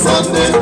Sunday,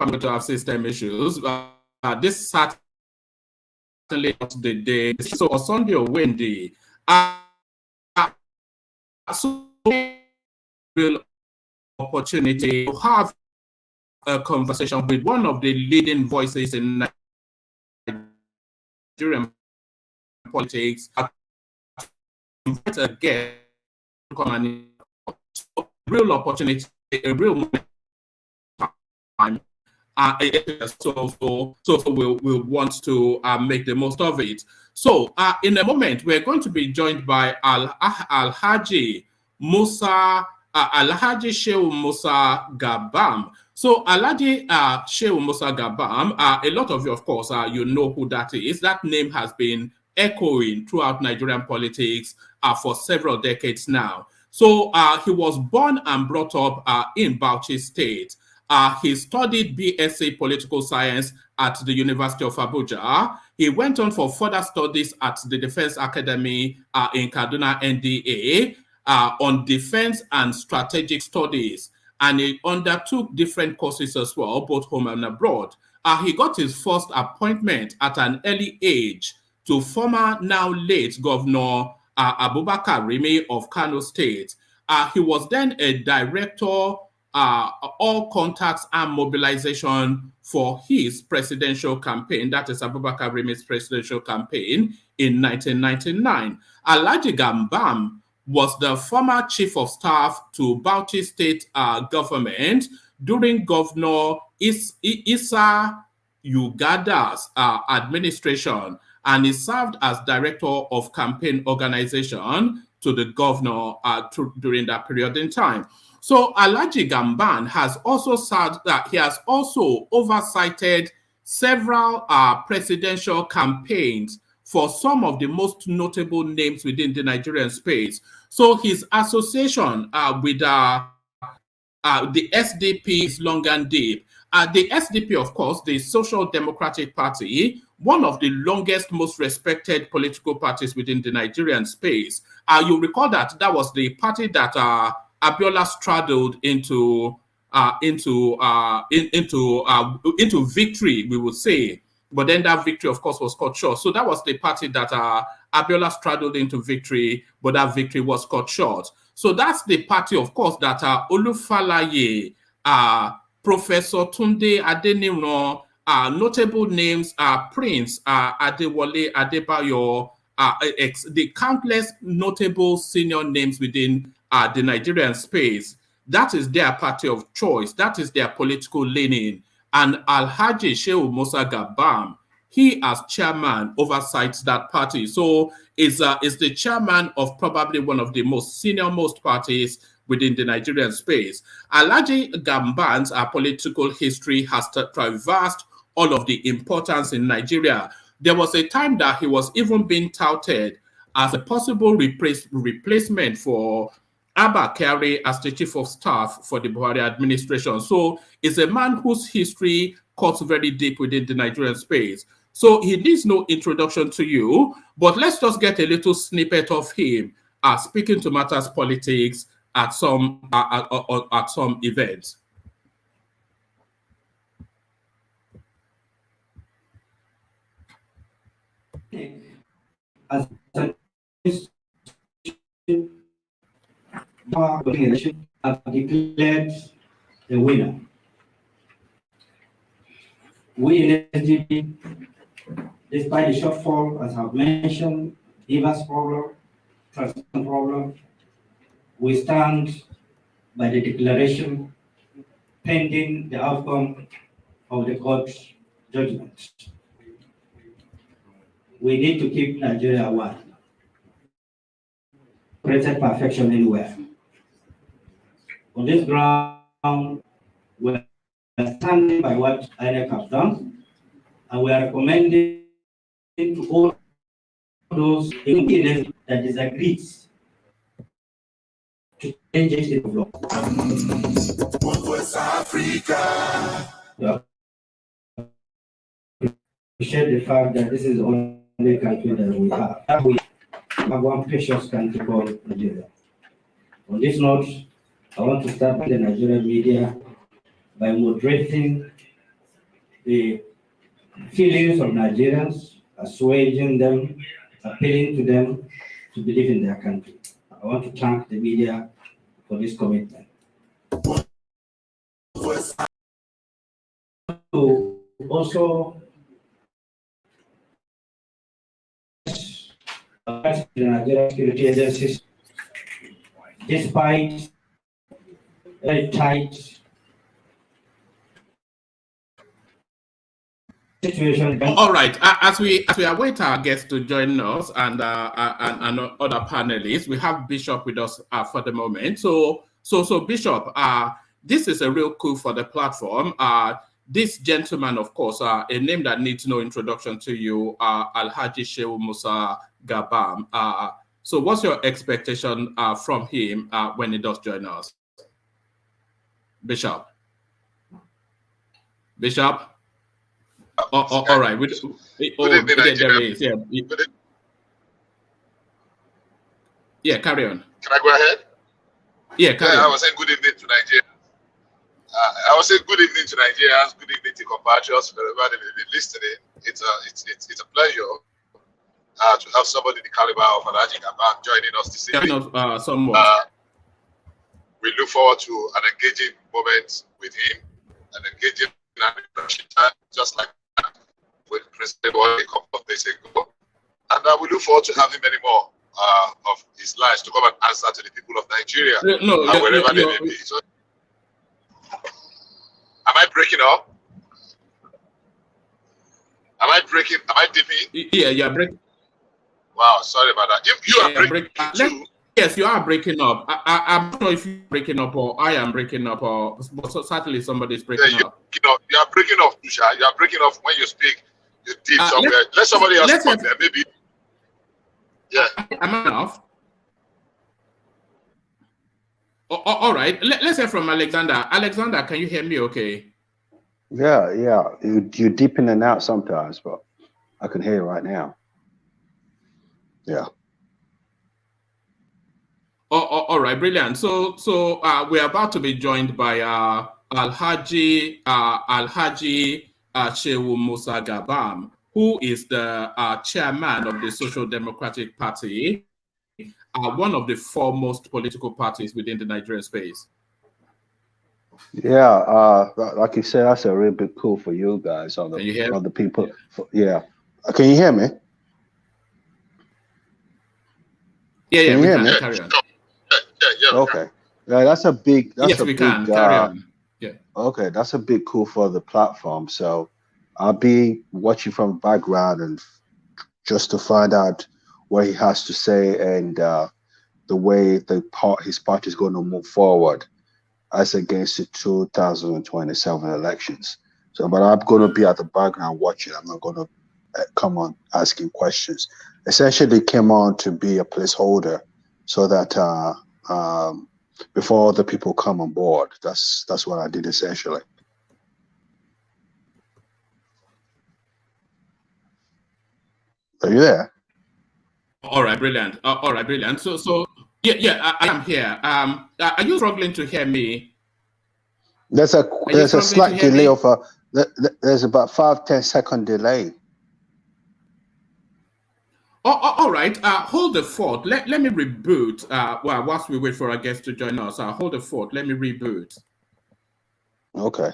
I'm going to have system issues. This certainly not the day. So on Sunday or Wednesday, so real opportunity to have a conversation with one of the leading voices in Nigerian politics. Invite a guest to come and real opportunity, a real time. So we'll want to make the most of it. So in a moment, we're going to be joined by Alhaji Musa, Alhaji Shehu Musa Gabam. So Alhaji Shehu Musa Gabam, a lot of you, of course, you know who that is. That name has been echoing throughout Nigerian politics for several decades now. So he was born and brought up in Bauchi State. He studied BSc Political Science at the University of Abuja. He went on for further studies at the Defense Academy in Kaduna, NDA, on defense and strategic studies. And he undertook different courses as well, both home and abroad. He got his first appointment at an early age to former, now late Governor Abubakar Rimi of Kano State. He was then a director all contacts and mobilization for his presidential campaign, that is Abubakar Rimi's presidential campaign in 1999. Alhaji Gambam was the former chief of staff to Bauchi state government during Governor Issa Ugada's administration, and he served as director of campaign organization to the governor during that period in time. So Alhaji Gamban has also said that he has also oversighted several presidential campaigns for some of the most notable names within the Nigerian space. So his association with the SDP is long and deep. The SDP, of course, the Social Democratic Party, one of the longest, most respected political parties within the Nigerian space. You recall that that was the party that Abiola straddled into victory, we would say. But then that victory, of course, was cut short. So that was the party that Abiola straddled into victory, but that victory was cut short. So that's the party, of course, that Olufalaye, Professor Tunde Adeniran, notable names are Prince Adewale Adebayo, the countless notable senior names within the Nigerian space. That is their party of choice. That is their political leaning. And Alhaji Shehu Musa Gabam, he as chairman oversights that party. So is the chairman of probably one of the most senior-most parties within the Nigerian space. Alhaji Gamban's political history has traversed all of the importance in Nigeria. There was a time that he was even being touted as a possible replacement for Abba Kyari as the chief of staff for the Buhari administration. So it's a man whose history cuts very deep within the Nigerian space. So he needs no introduction to you, but let's just get a little snippet of him speaking to Matters Politics at some events. As an election have declared the winner. We in SDP, despite the shortfall, as I've mentioned, Divas problem, transition problem, we stand by the declaration pending the outcome of the court's judgment. We need to keep Nigeria one. Created perfection anywhere. On this ground, we're standing by what INEC has done, and we are recommending to all those that disagrees to change it of law. Africa. We share the fact that this is the only country that we have. We have one precious country called Nigeria. On this note, I want to start with the Nigerian media by moderating the feelings of Nigerians, assuaging them, appealing to them to believe in their country. I want to thank the media for this commitment. So also, the Nigerian security agencies, despite very tight situation. All right. As we await our guests to join us and other panelists, we have Bishop with us for the moment. So Bishop, this is a real coup for the platform. This gentleman, of course, a name that needs no introduction to you, Alhaji Shehu Musa Gabam. So what's your expectation from him when he does join us? Bishop? All right. There is. Yeah, carry on. Can I go ahead? Yeah, carry on. I was saying good evening to Nigeria. I was saying good evening to Nigerians, good evening to compatriots, wherever they've been listening. It's a pleasure to have somebody the caliber of Alhaji Gabam joining us this evening. Somewhat. we look forward to an engaging moment with him, an engaging just like that with President Buhari a couple of days ago. And we look forward to having many more of his lives to come and answer to the people of Nigeria, wherever they may be. So, am I breaking up? Am I dipping? Yeah, you're breaking. Wow, sorry about that. You are breaking too. Yes, you are breaking up. I'm not sure if you're breaking up or I am breaking up, or certainly somebody's breaking up. You are breaking off, Dusha. You are breaking off when you speak. You dip somewhere. Let somebody else come there, maybe. Yeah. Am I enough? All right. Let's hear from Alexander. Alexander, can you hear me okay? Yeah. You dip in and out sometimes, but I can hear you right now. Yeah. All right, brilliant. So we're about to be joined by Alhaji Shehu Musa Gabam, who is the chairman of the Social Democratic Party, one of the foremost political parties within the Nigerian space. Yeah, like you said, that's a really big coup for you guys on the people. Yeah. Can you hear me? Yeah, we can. Carry on. Yeah. Okay. Yeah, that's a big. Yes, we can. Carry on. Yeah. Okay, that's a big coup for the platform. So I'll be watching from the background and just to find out what he has to say and the way his party is going to move forward as against the 2027 elections. So, but I'm going to be at the background watching. I'm not going to come on asking questions. Essentially, came on to be a placeholder so that before the people come on board. That's what I did essentially. Are you there? All right, brilliant. All right, brilliant. So yeah, I am here. Are you struggling to hear me? There's a slight delay of there's about 5-10 second delay. All right. Hold the fort. Let me reboot. Whilst we wait for our guests to join us, hold the fort. Let me reboot. Okay.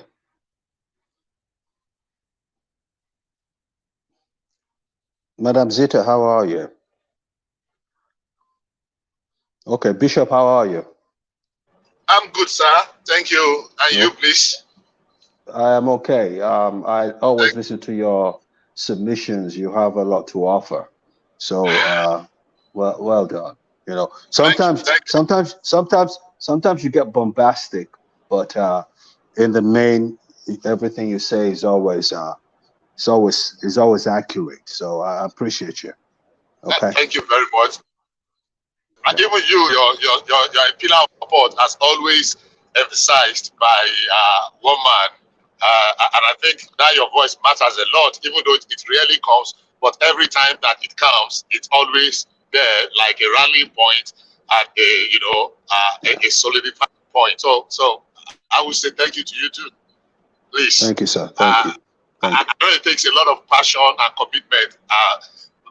Madam Zita, how are you? Okay, Bishop, how are you? I'm good, sir. Thank you. And you, please? I am okay. I always listen to your submissions. You have a lot to offer. So, well done. You know, sometimes you get bombastic, but in the main, everything you say is always accurate. So I appreciate you. Okay. Thank you very much. And even your pillar of support has always emphasized by one man. And I think that your voice matters a lot, even though it rarely comes. But every time that it comes, it's always there, like a rallying point and a solidified point. So I would say thank you to you too. Please. Thank you, sir. Thank you. I know it takes a lot of passion and commitment.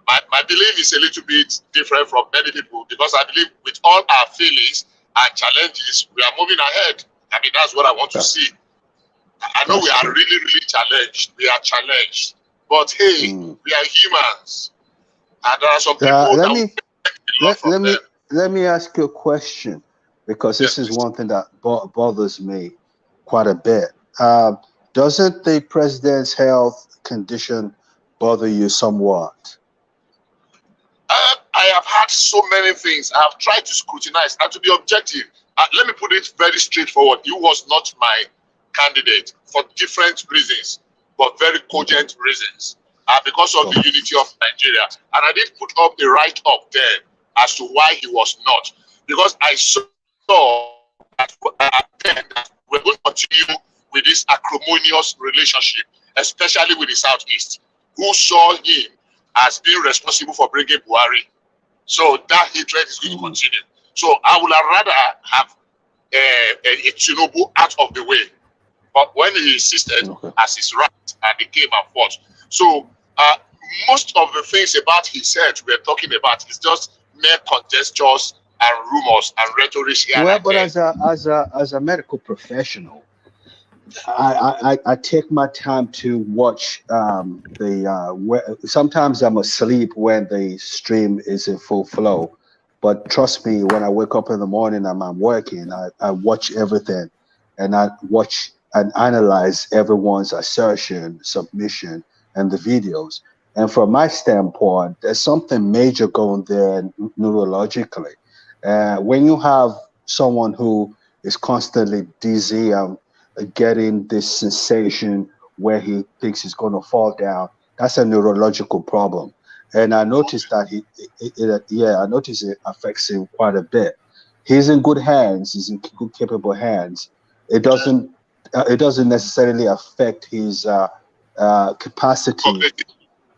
My belief is a little bit different from many people because I believe with all our feelings and challenges, we are moving ahead. I mean, that's what I want to see. I know we are really, really challenged. We are challenged. But hey, we are humans. And there are some people let me ask you a question, because this is one thing that bothers me quite a bit. Doesn't the president's health condition bother you somewhat? I have had so many things. I have tried to scrutinize and to be objective. Let me put it very straightforward. He was not my candidate for different reasons, but very cogent reasons, because of the unity of Nigeria. And I did put up a write-up there as to why he was not, because I saw that we're going to continue with this acrimonious relationship, especially with the Southeast, who saw him as being responsible for bringing Buhari. So that hatred is going to continue. So I would rather have a Tinubu out of the way. But when he insisted as his right, and he came and fought. So most of the things about his head we're talking about is just mere contextuals and rumors and rhetoric here. Well, but as a medical professional, I take my time to watch sometimes I'm asleep when the stream is in full flow, but trust me, when I wake up in the morning and I'm working, I watch everything, and I watch and analyze everyone's assertion, submission, and the videos. And from my standpoint, there's something major going there neurologically. When you have someone who is constantly dizzy and getting this sensation where he thinks he's going to fall down, that's a neurological problem. And I noticed that I noticed it affects him quite a bit. He's in good hands. He's in good, capable hands. It doesn't necessarily affect his capacity.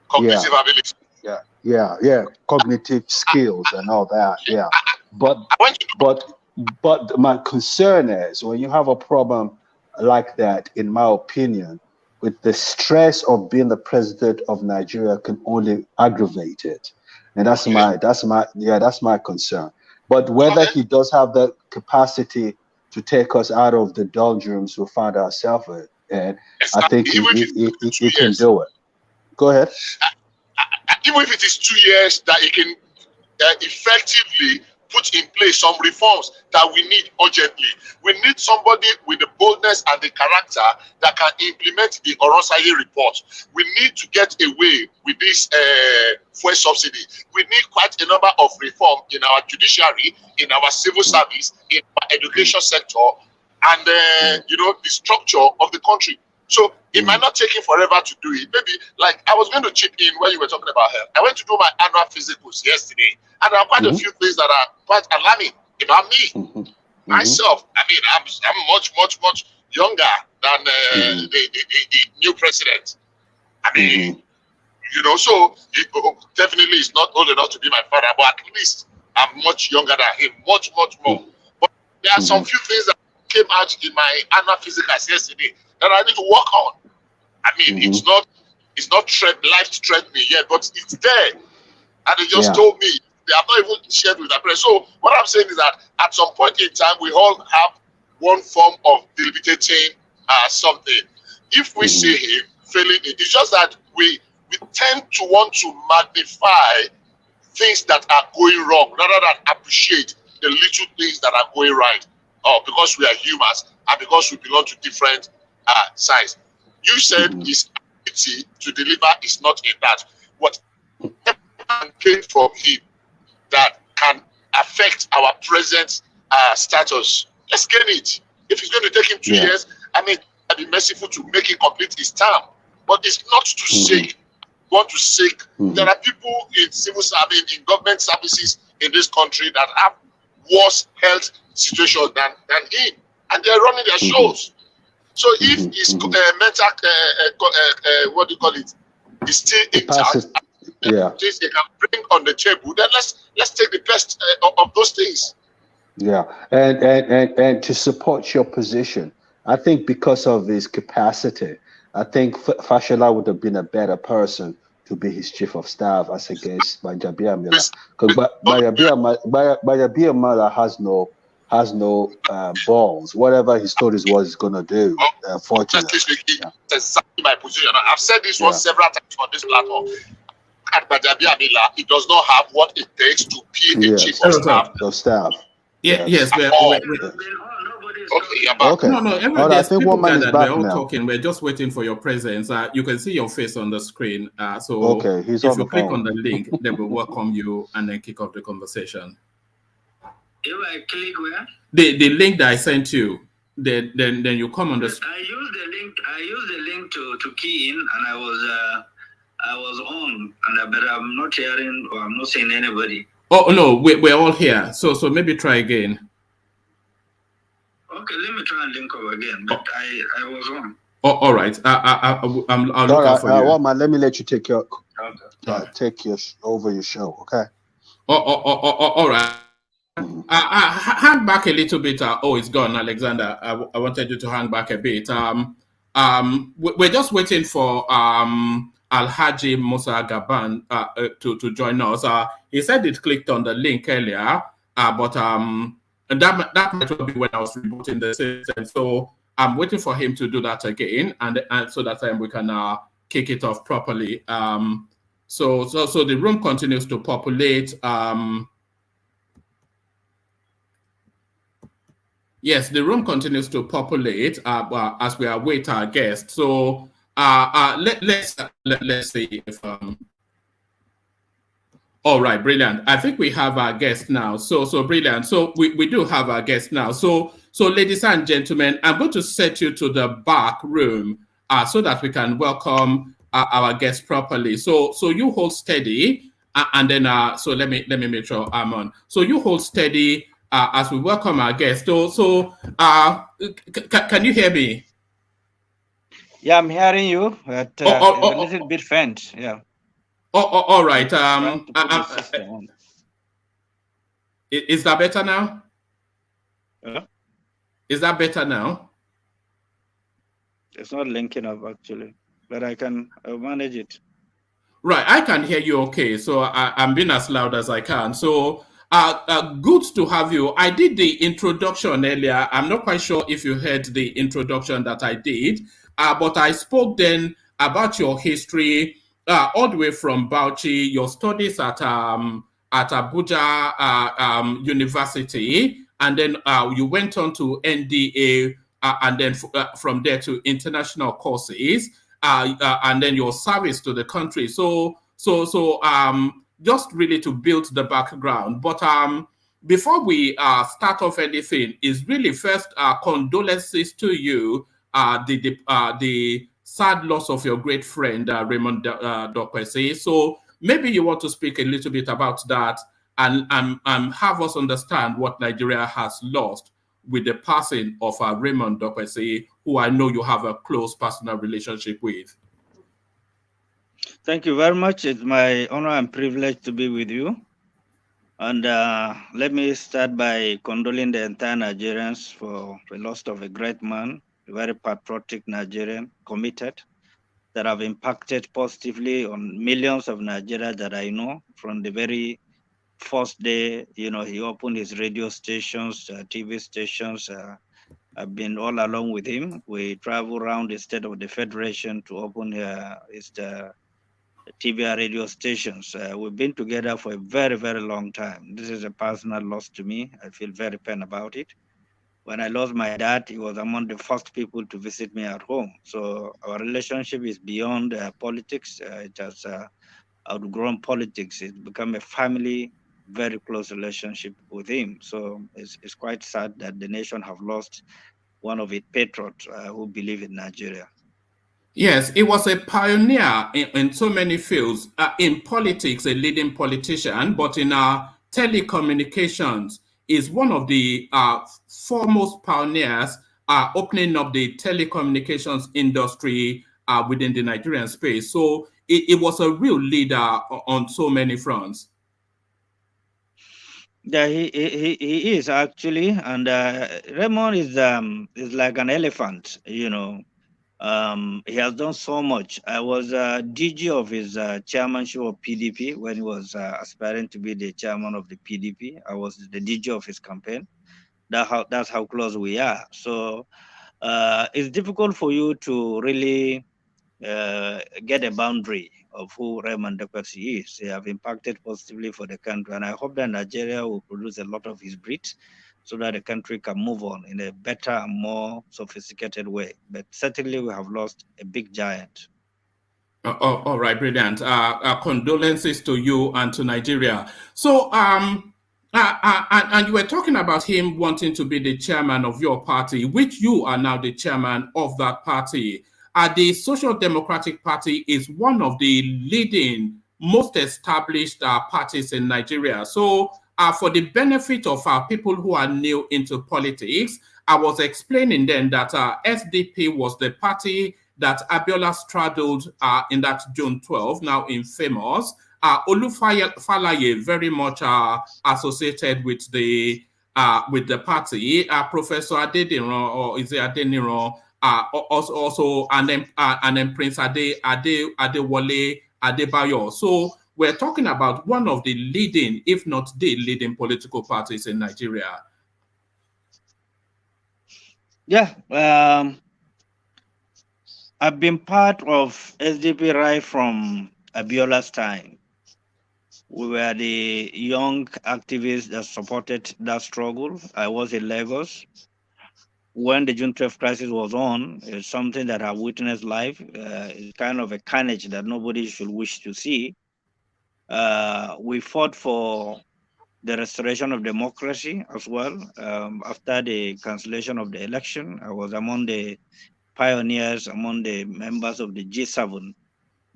Cognitive ability. Yeah, cognitive skills and all that. Yeah, but my concern is when you have a problem like that, in my opinion, with the stress of being the president of Nigeria can only aggravate it, and that's my concern. But whether he does have the capacity to take us out of the doldrums we find ourselves in, I think he can do it. Go ahead. Even if it is 2 years, that it can effectively put in place some reforms that we need urgently. We need somebody with the boldness and the character that can implement the Oronsaye report. We need to get away with this fuel subsidy. We need quite a number of reform in our judiciary, in our civil service, in our education sector, and the structure of the country. So it might not take him forever to do it. Maybe, like, I was going to chip in when you were talking about health. I went to do my annual physicals yesterday, and there are quite a few things that are quite alarming about me. Myself, I mean, I'm much younger than the new president. I mean, so he definitely is not old enough to be my father, but at least I'm much younger than him, much more. But there are some few things that came out in my annual physicals yesterday that I need to work on. I mean, it's not life-threatening yet, but it's there. And they just told me, they have not even shared with the press. So what I'm saying is that at some point in time, we all have one form of debilitating something. If we see him failing it, it's just that we tend to want to magnify things that are going wrong rather than appreciate the little things that are going right. Because we are humans and because we belong to different sides. You said his ability to deliver is not in that. What came from him that can affect our present status, let's get it. If it's going to take him 2 years, I mean, I'd be merciful to make him complete his term. But it's not to seek. Want to seek. There are people in civil service, in government services in this country that have worse health situation than him, and they're running their shows. So if his mental, what do you call it, is still intact, things they can bring on the table, then let's take the best of those things. Yeah, and to support your position, I think because of his capacity, I think Fashola would have been a better person to be his chief of staff as against Gbajabiamila. Because Gbajabiamila has no balls. Whatever his stories was, he's gonna do. Unfortunately, that's exactly my position. I've said this one several times on this platform. At Gbajabiamila, he does not have what it takes to be a chief of staff. Yes. Okay. No. I think one man is back now. Talking. We're just waiting for your presence. You can see your face on the screen. So he's if on you the click phone. on the link, then we'll welcome you and then kick off the conversation. If I click where? The link that I sent you, then you come on the. I used the link to key in, and I was on, but I'm not hearing or I'm not seeing anybody. Oh no, we're all here. So maybe try again. Okay, let me try and link up again. But I was on. Oh, all right. I'll look out for you. Well, man, let me let you take your over your show. Okay. All right. Hang back a little bit. It's gone, Alexander. I wanted you to hang back a bit. We're just waiting for Alhaji Musa Gaban to join us. He said it clicked on the link earlier. and that might well be when I was rebooting the system. So I'm waiting for him to do that again, and so that we can kick it off properly. So the room continues to populate. Yes, the room continues to populate as we await our guest. So let's see if all right, brilliant. I think we have our guest now. So brilliant. So we do have our guest now. So ladies and gentlemen, I'm going to set you to the back room so that we can welcome our guest properly. So you hold steady, and then so let me make sure I'm on. So you hold steady as we welcome our guest. So can you hear me? Yeah, I'm hearing you, but it's a little bit faint. Yeah. All right. Is that better now? Is that better now? It's not linking up actually, but I'll manage it. Right, I can hear you okay. So I'm being as loud as I can. So good to have you. I did the introduction earlier. I'm not quite sure if you heard the introduction that I did, but I spoke then about your history. All the way from Bauchi, your studies at Abuja University, and then you went on to NDA, and then from there to international courses, and then your service to the country. So just really to build the background. But before we start off anything, is really first condolences to you, the sad loss of your great friend, Raymond Dokpesi. So maybe you want to speak a little bit about that and have us understand what Nigeria has lost with the passing of Raymond Dokpesi, who I know you have a close personal relationship with. Thank you very much. It's my honor and privilege to be with you. And let me start by condoling the entire Nigerians for the loss of a great man, a very patriotic Nigerian, committed, that have impacted positively on millions of Nigerians that I know from the very first day, he opened his radio stations, TV stations. I've been all along with him. We travel around the state of the Federation to open his TV and radio stations. We've been together for a very, very long time. This is a personal loss to me. I feel very pain about it. When I lost my dad, he was among the first people to visit me at home. So our relationship is beyond politics. It has outgrown politics. It's become a family, very close relationship with him. So it's quite sad that the nation have lost one of its patriots who believe in Nigeria. Yes, he was a pioneer in so many fields. In politics, a leading politician, but in telecommunications, is one of the foremost pioneers opening up the telecommunications industry within the Nigerian space. So it was a real leader on so many fronts. Yeah, he is actually, and Raymond is like an elephant, He has done so much. I was DG of his chairmanship of PDP when he was aspiring to be the chairman of the PDP. I was the DG of his campaign. That's how close we are. So it's difficult for you to really get a boundary of who Raymond Dokpesi is. They have impacted positively for the country, and I hope that Nigeria will produce a lot of his breeds, so that the country can move on in a better and more sophisticated way. But certainly we have lost a big giant. All right, brilliant. Condolences to you and to Nigeria. So, and you were talking about him wanting to be the chairman of your party, which you are now the chairman of that party. The Social Democratic Party is one of the leading, most established parties in Nigeria. So, for the benefit of people who are new into politics, I was explaining then that SDP was the party that Abiola straddled in that June 12, now infamous. Olufalaye very much associated with the party. Professor Adediran, or is it Adeniran, also and then Prince Adewale Adebayo. So we're talking about one of the leading, if not the leading political parties in Nigeria. Yeah, I've been part of SDP right from Abiola's time. We were the young activists that supported that struggle. I was in Lagos when the June 12th crisis was on. It's something that I witnessed live. It's kind of a carnage that nobody should wish to see. We fought for the restoration of democracy as well. After the cancellation of the election, I was among the pioneers, among the members of the G7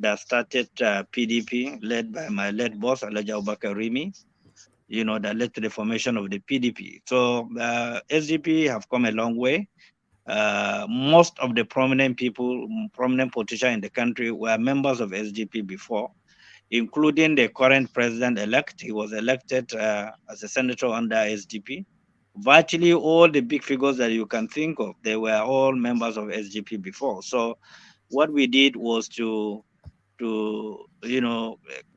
that started PDP, led by my late boss, Alhaji Abubakar Rimi, that led to the formation of the PDP. So SDP have come a long way. Most of the prominent people, prominent politicians in the country were members of SDP before, including the current president-elect. He was elected as a senator under SDP. Virtually all the big figures that you can think of, they were all members of SDP before. So what we did was to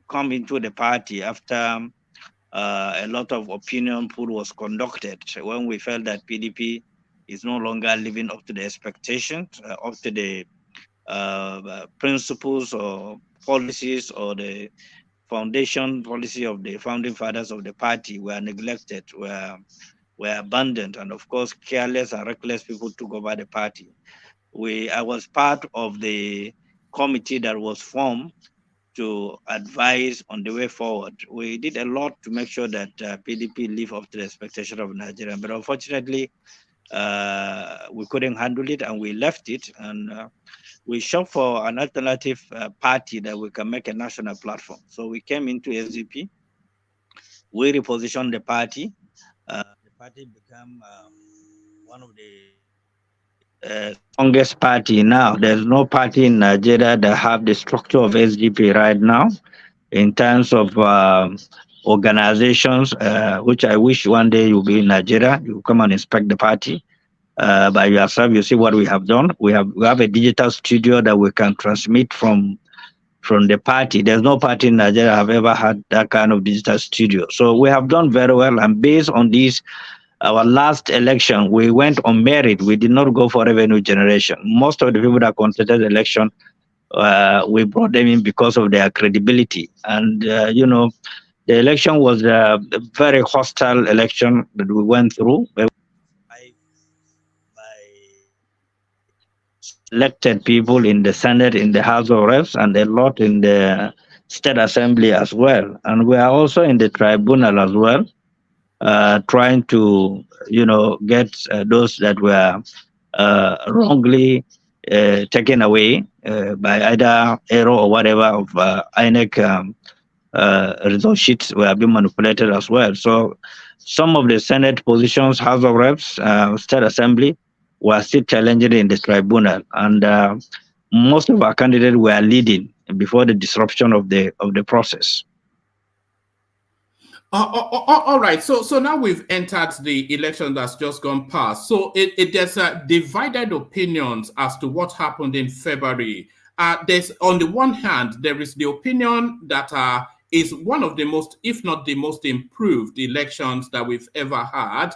come into the party after a lot of opinion poll was conducted, when we felt that PDP is no longer living up to the expectations, up to the principles or policies or the foundation policy of the founding fathers of the party were neglected, were abandoned, and of course careless and reckless people took over the party. I was part of the committee that was formed to advise on the way forward. We did a lot to make sure that PDP live up to the expectation of Nigeria, but unfortunately we couldn't handle it and we left it, and we shopped for an alternative party that we can make a national platform. So we came into SDP, we repositioned the party. The party became one of the strongest party now. There's no party in Nigeria that have the structure of SDP right now in terms of organizations, which I wish one day you'll be in Nigeria, you come and inspect the party. By yourself, you see what we have done. We have a digital studio that we can transmit from the party. There's no party in Nigeria have ever had that kind of digital studio. So we have done very well, and based on this, our last election, we went on merit. We did not go for revenue generation. Most of the people that contested the election, we brought them in because of their credibility. And, the election was a very hostile election that we went through. By elected people in the Senate, in the House of Reps, and a lot in the State Assembly as well. And we are also in the tribunal as well. Trying to, get those that were wrongly taken away by either error or whatever of INEC result sheets were being manipulated as well. So some of the Senate positions, House of Reps, State Assembly, were still challenging in the tribunal, and most of our candidates were leading before the disruption of the process. All right. So now we've entered the election that's just gone past. So there's divided opinions as to what happened in February. There's, on the one hand, there is the opinion that is one of the most, if not the most improved elections that we've ever had.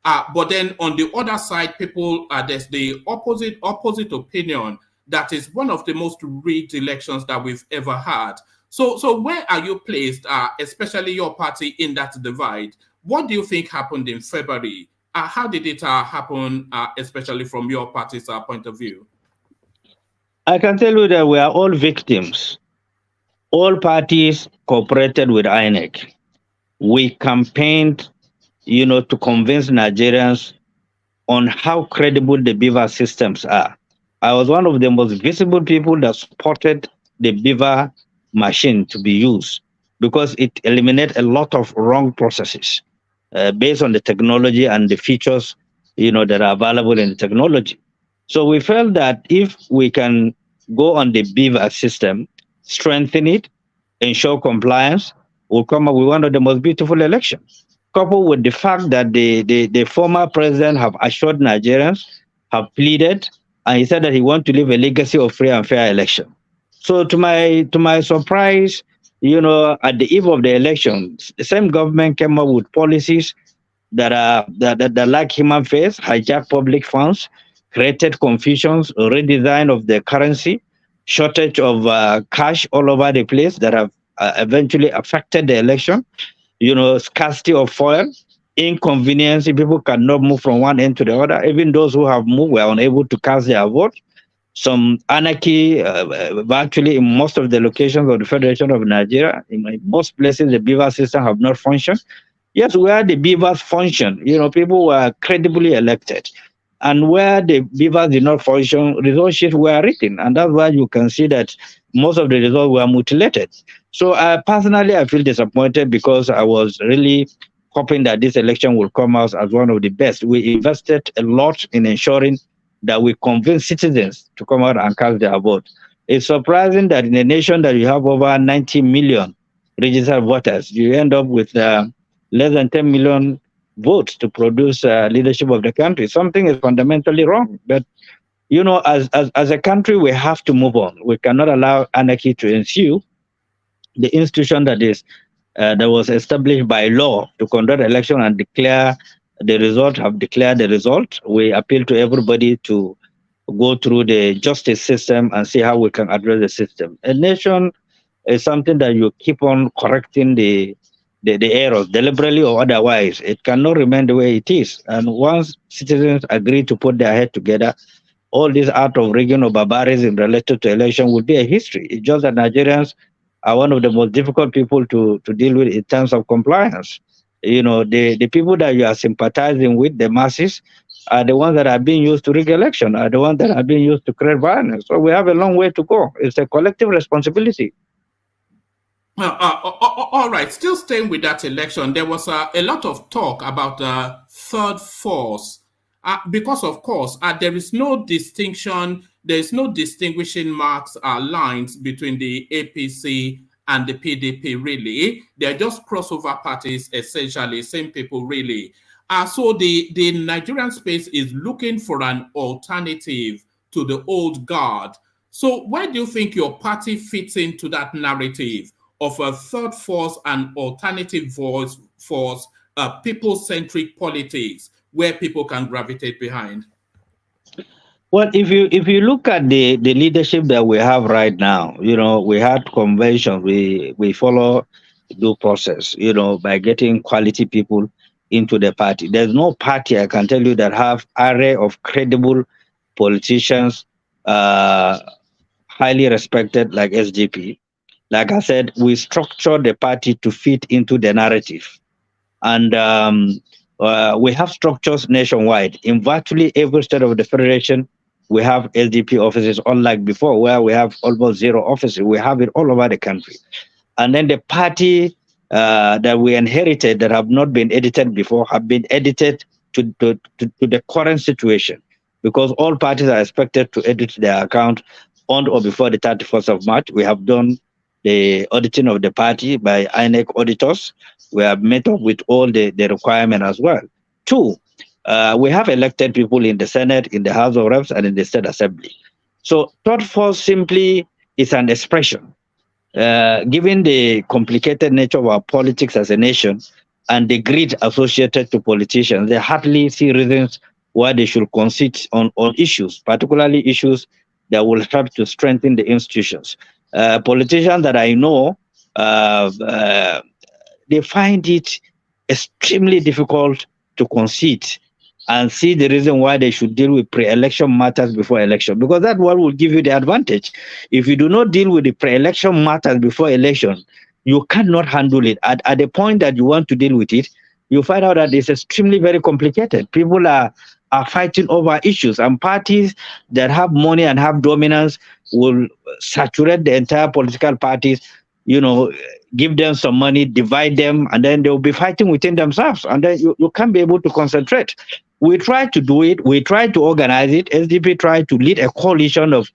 But then on the other side, there's the opposite opinion that is one of the most rigged elections that we've ever had. So where are you placed, especially your party, in that divide? What do you think happened in February? How did it happen, especially from your party's point of view? I can tell you that we are all victims. All parties cooperated with INEC. We campaigned, to convince Nigerians on how credible the BIVA systems are. I was one of the most visible people that supported the BIVA machine to be used because it eliminates a lot of wrong processes based on the technology and the features that are available in the technology. So we felt that if we can go on the BIVA system, strengthen it, ensure compliance, we'll come up with one of the most beautiful elections. Coupled with the fact that the former president have assured Nigerians, have pleaded, and he said that he wants to leave a legacy of free and fair election. So to my surprise, at the eve of the election, the same government came up with policies that lack human face, hijack public funds, created confusions, redesign of the currency, shortage of cash all over the place that have eventually affected the election. Scarcity of fuel, inconvenience. People cannot move from one end to the other. Even those who have moved were unable to cast their vote. Some anarchy, actually, in most of the locations of the Federation of Nigeria, in most places, the beaver system have not functioned. Yes, where the beavers function, people were credibly elected. And where the beavers did not function, result sheets were written. And that's why you can see that most of the results were mutilated. So personally, I feel disappointed because I was really hoping that this election will come out as one of the best. We invested a lot in ensuring that we convince citizens to come out and cast their vote. It's surprising that in a nation that you have over 90 million registered voters, you end up with less than 10 million votes to produce leadership of the country. Something is fundamentally wrong. But, as a country, we have to move on. We cannot allow anarchy to ensue. The institution that was established by law to conduct election and declare the result have declared the result. We appeal to everybody to go through the justice system and see how we can address the system. A nation is something that you keep on correcting the errors, deliberately or otherwise. It cannot remain the way it is. And once citizens agree to put their head together, all this out of region of barbarism related to election will be a history. It's just that Nigerians are one of the most difficult people to deal with in terms of compliance. The people that you are sympathizing with, the masses, are the ones that are being used to rig election, are the ones that are being used to create violence. So we have a long way to go. It's a collective responsibility. All right, still staying with that election, there was a lot of talk about the third force because, of course, there is no distinction, there is no distinguishing marks lines between the APC and the PDP, really. They're just crossover parties, essentially, same people, really. So the Nigerian space is looking for an alternative to the old guard. So where do you think your party fits into that narrative of a third force and alternative force, people-centric politics, where people can gravitate behind? Well, if you look at the leadership that we have right now, we had convention, we follow due process, by getting quality people into the party. There's no party, I can tell you, that have array of credible politicians, highly respected like SDP. Like I said, we structure the party to fit into the narrative. And we have structures nationwide. In virtually every state of the Federation, we have SDP offices, unlike before, where we have almost 0 offices. We have it all over the country. And then the party that we inherited that have not been edited before have been edited to the current situation, because all parties are expected to edit their account on or before the 31st of March. We have done the auditing of the party by INEC auditors. We have met up with all the requirements as well. 2, we have elected people in the Senate, in the House of Reps, and in the State Assembly. So third force simply is an expression. Given the complicated nature of our politics as a nation and the greed associated to politicians, they hardly see reasons why they should concede on issues, particularly issues that will help to strengthen the institutions. Politicians that I know, they find it extremely difficult to concede and see the reason why they should deal with pre-election matters before election, because that one will give you the advantage. If you do not deal with the pre-election matters before election, you cannot handle it. At the point that you want to deal with it, you find out that it's extremely very complicated. People are fighting over issues, and parties that have money and have dominance will saturate the entire political parties, give them some money, divide them, and then they'll be fighting within themselves, and then you can't be able to concentrate. We tried to do it. We tried to organize it. SDP tried to lead a coalition of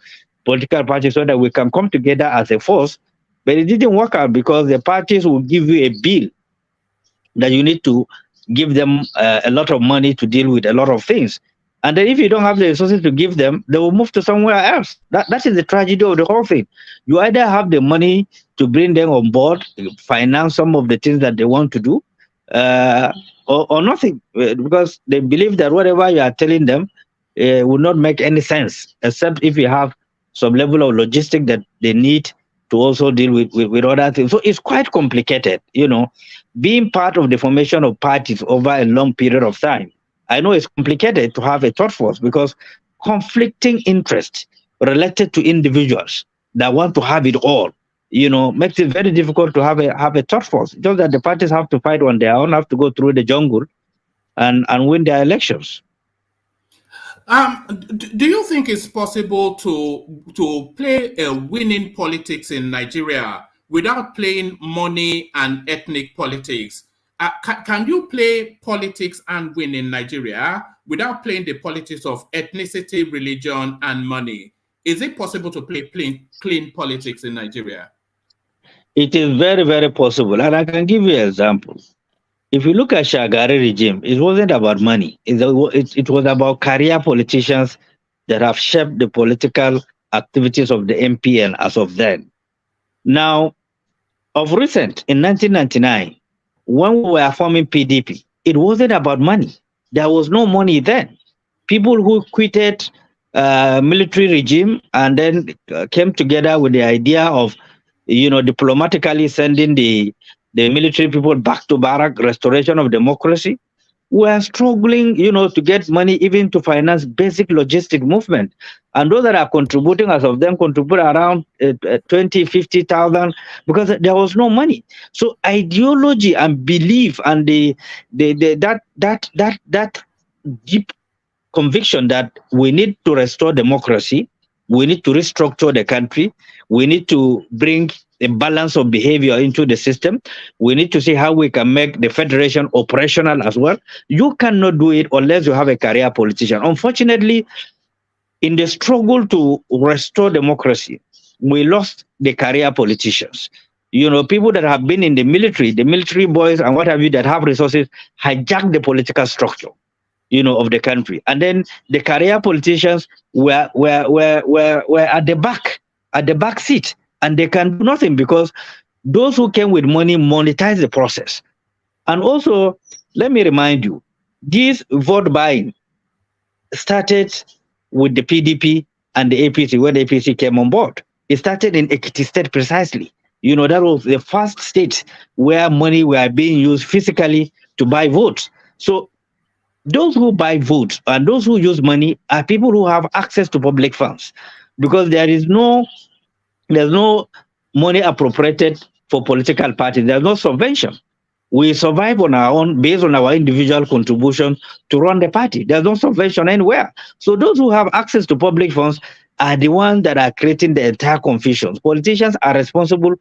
political parties so that we can come together as a force, but it didn't work out because the parties will give you a bill that you need to give them a lot of money to deal with a lot of things. And then if you don't have the resources to give them, they will move to somewhere else. That is the tragedy of the whole thing. You either have the money to bring them on board, finance some of the things that they want to do, or nothing, because they believe that whatever you are telling them will not make any sense, except if you have some level of logistic that they need to also deal with other things. So it's quite complicated, being part of the formation of parties over a long period of time. I know it's complicated to have a thought force because conflicting interests related to individuals that want to have it all, makes it very difficult to have a thought force. Just that the parties have to fight on their own, have to go through the jungle and win their elections. Do you think it's possible to play a winning politics in Nigeria without playing money and ethnic politics? Can you play politics and win in Nigeria without playing the politics of ethnicity, religion, and money? Is it possible to play clean politics in Nigeria? It is very, very possible. And I can give you examples. If you look at Shagari regime, it wasn't about money. It was about career politicians that have shaped the political activities of the MPN as of then. Now, of recent, in 1999, when we were forming PDP, it wasn't about money. There was no money then. People who quitted military regime and then came together with the idea of, diplomatically sending the military people back to barrack, restoration of democracy, were struggling, to get money even to finance basic logistic movement. And those that are contributing, as of them, contribute around 20, 50,000 because there was no money. So ideology and belief and that deep conviction that we need to restore democracy, we need to restructure the country, we need to bring a balance of behavior into the system. We need to see how we can make the federation operational as well. You cannot do it unless you have a career politician. Unfortunately, in the struggle to restore democracy, we lost the career politicians. People that have been in the military boys and what have you that have resources hijack the political structure, of the country. And then the career politicians were at the back seat. And they can do nothing because those who came with money monetize the process. And also, let me remind you, this vote buying started with the PDP and the APC when the APC came on board. It started in Ekiti State precisely. That was the first state where money were being used physically to buy votes. So those who buy votes and those who use money are people who have access to public funds because there's no money appropriated for political parties. There's no subvention. We survive on our own based on our individual contribution to run the party. There's no subvention anywhere. So those who have access to public funds are the ones that are creating the entire confusion. Politicians are responsible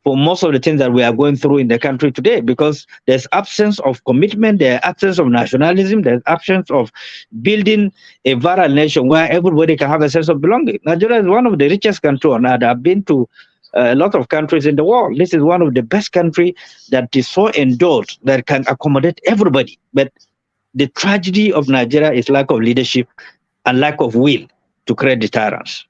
for most of the things that we are going through in the country today because there's absence of commitment, there's absence of nationalism, there's absence of building a viral nation where everybody can have a sense of belonging. Nigeria is one of the richest countries on earth. I've been to a lot of countries in the world. This is one of the best countries that is so endowed that can accommodate everybody. But the tragedy of Nigeria is lack of leadership and lack of will to create deterrence.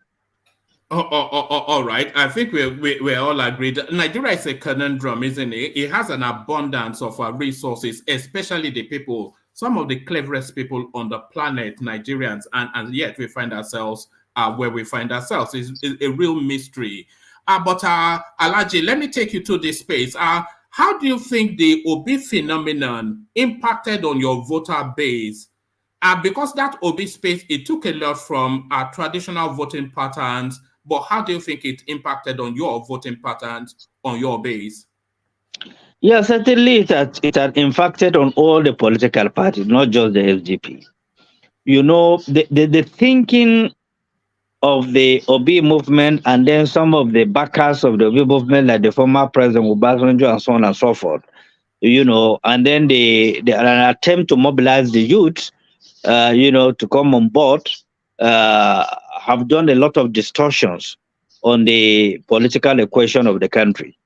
All right. I think we're all agreed. Nigeria is a conundrum, isn't it? It has an abundance of resources, especially the people, some of the cleverest people on the planet, Nigerians, and yet we find ourselves where we find ourselves. It's a real mystery. But Alhaji, let me take you to this space. How do you think the Obi phenomenon impacted on your voter base? Because that Obi space, it took a lot from traditional voting patterns, but how do you think it impacted on your voting patterns on your base? Yeah, certainly it had impacted on all the political parties, not just the FGP. The thinking of the Obi movement and then some of the backers of the Obi movement, like the former President Obasanjo and so on and so forth, and then an attempt to mobilize the youth, to come on board, have done a lot of distortions on the political equation of the country.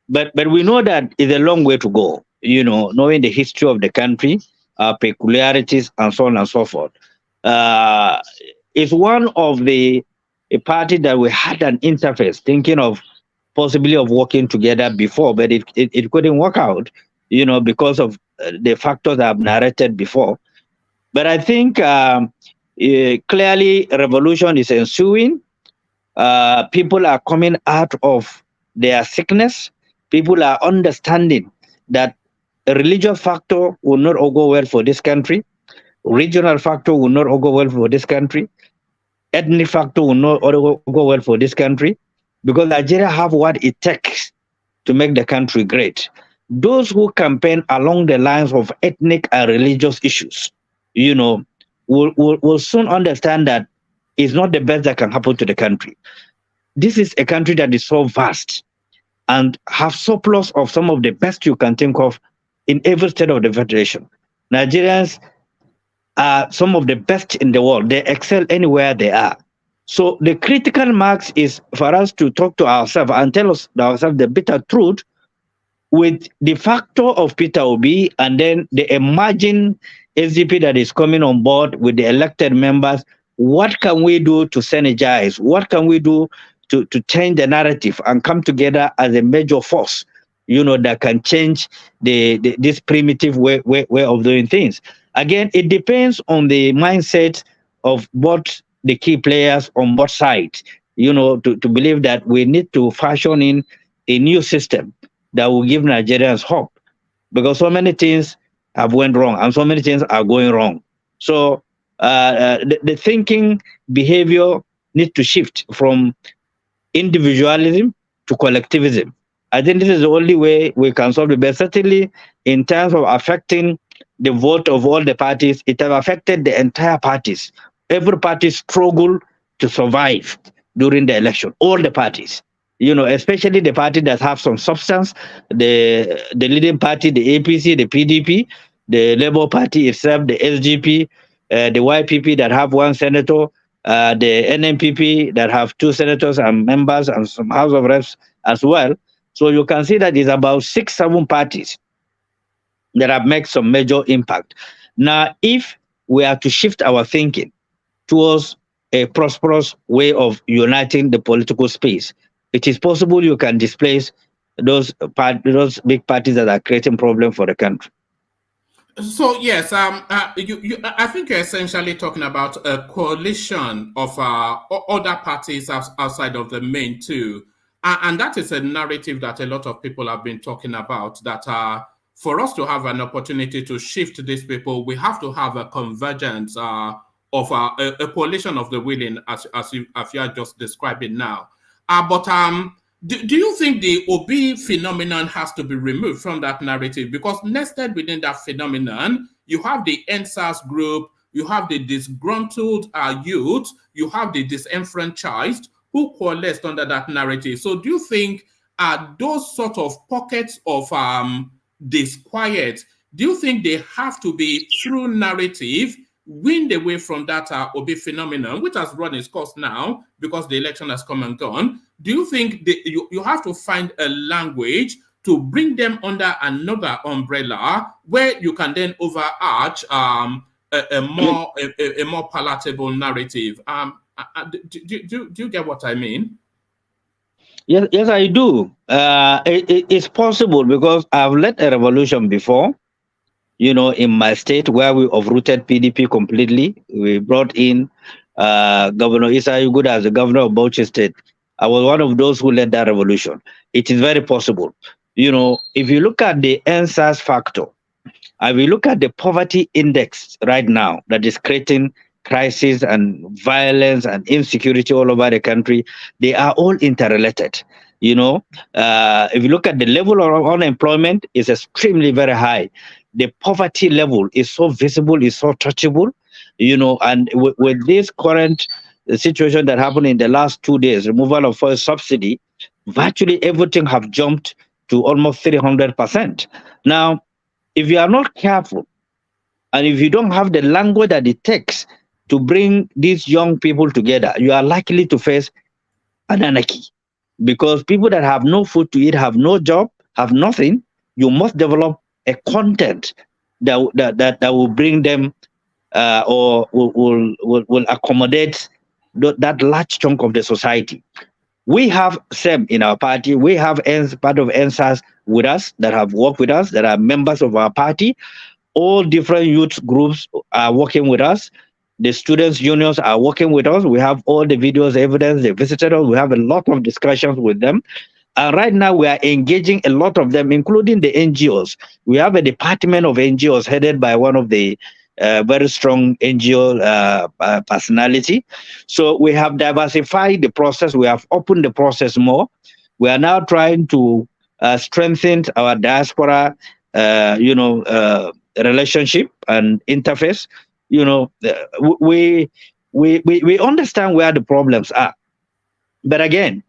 But we know that it's a long way to go, knowing the history of the country, peculiarities, and so on and so forth. is one of a party that we had an interface, thinking of possibly of working together before, but it couldn't work out, because of the factors I've narrated before. But I think clearly revolution is ensuing. People are coming out of their sickness. People are understanding that a religious factor will not all go well for this country. Regional factor will not all go well for this country. Ethnic factor will not all go well for this country, because Nigeria have what it takes to make the country great. Those who campaign along the lines of ethnic and religious issues, will soon understand that it's not the best that can happen to the country. This is a country that is so vast and have surplus of some of the best you can think of in every state of the federation. Nigerians are some of the best in the world. They excel anywhere they are. So the critical marks is for us to talk to ourselves and tell ourselves the bitter truth with the factor of Peter Obi and then the emerging SDP that is coming on board with the elected members. What can we do to synergize? What can we do to change the narrative and come together as a major force, that can change this primitive way of doing things? Again, it depends on the mindset of both the key players on both sides, to believe that we need to fashion in a new system that will give Nigerians hope, because so many things have went wrong and so many things are going wrong. So the thinking behavior needs to shift from individualism to collectivism. I think this is the only way we can solve it. But certainly, in terms of affecting the vote of all the parties, it has affected the entire parties. Every party struggled to survive during the election. All the parties, especially the party that have some substance, the leading party, the APC, the PDP, the Labour Party itself, the SGP, the YPP that have one senator, the NNPP that have 2 senators and members and some House of Reps as well. So you can see that it's about 6-7 parties that have made some major impact. Now, if we are to shift our thinking towards a prosperous way of uniting the political space, it is possible you can displace those big parties that are creating problems for the country. So yes, I think you're essentially talking about a coalition of other parties outside of the main two, and that is a narrative that a lot of people have been talking about. That for us to have an opportunity to shift these people, we have to have a convergence of a coalition of the willing, as you are just describing now. Do you think the Obi phenomenon has to be removed from that narrative? Because nested within that phenomenon, you have the NSAS group, you have the disgruntled youth, you have the disenfranchised who coalesced under that narrative. So do you think those sort of pockets of disquiet, do you think they have to be through narrative wind away from that Obi phenomenon, which has run its course now because the election has come and gone? Do you think you have to find a language to bring them under another umbrella where you can then overarch a more palatable narrative? Do you get what I mean? Yes, I do. It's possible because I've led a revolution before. In my state where we uprooted PDP completely. We brought in Governor Issa Yuguda as the governor of Bauchi State. I was one of those who led that revolution. It is very possible. If you look at the NSAS factor, and we look at the poverty index right now that is creating crisis and violence and insecurity all over the country, they are all interrelated. If you look at the level of unemployment, it's extremely very high. The poverty level is so visible, is so touchable, and with this current situation that happened in the last 2 days, removal of fuel subsidy, virtually everything have jumped to almost 300%. Now, if you are not careful, and if you don't have the language that it takes to bring these young people together, you are likely to face an anarchy. Because people that have no food to eat, have no job, have nothing, you must develop a content that will bring them or will accommodate that large chunk of the society. We have SEM in our party. We have part of NSAS with us that have worked with us, that are members of our party. All different youth groups are working with us. The students' unions are working with us. We have all the videos, evidence, they visited us. We have a lot of discussions with them. And right now we are engaging a lot of them, including the NGOs. We have a department of NGOs headed by one of the very strong NGO personality. So we have diversified the process. We have opened the process more. We are now trying to strengthen our diaspora, relationship and interface. We understand where the problems are, but again,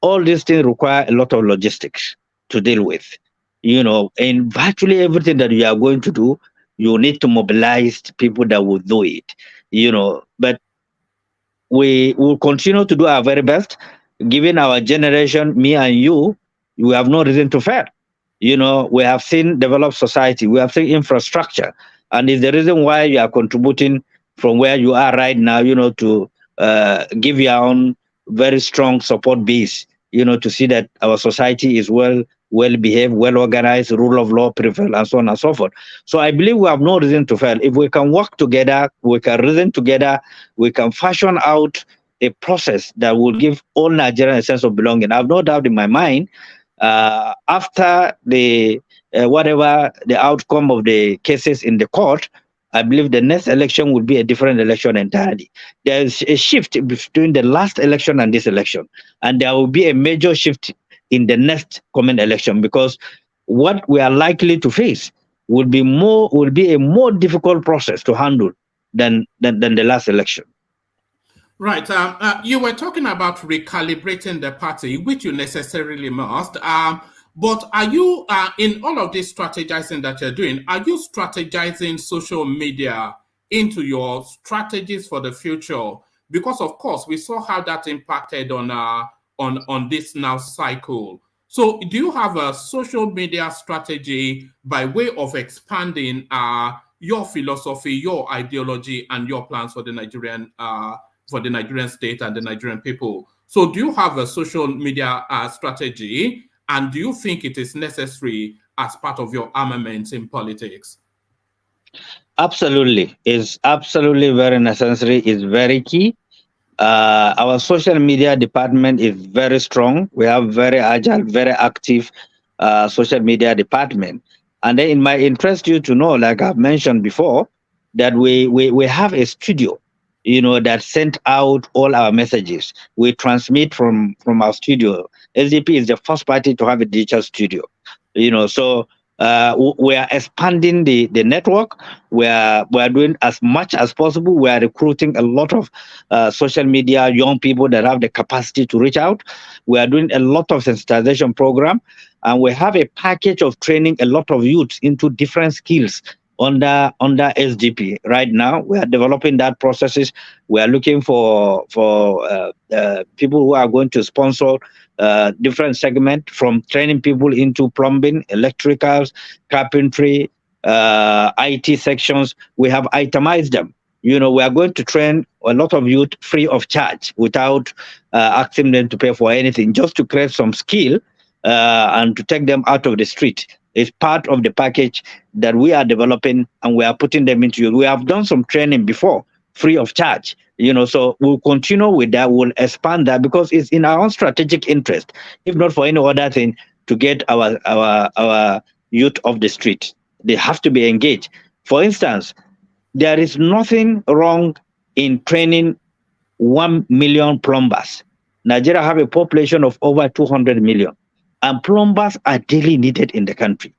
all these things require a lot of logistics to deal with. In virtually everything that you are going to do, you need to mobilize people that will do it. But we will continue to do our very best. Given our generation, me and you, we have no reason to fail. We have seen developed society, we have seen infrastructure, and it's the reason why you are contributing from where you are right now, to give your own very strong support base, to see that our society is well behaved, well organized, rule of law prevail, and so on and so forth. So I believe we have no reason to fail. If we can work together, we can reason together, we can fashion out a process that will give all Nigerians a sense of belonging. I have no doubt in my mind, after the whatever the outcome of the cases in the court, I believe the next election will be a different election entirely. There's a shift between the last election and this election, and there will be a major shift in the next coming election, because what we are likely to face will be a more difficult process to handle than the last election. Right. You were talking about recalibrating the party, which you necessarily must. But are you, in all of this strategizing that you're doing, are you strategizing social media into your strategies for the future? Because, of course, we saw how that impacted on this now cycle. So do you have a social media strategy by way of expanding your philosophy, your ideology, and your plans for the Nigerian state and the Nigerian people? So do you have a social media strategy, and do you think it is necessary as part of your armament in politics? Absolutely. It's absolutely very necessary. It's very key. Our social media department is very strong. We have very agile, very active social media department. And then it might interest you to know, like I've mentioned before, that we have a studio, that sent out all our messages. We transmit from our studio. SDP is the first party to have a digital studio, so we are expanding the network. We are doing as much as possible. We are recruiting a lot of social media young people that have the capacity to reach out. We are doing a lot of sensitization program, and we have a package of training a lot of youths into different skills under SDP. Right now, we are developing that processes. We are looking for people who are going to sponsor different segments, from training people into plumbing, electricals, carpentry, IT sections. We have itemized them. We are going to train a lot of youth free of charge without asking them to pay for anything, just to create some skill and to take them out of the street. It's part of the package that we are developing, and we are putting them into use. We have done some training before, free of charge, so we'll continue with that. We'll expand that, because it's in our own strategic interest, if not for any other thing, to get our youth off the street. They have to be engaged. For instance, there is nothing wrong in training 1 million plumbers. Nigeria have a population of over 200 million. And plumbers are daily needed in the country.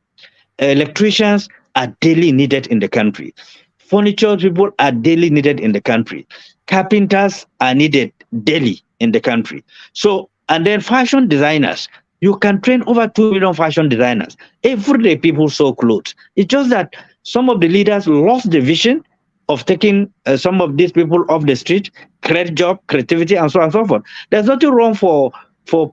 Electricians are daily needed in the country. Furniture people are daily needed in the country. Carpenters are needed daily in the country. So, and then fashion designers, you can train over 2 million fashion designers. Every day people sew clothes. It's just that some of the leaders lost the vision of taking some of these people off the street, create job, creativity, and so on and so forth. There's nothing wrong for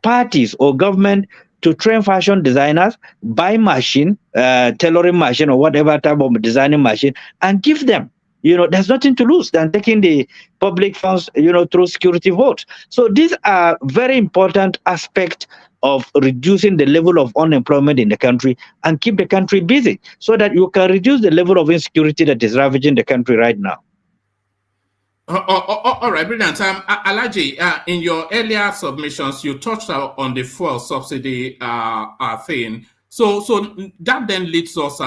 parties or government to train fashion designers, buy machine, tailoring machine, or whatever type of designing machine, and give them, there's nothing to lose than taking the public funds, through security votes. So these are very important aspects of reducing the level of unemployment in the country and keep the country busy so that you can reduce the level of insecurity that is ravaging the country right now. All right, brilliant. Alhaji, in your earlier submissions, you touched on the fuel subsidy thing. So that then leads us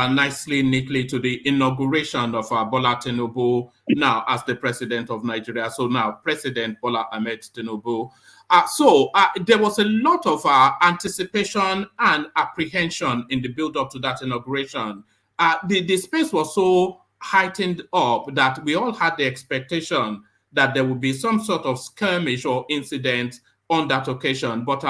neatly to the inauguration of Bola Tinubu now as the president of Nigeria. So now President Bola Ahmed Tinubu. So there was a lot of anticipation and apprehension in the build-up to that inauguration. The space was so heightened up that we all had the expectation that there would be some sort of skirmish or incident on that occasion. But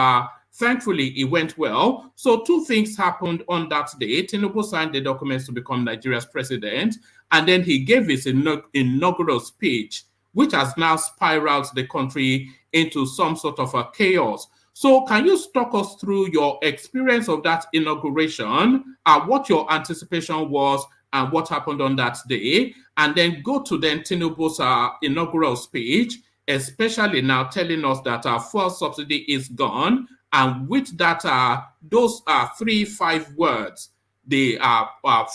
thankfully, it went well. So two things happened on that day. Tinubu signed the documents to become Nigeria's president, and then he gave his inaugural speech, which has now spiraled the country into some sort of a chaos. So can you talk us through your experience of that inauguration, what your anticipation was, and what happened on that day, and then go to then Tinubu's inaugural speech, especially now telling us that our fuel subsidy is gone, and with that, those 3-5 words, the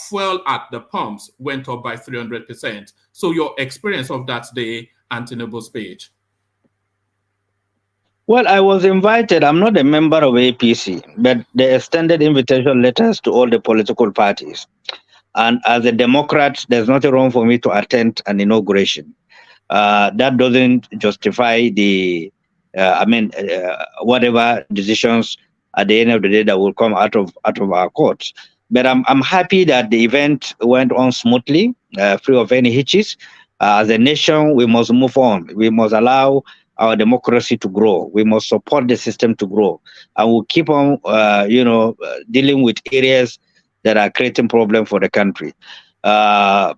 fuel at the pumps went up by 300%. So your experience of that day and Tinubu's speech. Well, I was invited. I'm not a member of APC, but they extended invitation letters to all the political parties. And as a Democrat, there's nothing wrong for me to attend an inauguration. That doesn't justify the, whatever decisions at the end of the day that will come out of our courts. But I'm happy that the event went on smoothly, free of any hitches. As a nation, we must move on. We must allow our democracy to grow. We must support the system to grow, and we'll keep on, dealing with areas that are creating problems for the country. The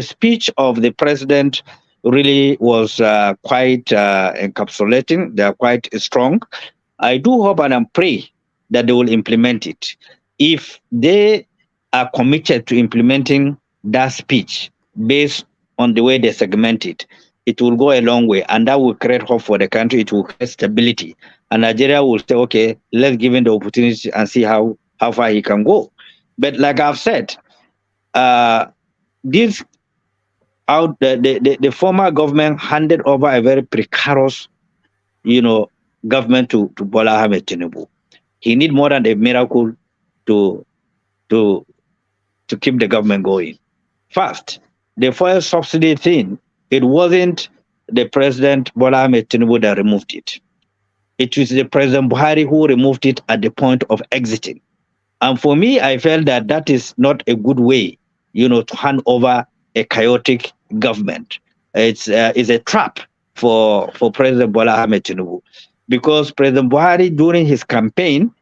speech of the president really was quite encapsulating. They are quite strong. I do hope and I pray that they will implement it. If they are committed to implementing that speech based on the way they segment it, it will go a long way, and that will create hope for the country. It will create stability, and Nigeria will say, okay, let's give him the opportunity and see how far he can go. But like I've said, the former government handed over a very precarious, government to Bola Ahmed Tinubu. He need more than a miracle to keep the government going. First, the fuel subsidy thing, it wasn't the President Bola Ahmed Tinubu that removed it. It was the President Buhari who removed it at the point of exiting. And for me, I felt that that is not a good way, to hand over a chaotic government. It's a trap for President Bola Ahmed Tinubu, because President Buhari, during his campaign,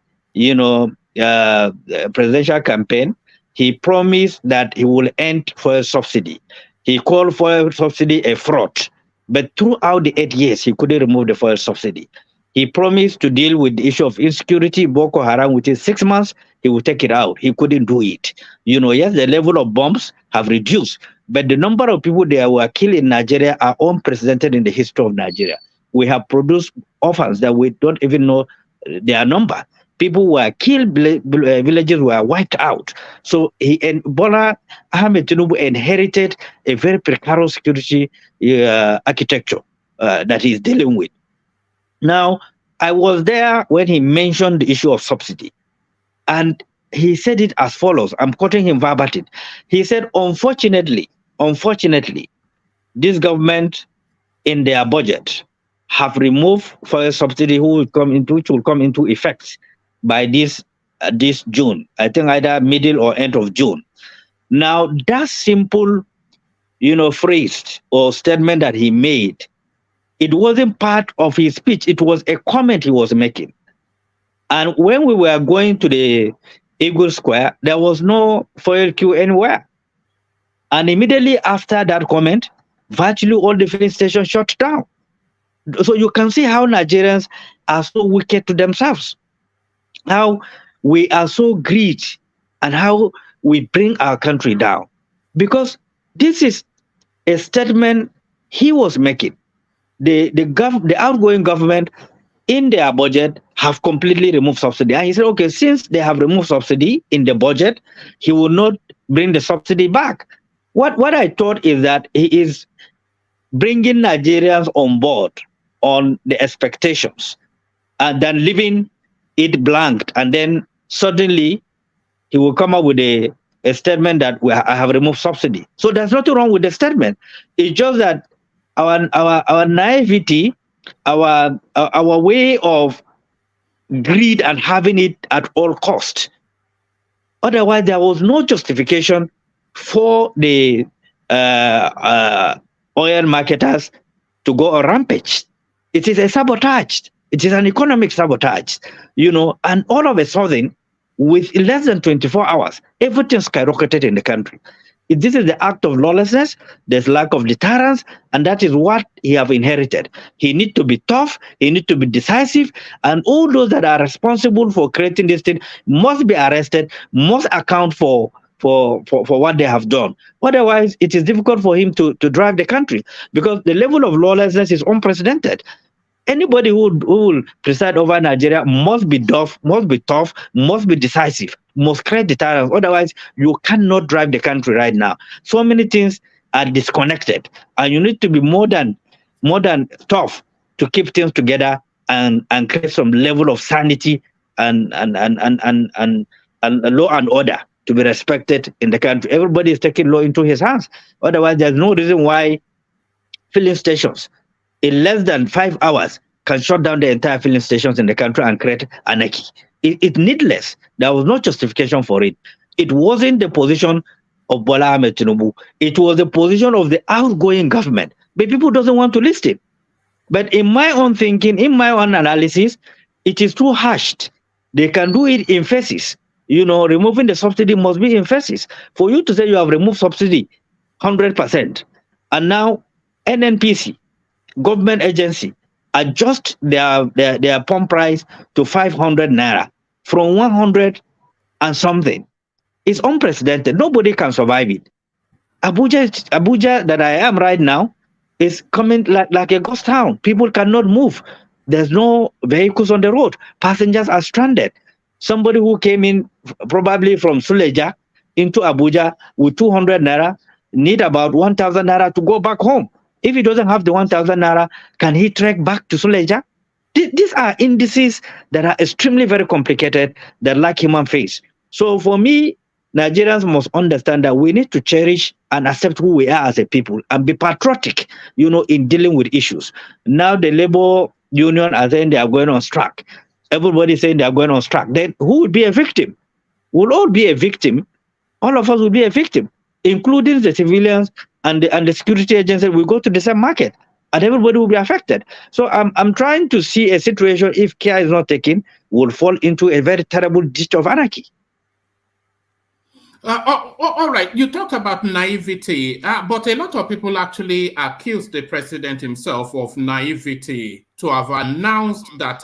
presidential campaign, he promised that he will end fuel subsidy. He called fuel subsidy a fraud, but throughout the 8 years, he couldn't remove the fuel subsidy. He promised to deal with the issue of insecurity, Boko Haram, within 6 months, he would take it out. He couldn't do it. Yes, the level of bombs have reduced, but the number of people that were killed in Nigeria are unprecedented in the history of Nigeria. We have produced orphans that we don't even know their number. People were killed, villages were wiped out. So Bola Ahmed Tinubu inherited a very precarious security architecture that he's dealing with. Now, I was there when he mentioned the issue of subsidy, and he said it as follows. I'm quoting him verbatim. He said, unfortunately, this government in their budget have removed fuel subsidy which will come into effect by this June. I think either middle or end of June. Now, that simple, phrase or statement that he made, it wasn't part of his speech. It was a comment he was making. And when we were going to the Eagle Square, there was no fuel queue anywhere. And immediately after that comment, virtually all the filling stations shut down. So you can see how Nigerians are so wicked to themselves, how we are so greedy, and how we bring our country down. Because This is a statement he was making. The outgoing government in their budget have completely removed subsidy. And he said, okay, since they have removed subsidy in the budget, he will not bring the subsidy back. What I thought is that he is bringing Nigerians on board on the expectations and then leaving it blank. And then suddenly he will come up with a statement that I have removed subsidy. So there's nothing wrong with the statement. It's just that our naivety, our way of greed and having it at all cost. Otherwise, there was no justification for the oil marketers to go on rampage. It is a sabotage. It is an economic sabotage, and all of a sudden, with less than 24 hours, everything skyrocketed in the country. This is the act of lawlessness. There's lack of deterrence, and that is what he have inherited. He needs to be tough. He needs to be decisive, and all those that are responsible for creating this thing must be arrested, must account for what they have done. Otherwise, it is difficult for him to drive the country because the level of lawlessness is unprecedented. Anybody who will preside over Nigeria must be tough, must be decisive, must create deterrence. Otherwise, you cannot drive the country right now. So many things are disconnected, and you need to be more than tough to keep things together and create some level of sanity and law and order to be respected in the country. Everybody is taking law into his hands. Otherwise, there's no reason why filling stations in less than 5 hours can shut down the entire filling stations in the country and create anarchy. It's needless. There was no justification for it. It wasn't the position of Bola Ahmed Tinubu. It was the position of the outgoing government. But people doesn't want to listen. But in my own thinking, in my own analysis, it is too hashed. They can do it in phases. Removing the subsidy must be in phases. For you to say you have removed subsidy 100%, and now NNPC, government agency, adjust their pump price to 500 naira from 100 and something. It's unprecedented. Nobody can survive it. Abuja that I am right now is coming like a ghost town. People cannot move. There's no vehicles on the road. Passengers are stranded. Somebody who came in probably from Suleja into Abuja with 200 naira need about 1,000 naira to go back home. If he doesn't have the 1,000 naira, can he trek back to Suleja? These are indices that are extremely very complicated, that lack human face. So for me, Nigerians must understand that we need to cherish and accept who we are as a people and be patriotic, in dealing with issues. Now the labor union are saying they are going on strike. Everybody is saying they are going on strike. Then who would be a victim? We'll all be a victim. All of us will be a victim, including the civilians and the security agencies will go to the same market, and everybody will be affected. So I'm trying to see a situation, if care is not taken, will fall into a very terrible ditch of anarchy. All right, you talk about naivety, but a lot of people actually accuse the president himself of naivety to have announced that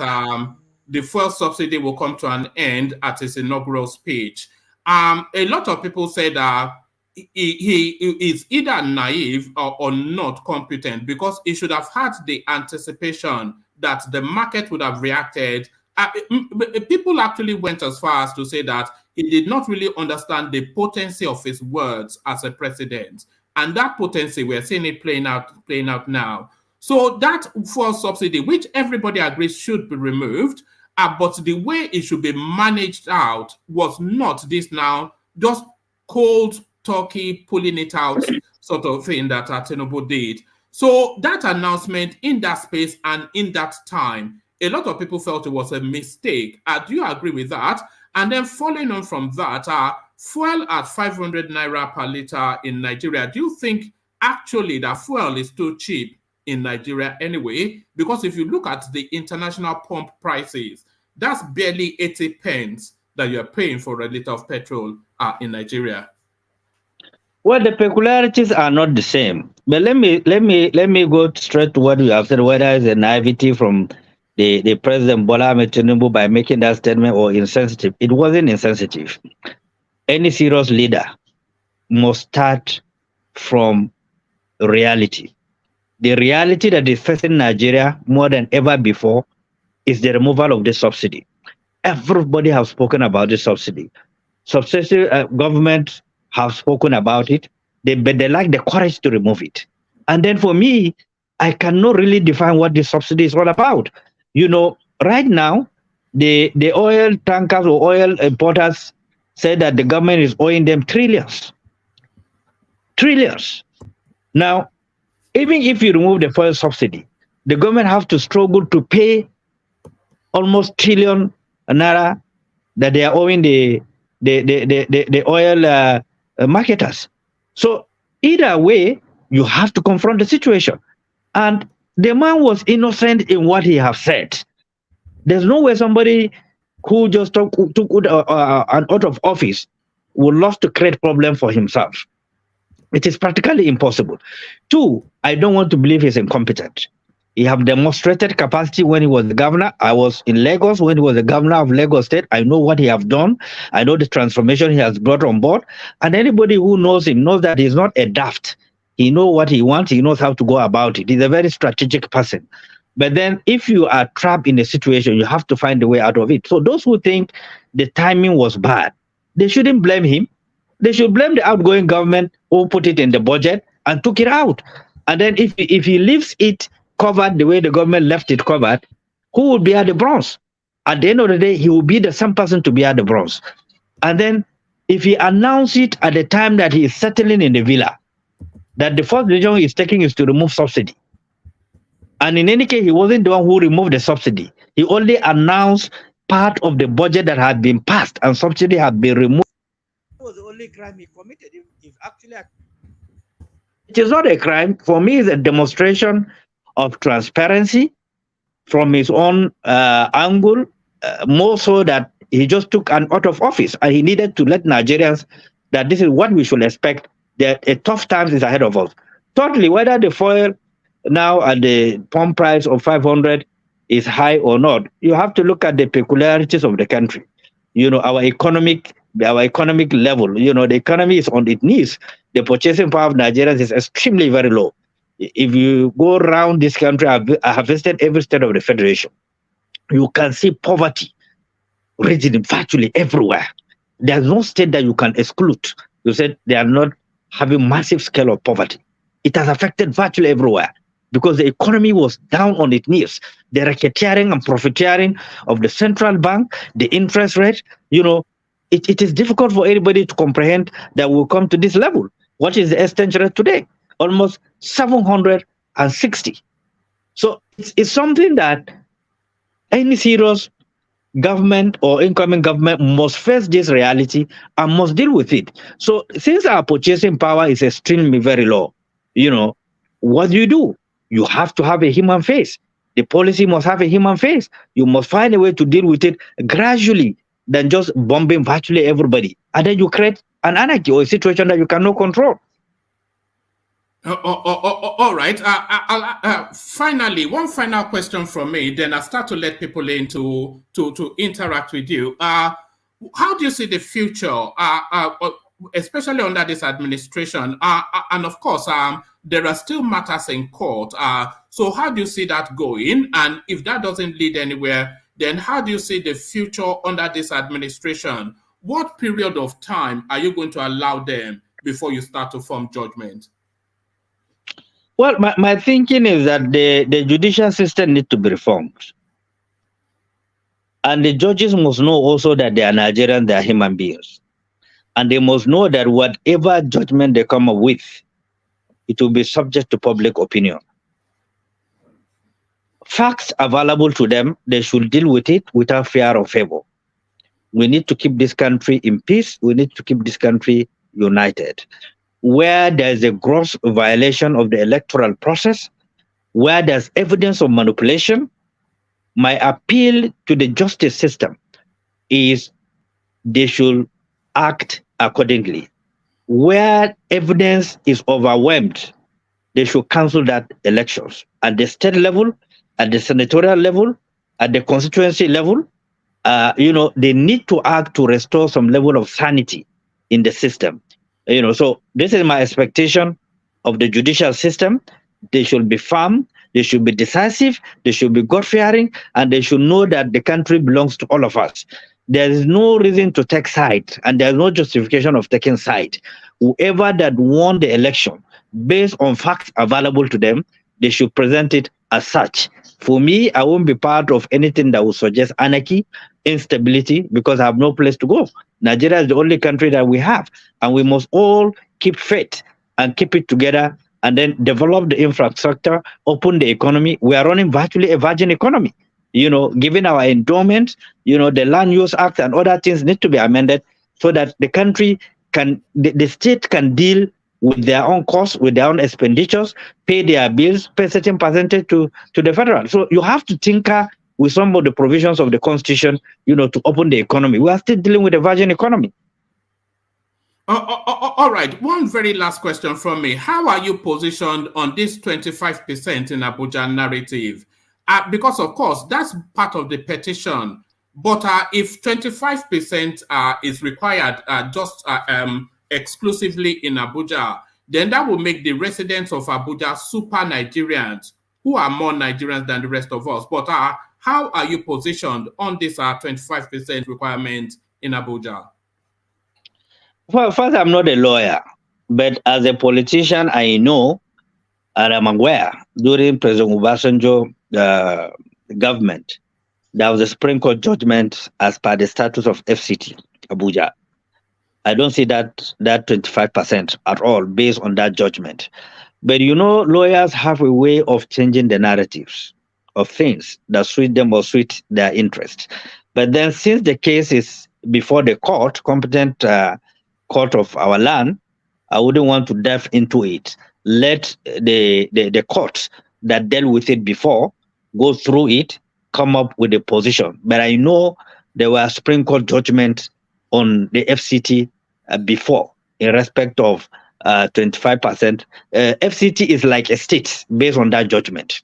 the fuel subsidy will come to an end at his inaugural speech. A lot of people said he is either naive or not competent, because he should have had the anticipation that the market would have reacted. People actually went as far as to say that he did not really understand the potency of his words as a president. And that potency, we're seeing it playing out now. So that fuel subsidy, which everybody agrees should be removed, but the way it should be managed out was not this now, just cold turkey pulling it out sort of thing that Tinubu did. So that announcement in that space and in that time, a lot of people felt it was a mistake. Do you agree with that? And then following on from that, fuel at 500 naira per liter in Nigeria, do you think actually that fuel is too cheap in Nigeria anyway? Because if you look at the international pump prices, that's barely 80 pence that you're paying for a liter of petrol in Nigeria. Well, the peculiarities are not the same. But let me go straight to what you have said, whether it's a naivety from the President Bola Ahmed Tinubu by making that statement or insensitive. It wasn't insensitive. Any serious leader must start from reality. The reality that is facing Nigeria more than ever before is the removal of the subsidy. Everybody has spoken about the subsidy. Successive governments have spoken about it, but they lack the courage to remove it. And then for me, I cannot really define what the subsidy is all about. You know, right now, the oil tankers or oil importers say that the government is owing them trillions. Trillions. Now, even if you remove the fuel subsidy, the government have to struggle to pay almost trillion naira that they are owing the oil marketers. So either way, you have to confront the situation. And the man was innocent in what he has said. There's no way somebody who just took an out of office would love to create problem for himself. It is practically impossible. Two, I don't want to believe he's incompetent. He have demonstrated capacity when he was the governor. I was in Lagos when he was the governor of Lagos State. I know what he have done. I know the transformation he has brought on board. And anybody who knows him knows that he's not a daft. He knows what he wants. He knows how to go about it. He's a very strategic person. But then if you are trapped in a situation, you have to find a way out of it. So those who think the timing was bad, they shouldn't blame him. They should blame the outgoing government who put it in the budget and took it out. And then if he leaves it covered the way the government left it covered, who will bear the brunt? At the end of the day, he will be the same person to bear the brunt. And then if he announces it at the time that he is settling in the villa, that the first decision he is taking is to remove subsidy. And in any case, he wasn't the one who removed the subsidy. He only announced part of the budget that had been passed and subsidy had been removed. That was the only crime he committed. It is not a crime. For me, it's a demonstration of transparency from his own angle, more so that he just took an out of office and he needed to let Nigerians that this is what we should expect, that a tough times is ahead of us. Thirdly, whether the fuel now at the pump price of 500 is high or not, you have to look at the peculiarities of the country. You know, our economic level, you know, the economy is on its knees. The purchasing power of Nigerians is extremely very low. If you go around this country, I have visited every state of the Federation, you can see poverty raging virtually everywhere. There's no state that you can exclude. You said they are not having massive scale of poverty. It has affected virtually everywhere because the economy was down on its knees. The racketeering and profiteering of the central bank, the interest rate, you know, it is difficult for anybody to comprehend that we'll come to this level. What is the exchange rate today? Almost 760. So it's something that any serious government or incoming government must face this reality and must deal with it. So since our purchasing power is extremely very low, you know, what do? You have to have a human face. The policy must have a human face. You must find a way to deal with it gradually than just bombing virtually everybody. And then you create an anarchy or a situation that you cannot control. All right. Finally, one final question from me. Then I'll start to let people in to interact with you. How do you see the future, especially under this administration? And of course, there are still matters in court. So how do you see that going? And if that doesn't lead anywhere, then how do you see the future under this administration? What period of time are you going to allow them before you start to form judgment? Well, my thinking is that the judicial system needs to be reformed. And the judges must know also that they are Nigerians, they are human beings. And they must know that whatever judgment they come up with, it will be subject to public opinion. Facts available to them, they should deal with it without fear or favor. We need to keep this country in peace. We need to keep this country united. Where there's a gross violation of the electoral process, where there's evidence of manipulation, my appeal to the justice system is they should act accordingly. Where evidence is overwhelmed, they should cancel that elections. At the state level, at the senatorial level, at the constituency level, you know, they need to act to restore some level of sanity in the system. You know, so this is my expectation of the judicial system. They should be firm, they should be decisive, they should be God-fearing, and they should know that the country belongs to all of us. There is no reason to take side, and there is no justification of taking side. Whoever that won the election, based on facts available to them, they should present it as such. For me, I won't be part of anything that would suggest anarchy, instability, because I have no place to go. Nigeria is the only country that we have, and we must all keep faith and keep it together, and then develop the infrastructure, open the economy. We are running virtually a virgin economy. You know, given our endowment, you know, the Land Use Act and other things need to be amended so that the country can, the state can deal with their own costs, with their own expenditures, pay their bills, pay certain percentage to the federal. So you have to tinker with some of the provisions of the Constitution, you know, to open the economy. We are still dealing with a virgin economy. All right. One very last question from me. How are you positioned on this 25% in Abuja narrative? Because, of course, that's part of the petition. But if 25% is required just exclusively in Abuja, then that will make the residents of Abuja super Nigerians who are more Nigerians than the rest of us. But how are you positioned on this 25% requirement in Abuja? Well, first, I'm not a lawyer, but as a politician, I know and I'm aware during President Obasanjo government, there was a Supreme Court judgment as per the status of FCT, Abuja. I don't see that 25% at all based on that judgment. But you know, lawyers have a way of changing the narratives of things that suit them or suit their interest. But then since the case is before the court, competent court of our land, I wouldn't want to delve into it. Let the courts that dealt with it before go through it, come up with a position. But I know there were Supreme Court judgments on the FCT before in respect of 25%. FCT is like a state based on that judgment.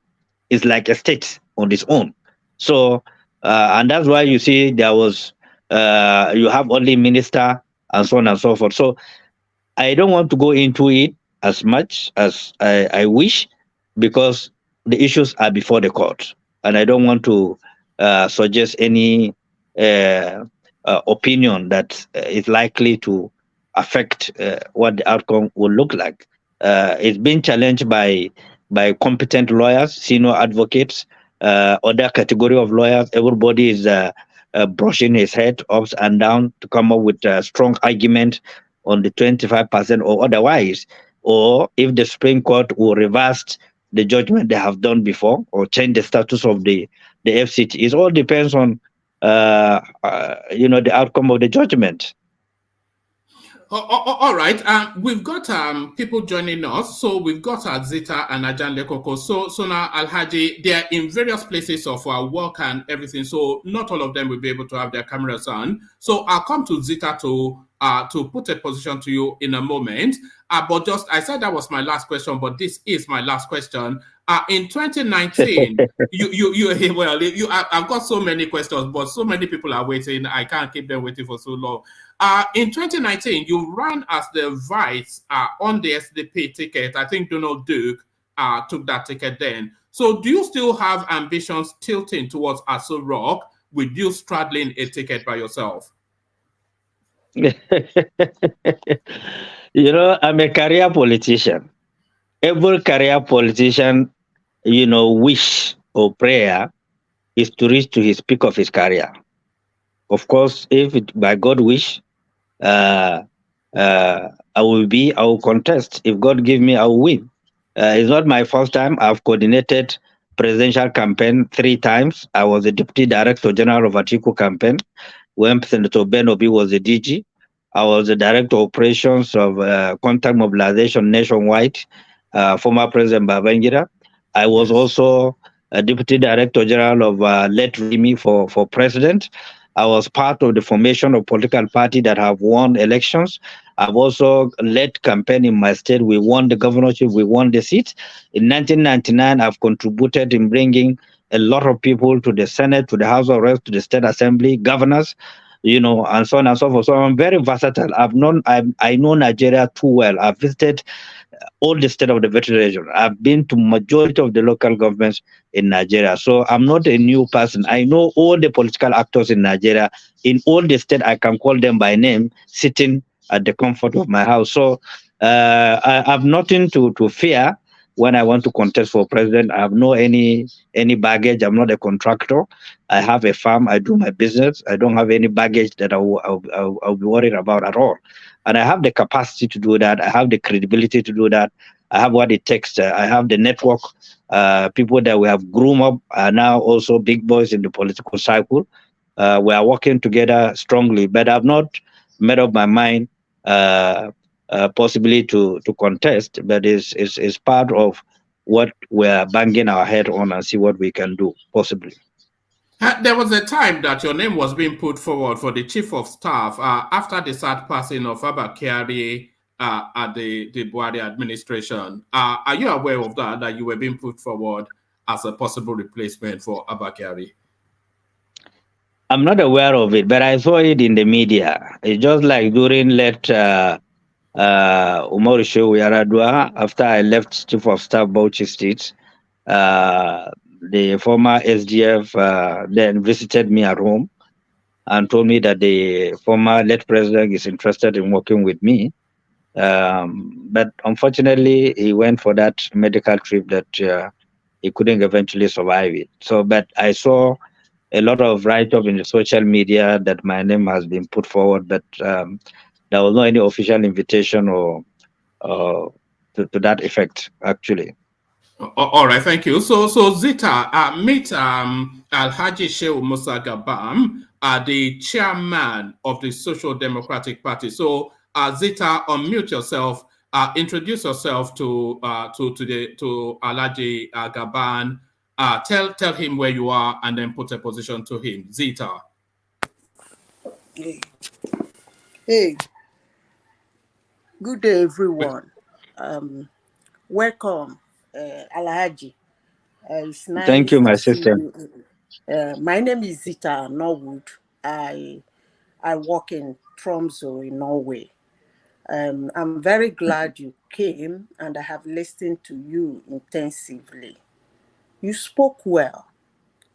It's like a state on its own. So, and that's why you see there was, you have only minister and so on and so forth. So I don't want to go into it as much as I wish, because the issues are before the court. And I don't want to suggest any opinion that is likely to affect what the outcome will look like. It's been challenged by competent lawyers, senior advocates, other category of lawyers. Everybody is brushing his head ups and down to come up with a strong argument on the 25% or otherwise, or if the Supreme Court will reverse the judgment they have done before or change the status of the FCT. It all depends on you know, the outcome of the judgment. All right. We've got people joining us. So we've got Zita and Ajan Lekoko. So now, Alhaji, they are in various places of our work and everything. So not all of them will be able to have their cameras on. So I'll come to Zita to put a position to you in a moment. But just, I said that was my last question, but this is my last question. In 2019, I've got so many questions, but so many people are waiting. I can't keep them waiting for so long. In 2019, you ran as the vice on the SDP ticket. I think Donald Duke took that ticket then. So do you still have ambitions tilting towards Aso Rock with you straddling a ticket by yourself? You know, I'm a career politician. Every career politician, you know, wish or prayer is to reach to his peak of his career. Of course, if it, by God wish, I will contest. If God give me, I will win. It's not my first time. I've coordinated presidential campaign 3 times. I was the Deputy Director General of Atiku campaign when Senator Ben Obi was the DG. I was the Director of Operations of Contact Mobilization nationwide, former President Babangida. I was also a Deputy Director General of Let Rimi for President. I was part of the formation of political party that have won elections. I've also led campaign in my state. We won the governorship, we won the seat. In 1999, I've contributed in bringing a lot of people to the Senate, to the House of Reps, to the State Assembly, governors, you know, and so on and so forth. So I'm very versatile. I know Nigeria too well. I've visited all the state of the veteran region. I've been to majority of the local governments in Nigeria. So I'm not a new person. I know all the political actors in Nigeria. In all the state, I can call them by name, sitting at the comfort of my house. So I have nothing to fear when I want to contest for president. I have no any baggage. I'm not a contractor. I have a farm. I do my business. I don't have any baggage that I'll be worried about at all. And I have the capacity to do that. I have the credibility to do that. I have what it takes. I have the network. People that we have groomed up are now also big boys in the political cycle. We are working together strongly, but I've not made up my mind possibly to contest, but is part of what we're banging our head on and see what we can do, possibly. There was a time that your name was being put forward for the chief of staff after the sad passing of Abba Kyari at the Buhari administration. Are you aware of that you were being put forward as a possible replacement for Abba Kyari? I'm not aware of it, but I saw it in the media. It's just like during Umaru Shehu Yar'Adua, after I left Chief of Staff Bauchi State, the former SDF then visited me at home and told me that the former late president is interested in working with me. But unfortunately, he went for that medical trip that he couldn't eventually survive it. So, but I saw a lot of write-up in the social media that my name has been put forward, but there was no any official invitation or to that effect, actually. All right, thank you. So Zita, meet Alhaji Shehu Musa Gabam, the chairman of the Social Democratic Party. So Zita, unmute yourself. Introduce yourself to Alhaji Gaban. Tell him where you are, and then put a position to him. Zita. Hey. Good day, everyone. Welcome. Alhaji. It's nice. Thank you, my sister. My name is Zita Norwood. I work in Tromsø in Norway. I'm very glad you came, and I have listened to you intensively. You spoke well,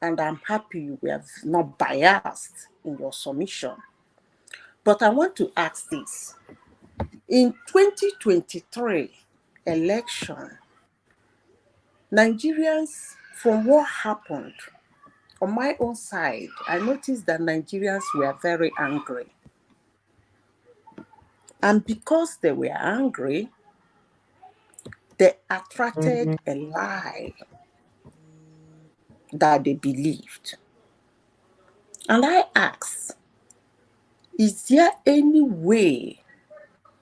and I'm happy you were not biased in your submission. But I want to ask this. In 2023 election, Nigerians, from what happened, on my own side, I noticed that Nigerians were very angry. And because they were angry, they attracted a lie that they believed. And I asked, is there any way,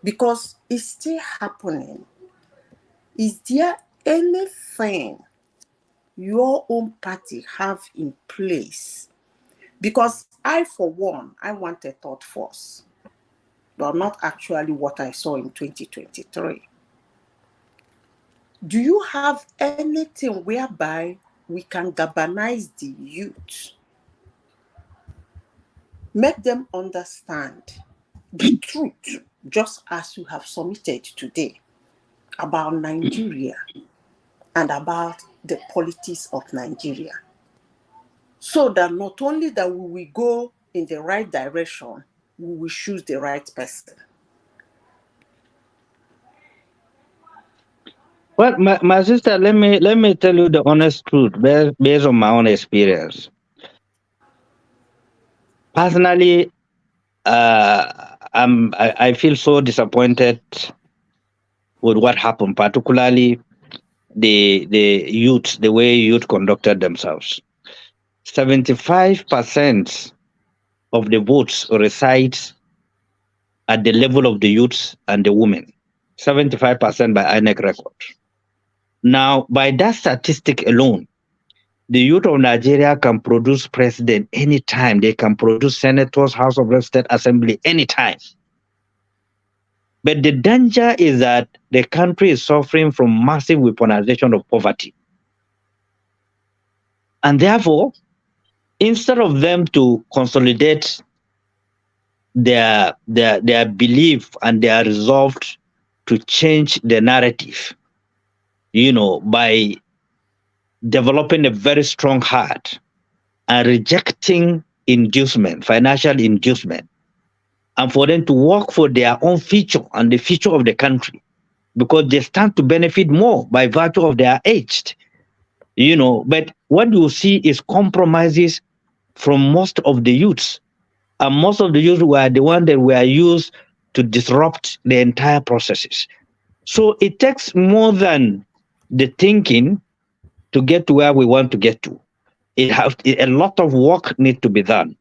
because it's still happening, is there anything your own party have in place? Because I, for one, I want a third force, but not actually what I saw in 2023. Do you have anything whereby we can galvanize the youth, make them understand the truth, just as you have submitted today, about Nigeria and about the politics of Nigeria, so that not only that we will go in the right direction, we will choose the right person? Well, my sister, let me tell you the honest truth based on my own experience. Personally, I feel so disappointed with what happened, particularly the youth, the way youth conducted themselves. 75% of the votes resides at the level of the youths and the women. 75% by INEC record. Now, by that statistic alone, the youth of Nigeria can produce president anytime. They can produce senators, House of Representatives, State Assembly anytime. But the danger is that the country is suffering from massive weaponization of poverty. And therefore, instead of them to consolidate their belief and their resolve to change the narrative, by developing a very strong heart and rejecting inducement, financial inducement, and for them to work for their own future and the future of the country, because they stand to benefit more by virtue of their age. But what you see is compromises from most of the youths. And most of the youths were the ones that were used to disrupt the entire processes. So it takes more than the thinking to get to where we want to get to. A lot of work needs to be done.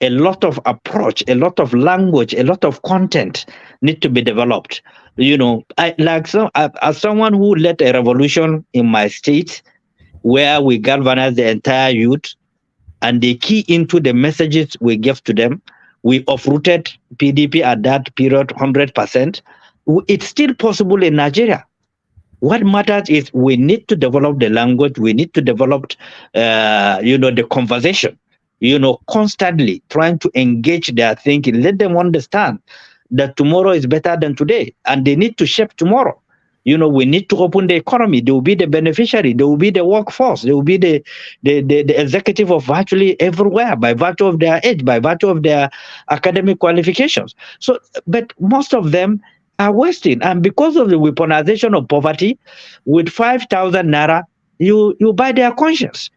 A lot of approach, a lot of language, a lot of content need to be developed. As someone who led a revolution in my state, where we galvanized the entire youth, and they key into the messages we give to them. We uprooted PDP at that period 100%. It's still possible in Nigeria. What matters is we need to develop the language. We need to develop, the conversation. Constantly trying to engage their thinking. Let them understand that tomorrow is better than today, and they need to shape tomorrow. We need to open the economy. They will be the beneficiary. They will be the workforce. They will be the executive of virtually everywhere by virtue of their age, by virtue of their academic qualifications. So, but most of them are wasting. And because of the weaponization of poverty, with 5,000 naira, you buy their conscience.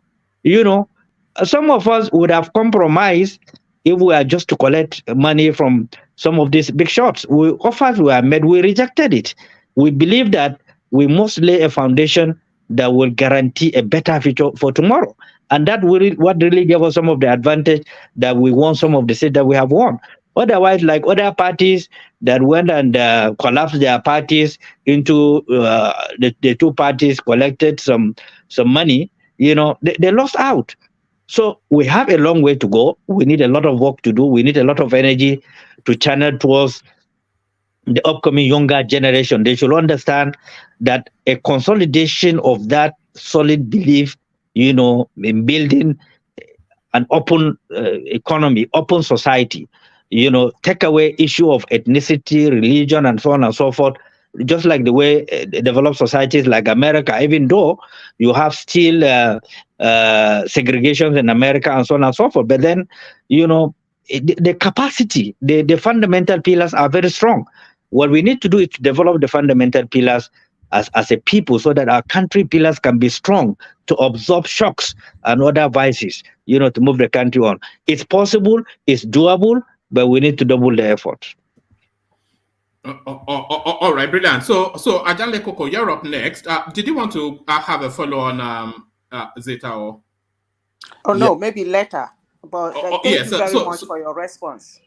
Some of us would have compromised if we were just to collect money from some of these big shots. Offers were made, we rejected it. We believe that we must lay a foundation that will guarantee a better future for tomorrow. And that what really gave us some of the advantage that we won some of the seats that we have won. Otherwise, like other parties that went and collapsed their parties into the two parties collected some money, they lost out. So we have a long way to go. We need a lot of work to do. We need a lot of energy to channel towards the upcoming younger generation. They should understand that a consolidation of that solid belief, in building an open economy, open society, take away issue of ethnicity, religion, and so on and so forth, just like the way developed societies like America, even though you have still segregations in America and so on and so forth. But then, the capacity, the fundamental pillars are very strong. What we need to do is to develop the fundamental pillars as a people so that our country pillars can be strong to absorb shocks and other vices, to move the country on. It's possible, it's doable, but we need to double the effort. All right, brilliant. So Ajanle Koko, you're up next. Did you want to have a follow on Zita? Or? Oh, no, maybe later. But thank you very much for your response.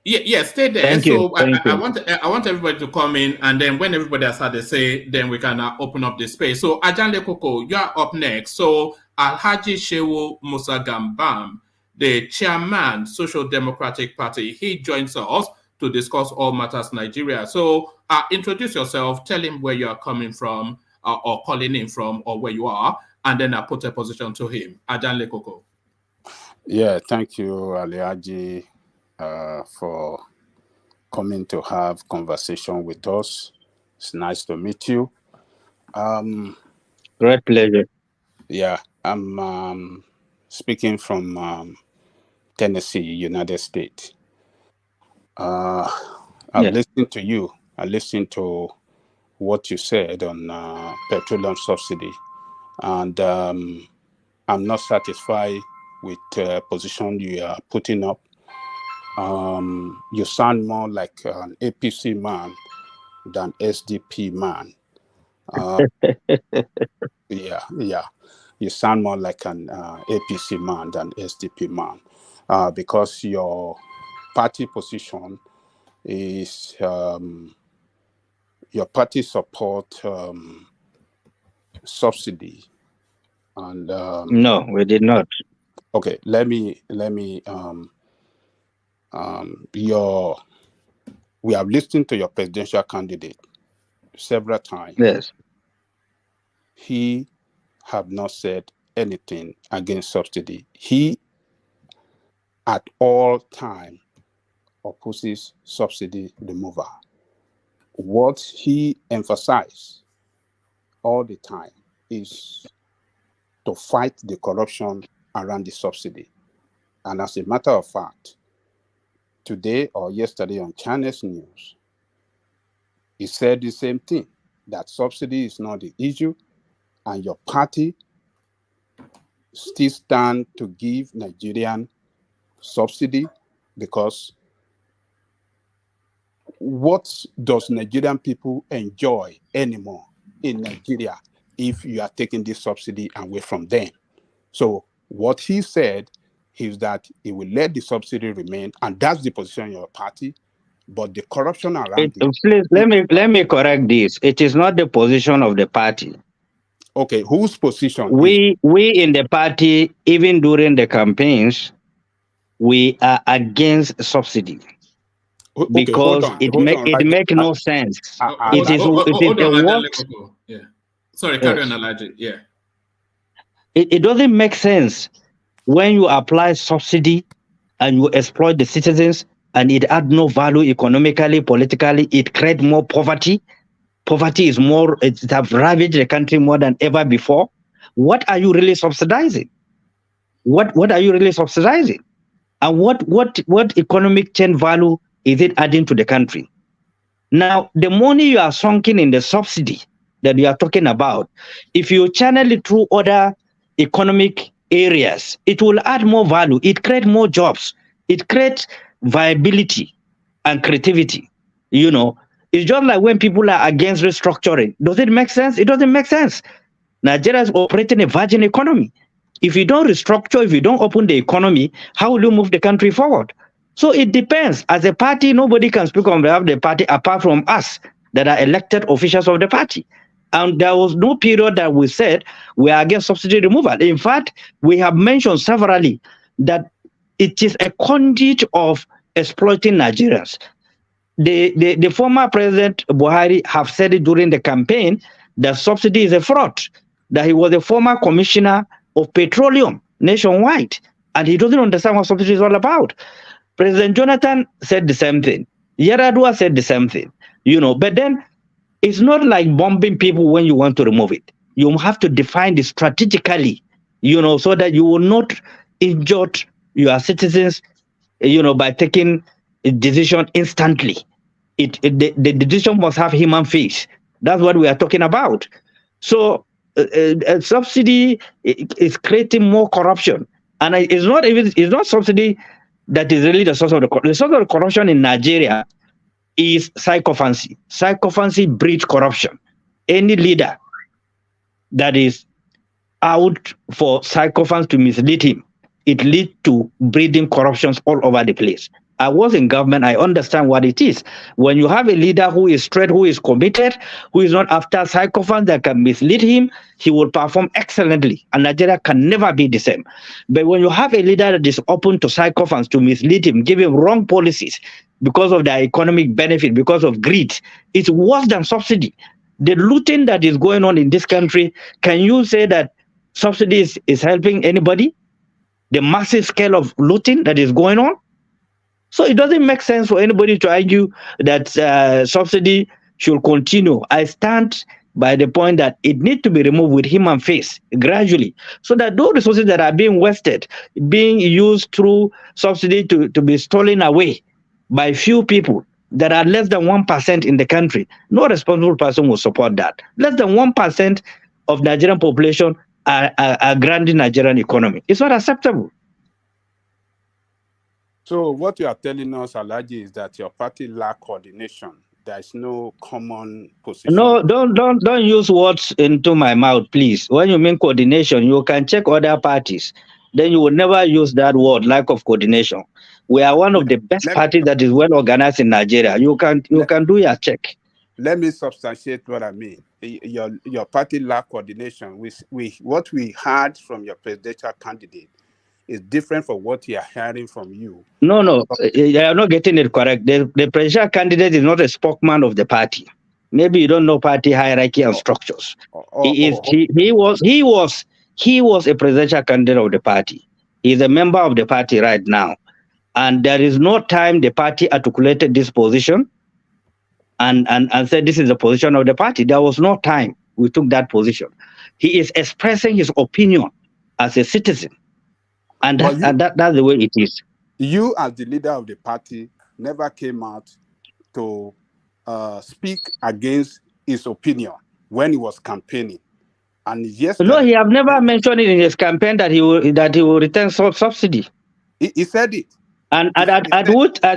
Yeah, stay there. Thank you. I want everybody to come in, and then when everybody has had to say, then we can open up the space. So Ajanle Koko, you are up next. So Alhaji Shehu Musa Gambam, the chairman, Social Democratic Party, he joins us to discuss all matters Nigeria. So introduce yourself, tell him where you are coming from, or calling in from, or where you are, and then I put a position to him. Ajanle Koko. Yeah, thank you, Alhaji, for coming to have conversation with us. It's nice to meet you. Great pleasure. Yeah, I'm speaking from Tennessee, United States. I've listened to you. I listened to what you said on petroleum subsidy, and I'm not satisfied with the position you are putting up. You sound more like an APC man than SDP man. Yeah. You sound more like an APC man than SDP man, because your party position is your party support subsidy, and no, we did not. Okay, let me we have listened to your presidential candidate several times. Yes. He have not said anything against subsidy. He at all time opposes subsidy removal. what he emphasized all the time is to fight the corruption around the subsidy. And as a matter of fact, today or yesterday on Channels News, he said the same thing, that subsidy is not the issue, and your party still stand to give Nigerian subsidy, because what does Nigerian people enjoy anymore in Nigeria if you are taking this subsidy away from them? So what he said is that he will let the subsidy remain, and that's the position of your party. But the corruption around it. Please let me correct this. It is not the position of the party. Okay, whose position? We in the party, even during the campaigns, we are against subsidy. Okay, because it make no sense. It is a work. Yeah. Sorry, carry on, Alaji. Yeah. It doesn't make sense when you apply subsidy and you exploit the citizens, and it adds no value economically, politically. It creates more poverty. Poverty is more, it has ravaged the country more than ever before. What are you really subsidizing? What are you really subsidizing? And what economic change value is it adding to the country? Now, the money you are sunken in the subsidy that you are talking about, if you channel it through other economic areas, it will add more value. It creates more jobs. It creates viability and creativity. You know, it's just like when people are against restructuring. Does it make sense? It doesn't make sense. Nigeria is operating a virgin economy. If you don't restructure, if you don't open the economy, how will you move the country forward? So it depends. As a party, nobody can speak on behalf of the party apart from us that are elected officials of the party. And there was no period that we said we are against subsidy removal. In fact, we have mentioned severally that it is a conduit of exploiting Nigerians. The former President Buhari have said it during the campaign that subsidy is a fraud, that he was a former commissioner of petroleum nationwide, and he doesn't understand what subsidy is all about. President Jonathan said the same thing. Yar'Adua said the same thing. You know, but then it's not like bombing people when you want to remove it. You have to define it strategically, you know, so that you will not injure your citizens, you know, by taking a decision instantly. The decision must have human face. That's what we are talking about. So a subsidy is creating more corruption, and it's not subsidy that is really the source of the source of the corruption in Nigeria is sycophancy. Sycophancy breeds corruption. Any leader that is out for sycophants to mislead him, it leads to breeding corruptions all over the place. I was in government, I understand what it is. When you have a leader who is straight, who is committed, who is not after sycophants that can mislead him, he will perform excellently, and Nigeria can never be the same. But when you have a leader that is open to sycophants to mislead him, give him wrong policies because of their economic benefit, because of greed, it's worse than subsidy. The looting that is going on in this country, can you say that subsidy is helping anybody? The massive scale of looting that is going on? So it doesn't make sense for anybody to argue that subsidy should continue. I stand by the point that it needs to be removed with human face gradually, so that those resources that are being wasted, being used through subsidy to be stolen away by few people that are less than 1% in the country, no responsible person will support that. Less than 1% of Nigerian population are grinding Nigerian economy. It's not acceptable. So what you are telling us, Alhaji, is that your party lack coordination. There is no common position. No, don't use words into my mouth, please. When you mean coordination, you can check other parties. Then you will never use that word, lack of coordination. We are one of the best parties that is well organized in Nigeria. You can do your check. Let me substantiate what I mean. Your party lack coordination. What we heard from your presidential candidate is different from what we are hearing from you. No, you are not getting it correct. The presidential candidate is not a spokesman of the party. Maybe you don't know party hierarchy and structures. He was a presidential candidate of the party. He's a member of the party right now. And there is no time the party articulated this position. and said this is the position of the party. There was no time we took that position. He is expressing his opinion as a citizen, and that's the way it is. You, as the leader of the party, never came out to speak against his opinion when he was campaigning. And yesterday, no, he have never mentioned it in his campaign that he will return subsidy. He said it. And at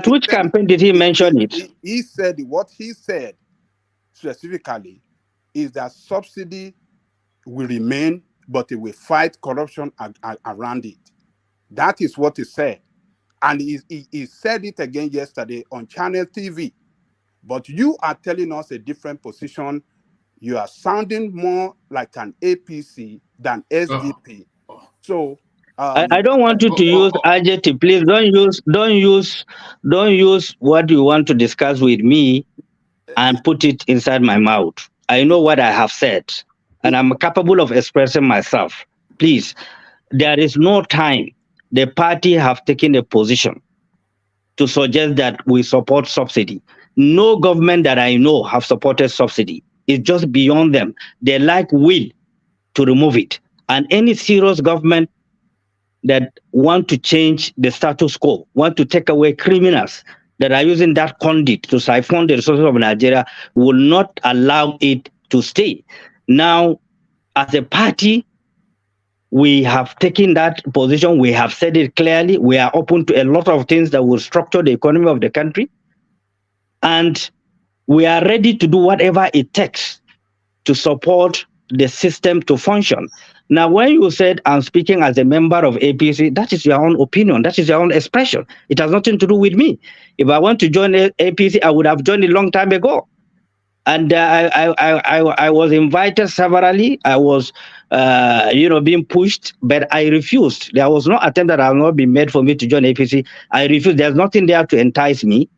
which campaign did he mention it? He said what he said specifically is that subsidy will remain, but he will fight corruption around it. That is what he said. And he said it again yesterday on Channel TV. But you are telling us a different position. You are sounding more like an APC than SDP. So I don't want you to use adjective. Please don't use what you want to discuss with me and put it inside my mouth. I know what I have said, and I'm capable of expressing myself. Please, there is no time. The party have taken a position to suggest that we support subsidy. No government that I know have supported subsidy. It's just beyond them. They lack will to remove it. And any serious government that want to change the status quo, want to take away criminals that are using that conduit to siphon the resources of Nigeria will not allow it to stay. Now, as a party, we have taken that position. We have said it clearly. We are open to a lot of things that will structure the economy of the country. And we are ready to do whatever it takes to support the system to function. Now, when you said I'm speaking as a member of APC, that is your own opinion. That is your own expression. It has nothing to do with me. If I want to join APC, I would have joined a long time ago. And I was invited severally. I was, being pushed, but I refused. There was no attempt that has not been made for me to join APC. I refused. There's nothing there to entice me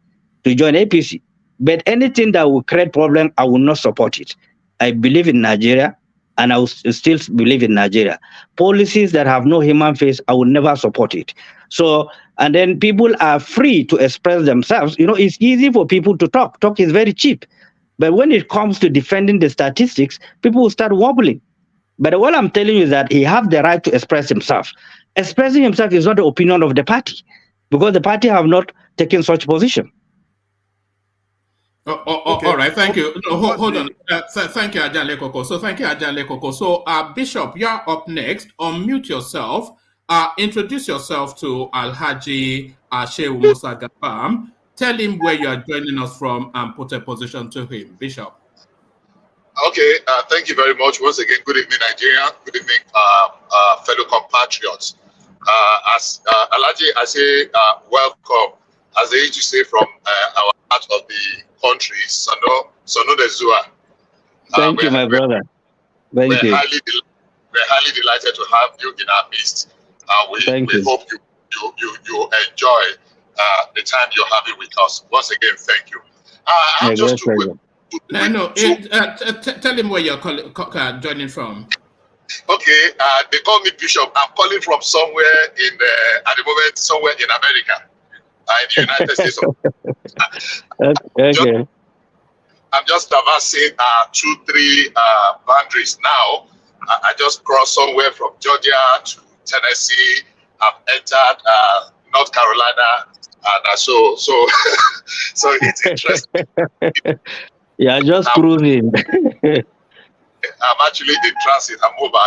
to join APC. But anything that will create problem, I will not support it. I believe in Nigeria, and I will still believe in Nigeria. Policies that have no human face, I will never support it. So, and then people are free to express themselves. It's easy for people to talk. Talk is very cheap. But when it comes to defending the statistics, people will start wobbling. But all I'm telling you is that he has the right to express himself. Expressing himself is not the opinion of the party, because the party have not taken such position. Okay. All right, thank you. No, hold on. Thank you, Ajanle Koko. So thank you, Ajanle Koko. So Bishop, you're up next. Unmute yourself. Introduce yourself to Alhaji Shehu Musa Gabam. Tell him where you are joining us from and put a position to him. Bishop. Okay, thank you very much. Once again, good evening, Nigeria. Good evening, fellow compatriots. As Alhaji, I say welcome. As they used to say from our part of the country, Sono de Zua. Thank you, my brother. Thank you. We're highly delighted to have you in our midst. We hope you enjoy the time you're having with us. Once again, thank you. Tell him where you're joining from. Okay, they call me Bishop. I'm calling from somewhere at the moment, somewhere in America, in the United States. Okay. I'm just traversing 2-3 boundaries now. I just crossed somewhere from Georgia to Tennessee. I've entered North Carolina, and so it's interesting. Yeah, just cruising. I'm actually in transit. I'm mobile.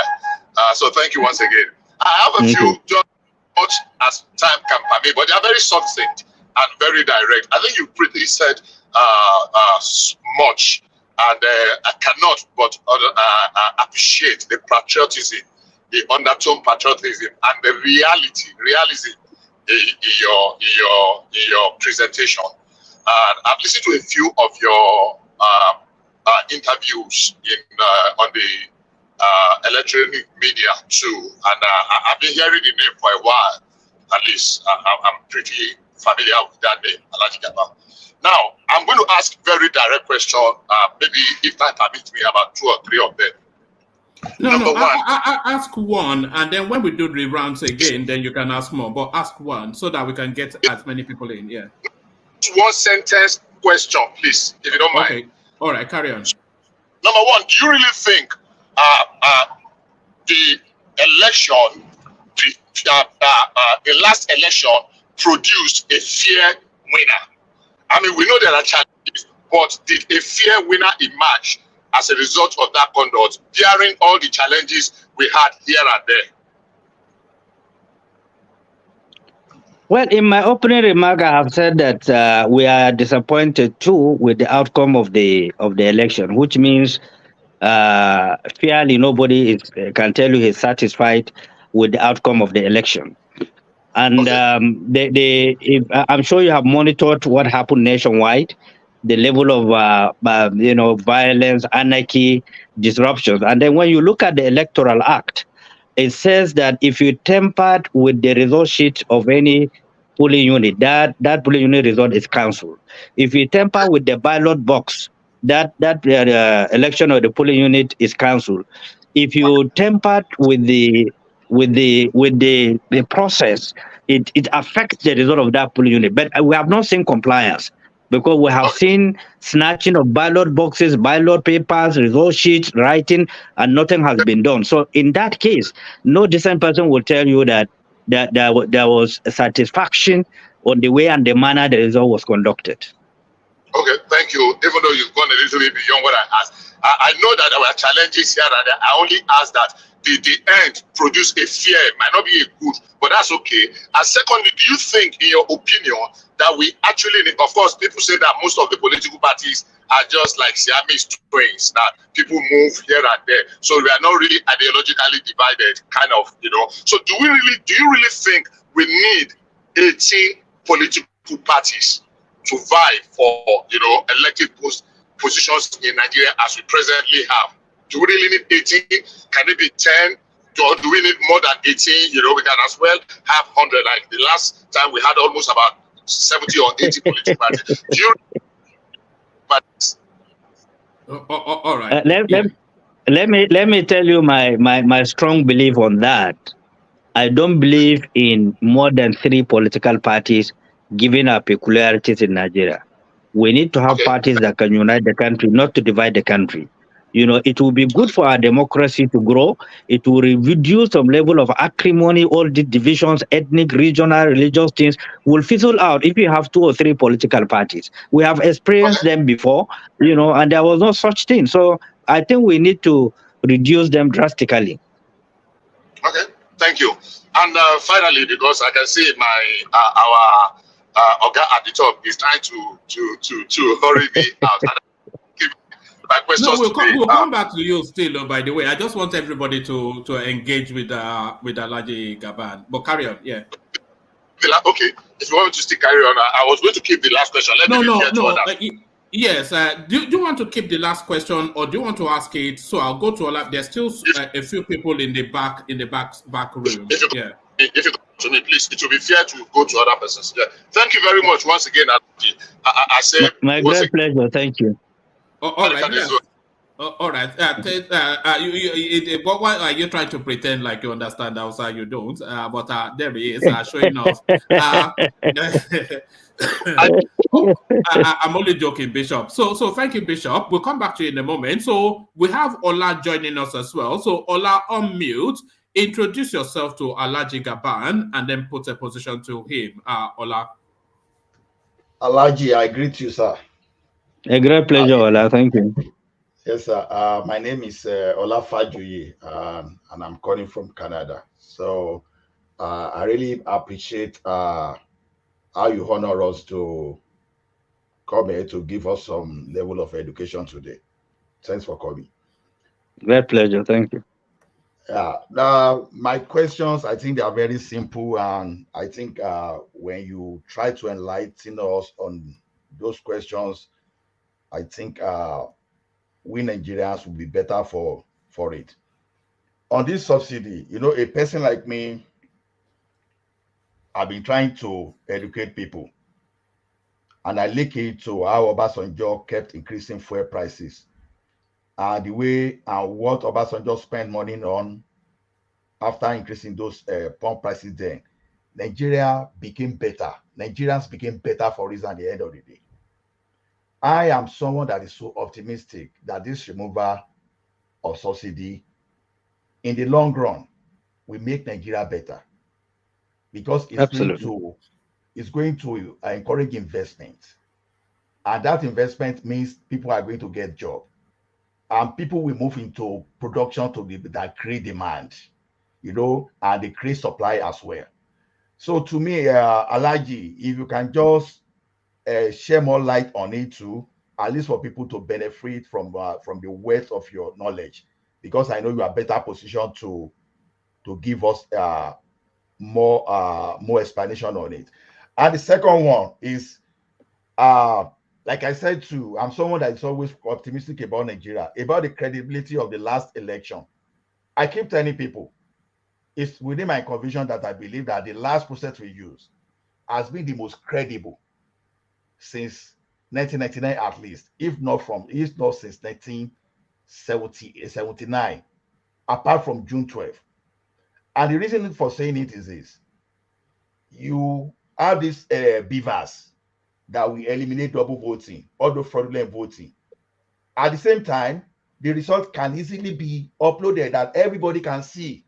So thank you once again. I have a few, just much as time can permit, but they are very succinct and very direct. I think you pretty said much, and I cannot but appreciate the patriotism, the undertone patriotism, and the realism in your presentation. And I've listened to a few of your interviews on the electronic media too, and I've been hearing the name for a while. At least I'm pretty familiar with that name, Alhaji Gabam. Now I'm going to ask very direct question. Maybe if time permits me, about 2 or 3 of them. Number one. I ask one, and then when we do the rounds again, then you can ask more. But ask one so that we can get as many people in. Yeah. One sentence question, please, if you don't mind. Okay. All right, carry on. Number one, do you really think the election, the last election produced a fair winner? I mean, we know there are challenges, but did a fair winner emerge as a result of that conduct, bearing all the challenges we had here and there? Well, in my opening remark, I have said that we are disappointed too with the outcome of the election, which means fairly nobody can tell you he's satisfied with the outcome of the election. And I'm sure you have monitored what happened nationwide, the level of violence, anarchy, disruptions. And then when you look at the Electoral Act, it says that if you tampered with the result sheet of any polling unit, that polling unit result is cancelled. If you tamper with the ballot box, that election of the polling unit is cancelled. If you tampered with the process, it affects the result of that polling unit. But we have not seen compliance, because we have seen snatching of ballot boxes, ballot papers, result sheets, writing, and nothing has been done. So in that case, no decent person will tell you that there was a satisfaction on the way and the manner the result was conducted. Okay, thank you. Even though you've gone a little bit beyond what I asked, I know that there were challenges here and there. I only asked that the end produced a fair, might not be a good, but that's okay. And secondly, do you think, in your opinion, that we actually need, of course, people say that most of the political parties are just like Siamese twins, that people move here and there. So we are not really ideologically divided, kind of, So do you really think we need 18 political parties to vie for, elected positions in Nigeria as we presently have? Do we really need 18? Can it be 10? Or do we need more than 18? We can as well have 100. Like the last time we had almost about 70 or 80 political parties. Do you? All right. Let me tell you my strong belief on that. I don't believe in more than 3 political parties, given our peculiarities in Nigeria. We need to have parties that can unite the country, not to divide the country. It will be good for our democracy to grow. It will reduce some level of acrimony. All the divisions, ethnic, regional, religious things will fizzle out if you have 2 or 3 political parties. We have experienced them before, and there was no such thing. So I think we need to reduce them drastically. Okay, thank you. And finally, because I can see our Oga at the top is trying to hurry me out. My question we'll come back to you still, by the way. I just want everybody to engage with Alhaji Gaban. But carry on, yeah. Okay, if you want me to still carry on, I was going to keep the last question. Yes. Do you want to keep the last question, or do you want to ask it? So I'll go to Ola. There's still a few people in the back room. If you come to me, please, it will be fair to go to other persons. Yeah. Thank you very much once again, Alhaji. I say my great pleasure. Thank you. All right. Yes. All right. Why are you trying to pretend like you understand Hausa? You don't. But there he is showing off. I'm only joking, Bishop. So thank you, Bishop. We'll come back to you in a moment. So we have Ola joining us as well. So Ola, unmute. Introduce yourself to Alhaji Gaban and then put a position to him. Ola. Alhaji, I greet you, sir. A great pleasure, Ola. Thank you. Yes, sir. My name is Ola Fajuyi, and I'm calling from Canada. So I really appreciate how you honor us to come here to give us some level of education today. Thanks for coming. Great pleasure. Thank you. Now, my questions, I think they are very simple. And I think when you try to enlighten us on those questions, I think we Nigerians will be better for it. On this subsidy, a person like me, I've been trying to educate people. And I link it to how Obasanjo kept increasing fuel prices. And the way and what Obasanjo spent money on after increasing those pump prices then, Nigeria became better. Nigerians became better for us at the end of the day. I am someone that is so optimistic that this removal of subsidy in the long run will make Nigeria better, because it's going to encourage investment, and that investment means people are going to get job, and people will move into production that create demand, and they create supply as well. So to me, Alhaji, if you can just share more light on it too, at least for people to benefit from the wealth of your knowledge, because I know you are better positioned to give us more explanation on it. And the second one is, like I said too, I'm someone that is always optimistic about Nigeria, about the credibility of the last election. I keep telling people, it's within my conviction that I believe that the last process we used has been the most credible since 1999 at least, if not since 1979, apart from June 12th. And the reason for saying it is this: you have these beavers that will eliminate double voting, all the fraudulent voting. At the same time, the result can easily be uploaded that everybody can see,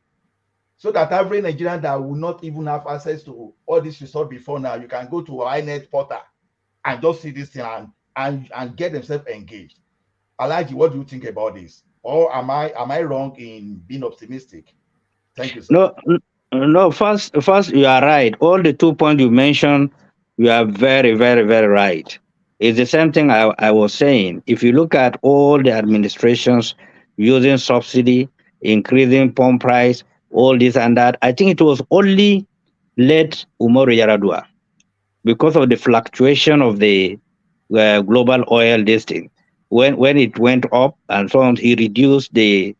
so that every Nigerian that will not even have access to all this result before now, you can go to INET portal and just see this thing and get themselves engaged. Alhaji, what do you think about this? Or am I wrong in being optimistic? Thank you, sir. No. First, you are right. All the 2 points you mentioned, you are very, very, very right. It's the same thing I was saying. If you look at all the administrations using subsidy, increasing pump price, all this and that, I think it was only late Umaru Yar'Adua, because of the fluctuation of the global oil listing. When it went up and so on, he reduced the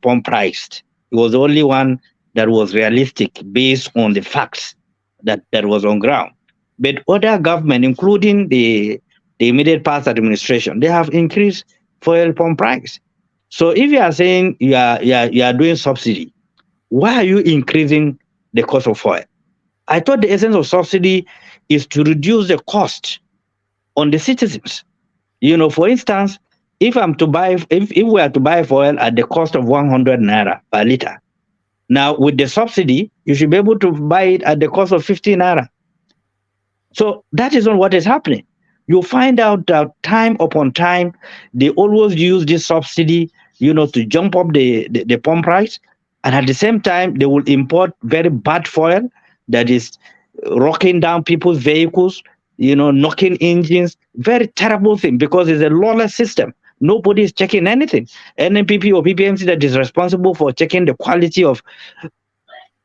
pump price. It was the only one that was realistic based on the facts that was on ground. But other government, including the immediate past administration, they have increased fuel pump price. So if you are saying you are doing subsidy, why are you increasing the cost of oil? I thought the essence of subsidy is to reduce the cost on the citizens. For instance, if we are to buy oil at the cost of 100 naira per liter, now with the subsidy, you should be able to buy it at the cost of 50 naira. So that is not what is happening. You find out that time upon time, they always use this subsidy, to jump up the pump price, and at the same time, they will import very bad fuel that is rocking down people's vehicles, knocking engines. Very terrible thing, because it's a lawless system. Nobody is checking anything. NNPP or PPMC that is responsible for checking the quality of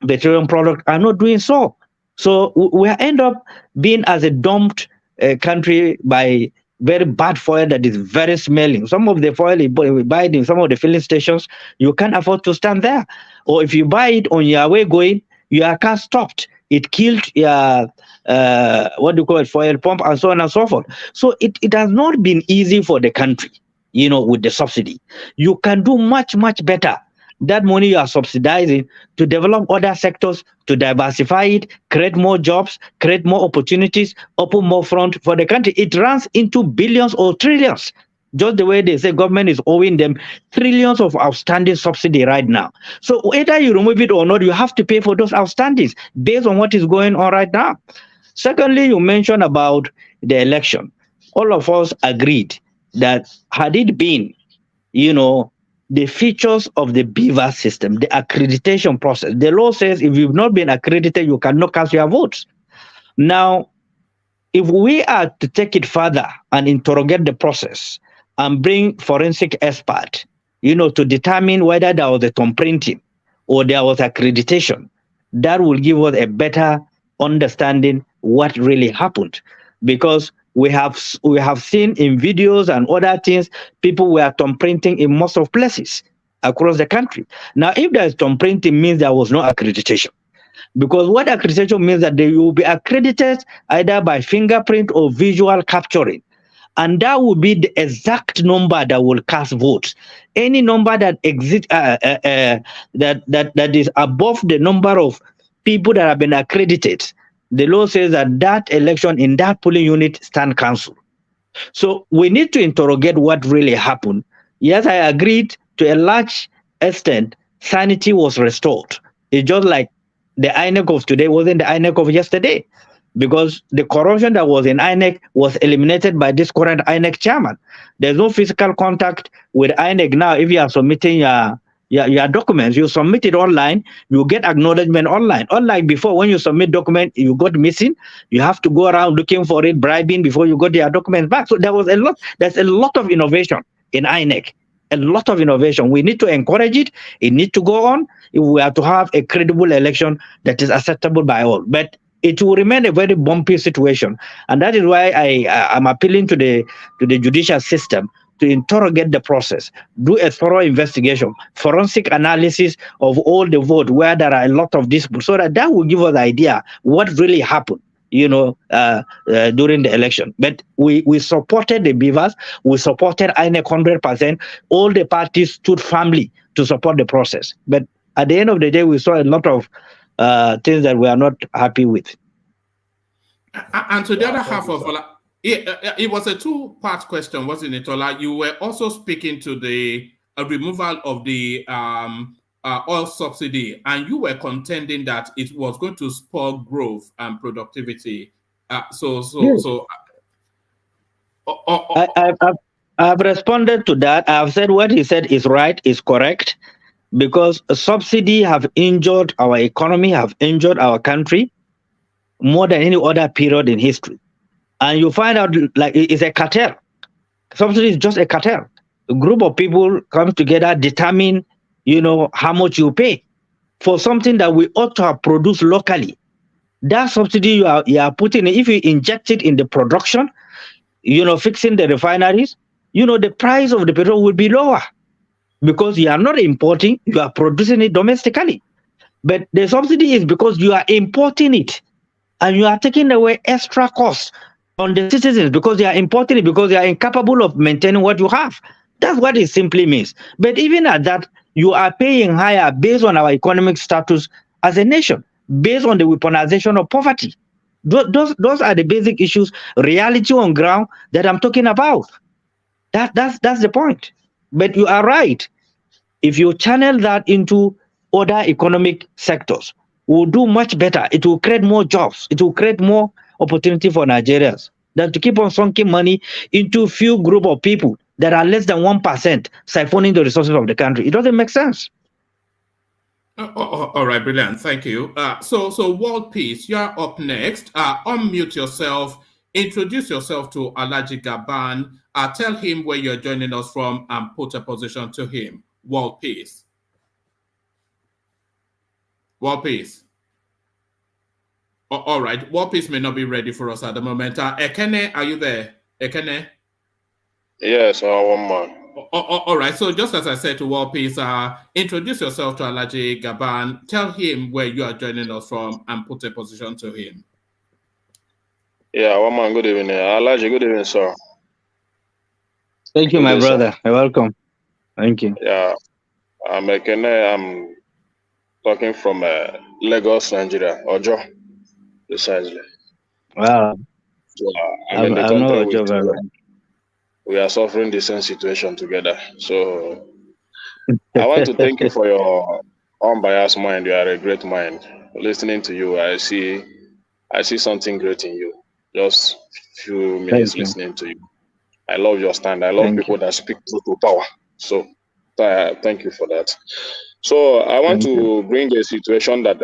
petroleum product are not doing so. So we end up being as a dumped country by very bad fuel that is very smelling. Some of the fuel we buy it in some of the filling stations, you can't afford to stand there. Or if you buy it on your way going, your car stopped. It killed your fuel pump and so on and so forth. So it has not been easy for the country, with the subsidy. You can do much, much better. That money you are subsidizing to develop other sectors, to diversify it, create more jobs, create more opportunities, open more front for the country. It runs into billions or trillions. Just the way they say government is owing them trillions of outstanding subsidy right now. So whether you remove it or not, you have to pay for those outstandings based on what is going on right now. Secondly, you mentioned about the election. All of us agreed that had it been, the features of the BVAS system, the accreditation process, the law says if you've not been accredited, you cannot cast your votes. Now, if we are to take it further and interrogate the process and bring forensic expert, to determine whether there was a thumb printing or there was accreditation, that will give us a better understanding what really happened. Because we have seen in videos and other things, people were thumb printing in most of places across the country. Now, if there is thumb printing, means there was no accreditation. Because what accreditation means that they will be accredited either by fingerprint or visual capturing. And that will be the exact number that will cast votes. Any number that exists that is above the number of people that have been accredited, the law says that election in that polling unit stand cancelled. So we need to interrogate what really happened. Yes, I agreed to a large extent, sanity was restored. It's just like the INEC of today wasn't the INEC of yesterday, because the corruption that was in INEC was eliminated by this current INEC chairman. There's no physical contact with INEC now. If you are submitting your documents, you submit it online, you get acknowledgement online. Unlike before, when you submit document, you got missing, you have to go around looking for it, bribing before you got your documents back. So there's a lot of innovation in INEC, a lot of innovation. We need to encourage it. It needs to go on if we are to have a credible election that is acceptable by all. But it will remain a very bumpy situation. And that is why I'm appealing to the judicial system to interrogate the process, do a thorough investigation, forensic analysis of all the vote where there are a lot of disputes, so that will give us an idea what really happened, during the election. But we supported the Beavers, we supported INEC 100%. All the parties stood firmly to support the process. But at the end of the day, we saw a lot of things that we are not happy with. And to the other half of it was a two-part question, wasn't it, Ola? You were also speaking to the removal of the oil subsidy, and you were contending that it was going to spur growth and productivity. I've responded to that. I've said what he said is right, is correct, because a subsidy have injured our economy, have injured our country more than any other period in history. And you find out like it's a cartel. Subsidy is just a cartel. A group of people come together, determine, how much you pay for something that we ought to have produced locally. That subsidy you are putting, if you inject it in the production, fixing the refineries, the price of the petrol will be lower because you are not importing, you are producing it domestically. But the subsidy is because you are importing it and you are taking away extra costs on the citizens because they are importing it, because they are incapable of maintaining what you have. That's what it simply means. But even at that, you are paying higher based on our economic status as a nation, based on the weaponization of poverty. Those are the basic issues, reality on ground that I'm talking about. That's the point. But you are right. If you channel that into other economic sectors, we'll do much better. It will create more jobs. It will create more opportunity for Nigerians than to keep on sunking money into a few group of people that are less than 1% siphoning the resources of the country. It doesn't make sense. All right, brilliant. Thank you. So World Peace, you're up next. Unmute yourself. Introduce yourself to Alhaji Gaban. Tell him where you're joining us from and put a position to him. World Peace. World Peace. All right. World Peace may not be ready for us at the moment. Ekene, are you there? Ekene? Yes, one man. All right. So just as I said to World Peace, introduce yourself to Alhaji Gaban. Tell him where you are joining us from and put a position to him. Yeah, one man. Good evening. Alhaji, good evening, sir. Thank you, my brother. You're welcome. Thank you. Yeah, I'm Ekene. I'm talking from Lagos, Nigeria, Ojo, precisely. Wow. I'm in the country with we are suffering the same situation together. So I want to thank you for your unbiased mind. You are a great mind. Listening to you, I see something great in you. Just few minutes listening to you. I love your stand. I love people that speak truth to power. So thank you for that. So I want to bring a situation that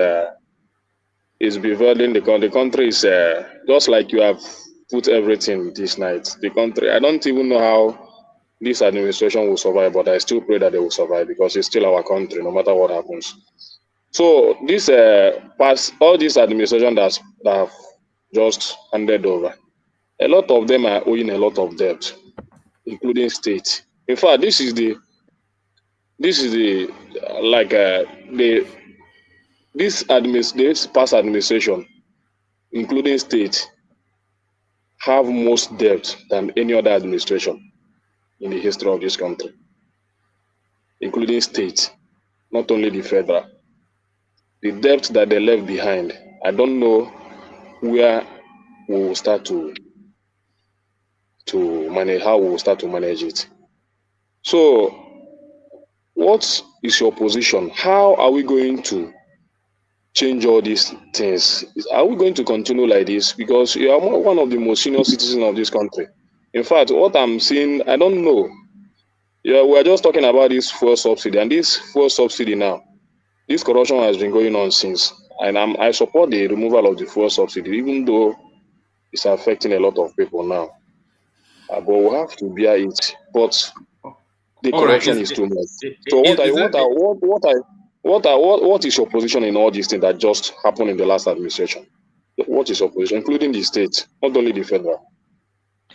is befuddling the country. The country is just like you have put everything this night. The country, I don't even know how this administration will survive, but I still pray that they will survive because it's still our country, no matter what happens. So this all this administration that have just handed over, a lot of them are owing a lot of debt, including state. In fact, this past administration, including state, have most debt than any other administration in the history of this country, including state, not only the federal. The debt that they left behind, I don't know where we will start to manage, how we will start to manage it. So, what is your position? How are we going to change all these things? Are we going to continue like this? Because you are one of the most senior citizens of this country. In fact, what I'm seeing, I don't know. Yeah, we're just talking about this fuel subsidy, and this fuel subsidy now, this corruption has been going on since. And I support the removal of the fuel subsidy, even though it's affecting a lot of people now. But we have to bear it. But the corruption is too much. So what is your position in all these things that just happened in the last administration? What is your position, including the state, not only the federal?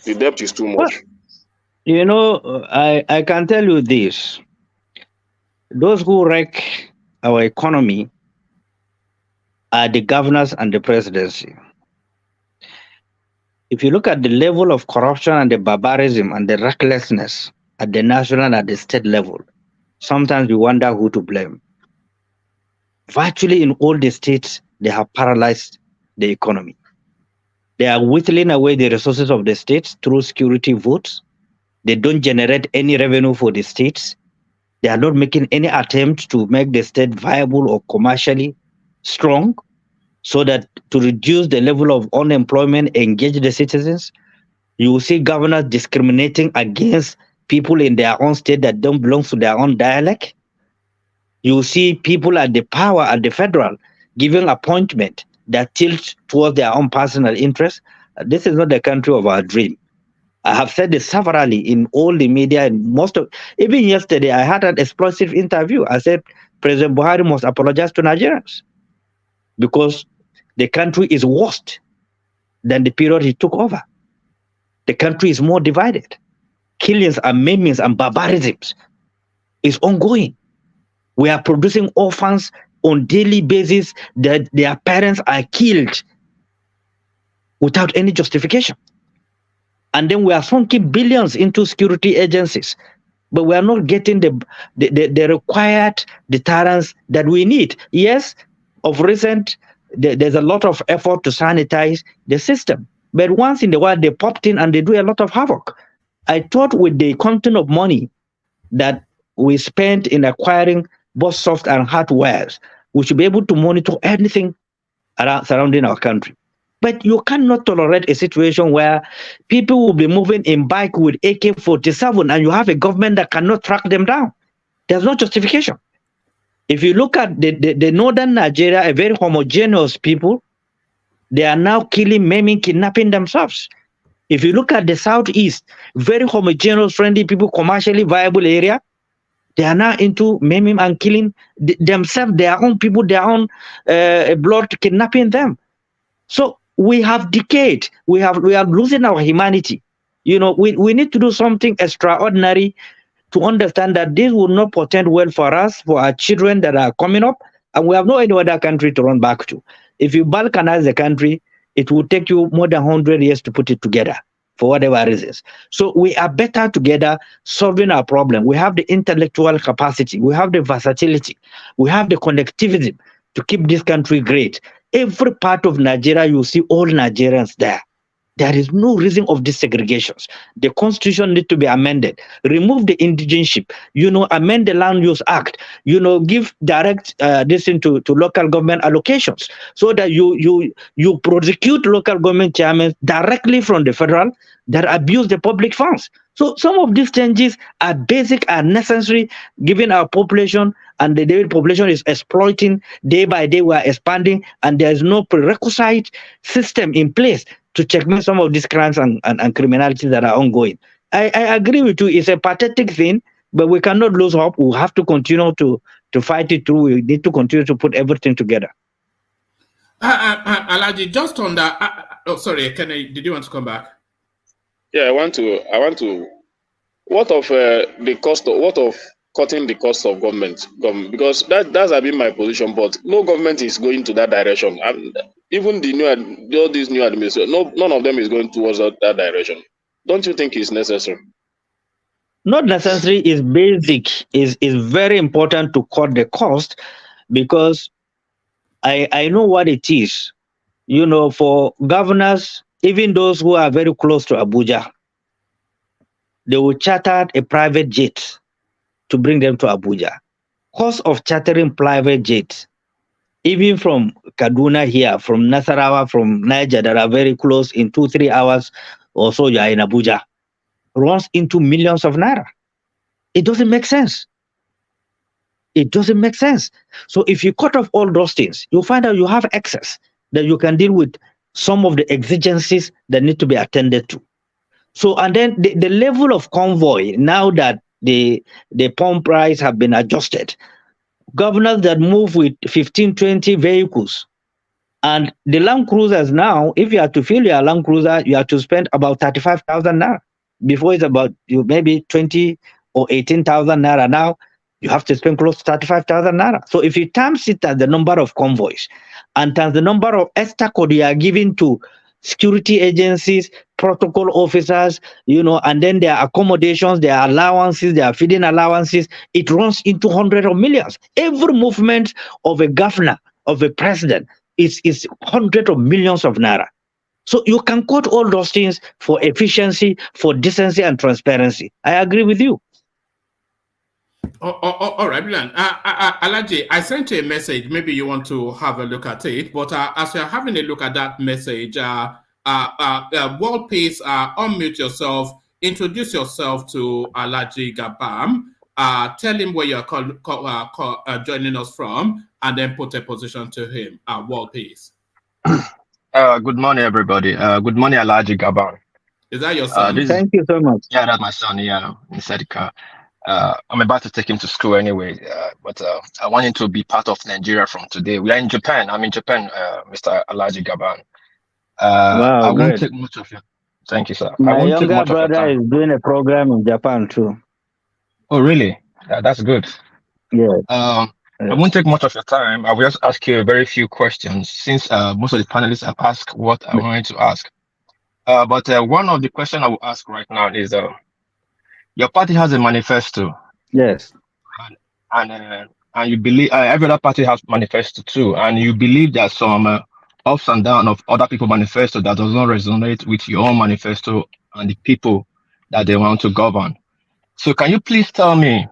The debt is too much. You know, I can tell you this. Those who wreck our economy are the governors and the presidency. If you look at the level of corruption and the barbarism and the recklessness at the national and at the state level, sometimes you wonder who to blame. Virtually in all the states, they have paralyzed the economy. They are whittling away the resources of the states through security votes. They don't generate any revenue for the states. They are not making any attempt to make the state viable or commercially strong, so that to reduce the level of unemployment, engage the citizens. You will see governors discriminating against people in their own state that don't belong to their own dialect. You will see people at the power at the federal giving appointment that tilt towards their own personal interests. This is not the country of our dream. I have said this severally in all the media, and even yesterday, I had an explosive interview. I said President Buhari must apologize to Nigerians because the country is worse than the period he took over. The country is more divided. Killings and maimings and barbarisms is ongoing. We are producing orphans on daily basis that their parents are killed without any justification. And then we are sunking billions into security agencies, but we are not getting the required deterrence that we need. Yes, of recent, there's a lot of effort to sanitize the system, but once in a while they popped in and they do a lot of havoc. I thought with the quantum of money that we spent in acquiring both soft and hardware, we should be able to monitor anything surrounding our country. But you cannot tolerate a situation where people will be moving in bike with AK-47 and you have a government that cannot track them down. There's no justification. If you look at the northern Nigeria, a very homogeneous people, they are now killing, maiming, kidnapping themselves. If you look at the southeast, very homogeneous, friendly people, commercially viable area, they are now into maiming and killing themselves, their own people, their own blood, kidnapping them. So we have decayed. We are losing our humanity. You know, we need to do something extraordinary to understand that this will not portend well for us, for our children that are coming up, and we have no any other country to run back to. If you balkanize the country, it will take you more than 100 years to put it together for whatever reasons. So we are better together solving our problem. We have the intellectual capacity, we have the versatility, we have the connectivity to keep this country great. Every part of Nigeria, you see all Nigerians there. There is no reason of these segregations. The constitution needs to be amended. Remove the indigenship. You know, amend the Land Use Act. You know, give direct this into local government allocations so that you prosecute local government chairmen directly from the federal that abuse the public funds. So some of these changes are basic and necessary given our population, and the daily population is exploiting day by day. We are expanding, and there is no prerequisite system in place to checkmate some of these crimes and criminality that are ongoing. I agree with you. It's a pathetic thing, but we cannot lose hope. We have to continue to fight it through. We need to continue to put everything together. Alhaji, just on that. Oh, sorry, did you want to come back? Yeah, I want to. What of the cost? What of cutting the cost of government? Because that's been my position. But no government is going to that direction. And even all these new administration, none of them is going towards that direction. Don't you think it's necessary? Not necessary. Is basic. Is very important to cut the cost, because I know what it is. You know, for governors, even those who are very close to Abuja, they will charter a private jet to bring them to Abuja. Cost of chartering private jets, even from Kaduna here, from Nasarawa, from Niger, that are very close, in 2-3 hours or so you are in Abuja, runs into millions of naira. It doesn't make sense. It doesn't make sense. So if you cut off all those things, you'll find out you have excess that you can deal with some of the exigencies that need to be attended to. So, and then the level of convoy, now that the pump price have been adjusted, governors that move with 15, 20 vehicles, and the Land Cruisers now, if you have to fill your Land Cruiser, you have to spend about 35,000 naira. Before it's about maybe 20 or 18,000 naira. Now you have to spend close to 35,000 naira. So if you times it as the number of convoys and times the number of extra code you are giving to security agencies, protocol officers, and then their accommodations, their allowances, their feeding allowances, it runs into hundreds of millions. Every movement of a governor, of a president, is hundreds of millions of naira. So you can quote all those things for efficiency, for decency and transparency. I agree with you. All right, Brilliant. Alaji, I sent you a message. Maybe you want to have a look at it. But as you're having a look at that message, World Peace, unmute yourself, introduce yourself to Alaji Gabam, tell him where you're joining us from, and then put a position to him. World Peace. Good morning, everybody. Good morning, Alaji Gabam. Is that your son? Thank you so much. Yeah, that's my son. Yeah, inside the car. I'm about to take him to school anyway, but I want him to be part of Nigeria from today. We are in Japan. I'm in Japan, Mr. Alaji Gabam. Wow, I won't great. take much of your. Thank you, sir. My younger brother is doing a program in Japan too. Oh, really? Yeah, that's good. Yeah. I won't take much of your time. I will just ask you a very few questions since most of the panelists have asked what I wanted to ask. But one of the questions I will ask right now is, your party has a manifesto. Yes. And you believe every other party has manifesto too, and you believe that some ups and downs of other people's manifesto that does not resonate with your own manifesto and the people that they want to govern. So can you please tell me,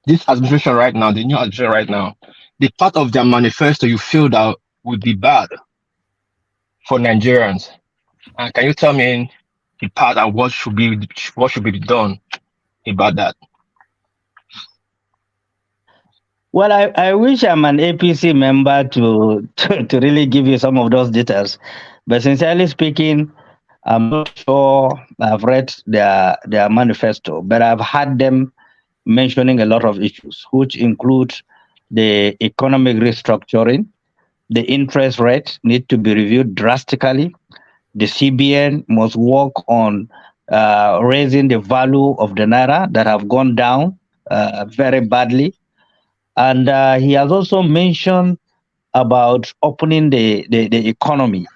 this administration right now, the new administration right now, the part of their manifesto you feel that would be bad for Nigerians? And can you tell me the part and what should be done about that? Well, I wish I'm an APC member to really give you some of those details, but sincerely speaking, I'm not sure I've read their manifesto, but I've had them mentioning a lot of issues, which include the economic restructuring, the interest rate need to be reviewed drastically. The CBN must work on raising the value of the naira that have gone down very badly. And he has also mentioned about opening the economy.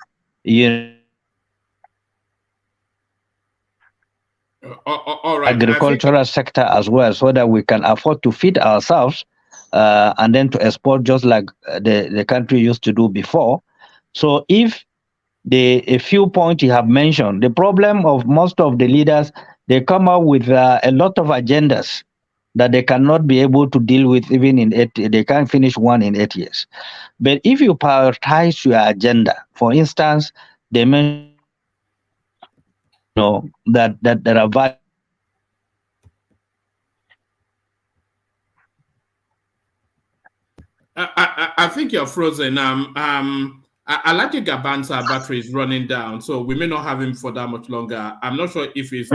All right. Agricultural sector as well, so that we can afford to feed ourselves and then to export just like the country used to do before. So if a few points you have mentioned, the problem of most of the leaders, they come up with a lot of agendas that they cannot be able to deal with even in 8 years. They can't finish one in 8 years. But if you prioritize your agenda, for instance, they mention that there are value. I think you're frozen. Alaji Gaban's battery is running down, so we may not have him for that much longer. I'm not sure if he's.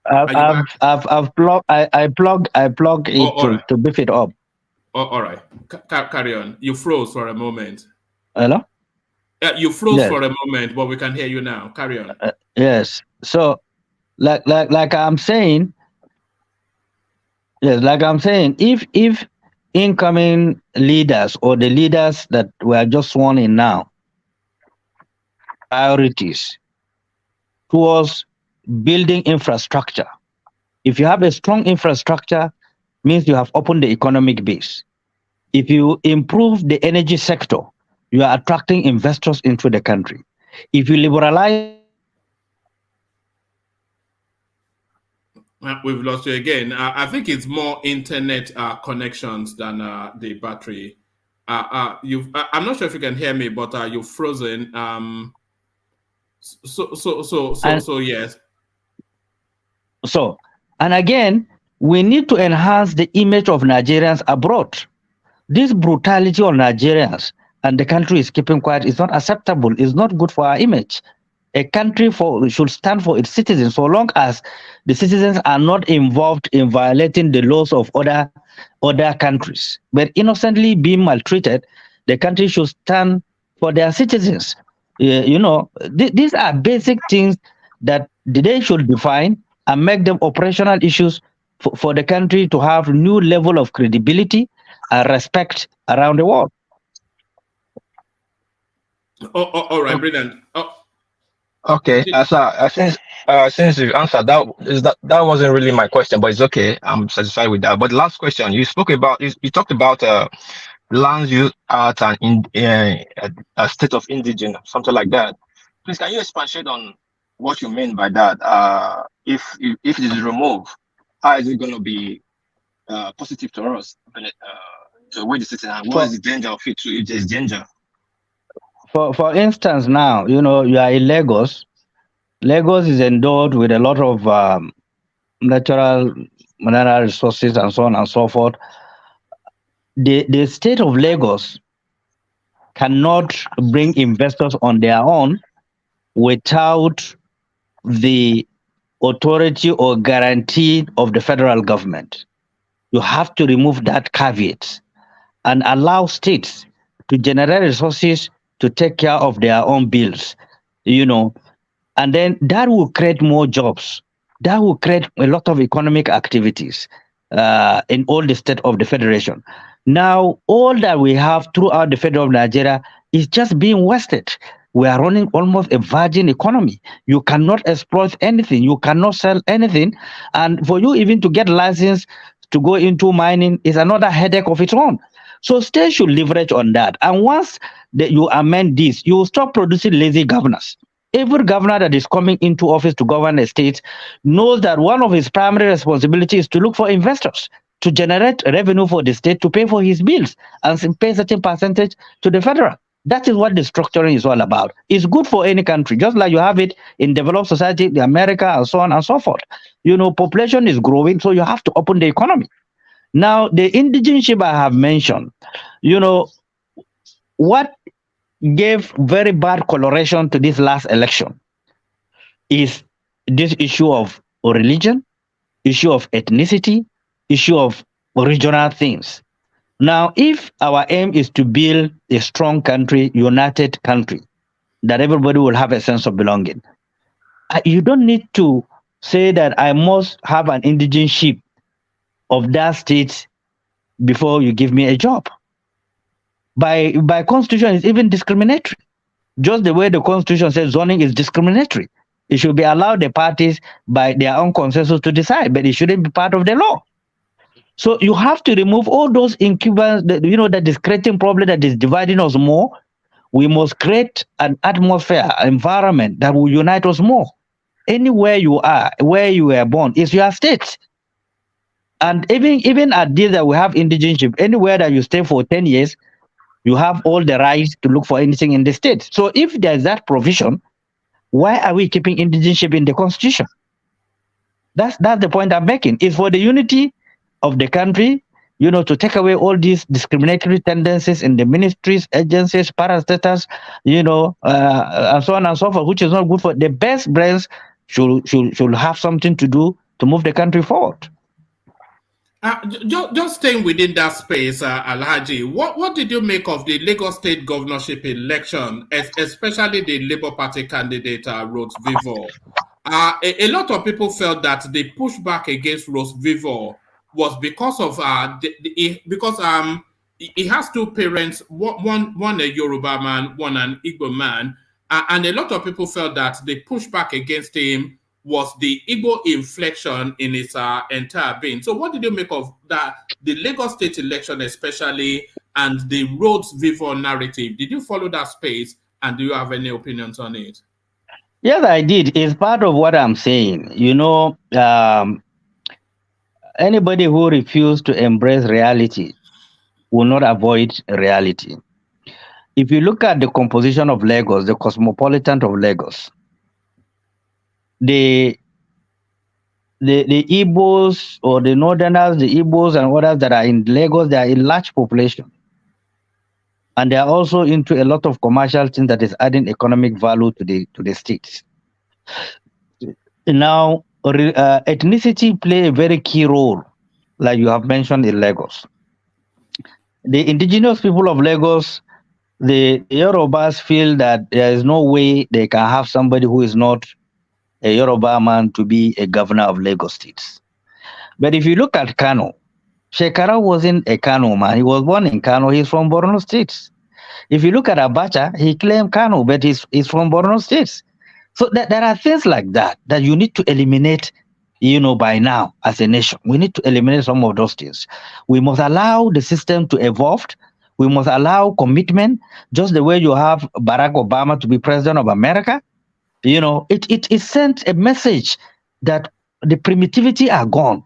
I've plugged. I plug it to beef it up. Oh, all right. Carry on. You froze for a moment. Hello? You froze for a moment, but we can hear you now. Carry on. Yes. So, like I'm saying, if incoming leaders or the leaders that were just sworn in now, priorities towards building infrastructure. If you have a strong infrastructure, means you have opened the economic base. If you improve the energy sector, you are attracting investors into the country. If you liberalize We've lost you again. I think it's more internet connections than the battery. I'm not sure if you can hear me, but you've frozen. So yes. So, and again, we need to enhance the image of Nigerians abroad. This brutality on Nigerians and the country is keeping quiet is not acceptable. It's not good for our image. A country should stand for its citizens, so long as the citizens are not involved in violating the laws of other countries, but innocently being maltreated. The country should stand for their citizens. You know, these are basic things that they should define and make them operational issues for the country to have new level of credibility and respect around the world. All right, brilliant. Okay, since you answered that wasn't really my question, but it's okay. I'm satisfied with that. But the last question, you spoke about, you talked about lands used at a state of indigence, something like that. Please, can you expand on what you mean by that? If it is removed, how is it going to be positive to us, to where the citizen, and what is the danger of it if there's danger? For instance, now, you know, you are in Lagos. Lagos is endowed with a lot of natural mineral resources and so on and so forth. The state of Lagos cannot bring investors on their own without the authority or guarantee of the federal government. You have to remove that caveat and allow states to generate resources to take care of their own bills, you know, and then that will create more jobs. That will create a lot of economic activities in all the states of the federation. Now, all that we have throughout the federal of Nigeria is just being wasted. We are running almost a virgin economy. You cannot exploit anything. You cannot sell anything. And for you even to get license to go into mining is another headache of its own. So states should leverage on that. And once you amend this, you will stop producing lazy governors. Every governor that is coming into office to govern a state knows that one of his primary responsibilities is to look for investors, to generate revenue for the state, to pay for his bills, and pay a certain percentage to the federal. That is what the structuring is all about. It's good for any country, just like you have it in developed society, the America, and so on and so forth. You know, population is growing, so you have to open the economy. Now, the indigenship I have mentioned, you know, what gave very bad coloration to this last election is this issue of religion, issue of ethnicity, issue of regional things. Now, if our aim is to build a strong country, united country, that everybody will have a sense of belonging, you don't need to say that I must have an indigenship of that state before you give me a job. By constitution, it's even discriminatory. Just the way the constitution says zoning is discriminatory. It should be allowed the parties by their own consensus to decide, but it shouldn't be part of the law. So you have to remove all those incubants, you know, that is creating problem that is dividing us more. We must create an atmosphere, environment that will unite us more. Anywhere you are, where you were born, is your state. And even at this that we have indigenship, anywhere that you stay for 10 years, you have all the rights to look for anything in the state. So if there's that provision, why are we keeping indigenship in the constitution? That's the point I'm making. It's for the unity of the country, you know, to take away all these discriminatory tendencies in the ministries, agencies, parastatals, you know, and so on and so forth, which is not good for the best brains should have something to do to move the country forward. Just staying within that space, Alhaji, what did you make of the Lagos State governorship election, especially the Labour Party candidate, Rose Vivor? A lot of people felt that the pushback against Rose Vivor was because of he has two parents, one a Yoruba man, one an Igbo man, and a lot of people felt that the pushback against him was the Igbo inflection in its entire being. So what did you make of that, the Lagos State election especially, and the Rhodes Vivor narrative? Did you follow that space, and do you have any opinions on it? Yes, I did. It's part of what I'm saying. You know, Anybody who refuses to embrace reality will not avoid reality. If you look at the composition of Lagos, the cosmopolitan of Lagos, the Igbos or the Northerners, the Igbos and others that are in Lagos, they are in large population. And they are also into a lot of commercial things that is adding economic value to the states. Now, ethnicity play a very key role, like you have mentioned in Lagos. The indigenous people of Lagos, the Yorubas feel that there is no way they can have somebody who is not a Yoruba man to be a governor of Lagos State. But if you look at Kano, Shekara wasn't a Kano man. He was born in Kano. He's from Borno State. If you look at Abacha, he claimed Kano, but he's from Borno State. So there are things like that you need to eliminate, by now as a nation. We need to eliminate some of those things. We must allow the system to evolve. We must allow commitment, just the way you have Barack Obama to be president of America. It sent a message that the primitivity are gone.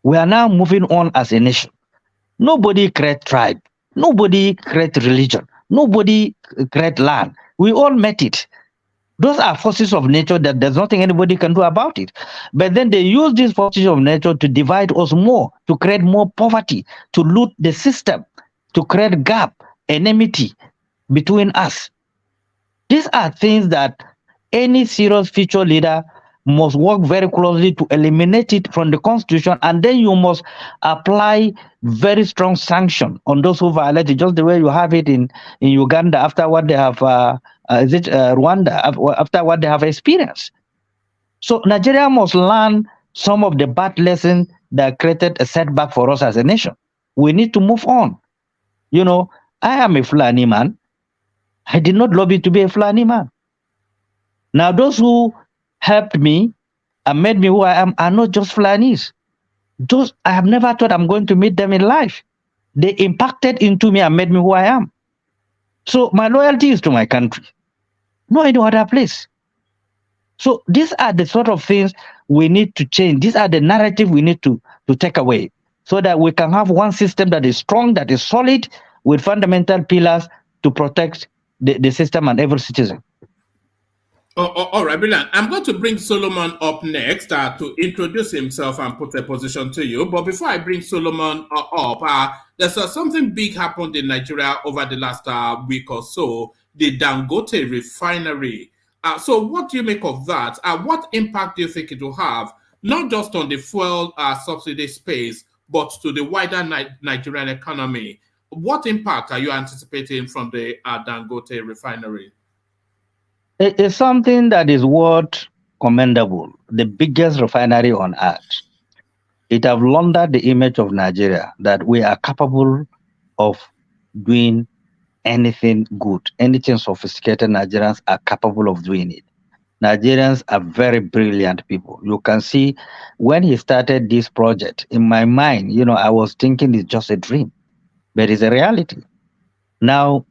We are now moving on as a nation. Nobody create tribe. Nobody create religion. Nobody create land. We all met it. Those are forces of nature that there's nothing anybody can do about it. But then they use these forces of nature to divide us more, to create more poverty, to loot the system, to create gap, enmity between us. These are things that any serious future leader must work very closely to eliminate it from the constitution, and then you must apply very strong sanction on those who violate it, just the way you have it in Uganda after what they have, Rwanda, after what they have experienced. So Nigeria must learn some of the bad lessons that created a setback for us as a nation. We need to move on. I am a Fulani man. I did not lobby to be a Fulani man. Now, those who helped me and made me who I am are not just Fulanis. Those I have never thought I'm going to meet them in life. They impacted into me and made me who I am. So my loyalty is to my country, no any other place. So these are the sort of things we need to change. These are the narrative we need to take away so that we can have one system that is strong, that is solid, with fundamental pillars to protect the system and every citizen. All right, brilliant. I'm going to bring Solomon up next to introduce himself and put a position to you. But before I bring Solomon up, there's something big happened in Nigeria over the last week or so, the Dangote refinery. So what do you make of that? What impact do you think it will have, not just on the fuel subsidy space, but to the wider Nigerian economy? What impact are you anticipating from the Dangote refinery? It's something that is worth commendable, the biggest refinery on earth. It has laundered the image of Nigeria that we are capable of doing anything good, anything sophisticated. Nigerians are capable of doing it. Nigerians are very brilliant people. You can see when he started this project, in my mind, I was thinking it's just a dream, but it's a reality. Now,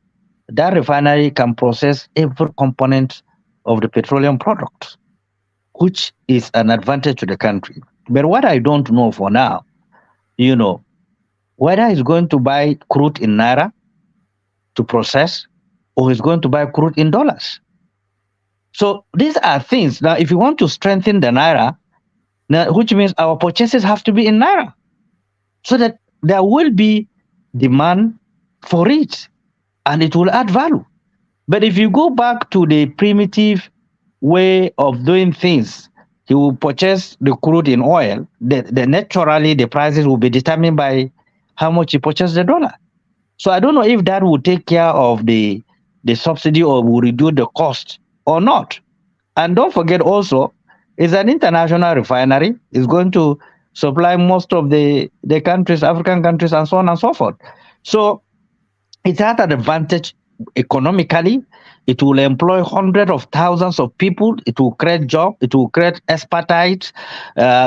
that refinery can process every component of the petroleum products, which is an advantage to the country. But what I don't know for now, whether he's going to buy crude in Naira to process, or he's going to buy crude in dollars. So these are things. Now, if you want to strengthen the Naira, which means our purchases have to be in Naira, so that there will be demand for it, and it will add value. But if you go back to the primitive way of doing things, he will purchase the crude in oil, naturally the prices will be determined by how much he purchased the dollar. So I don't know if that will take care of the subsidy or will reduce the cost or not. And don't forget also, it's an international refinery. It's going to supply most of the countries, African countries, and so on and so forth. So it has an advantage economically. It will employ hundreds of thousands of people. It will create jobs. It will create expertise.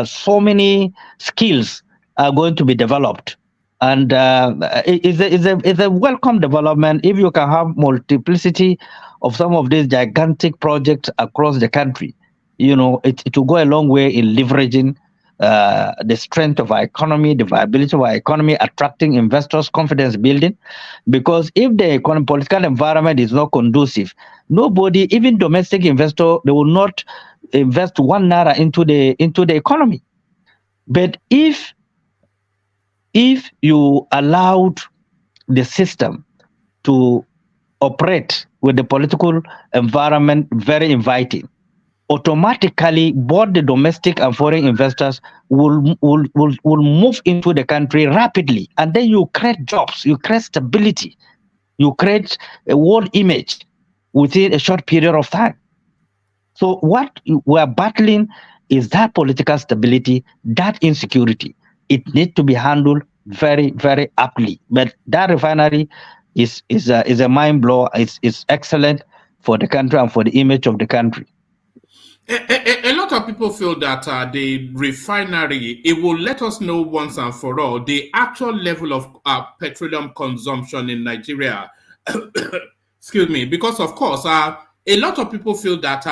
So many skills are going to be developed. And it's a welcome development if you can have multiplicity of some of these gigantic projects across the country. It will go a long way in leveraging the strength of our economy, the viability of our economy, attracting investors, confidence building. Because if the political environment is not conducive, nobody, even domestic investor, they will not invest 1 naira into the economy. But if you allowed the system to operate with the political environment very inviting, automatically both the domestic and foreign investors will move into the country rapidly, and then you create jobs, you create stability, you create a world image within a short period of time. So what we're battling is that political stability, that insecurity. It needs to be handled very, very aptly. But that refinery is a mind blow. It's excellent for the country and for the image of the country. A lot of people feel that the refinery, it will let us know once and for all the actual level of petroleum consumption in Nigeria. Excuse me, because of course, a lot of people feel that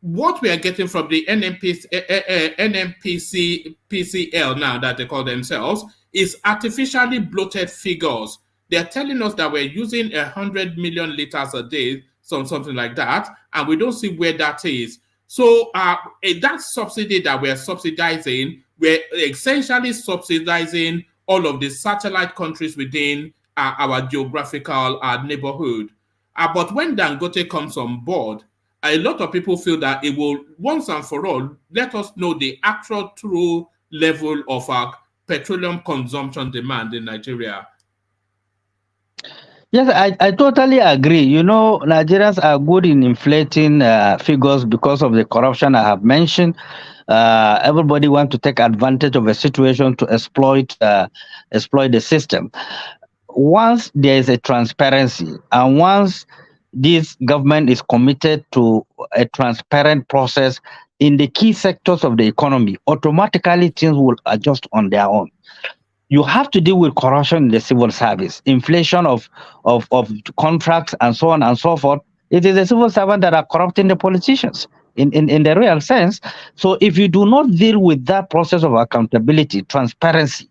what we are getting from the NNPCL now that they call themselves is artificially bloated figures. They're telling us that we're using 100 million liters a day, something like that, and we don't see where that is. So that subsidy that we're subsidizing, we're essentially subsidizing all of the satellite countries within our geographical neighborhood. But when Dangote comes on board, a lot of people feel that it will once and for all let us know the actual true level of our petroleum consumption demand in Nigeria. Yes, I totally agree. You know, Nigerians are good in inflating figures because of the corruption I have mentioned. Everybody wants to take advantage of a situation to exploit the system. Once there is a transparency, and once this government is committed to a transparent process in the key sectors of the economy, automatically things will adjust on their own. You have to deal with corruption in the civil service, inflation of contracts, and so on and so forth. It is the civil servants that are corrupting the politicians in the real sense. So if you do not deal with that process of accountability, transparency,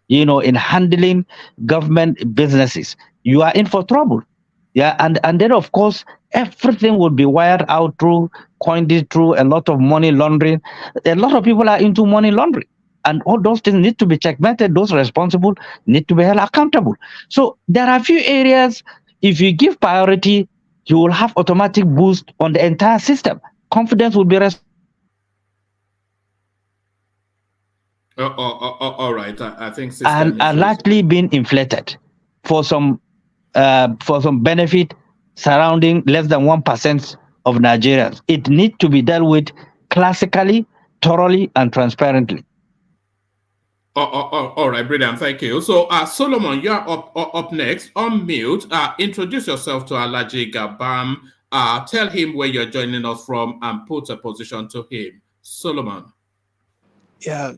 you know, in handling government businesses, you are in for trouble. Yeah, and then of course everything will be wired out through coined through a lot of money laundering. A lot of people are into money laundering. And all those things need to be checkmated. Those responsible need to be held accountable. So there are a few areas, if you give priority, you will have automatic boost on the entire system. Confidence will be all right. I think and largely been inflated for some benefit surrounding less than 1% of Nigerians. It needs to be dealt with classically, thoroughly, and transparently. All right, brilliant. Thank you. So, Solomon, you're up next. On mute. Introduce yourself to Alhaji Gabam. Tell him where you're joining us from and put a position to him. Solomon. Yeah.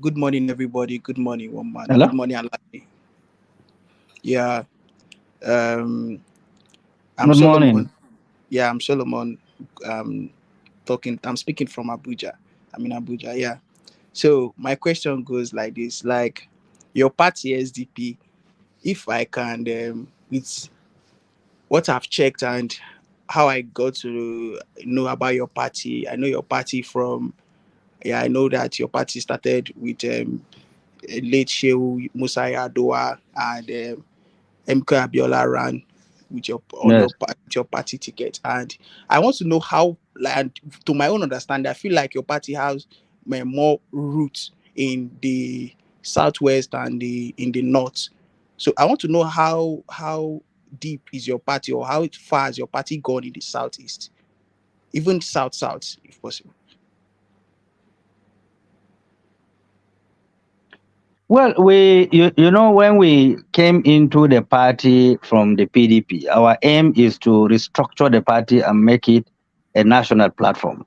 Good morning, everybody. Good morning, one man. Hello? Good morning, Alhaji. Yeah. I'm Good Solomon. morning. Yeah, I'm Solomon. I'm speaking from Abuja. I'm in Abuja. Yeah. So my question goes like this: like your party SDP, if I can, with what I've checked and how I got to know about your party. I know your party from, I know that your party started with late Shehu Musa Yar'Adua and MK Abiola ran with your party ticket. And I want to know how, like, to my own understanding, I feel like your party has more roots in the southwest and in the north. So I want to know how deep is your party, or how far has your party gone in the southeast, even south, if possible. Well, you know, when we came into the party from the PDP, our aim is to restructure the party and make it a national platform.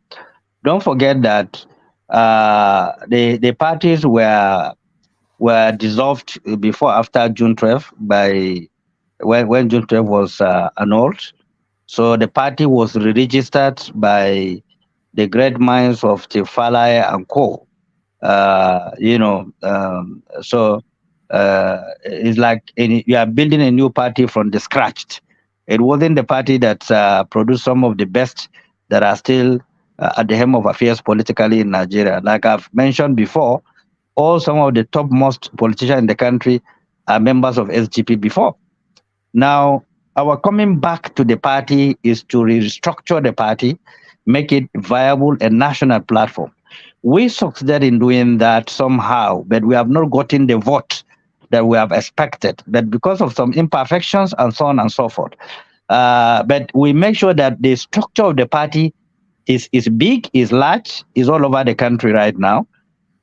Don't forget that the parties were dissolved before, after June 12 when June 12 was annulled. So the party was re-registered by the great minds of Chief Falai and Co. It's like you are building a new party from the scratch. It wasn't the party that produced some of the best that are still at the helm of affairs politically in Nigeria. Like I've mentioned before, some of the topmost politicians in the country are members of SGP before. Now, our coming back to the party is to restructure the party, make it viable a national platform. We succeeded in doing that somehow, but we have not gotten the vote that we have expected. But because of some imperfections and so on and so forth, but we make sure that the structure of the party is big, is large, is all over the country right now.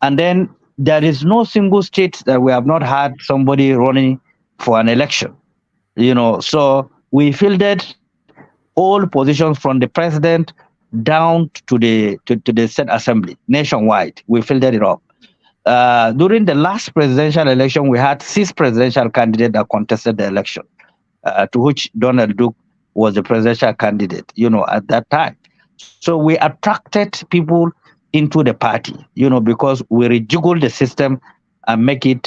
And then there is no single state that we have not had somebody running for an election. So we fielded all positions from the president down to the State Assembly nationwide. We fielded it up. During the last presidential election, we had 6 presidential candidates that contested the election, to which Donald Duke was the presidential candidate, at that time. So we attracted people into the party, because we rejiggle the system and make it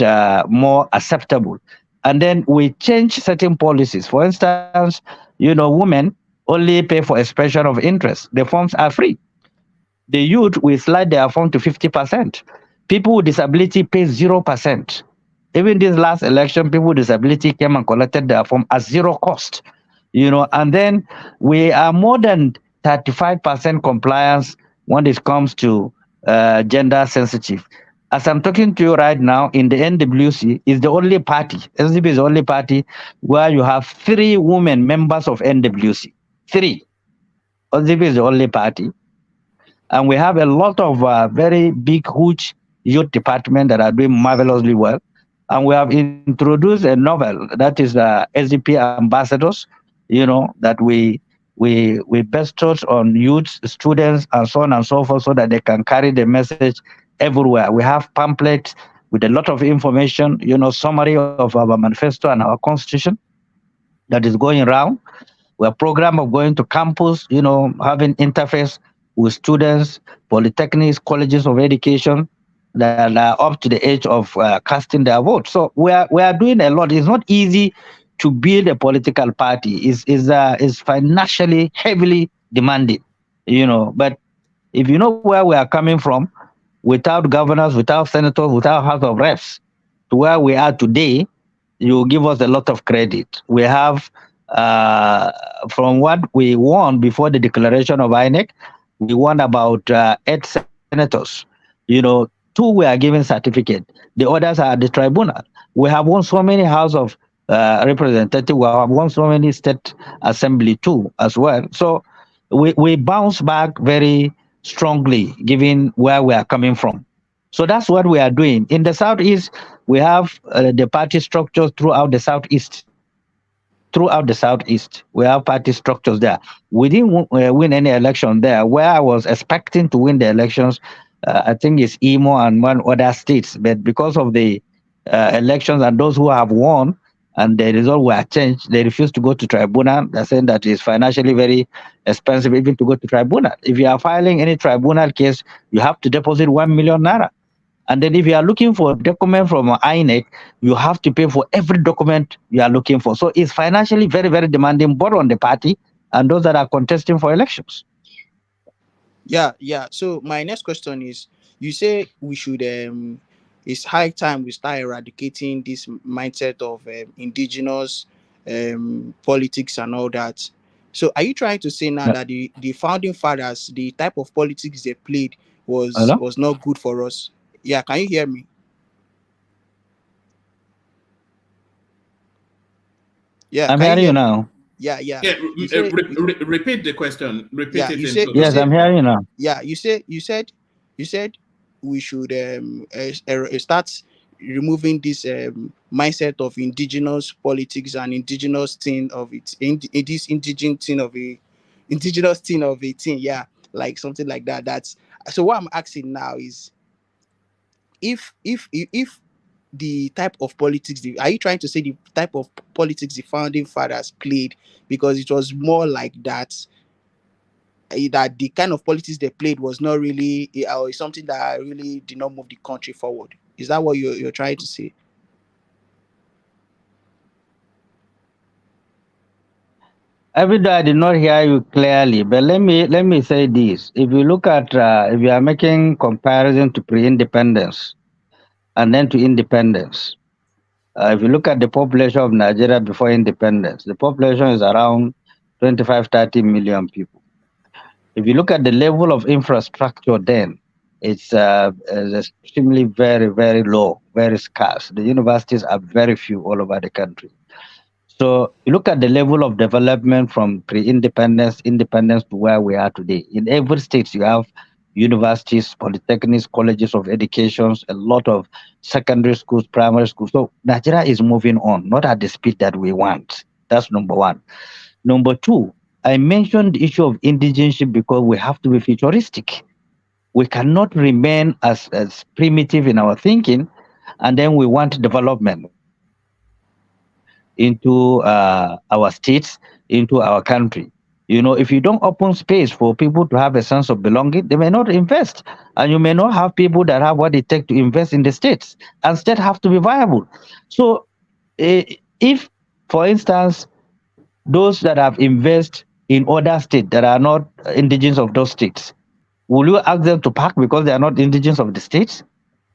more acceptable. And then we change certain policies. For instance, women only pay for expression of interest. The forms are free. The youth will slide their form to 50%. People with disability pay 0%. Even this last election, people with disability came and collected their form at 0 cost. And then we are more than 35% compliance when it comes to gender sensitive. As I'm talking to you right now, in the NWC is the only party, SDP is the only party where you have 3 women members of NWC. 3. SDP is the only party. And we have a lot of very big, huge youth department that are doing marvelously well. And we have introduced a novel that is SDP Ambassadors, that we bestowed on youth, students, and so on and so forth, so that they can carry the message everywhere. We have pamphlets with a lot of information, summary of our manifesto and our constitution that is going around. We have a program of going to campus, having interface with students, polytechnics, colleges of education that are up to the age of casting their vote. So we are doing a lot. It's not easy to build a political party. It's financially heavily demanding, But if you know where we are coming from, without governors, without senators, without House of Reps, to where we are today, you give us a lot of credit. We have, from what we won before the declaration of INEC, we won about 8 senators. 2 were given certificate. The others are at the tribunal. We have won so many House of Representatives. We have won so many State Assembly too as well. So we bounce back very strongly, given where we are coming from. So that's what we are doing. In the Southeast, we have the party structures throughout the Southeast. Throughout the Southeast, we have party structures there. We didn't win any election there. Where I was expecting to win the elections, I think it's Imo and 1 other states. But because of the elections and those who have won and the result were changed, they refused to go to tribunal. They're saying that it's financially very expensive even to go to tribunal. If you are filing any tribunal case, you have to deposit 1 million naira. And then if you are looking for a document from INEC, you have to pay for every document you are looking for. So it's financially very, very demanding, both on the party and those that are contesting for elections. Yeah. So my next question is, you say we should, it's high time we start eradicating this mindset of indigenous politics and all that. So are you trying to say now that the founding fathers, the type of politics they played was not good for us? Yeah, can you hear me? Yeah, I'm hearing you now. Yeah. Repeat the question. Repeat Yeah, it. Yes, I'm hearing you now. Yeah, you said we should start removing this mindset of indigenous politics and indigenous thing of it, this indigenous thing of a thing. Yeah, like something like that. That's so. What I'm asking now is, if the type of politics, are you trying to say the type of politics the founding fathers played, because it was more like that, that the kind of politics they played was not really or something that really did not move the country forward. Is that what you're trying to say? Even though I did not hear you clearly, but let me say this: if you look at if you are making comparison to pre-independence and then to independence, if you look at the population of Nigeria before independence, the population is around 25-30 million people. If you look at the level of infrastructure, then it's extremely very, very low, very scarce. The universities are very few all over the country. So you look at the level of development from pre-independence, independence to where we are today. In every state, you have universities, polytechnics, colleges of education, a lot of secondary schools, primary schools. So Nigeria is moving on, not at the speed that we want. That's number one. Number two, I mentioned the issue of indigenship because we have to be futuristic. We cannot remain as primitive in our thinking, and then we want development into our states, into our country. You know, if you don't open space for people to have a sense of belonging, they may not invest. And you may not have people that have what it takes to invest in the states. And states have to be viable. So if, for instance, those that have invested in other states that are not indigenous of those states, will you ask them to park because they are not indigenous of the states?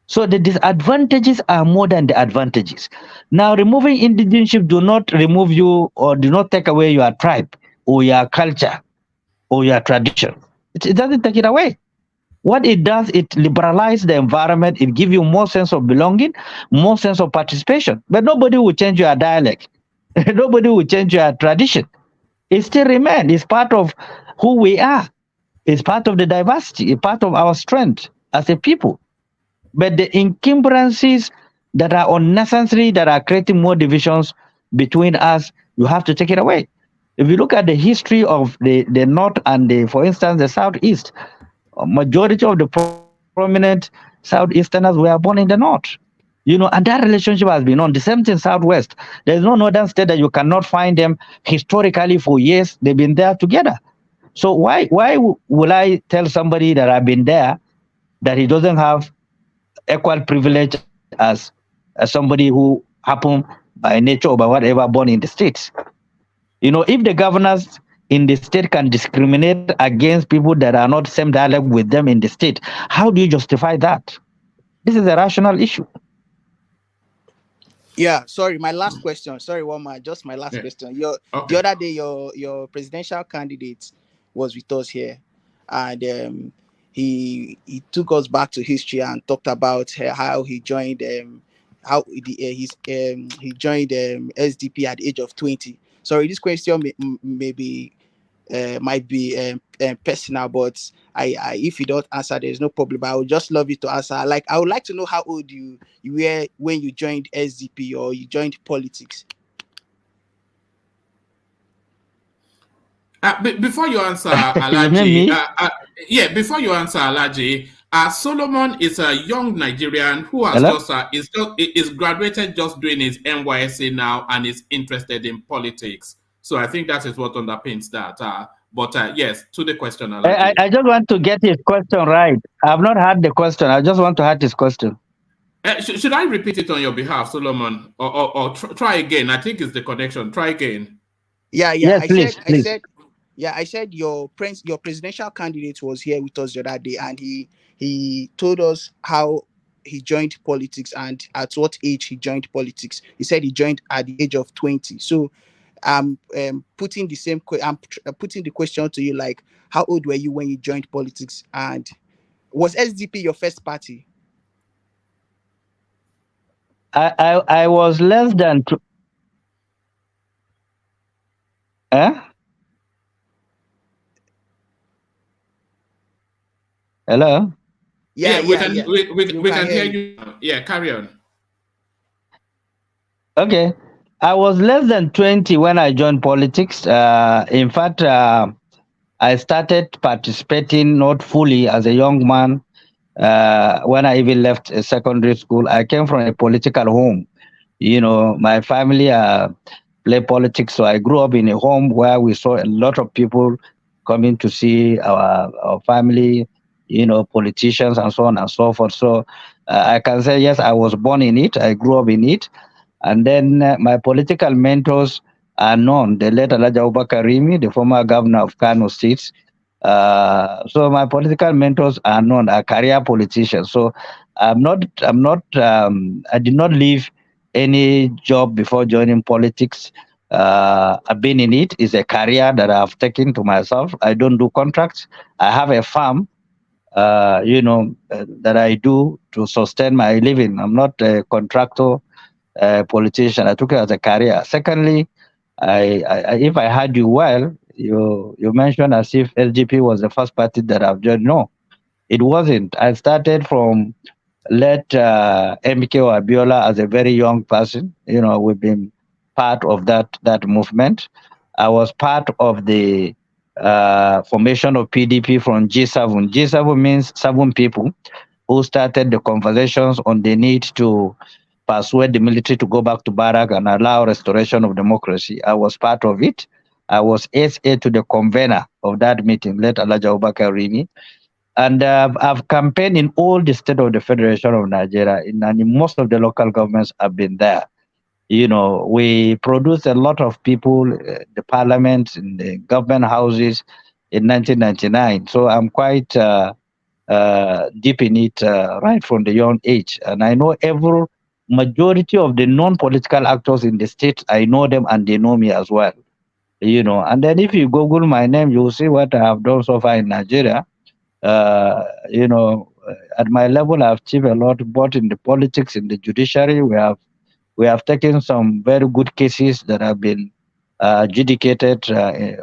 So the disadvantages are more than the advantages. Now, removing indigenship do not remove you or do not take away your tribe or your culture or your tradition. It doesn't take it away. What it does, it liberalizes the environment. It gives you more sense of belonging, more sense of participation. But nobody will change your dialect. Nobody will change your tradition. It still remains. It's part of who we are. It's part of the diversity. It's part of our strength as a people. But the encumbrances that are unnecessary, that are creating more divisions between us, you have to take it away. If you look at the history of the North and, for instance, the Southeast, a majority of the prominent Southeasterners were born in the North. You know, and that relationship has been on. The same thing Southwest. There's no northern state that you cannot find them historically for years. They've been there together. So why will I tell somebody that I've been there that he doesn't have equal privilege as somebody who happened by nature or by whatever born in the states? You know, if the governors in the state can discriminate against people that are not same dialect with them in the state, how do you justify that? This is a rational issue. Yeah, sorry, my last question. Sorry, Wama, just my last question. The other day, your presidential candidate was with us here, and he took us back to history and talked about how he joined he joined SDP at the age of 20. Sorry, this question might be personal, but if you don't answer, there's no problem. But I would just love you to answer. Like, I would like to know how old you were when you joined SDP or you joined politics. Before you answer, Alaji, before you answer, Alaji, Solomon is a young Nigerian who has is graduated, just doing his NYSC now, and is interested in politics. So I think that is what underpins that. But yes, to the question, Alaji. I just want to get his question right. I have not heard the question. I just want to hear his question. Should I repeat it on your behalf, Solomon, or try again? I think it's the connection. Try again. Yeah. Yes, please. I said your presidential candidate was here with us the other day, and he told us how he joined politics and at what age he joined politics. He said he joined at the age of 20. So I'm putting the question to you, like, how old were you when you joined politics, and was SDP your first party? I was less than Hello? Yeah, we can hear you. Yeah, carry on. Okay. I was less than 20 when I joined politics. In fact, I started participating not fully as a young man when I even left secondary school. I came from a political home. You know, my family play politics, so I grew up in a home where we saw a lot of people coming to see our family, politicians and so on and so forth. So I can say, yes, I was born in it. I grew up in it. And then my political mentors are known. The late Elijah Abubakar Rimi, the former governor of Kano State. So my political mentors are known, are career politicians. So I did not leave any job before joining politics. I've been in it. It's a career that I've taken to myself. I don't do contracts. I have a farm, that I do to sustain my living. I'm not a contractor politician. I took it as a career. Secondly, if I heard you well, you mentioned as if LGP was the first party that I've joined. No, it wasn't. I started from late MKO Abiola as a very young person. We've been part of that movement. I was part of the formation of PDP from G7. G7 means 7 people who started the conversations on the need to persuade the military to go back to barrack and allow restoration of democracy. I was part of it. I was SA to the convener of that meeting, late Elijah Abubakar Rimi. And I've campaigned in all the states of the Federation of Nigeria, and in most of the local governments I've been there. We produce a lot of people, the parliament, in the government houses in 1999. So I'm quite deep in it right from the young age. And I know every majority of the non-political actors in the state, I know them and they know me as well. And then if you Google my name, you'll see what I have done so far in Nigeria. At my level, I've achieved a lot, both in the politics, in the judiciary. We have taken some very good cases that have been adjudicated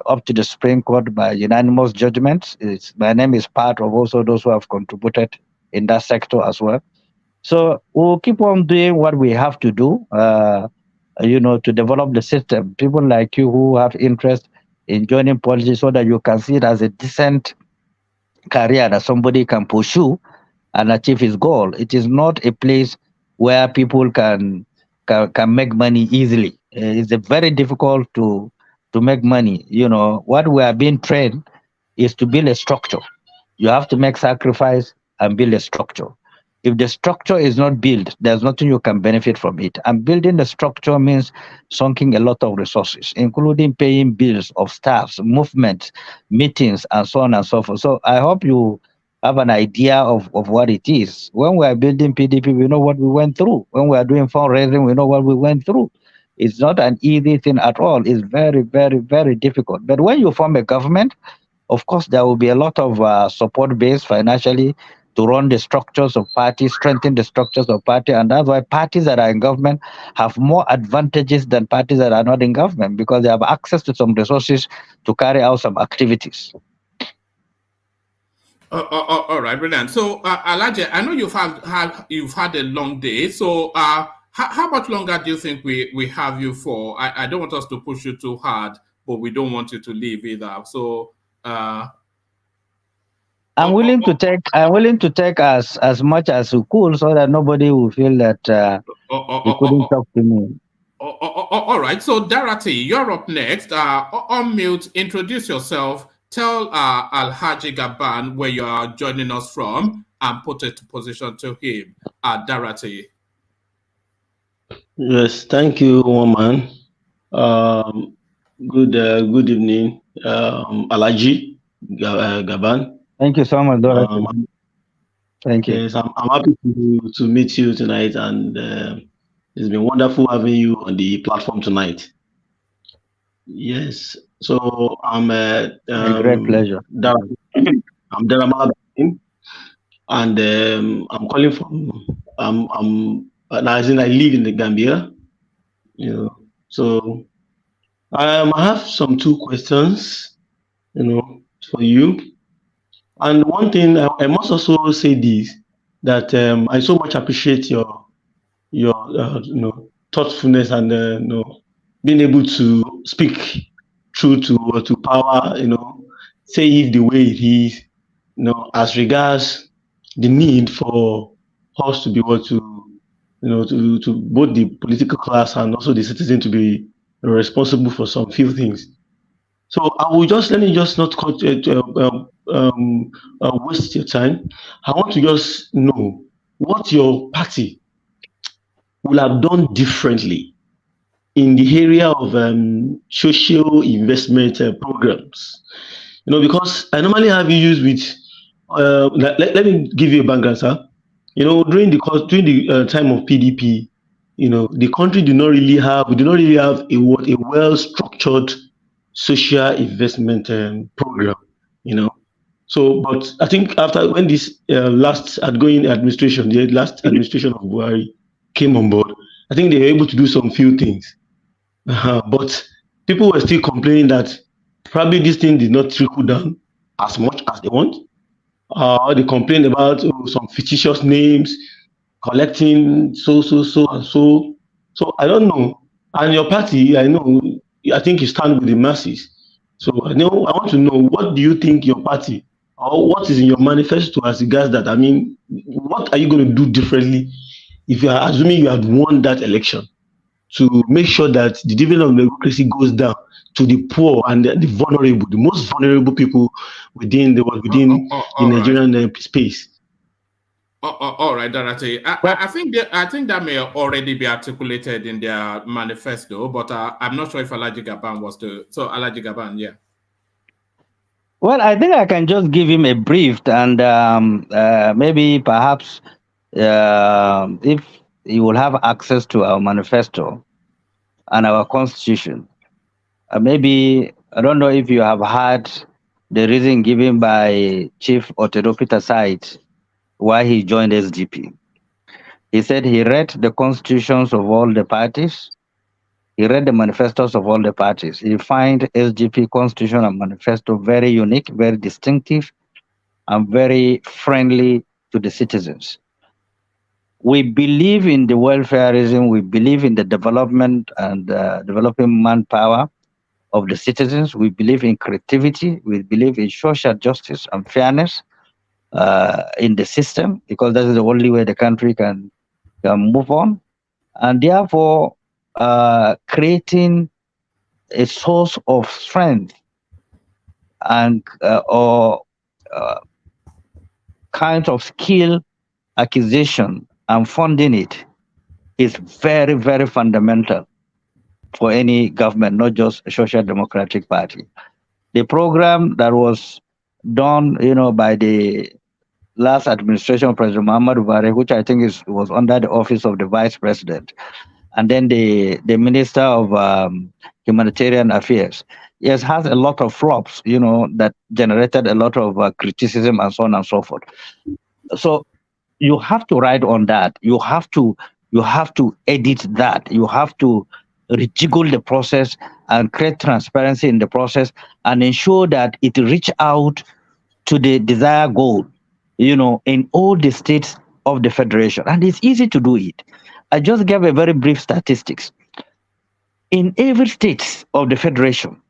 up to the Supreme Court by unanimous judgments. My name is part of also those who have contributed in that sector as well. So we'll keep on doing what we have to do, to develop the system. People like you who have interest in joining politics so that you can see it as a decent career that somebody can pursue and achieve his goal. It is not a place where people can make money easily. It's very difficult to make money. What we are being trained is to build a structure. You have to make sacrifice and build a structure. If the structure is not built, there's nothing you can benefit from it. And building the structure means sunking a lot of resources, including paying bills of staffs, movements, meetings, and so on and so forth. So I hope you have an idea of what it is. When we are building PDP, we know what we went through. When we are doing fundraising, we know what we went through. It's not an easy thing at all. It's very, very, very difficult. But when you form a government, of course, there will be a lot of support base financially to run the structures of parties, strengthen the structures of party. And that's why parties that are in government have more advantages than parties that are not in government, because they have access to some resources to carry out some activities. All right, brilliant. So, Alhaji, I know you've had a long day. So, how much longer do you think we have you for? I don't want us to push you too hard, but we don't want you to leave either. So, I'm willing to take as much as we could, so that nobody will feel that you couldn't talk to me. All right. So, Darati, you're up next. Unmute, introduce yourself. Tell Alhaji Gaban where you are joining us from and put it to position to him. Darati. Yes, thank you, woman. Good evening, Alhaji Gaban. Thank you so much, Dorothy. Thank you. Yes, I'm happy to meet you tonight, and it's been wonderful having you on the platform tonight. Yes, so I'm a great pleasure. I'm Daramal, and I'm calling from I live in the Gambia, So I have some 2 questions, for you. And one thing I must also say this, that I so much appreciate your thoughtfulness and being able to speak true to power, say it the way it is, as regards the need for us to be able to, to both the political class and also the citizen to be responsible for some few things. So I will just let me just not waste your time. I want to just know what your party will have done differently in the area of social investment programs. Because I normally have issues with. Let me give you a background, sir. During the time of PDP, the country we do not really have a well-structured social investment program. So, but I think after when this last outgoing administration, the last administration of Buhari came on board, I think they were able to do some few things. But people were still complaining that probably this thing did not trickle down as much as they want. They complained about some fictitious names, collecting so and so. So I don't know. And your party, I think you stand with the masses. So I want to know, what do you think your party, or what is in your manifesto as regards that? I mean, what are you going to do differently if you are assuming you have won that election, to make sure that the dividend of democracy goes down to the poor and the vulnerable, the most vulnerable people within the Nigerian space? All right, Dorothy. I think that may already be articulated in their manifesto, but I'm not sure if Alhaji Gaban was to. So Alhaji Gaban, yeah. Well, I think I can just give him a brief, and maybe perhaps if he will have access to our manifesto and our constitution, maybe, I don't know if you have heard the reason given by Chief Otero Peter Site why he joined SDP. He said he read the constitutions of all the parties. He read the manifestos of all the parties. He finds SDP constitution and manifesto very unique, very distinctive, and very friendly to the citizens. We believe in the welfareism. We believe in the development and developing manpower of the citizens. We believe in creativity. We believe in social justice and fairness in the system, because that is the only way the country can move on. And therefore, creating a source of strength and or kind of skill acquisition and funding it is very, very fundamental for any government, not just a social democratic party. The program that was done, by the last administration of President Muhammadu Buhari, which I think was under the office of the vice president, and then the Minister of Humanitarian Affairs, yes, has a lot of flops, that generated a lot of criticism and so on and so forth. So you have to ride on that. You have to edit that. You have to rejiggle the process and create transparency in the process and ensure that it reach out to the desired goal, in all the states of the federation. And it's easy to do it. I just gave a very brief statistics. In every state of the federation,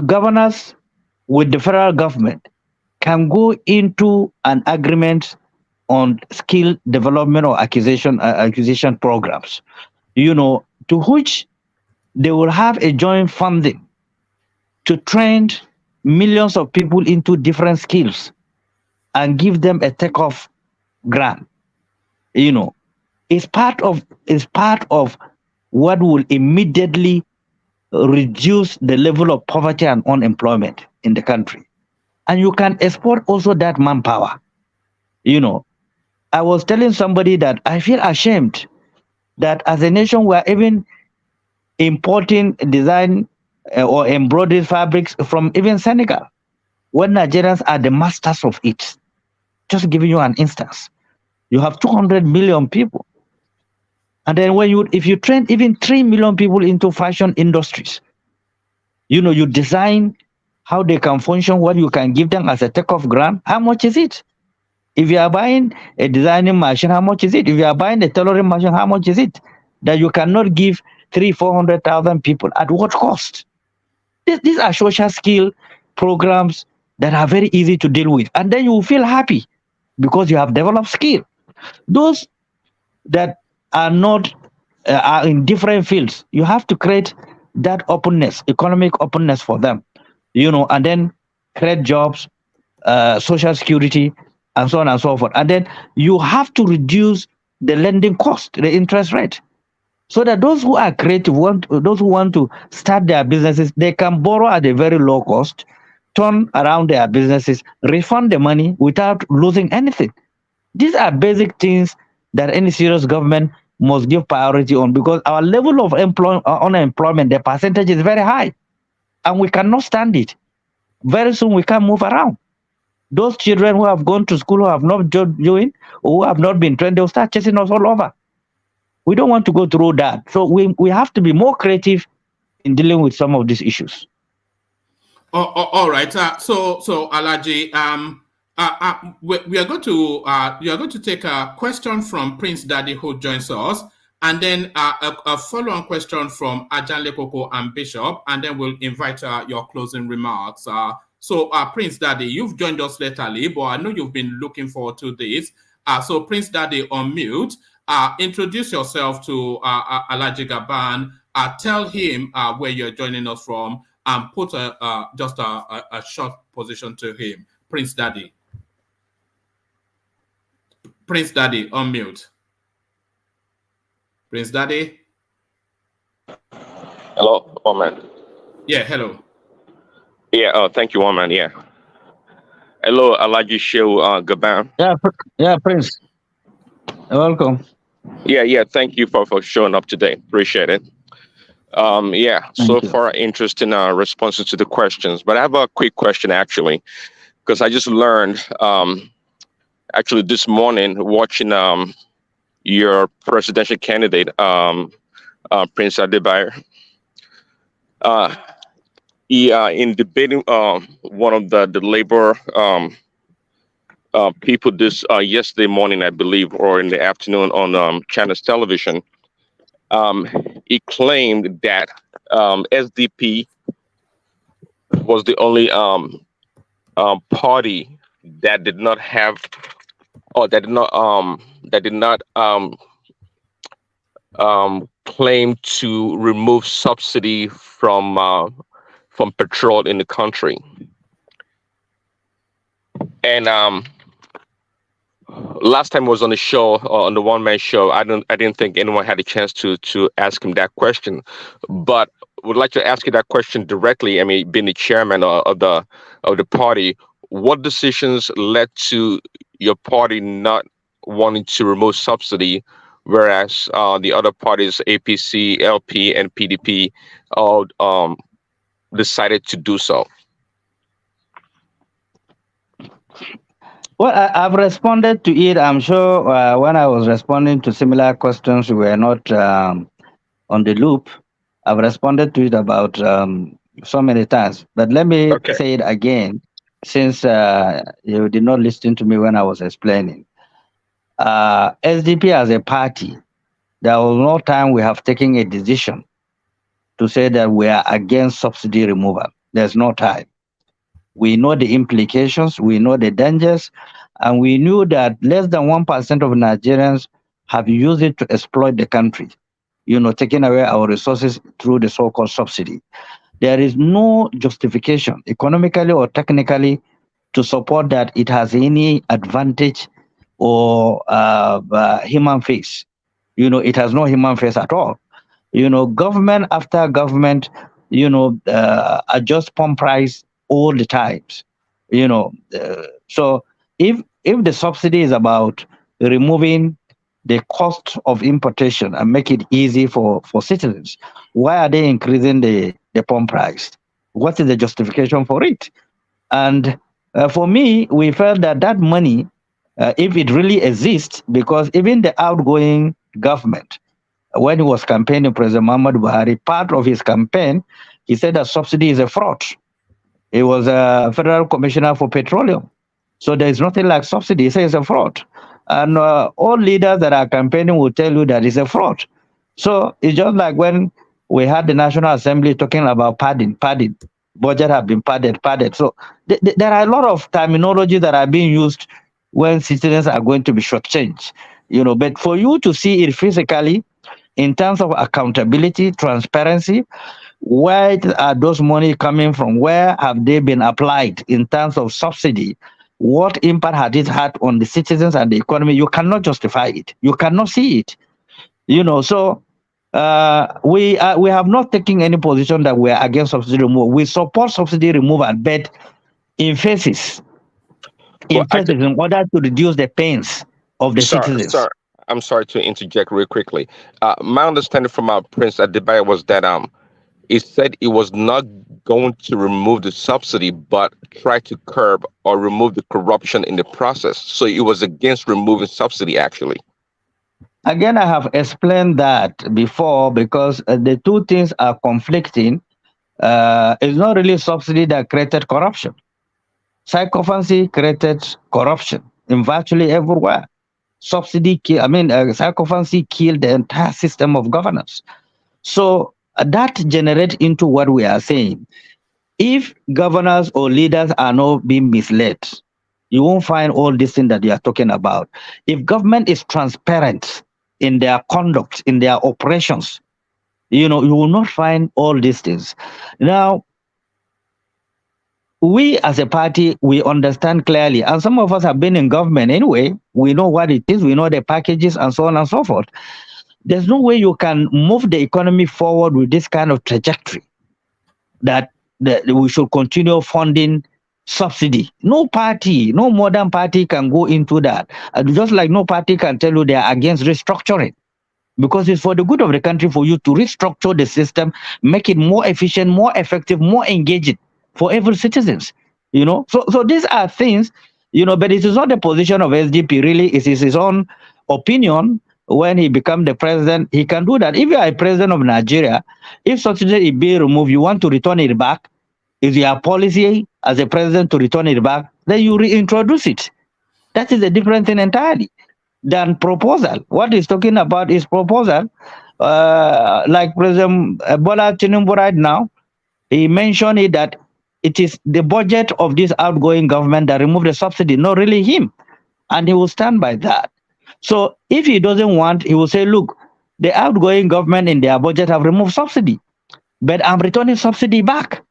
governors with the federal government can go into an agreement on skill development or acquisition programs, to which they will have a joint funding to train millions of people into different skills and give them a takeoff grant. It's part of what will immediately reduce the level of poverty and unemployment in the country. And you can export also that manpower. I was telling somebody that I feel ashamed that as a nation we are even importing design or embroidered fabrics from even Senegal, when Nigerians are the masters of it. Just giving you an instance. You have 200 million people. And then if you train even 3 million people into fashion industries, you design how they can function, what you can give them as a takeoff grant, how much is it? If you are buying a designing machine, how much is it? If you are buying a tailoring machine, how much is it? That you cannot give 300,000-400,000 people at what cost? These are social skill programs that are very easy to deal with. And then you will feel happy because you have developed skill. Those that are not are in different fields, you have to create that openness, economic openness for them, and then create jobs, social security, and so on and so forth. And then you have to reduce the lending cost, the interest rate, so that those who are creative, those who want to start their businesses, they can borrow at a very low cost, turn around their businesses, refund the money without losing anything. These are basic things that any serious government must give priority on, because our level of unemployment, the percentage is very high, and we cannot stand it. Very soon we can't move around. Those children who have gone to school, who have not joined, or who have not been trained, they'll start chasing us all over. We don't want to go through that. So we have to be more creative in dealing with some of these issues. All right. So Alhaji, we are going to you are going to take a question from Prince Daddy, who joins us, and then a follow-on question from Ajanle Koko and Bishop, and then we'll invite your closing remarks. So Prince Daddy, you've joined us lately, but I know you've been looking forward to this. So Prince Daddy, on mute. Introduce yourself to Alhaji Gaban. Tell him where you're joining us from, and put just a short position to him. Prince Daddy. Prince Daddy, on mute. Prince Daddy. Hello, Oman. Yeah, hello. Yeah, thank you, Oman. Yeah. Hello, Alhaji Shehu Gaban. Yeah, Prince. Welcome. Yeah. Thank you for showing up today. Appreciate it. So far interesting responses to the questions, but I have a quick question actually, because I just learned actually this morning watching your presidential candidate, Prince Adebayo. In debating one of the labor people this yesterday morning, I believe, or in the afternoon on China's television, he claimed that SDP was the only party that did not have, or that did not claim to remove subsidy from petrol in the country. And last time I was on the show, on the one-man show, I didn't think anyone had a chance to ask him that question, but would like to ask you that question directly. I mean, being the chairman of the party, what decisions led to your party not wanting to remove subsidy, whereas the other parties, APC, LP, and PDP, all decided to do so? Well, I've responded to it. I'm sure when I was responding to similar questions, we were not on the loop. I've responded to it about so many times. But let me say it again, since you did not listen to me when I was explaining. SDP as a party, there was no time we have taken a decision to say that we are against subsidy removal. There's no time. We know the implications, we know the dangers, and we knew that less than 1% of Nigerians have used it to exploit the country, taking away our resources through the so-called subsidy. There is no justification, economically or technically, to support that it has any advantage or human face. It has no human face at all. Government after government, adjust pump price all the times, so if the subsidy is about removing the cost of importation and make it easy for citizens, why are they increasing the pump price? What is the justification for it? And for me, we felt that money, if it really exists, because even the outgoing government, when he was campaigning, President Muhammadu Buhari, part of his campaign, he said that subsidy is a fraud. He was a federal commissioner for petroleum. So there is nothing like subsidy. He says it's a fraud. And all leaders that are campaigning will tell you that it's a fraud. So it's just like when we had the National Assembly talking about padding. Budget have been padded. So there are a lot of terminology that are being used when citizens are going to be shortchanged. But for you to see it physically, in terms of accountability, transparency, Where are those money coming from? Where have they been applied in terms of subsidy? What impact has it had on the citizens and the economy? You cannot justify it. You cannot see it. You know, so we have not taken any position that we are against subsidy removal. We support subsidy removal, but in phases, in order to reduce the pains of the citizens. Sir, I'm sorry to interject real quickly. My understanding from our Prince Adebayo was that he said he was not going to remove the subsidy, but try to curb or remove the corruption in the process. So he was against removing subsidy, actually. Again, I have explained that before because the two things are conflicting. It's not really subsidy that created corruption. Sycophancy created corruption in virtually everywhere. Sycophancy killed the entire system of governance. So that generates into what we are saying. If governors or leaders are not being misled, you won't find all these things that you are talking about. If government is transparent in their conduct, in their operations, you know, you will not find all these things. Now, we as a party, we understand clearly, and some of us have been in government anyway. We know what it is, we know the packages and so on and so forth. There's no way you can move the economy forward with this kind of trajectory that we should continue funding subsidy. No party, no modern party can go into that. Just like no party can tell you they are against restructuring, because it's for the good of the country for you to restructure the system, make it more efficient, more effective, more engaging for every citizens. You know, so these are things, you know, but it is not the position of SDP really. It is his own opinion. When he becomes the president, he can do that. If you are a president of Nigeria, if subsidy is being removed, you want to return it back, is your policy as a president to return it back, then you reintroduce it. That is a different thing entirely than proposal. What he's talking about is proposal. Like President Bola Tinubu right now, he mentioned it that it is the budget of this outgoing government that removed the subsidy, not really him. And he will stand by that. So if he doesn't want, he will say, look, the outgoing government in their budget have removed subsidy, but I'm returning subsidy back.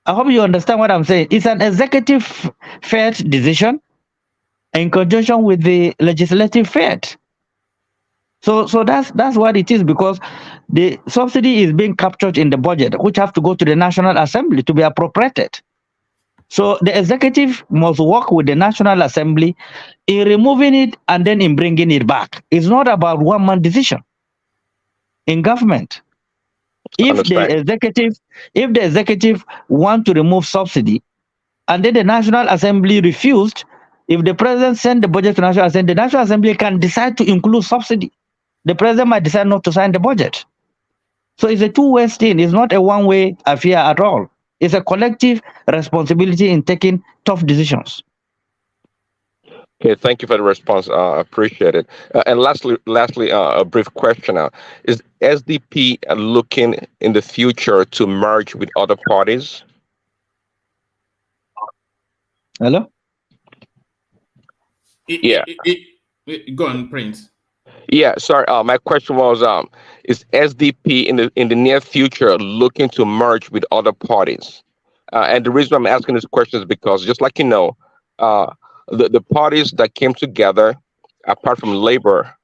I hope you understand what I'm saying. It's an executive fair decision in conjunction with the legislative fair. So that's what it is, because the subsidy is being captured in the budget, which have to go to the National Assembly to be appropriated. So the executive must work with the National Assembly in removing it and then in bringing it back. It's not about one-man decision in government. If the executive want to remove subsidy and then the National Assembly refused, if the president sent the budget to the National Assembly, the National Assembly can decide to include subsidy. The president might decide not to sign the budget. So it's a two-way thing. It's not a one-way affair at all. It's a collective responsibility in taking tough decisions. Okay, thank you for the response. Appreciate it. And lastly, a brief question. Is SDP looking in the future to merge with other parties? Hello? Yeah. Go on, Prince. Yeah, sorry. My question was, is SDP in the near future looking to merge with other parties? And the reason I'm asking this question is because, just like you know, the parties that came together, apart from Labour,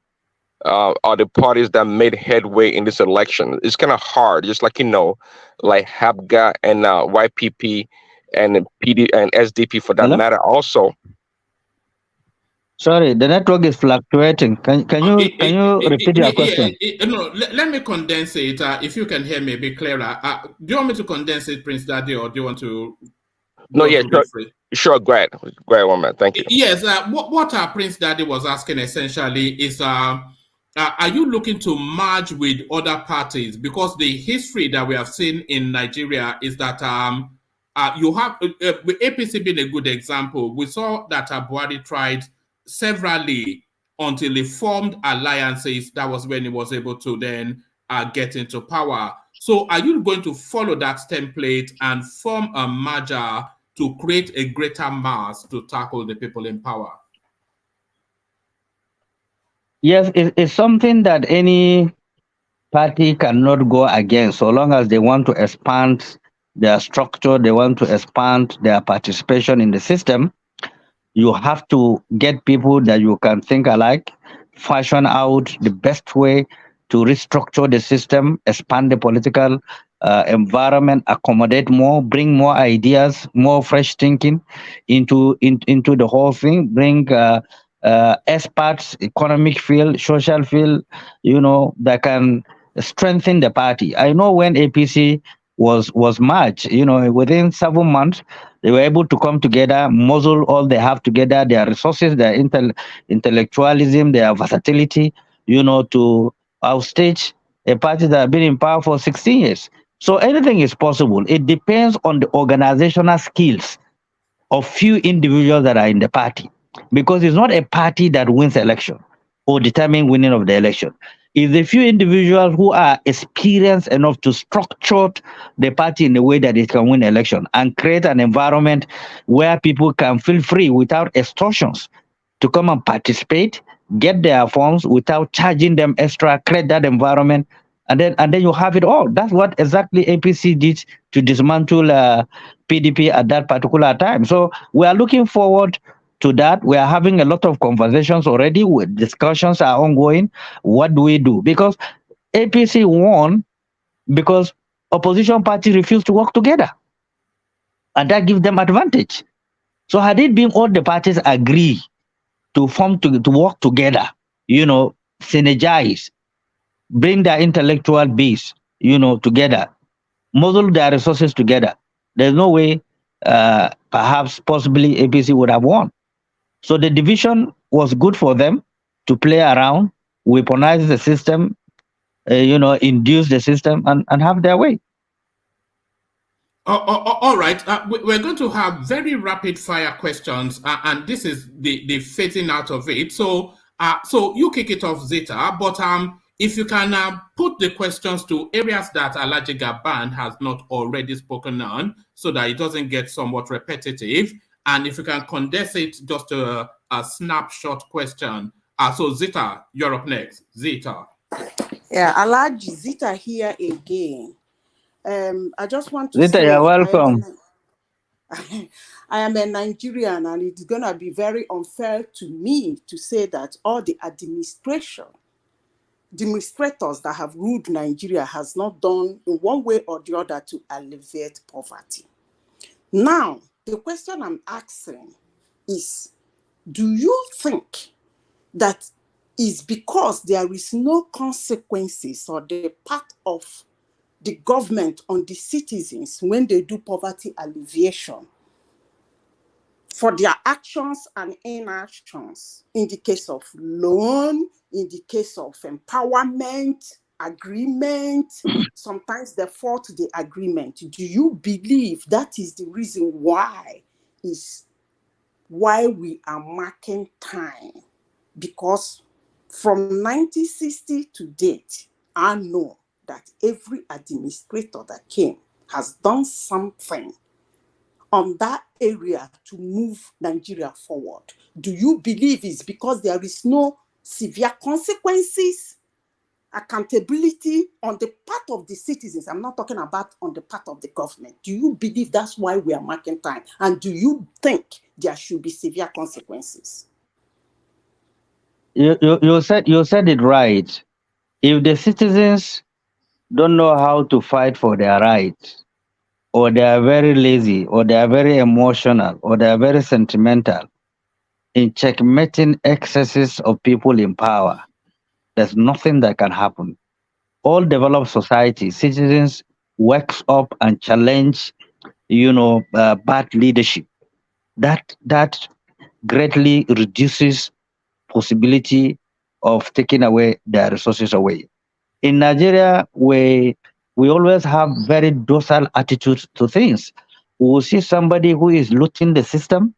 are the parties that made headway in this election. It's kind of hard, just like you know, like HAPGA and YPP and PD and SDP for that matter also. Sorry, the network is fluctuating. Can you repeat your question? No, let me condense it. If you can hear me a bit clearer. Do you want me to condense it, Prince Daddy, or do you want to? No, yeah, sure. Go ahead, one minute. Thank you. Yes. What Prince Daddy was asking essentially is, are you looking to merge with other parties? Because the history that we have seen in Nigeria is that you have APC being a good example. We saw that Buhari tried severally until he formed alliances. That was when he was able to then get into power. So are you going to follow that template and form a merger to create a greater mass to tackle the people in power? Yes, it's something that any party cannot go against so long as they want to expand their structure, they want to expand their participation in the system. You have to get people that you can think alike, fashion out the best way to restructure the system, expand the political environment, accommodate more, bring more ideas, more fresh thinking into the whole thing, bring experts, economic field, social field, that can strengthen the party. I know when APC was merged, within 7 months, they were able to come together, muzzle all they have together, their resources, their intellectualism, their versatility, to outstage a party that has been in power for 16 years. So anything is possible. It depends on the organizational skills of few individuals that are in the party, because it's not a party that wins election or determine winning of the election. It's a few individuals who are experienced enough to structure the party in a way that it can win election and create an environment where people can feel free without extortions to come and participate, get their forms without charging them extra, create that environment, and then you have it all. That's what exactly APC did to dismantle PDP at that particular time. So we are looking forward to that. We are having a lot of conversations already. Discussions are ongoing. What do we do? Because APC won because opposition party refused to work together, and that gives them advantage. So had it been all the parties agree to form to work together, synergize, bring their intellectual base, together, muzzle their resources together, there's no way, perhaps, possibly APC would have won. So the division was good for them to play around, weaponize the system, induce the system, and have their way. All right. We're going to have very rapid fire questions, and this is the phasing out of it. So you kick it off, Zita, but if you can put the questions to areas that Alhaji Gaban has not already spoken on, so that it doesn't get somewhat repetitive, and if you can condense it just to a snapshot question. So Zita, you're up next. Zita. Yeah, Alhaji, Zita here again. I just want to Zita, say, you're welcome. I am a Nigerian, and it's going to be very unfair to me to say that all the administrators that have ruled Nigeria has not done in one way or the other to alleviate poverty. Now, the question I'm asking is, do you think that is because there is no consequences on the part of the government on the citizens when they do poverty alleviation for their actions and inactions, in the case of loan, in the case of empowerment, agreement, sometimes they fault the agreement? Do you believe that is the reason why we are marking time? Because from 1960 to date, I know that every administrator that came has done something on that area to move Nigeria forward. Do you believe it's because there is no severe consequences, accountability on the part of the citizens? I'm not talking about on the part of the government. Do you believe that's why we are marking time? And do you think there should be severe consequences? You said it right. If the citizens don't know how to fight for their rights, or they are very lazy, or they are very emotional, or they are very sentimental in checkmating excesses of people in power, there's nothing that can happen. All developed societies, citizens wakes up and challenge, bad leadership. That greatly reduces possibility of taking away their resources away. In Nigeria, we always have very docile attitudes to things. We will see somebody who is looting the system,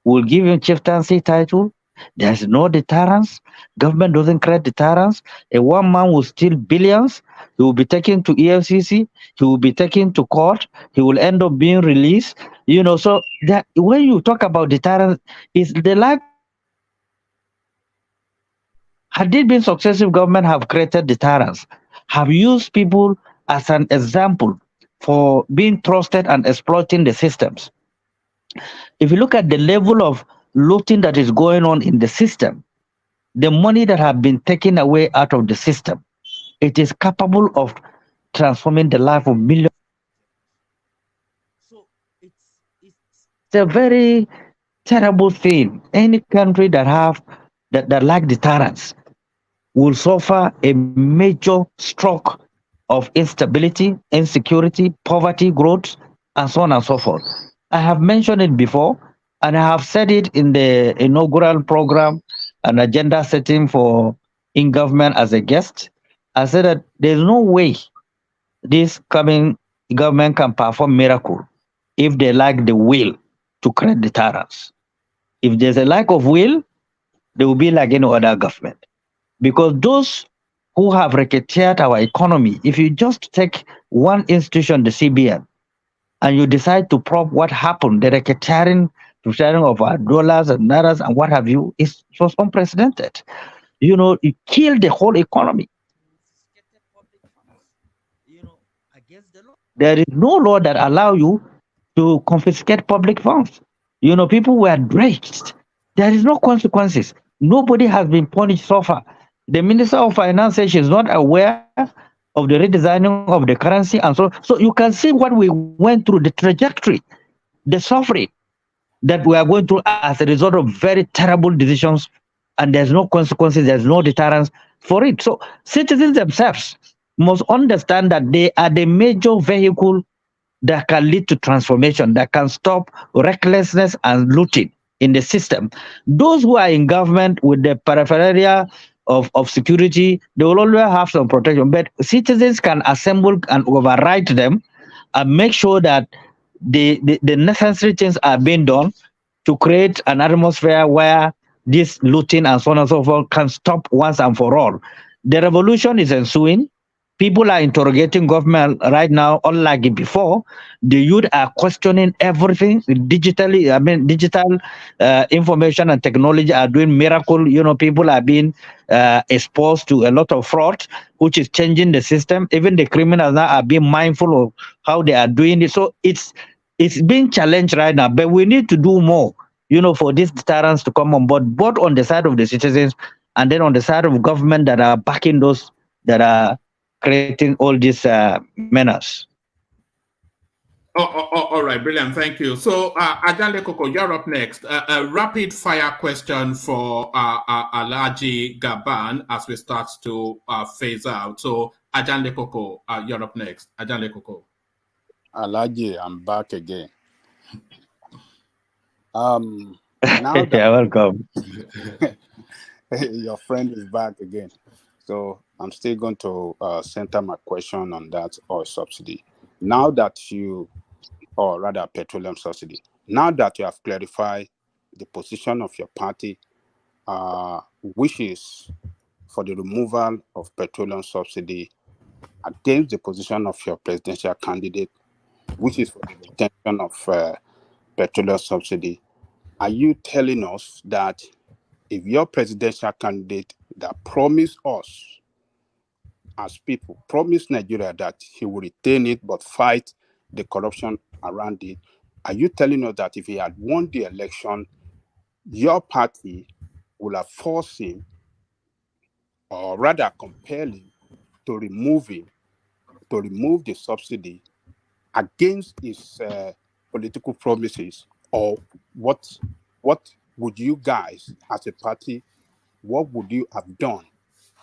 we'll give him chieftaincy title. There's no deterrence. Government doesn't create deterrence. A one man will steal billions. He will be taken to EFCC. He will be taken to court. He will end up being released. So that when you talk about deterrence, it's the lack. Had it been successive government have created deterrence, have used people as an example for being trusted and exploiting the systems. If you look at the level of looting that is going on in the system, the money that have been taken away out of the system, it is capable of transforming the life of millions. So it's a very terrible thing. Any country that have that lack deterrence will suffer a major stroke of instability, insecurity, poverty, growth, and so on and so forth. I have mentioned it before, and I have said it in the inaugural program, an agenda setting for in government as a guest. I said that there's no way this coming government can perform miracle if they lack the will to create deterrence. If there's a lack of will, they will be like any other government. Because those who have racketeered our economy, if you just take one institution, the CBN, and you decide to probe what happened, the racketeering of our dollars and naira and what have you, it was unprecedented. You know, it killed the whole economy. There is no law that allows you to confiscate public funds. You know, people were dragged. There is no consequences. Nobody has been punished so far. The Minister of Finance says she's not aware of the redesigning of the currency and so you can see what we went through, the trajectory, the suffering that we are going through as a result of very terrible decisions, and there's no consequences, there's no deterrence for it. So citizens themselves must understand that they are the major vehicle that can lead to transformation, that can stop recklessness and looting in the system. Those who are in government with the peripheral of security, they will always have some protection, but citizens can assemble and override them and make sure that the necessary things are being done to create an atmosphere where this looting and so on and so forth can stop once and for all. The revolution is ensuing. People are interrogating government right now, unlike before. The youth are questioning everything digitally. I mean, digital information and technology are doing miracle. You know, people are being exposed to a lot of fraud, which is changing the system. Even the criminals now are being mindful of how they are doing it. So it's being challenged right now, but we need to do more, you know, for this deterrence to come on board, both on the side of the citizens and then on the side of government that are backing those that are creating all these menace. All right, brilliant, thank you. So, Ajanle Koko, you're up next. A rapid fire question for Alhaji Gaban as we start to phase out. So, Ajanle Koko, you're up next. Ajanle Koko. Alhaji, I'm back again. Now that welcome. your friend is back again. So I'm still going to center my question on that oil subsidy. Now that you, or rather petroleum subsidy, now that you have clarified the position of your party, which is for the removal of petroleum subsidy against the position of your presidential candidate, which is for the retention of petroleum subsidy, are you telling us that if your presidential candidate that promised us as people, promised Nigeria that he will retain it but fight the corruption around it, are you telling us that if he had won the election, your party would have forced him, or rather compel him, to remove the subsidy against his political promises? Or what would you guys as a party, what would you have done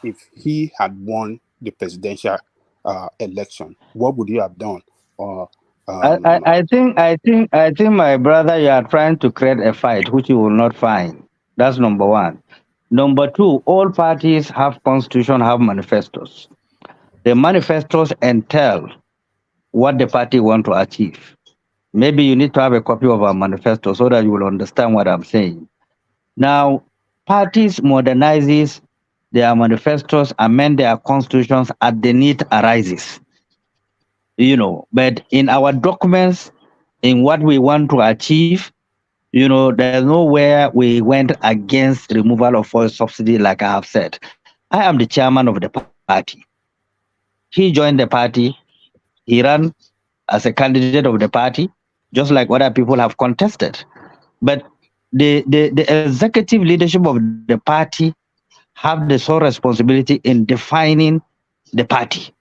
if he had won the presidential election? What would you have done? I think my brother, you are trying to create a fight which you will not find. That's number one. Number two, all parties have constitution, have manifestos. The manifestos entail what the party want to achieve. Maybe you need to have a copy of our manifesto so that you will understand what I'm saying. Now, parties modernizes their manifestos, amend their constitutions as the need arises. You know, but in our documents, in what we want to achieve, you know, there's nowhere we went against removal of oil subsidy, like I have said. I am the chairman of the party. he joined the party. He ran as a candidate of the party, just like other people have contested. But the executive leadership of the party have the sole responsibility in defining the party.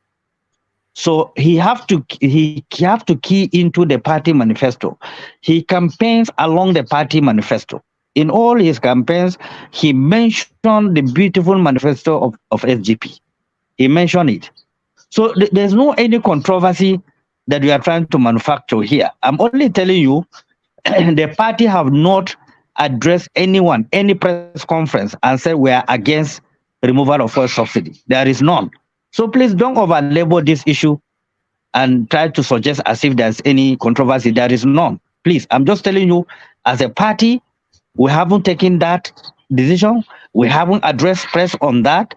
So he have to key into the party manifesto. He campaigns along the party manifesto. In all his campaigns, he mentioned the beautiful manifesto of SGP. He mentioned it. So there's no any controversy that we are trying to manufacture here. I'm only telling you the party have not addressed anyone, any press conference, and said we are against removal of fuel subsidy. There is none. So please don't over-label this issue and try to suggest as if there's any controversy. There is none. Please, I'm just telling you, as a party, we haven't taken that decision. We haven't addressed press on that.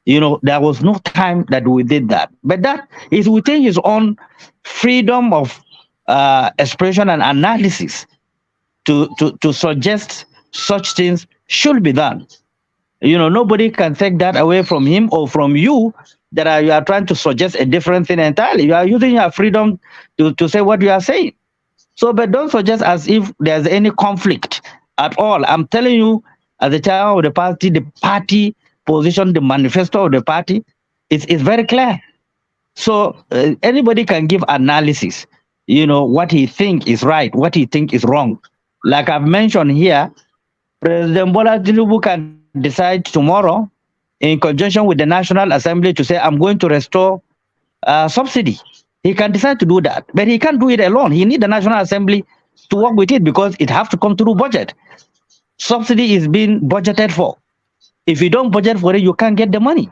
You know, there was no time that we did that. But that is within his own freedom of expression and analysis to suggest such things should be done. You know, nobody can take that away from him or from you, that you are trying to suggest a different thing entirely. You are using your freedom to say what you are saying. So, but don't suggest as if there's any conflict at all. I'm telling you, as the chairman of the party position, the manifesto of the party is very clear. So anybody can give analysis, you know, what he think is right, what he think is wrong. Like I've mentioned here, President Bola Tinubu can decide tomorrow, in conjunction with the National Assembly, to say, I'm going to restore subsidy. He can decide to do that, but he can't do it alone. He needs the National Assembly to work with it because it has to come through budget. Subsidy is being budgeted for. If you don't budget for it, you can't get the money.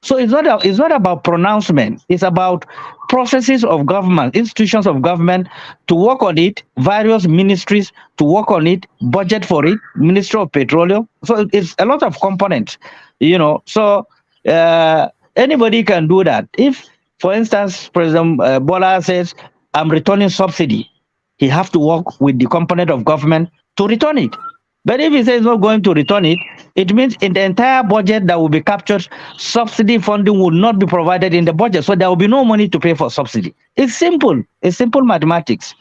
So it's not about pronouncement. It's about processes of government, institutions of government to work on it, various ministries to work on it, budget for it, Ministry of Petroleum. So it's a lot of components, you know. So anybody can do that. If, for instance, President Bola says, I'm returning subsidy, he have to work with the component of government to return it. But if he says not going to return it, it means in the entire budget that will be captured, subsidy funding will not be provided in the budget. So there will be no money to pay for subsidy. It's simple. It's simple mathematics.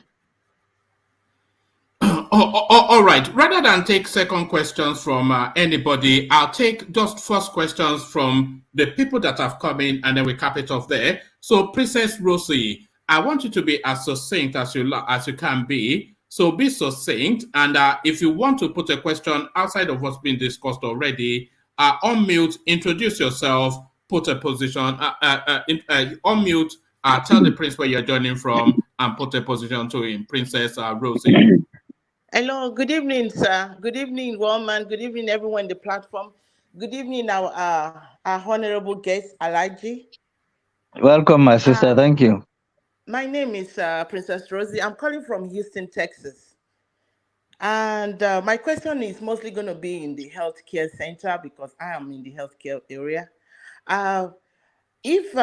All right. Rather than take second questions from anybody, I'll take just first questions from the people that have come in, and then we cap it off there. So, Princess Rosie, I want you to be as succinct as you can be. So be succinct, and if you want to put a question outside of what's been discussed already, unmute, introduce yourself, put a position, unmute, tell the prince where you're joining from, and put a position to him. Princess Rosie. Hello, good evening, sir. Good evening, Woman. Good evening, everyone on the platform. Good evening, our honorable guest, Alaji. Welcome, my sister. Thank you. My name is Princess Rosie. I'm calling from Houston, Texas. And my question is mostly going to be in the healthcare center because I am in the healthcare area. If,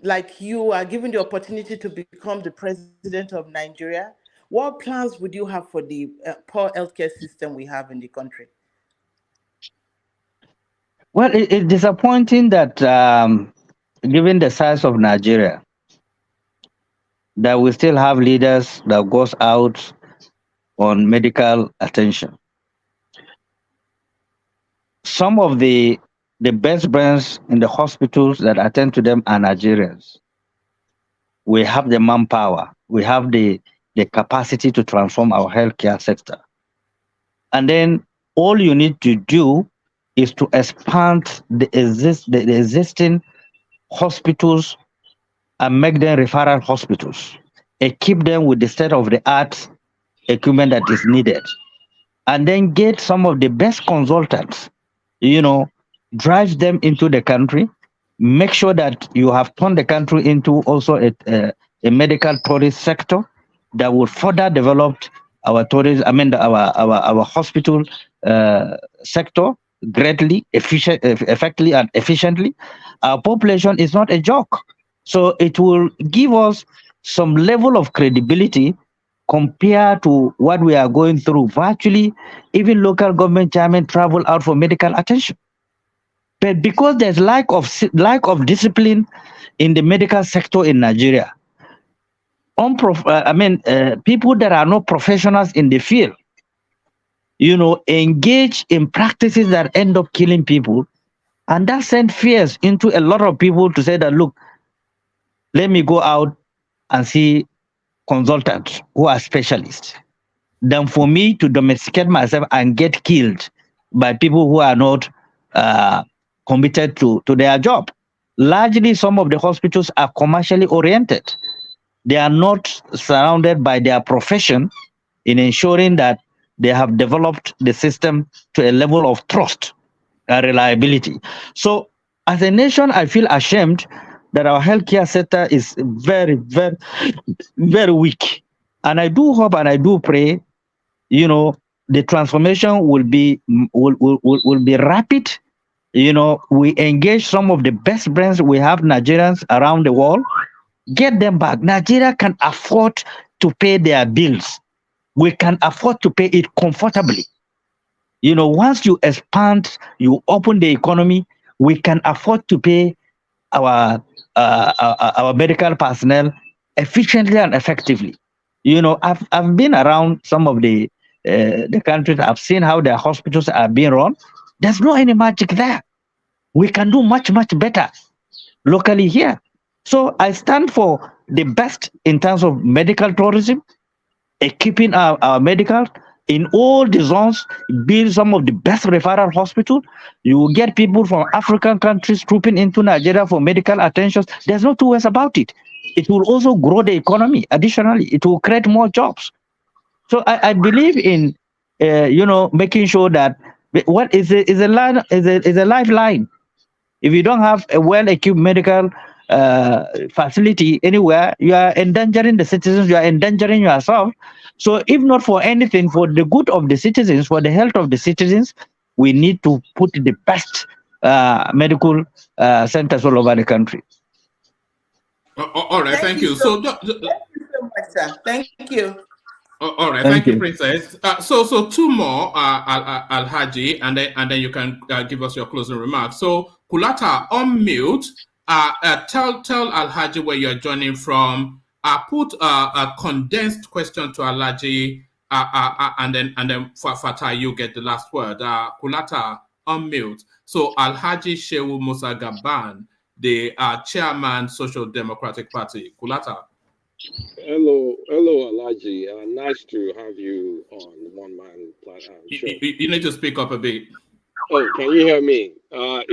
like you are given the opportunity to become the president of Nigeria, what plans would you have for the poor healthcare system we have in the country? Well, it's disappointing that given the size of Nigeria, that we still have leaders that goes out on medical attention. Some of the best brains in the hospitals that attend to them are Nigerians. We have the manpower. We have the capacity to transform our healthcare sector. And then all you need to do is to expand the existing hospitals and make them referral hospitals, equip them with the state-of-the-art equipment that is needed, and then get some of the best consultants, you know, drive them into the country, make sure that you have turned the country into also a medical tourist sector that will further develop our tourism, our hospital sector greatly, effectively and efficiently. Our population is not a joke. So it will give us some level of credibility compared to what we are going through. Virtually, even local government chairmen travel out for medical attention. But because there's lack of discipline in the medical sector in Nigeria, people that are not professionals in the field, engage in practices that end up killing people, and that sends fears into a lot of people to say that, look, let me go out and see consultants who are specialists, than for me to domesticate myself and get killed by people who are not committed to their job. Largely, some of the hospitals are commercially oriented. They are not surrounded by their profession in ensuring that they have developed the system to a level of trust and reliability. So as a nation, I feel ashamed that our healthcare sector is very, very, very weak. And I do hope and I do pray, the transformation will be rapid. We engage some of the best brains we have, Nigerians around the world, get them back. Nigeria can afford to pay their bills. We can afford to pay it comfortably. Once you expand, you open the economy, we can afford to pay our medical personnel efficiently and effectively. I've been around some of the countries. I've seen how their hospitals are being run. There's no any magic there. We can do much, much better locally here. So I stand for the best in terms of medical tourism, equipping our medical in all the zones, build some of the best referral hospitals. You will get people from African countries trooping into Nigeria for medical attentions. There's no two ways about it. It will also grow the economy. Additionally, it will create more jobs. So I believe in, making sure that what is a lifeline. If you don't have a well-equipped medical facility anywhere, you are endangering the citizens, you are endangering yourself. So if not for anything, for the good of the citizens, for the health of the citizens, we need to put the best medical centers all over the country. All right, thank you. So, thank you so much, sir. Thank you. All right, thank you, Princess. So two more, Alhaji, and then you can give us your closing remarks. So Kulata, on mute. Tell Alhaji where you're joining from. Put a condensed question to Alhaji, and then for Fatah, you get the last word. Kulata, on mute. So Alhaji Shehu Musa Gaban, the chairman, Social Democratic Party. Kulata. Hello, Alhaji. Nice to have you on One Man Show. You need to speak up a bit. Oh, can you hear me? I'm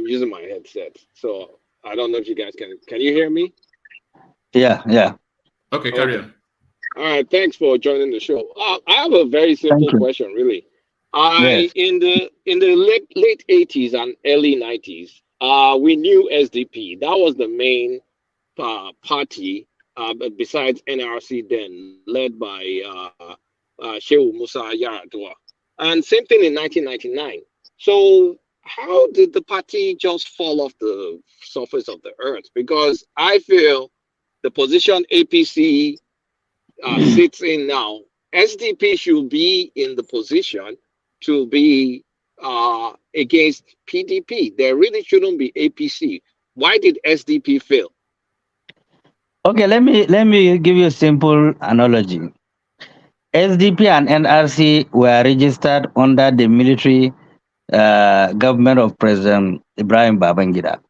using my headset, so I don't know if you guys can you hear me? Yeah. Okay, carry on. All right, thanks for joining the show. I have a very simple question, really. In the late 80s and early 90s, we knew SDP. That was the main party besides NRC then, led by Shehu Musa Yar'Adua. And same thing in 1999. So how did the party just fall off the surface of the earth? Because I feel the position APC sits in now, SDP should be in the position to be against PDP. There really shouldn't be APC. Why did SDP fail? Okay, let me give you a simple analogy. SDP and NRC were registered under the military government of President Ibrahim Babangida.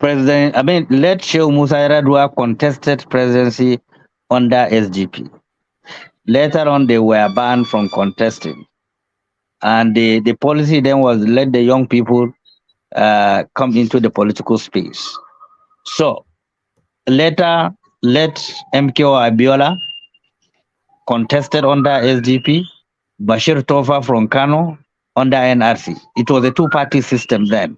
Late Shehu Musa Yar'Adua contested presidency under SDP. Later on, they were banned from contesting. And the policy then was let the young people come into the political space. So later, let MKO Abiola contested under SDP, Bashir Tofa from Kano under NRC. It was a two-party system then.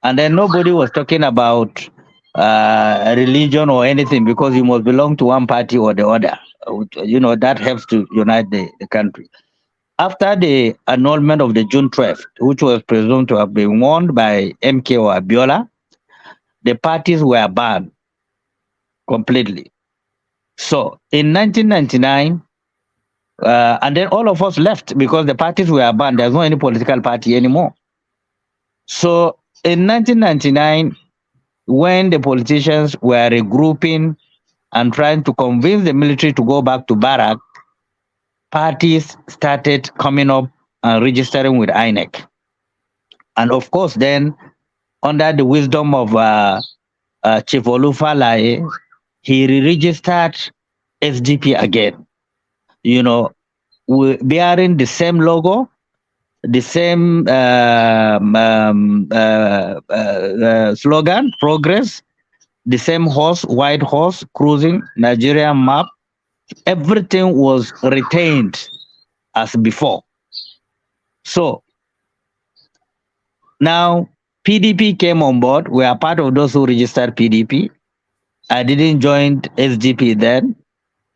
And then nobody was talking about religion or anything because you must belong to one party or the other. That helps to unite the country. After the annulment of the June 12th, which was presumed to have been won by MKO Abiola, the parties were banned completely. So in 1999, and then all of us left because the parties were banned. There's no any political party anymore. So in 1999, when the politicians were regrouping and trying to convince the military to go back to barrack, parties started coming up and registering with INEC. And of course, then under the wisdom of Chief Olufalaye, he re-registered SDP again, you know, bearing the same logo, the same slogan, progress, the same horse, white horse, cruising, Nigerian map. Everything was retained as before. So now PDP came on board. We are part of those who registered PDP. I didn't join SDP then.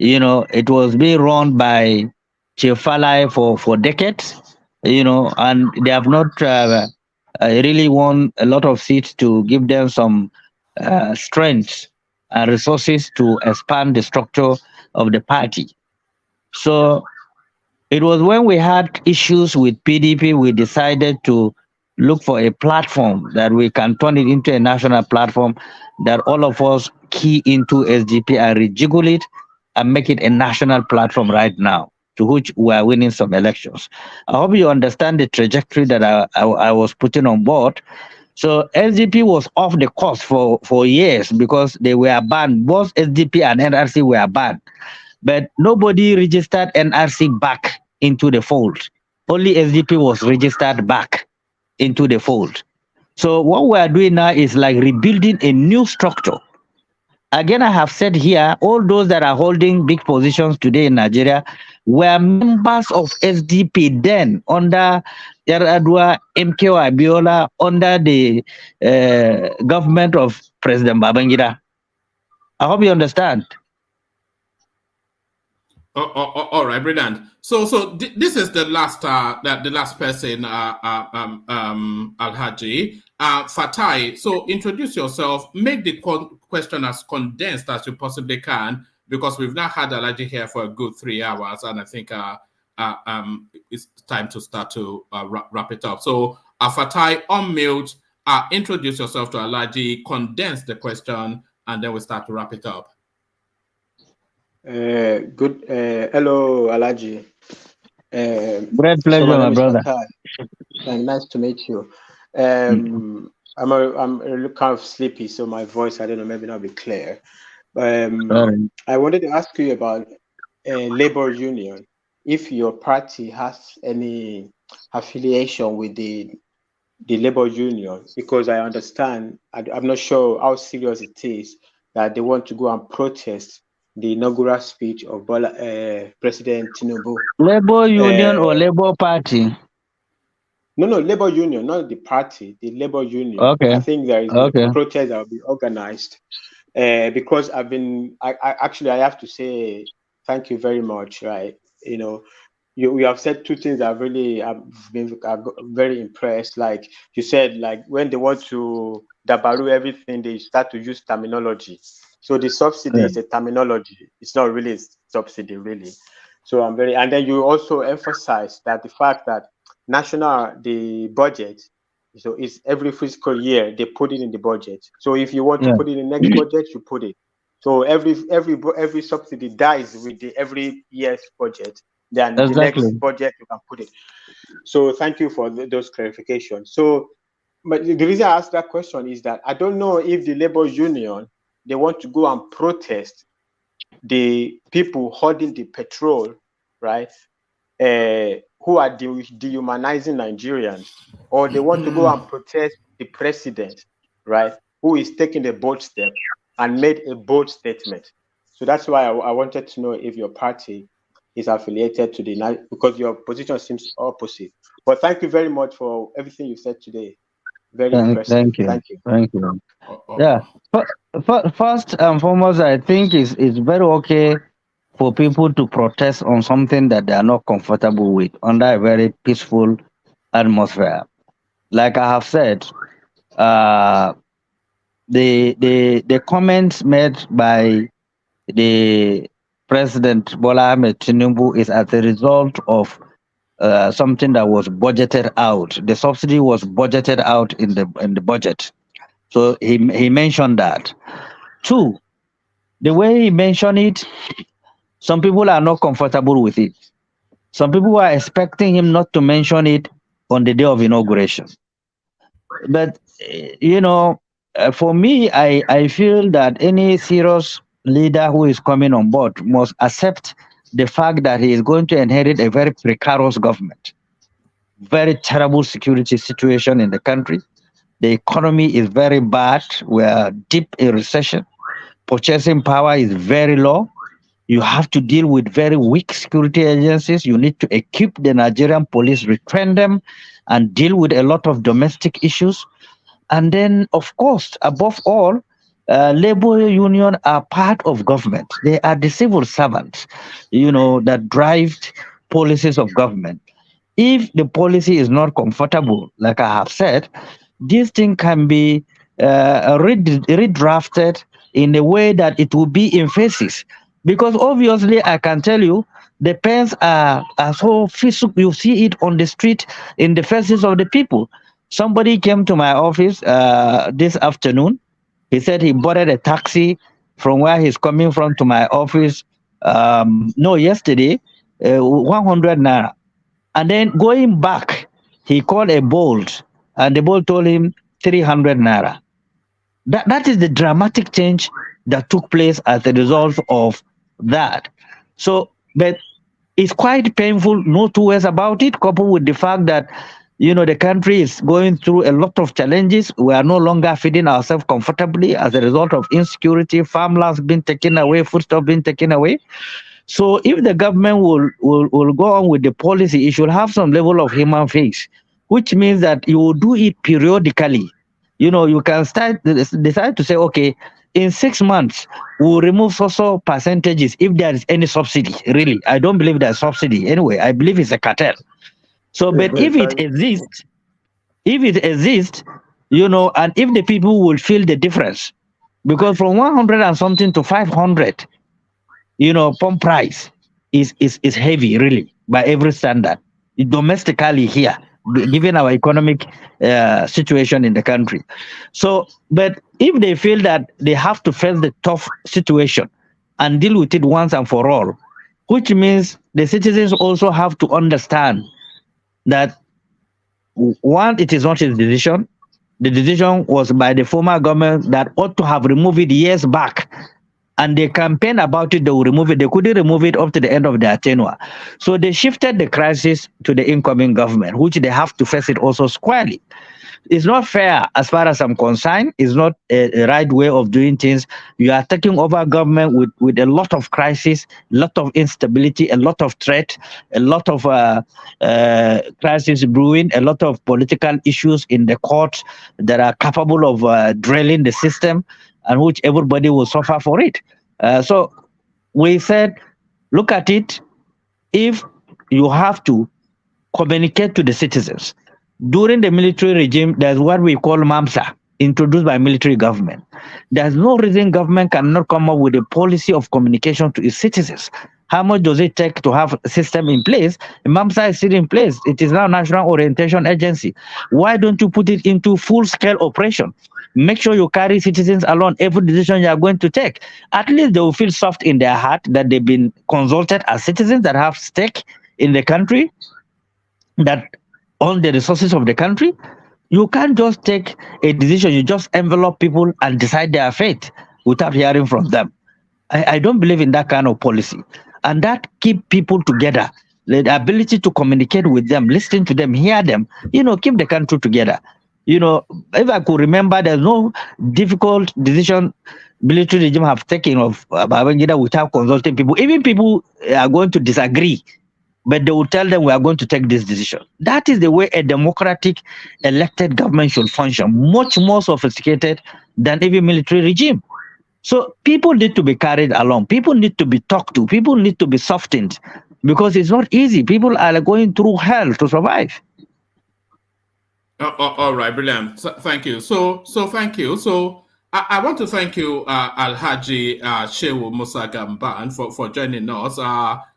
You know, it was being run by Chief Falai for decades, you know, and they have not really won a lot of seats to give them some strength and resources to expand the structure of the party. So it was when we had issues with PDP, we decided to look for a platform that we can turn it into a national platform that all of us key into SDP and rejiggle it and make it a national platform right now, to which we are winning some elections. I hope you understand the trajectory that I was putting on board. So SDP was off the course for years because they were banned. Both SDP and NRC were banned. But nobody registered NRC back into the fold. Only SDP was registered back into the fold. So what we are doing now is like rebuilding a new structure. Again, I have said here, all those that are holding big positions today in Nigeria were members of SDP then under Yar'Adua, MKO Abiola, under the government of President Babangida. I hope you understand. All right, brilliant. So this is the last person, Alhaji Fatai. So introduce yourself. Make the question as condensed as you possibly can, because we've now had Alhaji here for a good 3 hours, and I think it's time to start to wrap it up. So Fatai, unmute. Introduce yourself to Alhaji. Condense the question, and then we start to wrap it up. Hello, Alhaji. Great pleasure, my brother. And nice to meet you. I'm kind of sleepy, so my voice, I don't know, maybe not be clear. I wanted to ask you about labor union. If your party has any affiliation with the labor union, because I understand, I'm not sure how serious it is that they want to go and protest the inaugural speech of President Tinubu. Labor Union or Labor Party? No, Labor Union, not the party, the Labor Union. Okay. I think there is a protest that will be organized because I have to say thank you very much, right? You know, you have said two things that really I've been very impressed. Like you said, like when they want to dabaru everything, they start to use terminology. So the subsidy is a terminology. It's not really a subsidy, really. So and then you also emphasize that the fact that the budget, so it's every fiscal year they put it in the budget. So if you want to put it in the next budget, you put it. So every subsidy dies with the every year's budget. Then the next budget you can put it. So thank you for those clarifications. So, but the reason I asked that question is that I don't know if the labor union, they want to go and protest the people holding the petrol, right? Who are dehumanizing Nigerians, or they want to go and protest the president, right? Who is taking a bold step and made a bold statement. So that's why I wanted to know if your party is affiliated to because your position seems opposite. But thank you very much for everything you said today. Very impressive. Thank you. Yeah. First and foremost, I think it's very okay for people to protest on something that they are not comfortable with under a very peaceful atmosphere. Like I have said, the comments made by the President Bola Ahmed Tinubu is as a result of something that was budgeted out. The subsidy was budgeted out in the budget. So he mentioned that. Two, the way he mentioned it, some people are not comfortable with it. Some people are expecting him not to mention it on the day of inauguration. But, you know, for me, I feel that any serious leader who is coming on board must accept the fact that he is going to inherit a very precarious government, very terrible security situation in the country. The economy is very bad. We are deep in recession. Purchasing power is very low. You have to deal with very weak security agencies. You need to equip the Nigerian police, retrain them, and deal with a lot of domestic issues. And then, of course, above all, labor union are part of government. They are the civil servants, you know, that drive policies of government. If the policy is not comfortable, like I have said, this thing can be redrafted in a way that it will be in phases. Because obviously, I can tell you, the pens are so physical. You see it on the street in the faces of the people. Somebody came to my office this afternoon. He said he boarded a taxi from where he's coming from to my office. Yesterday, 100 naira. And then going back, he called a Bolt, and the Bolt told him 300 naira. That is the dramatic change that took place as a result of that. So, but it's quite painful, no two ways about it, coupled with the fact that, you know, the country is going through a lot of challenges. We are no longer feeding ourselves comfortably as a result of insecurity, farmlands being taken away, foodstuff being taken away. So if the government will go on with the policy, it should have some level of human face, which means that you will do it periodically. You know, you can decide to say, okay, in 6 months, we'll remove so percentages if there is any subsidy. Really, I don't believe there's subsidy anyway. I believe it's a cartel. So, but if it exists, you know, and if the people will feel the difference, because from 100 and something to 500, you know, pump price is heavy, really, by every standard, domestically here, given our economic situation in the country. So, but if they feel that they have to face the tough situation and deal with it once and for all, which means the citizens also have to understand that, one, it is not his decision. The decision was by the former government that ought to have removed it years back. And they campaigned about it, they will remove it. They couldn't remove it up to the end of their tenure. So they shifted the crisis to the incoming government, which they have to face it also squarely. It's not fair as far as I'm concerned. It's not a right way of doing things. You are taking over government with a lot of crisis, a lot of instability, a lot of threat, a lot of crisis brewing, a lot of political issues in the courts that are capable of drilling the system, and which everybody will suffer for it. So we said, look at it. If you have to communicate to the citizens, during the military regime, there's what we call MAMSA, introduced by military government. There's no reason government cannot come up with a policy of communication to its citizens. How much does it take to have a system in place? MAMSA is still in place. It is now National Orientation Agency. Why don't you put it into full-scale operation? Make sure you carry citizens along every decision you are going to take. At least they will feel soft in their heart that they've been consulted as citizens that have stake in the country, that own the resources of the country. You can't just take a decision, you just envelope people and decide their fate without hearing from them. I don't believe in that kind of policy. And that keep people together. The ability to communicate with them, listen to them, hear them, you know, keep the country together. You know, if I could remember, there's no difficult decision military regime have taken of Babangida without consulting people. Even people are going to disagree, but they will tell them we are going to take this decision. That is the way a democratic elected government should function, much more sophisticated than even military regime. So people need to be carried along. People need to be talked to. People need to be softened because it's not easy. People are going through hell to survive. All right, brilliant. Thank you. So thank you. So I want to thank you, Alhaji Shehu Musa Gamban, for joining us.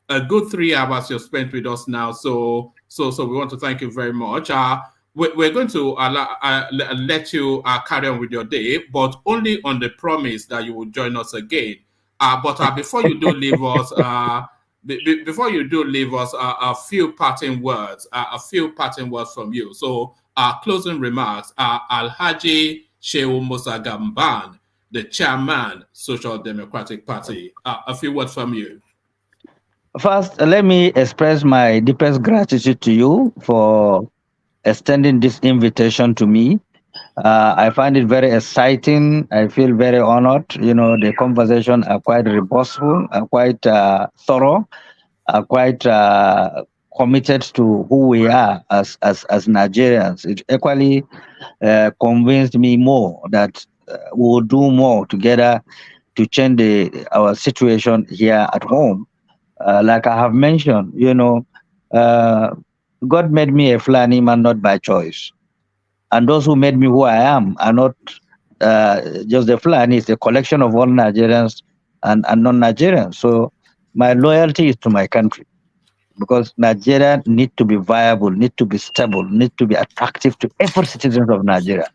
a good 3 hours you've spent with us now. So we want to thank you very much. We're going to let you carry on with your day, but only on the promise that you will join us again. But before you do leave us, a few parting words, from you. So, closing remarks. Alhaji Shehu Musa Gamban, the chairman, Social Democratic Party. A few words from you. First, let me express my deepest gratitude to you for extending this invitation to me. I find it very exciting. I feel very honored. You know, the conversation are quite resourceful, are quite thorough, are quite committed to who we are as Nigerians. It equally convinced me more that we will do more together to change our situation here at home. Like I have mentioned, you know, God made me a Fulani man not by choice. And those who made me who I am are not just the Fulani, it's a collection of all Nigerians and non-Nigerians. So my loyalty is to my country, because Nigeria needs to be viable, needs to be stable, needs to be attractive to every citizen of Nigeria.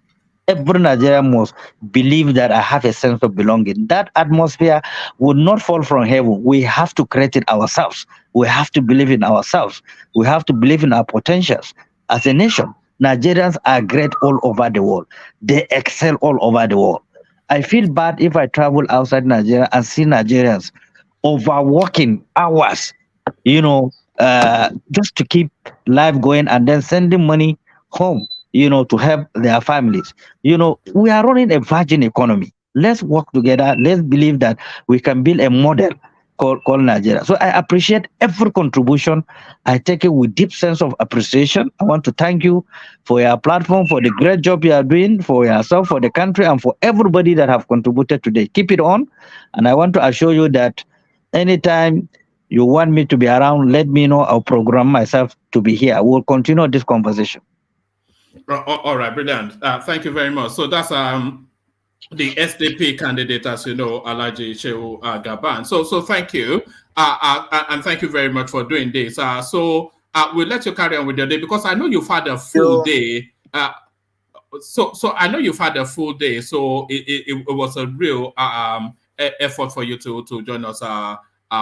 Every Nigerian must believe that I have a sense of belonging. That atmosphere would not fall from heaven. We have to create it ourselves. We have to believe in ourselves. We have to believe in our potentials as a nation. Nigerians are great all over the world. They excel all over the world. I feel bad if I travel outside Nigeria and see Nigerians overworking hours, you know, just to keep life going and then sending money home, you know, to help their families. You know, we are running a virgin economy. Let's work together. Let's believe that we can build a model called Nigeria. So I appreciate every contribution. I take it with deep sense of appreciation. I want to thank you for your platform, for the great job you are doing for yourself, for the country, and for everybody that have contributed today. Keep it on. And I want to assure you that anytime you want me to be around, let me know. I'll program myself to be here. We'll continue this conversation. All right, brilliant. Thank you very much. So that's the SDP candidate, as you know, Alhaji Shehu Gaban. So thank you, and thank you very much for doing this. So we'll let you carry on with your day, because I know you've had a full day. So I know you've had a full day. So it was a real effort for you to join us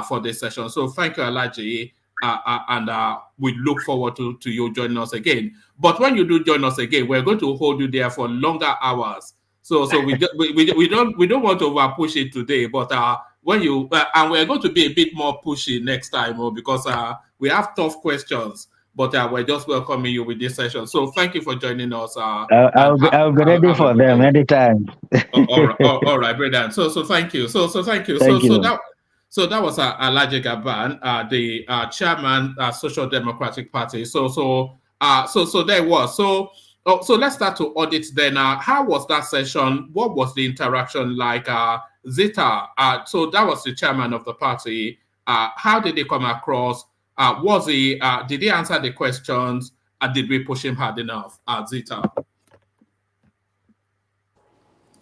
for this session. So thank you, Alhaji. And we look forward to you joining us again. But when you do join us again, we're going to hold you there for longer hours. So we don't want to over push it today. But when you and we're going to be a bit more pushy next time, because we have tough questions. But we're just welcoming you with this session. So thank you for joining us. I'll be ready for them anytime. All right, brilliant. So thank you. So thank you. So that was Alhaji Gaban, the chairman, Social Democratic Party. So there was. So let's start to audit then. How was that session? What was the interaction like? Zita, so that was the chairman of the party. How did he come across? Did he answer the questions? Did we push him hard enough? Zita.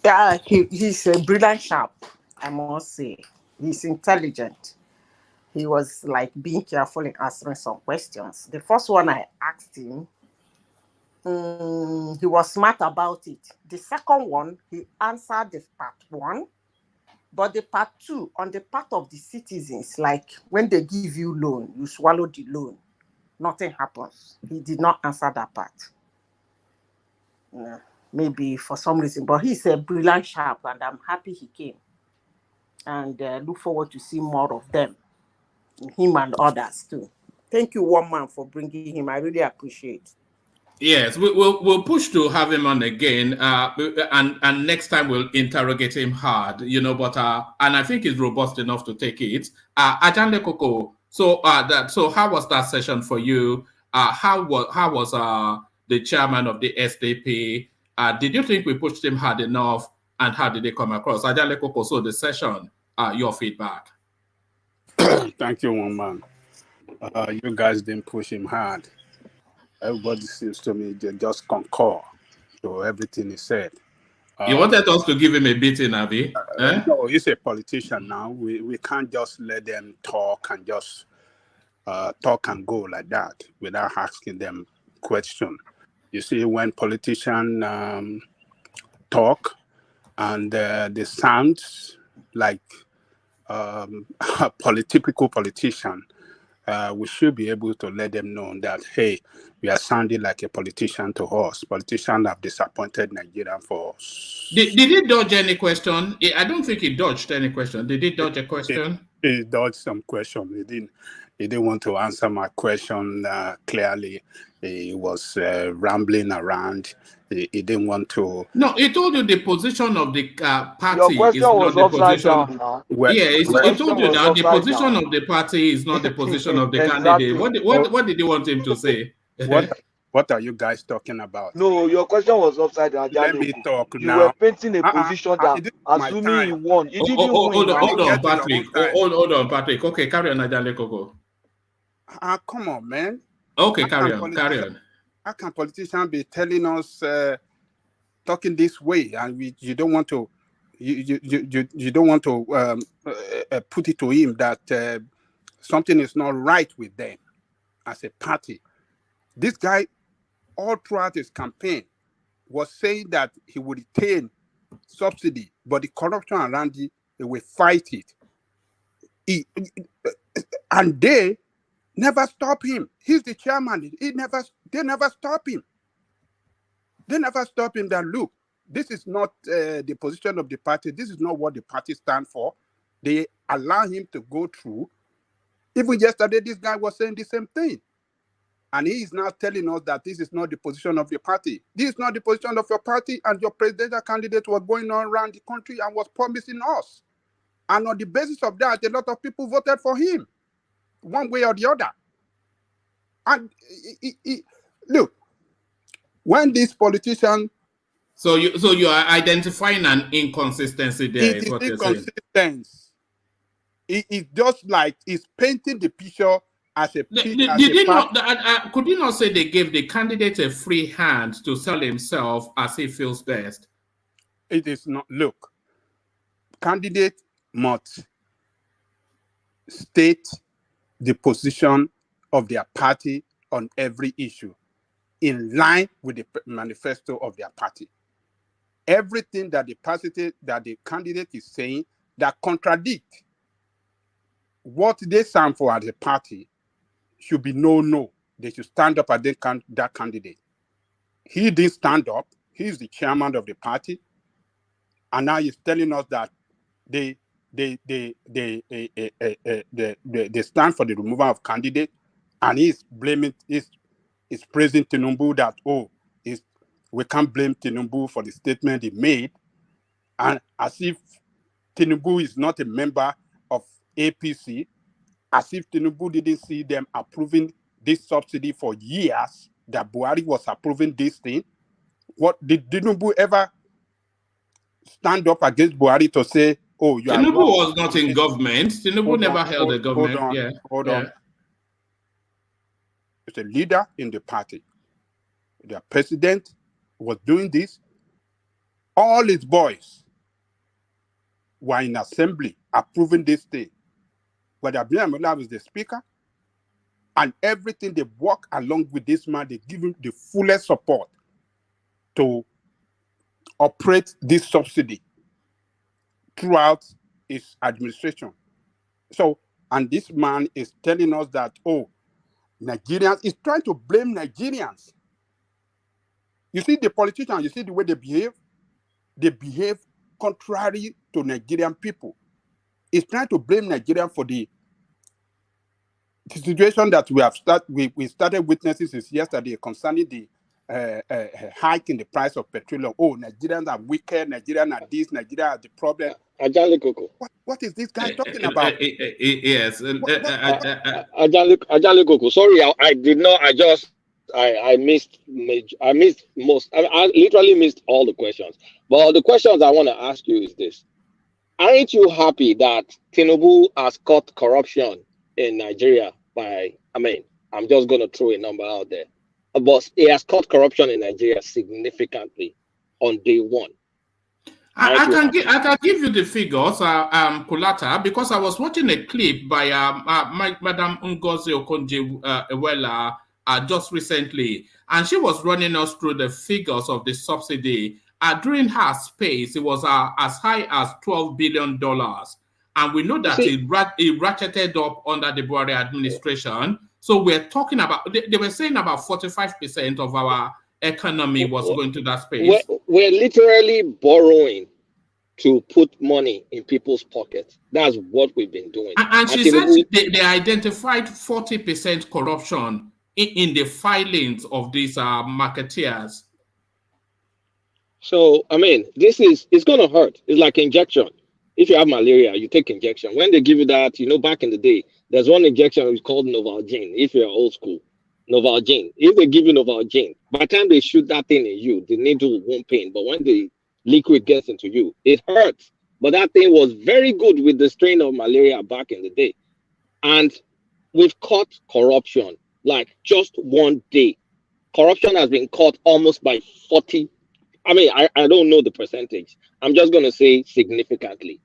Yeah, he's a brilliant sharp, I must say. He's intelligent. He was like being careful in answering some questions. The first one I asked him, he was smart about it. The second one, he answered the part one, but the part two, on the part of the citizens, like when they give you loan, you swallow the loan, nothing happens. He did not answer that part. Maybe for some reason, but he's a brilliant sharp, and I'm happy he came. And look forward to see more of them, him and others too. Thank you, one man, for bringing him. I really appreciate. Yes, we'll push to have him on again, and next time we'll interrogate him hard, but and I think he's robust enough to take it. Ajanle Koko, so how was that session for you? How was the chairman of the SDP? Did you think we pushed him hard enough, and how did they come across? Ajanle Koko, so the session, your feedback. Thank you, one man. You guys didn't push him hard. Everybody seems to me they just concur to everything he said. You wanted us to give him a beating, Abi? No, he's a politician now. We can't just let them talk and just talk and go like that without asking them question. You see, when politicians talk and they sound like a typical politician, we should be able to let them know that, hey, we are sounding like a politician to us. Politicians have disappointed Nigeria for us. Did he dodge any question? I don't think he dodged any question. Did he dodge a question? He dodged some question. He didn't want to answer my question clearly. He was rambling around. He didn't want to. No, he told you the position of the party Your question is not was the upside position. down now. Yeah, he told you that the position of the party is not the position of the candidate. What did you want him to say? What are you guys talking about? No, your question was upside down. Let me talk you now. were painting a position that, assuming he won, he didn't win. Hold on, Patrick. Hold on, Patrick. Okay, carry on, Ajale Koko. Come on, man. Okay, carry on. How can politicians be telling us talking this way, and you don't want to, you don't want to put it to him that something is not right with them as a party? This guy, all throughout his campaign, was saying that he would retain subsidy, but the corruption around it, he will fight it. And they never stop him. He's the chairman. They never stop him. They never stop him that, look, this is not the position of the party. This is not what the party stands for. They allow him to go through. Even yesterday, this guy was saying the same thing. And he is now telling us that this is not the position of the party. This is not the position of your party, and your presidential candidate was going on around the country and was promising us. And on the basis of that, a lot of people voted for him, one way or the other. And look, when this politician... So you are identifying an inconsistency there. It is inconsistent. It's just like it's painting the picture as a... could you not say they gave the candidate a free hand to sell himself as he feels best? It is not. Look, candidate must state the position of their party on every issue in line with the manifesto of their party. Everything that the candidate is saying that contradict what they stand for as a party should be no. They should stand up against that candidate. He didn't stand up. He's the chairman of the party, and now he's telling us that they stand for the removal of candidate, and he's blaming, he's praising Tinubu that we can't blame Tinubu for the statement he made, and as if Tinubu is not a member of APC, as if Tinubu didn't see them approving this subsidy for years, that Buhari was approving this thing. What did Tinubu ever stand up against Buhari to say, oh, you Tinubu are was not in government. Tinubu never held a government. Hold on. It's a leader in the party. The president was doing this. All his boys were in assembly approving this thing. But Abdullah was the speaker, and everything they work along with this man, they give him the fullest support to operate this subsidy throughout his administration. So, and this man is telling us that, Nigerians is trying to blame Nigerians. You see the politicians, you see the way they behave contrary to Nigerian people. It's trying to blame Nigeria for the situation that we started witnessing since yesterday concerning the hike in the price of petroleum. Oh, Nigerians are wicked, Nigerians are this, Nigeria are the problem. Ajale Koko. What is this guy talking about? Yes. Ajale Koko. Sorry, I did not. I missed most. I literally missed all the questions. But the questions I want to ask you is this. Aren't you happy that Tinubu has cut corruption in Nigeria I'm just going to throw a number out there. But he has cut corruption in Nigeria significantly on day one. I can give you the figures, Kulata, because I was watching a clip by Madam Ngozi Okonjo-Iweala just recently, and she was running us through the figures of the subsidy. During her space, it was as high as $12 billion. And we know that it ratcheted up under the Buhari administration. So we're talking about, they were saying about 45% of our economy was going to that space. We're literally borrowing to put money in people's pockets. That's what we've been doing. And she said they identified 40% corruption in the filings of these marketeers. So, I mean, it's going to hurt. It's like injection. If you have malaria, you take injection. When they give you that, back in the day, there's one injection called Novalgine. If you're old school, Novalgine. If they give you Novalgine, by the time they shoot that thing in you, the needle won't pain. But when the liquid gets into you, it hurts. But that thing was very good with the strain of malaria back in the day. And we've caught corruption like just one day. Corruption has been caught almost by 40. I mean, I don't know the percentage. I'm just going to say significantly.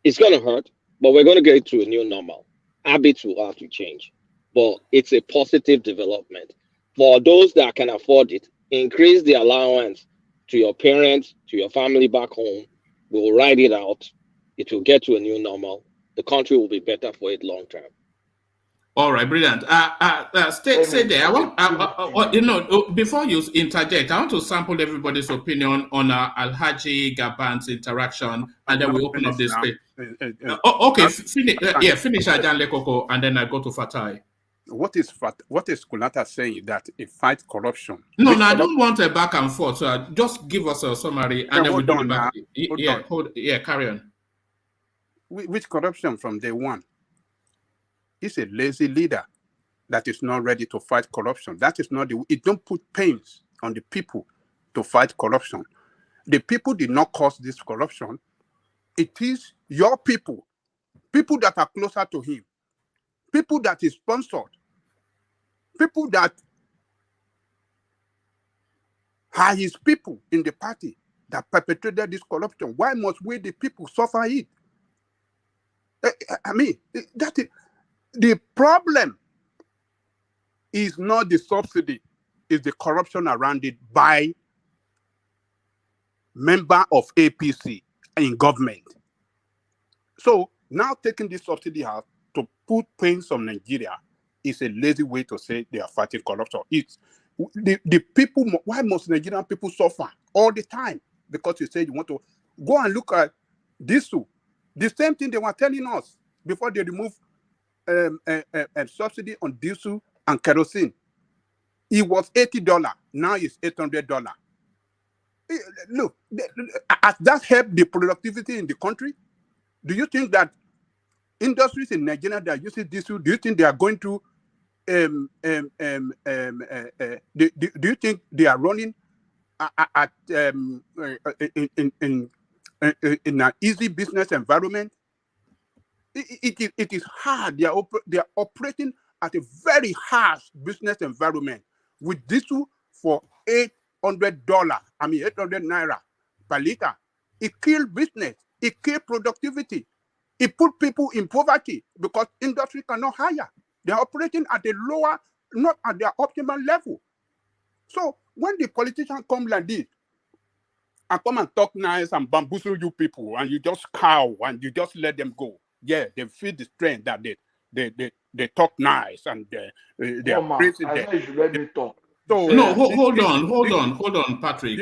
It's going to hurt, but we're going to get to a new normal. Habits will have to change. But it's a positive development. For those that can afford it, increase the allowance to your parents, to your family back home. We'll ride it out. It will get to a new normal. The country will be better for it long term. All right, brilliant. Stay there. I want, before you interject, I want to sample everybody's opinion on Alhaji Gaban's interaction, and then we open up this space. Okay, finish Ajan Lekoko, and then I go to Fatai. What is Kulata saying? That it fights corruption? No, I don't want a back and forth. So just give us a summary, and then we do the back. Carry on. Which corruption from day one? It's a lazy leader that is not ready to fight corruption. That is not it don't put pains on the people to fight corruption. The people did not cause this corruption. It is your people that are closer to him, people that is sponsored, people that are his people in the party that perpetrated this corruption. Why must we, the people, suffer it? I mean, that is. The problem is not the subsidy, it's the corruption around it by member of APC in government. So now taking this subsidy out to put pains on Nigeria is a lazy way to say they are fighting corruption. It's the people. Why must Nigerian people suffer all the time? Because you say you want to go and look at this. The same thing they were telling us before they remove a subsidy on diesel and kerosene. It was $80. Now it's $800. Look, has that helped the productivity in the country? Do you think that industries in Nigeria that are using diesel, do you think they are going to do you think they are running in an easy business environment? It is hard. They are operating at a very harsh business environment with diesel for $800. I mean, 800 naira per liter. It killed business. It killed productivity. It put people in poverty because industry cannot hire. They are operating at a lower, not at their optimal level. So when the politicians come like this and come and talk nice and bamboozle you people, and you just cow and you just let them go. Yeah, they feel the strength that they talk nice and they are praising them. I should let me talk. So no, hold on, Patrick.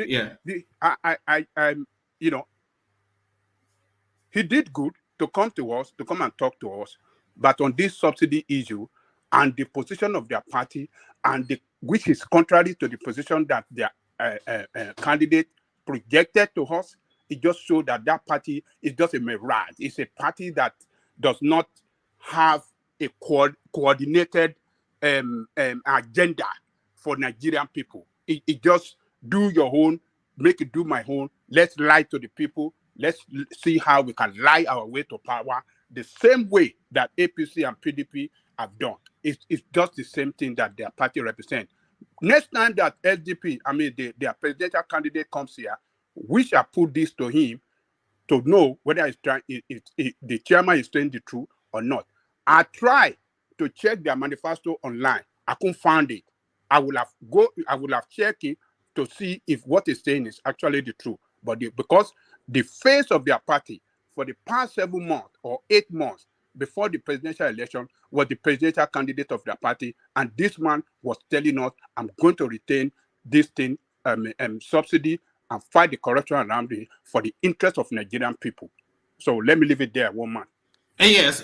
He did good to come to us, to come and talk to us, but on this subsidy issue and the position of their party, and which is contrary to the position that their candidate projected to us, it just showed that party is just a mirage. It's a party that does not have a coordinated agenda for Nigerian people. It just do your own, make it do my own. Let's lie to the people. Let's see how we can lie our way to power the same way that APC and PDP have done. It's just the same thing that their party represents. Next time that SDP, their presidential candidate comes here, we shall put this to him to know whether the chairman is saying the truth or not. I tried to check their manifesto online. I couldn't find it. I would have checked it to see if what he's saying is actually the truth. But because the face of their party for the past 7 months or 8 months before the presidential election was the presidential candidate of their party, and this man was telling us, I'm going to retain this thing, subsidy, and fight the corruption around it for the interest of Nigerian people. So let me leave it there, one man. Yes,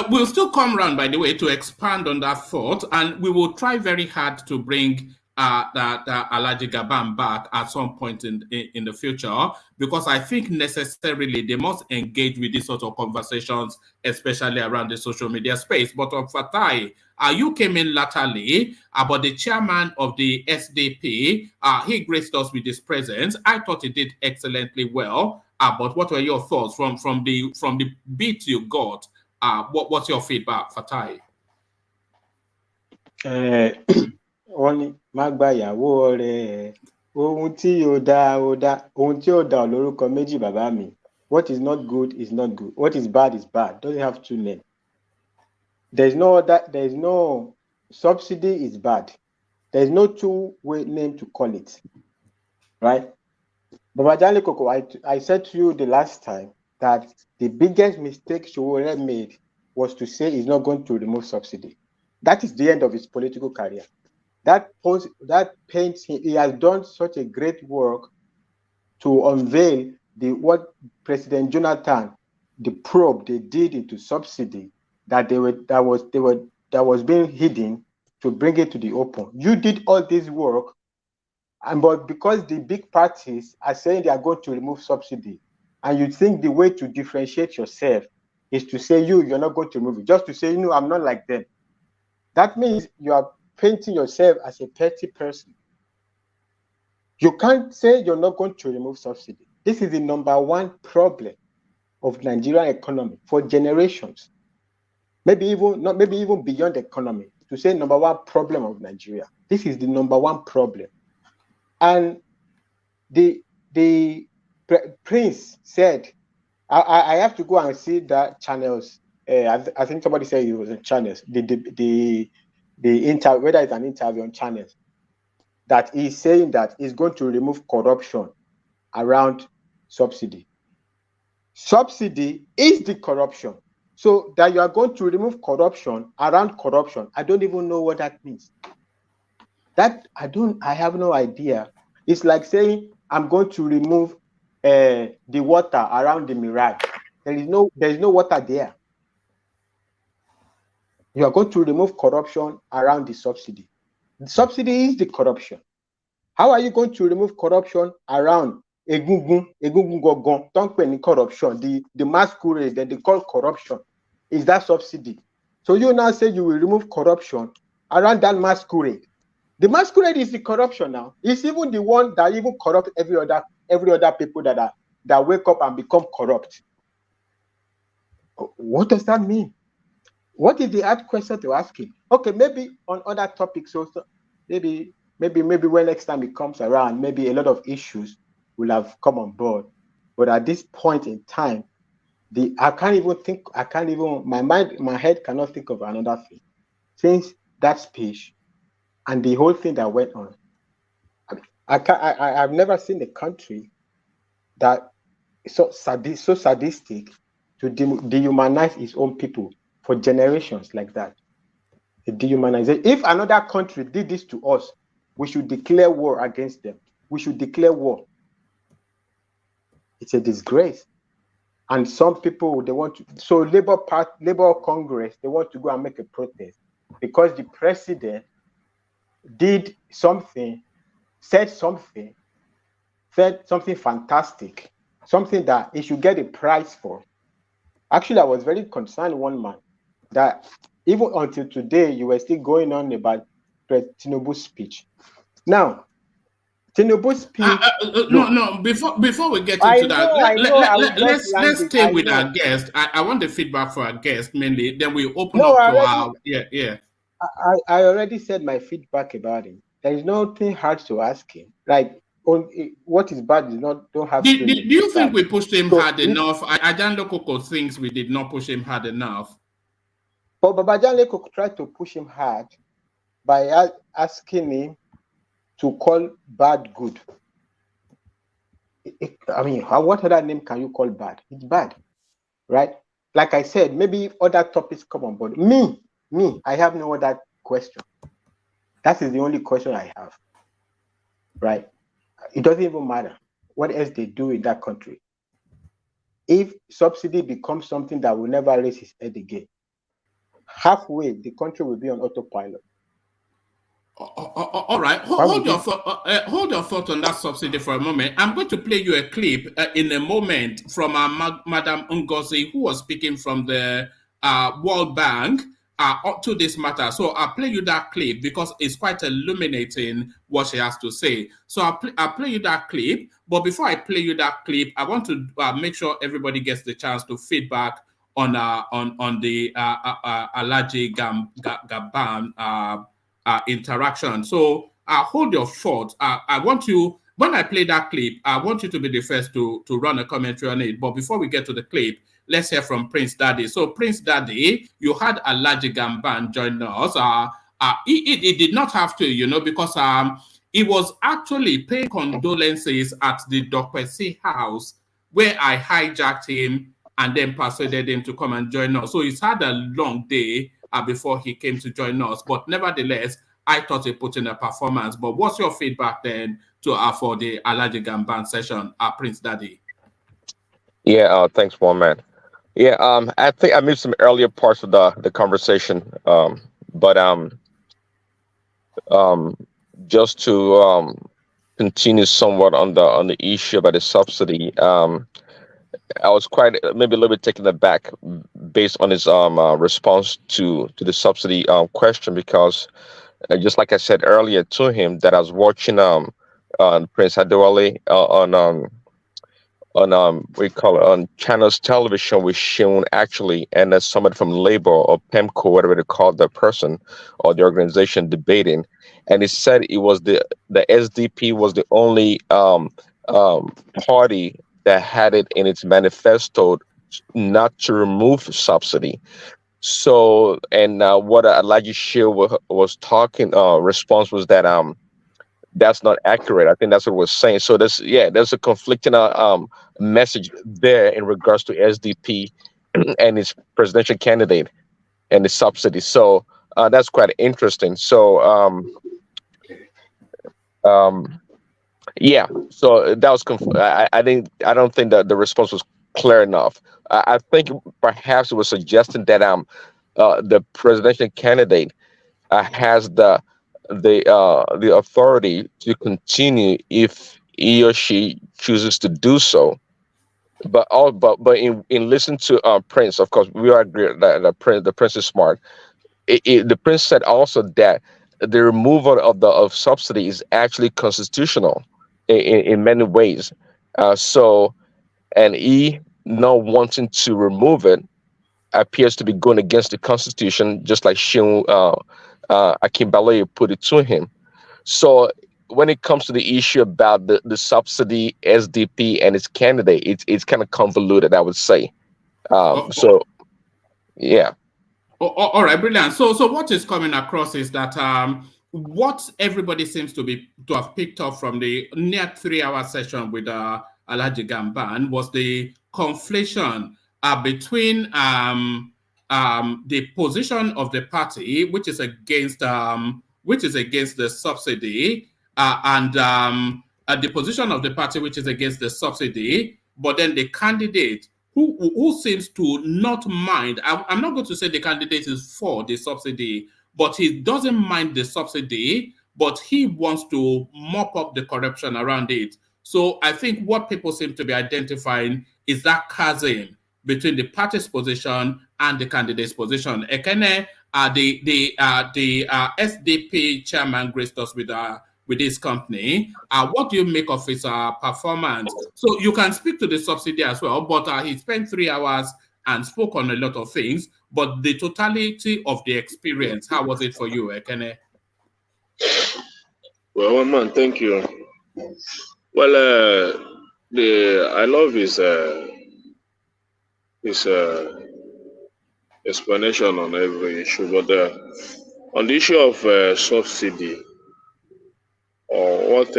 we'll still come round, by the way, to expand on that thought, and we will try very hard to bring Alhaji Gaban back at some point in the future, because I think necessarily they must engage with these sort of conversations, especially around the social media space. But on Fatai, you came in latterly about the chairman of the SDP. He graced us with his presence. I thought he did excellently well. But what were your thoughts from the bit you got? What's your feedback, Fatai? Wọ́n ní má gba ìyàwó rẹ̀, ohun tí ó dá ohun tí ó dá lórúkọ méjì bàbá mi. What is not good is not good. What is bad is bad. Doesn't have two names. There's no subsidy is bad. There's no two-way name to call it, right? Baba Jali Koko, I said to you the last time that the biggest mistake Sowore made was to say he's not going to remove subsidy. That is the end of his political career. That paints him. He has done such a great work to unveil what President Jonathan, the probe they did into subsidy, that was being hidden, to bring it to the open. You did all this work, but because the big parties are saying they are going to remove subsidy, and you think the way to differentiate yourself is to say you're not going to remove it, just to say, no, I'm not like them. That means you are painting yourself as a petty person. You can't say you're not going to remove subsidy. This is the #1 problem of Nigerian economy for generations. Maybe even beyond the economy. To say #1 problem of Nigeria. This is the #1 problem. And the Prince said, I have to go and see that channels. I think somebody said it was in channels. The interview, whether it's an interview on channels, that he's saying that he's going to remove corruption around subsidy. Subsidy is the corruption. So that you are going to remove corruption around corruption, I don't even know what that means. I have no idea. It's like saying I'm going to remove the water around the Mirage. There is no water there. You are going to remove corruption around the subsidy. The subsidy is the corruption. How are you going to remove corruption around Egungun Gogon? Don't pay any corruption. The masquerade that they call corruption is that subsidy. So you now say you will remove corruption around that masquerade. The masquerade is the corruption now. It's even the one that even corrupt every other people that wake up and become corrupt. What does that mean? What is the hard question to ask him? Okay, maybe on other topics also, maybe when next time it comes around, maybe a lot of issues will have come on board. But at this point in time, my head cannot think of another thing. Since that speech and the whole thing that went on, I've never seen a country that is so sadistic to dehumanize its own people for generations like that. The dehumanization. If another country did this to us, we should declare war against them. We should declare war. It's a disgrace. And some people, they want to, so Labour Congress, they want to go and make a protest because the president did something, said something fantastic, something that he should get a prize for. Actually, I was very concerned one man that even until today, you were still going on about Tinubu's speech. Now, Tinubu's speech. No. Before we get into that, let's stay with our guest. I want the feedback for our guest mainly. Then we open up to our I already said my feedback about him. There is nothing hard to ask him. Like what is bad is don't have Do feelings. you think we pushed him hard if, enough? Ajanlo Koko thinks we did not push him hard enough. But Ajanlo Koko tried to push him hard by asking him to call bad good. I mean, what other name can you call bad? It's bad, right? Like I said, maybe other topics come on board. Me, I have no other question. That is the only question I have, right? It doesn't even matter what else they do in that country. If subsidy becomes something that will never raise its head again, halfway the country will be on autopilot. All right, hold your thought on that subsidy for a moment. I'm going to play you a clip in a moment from Madam Ngozi, who was speaking from the World Bank to this matter. So I'll play you that clip because it's quite illuminating what she has to say. So I'll play you that clip. But before I play you that clip, I want to make sure everybody gets the chance to feedback on the Alhaji Gamban interaction. So hold your thought. I want you, when I play that clip, I want you to be the first to run a commentary on it. But before we get to the clip, let's hear from Prince Daddy. So Prince Daddy, you had Alhaji Gamban join us. He did not have to, you know, because he was actually paying condolences at the Dokpesi house where I hijacked him and then persuaded him to come and join us. So he's had a long day before he came to join us. But nevertheless, I thought he put in a performance. But what's your feedback then for the Alhaji Gamban session, Prince Daddy? Yeah, thanks, one man. Yeah, I think I missed some earlier parts of the conversation, but just to continue somewhat on the issue about the subsidy, I was quite maybe a little bit taken aback based on his response to the subsidy question, because just like I said earlier to him, that I was watching Prince Adewale on what you call it, on Channels Television with Seun actually, and somebody from Labour or PEMCO, whatever they call the person or the organization, debating, and he said it was the SDP was the only party that had it in its manifesto not to remove subsidy. So, and what Alhaji Shehu was talking, response was that that's not accurate. I think that's what we're saying. So there's a conflicting message there in regards to SDP and its presidential candidate and the subsidy. So that's quite interesting. So yeah, so that was I don't think that the response was clear enough. I think perhaps it was suggesting that the presidential candidate has the authority to continue if he or she chooses to do so. But in listening to Prince, of course, we agree that the Prince is smart. The Prince said also that the removal of subsidy is actually constitutional in many ways. So, and he not wanting to remove it appears to be going against the Constitution, just like Seun Akinbaloye put it to him. So when it comes to the issue about the subsidy, SDP, and its candidate, it's kind of convoluted, I would say. So, yeah. All right, brilliant. So what is coming across is that what everybody seems to have picked up from the near 3-hour session with Alhaji Gamban was the conflation between the position of the party, which is against the subsidy, and the position of the party, which is against the subsidy, but then the candidate who seems to not mind. I'm not going to say the candidate is for the subsidy, but he doesn't mind the subsidy, but he wants to mop up the corruption around it. So I think what people seem to be identifying is that chasm between the party's position and the candidate's position. Ekene, the SDP chairman graced us with this company. What do you make of his performance? So you can speak to the subsidy as well, but he spent 3 hours and spoke on a lot of things. But the totality of the experience, how was it for you, Ekene? Well, man, thank you. Well, I love his explanation on every issue, but on the issue of subsidy, or what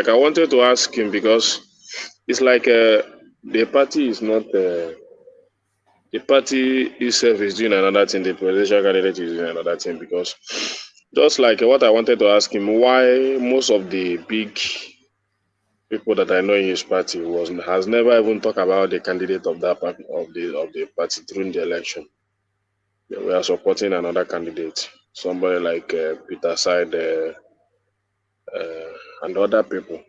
I wanted to ask him, because it's like the party is not the party itself is doing another thing, the presidential candidate is doing another thing, because just like what I wanted to ask him, why most of the big people that I know in his party has never even talked about the candidate of that party, of the party during the election. We are supporting another candidate, somebody like Peter Side and other people.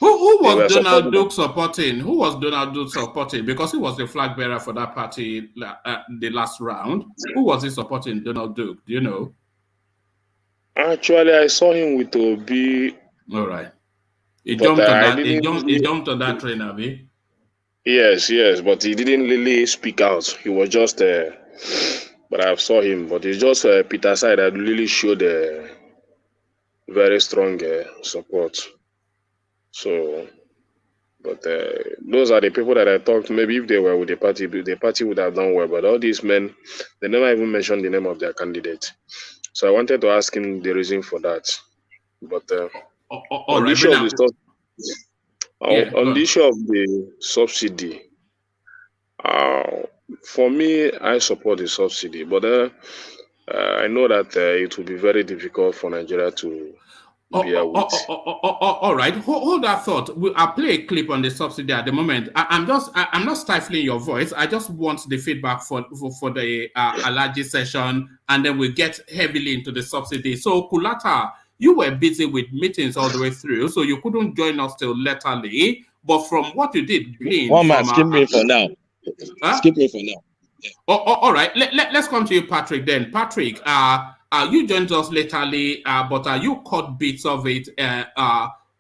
Who was Donald Duke supporting? Who was Donald Duke supporting? Because he was the flag bearer for that party the last round. Who was he supporting, Donald Duke? Do you know? Actually, I saw him with Obi. All right. He jumped on that. He jumped on that train, Abi. Yes, but he didn't really speak out. He was just. But I saw him. But it's just Peter Side that really showed very strong support. So, but those are the people that I talked. Maybe if they were with the party would have done well. But all these men, they never even mentioned the name of their candidate. So I wanted to ask him the reason for that. But on the issue of the issue of the subsidy, for me, I support the subsidy, but I know that it will be very difficult for Nigeria to bear with. All right, hold that thought. I'll play a clip on the subsidy at the moment. I'm not stifling your voice. I just want the feedback for the Alhaji session, and then we'll get heavily into the subsidy. So Kulata, you were busy with meetings all the way through, so you couldn't join us till latterly. But from what you did glean, one man, skip me for now. Skip me for now. Yeah. All right. Let's come to you, Patrick. Then, Patrick, you joined us latterly, but you caught bits of it.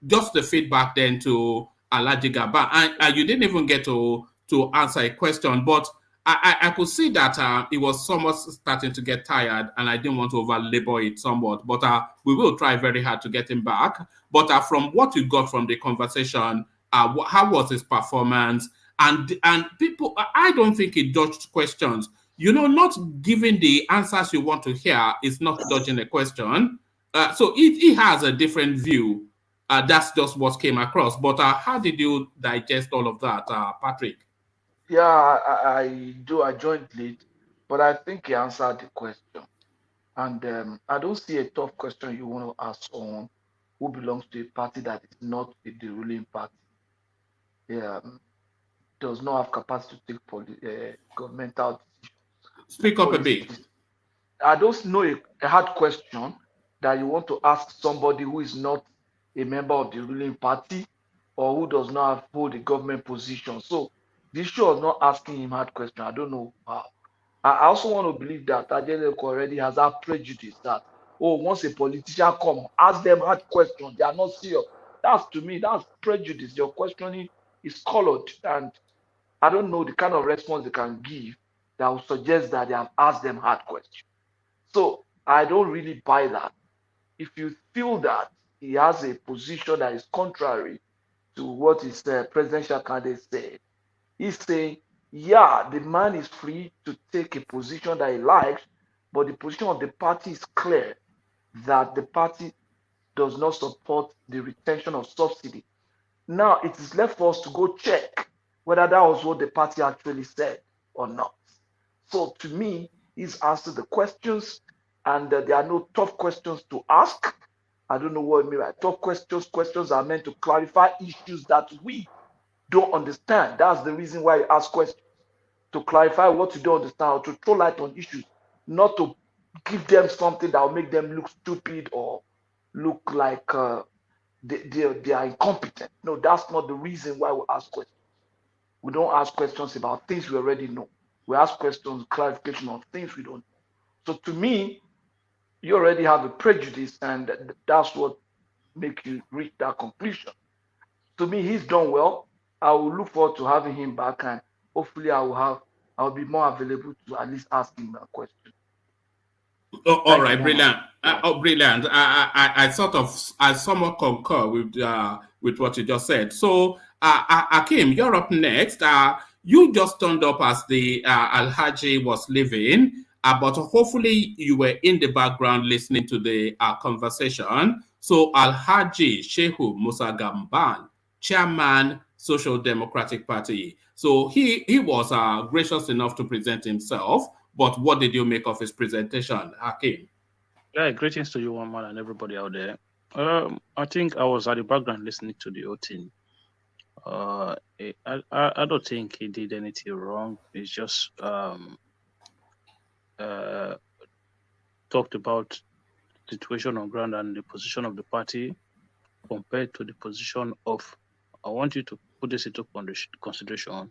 Just the feedback then to Alhaji Garba, and you didn't even get to answer a question, but I could see that it was somewhat starting to get tired, and I didn't want to over-labor it somewhat, but we will try very hard to get him back. But from what you got from the conversation, how was his performance? And people, I don't think he dodged questions. You know, not giving the answers you want to hear is not dodging a question. So he has a different view. That's just what came across. But how did you digest all of that, Patrick? Yeah, I joined late, but I think he answered the question. And I don't see a tough question you want to ask someone who belongs to a party that is not the ruling party. Yeah, does not have capacity to take governmental decisions. Speak up a bit. I don't know a hard question that you want to ask somebody who is not a member of the ruling party or who does not hold a government position. So this show is not asking him hard question. I don't know how. I also want to believe that Adeleko already has that prejudice that, once a politician come, ask them hard questions. They are not serious. To me, that's prejudice. Your questioning is colored, and I don't know the kind of response they can give that will suggest that they have asked them hard questions. So I don't really buy that. If you feel that he has a position that is contrary to what his presidential candidate said, he's saying, yeah, the man is free to take a position that he likes, but the position of the party is clear that the party does not support the retention of subsidy. Now it is left for us to go check whether that was what the party actually said or not. So to me, he's answered the questions, and there are no tough questions to ask. I don't know what I mean by tough questions. Questions are meant to clarify issues that we don't understand. That's the reason why you ask questions, to clarify what you don't understand or to throw light on issues, not to give them something that will make them look stupid or look like they are incompetent. No, that's not the reason why we ask questions. We don't ask questions about things we already know. We ask questions, clarification of things we don't know. So to me, you already have a prejudice, and that's what makes you reach that conclusion. To me, he's done well. I will look forward to having him back, and hopefully I'll be more available to at least ask him a question. All right, brilliant. Brilliant. I somewhat concur with what you just said. So, Akim, you're up next. You just turned up as the Alhaji was leaving, but hopefully you were in the background listening to the conversation. So, Alhaji Shehu Musa Gamban, Chairman, Social Democratic Party. So he was gracious enough to present himself. But what did you make of his presentation, Hakim? Yeah, greetings to you, one man, and everybody out there. I think I was at the background listening to the whole thing. I don't think he did anything wrong. He just talked about the situation on ground and the position of the party compared to the position of, I want you to put this into consideration,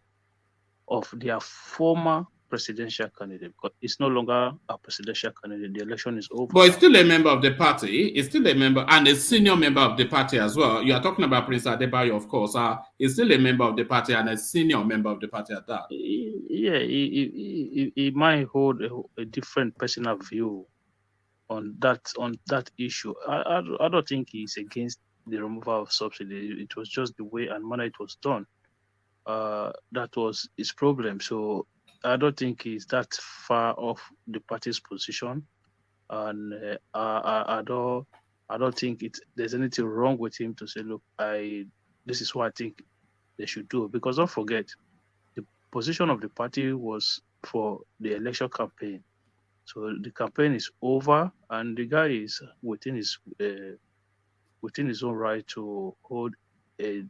of their former presidential candidate, because it's no longer a presidential candidate. The election is over. But he's still a member of the party. He's still a member and a senior member of the party as well. You are talking about Prince Adebayo, of course. He's still a member of the party and a senior member of the party at that. Yeah, he might hold a different personal view on that issue. I don't think he's against the removal of subsidy. It was just the way and manner it was done. That was his problem. So I don't think he's that far off the party's position, and I don't think there's anything wrong with him to say, look, this is what I think they should do. Because don't forget, the position of the party was for the election campaign. So the campaign is over, and the guy is within his own right to hold a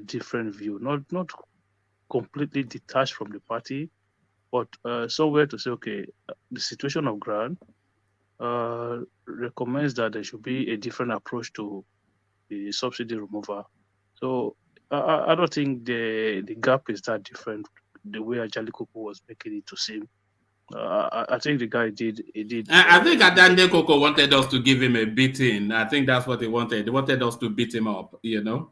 different view, not completely detached from the party, but somewhere to say, okay, the situation of ground recommends that there should be a different approach to the subsidy removal. So I don't think the gap is that different the way Ajali Koko was making it to seem. I think the guy did. I think Adande Koko wanted us to give him a beating. I think that's what they wanted. They wanted us to beat him up, you know?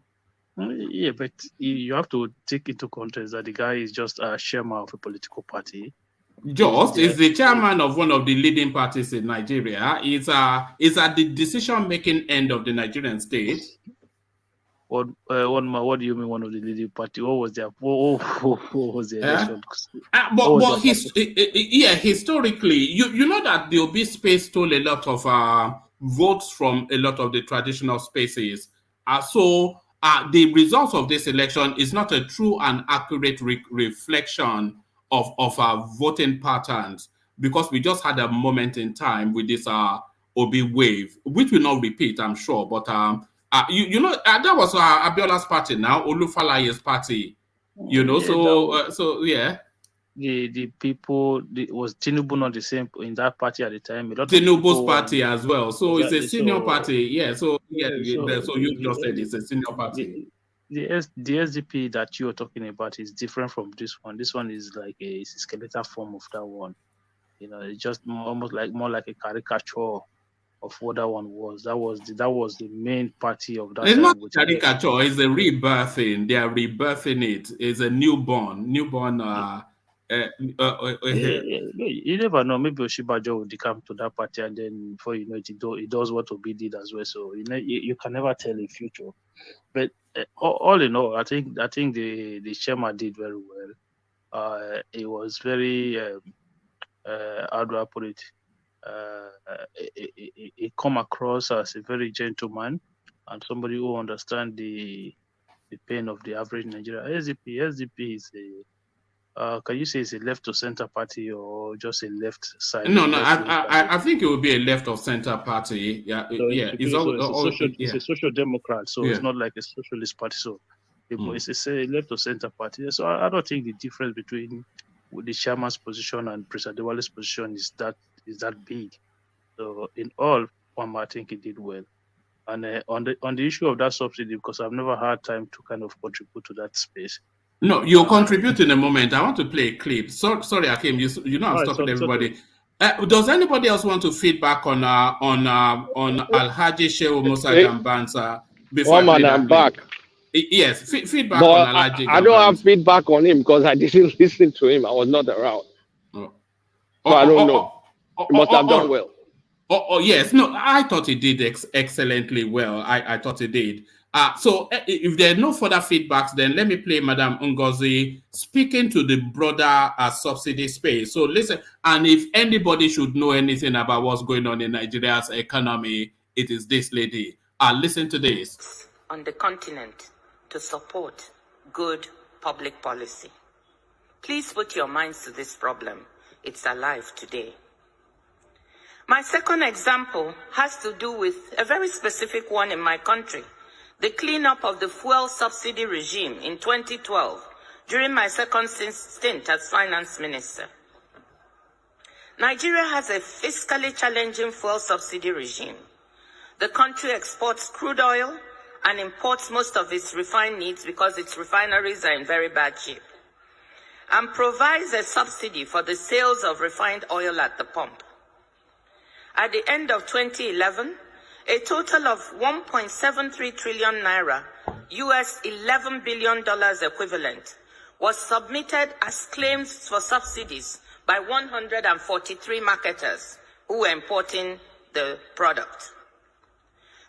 Yeah, but you have to take into context that the guy is just a chairman of a political party. Is the chairman of one of the leading parties in Nigeria. Is at the decision-making end of the Nigerian state. What do you mean one of the leading party? What was their election? Historically, you know that the Obi space stole a lot of votes from a lot of the traditional spaces. So the results of this election is not a true and accurate reflection of our voting patterns, because we just had a moment in time with this Obi wave, which will not repeat, I'm sure. But that was Abiola's party now, Olufalaye's party. You know, yeah. The people, was Tinubu not the same in that party at the time? Tinubu's party as well. So it's a senior party. Yeah. So you just said it's a senior party. The SDP that you're talking about is different from this one. This one is like a skeletal form of that one. You know, it's just almost more like a caricature of what that one was. That was the main party of that. It's not caricature. It's a rebirthing. They are rebirthing it. It's a newborn. You never know. Maybe Oshibajo will come to that party, and then before you know it, it does what Obi did as well. So you can never tell in future. But all in all, I think the chairman did very well. It was very how do I put it? It come across as a very gentleman and somebody who understands the pain of the average Nigerian. SDP is can you say it's a left to center party or just a left side? No, I think it would be a left of center party. Yeah, so yeah. It's a social democrat, so it's not like a socialist party. So it's a left of center party. So I don't think the difference between the chairman's position and President Adewale's position is that big. So in all, I think he did well. And on the issue of that subsidy, because I've never had time to kind of contribute to that space. No, you'll contribute in a moment. I want to play a clip. Sorry, Akim. You know I'm stopping everybody. Does anybody else want to feedback on Alhaji Shehu Musa Gambansa before I'm back? Yes, feedback on Alhaji. I don't have feedback on him because I didn't listen to him. I was not around. So I don't know. He must have done well. Oh, yes. No, I thought it did excellently well. I thought it did. So if there are no further feedbacks, then let me play Madam Ngozi speaking to the broader subsidy space. So listen, and if anybody should know anything about what's going on in Nigeria's economy, it is this lady. Listen to this. On the continent to support good public policy. Please put your minds to this problem. It's alive today. My second example has to do with a very specific one in my country, the cleanup of the fuel subsidy regime in 2012 during my second stint as finance minister. Nigeria has a fiscally challenging fuel subsidy regime. The country exports crude oil and imports most of its refined needs because its refineries are in very bad shape, and provides a subsidy for the sales of refined oil at the pump. At the end of 2011, a total of 1.73 trillion naira, US $11 billion equivalent, was submitted as claims for subsidies by 143 marketers who were importing the product.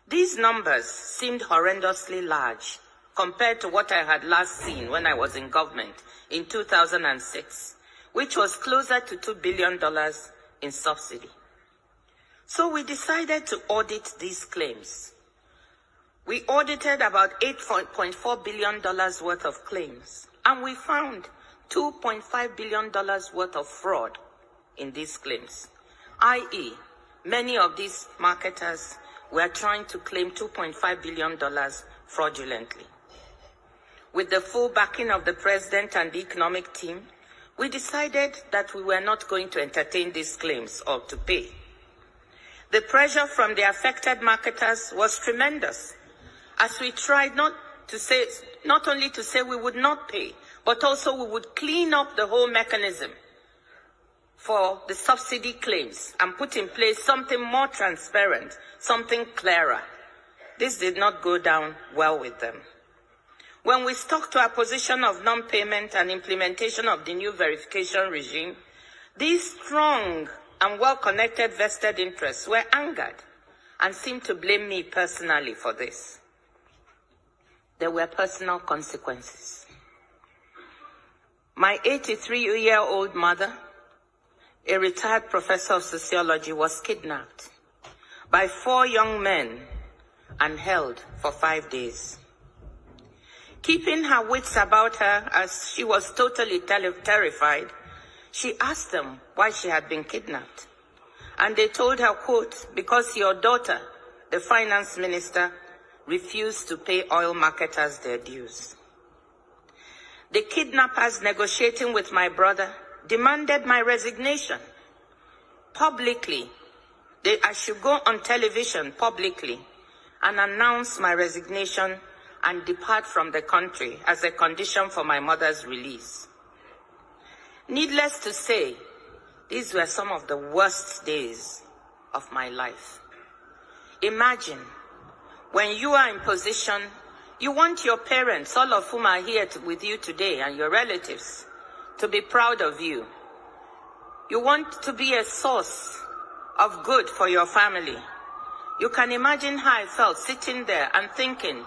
These numbers seemed horrendously large compared to what I had last seen when I was in government in 2006, which was closer to $2 billion in subsidy. So we decided to audit these claims. We audited about $8.4 billion worth of claims, and we found $2.5 billion worth of fraud in these claims, i.e., many of these marketers were trying to claim $2.5 billion fraudulently. With the full backing of the president and the economic team, we decided that we were not going to entertain these claims or to pay. The pressure from the affected marketers was tremendous, as we tried not only to say we would not pay, but also we would clean up the whole mechanism for the subsidy claims and put in place something more transparent, something clearer. This did not go down well with them. When we stuck to our position of non-payment and implementation of the new verification regime, these strong and well-connected vested interests were angered and seemed to blame me personally for this. There were personal consequences. My 83-year-old mother, a retired professor of sociology, was kidnapped by 4 young men and held for 5 days. Keeping her wits about her as she was totally terrified, she asked them why she had been kidnapped. And they told her, quote, because your daughter, the finance minister, refused to pay oil marketers their dues. The kidnappers, negotiating with my brother, demanded my resignation publicly. I should go on television publicly and announce my resignation and depart from the country as a condition for my mother's release. Needless to say, these were some of the worst days of my life. Imagine, when you are in position, you want your parents, all of whom are here with you today, and your relatives, to be proud of you. You want to be a source of good for your family. You can imagine how I felt sitting there and thinking,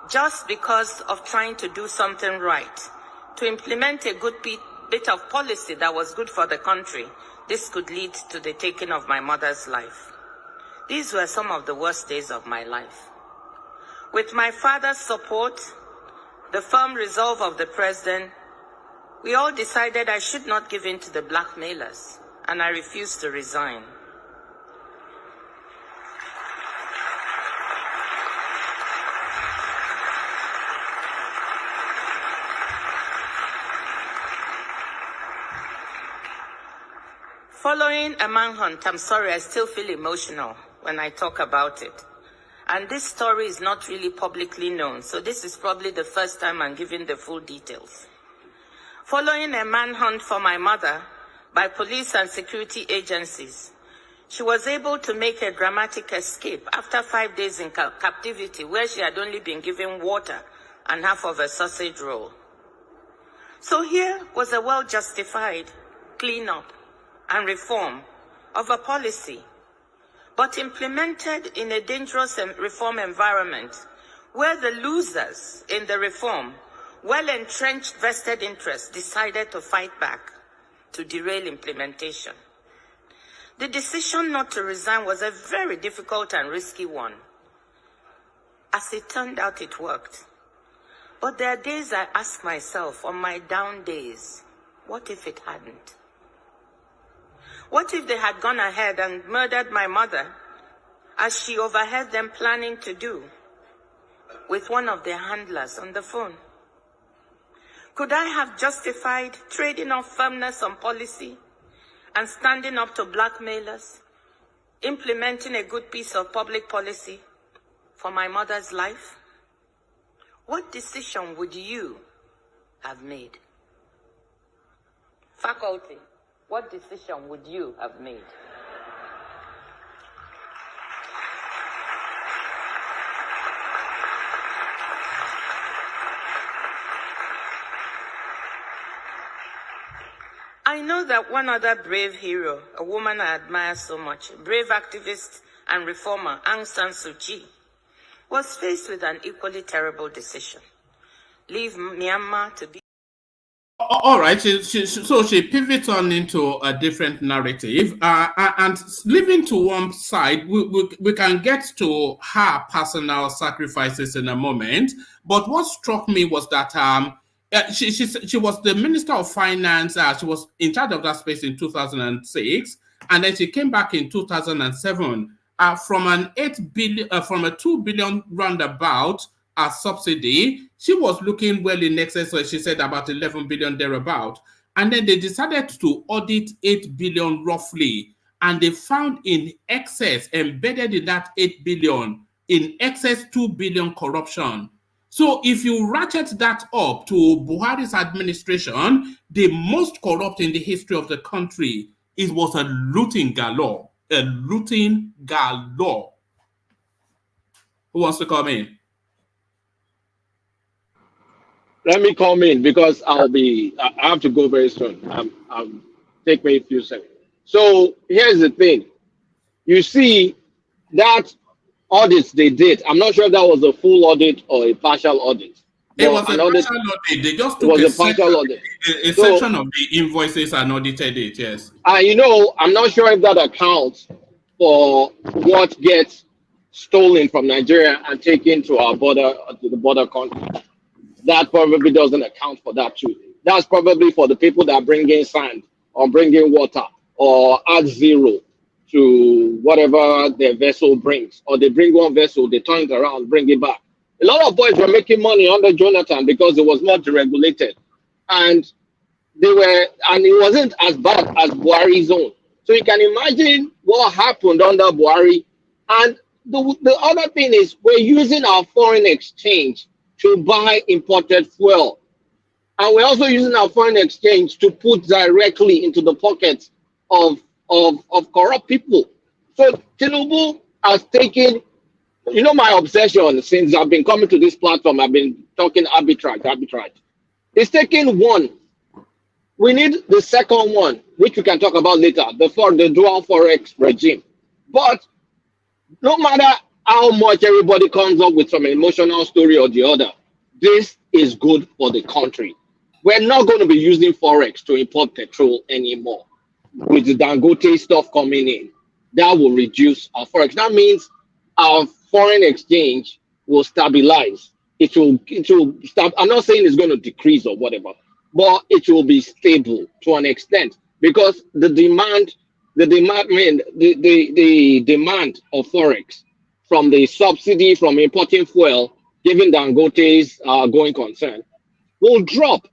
just because of trying to do something right, to implement a good bit of policy that was good for the country, this could lead to the taking of my mother's life. These were some of the worst days of my life. With my father's support, the firm resolve of the president, we all decided I should not give in to the blackmailers, and I refused to resign. Following a manhunt, I'm sorry, I still feel emotional when I talk about it. And this story is not really publicly known, so this is probably the first time I'm giving the full details. Following a manhunt for my mother by police and security agencies, she was able to make a dramatic escape after 5 days in captivity, where she had only been given water and half of a sausage roll. So here was a well-justified cleanup and reform of a policy. but implemented in a dangerous reform environment where the losers in the reform, well-entrenched vested interests, decided to fight back to derail implementation. The decision not to resign was a very difficult and risky one. As it turned out, it worked. But there are days I ask myself, on my down days, what if it hadn't? What if they had gone ahead and murdered my mother, as she overheard them planning to do, with one of their handlers on the phone? Could I have justified trading off firmness on policy and standing up to blackmailers, implementing a good piece of public policy for my mother's life? What decision would you have made? Faculty, what decision would you have made? I know that one other brave hero, a woman I admire so much, brave activist and reformer, Aung San Suu Kyi, was faced with an equally terrible decision. Leave Myanmar to be... All right, so she pivots on into a different narrative, and leaving to one side, we can get to her personal sacrifices in a moment. But what struck me was that she was the Minister of Finance. She was in charge of that space in 2006, and then she came back in 2007 from an from a 2 billion roundabout subsidy. She was looking well in excess, so she said about 11 billion thereabout. And then they decided to audit 8 billion roughly, and they found in excess, embedded in that 8 billion, in excess 2 billion corruption. So if you ratchet that up to Buhari's administration, the most corrupt in the history of the country, it was a looting galore. A looting galore. Who wants to come in? Let me come in because I have to go very soon. Take me a few seconds. So here's the thing. You see that audits they did. I'm not sure if that was a full audit or a partial audit. It was a partial audit. They just took a partial audit. A section of the invoices and audited it, yes. You know, I'm not sure if that accounts for what gets stolen from Nigeria and taken to our border, to the border country. That probably doesn't account for that too. That's probably for the people that bring in sand or bring in water or add zero to whatever their vessel brings, or they bring one vessel, they turn it around, bring it back. A lot of boys were making money under Jonathan because it was more deregulated, and it wasn't as bad as Buhari's own. So you can imagine what happened under Buhari. And the other thing is, we're using our foreign exchange to buy imported fuel, and we're also using our foreign exchange to put directly into the pockets of corrupt people. So Tinubu has taken, you know, my obsession since I've been coming to this platform, I've been talking arbitrage. It's taken one. We need the second one, which we can talk about later, the dual forex regime. But no matter how much everybody comes up with some emotional story or the other, this is good for the country. We're not going to be using forex to import petrol anymore. With the Dangote stuff coming in, that will reduce our forex. That means our foreign exchange will stabilize. It will stop. I'm not saying it's going to decrease or whatever, but it will be stable to an extent, because the demand of forex from the subsidy from importing fuel, given Dangote's going concern, will drop.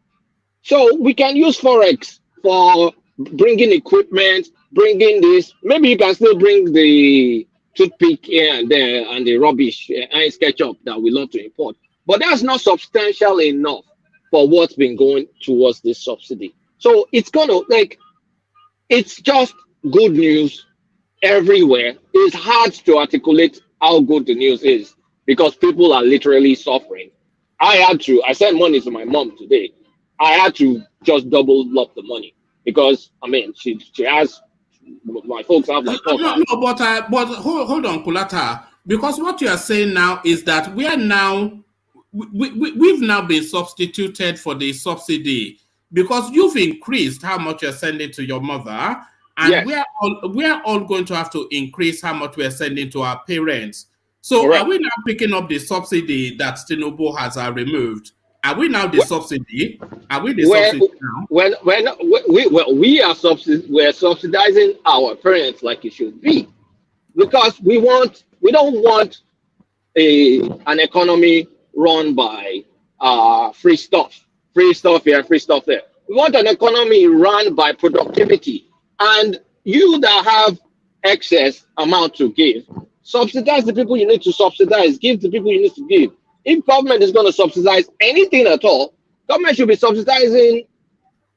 So we can use forex for bringing equipment, bringing this. Maybe you can still bring the toothpick here and there and the rubbish and ketchup that we love to import. But that's not substantial enough for what's been going towards this subsidy. So it's it's just good news everywhere. It's hard to articulate how good the news is because people are literally suffering. I sent money to my mom today. I had to just double up the money because, I mean, she has my folks have like no, but hold on, Kulata, because what you are saying now is that we are now we've now been substituted for the subsidy because you've increased how much you're sending to your mother, and yes. we are all going to have to increase how much we're sending to our parents. So Correct. Are we now picking up the subsidy that Tinubu has removed? Are we now the subsidy? Are we the subsidy now? We're subsidizing our parents like it should be, because we don't want an economy run by free stuff here, free stuff there. We want an economy run by productivity, and you that have excess amount to give, subsidize the people you need to subsidize, give the people you need to give. If government is going to subsidize anything at all, government should be subsidizing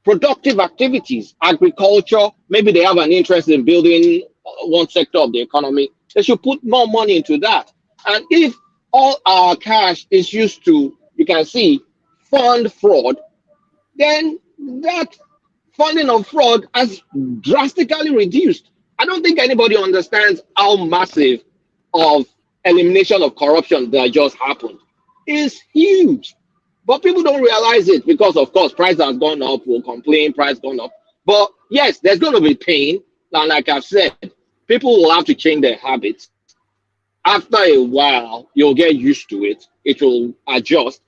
productive activities, agriculture. Maybe they have an interest in building one sector of the economy. They should put more money into that. And if all our cash is used to, you can see, fund fraud, then that funding of fraud has drastically reduced. I don't think anybody understands how massive of elimination of corruption that just happened. Is huge. But people don't realize it because, of course, price has gone up, we'll complain, price gone up. But yes, there's going to be pain. And like I've said, people will have to change their habits. After a while, you'll get used to it. It will adjust.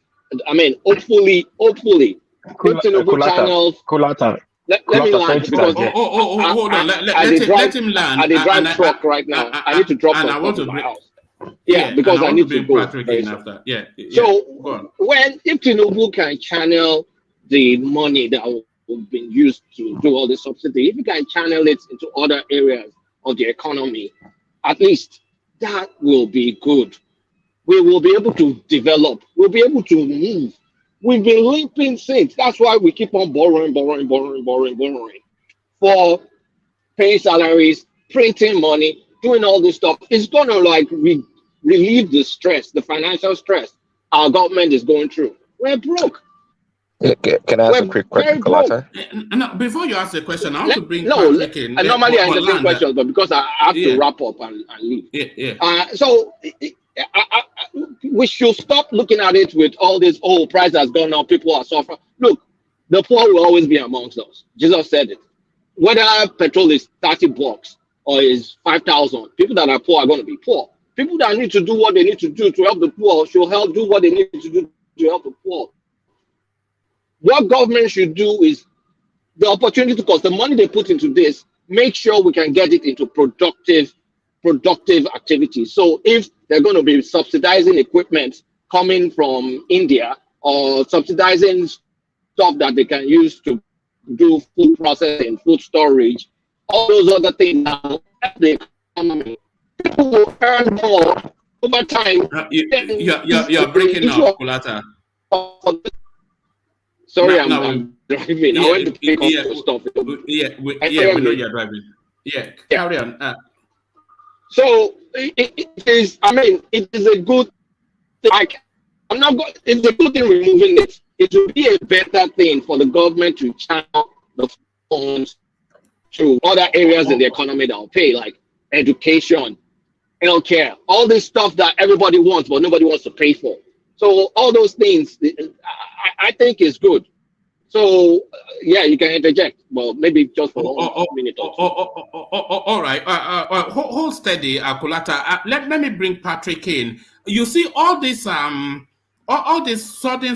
I mean, hopefully, channels. Let me land because hold on. Let him land. I drive truck right now. I need to drop something to my house. Yeah, because I need to go. After. So if Tinubu can channel the money that has been used to do all the subsidy, if you can channel it into other areas of the economy, at least that will be good. We will be able to develop. We'll be able to move. We've been limping since. That's why we keep on borrowing for paying salaries, printing money, doing all this stuff. It's going to like relieve the stress, the financial stress our government is going through. We're broke. Can I ask a quick question, Kulata? No, before you ask the question, I want to bring Patrick in. Normally I entertain questions, but because I have to wrap up and leave. So we should stop looking at it with all this, price has gone up, people are suffering. Look, the poor will always be amongst us. Jesus said it. Whether petrol is $30 or is 5,000, people that are poor are going to be poor. People that need to do what they need to do to help the poor should help do what they need to do to help the poor. What government should do is the opportunity, because the money they put into this, make sure we can get it into productive activities. So if they're going to be subsidizing equipment coming from India or subsidizing stuff that they can use to do food processing, food storage, all those other things now, the economy, people will earn more over time. You're breaking up, Kulata. Sorry, I'm driving. I went to pick up the stuff. We know you're driving. Carry on. So it is. I mean, it is a good. Like, it's a good thing removing it. It will be a better thing for the government to channel the funds to other areas in the economy that will pay, like education, healthcare, all this stuff that everybody wants, but nobody wants to pay for. So all those things, I think is good. So you can interject. Well, maybe just for 1 minute or two. All right. Hold steady, Kulata. Let me bring Patrick in. You see all this sudden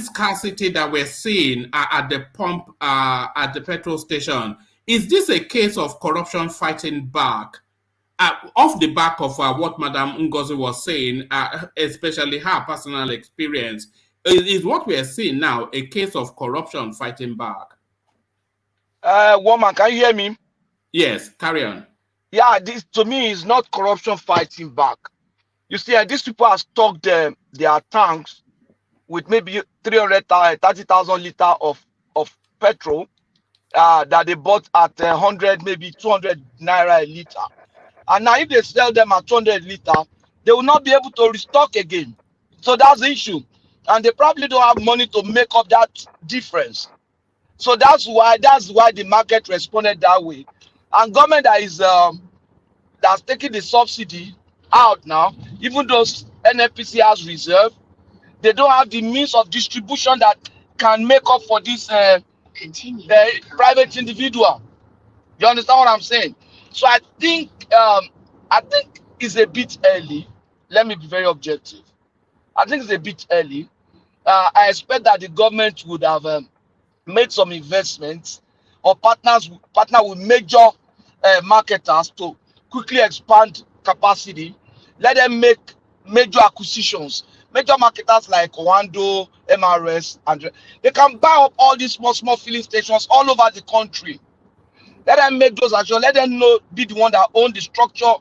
scarcity that we're seeing at the pump, at the petrol station. Is this a case of corruption fighting back? Off the back of what Madam Ngozi was saying, especially her personal experience, is what we are seeing now a case of corruption fighting back? Woman, can you hear me? Yes, carry on. Yeah, this to me is not corruption fighting back. You see, these people have stocked their tanks with maybe 30,000 liters of petrol that they bought at 100, maybe 200 naira a liter. And now if they sell them at 200 liters, they will not be able to restock again. So that's the issue. And they probably don't have money to make up that difference. So that's why the market responded that way. And government that's taking the subsidy out now, even those NFPC has reserve, they don't have the means of distribution that can make up for this private individual. You understand what I'm saying? So I think it's a bit early. Let me be very objective. I think it's a bit early. I expect that the government would have made some investments or partner with major marketers to quickly expand capacity. Let them make major acquisitions. Major marketers like Wando, MRS, and they can buy up all these small filling stations all over the country. Let them make those actually. Let them be the one that own the structure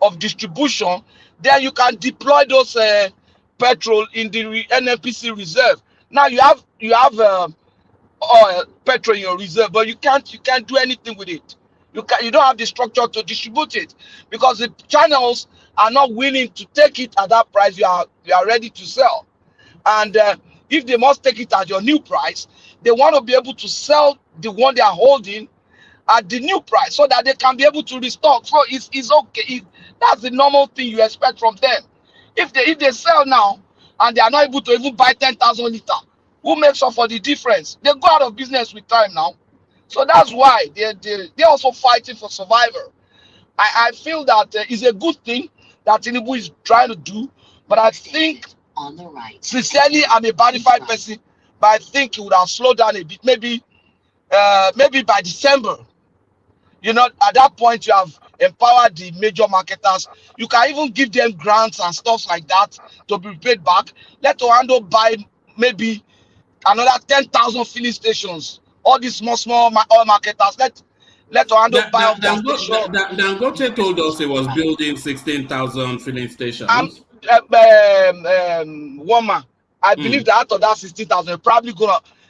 of distribution. Then you can deploy those petrol in the NNPC reserve. Now you have oil, petrol in your reserve, but you can't do anything with it. You don't have the structure to distribute it because the channels are not willing to take it at that price you are ready to sell. And if they must take it at your new price, they want to be able to sell the one they are holding at the new price so that they can be able to restock. So it's okay. That's the normal thing you expect from them. If they sell now and they are not able to even buy 10,000 liters, who makes up for the difference? They go out of business with time now. So that's why they're also fighting for survival. I feel that it's a good thing that Tinubu is trying to do, but I think, sincerely, I'm a bonified person, but I think it would have slowed down a bit. Maybe by December, at that point you have empowered the major marketers. You can even give them grants and stuff like that to be paid back. Let Orlando buy maybe another 10,000 filling stations. All these small oil marketers. Let Orlando buy up that station. Dangote told us he was building 16,000 filling stations. Woman, I believe that out of that 16,000,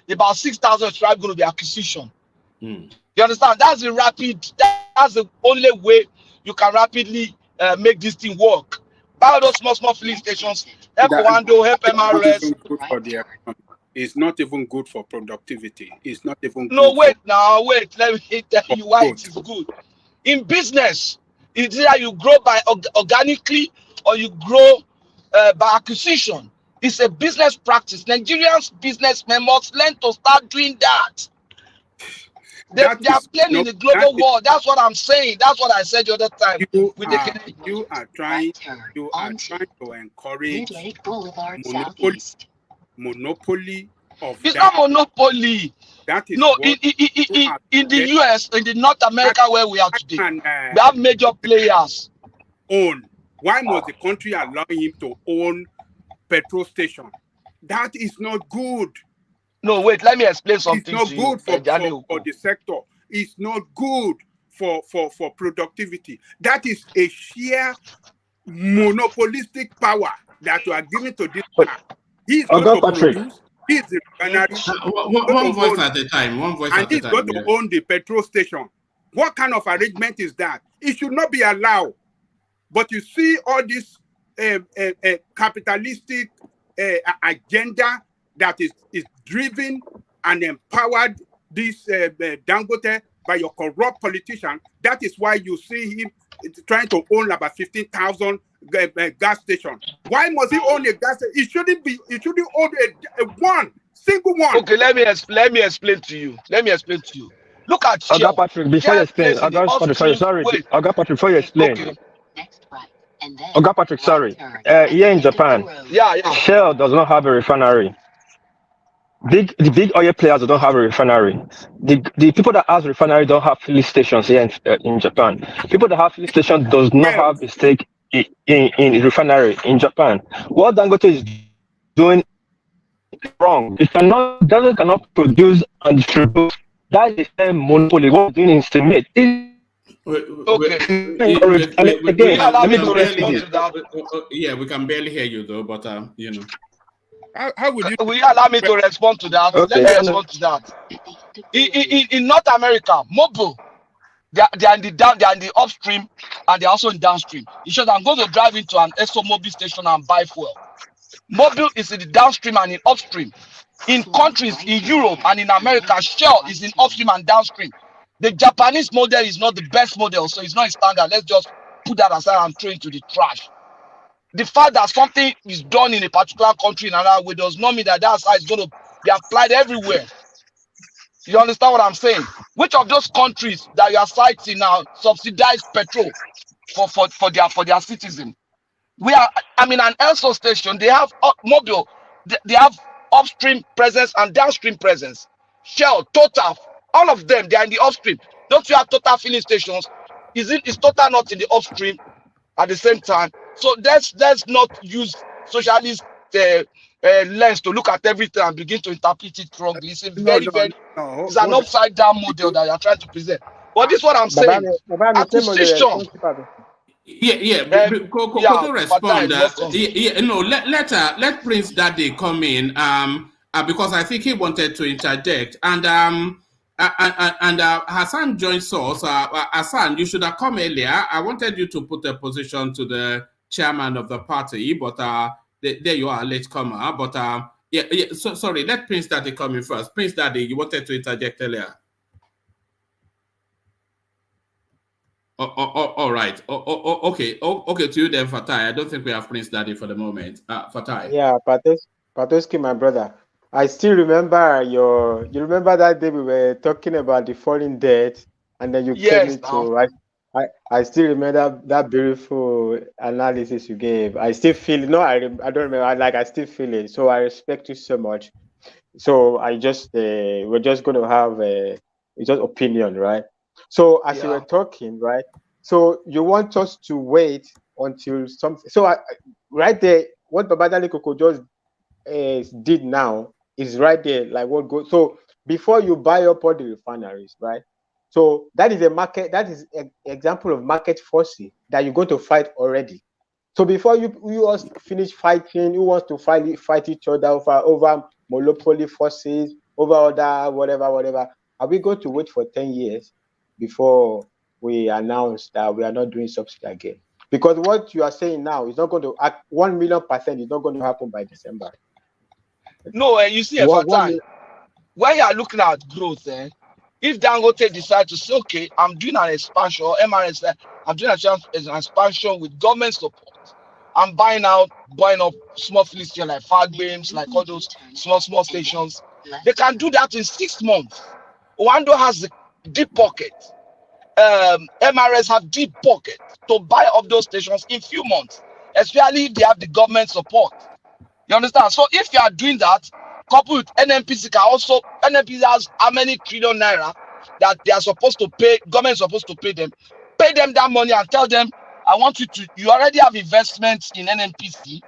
about 6,000 is probably going to be acquisition. You understand? That's the only way you can rapidly make this thing work. Buy those small filling stations. Help Wando, help MRS. It's not even good for productivity. It's not even good. No, wait. Let me tell you why it is good. In business, it's either you grow by organically or you grow by acquisition. It's a business practice. Nigerians businessmen must learn to start doing that. They are playing in the global world. That's what I'm saying. That's what I said the other time. You are trying to encourage monopoly of it's not monopoly. That is in the US, in the North America where we are today, we have major players. Why must the country allow him to own petrol station? That is not good. No, wait, let me explain something. It's not good for the sector. It's not good for productivity. That is a sheer monopolistic power that you are giving to this man. He's going to produce. He's the refinery. One voice at a time. And he's going to own the petrol station. What kind of arrangement is that? It should not be allowed. But you see all this capitalistic agenda that is driven and empowered this Dangote by your corrupt politician. That is why you see him trying to own about 15,000 gas stations. Why must he own a gas station? It shouldn't own a single one. Okay, let me explain to you. Look at Oga Patrick, before you explain. Oga Patrick, before you explain. Okay. Oga Patrick, sorry. Here in Japan, Shell does not have a refinery. The big oil players don't have a refinery. The people that have refinery don't have filling stations here in Japan. People that have filling stations does not have a stake in refinery in Japan. What Dangote is doing is wrong. It cannot produce and distribute. That is the same monopoly. What doing is to make. Yeah, we can barely hear you though, but How would you? Will you allow me to respond to that? Okay. Let me respond to that. In North America, Mobil, they are in the upstream and they're also in downstream. It shows I'm going to drive into an ExxonMobil station and buy fuel. Mobil is in the downstream and in upstream. In countries in Europe and in America, Shell is in upstream and downstream. The Japanese model is not the best model, so it's not a standard. Let's just put that aside and throw it into the trash. The fact that something is done in a particular country in another way does not mean that that's how it's going to be applied everywhere. You understand what I'm saying? Which of those countries that you are citing now subsidize petrol for their citizens? An ELSO station, they have mobile, they have upstream presence and downstream presence. Shell, Total, all of them, they are in the upstream. Don't you have Total filling stations? Is Total not in the upstream at the same time? So let's not use socialist lens to look at everything and begin to interpret it wrongly. It's it's an upside down model that you're trying to present. But this is what I'm saying. Acquisition. Koto respond. Let Prince Daddy come in. Because I think he wanted to interject. And Hassan joins us. Hassan, you should have come earlier. I wanted you to put a position to the chairman of the party, but there you are, late comer. But so sorry, let Prince Daddy come in first. Prince Daddy, you wanted to interject earlier. All right. Okay, to you then, Fatai. I don't think we have Prince Daddy for the moment. Fatai. Yeah, Patoski, my brother. I still remember you remember that day we were talking about the falling debt, and then you came into I still remember that beautiful analysis you gave. I still feel I don't remember, I still feel it. So I respect you so much. So I just we're just going to have just opinion, right? So as you were talking, right? So you want us to wait until something. So right there, what Babadale Koko just did now is right there, like what goes. So before you buy up all the refineries, right? So that is a market. That is an example of market forces that you're going to fight already. So before you all finish fighting, who wants to fight each other over monopoly forces, over other whatever? Are we going to wait for 10 years before we announce that we are not doing subsidy again? Because what you are saying now is not going to 1,000,000% is not going to happen by December. No, you see, when you are looking at growth, if Dangote decides to say, okay, I'm doing an expansion, or MRS, I'm doing an expansion with government support, I'm buying up small fleet stations like Fagbeams, like all those small stations. They can do that in 6 months. Oando has the deep pocket. MRS have deep pocket to buy up those stations in few months, especially if they have the government support. You understand? So if you are doing that, coupled with NNPC NNPC has how many trillion naira that they are supposed to pay, government is supposed to pay them that money and tell them, I want you already have investments in NNPC,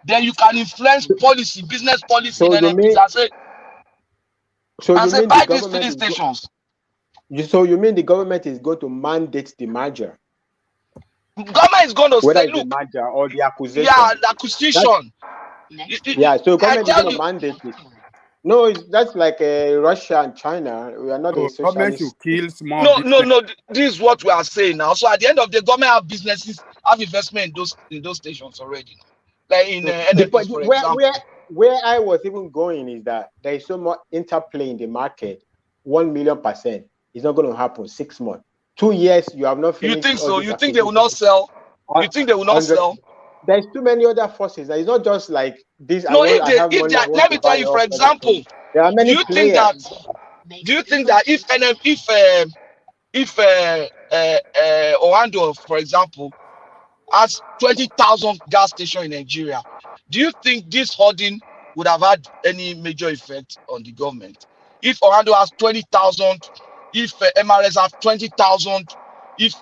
then you can influence policy, business policy in NNPC and say buy these filling stations. So you mean the government is going to mandate the merger? Government is going to whether say, it's look, the merger or the acquisition. Yeah, the acquisition. So government is going to mandate it. No, that's like Russia and China. We are not a socialist. Government should kill small business. No. This is what we are saying now. So at the end of the government have businesses, have investment in those stations already. Like in NNPC, for example. Where I was even going is that there is so much interplay in the market. 1,000,000%. It's not going to happen 6 months. 2 years, you have not finished. You think so? You think they will not sell? You think they will not sell? There's too many other forces. It's not just like this. No, let me tell you, for example, there are many players. Do you think that if Oando, for example, has 20,000 gas stations in Nigeria, do you think this hoarding would have had any major effect on the government? If Oando has 20,000, if MRS have 20,000, if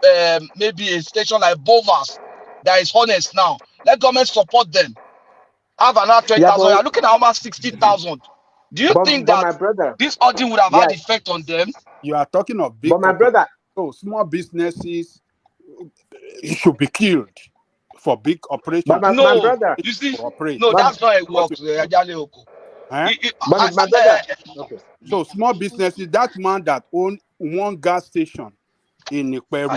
maybe a station like Bovas that is honest now, let government support them. Have another 20,000. You're looking at almost 60,000. Do you think that this hoarding would have had effect on them? You are talking of big. But my brother, so small businesses should be killed for big operations. My brother, you see, no, that's not a work. Okay. So small businesses, that man that owns one gas station in Peru.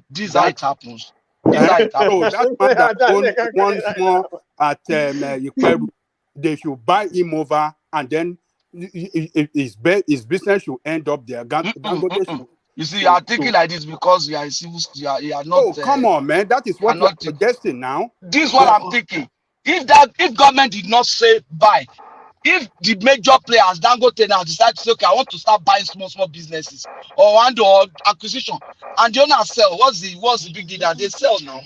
This is how it happens. So that man that owns one small at Peru, they should buy him over, and then his business should end up there. You see, you are thinking like this because you are a civil. You are not. Oh, come on, man! That is what you are suggesting now. This is what I'm thinking. If government did not say buy, if the major players Dangote now decide to say, okay, I want to start buying small businesses or acquisition, and the owner sell, what's the big deal that they sell now?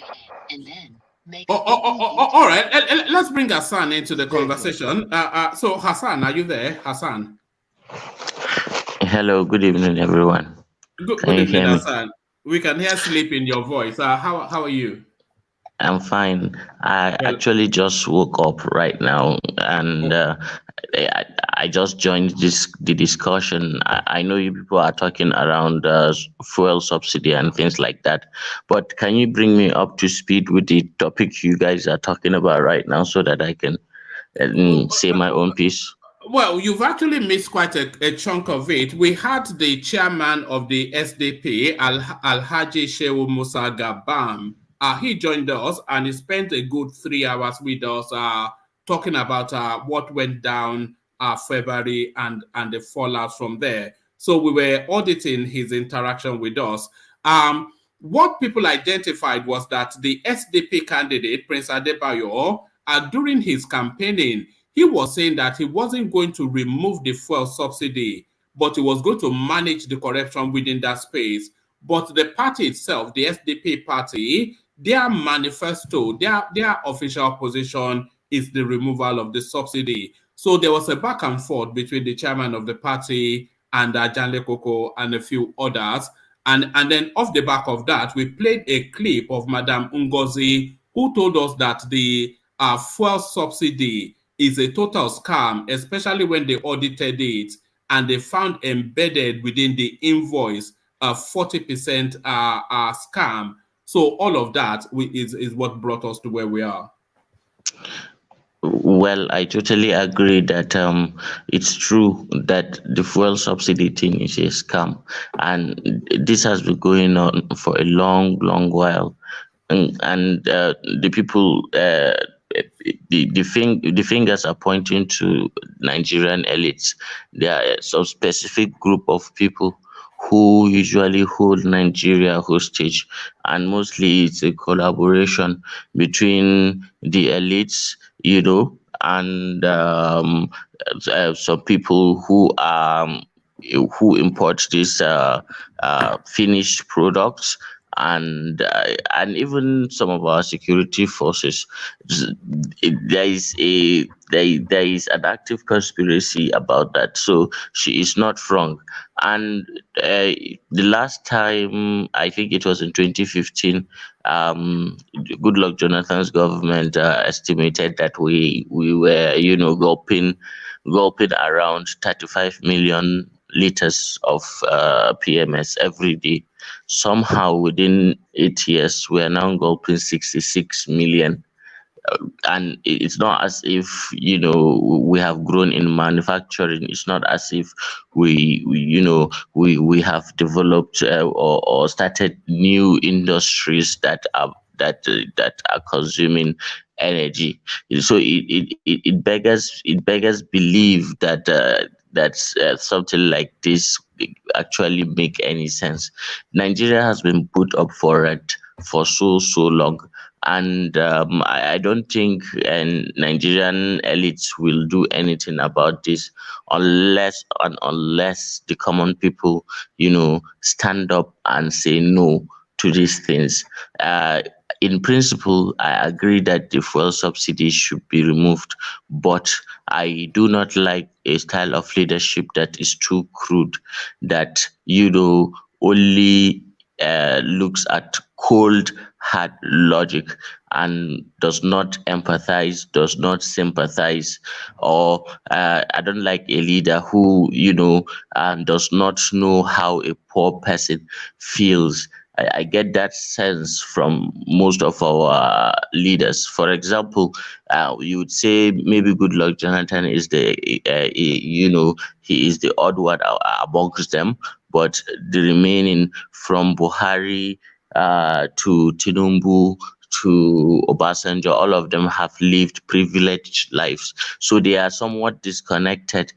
All right, let's bring Hassan into the conversation. So Hassan, are you there, Hassan? Hello, good evening, everyone. Good evening, Hassan. We can hear sleep in your voice. How are you? I'm fine. I actually just woke up right now, and I just joined the discussion. I know you people are talking around fuel subsidy and things like that, but can you bring me up to speed with the topic you guys are talking about right now so that I can say my own piece? Well, you've actually missed quite a chunk of it. We had the chairman of the SDP, Alhaji Shehu Musa Gabam. He joined us and he spent a good 3 hours with us talking about what went down February and the fallout from there. So we were auditing his interaction with us. What people identified was that the SDP candidate, Prince Adebayo, during his campaigning, he was saying that he wasn't going to remove the fuel subsidy, but he was going to manage the corruption within that space. But the party itself, the SDP party, their manifesto, their official position is the removal of the subsidy. So there was a back and forth between the chairman of the party and Janle Koko and a few others. And then off the back of that, we played a clip of Madame Ngozi, who told us that the fuel subsidy is a total scam, especially when they audited it and they found embedded within the invoice a 40% scam. So all of that is what brought us to where we are. Well, I totally agree that it's true that the fuel subsidy thing is a scam, and this has been going on for a long while, and the people. The fingers are pointing to Nigerian elites. There are some specific group of people who usually hold Nigeria hostage, and mostly it's a collaboration between the elites, and some people who import these finished products. And even some of our security forces, there is an active conspiracy about that. So she is not wrong. And the last time, I think it was in 2015, Goodluck Jonathan's government estimated that we were, gulping around 35 million liters of PMS every day. Somehow within 8 years, we are now gulping 66 million. And it's not as if, we have grown in manufacturing. It's not as if we have developed or started new industries that are consuming energy. So it beggars believe that something like this actually make any sense. Nigeria has been put up for it for so long, and I don't think Nigerian elites will do anything about this unless the common people, stand up and say no to these things. In principle, I agree that the fuel subsidy should be removed, but I do not like a style of leadership that is too crude, that, only looks at cold, hard logic and does not empathize, does not sympathize, or I don't like a leader who, does not know how a poor person feels. I get that sense from most of our leaders. For example, you would say maybe Goodluck Jonathan is he is the odd one amongst them, but the remaining, from Buhari to Tinubu to Obasanjo, all of them have lived privileged lives. So they are somewhat disconnected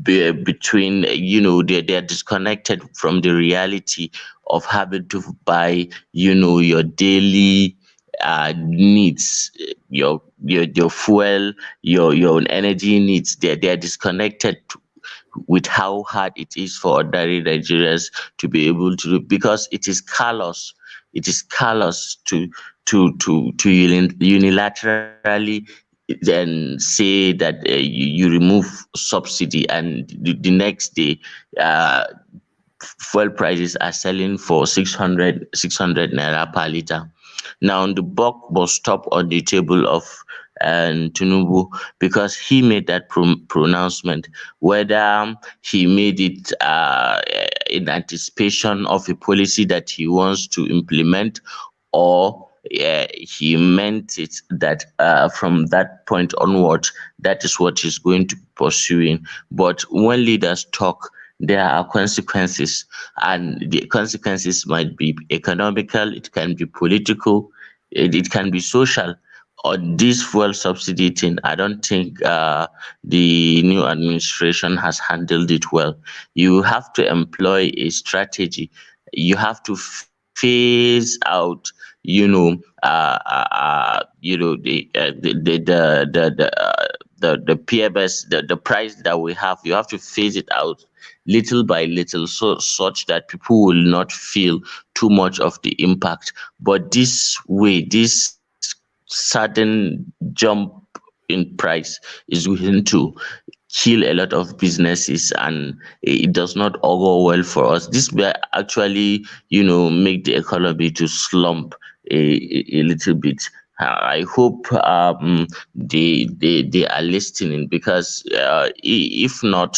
between, they're disconnected from the reality of having to buy, your daily needs, your fuel, your energy needs. They're disconnected with how hard it is for ordinary Nigerians to be able to do, because it is callous. It is callous to unilaterally then say that you remove subsidy, and the next day fuel prices are selling for 600 naira per liter. Now the buck was stopped on the table of Tinubu, because he made that pronouncement. Whether he made it in anticipation of a policy that he wants to implement, or he meant it that from that point onward, that is what he's going to be pursuing. But when leaders talk, there are consequences, and the consequences might be economical, it can be political, it can be social. On this fuel subsidy thing, I don't think the new administration has handled it well. You have to employ a strategy. You have to phase out, the PMS, the price that we have. You have to phase it out little by little, such that people will not feel too much of the impact. But this sudden jump in price is going to kill a lot of businesses, and it does not augur well for us. This will actually, make the economy to slump a little bit. I hope they are listening, because if not,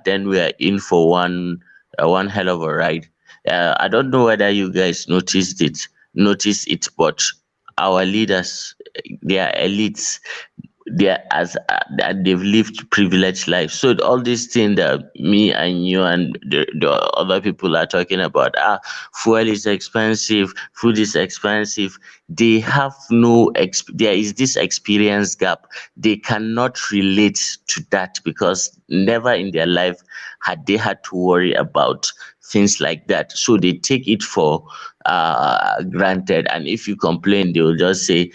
then we are in for one hell of a ride. I don't know whether you guys notice it, but our leaders, they are elites. They've lived privileged lives. So all these things that me and you and the other people are talking about, fuel is expensive, food is expensive. They have there is this experience gap. They cannot relate to that, because never in their life had they had to worry about things like that. So they take it for granted, and if you complain, they will just say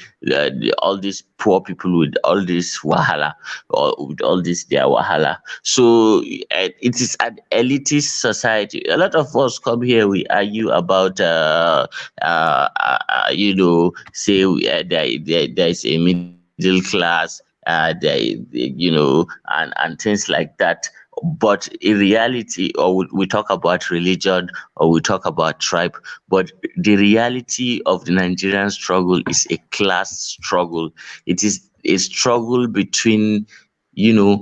all these poor people with all this wahala, or with all this their wahala. So it is an elitist society. A lot of us come here, we argue about say there is a middle class, and things like that. But in reality, or we talk about religion, or we talk about tribe, but the reality of the Nigerian struggle is a class struggle. It is a struggle between those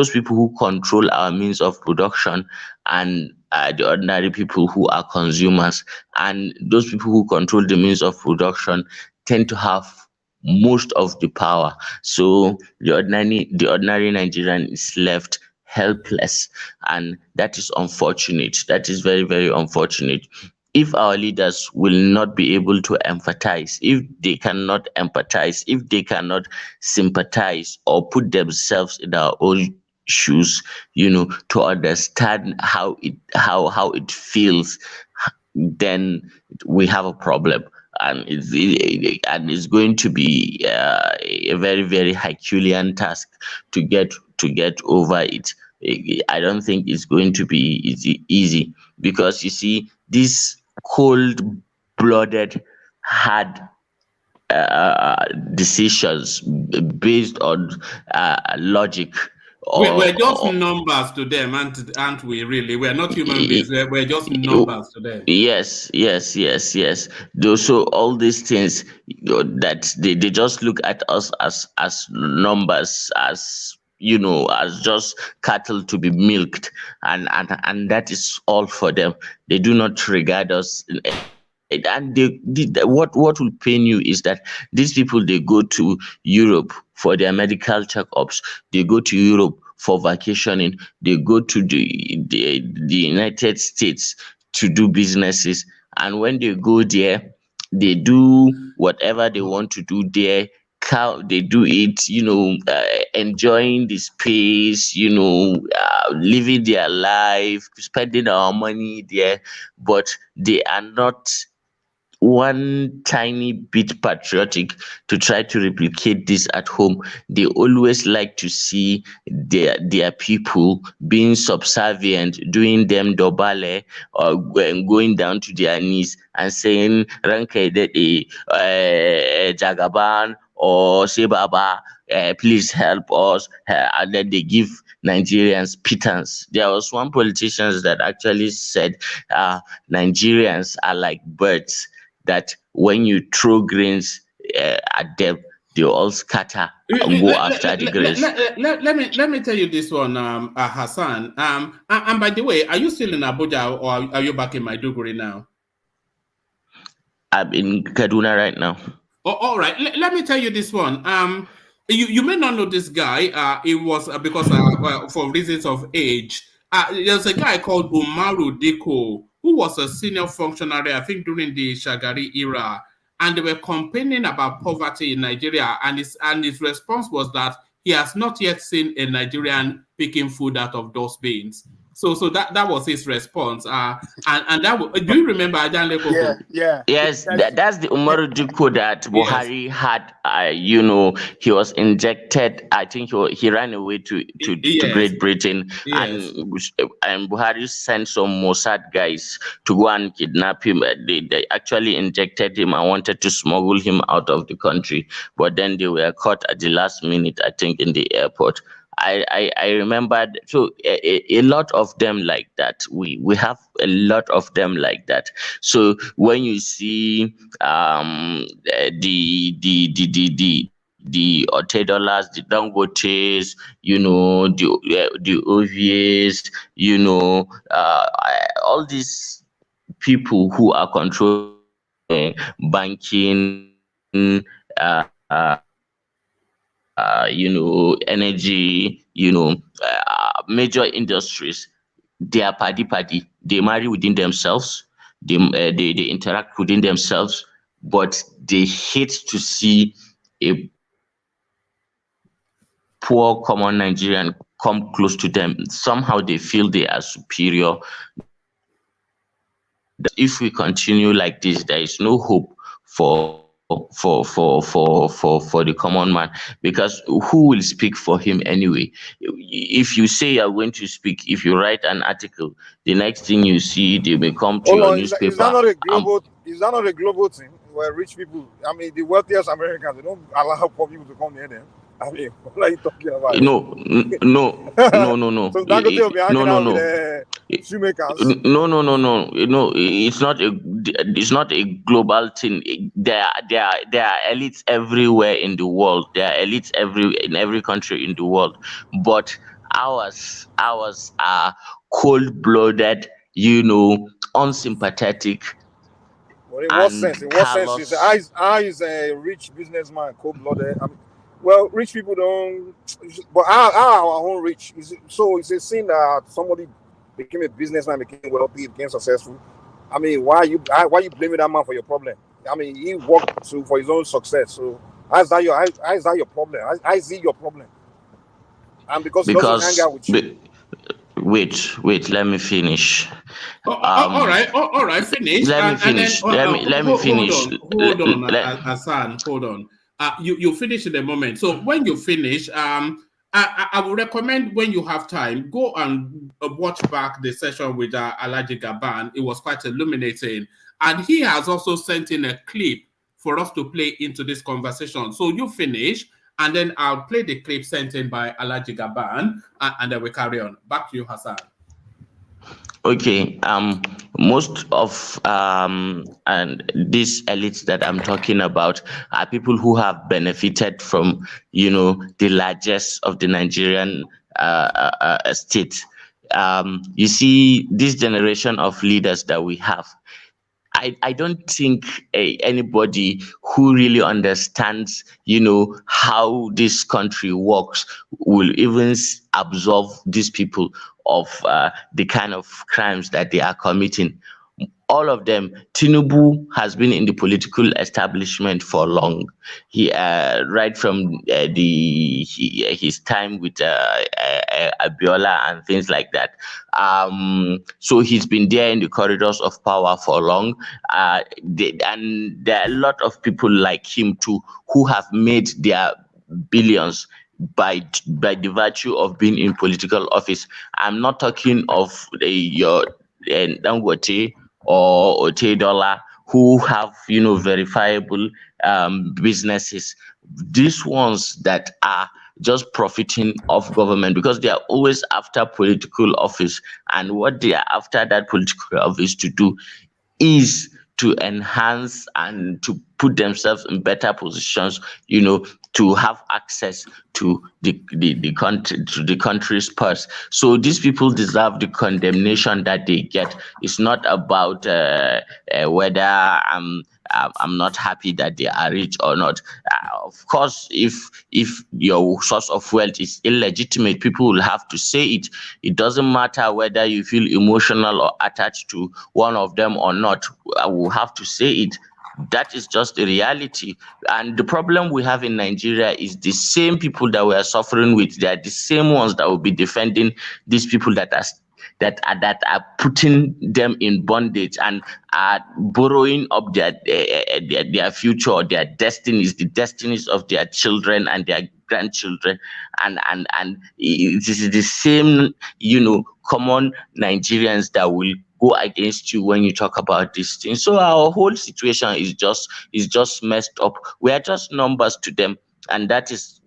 people who control our means of production, and the ordinary people who are consumers. And those people who control the means of production tend to have most of the power. So the ordinary Nigerian is left helpless, and that is unfortunate. That is very, very unfortunate. If our leaders will not be able to empathize, if they cannot empathize, if they cannot sympathize or put themselves in our own shoes, to understand how it feels, then we have a problem. And it's going to be a very, very Herculean task to get over it. I don't think it's going to be easy, because you see, these cold-blooded, hard decisions based on logic. We're just numbers to them, aren't we? Really, we're not human beings. We're just numbers to them. Yes. So all these things, that they just look at us as numbers, as as just cattle to be milked, and that is all for them. They do not regard us. And what will pain you is that these people, they go to Europe for their medical checkups, they go to Europe for vacationing, they go to the United States to do businesses, and when they go there, they do whatever they want to do there, they do it, enjoying the space, living their life, spending our money there, but they are not one tiny bit patriotic to try to replicate this at home. They always like to see their people being subservient, doing them dobale, or going down to their knees and saying Ranke Jagaban or Sebaba, please help us, and then they give Nigerians pittance. There was one politician that actually said Nigerians are like birds, that when you throw grains at them, they all scatter and go after the grains. Let me tell you this one, Hassan. And by the way, are you still in Abuja or are you back in Maiduguri now? I'm in Kaduna right now. Oh, all right. Let me tell you this one. You may not know this guy. It was because for reasons of age. There's a guy called Umaru Diko, who was a senior functionary, I think, during the Shagari era, and they were complaining about poverty in Nigeria, and his response was that he has not yet seen a Nigerian picking food out of dustbins. So that was his response. And that do you remember Ajan Lekoko? Yeah. Yes, that's the Umaru Diko that Buhari had. He was injected. I think he ran away to Great Britain, and Buhari sent some Mossad guys to go and kidnap him. They actually injected him and wanted to smuggle him out of the country, but then they were caught at the last minute, I think, in the airport. I remembered, so a lot of them like that. We have a lot of them like that. So when you see the Otedolas, the Dangotes, the OVAs, all these people who are controlling banking, energy, major industries, they are paddy. They marry within themselves. They interact within themselves, but they hate to see a poor common Nigerian come close to them. Somehow they feel they are superior. If we continue like this, there is no hope for the common man, because who will speak for him anyway? If you say you're going to speak, if you write an article, the next thing you see, they may come to your newspaper. Is that not a global thing where rich people, the wealthiest Americans, they don't allow poor people to come near them? What are you talking about? No. So Dangote will be hanging out with shoemakers. No. It's not a global thing. There are elites everywhere in the world. There are elites in every country in the world. But ours are cold-blooded, unsympathetic. Well, in what sense? How is a rich businessman cold-blooded? Well, rich people don't, but our own rich. So it's a sin that somebody became a businessman, became wealthy, became successful. Why you blaming that man for your problem? He worked for his own success. So how is that your problem? How is it your problem? And because he doesn't hang out with you. Wait, let me finish. All right, finish. Let me finish. Let me finish. Hold on, Hassan, hold on. You finish in a moment. So when you finish, I would recommend, when you have time, go and watch back the session with Alhaji Gaban. It was quite illuminating. And he has also sent in a clip for us to play into this conversation. So you finish, and then I'll play the clip sent in by Alhaji Gaban, and then we carry on. Back to you, Hassan. Okay, most of and these elites that I'm talking about are people who have benefited from, the largest of the Nigerian state. You see, this generation of leaders that we have, I don't think anybody who really understands, how this country works will even absolve these people of the kind of crimes that they are committing. all of them. Tinubu has been in the political establishment for long. He right from his time with Abiola and things like that. So he's been there in the corridors of power for long. And there are a lot of people like him too who have made their billions by the virtue of being in political office. I'm not talking of your Dangote or Otedola, who have verifiable businesses. These ones that are just profiting off government because they are always after political office, and what they are after that political office to do is to enhance and to put themselves in better positions, to have access to the country, to the country's purse. So these people deserve the condemnation that they get. It's not about whether I'm not happy that they are rich or not. Of course, if your source of wealth is illegitimate, people will have to say it. It doesn't matter whether you feel emotional or attached to one of them or not. I will have to say it. That is just the reality. And the problem we have in Nigeria is the same people that we are suffering with. They are the same ones that will be defending these people that are putting them in bondage and are borrowing up their future or their destinies, the destinies of their children and their grandchildren, and it is the same common Nigerians that will go against you when you talk about these things. So our whole situation is just messed up. We are just numbers to them, and that is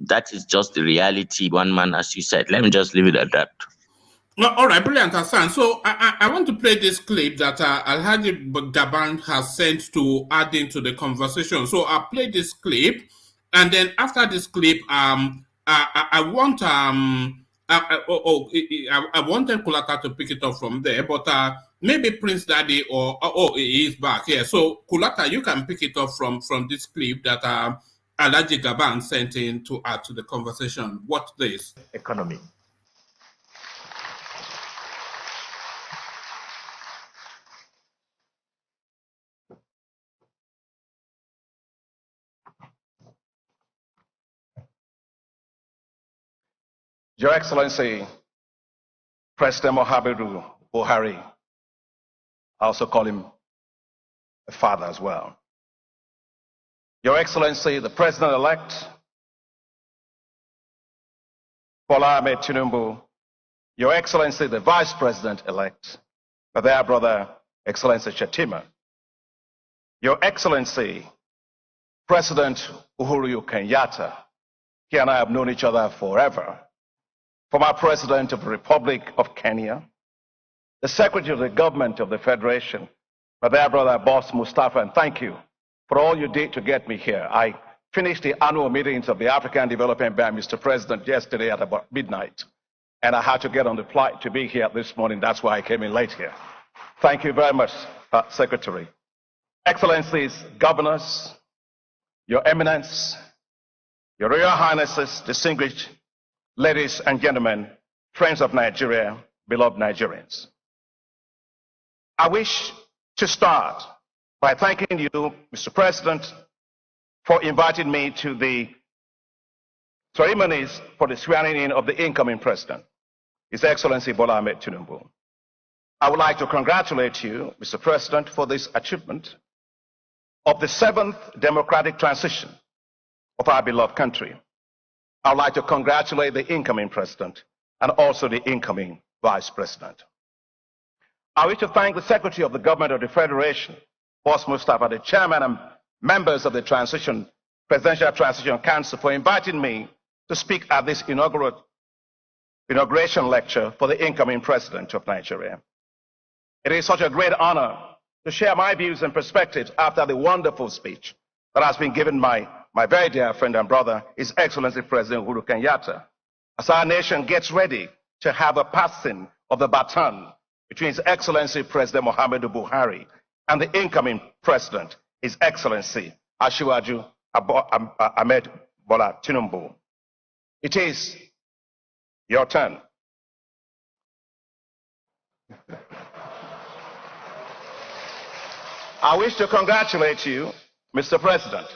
just the reality. One man, as you said. Let me just leave it at that. All right, brilliant, Hassan. So I want to play this clip that Alhaji Gaban has sent to add into the conversation. So I'll play this clip, and then after this clip, I wanted Kulata to pick it up from there, but maybe Prince Daddy he is back here. So Kulata, you can pick it up from this clip that Alhaji Gaban sent in to add to the conversation. Watch this. Economy. Your Excellency, President Muhammadu Buhari, I also call him a father as well. Your Excellency, the President-elect, Bola Ahmed Tinubu, Your Excellency, the Vice President-elect, my dear brother, Excellency Shetima, Your Excellency, President Uhuru Kenyatta, he and I have known each other forever. Former President of the Republic of Kenya, the Secretary of the Government of the Federation, my dear brother Boss Mustafa, and thank you for all you did to get me here. I finished the annual meetings of the African Development Bank, Mr. President, yesterday at about midnight, and I had to get on the flight to be here this morning. That's why I came in late here. Thank you very much, Secretary. Excellencies, Governors, Your Eminence, Your Royal Highnesses, distinguished ladies and gentlemen, friends of Nigeria, beloved Nigerians. I wish to start by thanking you, Mr. President, for inviting me to the ceremonies for the swearing in of the incoming President, His Excellency Bola Ahmed Tinubu. I would like to congratulate you, Mr. President, for this achievement of the 7th democratic transition of our beloved country. I would like to congratulate the incoming President and also the incoming Vice President. I wish to thank the Secretary of the Government of the Federation, Boss Mustafa, the Chairman and members of the Presidential Transition Council for inviting me to speak at this inauguration lecture for the incoming President of Nigeria. It is such a great honor to share my views and perspectives after the wonderful speech that has been given by my very dear friend and brother, His Excellency President Uhuru Kenyatta, as our nation gets ready to have a passing of the baton between His Excellency President Muhammadu Buhari and the incoming President, His Excellency Asiwaju Ahmed Bola Tinubu. It is your turn. I wish to congratulate you, Mr. President,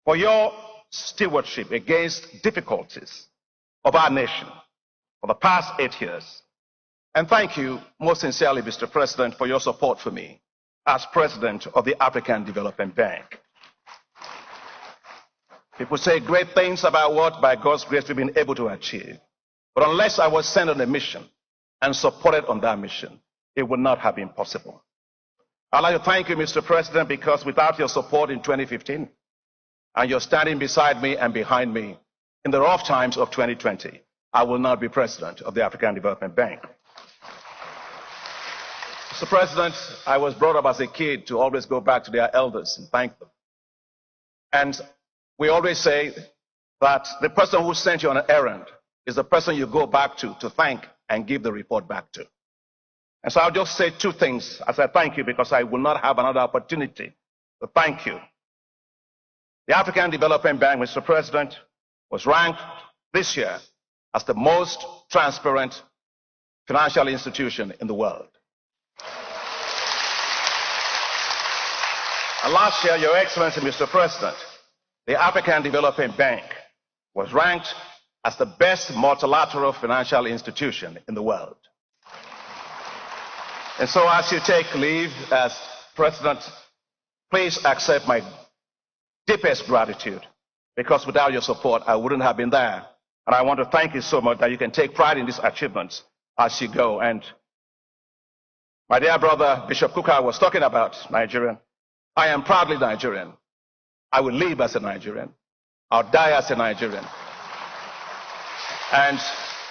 for your stewardship against difficulties of our nation for the past 8 years. And thank you most sincerely, Mr. President, for your support for me as President of the African Development Bank. People say great things about what, by God's grace, we've been able to achieve. But unless I was sent on a mission and supported on that mission, it would not have been possible. I'd like to thank you, Mr. President, because without your support in 2015, and you're standing beside me and behind me in the rough times of 2020, I will not be President of the African Development Bank. Mr. President, I was brought up as a kid to always go back to their elders and thank them. And we always say that the person who sent you on an errand is the person you go back to thank and give the report back to. And so I'll just say two things as I thank you, because I will not have another opportunity to thank you. The African Development Bank, Mr. President, was ranked this year as the most transparent financial institution in the world. And last year, Your Excellency, Mr. President, the African Development Bank was ranked as the best multilateral financial institution in the world. And so as you take leave as President, please accept my deepest gratitude, because without your support, I wouldn't have been there. And I want to thank you so much that you can take pride in these achievements as you go. And my dear brother, Bishop Kuka, was talking about Nigerian. I am proudly Nigerian. I will live as a Nigerian. I'll die as a Nigerian. And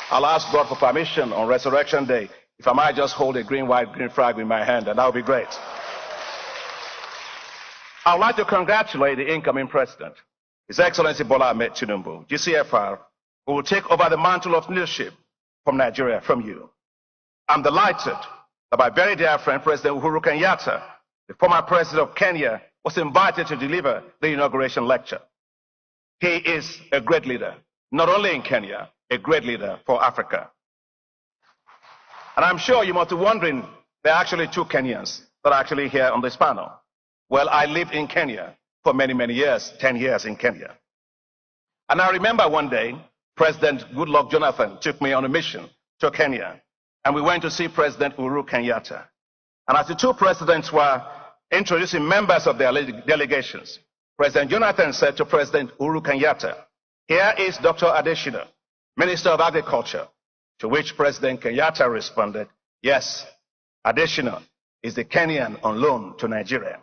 I'll ask God for permission on Resurrection Day, if I might just hold a green, white, green flag in my hand, and that would be great. I would like to congratulate the incoming president, His Excellency Bola Ahmed Tinubu, GCFR, who will take over the mantle of leadership from Nigeria from you. I'm delighted that my very dear friend, President Uhuru Kenyatta, the former president of Kenya, was invited to deliver the inauguration lecture. He is a great leader, not only in Kenya, a great leader for Africa. And I'm sure you must be wondering, there are actually two Kenyans that are actually here on this panel. Well, I lived in Kenya for many, many years, 10 years in Kenya. And I remember one day, President Goodluck Jonathan took me on a mission to Kenya, and we went to see President Uhuru Kenyatta. And as the two presidents were introducing members of their delegations, President Jonathan said to President Uhuru Kenyatta, "Here is Dr. Adeshina, Minister of Agriculture," to which President Kenyatta responded, "Yes, Adeshina is the Kenyan on loan to Nigeria."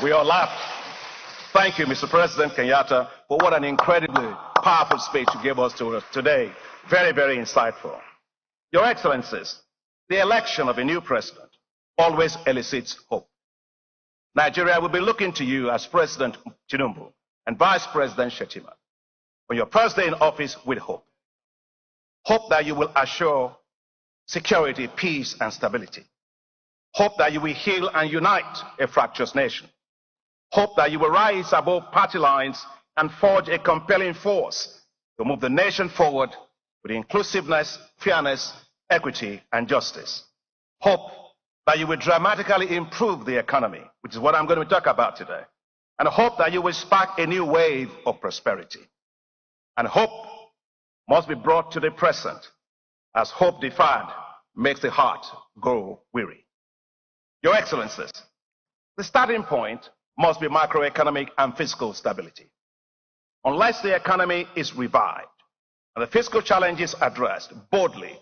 We all laughed. Thank you, Mr. President Kenyatta, for what an incredibly powerful speech you gave us today. Very, very insightful. Your Excellencies, the election of a new president always elicits hope. Nigeria will be looking to you as President Tinubu and Vice President Shettima on your first day in office with hope. Hope that you will assure security, peace, and stability. Hope that you will heal and unite a fractious nation. Hope that you will rise above party lines and forge a compelling force to move the nation forward with inclusiveness, fairness, equity, and justice. Hope that you will dramatically improve the economy, which is what I'm going to talk about today. And hope that you will spark a new wave of prosperity. And hope must be brought to the present, as hope deferred makes the heart grow weary. Your Excellencies, the starting point must be macroeconomic and fiscal stability. Unless the economy is revived and the fiscal challenges addressed boldly,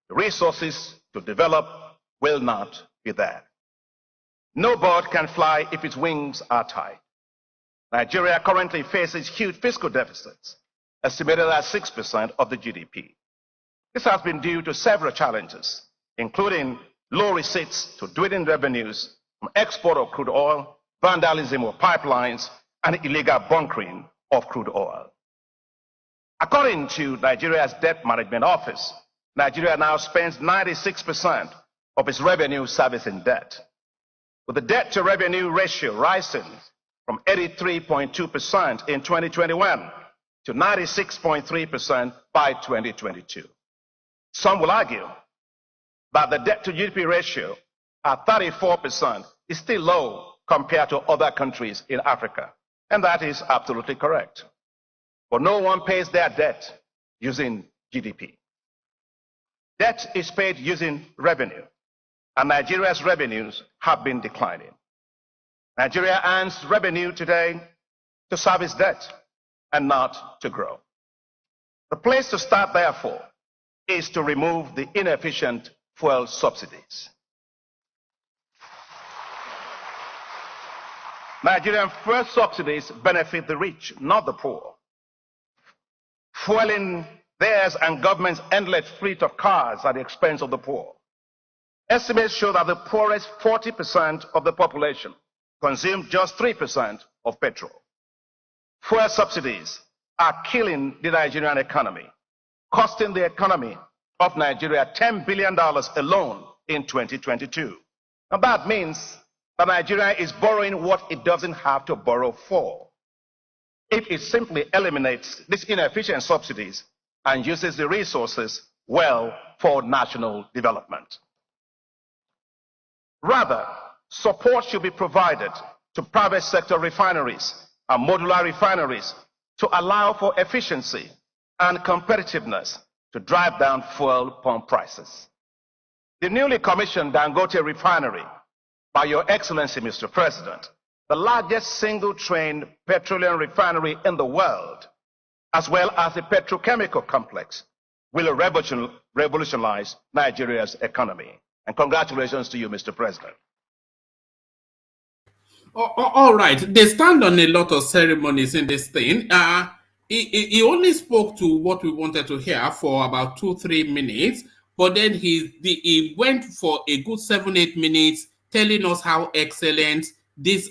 the resources to develop will not be there. No bird can fly if its wings are tied. Nigeria currently faces huge fiscal deficits, estimated at 6% of the GDP. This has been due to several challenges, including low receipts to dwindling revenues from export of crude oil, vandalism of pipelines, and illegal bunkering of crude oil. According to Nigeria's Debt Management Office, Nigeria now spends 96% of its revenue servicing debt, with the debt-to-revenue ratio rising from 83.2% in 2021 to 96.3% by 2022. Some will argue that the debt-to-GDP ratio at 34% is still low compared to other countries in Africa. And that is absolutely correct. But no one pays their debt using GDP. Debt is paid using revenue, and Nigeria's revenues have been declining. Nigeria earns revenue today to service debt and not to grow. The place to start, therefore, is to remove the inefficient fuel subsidies. Nigerian fuel subsidies benefit the rich, not the poor. Fueling theirs and government's endless fleet of cars at the expense of the poor. Estimates show that the poorest 40% of the population consume just 3% of petrol. Fuel subsidies are killing the Nigerian economy, costing the economy of Nigeria $10 billion alone in 2022. And that means that Nigeria is borrowing what it doesn't have to borrow for. If it simply eliminates these inefficient subsidies and uses the resources well for national development. Rather, support should be provided to private sector refineries and modular refineries to allow for efficiency and competitiveness to drive down fuel pump prices. The newly commissioned Dangote refinery, by Your Excellency, Mr. President, the largest single-train petroleum refinery in the world, as well as the petrochemical complex, will revolutionize Nigeria's economy. And congratulations to you, Mr. President. All right. They stand on a lot of ceremonies in this thing. He only spoke to what we wanted to hear for about 2-3 minutes, but then he went for a good 7-8 minutes telling us how excellent these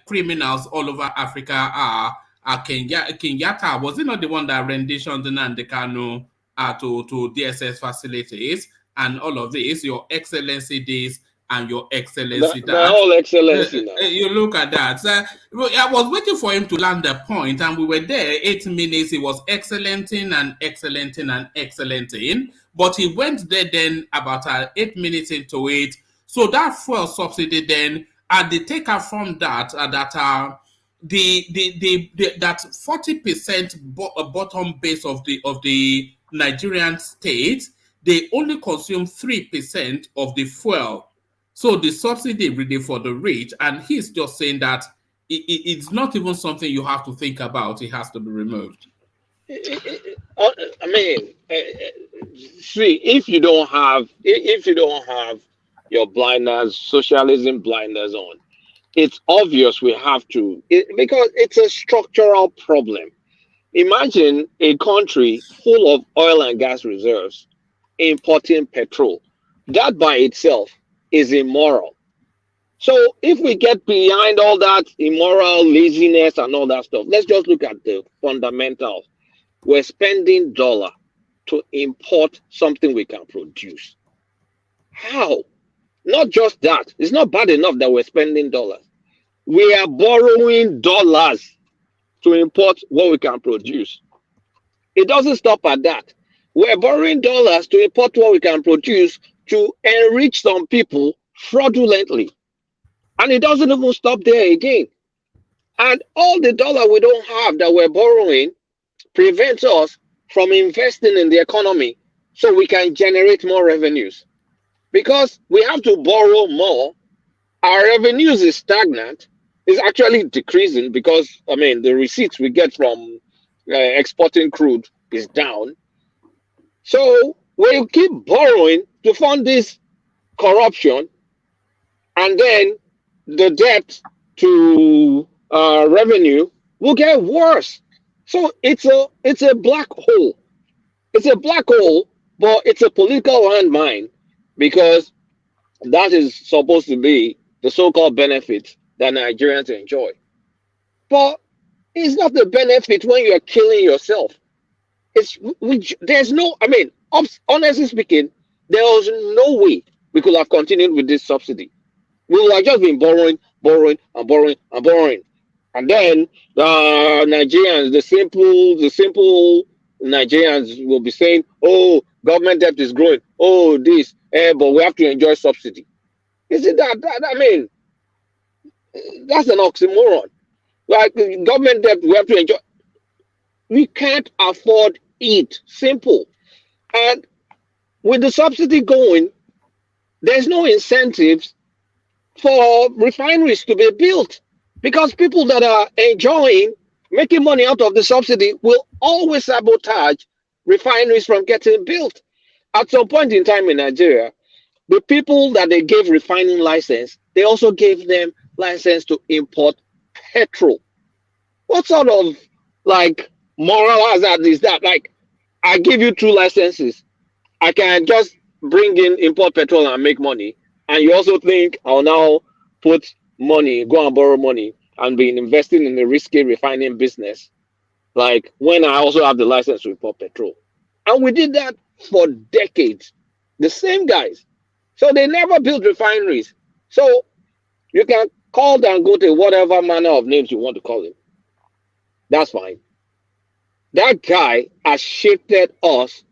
criminals all over Africa are. Kenyatta, was it not the one that renditioned Nnamdi Kanu to DSS facilities and all of this? Your Excellency this and Your Excellency that. The whole excellency now. You look at that. I was waiting for him to land the point, and we were there 8 minutes. He was excellenting and excellenting and excellenting, but he went there then about 8 minutes into it. So that fuel subsidy then, and the taker from that that 40% bottom base of the Nigerian state, they only consume 3% of the fuel. So the subsidy really for the rich, and he's just saying that it's not even something you have to think about. It has to be removed. I mean, see, if you don't have your blinders, socialism blinders on, it's obvious we have to, because it's a structural problem. Imagine a country full of oil and gas reserves importing petrol. That by itself is immoral. So if we get behind all that immoral laziness and all that stuff, let's just look at the fundamentals. We're spending dollar to import something we can produce. How? Not just that. It's not bad enough that we're spending dollars. We are borrowing dollars to import what we can produce. It doesn't stop at that. We're borrowing dollars to import what we can produce to enrich some people fraudulently. And it doesn't even stop there again. And all the dollar we don't have that we're borrowing prevents us from investing in the economy so we can generate more revenues. Because we have to borrow more, our revenues is stagnant, is actually decreasing because, I mean, the receipts we get from exporting crude is down. So we keep borrowing to fund this corruption, and then the debt to revenue will get worse. So it's a black hole. It's a black hole, but it's a political landmine, because that is supposed to be the so-called benefits that Nigerians enjoy. But it's not the benefit when you're killing yourself. There's no, I mean, honestly speaking, there was no way we could have continued with this subsidy. We would have just been borrowing. And then Nigerians, the simple Nigerians will be saying, oh, government debt is growing. Oh, this, but we have to enjoy subsidy. Is it that I mean, That's an oxymoron. Like government debt, we have to enjoy. We can't afford it. Simple. And with the subsidy going, there's no incentives for refineries to be built because people that are enjoying making money out of the subsidy will always sabotage refineries from getting built. At some point in time in Nigeria, the people that they gave refining license, they also gave them license to import petrol. What sort of like moral hazard is that? Like, I give you 2 licenses. I can just bring in import petrol and make money. And you also think I'll now put money, go and borrow money and be investing in a risky refining business. Like when I also have the license to import petrol. And we did that for decades. The same guys. So they never built refineries. So you can call Dangote whatever manner of names you want to call him. That's fine. That guy has shifted us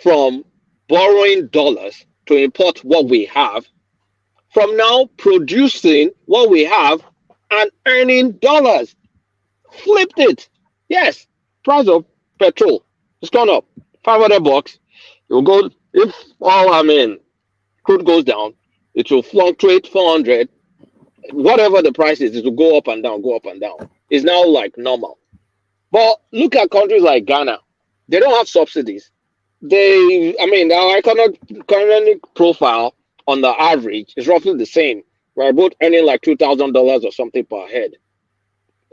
from borrowing dollars to import what we have, from now producing what we have and earning dollars. Flipped it. Yes, price of petrol has gone up. $500. You'll go if crude goes down, it will fluctuate 400. Whatever the price is, it will go up and down, go up and down. It's now like normal. But look at countries like Ghana. They don't have subsidies. Their economic profile on the average is roughly the same. We're both earning like $2,000 or something per head.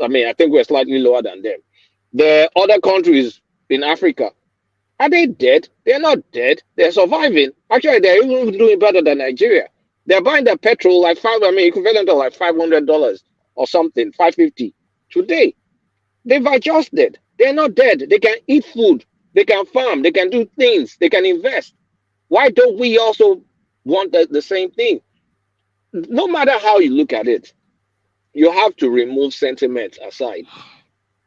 I think we're slightly lower than them. The other countries in Africa, are they dead? They're not dead. They're surviving. Actually, they're even doing better than Nigeria. They're buying their petrol like equivalent of like $500 or something, $550 today. They've adjusted. They're not dead. They can eat food. They can farm. They can do things. They can invest. Why don't we also want the same thing? No matter how you look at it, you have to remove sentiment aside.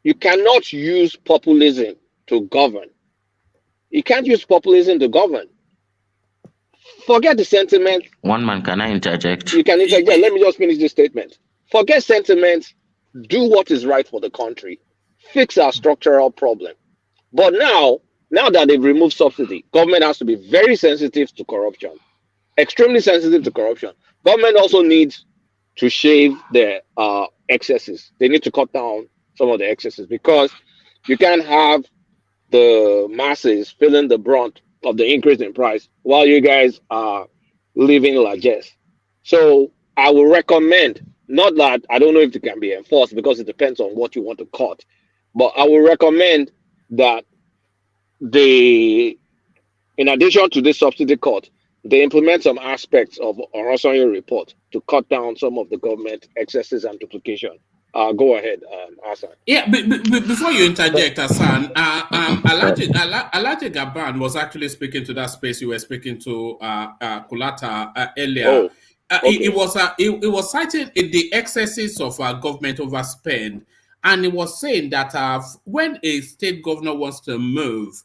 You cannot use populism to govern. You can't use populism to govern. Forget the sentiment. One man, can I interject? You can interject. Let me just finish this statement. Forget sentiment. Do what is right for the country. Fix our structural problem. But now that they've removed subsidy, government has to be very sensitive to corruption. Extremely sensitive to corruption. Government also needs to shave their excesses. They need to cut down some of the excesses because you can't have the masses feeling the brunt of the increase in price while you guys are living largesse. So I will recommend, not that I don't know if it can be enforced because it depends on what you want to cut, but I will recommend that in addition to this subsidy cut, they implement some aspects of Oronsaye report to cut down some of the government excesses and duplication. Go ahead, Hassan. Yeah, before you interject, Hassan, Alhaji Gaban was actually speaking to that space you were speaking to Kulata earlier. Okay. It was citing the excesses of government overspend, and it was saying that when a state governor wants to move,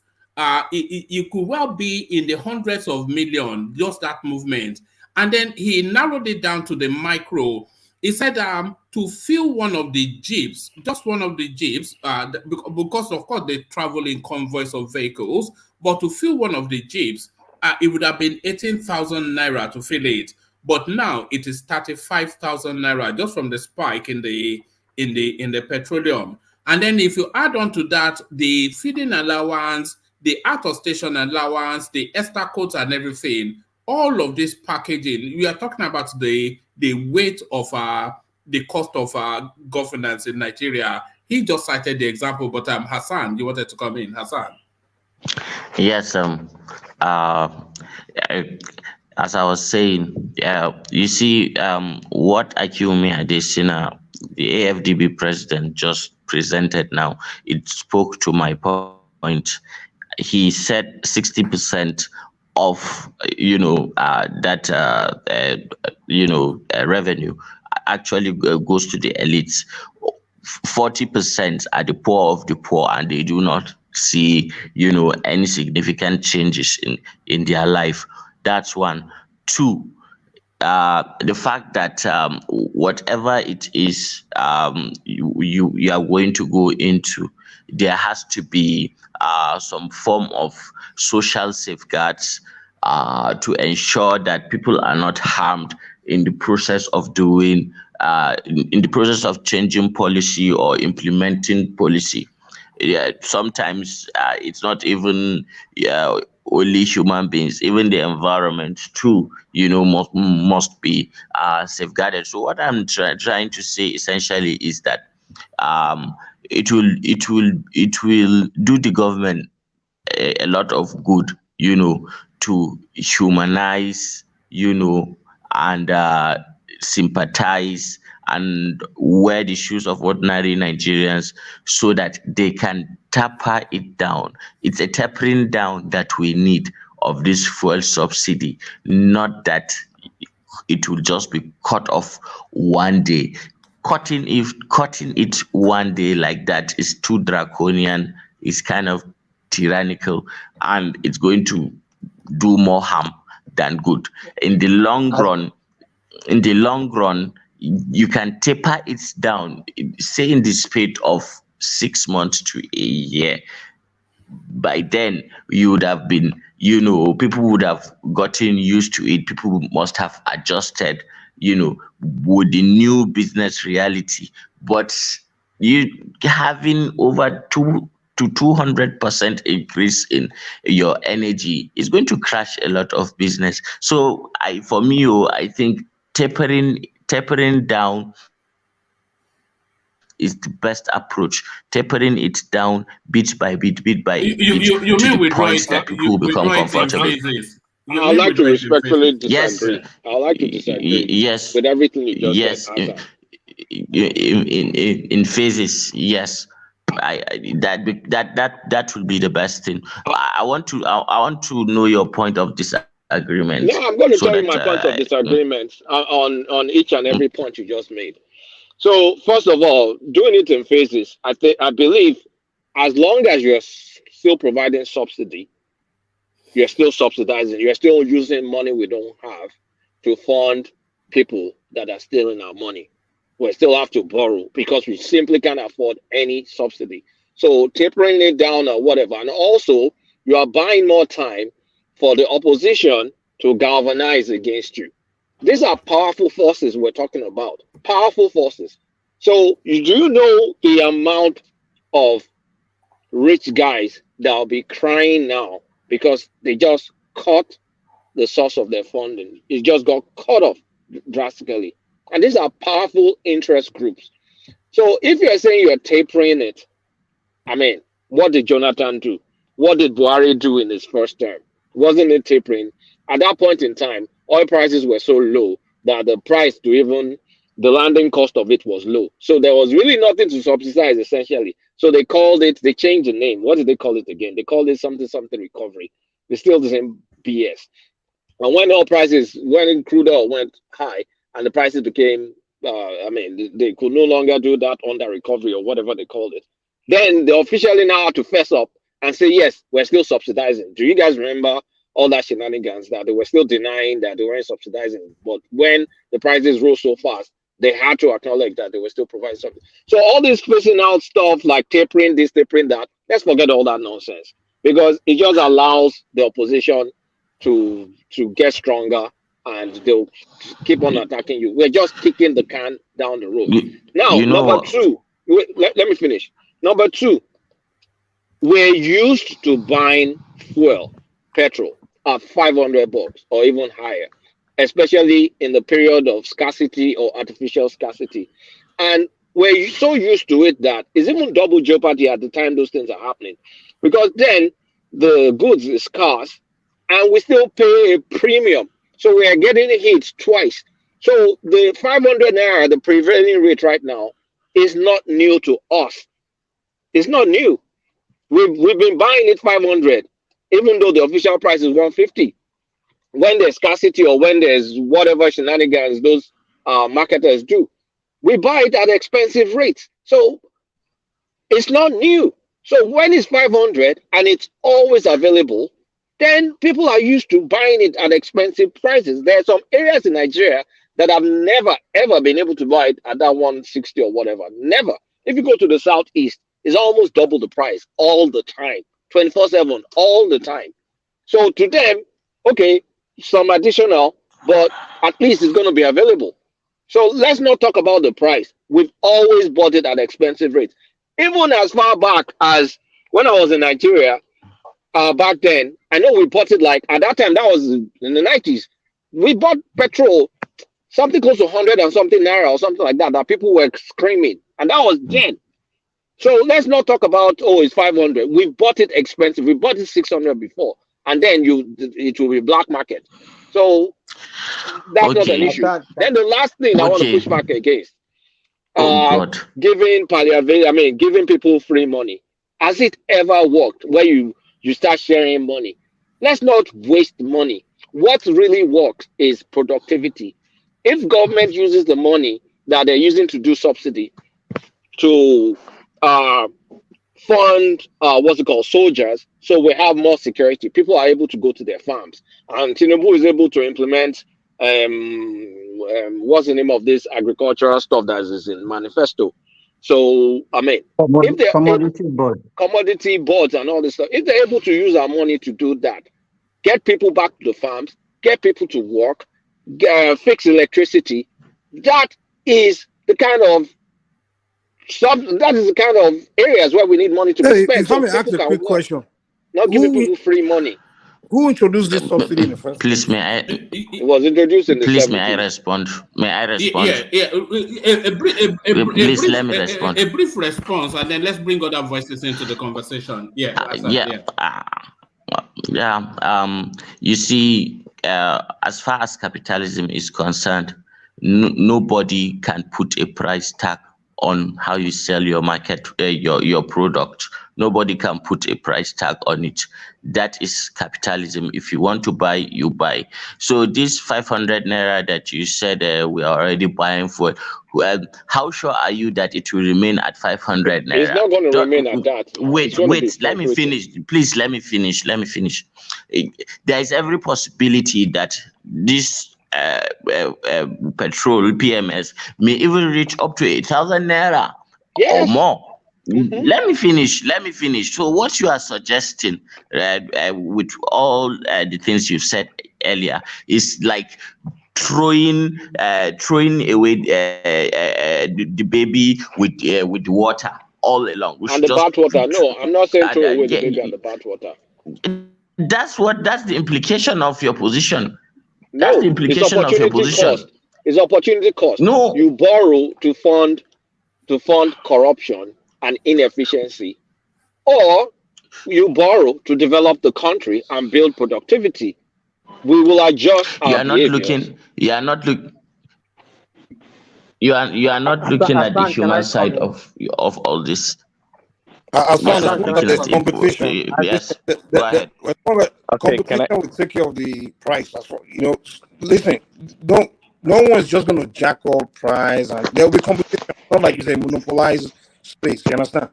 it could well be in the hundreds of millions, just that movement. And then he narrowed it down to the micro. He said to fill one of the jeeps, just one of the jeeps, because of course they travel in convoys of vehicles, but to fill one of the jeeps, it would have been 18,000 naira to fill it. But now it is 35,000 naira just from the spike in the petroleum. And then if you add on to that the feeding allowance, the out of station allowance, the extra codes and everything, all of this packaging, we are talking about the weight of the cost of governance in Nigeria. He just cited the example, but Hassan, you wanted to come in, Hassan. Yes, as I was saying, you see, what Akinwumi Adesina, the AFDB president, just presented now, it spoke to my point. He said 60% of revenue actually goes to the elites. 40% are the poor of the poor, and they do not see any significant changes in their life. That's one. Two, the fact that whatever it is you are going to go into, there has to be some form of social safeguards to ensure that people are not harmed in the process of doing, in the process of changing policy or implementing policy. Yeah, sometimes it's not even only human beings, even the environment too, must be safeguarded. So what I'm trying to say essentially is that it will do the government a lot of good, to humanize, and sympathize and wear the shoes of ordinary Nigerians so that they can taper it down. It's a tapering down that we need of this fuel subsidy, not that it will just be cut off one day. Cutting it one day like that is too draconian, is kind of tyrannical, and it's going to do more harm than good. In the long run, you can taper it down, say in the space of 6 months to a year. By then, you would have been, people would have gotten used to it. People must have adjusted, with the new business reality. But you having over 200% increase in your energy is going to crash a lot of business. So I think tapering down is the best approach. Tapering it down bit by bit You mean withdraw it? that people become comfortable. I'd like to respectfully disagree. I'd like to disagree. Yes. With everything you just said. In phases, yes. That will be the best thing. I want to know your point of disagreement. No, I'm going to tell you my point of disagreement on each and every point you just made. So first of all, doing it in phases, I believe, as long as you're still providing subsidy, you're still subsidizing, you're still using money we don't have to fund people that are stealing our money. We still have to borrow because we simply can't afford any subsidy. So tapering it down or whatever. And also, you are buying more time for the opposition to galvanize against you. These are powerful forces we're talking about. Powerful forces. So do you know the amount of rich guys that will be crying now because they just cut the source of their funding? It just got cut off drastically. And these are powerful interest groups. So if you're saying you're tapering it, I mean, what did Jonathan do? What did Buhari do in his first term? Wasn't it tapering? At that point in time, oil prices were so low that the landing cost of it was low. So there was really nothing to subsidize, essentially. So they changed the name. What did they call it again? They called it something recovery. It's still the same BS. And when crude oil went high, and the prices became, they could no longer do that under recovery or whatever they called it. Then they officially now have to fess up and say, yes, we're still subsidizing. Do you guys remember all that shenanigans that they were still denying that they weren't subsidizing? But when the prices rose so fast, they had to acknowledge that they were still providing something. So all this facing out stuff like tapering this, tapering that, let's forget all that nonsense, because it just allows the opposition to get stronger, and they'll keep on attacking you. We're just kicking the can down the road. Now, number two, let me finish. Number two, we're used to buying petrol at $500 or even higher, especially in the period of scarcity or artificial scarcity. And we're so used to it that it's even double jeopardy at the time those things are happening, because then the goods is scarce and we still pay a premium. So we are getting hit twice. So the 500 naira, the prevailing rate right now, is not new to us. It's not new. We've been buying it 500, even though the official price is 150. When there's scarcity or when there's whatever shenanigans those marketers do, we buy it at expensive rates. So it's not new. So when it's 500 and it's always available, then people are used to buying it at expensive prices. There are some areas in Nigeria that have never ever been able to buy it at that 160 or whatever. Never. If you go to the southeast, it's almost double the price all the time, 24/7, all the time. So to them, okay, some additional, but at least it's going to be available. So let's not talk about the price. We've always bought it at expensive rates. Even as far back as when I was in Nigeria, back then, I know we bought it like, at that time, that was in the 90s. We bought petrol, something close to 100 and something naira or something like that, that people were screaming. And that was then. So let's not talk about, oh, it's 500. We bought it expensive. We bought it 600 before. And then it will be black market. So that's not an issue. Then the last thing I want to push back against, giving people free money. Has it ever worked where you start sharing money? Let's not waste money. What really works is productivity. If government uses the money that they're using to do subsidy to fund soldiers, so we have more security, people are able to go to their farms, and Tinubu is able to implement what's the name of this agricultural stuff that is in manifesto. So I mean, commodity boards and all this stuff, if they're able to use our money to do that, get people back to the farms, get people to work, fix electricity, that is the kind of areas where we need money to be spent. If I may ask a quick question, not giving people free money. Who introduced this subsidy in the first place? May I? It was introduced in the Please, 70s. may I respond? May I respond? Please let me respond. A brief response, and then let's bring other voices into the conversation. You see, as far as capitalism is concerned, nobody can put a price tag on how you sell your market, your product. Nobody can put a price tag on it. That is capitalism. If you want to buy, you buy. So this 500 naira that you said we are already buying for, well, how sure are you that it will remain at 500 naira? It's not going to remain at that. Wait, let me finish. Please, let me finish. There is every possibility that this petrol PMS may even reach up to 8,000 naira or more. Let me finish. So what you are suggesting with all the things you've said earlier is like throwing away the baby with water all along. And the bad water. No, I'm not saying throw away the baby and the bad water. That's the implication of your position. No, that's the implication of your position. It's opportunity cost. No, you borrow to fund corruption and inefficiency, or you borrow to develop the country and build productivity. We will adjust our behaviors. You are not looking at the human side of all this. Competition. Yes, go ahead. Competition will take care of the price. That's what, listen, no one is just going to jack up price, and there will be competition. It's not like you say monopolize space. You understand?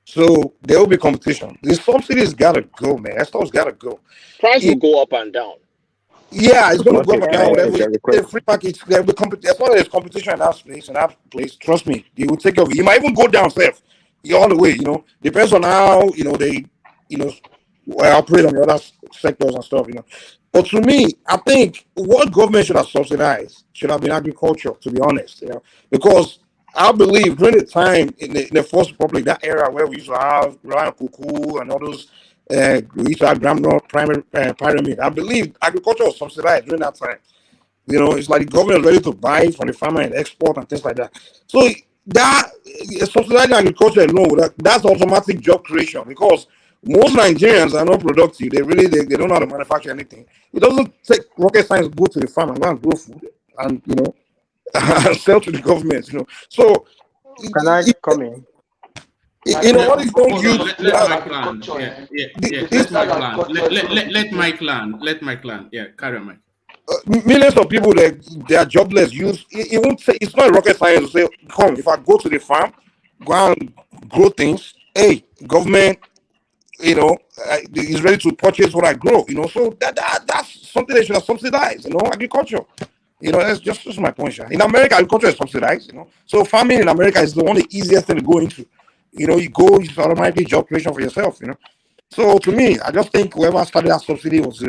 So there will be competition. The subsidies gotta go, man. That stuff's gotta go. Price will go up and down. Yeah, it's going to go up and down. Whatever. Free package. There will be competition. As long as there's competition in that space, trust me, they will take care of it. You might even go down safe. All the way, depends on how they operate on the other sectors and stuff, But to me, I think what government should have subsidized should have been agriculture, to be honest, because I believe during the time in the First Republic, that era where we used to have Ryan Cuckoo and all those, we used to have Gramnor Pyramid. I believe agriculture was subsidized during that time. It's like the government was ready to buy from the farmer and export and things like that. So that subsidizing agriculture alone, that's automatic job creation, because most Nigerians are not productive. They don't know how to manufacture anything. It doesn't take rocket science to go to the farm and go and grow food and and sell to the government. So can I come in? All these don't use. Let Mike land. Yeah, carry on, Mike. Millions of people they are jobless. It won't say, it's not rocket science to say, come, if I go to the farm, go and grow things. Hey, government, is ready to purchase what I grow. So that's something they should have subsidized. Agriculture. That's just my point. Sha. In America, agriculture is subsidized. So farming in America is one of the easiest thing to go into. You go, it's automatically job creation for yourself. So to me, I just think whoever started that subsidy was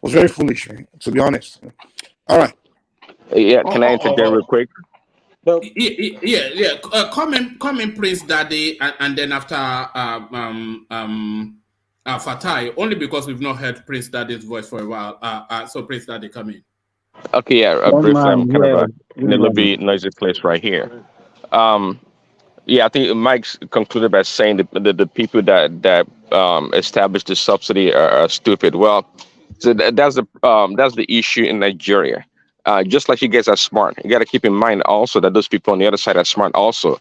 very foolish, to be honest. All right. Yeah, can I interject real quick? Yeah. Comment, Prince Daddy, and then after Fatai, only because we've not heard Prince Daddy's voice for a while. So Prince Daddy, come in. Okay, yeah, briefly, I'm kind of in a little bit noisy place right here. Yeah, I think Mike's concluded by saying that the people that established the subsidy are stupid. Well, so that's the issue in Nigeria. Just like you guys are smart, you got to keep in mind also that those people on the other side are smart also.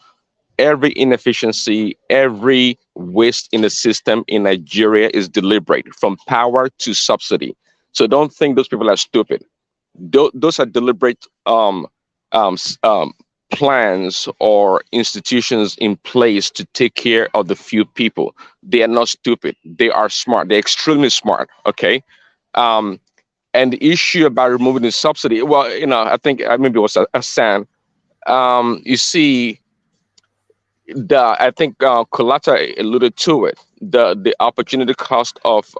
Every inefficiency, every waste in the system in Nigeria is deliberate, from power to subsidy. So don't think those people are stupid. Those are deliberate plans or institutions in place to take care of the few people. They are not stupid. They are smart. They're extremely smart. Okay. And the issue about removing the subsidy, well, I think maybe it was Hassan. You see, I think Kolata alluded to it. The opportunity cost of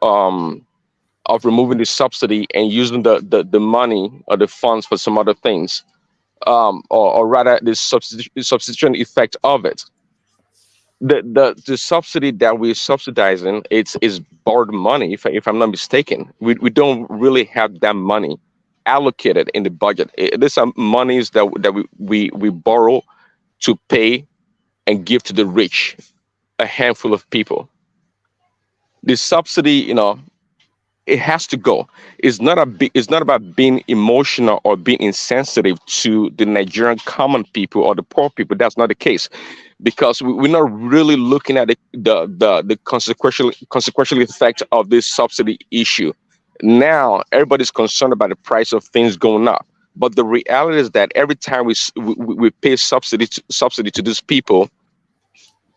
removing the subsidy and using the money or the funds for some other things, or rather the substitution effect of it. The subsidy that we're subsidizing, is borrowed money, if I'm not mistaken. We don't really have that money allocated in the budget. These are monies that we borrow to pay and give to the rich, a handful of people. The subsidy, it has to go. It's not about being emotional or being insensitive to the Nigerian common people or the poor people. That's not the case, because we're not really looking at the consequential effect of this subsidy issue. Now everybody's concerned about the price of things going up, but the reality is that every time we pay subsidy to these people,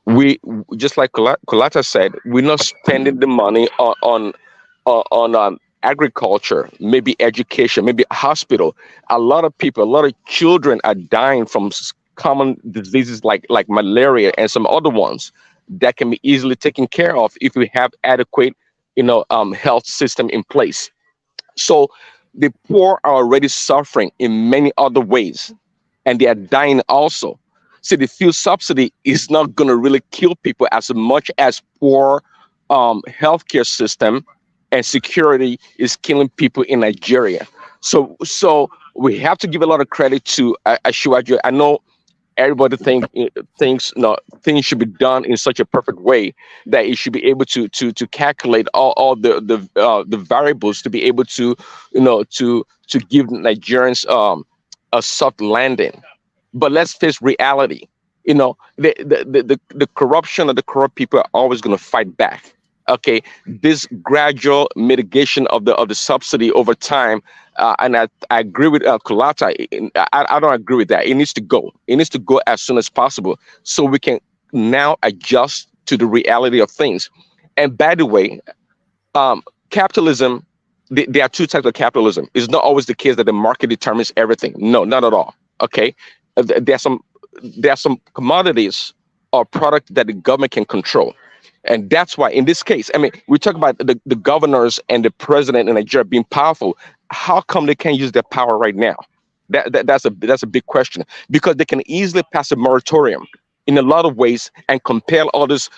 we, just like Kolata said, we're not spending the money on agriculture, maybe education, maybe a hospital. A lot of children are dying from common diseases like malaria and some other ones that can be easily taken care of if we have adequate, health system in place. So the poor are already suffering in many other ways, and they are dying also. So the fuel subsidy is not going to really kill people as much as poor healthcare system and security is killing people in Nigeria. So we have to give a lot of credit to Asiwaju. I know everybody thinks things should be done in such a perfect way that it should be able to calculate all the variables to be able to give Nigerians a soft landing. But let's face reality. The corruption of the corrupt people are always going to fight back. Okay, this gradual mitigation of the subsidy over time, and I agree with Kolata. I don't agree with that. It needs to go. It needs to go as soon as possible, so we can now adjust to the reality of things. And by the way, capitalism. There are two types of capitalism. It's not always the case that the market determines everything. No, not at all. Okay, there are some commodities or products that the government can control. And that's why, in this case, we talk about the governors and the president in Nigeria being powerful. How come they can't use their power right now? That's a big question, because they can easily pass a moratorium in a lot of ways and compel all this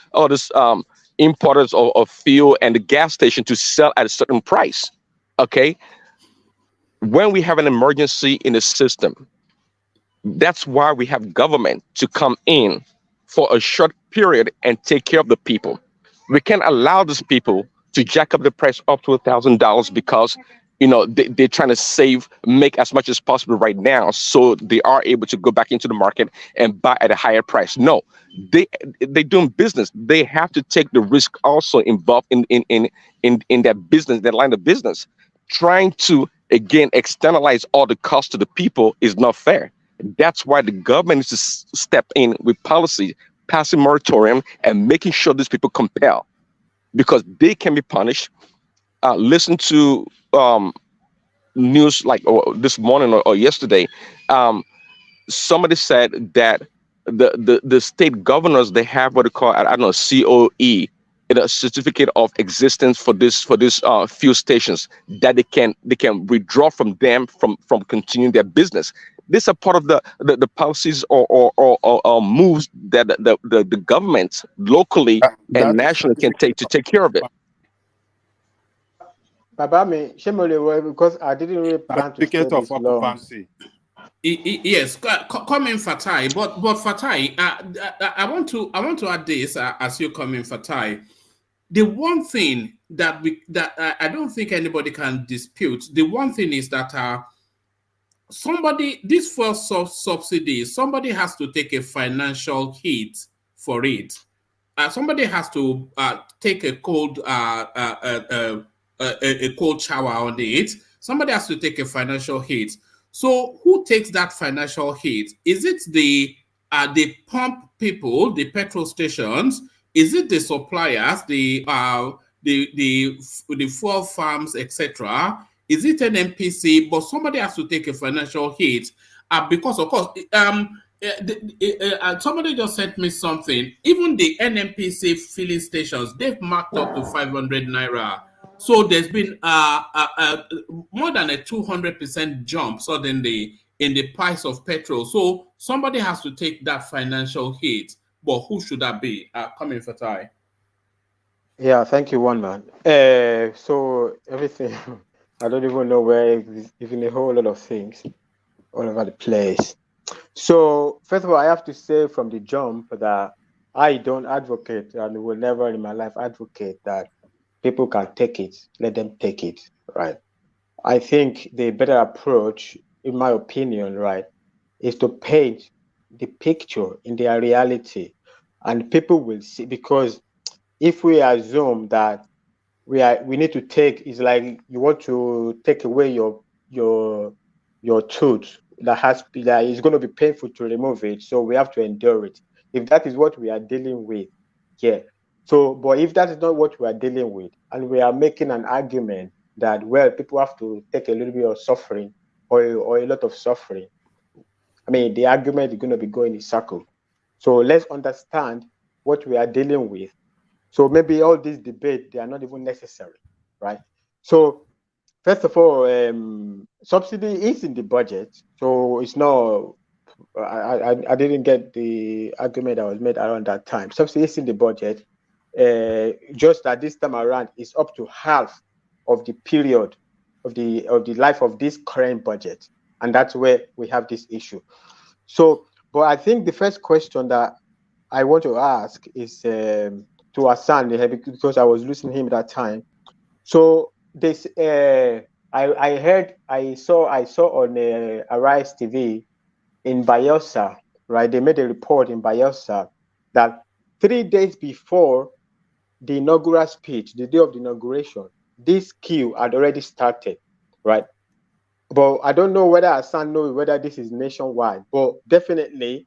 importers of fuel and the gas station to sell at a certain price. Okay, when we have an emergency in the system, that's why we have government to come in for a short period and take care of the people. We can't allow these people to jack up the price up to $1,000 because they're trying to make as much as possible right now, so they are able to go back into the market and buy at a higher price. No, they're doing business. They have to take the risk also involved in that business, that line of business. Trying to again externalize all the costs to the people is not fair. That's why the government needs to step in with policy, passing moratorium, and making sure these people compel. because they can be punished. Listen to news like this morning or yesterday. Somebody said that the state governors, they have what they call, I don't know, COE, a certificate of existence for this few stations, that they can withdraw from them from continuing their business. These are part of the policies or moves that the government locally and nationally can take to take care of it. Baba, because I didn't really plan to stay this long. Yes, come in, Fatai. But Fatai, I want to add this as you come in, Fatai. The one thing that I don't think anybody can dispute. The one thing is that this first subsidy, somebody has to take a financial hit for it. Somebody has to take a cold shower on it. Somebody has to take a financial hit. So who takes that financial hit? Is it the pump people, the petrol stations? Is it the suppliers, the fuel farms, etc.? Is it an NPC? But somebody has to take a financial hit because, of course, somebody just sent me something. Even the NNPC filling stations, they've marked up to 500 naira. So there's been more than a 200% jump suddenly in the price of petrol. So somebody has to take that financial hit. But who should that be? Coming, Fatai. Yeah, thank you, one man. So everything, I don't even know where, even a whole lot of things all over the place. So first of all, I have to say from the jump that I don't advocate and will never in my life advocate that people can take it, let them take it, right? I think the better approach, in my opinion, right, is to paint the picture in their reality, and people will see. Because if we assume that we need to take, it's like you want to take away your tooth that is going to be painful to remove it, so we have to endure it. If that is what we are dealing with, yeah. So, but if that is not what we are dealing with, and we are making an argument that, well, people have to take a little bit of suffering or a lot of suffering, I mean, the argument is going to be going in a circle. So let's understand what we are dealing with. So maybe all this debate, they are not even necessary, right? So first of all, subsidy is in the budget. So it's not, I didn't get the argument that was made around that time. Subsidy is in the budget. Just that this time around is up to half of the period of the life of this current budget, and that's where we have this issue. So, but I think the first question that I want to ask is to Hassan, because I was listening to him at that time. So this, I saw on Arise TV in Bayelsa, right? They made a report in Bayelsa that 3 days before the inaugural speech, the day of the inauguration, this queue had already started, right? But I don't know whether Hassan knows whether this is nationwide, but definitely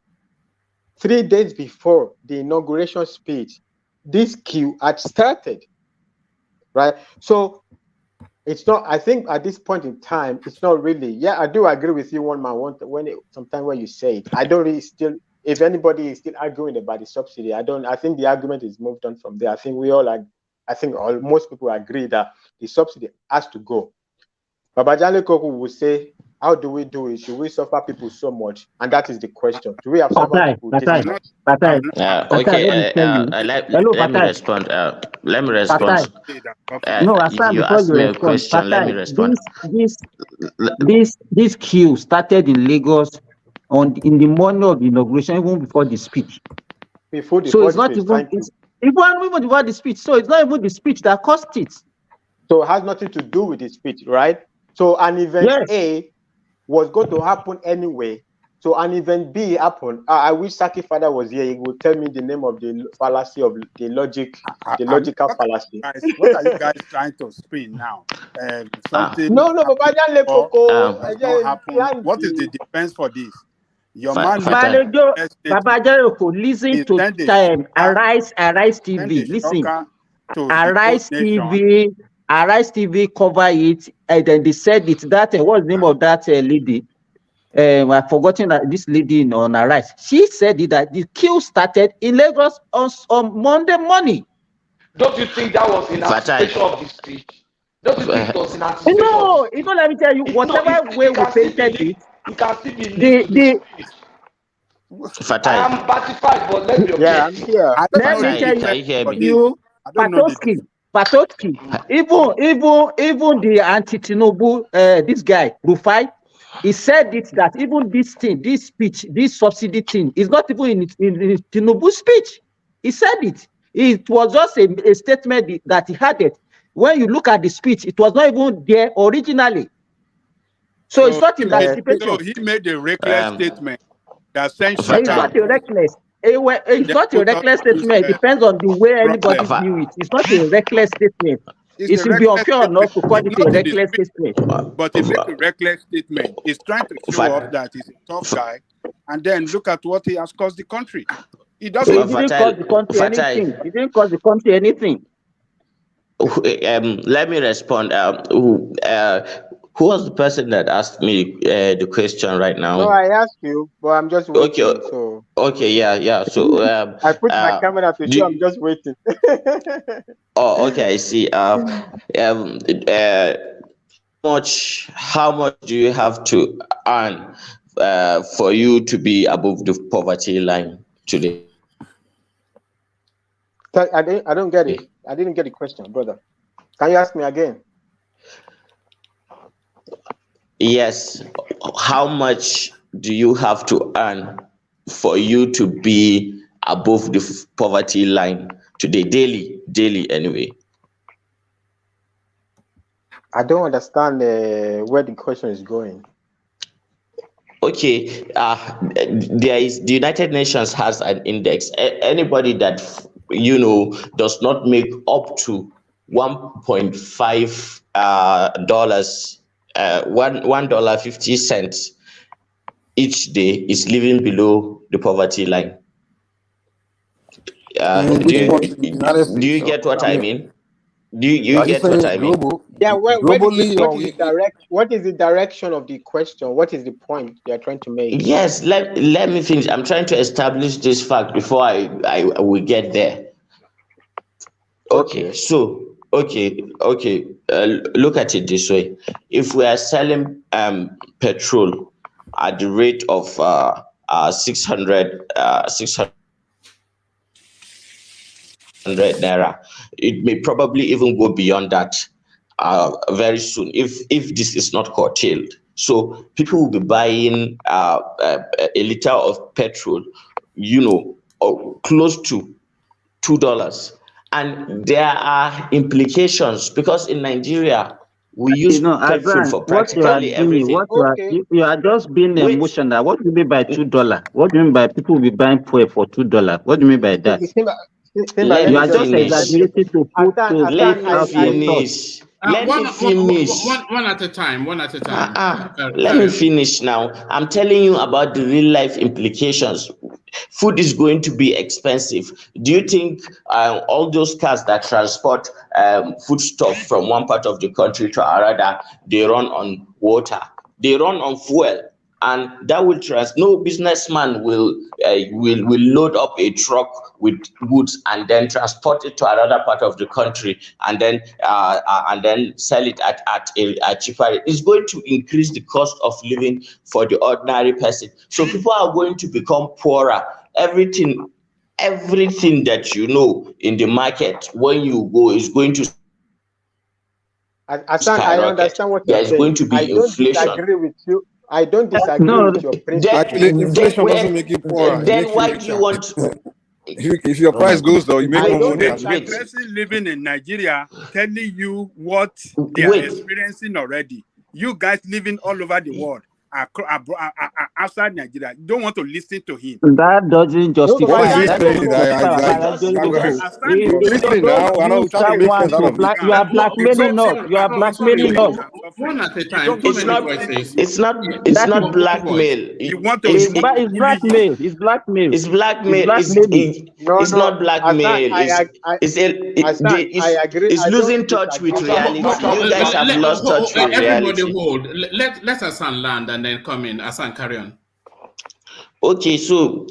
3 days before the inauguration speech, this queue had started, right? So it's not, I think at this point in time, it's not really, yeah, I do agree with you, one man, sometimes when you say it, I don't really still, if anybody is still arguing about the subsidy, I think the argument is moved on from there. I think most people agree that the subsidy has to go. Babajale Koko will say, how do we do it? Should we suffer people so much? And that is the question. Do we have suffered people this much? Okay, let me respond. Let me respond. No, Hassan, you before asked you me a respond, question. Let me respond. This queue started in Lagos in the morning of the inauguration, even before the speech. Before the so it's not speech, even even before the speech. So it's not even the speech that caused it. So it has nothing to do with the speech, right? So an event A was going to happen anyway. So an event B happened. I wish Saki Father was here. He would tell me the name of the fallacy of the logical fallacy. What are you guys trying to spin now? Something no, but not happen. What is the defense for this? Your man, Babajaro, listen to time. Arise TV. Listen. Arise TV cover it, and then they said it. That what's the name of that lady? I've forgotten that this lady on Arise. She said it, that the queue started in Lagos on Monday morning. Don't you think that was in anticipation of the speech? Don't you think it was in anticipation? No, you know, let me tell you, whatever way we painted it, you can see the Fatai. I am batified, but let me I'm here. Let me tell you, Patoski, even the anti-Tinubu, this guy, Rufai, he said it that even this thing, this speech, this subsidy thing is not even in Tinubu's speech. He said it. It was just a statement that he had it. When you look at the speech, it was not even there originally. So it's not in that situation. So he made a reckless statement that sent it's not a reckless. It's not a reckless statement. It depends on the way anybody view it. It's not a reckless statement. It should be unfair enough to call it a reckless statement. But he made a reckless statement. He's trying to show off that he's a tough guy, and then look at what he has cost the country. He doesn't. He didn't cost the country anything. He didn't cost the country anything. Let me respond. Who was the person that asked me the question right now? No, I asked you, but I'm just waiting. Okay. So. Okay. Yeah. So I put my camera to you. I'm just waiting. Oh, okay. I see. How much do you have to earn for you to be above the poverty line today? I don't get it. I didn't get the question, brother. Can you ask me again? Yes. How much do you have to earn for you to be above the poverty line today? Daily anyway. I don't understand where the question is going. Okay. There is, the United Nations has an index. Anybody that does not make up to $1.5 $1.50 each day is living below the poverty line. Do you get what I mean? Do you get what I mean? Yeah, what is the direction of the question? What is the point you are trying to make? Yes, let me finish. I'm trying to establish this fact before I will get there. Okay, so look at it this way. If we are selling petrol at the rate of 600 naira, it may probably even go beyond that very soon if this is not curtailed. So people will be buying a liter of petrol, close to $2. And there are implications because in Nigeria we use petrol for practically everything. You are just being emotional. What do you mean by $2? What do you mean by people will be buying fuel for $2? What do you mean by that? Let you are just exaggerating to put let me finish. One at a time. Let me finish now. I'm telling you about the real life implications. Food is going to be expensive. Do you think all those cars that transport foodstuff from one part of the country to another, they run on water? They run on fuel, and that will no businessman will load up a truck with goods and then transport it to another part of the country and then sell it at a cheaper rate. It's going to increase the cost of living for the ordinary person. So people are going to become poorer. Everything that you know in the market when you go is going to Hassan, I understand what you're saying. There's going to be inflation. Disagree with you. I don't disagree with your principle. Actually, inflation doesn't make you poorer. Then why do you want? If your price goes down, you make more money. The person living in Nigeria telling you what they are experiencing already. You guys living all over the world are outside Nigeria don't want to listen to him. That doesn't justify. Why is he That saying that? You are blackmailing us. You are blackmailing us. One at a time. It's not blackmail. It's blackmail. It's blackmail. It's blackmail. It's not blackmail. It's losing touch with reality. You guys have lost touch with reality. Everybody hold. Let Hassan land and then come in. Hassan, carry on. Okay, so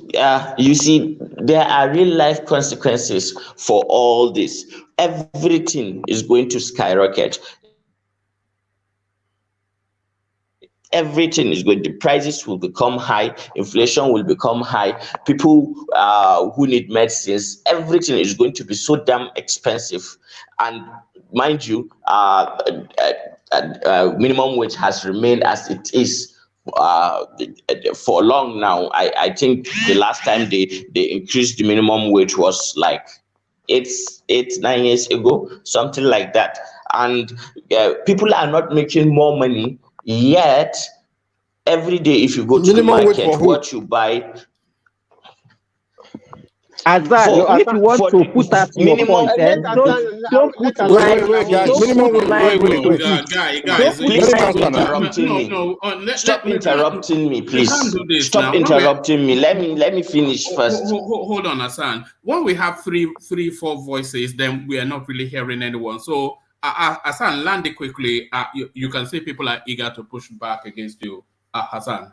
you see, there are real life consequences for all this. Everything is going to skyrocket. Everything is going, the prices will become high, inflation will become high, people who need medicines, everything is going to be so damn expensive. And mind you, minimum wage has remained as it is for long now. I think the last time they increased the minimum wage was like 9 years ago, something like that. And people are not making more money. Yet, every day, if you go to the market, what you buy. If you want to put that minimum, don't put Stop interrupting me, please. Stop interrupting me. Let me finish first. Hold on, Hassan. When we have three, four voices, then we are not really hearing anyone. So. Hassan, land it quickly. You can see people are eager to push back against you. Hassan.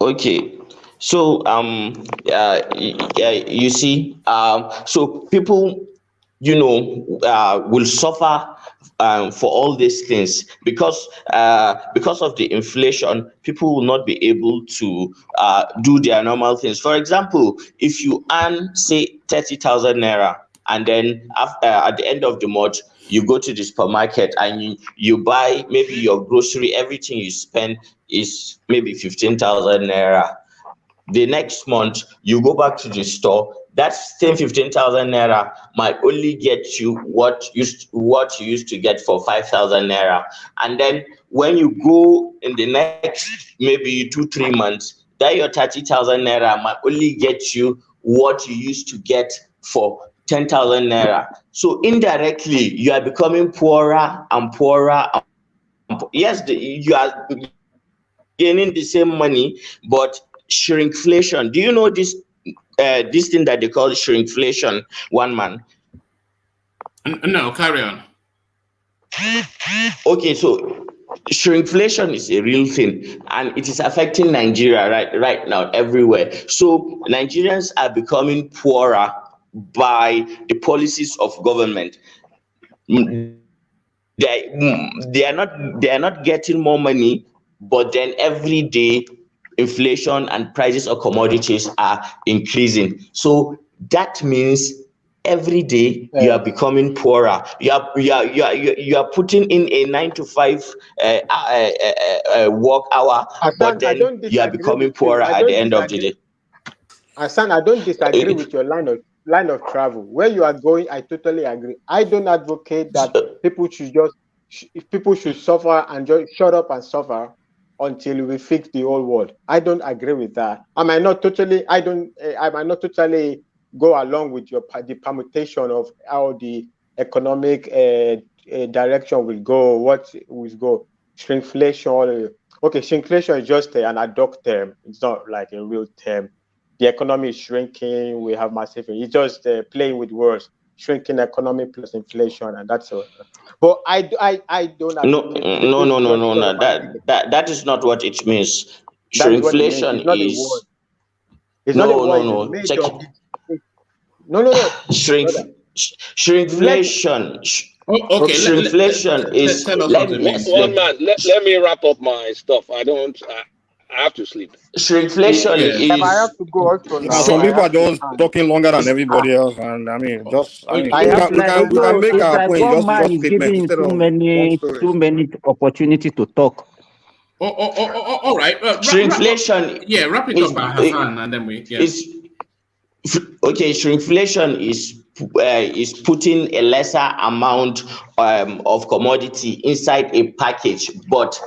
Okay. So you see, so people, will suffer for all these things because of the inflation. People will not be able to do their normal things. For example, if you earn, say, 30,000 naira, and then at the end of the month, you go to the supermarket and you buy maybe your grocery, everything you spend is maybe 15,000 naira. The next month, you go back to the store, that same 15,000 naira might only get you what you used to get for 5,000 naira. And then when you go in the next maybe 2-3 months, that your 30,000 naira might only get you what you used to get for 10,000 naira. So indirectly, you are becoming poorer and poorer. Yes, you are gaining the same money, but shrinkflation. Do you know this thing that they call shrinkflation, one man? No, carry on. Okay, so shrinkflation is a real thing, and it is affecting Nigeria right now everywhere. So Nigerians are becoming poorer by the policies of government. They are not getting more money, but then every day inflation and prices of commodities are increasing. So that means every day you are becoming poorer. You are putting in a 9 to 5 work hour, but then you are becoming poorer at the end of the day. Hassan, I don't disagree with your line of travel. Where you are going, I totally agree. I don't advocate that people should suffer and just shut up and suffer until we fix the whole world. I don't agree with that. I might not totally go along with the permutation of how the economic direction will go, what will go. Shrinkflation. Okay, shrinkflation is just an ad hoc term. It's not like a real term. The economy is shrinking. We have massive. It's just playing with words. Shrinking economy plus inflation, and that's all. But I don't. No. That is not what it means. Shrinkflation is. No. Check it. No. Shrinkflation. Okay. Shrinkflation is. Let me wrap up my stuff. I have to sleep. Shrinkflation is. I have to go also now. Some people are just talking longer than everybody else, and we can make our point. Just giving too many opportunity to talk. All right. Shrinkflation. Wrap it up, Hassan, and then we. Yeah. Okay, shrinkflation is putting a lesser amount of commodity inside a package, but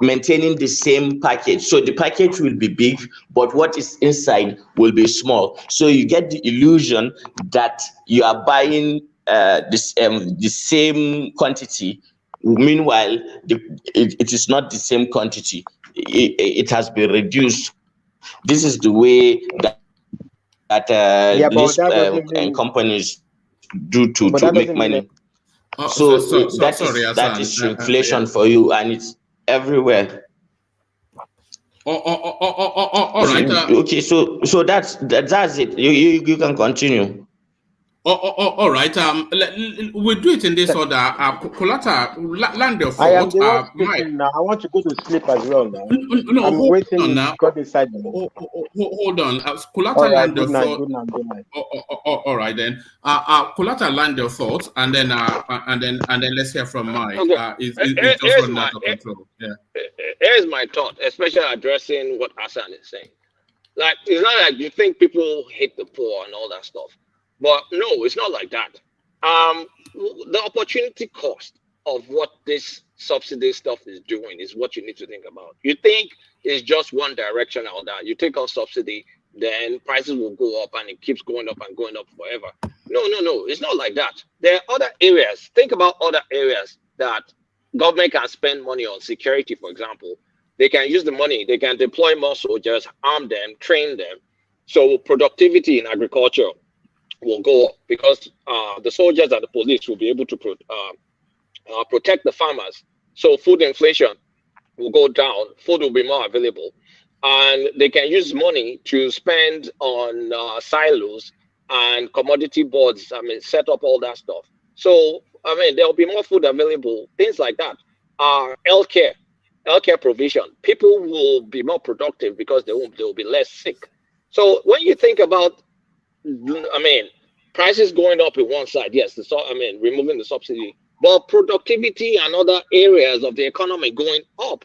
maintaining the same package. So the package will be big, but what is inside will be small. So you get the illusion that you are buying the same quantity. Meanwhile, it is not the same quantity. It has been reduced. This is the way that these companies do to make money. So that is shrinkflation for you, and it's everywhere. All right. Okay, so that's it. You can continue. All right. We'll do it in this order. Kolata, land your thought. I am the one speaking now. I want to go to sleep as well now. No, I'm waiting on now. Hold on. Kolata, right, land your night, thought. good night. All right then. Kolata, land your thoughts, and then let's hear from Mike. Okay. It's just running out of control. Yeah. Here's my thought, especially addressing what Hassan is saying. Like, it's not like you think people hate the poor and all that stuff. But no, it's not like that. The opportunity cost of what this subsidy stuff is doing is what you need to think about. You think it's just one direction or that. You take off subsidy, then prices will go up and it keeps going up and going up forever. No. It's not like that. There are other areas. Think about other areas that government can spend money on. Security, for example. They can use the money. They can deploy more soldiers, arm them, train them. So productivity in agriculture will go up because the soldiers and the police will be able to protect the farmers. So food inflation will go down, food will be more available, and they can use money to spend on silos and commodity boards. I mean, set up all that stuff. So, I mean, there will be more food available, things like that. Healthcare provision, people will be more productive because they will be less sick. So when you think about, I mean, prices going up in one side, yes, removing the subsidy, but productivity and other areas of the economy going up,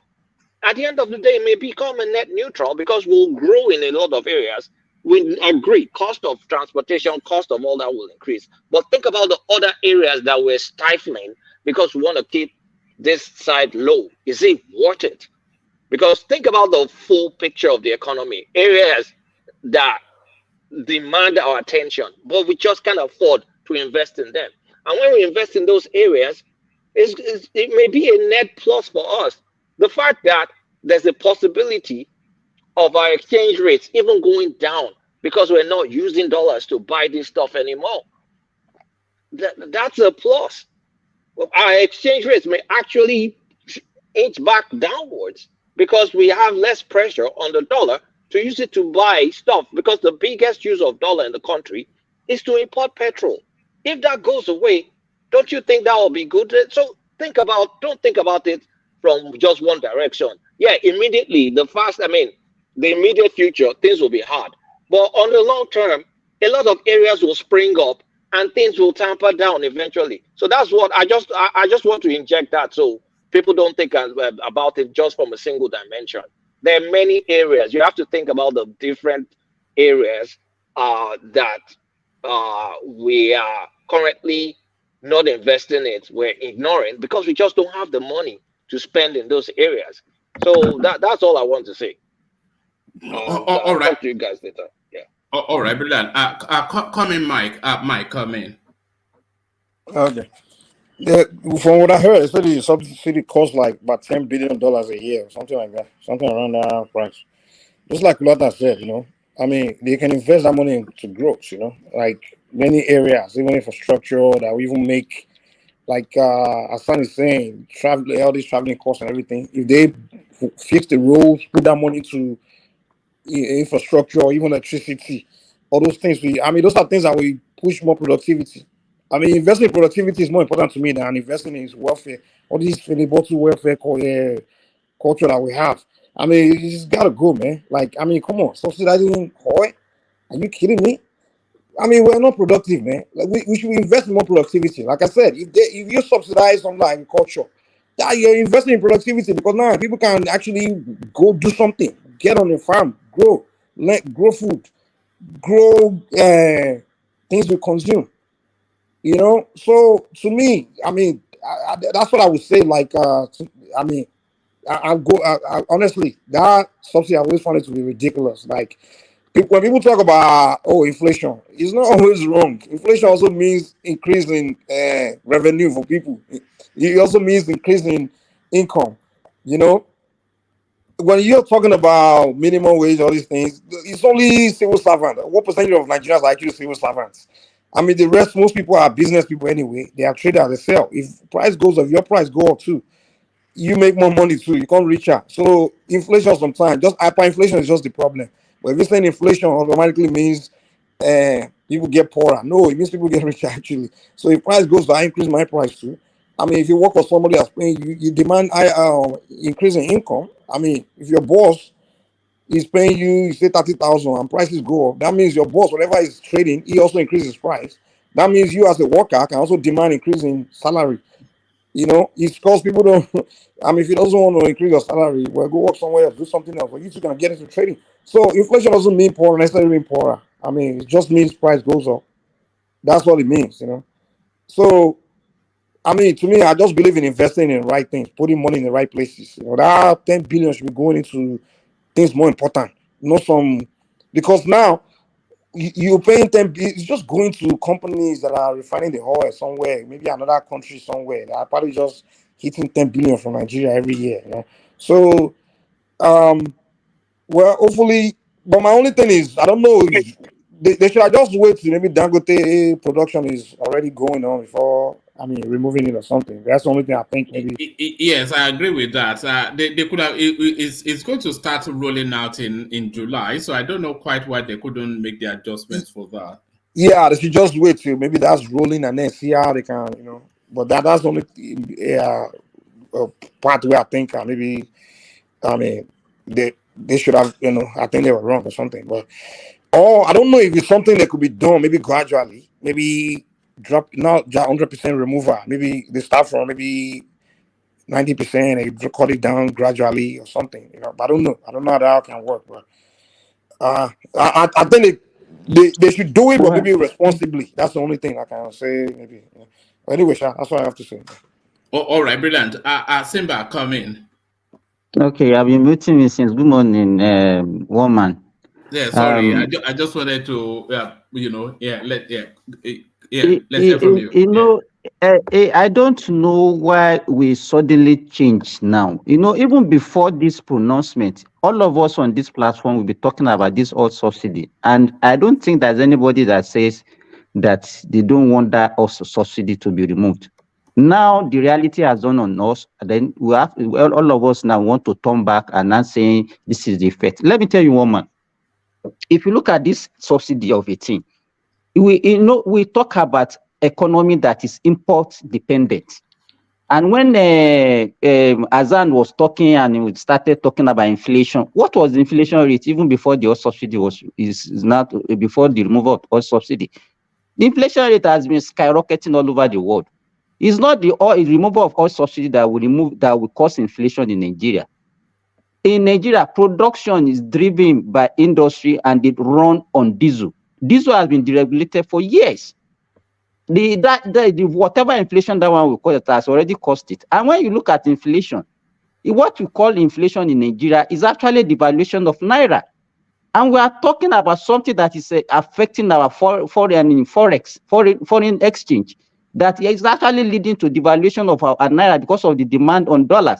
at the end of the day, may become a net neutral because we'll grow in a lot of areas. We agree, cost of transportation, cost of all that will increase. But think about the other areas that we're stifling because we want to keep this side low. Is it worth it? Because think about the full picture of the economy. Areas that demand our attention, but we just can't afford to invest in them. And when we invest in those areas, it may be a net plus for us. The fact that there's a possibility of our exchange rates even going down because we're not using dollars to buy this stuff anymore, that's a plus. Our exchange rates may actually inch back downwards because we have less pressure on the dollar to use it to buy stuff, because the biggest use of dollar in the country is to import petrol. If that goes away, don't you think that will be good? So don't think about it from just one direction. Yeah, immediately, the immediate future, things will be hard. But on the long term, a lot of areas will spring up and things will tamper down eventually. So that's what I just want to inject that so people don't think about it just from a single dimension. There are many areas. You have to think about the different areas that we are currently not investing in. We're ignoring because we just don't have the money to spend in those areas. So that's all I want to say. All right. Talk to you guys later. Yeah. All right, brilliant. Come in, Mike. Mike, come in. Okay. Yeah, from what I heard, especially subsidy costs like about $10 billion a year, something like that, something around that price. Just like Lotta said, I mean, they can invest that money into growth, like many areas, even infrastructure that will even make, like Hassan is saying, all these traveling costs and everything. If they fix the roads, put that money to infrastructure or even electricity, all those things, those are things that will push more productivity. I mean, investing in productivity is more important to me than investing in welfare. All these filibuster welfare culture that we have. I mean, you just gotta go, man. Like, come on, subsidizing oil? Are you kidding me? I mean, we're not productive, man. Like, we should invest in more productivity. Like I said, if you subsidize some agriculture, yeah, you're investing in productivity because now people can actually go do something, get on the farm, grow food, grow things we consume. So to me, that's what I would say. Like, honestly, that subsidy I always found it to be ridiculous. Like when people talk about inflation, it's not always wrong. Inflation also means increase in revenue for people. It also means increase in income. You know, when you're talking about minimum wage, all these things, it's only civil servants. What percentage of Nigerians are actually civil servants? I mean, the rest, most people are business people anyway. They are traders, they sell. If price goes up, your price go up too. You make more money too. You can't reach out. So inflation sometimes, just hyperinflation is just the problem. But if you're saying inflation automatically means people get poorer. No, it means people get richer actually. So if price goes up, I increase my price too. I mean, if you work for somebody that's paying you, you demand increase in income. I mean, if your boss is paying you say 30,000 and prices go up, that means your boss, whatever is trading, he also increases price. That means you as a worker can also demand increase in salary. You know, it's because people don't. I mean, if you doesn't want to increase your salary, well, go work somewhere else, do something else. But you two can get into trading. So inflation doesn't mean poor necessarily mean poorer. I mean, it just means price goes up. That's what it means, you know. So, I mean, to me, I just believe in investing in the right things, putting money in the right places. You know, that 10 billion should be going into things more important, not some, because now you're paying 10 billion, it's just going to companies that are refining the oil somewhere, maybe another country somewhere. They are probably just hitting 10 billion from Nigeria every year. You know? So, well, hopefully, but my only thing is, I don't know, they should have just wait till maybe Dangote production is already going on before, I mean, removing it or something. That's the only thing I think maybe. Yes, I agree with that. They could have. It's going to start rolling out in July, so I don't know quite why they couldn't make the adjustments for that. Yeah, they should just wait till maybe that's rolling and then see how they can, you know. But that's the only part where I think maybe, I mean, they should have, you know, I think they were wrong or something. But I don't know if it's something that could be done maybe gradually, maybe drop not 100% removal. Maybe they start from maybe 90%, they cut it down gradually or something. You know, but I don't know how that can work. But I think they should do it, but maybe responsibly. That's the only thing I can say. Maybe. Yeah. Anyway, that's what I have to say. All right, brilliant. Simba, come in. Okay, I've been muting me since good morning, woman. Yeah, sorry. I just wanted to, let's hear from you. You know, I don't know why we suddenly change now. You know, even before this pronouncement, all of us on this platform will be talking about this oil subsidy. And I don't think there's anybody that says that they don't want that oil subsidy to be removed. Now the reality has done on us, and then all of us now want to turn back and not saying this is the effect. Let me tell you, woman, if you look at this subsidy of 18, we talk about economy that is import dependent. And when Azan was talking and we started talking about inflation, what was the inflation rate even before the oil subsidy is not before the removal of oil subsidy? The inflation rate has been skyrocketing all over the world. It's not the removal of oil subsidy that will cause inflation in Nigeria. In Nigeria, production is driven by industry and it run on diesel. Diesel has been deregulated for years. Whatever inflation that one will cause, it has already cost it. And when you look at inflation, what we call inflation in Nigeria is actually the devaluation of naira. And we are talking about something that is affecting our foreign exchange, that is actually leading to devaluation of our naira because of the demand on dollars.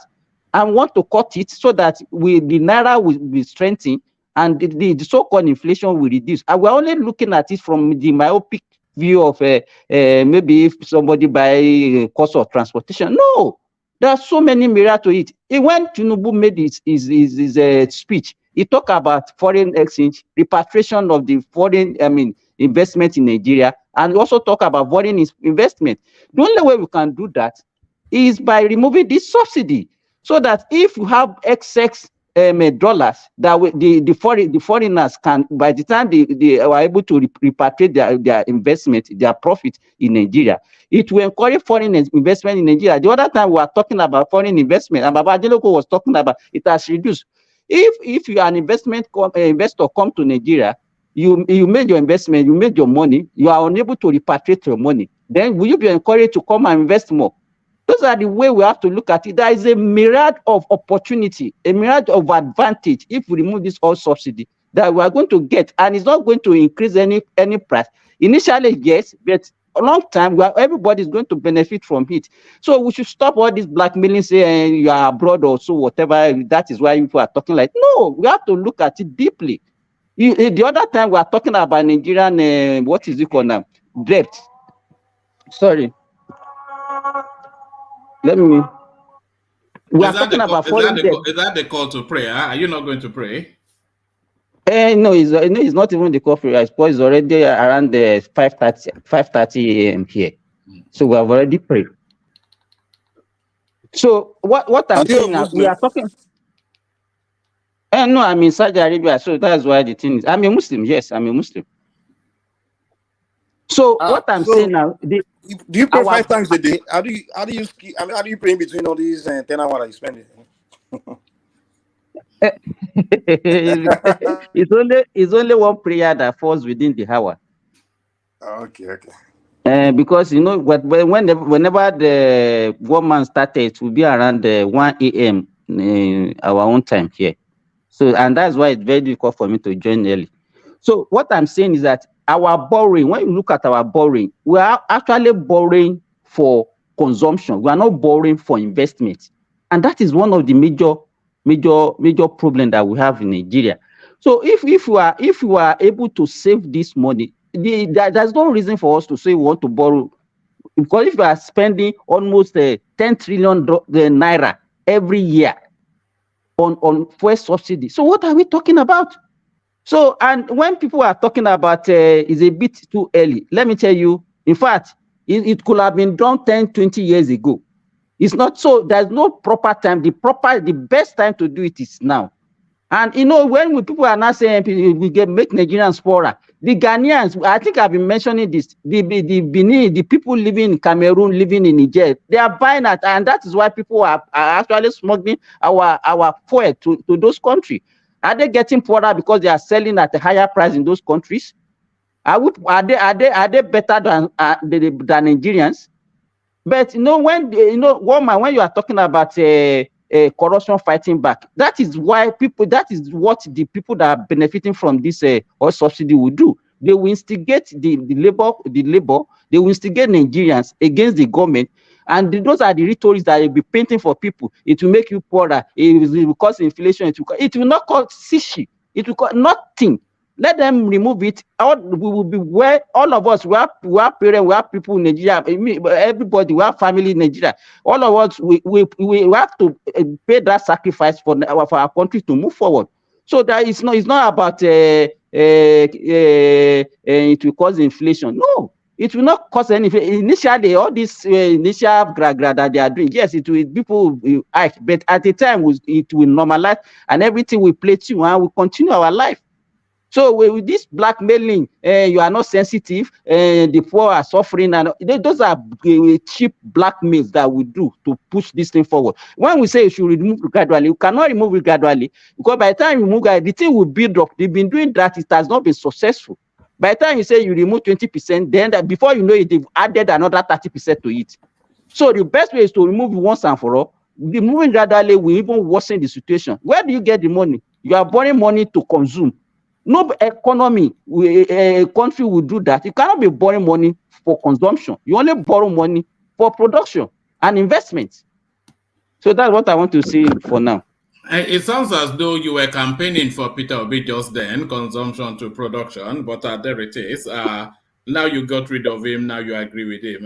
And want to cut it so that the naira will be strengthened and the so-called inflation will reduce. And we're only looking at it from the myopic view of maybe if somebody buy cost of transportation. No, there are so many mirrors to it. When Tinubu made his speech, he talked about foreign exchange, repatriation of the foreign, investment in Nigeria, and also talk about foreign investment. The only way we can do that is by removing this subsidy, so that if you have excess dollars, that the foreigners can, by the time they are able to repatriate their investment, their profit in Nigeria, it will encourage foreign investment in Nigeria. The other time we were talking about foreign investment, and Baba Adeloko was talking about it has reduced. If you are an investor come to Nigeria, you made your investment, you made your money, you are unable to repatriate your money, then will you be encouraged to come and invest more? Those are the way we have to look at it. There is a myriad of opportunity, a myriad of advantage if we remove this oil subsidy that we are going to get, and it's not going to increase any price. Initially, yes, but a long time, everybody is going to benefit from it. So we should stop all this blackmailing, saying you are abroad or so, whatever. That is why people are talking like, no, we have to look at it deeply. The other time we are talking about Nigerian, what is it called now? Debt. Sorry. Let me. We are talking about foreign debt. Is that the call to prayer? Are you not going to pray? No, it's not even the call for prayer. It's already around 5:30 a.m. here. So we have already prayed. So what I'm saying now, we are talking. No, I'm in Saudi Arabia, so that's why the thing is. I'm a Muslim. Yes, I'm a Muslim. So what I'm saying now, do you pray 5 times a day? How do you pray in between all these 10 hours that you spend? It's only one prayer that falls within the hour. Okay. Because whenever the woman started, it will be around 1 a.m. Our own time here. So, and that's why it's very difficult for me to join early. So what I'm saying is that our borrowing, when you look at our borrowing, we are actually borrowing for consumption. We are not borrowing for investment. And that is one of the major problem that we have in Nigeria. So if we are able to save this money, there's no reason for us to say we want to borrow, because if we are spending almost 10 trillion naira every year on fuel subsidy, so what are we talking about? So, and when people are talking about is a bit too early, let me tell you, in fact, it could have been done 10, 20 years ago. It's not so. There's no proper time. The best time to do it is now. And when people are not saying we make Nigerians poorer, the Ghanaians, I think I've been mentioning this, the Benin, the people living in Cameroon, living in Niger, they are buying it, and that is why people are actually smuggling our fuel to those countries. Are they getting poorer because they are selling at a higher price in those countries? Are they better than Nigerians? But when when you are talking about corruption fighting back, that is what the people that are benefiting from this oil subsidy will do. They will instigate the labor, they will instigate Nigerians against the government, and those are the rhetorics that will be painting for people. It will make you poorer, it will cause inflation, it will not cause sishi, it will cause nothing. Let them remove it. We will be where all of us, we have parents, we have people in Nigeria, everybody, we have family in Nigeria. All of us, we have to pay that sacrifice for our country to move forward. So that it's not about it will cause inflation. No, it will not cause anything. Initially, all this initial that they are doing, yes, it will people will act, but at the time it will normalize and everything will play to and we continue our life. So with this blackmailing, you are not sensitive, the poor are suffering, and those are cheap blackmails that we do to push this thing forward. When we say you should remove it gradually, you cannot remove it gradually, because by the time you remove it, the thing will build up. They've been doing that, it has not been successful. By the time you say you remove 20%, then before you know it, they've added another 30% to it. So the best way is to remove it once and for all. Removing gradually will even worsen the situation. Where do you get the money? You are borrowing money to consume. No economy, a country will do that. You cannot be borrowing money for consumption. You only borrow money for production and investment. So that's what I want to say for now. It sounds as though you were campaigning for Peter Obi just then, consumption to production, but there it is. Now you got rid of him, now you agree with him.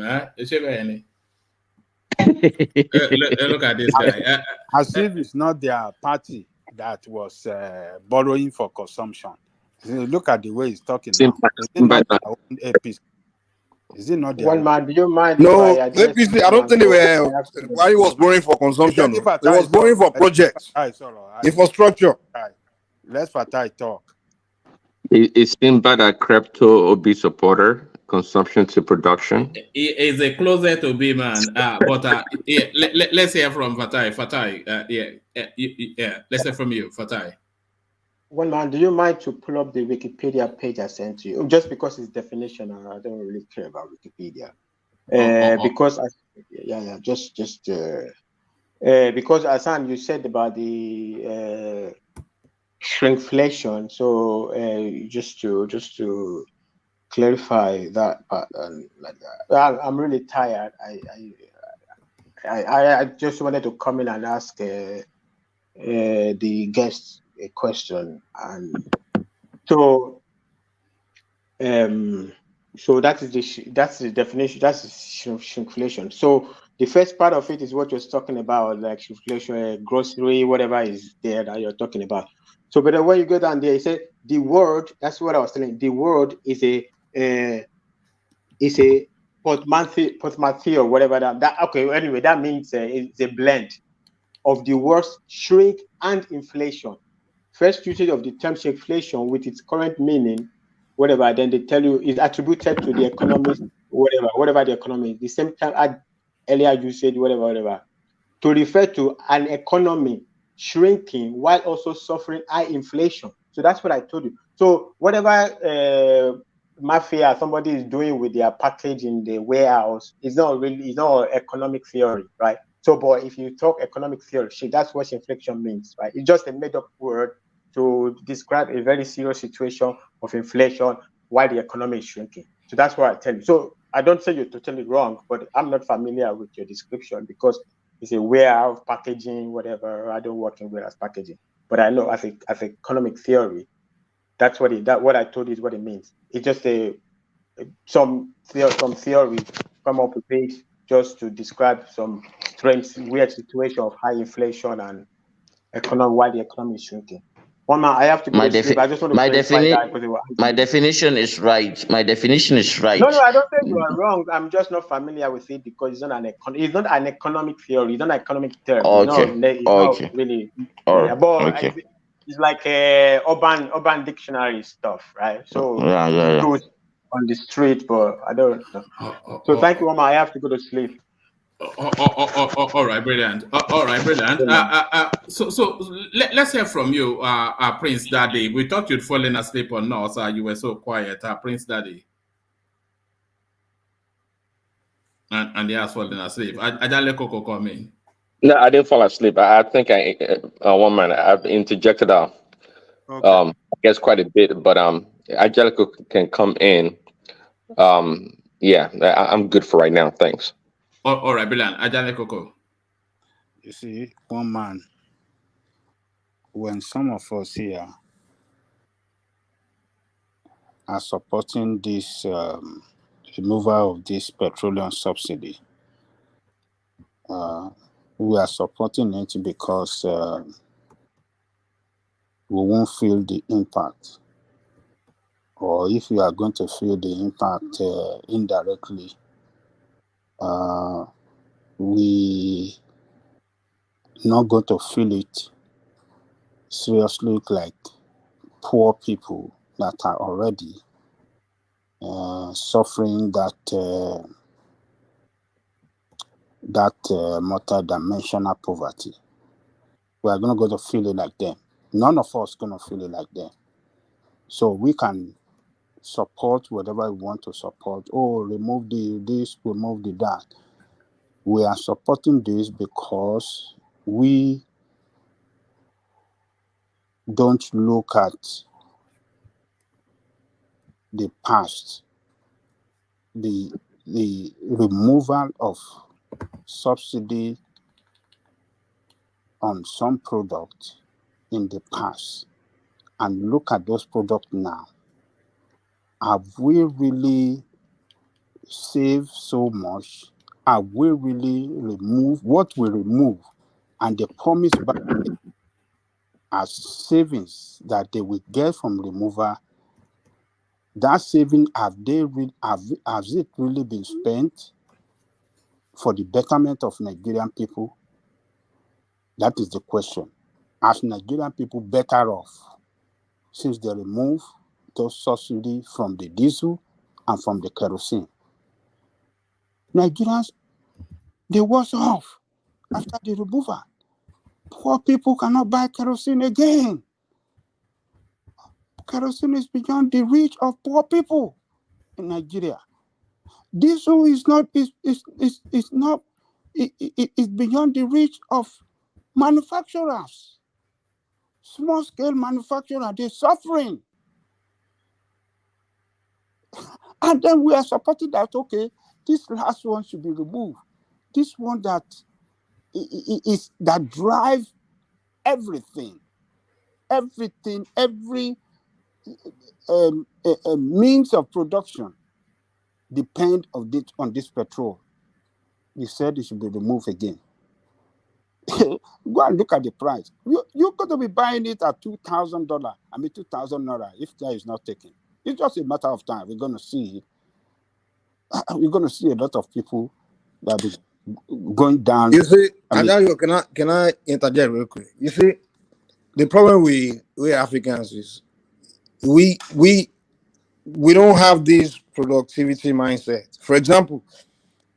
Look at this guy. As if it's not their party that was borrowing for consumption. Look at the way he's talking now. Is it not their own APC? Is it not their One man, do you mind? No, APC, I don't think they were. Why he was borrowing for consumption? He was borrowing for projects, infrastructure. Let Fatai talk. It seems bad that crypto Obi supporter, consumption to production. He is a closet Obi man. But let's hear from Fatai. Fatai, let's hear from you, Fatai. One man, do you mind to pull up the Wikipedia page I sent to you? Just because it's definition, I don't really care about Wikipedia. Because because Hassan, you said about the shrinkflation. So just to clarify that part, and like that, I'm really tired. I just wanted to come in and ask the guests a question, and so that is the definition. That's shrinkflation. So the first part of it is what you're talking about, like shrinkflation, grocery, whatever is there that you're talking about. So, but when you go down there, you say the word. That's what I was telling. The word is a portmanteau or whatever that. Okay. Anyway, that means it's a blend of the words shrink and inflation. First usage of the term shrinkflation with its current meaning, whatever, then they tell you is attributed to the economist, whatever the economy is. The same time earlier usage, whatever, to refer to an economy shrinking while also suffering high inflation. So that's what I told you. So whatever mafia somebody is doing with their package in the warehouse is not economic theory, right? So, but if you talk economic theory, that's what inflation means, right? It's just a made-up word to describe a very serious situation of inflation while the economy is shrinking. So that's what I tell you. So I don't say you're totally wrong, but I'm not familiar with your description because it's a warehouse packaging, whatever. I don't work in warehouse packaging, but I know as economic theory, that's what what I told you is what it means. It's just some theory come up with it just to describe some strange, weird situation of high inflation and while the economy is shrinking. One man, I have to go to sleep. I just want to clarify that because my definition is right. My definition is right. No, I don't think you are wrong. I'm just not familiar with it because it's not an economic theory. It's not an economic term. Okay. It's not really. But it's like urban dictionary stuff, right? So it goes on the street, but I don't know. So thank you, Mama. I have to go to sleep. All right, brilliant. All right, brilliant. So let's hear from you, Prince Daddy. We thought you'd fallen asleep on us. You were so quiet, Prince Daddy. And he has fallen asleep. Ajale Koko come in. No, I didn't fall asleep. I think one man, I've interjected I guess quite a bit, but Angelica can come in. Yeah, I'm good for right now. Thanks. All right, Bilan. Ajale Koko. You see, one man, when some of us here are supporting this removal of this petroleum subsidy, we are supporting it because we won't feel the impact. Or if we are going to feel the impact indirectly, we not going to feel it seriously like poor people that are already suffering that multidimensional poverty. We are going to go to feel it like them. None of us going to feel it like them. So we can support whatever we want to support. Oh, remove this, remove that. We are supporting this because we don't look at the past. The removal of subsidy on some products in the past and look at those products now. Have we really saved so much? Have we really removed what we remove and the promise back as savings that they will get from removal? That saving, has it really been spent for the betterment of Nigerian people? That is the question. Are Nigerian people better off since they remove those subsidies from the diesel and from the kerosene? Nigerians, they worse off after the removal. Poor people cannot buy kerosene again. Kerosene is beyond the reach of poor people in Nigeria. Diesel is not is beyond the reach of manufacturers. Small scale manufacturers, they're suffering. And then we are supporting that, okay, this last one should be removed. This one that is that drives everything, every means of production depend on this petrol. You said it should be removed again. Go and look at the price. You're going to be buying it at $2,000. I mean, $2,000 if that is not taken. It's just a matter of time. We're going to see it. We're going to see a lot of people that is going down. You see, can I interject real quick? You see, the problem we Africans is we don't have this productivity mindset. For example,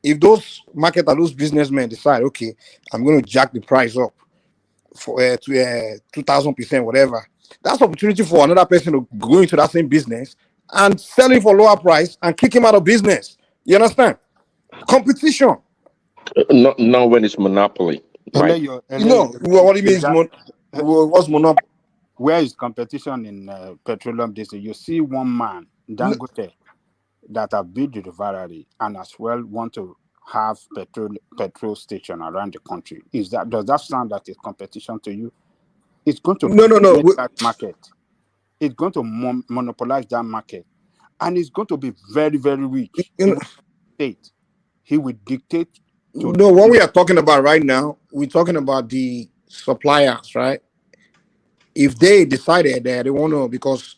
if those marketers, those businessmen decide, okay, I'm going to jack the price up for to 2,000%, whatever, that's opportunity for another person to go into that same business and sell it for lower price and kick him out of business. You understand? Competition. Not when it's monopoly. Right? What it means. What's monopoly? Where is competition in petroleum diesel? You see one man, Dangote, that have built the refinery and as well want to have petrol station around the country. Does that sound like a competition to you? It's going to that market. It's going to monopolize that market, and it's going to be very, very rich. State. He would dictate. What we are talking about right now, we're talking about the suppliers, right? If they decided that they want to, because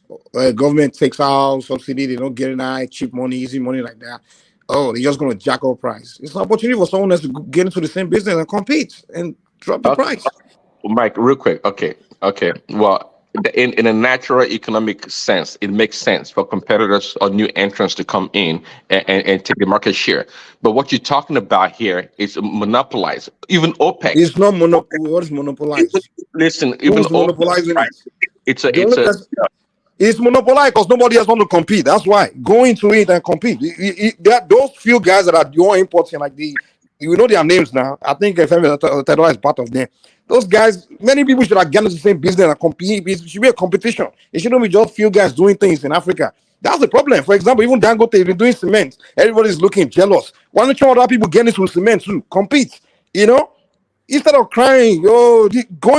government takes out subsidy, they don't get any cheap money, easy money like that. Oh, they're just going to jack up price. It's an opportunity for someone else to get into the same business and compete and drop the price. Mike, real quick. Okay. Well, in a natural economic sense, it makes sense for competitors or new entrants to come in and take the market share. But what you're talking about here is monopolize. Even OPEC. It's not monopoly. What is monopolize? Listen, even Who's monopolizing it? It's monopolized because nobody else want to compete. That's why. Go into it and compete. Those few guys that are doing importing, like you know their names now. I think Femi is part of them. Those guys, many people should have gotten into the same business and compete. It should be a competition. It shouldn't be just few guys doing things in Africa. That's the problem. For example, even Dangote is doing cement. Everybody's looking jealous. Why don't you other people get into cement too? Compete. Instead of crying, go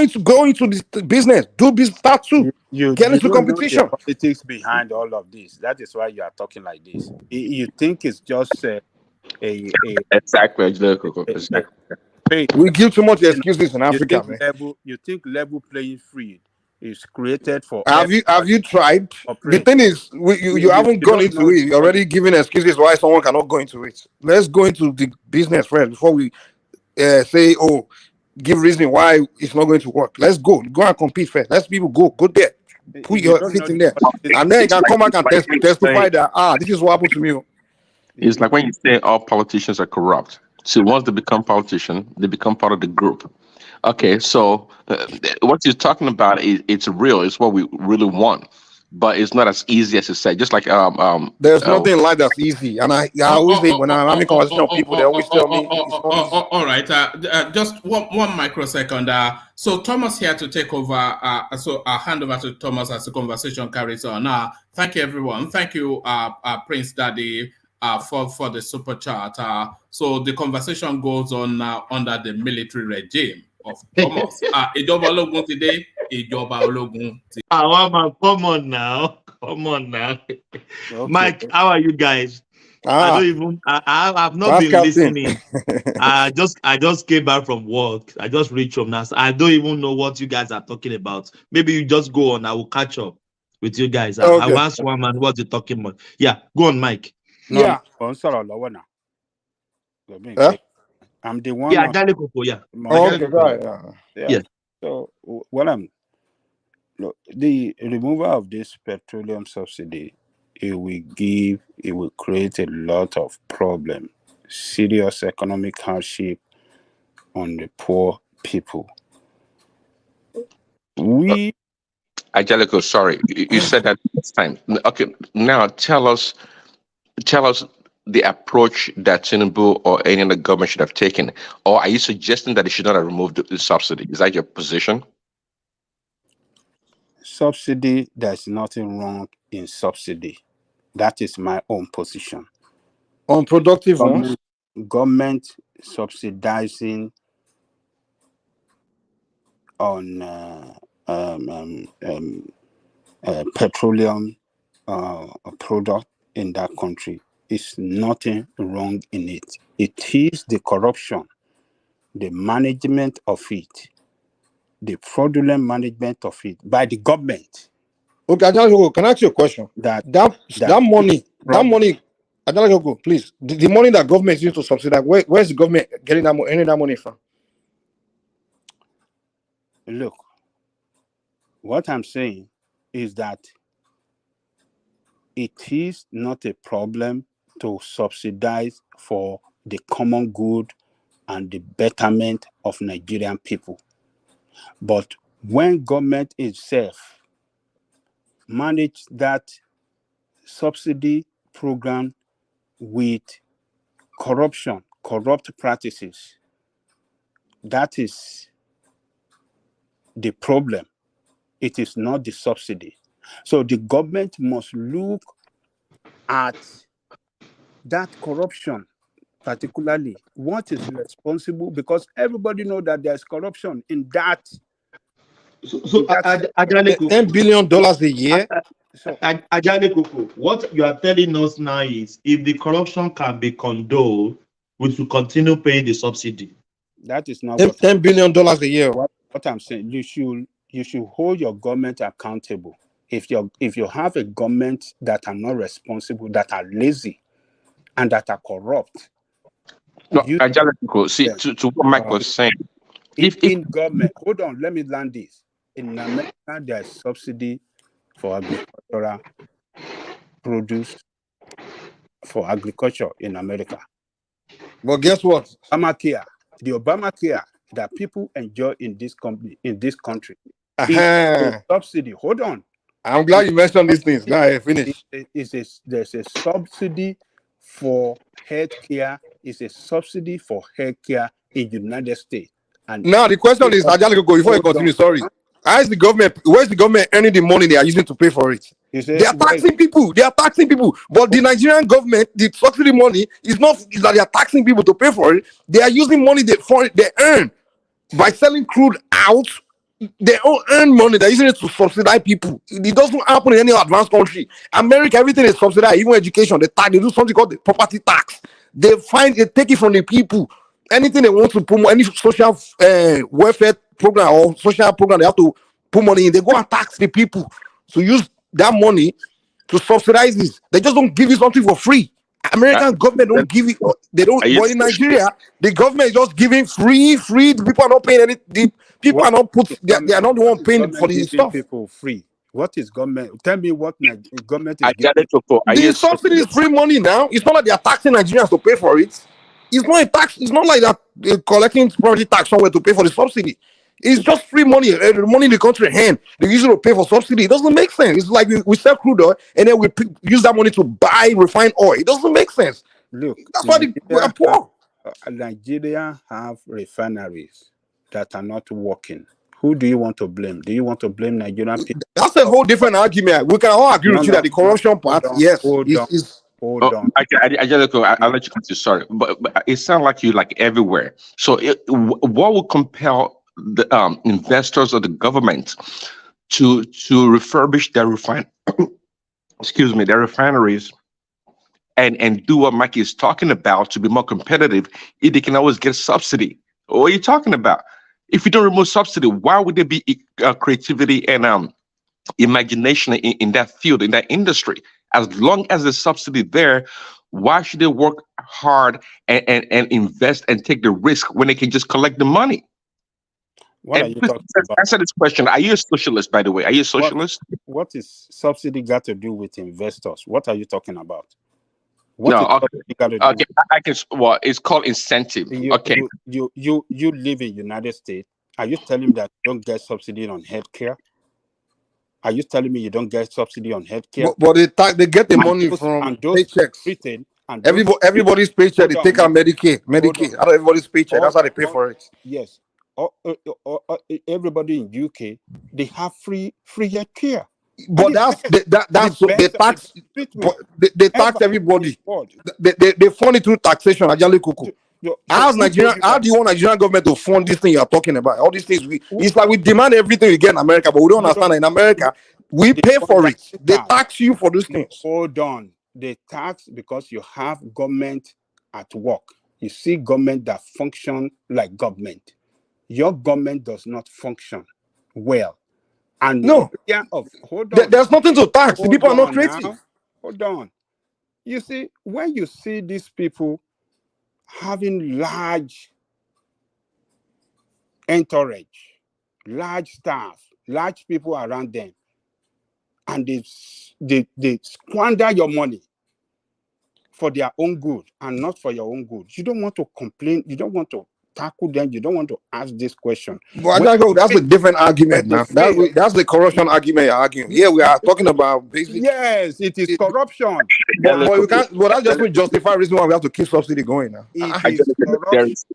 into this business, do business, start too. Get into competition. The politics behind all of this. That is why you are talking like this. You think it's just exactly. We give too much excuses in Africa, man. You think level playing field is created for? Have you tried? The thing is, you haven't gone into it. You're already giving excuses why someone cannot go into it. Let's go into the business first before we say, give reason why it's not going to work. Let's go and compete first. Let's people go there, put your feet in there, and then you can come back and testify that this is what happened to me. It's like when you say all politicians are corrupt. So once they become politicians, they become part of the group. Okay, so what you're talking about it's real. It's what we really want, but it's not as easy as you say. Just like there's nothing like that's easy. And I always say when I'm having conversation with people, they always tell me. All right, just one microsecond. So Thomas here to take over. So I'll hand over to Thomas as the conversation carries on. Thank you, everyone. Thank you, Prince Daddy. For the super chat. So the conversation goes on under the military regime of Thomas. Ìjọba ológun today, ìjọba ológun. Come on now. Okay. Mike, how are you guys? I've not been listening. I just came back from work. I just reached home now. So I don't even know what you guys are talking about. Maybe you just go on. I will catch up with you guys. I will ask one man what you're talking about. Yeah, go on, Mike. No, I'm the one. Yeah, yeah. So, the removal of this petroleum subsidy, it will create a lot of problem, serious economic hardship on the poor people. Angelico, sorry, you said that last time. Okay, now tell us the approach that Tinubu or any other government should have taken? Or are you suggesting that they should not have removed the subsidy? Is that your position? Subsidy, there's nothing wrong in subsidy. That is my own position. Unproductive ones? Government subsidizing on petroleum product in that country is nothing wrong in it. It is the corruption, the management of it, the fraudulent management of it by the government. Okay, can I ask you a question? That money, please. The money that government is using to subsidize, where's the government getting that money from? Look, what I'm saying is that it is not a problem to subsidize for the common good and the betterment of Nigerian people. But when government itself manage that subsidy program with corruption, corrupt practices, that is the problem. It is not the subsidy. So the government must look at that corruption, particularly what is responsible, because everybody knows that there's corruption in that. So $10 billion a year. Ajale Koko, what you are telling us now is if the corruption can be condoned, we should continue paying the subsidy. That is not $10 billion a year. What I'm saying, you should hold your government accountable. If you have a government that are not responsible, that are lazy, and that are corrupt. No, Ajale Koko, see, to what Mike was saying. If in government, hold on, let me land this. In America, there's subsidy for agricultural produce for agriculture in America. But guess what? Obamacare, the Obamacare that people enjoy in this country, is a subsidy. Hold on. I'm glad you mentioned these things. Go ahead, finish. There's a subsidy for healthcare. It's a subsidy for healthcare in the United States. And now the question is, Ajale Koko, before you continue, sorry. Where's the government earning the money they are using to pay for it? They are taxing people. But the Nigerian government, the subsidy money is not that they are taxing people to pay for it. They are using money they earn by selling crude out. They all earn money. They're using it to subsidize people. It doesn't happen in any advanced country. America, everything is subsidized, even education. They do something called the property tax. They take it from the people. Anything they want to promote, any social welfare program or social program, they have to put money in. They go and tax the people to use that money to subsidize this. They just don't give you something for free. American government don't give it. They don't. But in Nigeria, the government is just giving free. The people are not paying anything. People are not put. They are not the one paying for the stuff. People free. What is government? Tell me what government is giving. The subsidy is free money now. It's not like they are taxing Nigerians to pay for it. It's not a tax. It's not like that they're collecting property tax somewhere to pay for the subsidy. It's just free money. The money in the country hand. They use it to pay for subsidy. It doesn't make sense. It's like we sell crude oil and then we use that money to buy refined oil. It doesn't make sense. Look, that's why we are poor. Nigeria have refineries that are not working. Who do you want to blame? Do you want to blame Nigerian people? That's a whole different argument. We can all agree with you that the corruption part, yes, Hold on. I'll let you continue. Sorry, but it sounds like you like everywhere. So, what would compel the investors or the government to refurbish their their refineries and do what Mike is talking about to be more competitive? If they can always get subsidy, what are you talking about? If you don't remove subsidy, why would there be creativity and imagination in that field, in that industry? As long as there's subsidy there, why should they work hard and invest and take the risk when they can just collect the money? What are you talking about? Answer this question. Are you a socialist, by the way? Are you a socialist? What is subsidy got to do with investors? What are you talking about? It's called incentive. You live in United States. Are you telling me that you don't get subsidy on healthcare? Are you telling me you don't get subsidy on healthcare? But they get the money from paychecks. And everybody's paycheck, they take out Medicaid. Out of everybody's paycheck, that's how they pay for it. Yes. Everybody in UK, they have free health care. But that's they tax. They tax everybody. They fund it through taxation. Ajali Kuku. How do you want Nigerian government to fund this thing you're talking about? All these things, it's like we demand everything we get in America, but we don't understand that in America we pay for it. They tax you for those things. Hold on, they tax because you have government at work. You see government that function like government. Your government does not function well. And no, hold on. There's nothing to tax. The people are not creative. Hold on. You see, when you see these people having large entourage, large staff, large people around them, and they squander your money for their own good and not for your own good, you don't want to complain. You don't want to tackle them. You don't want to ask this question. But that's a different argument now. That's the corruption argument you're arguing. Here we are talking about basically. Yes, it is corruption. But we can't. But that just will justify the reason why we have to keep subsidy going now.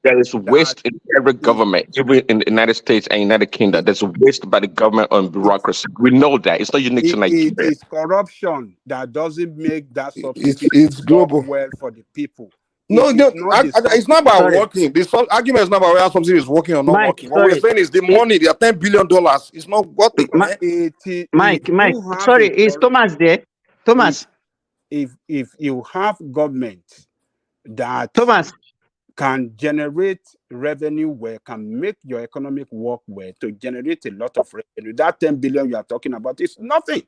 There is waste in every government, even in the United States and United Kingdom. There's waste by the government on bureaucracy. We know that. It's not unique to Nigeria. It is corruption that doesn't make that subsidy it's global well for the people. No, it's not about working. This argument is not about whether something is working or not working. What we're saying is the money, the $10 billion, is not working. Mike, sorry, is Thomas there? Thomas. If you have government that can generate revenue where can make your economic work where to generate a lot of revenue, that 10 billion you are talking about is nothing.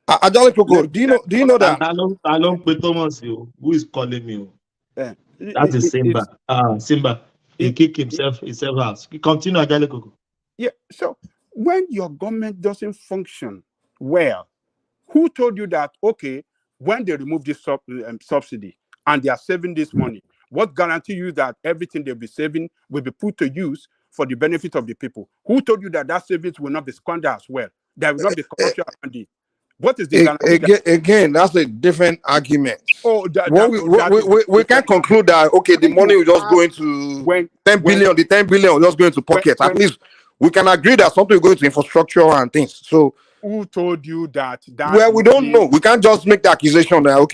Do you know that? I don't pay Thomas. Who is calling me? That is Simba. Simba. He kicked himself out. Continue, Ajale Koko. Yeah. So when your government doesn't function well, who told you that? Okay, when they remove this subsidy and they are saving this money, what guarantee you that everything they'll be saving will be put to use for the benefit of the people? Who told you that savings will not be squandered as well? There will not be corruption around it. What is the guarantee? Again, that's a different argument. We can't conclude that the money will just go into 10 billion. The 10 billion will just go into pockets. At least we can agree that something will go into infrastructure and things. So who told you that? Well, we don't know. We can't just make the accusation that we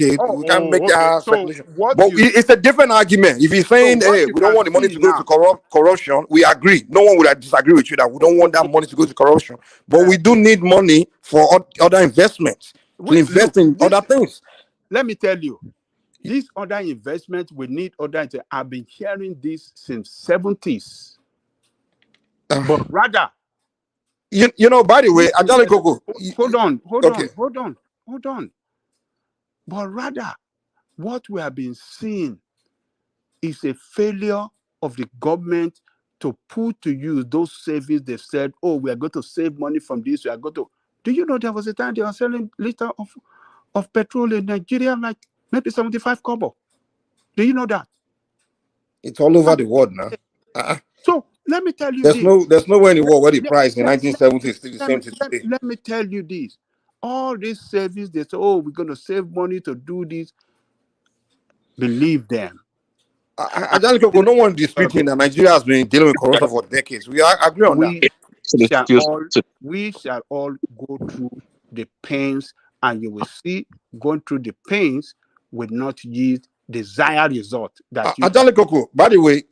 can't make that speculation. But it's a different argument. If you're saying, hey, we don't want the money to go to corruption, we agree. No one would disagree with you that we don't want that money to go to corruption. But we do need money for other investments, to invest in other things. Let me tell you, these other investments, we need other. I've been hearing this since 70s. But rather, you know, by the way, Ajale Koko. Hold on. But rather, what we have been seeing is a failure of the government to put to use those savings. They said, oh, we are going to save money from this. We are going to. Do you know there was a time they were selling liter of petrol in Nigeria like maybe 75 kobo? Do you know that? It's all over the world now. So let me tell you there's nowhere in the world where the price in 1970 is still the same today. Let me tell you this. All these savings, they say, oh, we're going to save money to do this. Believe them. No one disputing that Nigeria has been dealing with corruption for decades. We agree on that. We shall all go through the pains, and you will see going through the pains will not yield desired result. Ajale Koko, by the way,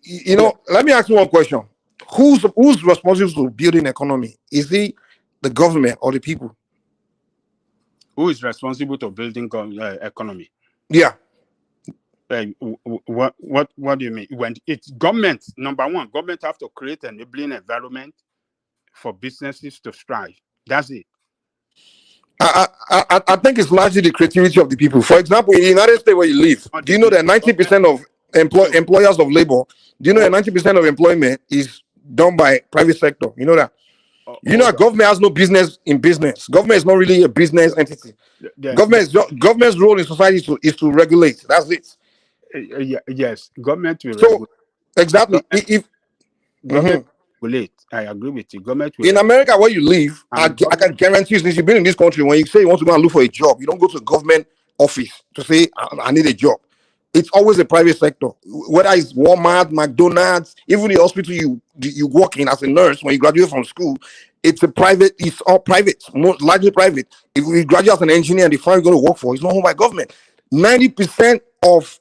let me ask you one question. Who's responsible for building economy? Is it the government or the people? Who is responsible to building economy? Yeah. What do you mean? When it's government, number one, government have to create an enabling environment for businesses to strive. That's it. I think it's largely the creativity of the people. For example, in the United States where you live, do you know that 90% of employers of labor, do you know that 90% of employment is done by private sector? You know that? Government has no business in business. Government is not really a business entity. Government's role in society is to regulate. That's it. Yes, government will regulate. Exactly. Regulate. I agree with you. Government in America where you live, I can guarantee you, since you've been in this country, when you say you want to go and look for a job, you don't go to a government office to say I need a job. it's always a private sector. Whether it's Walmart, McDonald's, even the hospital you work in as a nurse when you graduate from school, it's all private, most largely private. If you graduate as an engineer and the firm you're going to work for, it's not owned by government. 90% of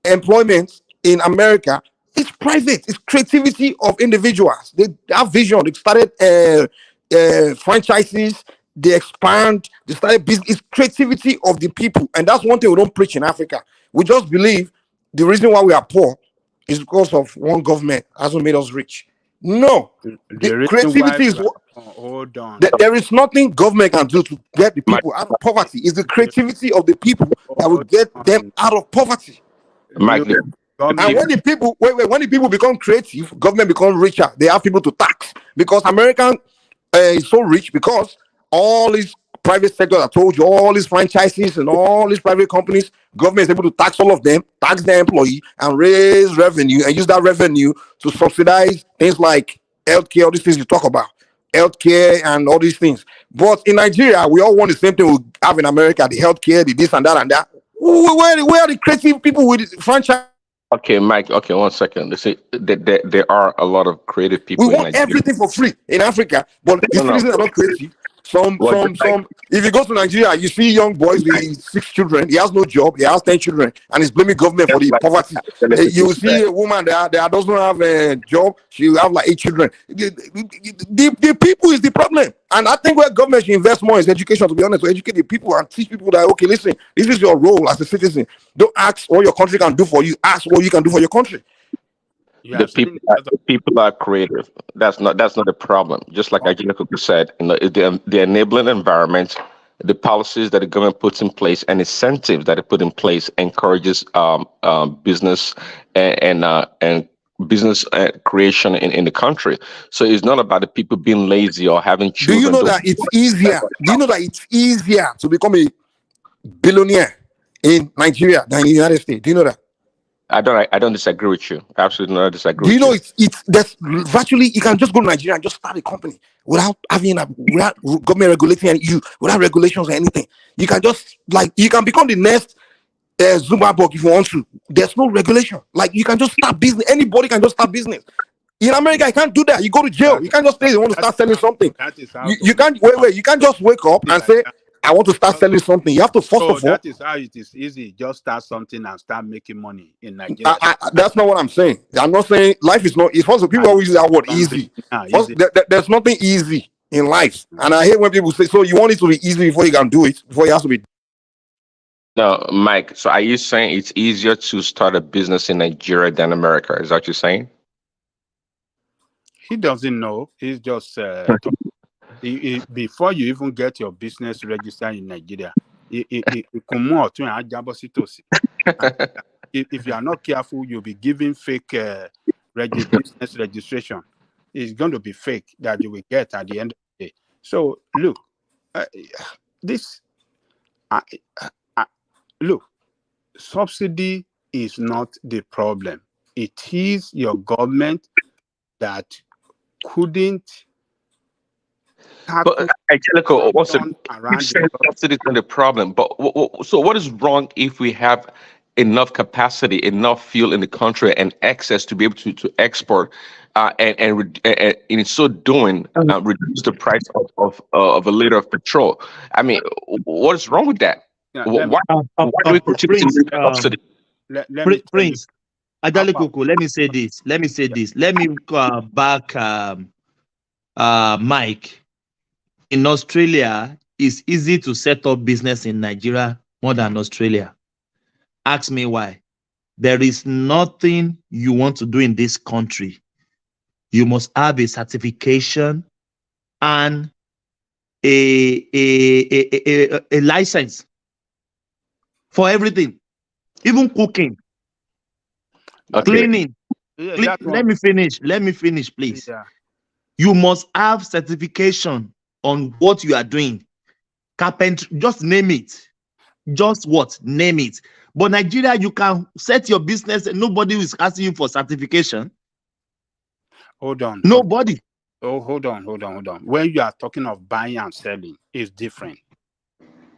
employment in America is private. It's creativity of individuals. They have vision. They started franchises. They expand. They started business. It's creativity of the people, and that's one thing we don't preach in Africa. We just believe the reason why we are poor is because of one government hasn't made us rich. No, the creativity is what. Hold on. There is nothing government can do to get the people out of poverty. It's the creativity of the people that will get them out of poverty. Mike, and when the people when the people become creative, government becomes richer. They have people to tax because American is so rich because all these private sector I told you, all these franchises and all these private companies, government is able to tax all of them, tax their employee, and raise revenue and use that revenue to subsidize things like healthcare, all these things you talk about, healthcare and all these things. But in Nigeria, we all want the same thing we have in America: the healthcare, the this and that and that. Where are the creative people with the franchise? Okay, Mike. Okay, 1 second. They say there are a lot of creative people. We want everything for free in Africa, but the citizens are not creative. Some. If you go to Nigeria, you see young boys with 6 children. He has no job. He has 10 children, and he's blaming government for the poverty. You see a woman that doesn't have a job. She will have like 8 children. The people is the problem, and I think where government should invest more is education. To be honest, to educate the people and teach people that okay, listen, this is your role as a citizen. Don't ask what your country can do for you. Ask what you can do for your country. The people are creative. That's not the problem. Just like Ajinako said, the enabling environment, the policies that the government puts in place, and incentives that it put in place encourages business and business creation in the country. So it's not about the people being lazy or having children. Do you know that it's easier? Do you know that it's easier to become a billionaire in Nigeria than in the United States? Do you know that? I don't disagree with you. Absolutely not disagree. Do you know it's there's virtually you can just go to Nigeria and just start a company without government regulating you, without regulations or anything. You can just you can become the next Zuckerberg if you want to. There's no regulation. Like you can just start business. Anybody can just start business. In America, you can't do that. You go to jail. You can't just say you want to start selling something. You can't wait. You can't just wake up and say, I want to start selling something. You have to first of all. That is how it is easy. Just start something and start making money in Nigeria. That's not what I'm saying. I'm not saying life is not. It's also people always use that word easy. There's nothing easy in life, and I hate when people say, "So you want it to be easy before you can do it, before it has to be." No, Mike. So are you saying it's easier to start a business in Nigeria than America? Is that what you're saying? He doesn't know. He's just. Before you even get your business registered in Nigeria, if you are not careful, you'll be giving fake business registration. It's going to be fake that you will get at the end of the day. So look, look, subsidy is not the problem. It is your government that couldn't. But Angelico, also, subsidy is not the problem. But so what is wrong if we have enough capacity, enough fuel in the country, and access to be able to export, and in so doing, reduce the price of a liter of petrol? I mean, what is wrong with that? Why do we continue to use subsidy? Prince, Ajalikoko, let me say this. Let me back Mike. In Australia, it's easy to set up business in Nigeria more than Australia. Ask me why. There is nothing you want to do in this country. You must have a certification and a license for everything, even cooking, cleaning. Let me finish, please. Yeah. You must have certification on what you are doing. Carpentry, just name it. Name it. But Nigeria, you can set your business and nobody is asking you for certification. Hold on. Nobody. Oh, hold on. When you are talking of buying and selling, it's different.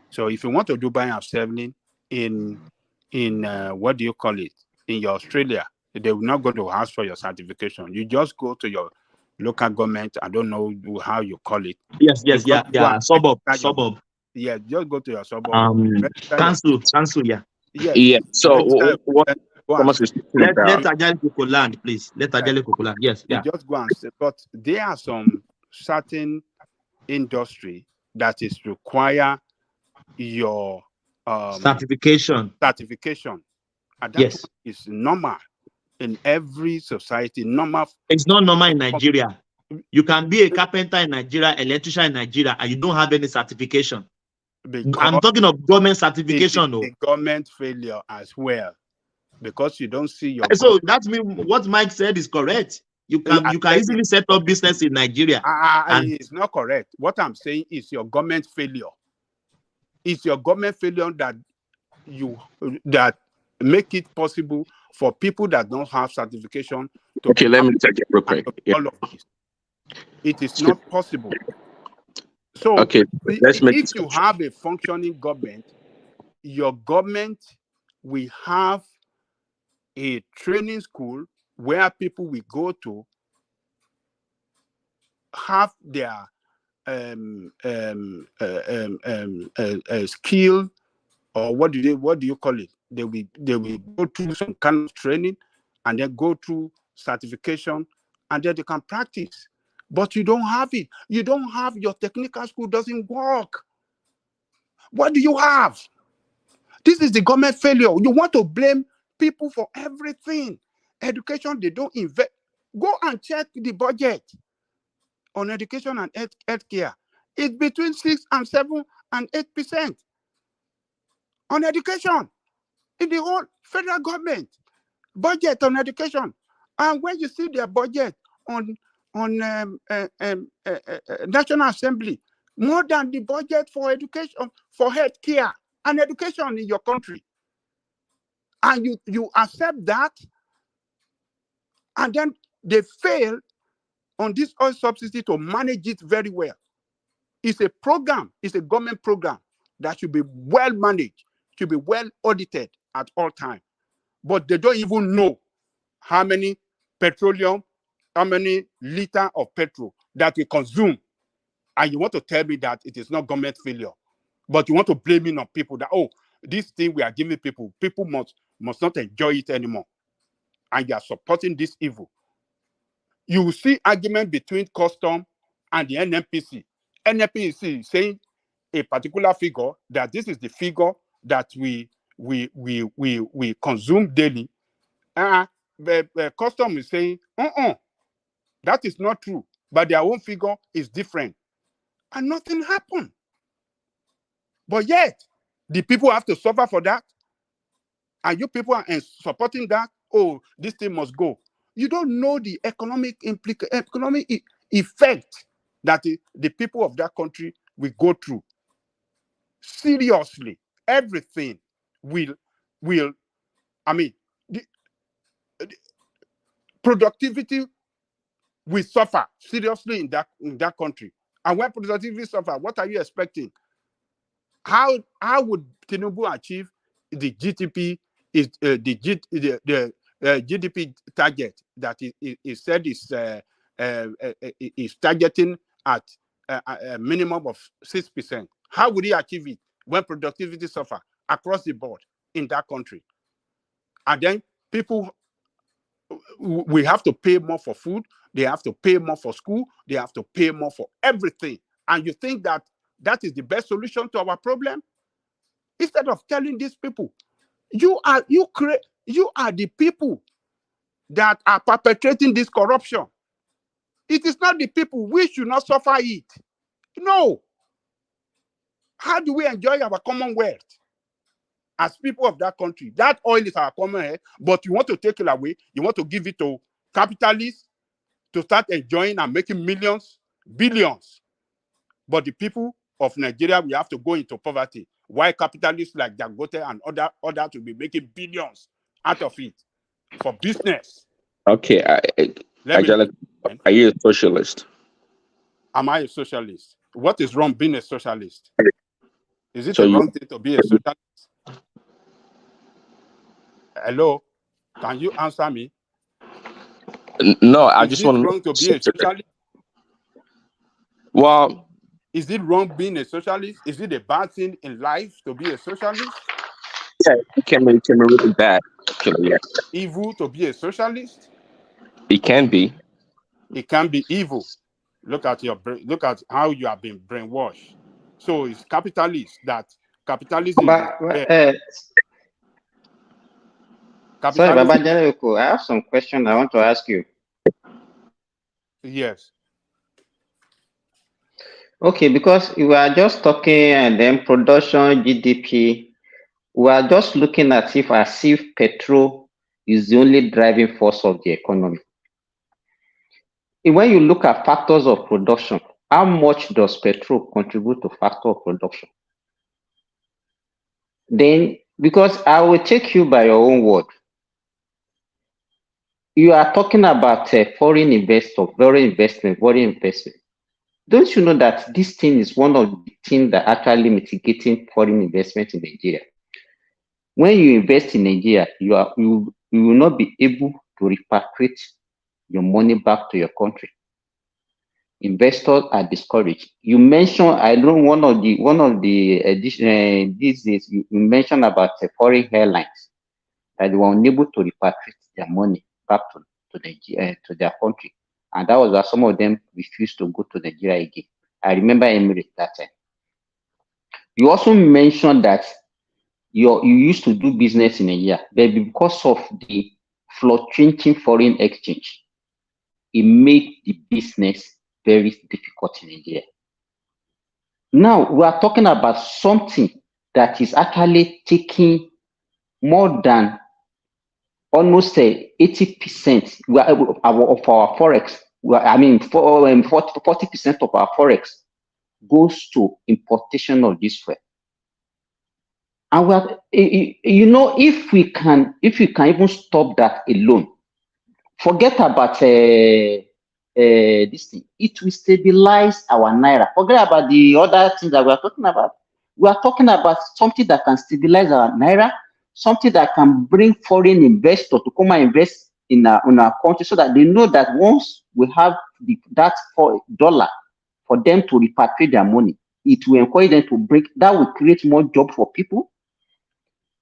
So if you want to do buying and selling in in what do you call it, in your Australia, they will not go to ask for your certification. You just go to your local government. I don't know how you call it. Yes, yeah. Suburb. Yeah, just go to your suburb. Council, yeah. Yes. Yeah. So what? Let Ajali Koko land, please. Let Ajali Koko land. Yes. You just go and say, but there are some certain industry that is require your certification. And that is normal in every society. Normal. It's not normal in Nigeria. You can be a carpenter in Nigeria, electrician in Nigeria, and you don't have any certification. Because I'm talking of government certification. It is a government failure as well, because you don't see your. So that means what Mike said is correct. You can easily set up business in Nigeria. It's not correct. What I'm saying is your government failure. It's your government failure that make it possible for people that don't have certification to. Okay, let me take it real quick. All of this. It is not possible. So if you have a functioning government, your government will have a training school where people will go to have their skill, or what do you call it? They will go through some kind of training and then go through certification, and then they can practice. But you don't have it. You don't have, your technical school doesn't work. What do you have? This is the government failure. You want to blame people for everything. Education, they don't invest. Go and check the budget on education and healthcare. It's between 6 and 7 and 8% on education in the whole federal government budget on education. And when you see their budget on National Assembly, more than the budget for education, for healthcare and education in your country, and you accept that, and then they fail on this oil subsidy to manage it very well. It's a program, it's a government program that should be well managed, should be well audited at all times. But they don't even know how many liter of petrol that we consume. And you want to tell me that it is not government failure, but you want to blame it on people that, oh, this thing we are giving people must not enjoy it anymore. And you are supporting this evil. You will see argument between custom and the NNPC. NNPC is saying a particular figure, that this is the figure that we consume daily. The custom is saying, that is not true, but their own figure is different. And nothing happened. But yet, the people have to suffer for that. And you people are supporting that. Oh, this thing must go. You don't know the economic effect that the people of that country will go through. Seriously, everything will the productivity will suffer seriously in that country. And when productivity suffer, what are you expecting? How would Tinubu achieve the GDP GDP target that he said is targeting at a minimum of 6%? How would he achieve it when productivity suffer across the board in that country? And then people, we have to pay more for food, they have to pay more for school, they have to pay more for everything. And you think that is the best solution to our problem? Instead of telling these people, you are the people that are perpetrating this corruption. It is not the people. We should not suffer it. No. How do we enjoy our commonwealth as people of that country? That oil is our commonwealth, but you want to take it away. You want to give it to capitalists to start enjoying and making millions, billions. But the people of Nigeria, we have to go into poverty. Why capitalists like Dangote and others will be making billions out of it for business? Okay, are you a socialist? Am I a socialist? What is wrong being a socialist? Is it a wrong thing to be a socialist? Hello, can you answer me? No, I just want to wrong to be a socialist? Well, is it wrong being a socialist? Is it a bad thing in life to be a socialist? Yeah, it can be really bad. Actually, yeah. Evil to be a socialist? It can be. It can be evil. Look at how you have been brainwashed. So it's capitalist that capitalism. Sorry, Baba Jericho, I have some question I want to ask you. Yes. Okay, because we are just talking and then production, GDP, we are just looking at it as if petrol is the only driving force of the economy. When you look at factors of production, how much does petrol contribute to factor of production? Then, because I will take you by your own word, you are talking about foreign investor, foreign investment. Don't you know that this thing is one of the things that actually mitigating foreign investment in Nigeria? When you invest in Nigeria, you will not be able to repatriate your money back to your country. Investors are discouraged. You mentioned, I know one of the these days you mentioned about foreign airlines that they were unable to repatriate their money back to their country, and that was why some of them refused to go to Nigeria again. I remember Emirates that time. You also mentioned that you used to do business in Nigeria, but because of the fluctuating foreign exchange, it made the business very difficult in Nigeria. Now we are talking about something that is actually taking more than almost 80% of our forex. 40% of our forex goes to importation of this fuel. And we are, if we can even stop that alone, forget about this thing. It will stabilize our naira. Forget about the other things that we are talking about. We are talking about something that can stabilize our naira, something that can bring foreign investors to come and invest in our country, so that they know that once we have that $4 for them to repatriate their money, it will encourage them to break. That will create more jobs for people.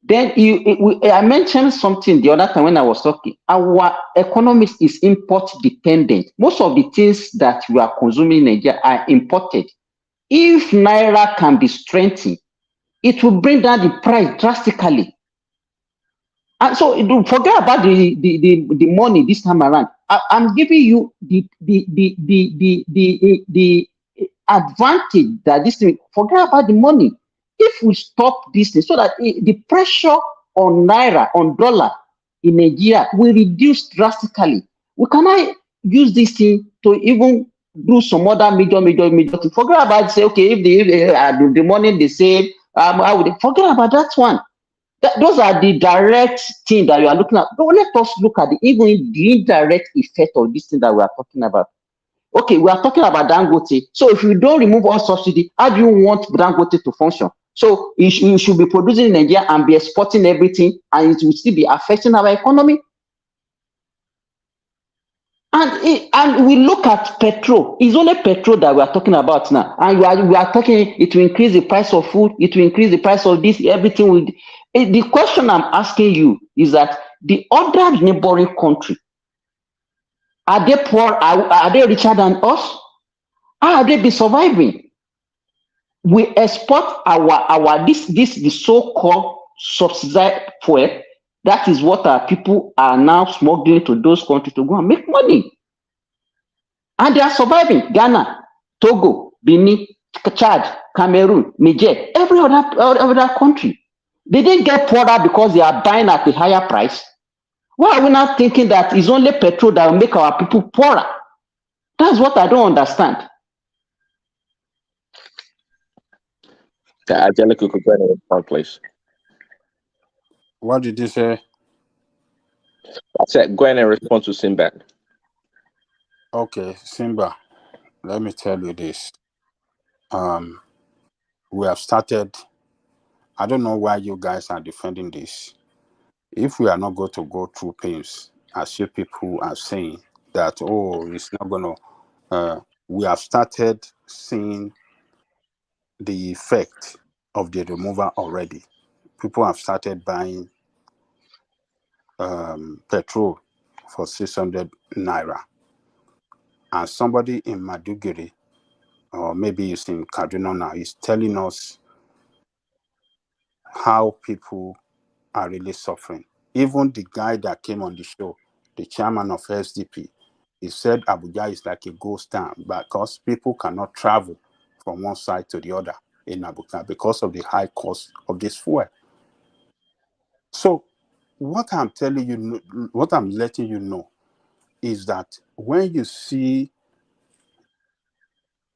Then I mentioned something the other time when I was talking. Our economy is import dependent. Most of the things that we are consuming in Nigeria are imported. If naira can be strengthened, it will bring down the price drastically. And so forget about the money this time around. I'm giving you the advantage that this thing. Forget about the money. If we stop this thing, so that the pressure on naira, on dollar in Nigeria will reduce drastically, we cannot use this thing to even do some other major thing. Forget about say, okay, if the money they save, I would forget about that one. Those are the direct things that you are looking at. But let us look at even the indirect effect of this thing that we are talking about. Okay, we are talking about Dangote. So if you don't remove all subsidy, how do you want Dangote to function? So you should be producing in Nigeria and be exporting everything, and it will still be affecting our economy. And we look at petrol. It's only petrol that we are talking about now. And we are talking, it will increase the price of food, it will increase the price of this, everything will. The question I'm asking you is that the other neighboring country, are they poor? Are they richer than us? How are they be surviving? We export the so-called subsidized fuel. That is what our people are now smuggling to those countries to go and make money. And they are surviving. Ghana, Togo, Benin, Chad, Cameroon, Niger, every other country. They didn't get poorer because they are buying at a higher price. Why are we not thinking that it's only petrol that will make our people poorer? That's what I don't understand. Angelica, could go ahead and respond, please. What did you say? I said, go ahead and respond to Simba. Okay, Simba, let me tell you this. We have started. I don't know why you guys are defending this. if we are not going to go through pains, as you people are saying that, oh, it's not going to, we have started seeing the effect of the removal already. People have started buying petrol for 600 naira. And somebody in Maduguri, or maybe it's in Kaduna now, is telling us how people are really suffering. Even the guy that came on the show, the chairman of SDP, he said Abuja is like a ghost town because people cannot travel from one side to the other in Abuja because of the high cost of this fuel. So what I'm telling you, what I'm letting you know is that when you see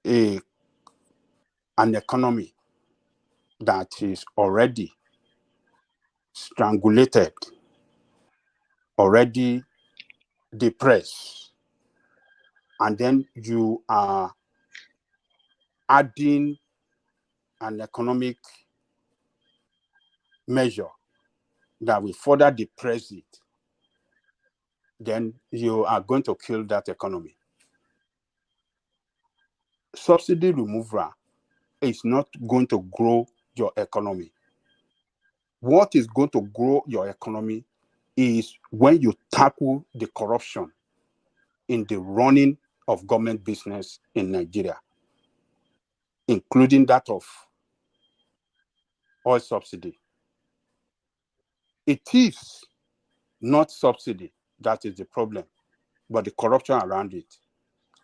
an economy that is already strangulated, already depressed, and then you are adding an economic measure that will further depress it, then you are going to kill that economy. Subsidy removal is not going to grow your economy. What is going to grow your economy is when you tackle the corruption in the running of government business in Nigeria, including that of oil subsidy. It is not subsidy that is the problem, but the corruption around it.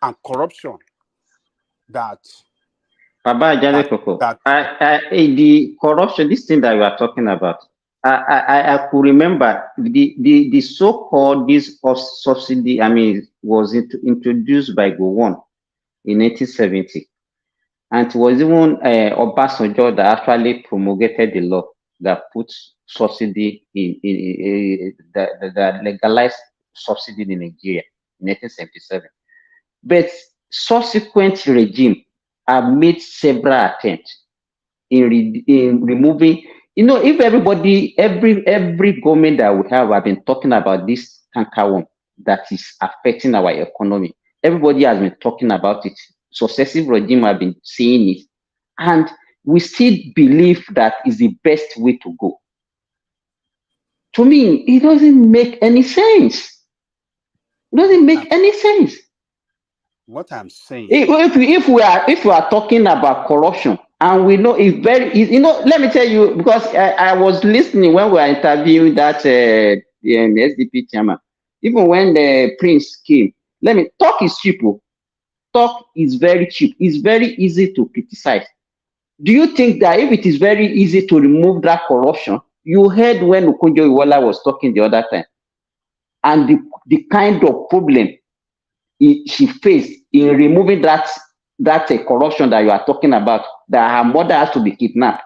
And corruption that the corruption, this thing that you are talking about, I could remember the so-called this of subsidy, was introduced by Gowon in 1870. And it was even Obasanjo that actually promulgated the law that puts subsidy that legalized subsidy in Nigeria in 1877. But subsequent regime have made several attempts in removing. You know, if everybody, every government that we have been talking about this canker that is affecting our economy. Everybody has been talking about it. Successive regime have been saying it, and we still believe that is the best way to go. To me, it doesn't make any sense. It doesn't make any sense. What I'm saying, if we are talking about corruption, and we know it's very easy, let me tell you, because I was listening when we were interviewing that the SDP chairman. Even when the Prince came, talk is cheap. Talk is very cheap. It's very easy to criticize. Do you think that if it is very easy to remove that corruption, you heard when Okonjo-Iweala was talking the other time, and the kind of problem she faced in removing that corruption that you are talking about, that her mother has to be kidnapped,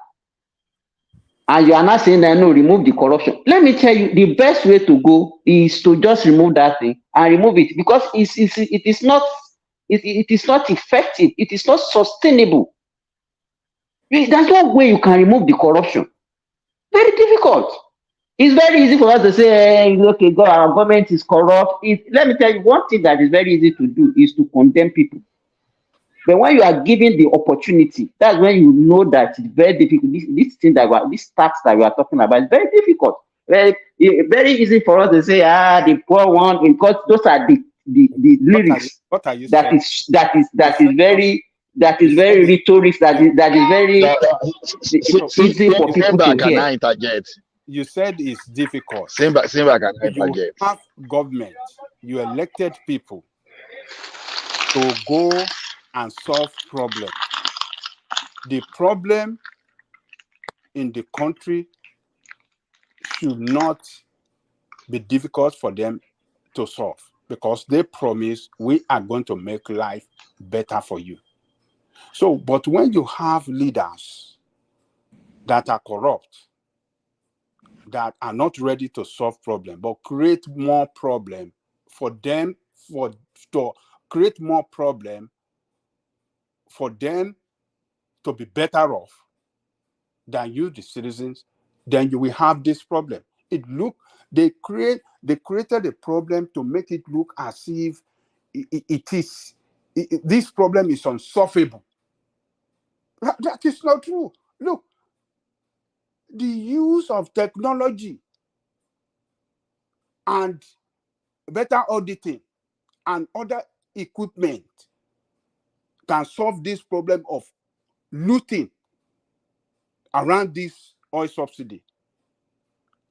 and you are not saying that no, remove the corruption. Let me tell you, the best way to go is to just remove that thing and remove it, because it is not effective. It is not sustainable. There's no way you can remove the corruption. Very difficult. It's very easy for us to say, hey, okay, God, our government is corrupt. Let me tell you, one thing that is very easy to do is to condemn people. But when you are given the opportunity, that's when you know that it's very difficult. This tax that we are talking about is very difficult. Very easy for us to say, the poor one, because those are the lyrics. What are you saying? That is very rhetoric. That is very easy for people to hear. You said it's difficult. Simba can you have government, you elected people to go and solve problems. The problem in the country should not be difficult for them to solve, because they promise we are going to make life better for you. So, but when you have leaders that are corrupt, that are not ready to solve problems, but create more problem for them, to create more problem for them to be better off than you, the citizens, then you will have this problem. They created a problem to make it look as if this problem is unsolvable. That is not true. Look, the use of technology and better auditing and other equipment can solve this problem of looting around this oil subsidy.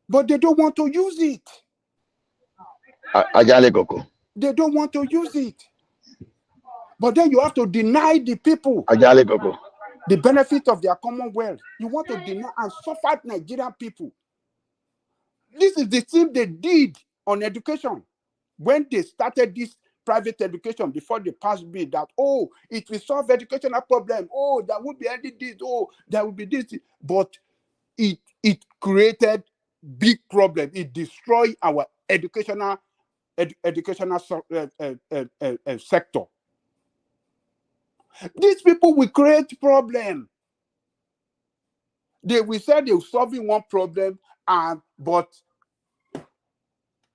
But they don't want to use it. They don't want to use it. But then you have to deny the people the benefit of their commonwealth. You want to deny and suffer Nigerian people. This is the thing they did on education when they started this private education before they passed bill that, oh, it will solve educational problem. Oh, there will be any this. Oh, there will be this. But it created big problem. It destroyed our educational sector. These people will create problem. We said they were solving one problem, but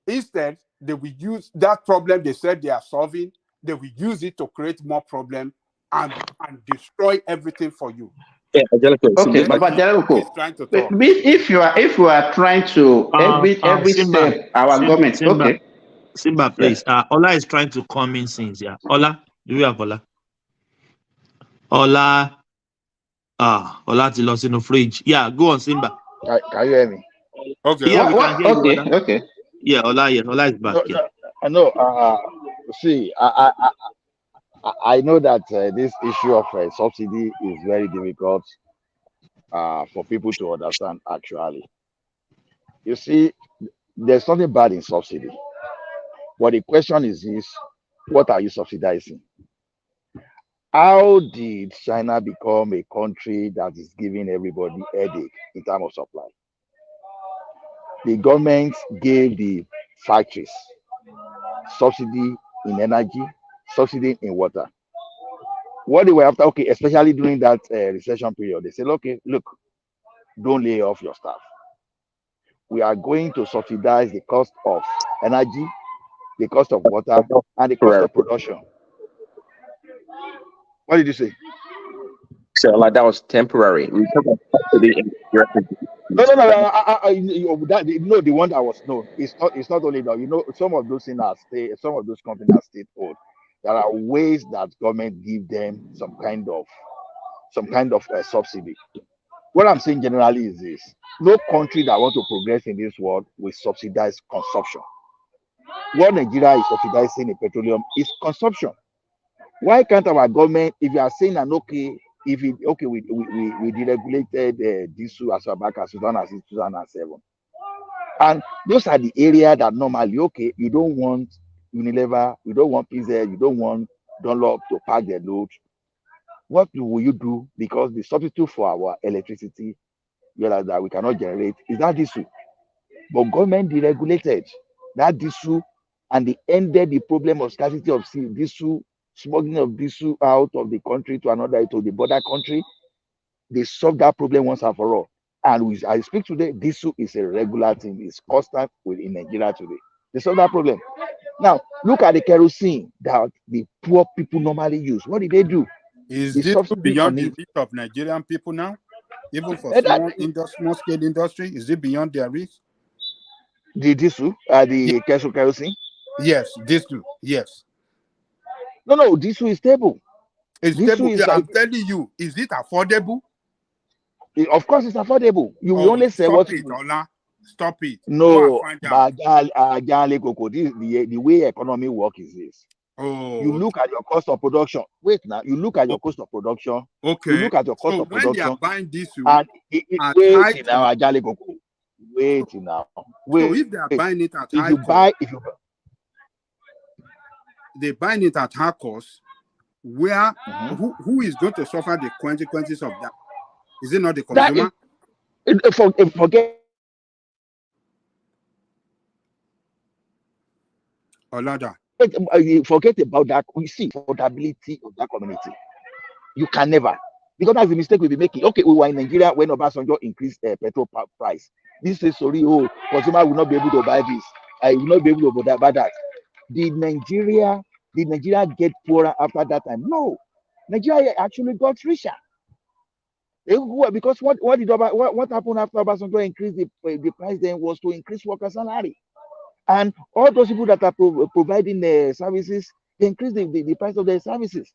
instead they will use that problem they said they are solving. They will use it to create more problem and destroy everything for you. Yeah, okay, but if you are trying to every Simba, step our government. Simba, Okay, Simba, please. Ola is trying to come in since. Yeah, Ola, do you have Ola? Ola is lost in the fridge. Yeah, go on, Simba. Can you hear me? Okay. Yeah, we can hear you, Ola. Okay. Yeah, Ola is back. No, Yeah. no, see, I know that this issue of subsidy is very difficult for people to understand. Actually, you see, there's nothing bad in subsidy, but the question is this: what are you subsidizing? How did China become a country that is giving everybody headache in terms of supply? The government gave the factories subsidy in energy, subsidy in water. What they were after, okay, especially during that recession period, they said, okay, look, don't lay off your staff. We are going to subsidize the cost of energy, the cost of water, and the cost of production. What did you say? So like that was temporary. We talk about subsidy. No. The one that was it's not only that. You know, some of those things are some of those companies are state-owned. There are ways that government give them some kind of subsidy. What I'm saying generally is this: no country that want to progress in this world will subsidize consumption. What Nigeria is subsidizing in petroleum is consumption. Why can't our government, if you are saying that we deregulated diesel as far back as 2006, 2007, and those are the area that normally you don't want Unilever, you don't want PZ, you don't want Dunlop to pack their load. What will you do? Because the substitute for our electricity, that we cannot generate, is that diesel. But government deregulated that diesel, and they ended the problem of scarcity of diesel, smuggling of diesel out of the country to another, to the border country. They solved that problem once and for all. And I speak today, diesel is a regular thing. It's constant in Nigeria today. They solved that problem. Now, look at the kerosene that the poor people normally use. What did they do? Is this beyond the reach of Nigerian people now? Even for small scale industry, is it beyond their reach? The diesel, the kerosene? Yes, diesel, yes. No, diesel is stable. It's stable. I'm telling you, is it affordable? Of course, it's affordable. You will only say what you stop it. No, but the way economy work is this. Oh, you look at your cost of production. Wait now, you look at your cost of production. Okay. You look at your cost of when production. They are buying diesel, and wait now, wait now. Wait. So if they are buying it at if they're buying it at high cost, where who is going to suffer the consequences of that? Is it not the consumer? Forget. Olada. Forget about that. We see affordability of that community. You can never, because that's the mistake we'll be making. Okay, we were in Nigeria when Obasanjo increased petrol price. This is sorry, oh, consumer will not be able to buy this. I will not be able to buy that. Did Nigeria get poorer after that time? No. Nigeria actually got richer. Because what happened after Obasanjo increased the price then was to increase worker salary. And all those people that are providing services, they increase the price of their services.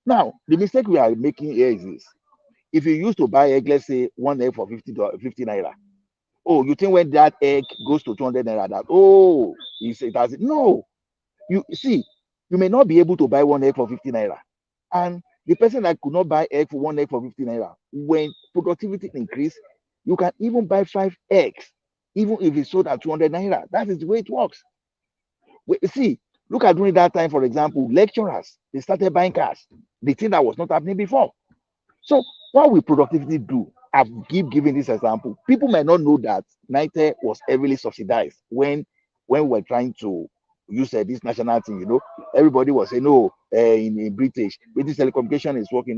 Now, the mistake we are making here is this. If you used to buy egg, let's say 1 egg for 50 naira. Oh, you think when that egg goes to 200 naira, that, oh, it has it? No. You see, you may not be able to buy 1 egg for 50 naira. And the person that could not buy egg for 1 egg for 50 naira, when productivity increase, you can even buy 5 eggs, even if it's sold at 200 naira. That is the way it works. See, look at during that time, for example, lecturers, they started buying cars, the thing that was not happening before. So what will productivity do? I've given this example. People might not know that NITE was heavily subsidized when we were trying to use this national thing, you know. Everybody was saying, no, in British telecommunication is working.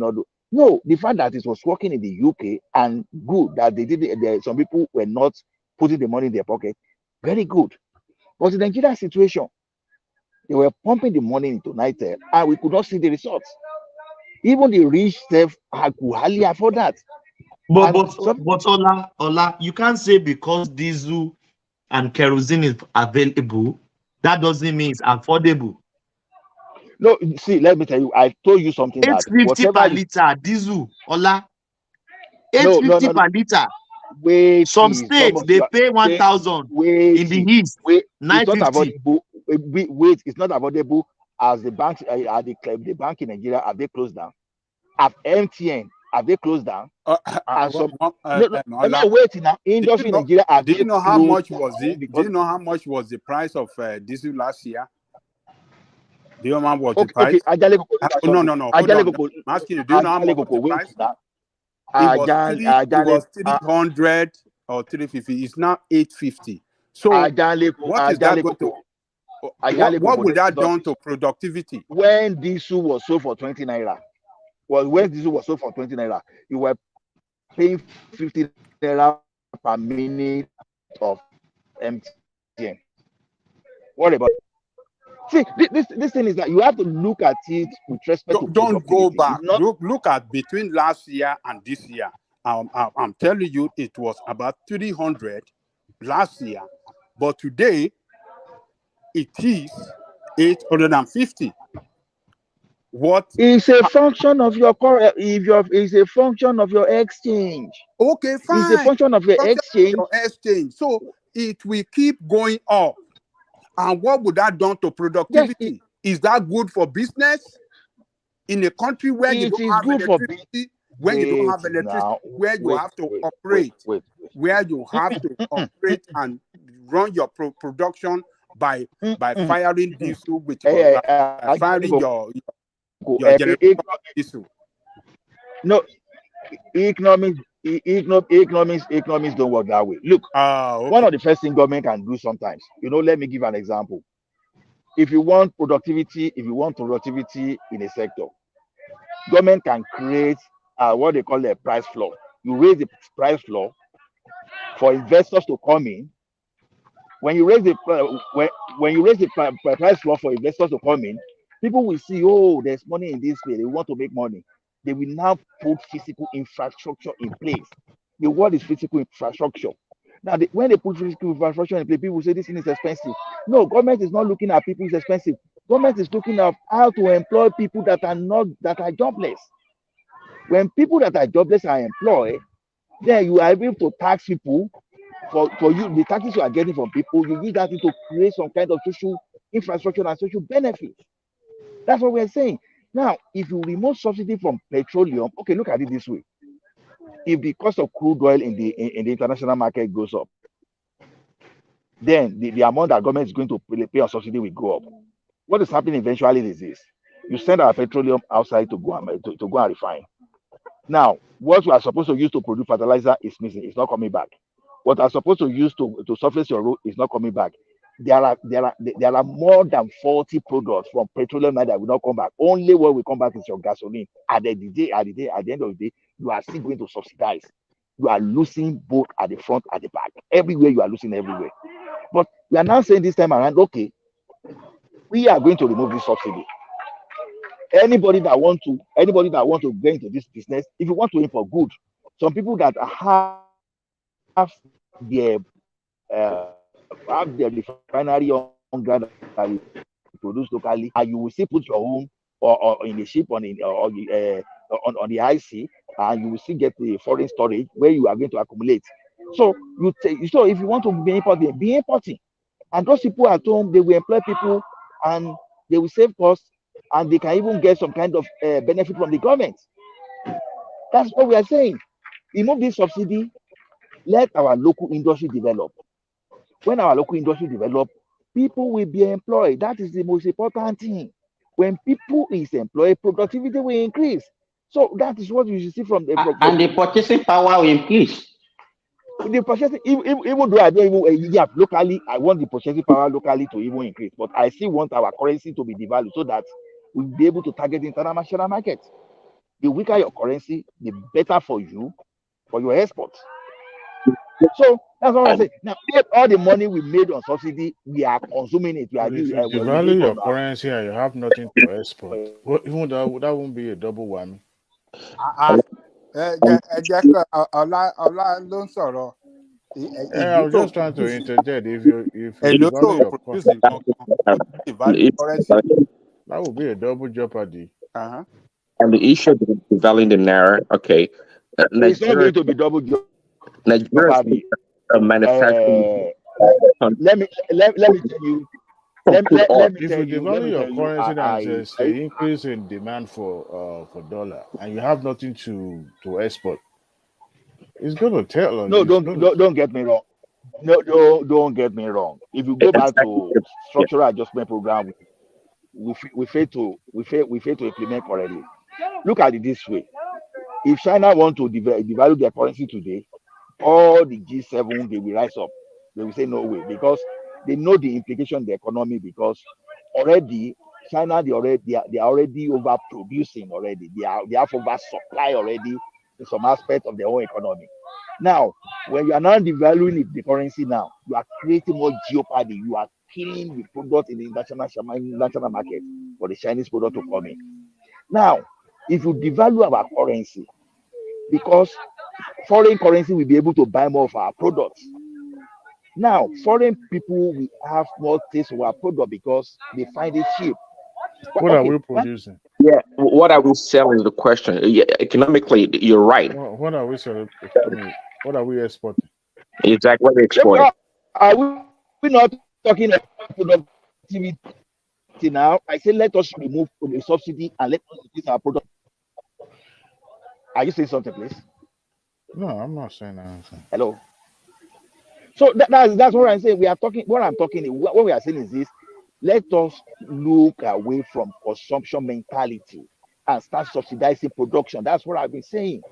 No, the fact that it was working in the UK and good that they did it, some people were not putting the money in their pocket, very good. But in the Nigeria situation, they were pumping the money into NITE and we could not see the results. Even the rich self could hardly afford that. But Ola, you can't say because diesel and kerosene is available, that doesn't mean it's affordable. No, see, let me tell you, I told you something that $8.50 per liter diesel, Ola. $8.50 per liter. Wait, some states they pay 1,000 in the east. It's not affordable. Wait, it's not affordable as the banks the bank in Nigeria, have they closed down? At MTN, have they closed down? Wait now. Industry in Nigeria, do you know how much was it? Do you know how much was the price of diesel last year? Do you remember what the price? No. Hold on. I'm asking you, do you know how much was the price? It was 300 or 350. It's now 850. So what is that going to? What would that done to productivity? When diesel was sold for 20 naira, you were paying 50 naira per minute of MTN. What about? See, this thing is that you have to look at it with respect to. Don't go back. Look at between last year and this year. I'm telling you, it was about 300 last year, but today it is 850. What is a function of your current? Is a function of your exchange. Okay, fine. It's a function of your exchange. So it will keep going up. And what would that done to productivity? Is that good for business in a country where you don't have electricity? When you don't have electricity, where you have to operate, where you have to operate and run your production by firing diesel with firing your diesel. No, economics don't work that way. Look, one of the first things government can do sometimes, let me give an example. If you want productivity in a sector, government can create what they call a price floor. You raise the price floor for investors to come in. When you raise the price floor for investors to come in, people will see, oh, there's money in this way. They want to make money. They will now put physical infrastructure in place. The word is physical infrastructure. Now, when they put physical infrastructure in place, people say this thing is expensive. No, government is not looking at people is expensive. Government is looking at how to employ people that are jobless. When people that are jobless are employed, then you are able to tax people for you. The taxes you are getting from people, you use that to create some kind of social infrastructure and social benefits. That's what we're saying. Now, if you remove subsidy from petroleum, okay, look at it this way. If the cost of crude oil in the international market goes up, then the amount that government is going to pay on subsidy will go up. What is happening eventually is this: you send our petroleum outside to go and refine. Now, what we are supposed to use to produce fertilizer is missing. It's not coming back. What are supposed to use to surface your road is not coming back. There are more than 40 products from petroleum that will not come back. Only what will come back is your gasoline. At the end of the day, you are still going to subsidize. you are losing both at the front and the back. Everywhere you are losing everywhere. But we are now saying this time around, okay, we are going to remove this subsidy. Anybody that want to get into this business, if you want to aim for good, some people that have their refinery on ground that we produce locally, and you will still put your home or in the ship on the high sea, and you will still get the foreign storage where you are going to accumulate. So if you want to be importing, and those people at home, they will employ people and they will save costs, and they can even get some kind of benefit from the government. That's what we are saying. Remove this subsidy, let our local industry develop. When our local industry develop, people will be employed. That is the most important thing. When people is employed, productivity will increase. So that is what you should see from the and the purchasing power will increase. The purchasing, even though I don't even locally, I want the purchasing power locally to even increase, but I still want our currency to be devalued so that we'll be able to target the international market. The weaker your currency, the better for you, for your exports. So that's what I say. Now, all the money we made on subsidy, we are consuming it. We are If you devalue your currency and you have nothing to export, even that won't be a double whammy. I was just trying to interject. If you devalue your currency, that would be a double jeopardy. And the issue of devaluing the naira, okay. It's not going to be double jeopardy. Nigeria manufacturing. Let me tell you. Let me if you devalue your currency, there's an increase in demand for dollar, and you have nothing to export. It's going to tell on. No, don't get me wrong. No, don't get me wrong. If you go back to structural adjustment program, we fail to implement correctly. Look at it this way: if China want to devalue their currency today, all the G7 they will rise up. They will say no way, because they know the implication of the economy, because already China they are already overproducing already. They have oversupply already in some aspect of their own economy. Now, when you are now devaluing the currency now, you are creating more jeopardy. You are killing the product in the international market for the Chinese product to come in. Now, if you devalue our currency, because foreign currency will be able to buy more of our products. Now, foreign people will have more taste of our product because they find it cheap. But what are we producing? Yeah, what are we selling is the question. Yeah, economically, you're right. What are we selling? What are we exporting? Exactly, what are we exporting? Are we not talking about productivity now? I say let us remove the subsidy and let us increase our product. Are you saying something, please? No, I'm not saying anything. Hello. So that's what I'm saying. What we are saying is this: let us look away from consumption mentality and start subsidizing production. That's what I've been saying.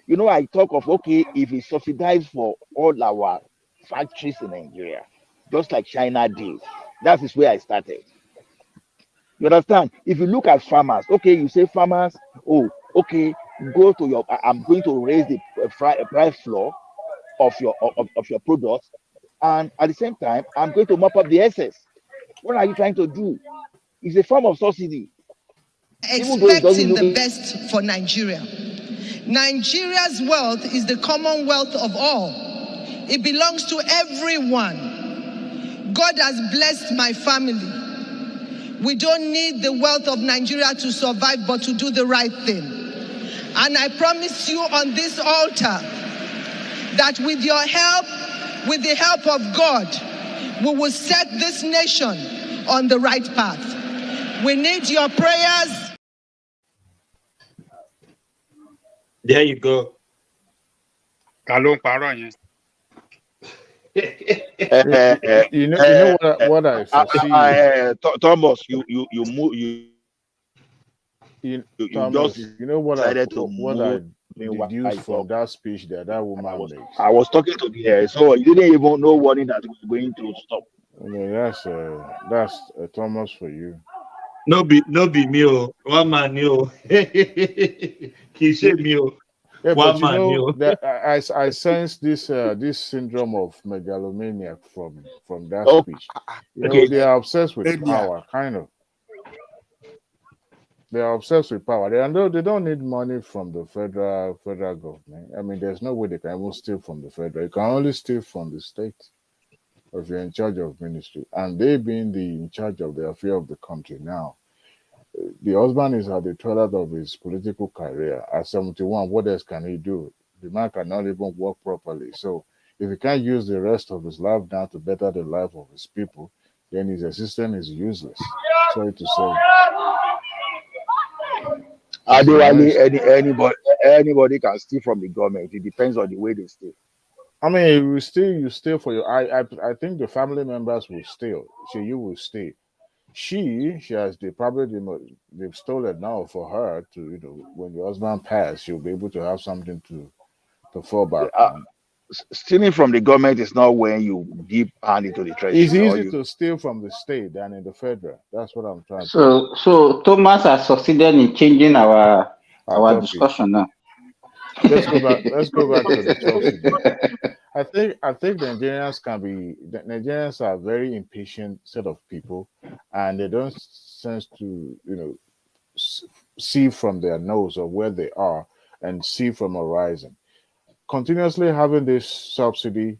You know, I talk of, okay, if we subsidize for all our factories in Nigeria, just like China did, that is where I started. You understand? If you look at farmers, okay, you say farmers, oh, okay, go to your, I'm going to raise the price floor of your products, and at the same time, I'm going to mop up the excess. What are you trying to do? It's a form of subsidy. Expecting the best for Nigeria. Nigeria's wealth is the common wealth of all. It belongs to everyone. God has blessed my family. We don't need the wealth of Nigeria to survive, but to do the right thing. And I promise you on this altar that with your help, with the help of God, we will set this nation on the right path. We need your prayers. There you go. You know what I foresee. Thomas, you Thomas, you know what I deduced from that speech that woman makes. I was talking to the air, so you didn't even know what that was going to stop. That's Thomas for you. No be me, one man, yo. He said me. Yeah, One but you man, know you. that I sense this this syndrome of megalomaniac from that Oh, speech. You know, okay. they are obsessed with Maniac. power, kind of. They are obsessed with power. They don't need money from the federal government. I mean, there's no way they can even steal from the federal. You can only steal from the state if you're in charge of ministry. And they being in charge of the affair of the country now. The husband is at the twilight of his political career. At 71, what else can he do? The man cannot even work properly. So if he can't use the rest of his life now to better the life of his people, then his assistant is useless. Sorry to say. Anybody can steal from the government. It depends on the way they steal. I mean, you steal for your. I think the family members will steal. So you will steal. She has they've stolen now for her to when the husband passed, she'll be able to have something to fall back on. Stealing from the government is not when you give hand into the treasury. It's easy to steal from the state than in the federal. That's what I'm trying to say. So Thomas has succeeded in changing our discussion now. Let's go back to the subsidy. I think Nigerians are a very impatient set of people, and they don't sense to see from their nose or where they are and see from horizon. Continuously having this subsidy,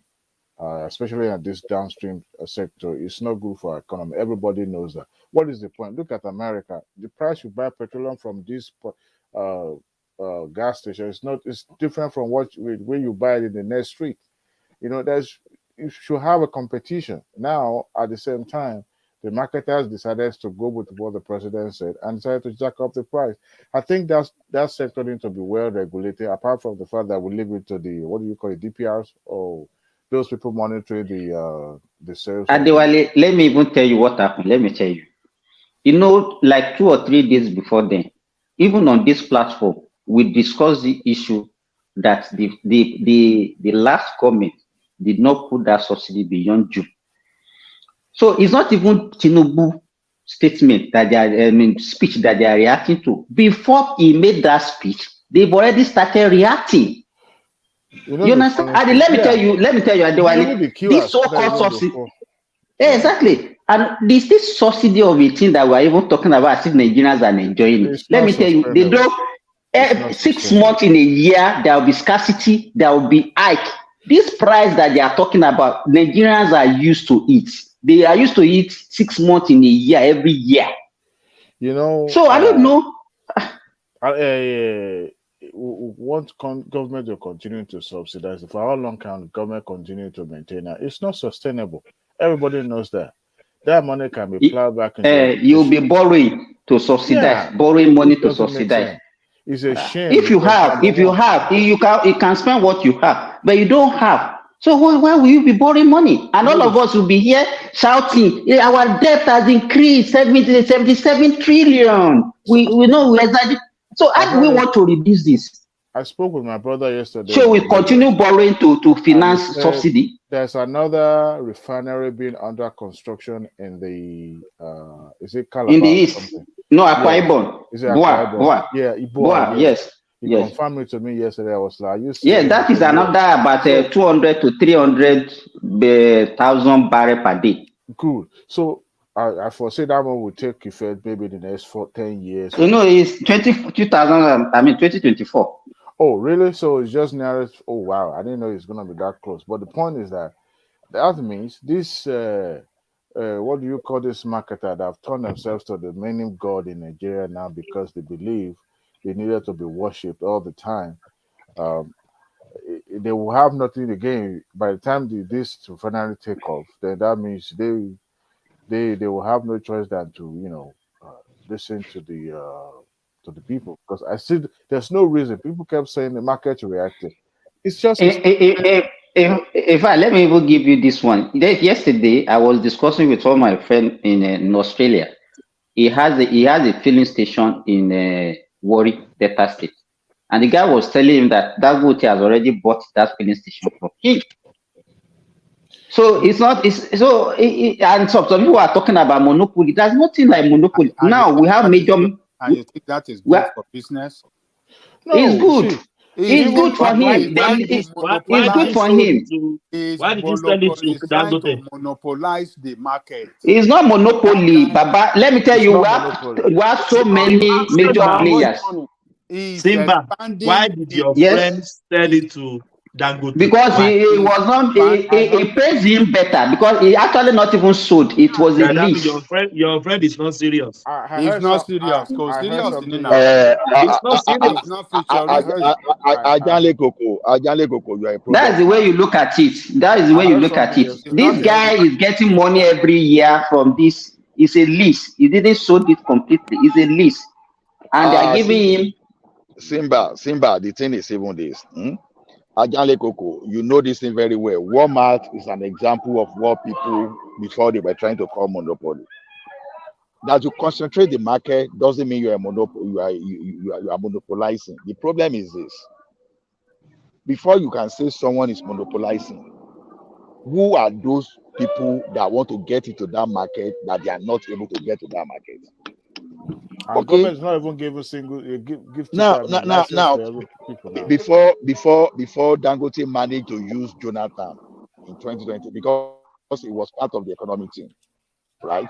especially in this downstream sector, is not good for our economy. Everybody knows that. What is the point? Look at America. The price you buy petroleum from this gas station it's different from where you buy it in the next street. You should have a competition. Now, at the same time, the marketers decided to go with what the president said and decided to jack up the price. I think that sector needs to be well regulated, apart from the fact that we leave it to the, what do you call it, DPRs, or those people monitoring the sales. Adewale, let me even tell you what happened. Let me tell you. Like 2 or 3 days before then, even on this platform, we discussed the issue that the last government did not put that subsidy beyond June. So it's not even Tinubu statement that speech that they are reacting to. Before he made that speech, they've already started reacting. You understand? And let me tell you, Adewale, this so-called subsidy. Yeah, exactly. And this subsidy of a thing that we're even talking about, as if Nigerians are enjoying it. Let me tell you, they don't. 6 months in a year, there will be scarcity, there will be hike. This price that they are talking about, Nigerians are used to it. They are used to it 6 months in a year, every year. So I don't know. Want government to continue to subsidize. For how long can the government continue to maintain that? It's not sustainable. Everybody knows that. That money can be plowed back into. You'll be borrowing to subsidize, borrowing money to subsidize. It's a shame. If you can spend what you have, but you don't have. So why will you be borrowing money? And all of us will be here shouting, our debt has increased 77 trillion. We know we exaggerate. So how do we want to reduce this? I spoke with my brother yesterday. So we continue borrowing to finance subsidy. There's another refinery being under construction in the is it Calabar? In the east. No, Akwa Ibom. Is it Akwa Ibom? Yeah, Boa, yes. He confirmed it to me yesterday. I was like, that is another about 200 to 300,000 barrels per day. Good. So I foresee that one will take effect maybe in the next 10 years. It's 2024. Oh, really? So it's just nearest. Oh, wow. I didn't know it's going to be that close. But the point is that means this, what do you call this marketer that have turned themselves to the main god in Nigeria now because they believe they needed to be worshipped all the time. They will have nothing again by the time this finally take off. Then that means they will have no choice than to listen to the people, because I see there's no reason. People kept saying the market reacted. It's just. In fact, let me even give you this one. Yesterday, I was discussing with one of my friends in Australia. He has a filling station in Warri, Delta State, and the guy was telling him that Dangote has already bought that filling station from him. So it's not. And some people are talking about monopoly. There's nothing like monopoly. Now we have major. And you think that is good for business? No, it's good. It's good for him. It's good for him. Why did you sell it to trying to Dangote? monopolize the market. It's not monopoly, Baba. Let me tell you, we have so many major players. Simba, why did your friend sell it to Dangote? Because he was not, he pays him better because he actually not even sold. It was a lease. Your friend is not serious. He's not serious. It's not serious. Ajale Koko, you are a product. That's the way you look at it. That is the way you look at it. This guy is getting money every year from this. It's a lease. He didn't sold it completely. It's a lease. And they're giving him. Simba, the thing is 7 days. Ajale Koko, you know this thing very well. Walmart is an example of what people before they were trying to call monopoly. That you concentrate the market doesn't mean you're a monopoly. You are monopolizing. The problem is this: before you can say someone is monopolizing, who are those people that want to get into that market that they are not able to get to that market? Our government's not even giving single give now before Dangote managed to use Jonathan in 2020 because it was part of the economic team, right?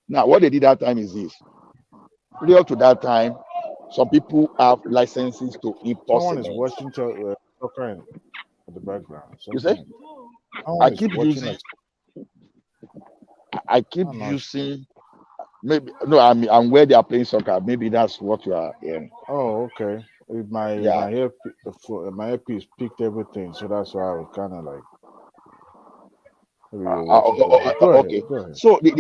Now what they did that time is this: prior to that time, some people have licenses to import. Someone is watching soccer in the background. You say? I keep using. Maybe no, I'm where they are playing soccer. Maybe that's what you are hearing. Oh, okay. My earpiece picked everything, so that's why I was kind of like. Okay. Go ahead. So the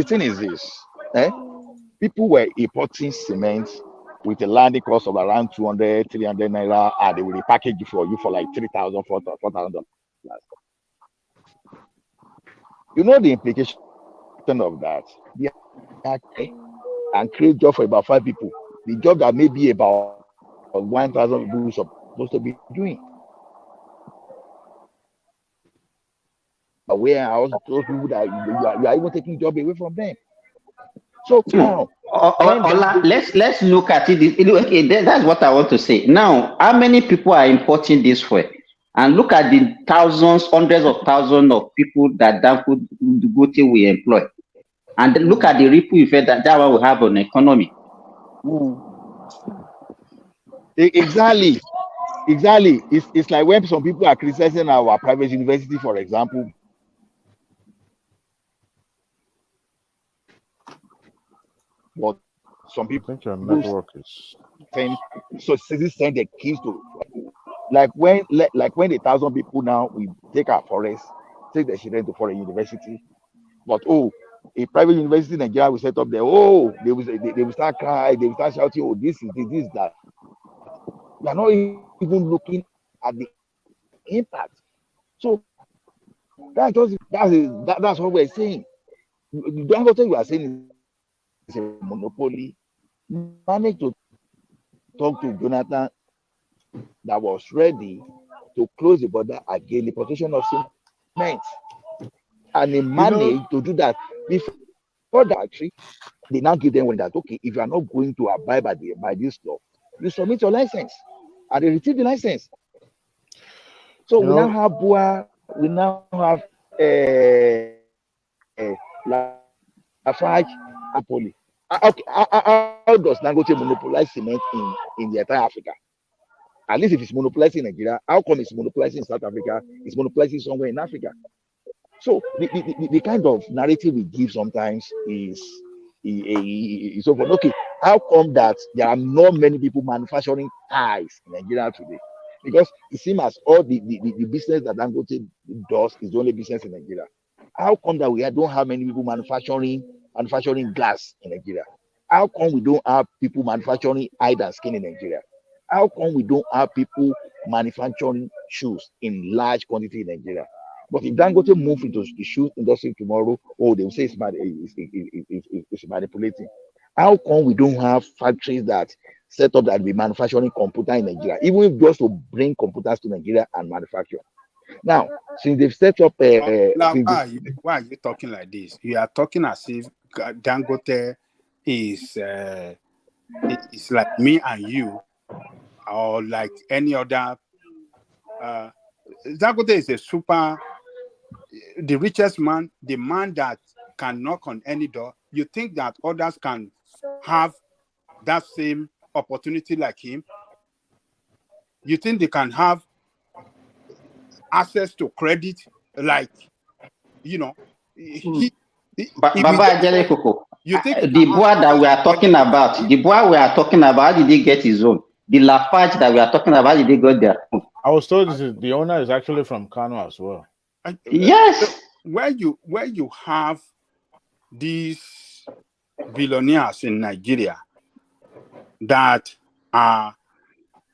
thing is this: people were importing cement with a landing cost of around 200, 300 naira, and they will repackage it for you for like $3,000, $4,000. You know the implication of that, and create job for about 5 people. The job that may be about 1,000 people supposed to be doing. But where are also those people that you are even taking job away from them? So now, let's look at it. Okay, that's what I want to say. Now, how many people are importing this way? And look at the thousands, hundreds of thousands of people that Dangote will employ. And look at the ripple effect that one will have on the economy. Exactly. It's like when some people are criticizing our private university, for example. But some people think your network is send the keys to, like when the 1,000 people now we take our forest, take the children to foreign university, but a private university in Nigeria will set up there. They will start crying, they will start shouting, this is that. We are not even looking at the impact. So that's what we're saying. That's what we are saying is a monopoly. Managed to talk to Jonathan that was ready to close the border again, the protection of cement. And they managed to do that before that. They now give them one that, okay, if you are not going to abide by this law, you submit your license, and they retrieve the license. So we now have Bua, we now have Lafarge, Apoli. Okay, how does Dangote monopolize cement in the entire Africa? At least if it's monopolizing in Nigeria, how come it's monopolizing in South Africa? It's monopolizing somewhere in Africa. So the kind of narrative we give sometimes is so fun. Okay, how come that there are not many people manufacturing ties in Nigeria today? Because it seems as all the business that Dangote does is the only business in Nigeria. How come that we don't have many people manufacturing glass in Nigeria? How come we don't have people manufacturing hide and skin in Nigeria? How come we don't have people manufacturing shoes in large quantity in Nigeria? But if Dangote move into the shoe industry tomorrow, they will say it's manipulating. How come we don't have factories that set up that we manufacturing computer in Nigeria, even if just to bring computers to Nigeria and manufacture? Now, since they've set up why are you talking like this? You are talking as if Dangote is like me and you or like any other. Dangote is the richest man, the man that can knock on any door. You think that others can have that same opportunity like him? You think they can have access to credit like, Baba Ajale Koko, the boy that we are talking about, how did he get his own? The Lafarge that we are talking about, how did they get their own? I was told the owner is actually from Kano as well. Yes. Where you have these billionaires in Nigeria that are,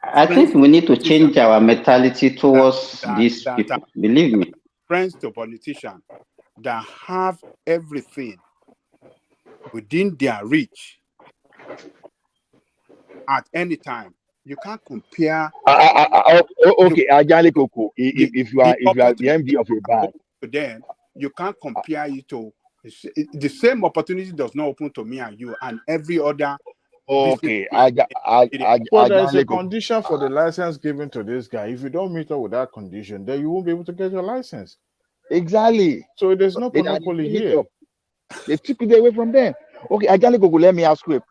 I think we need to change our mentality towards these people. Believe me. Friends to politicians that have everything within their reach at any time. You can't compare. Okay, Ajale Koko. If you are the MD of a bank, then you can't compare it to the same opportunity does not open to me and you and every other. Okay, but there's a condition for the license given to this guy. If you don't meet up with that condition, then you won't be able to get your license. Exactly. So there's no monopoly here. They took it away from them. Okay, Ajale Koko, let me ask you a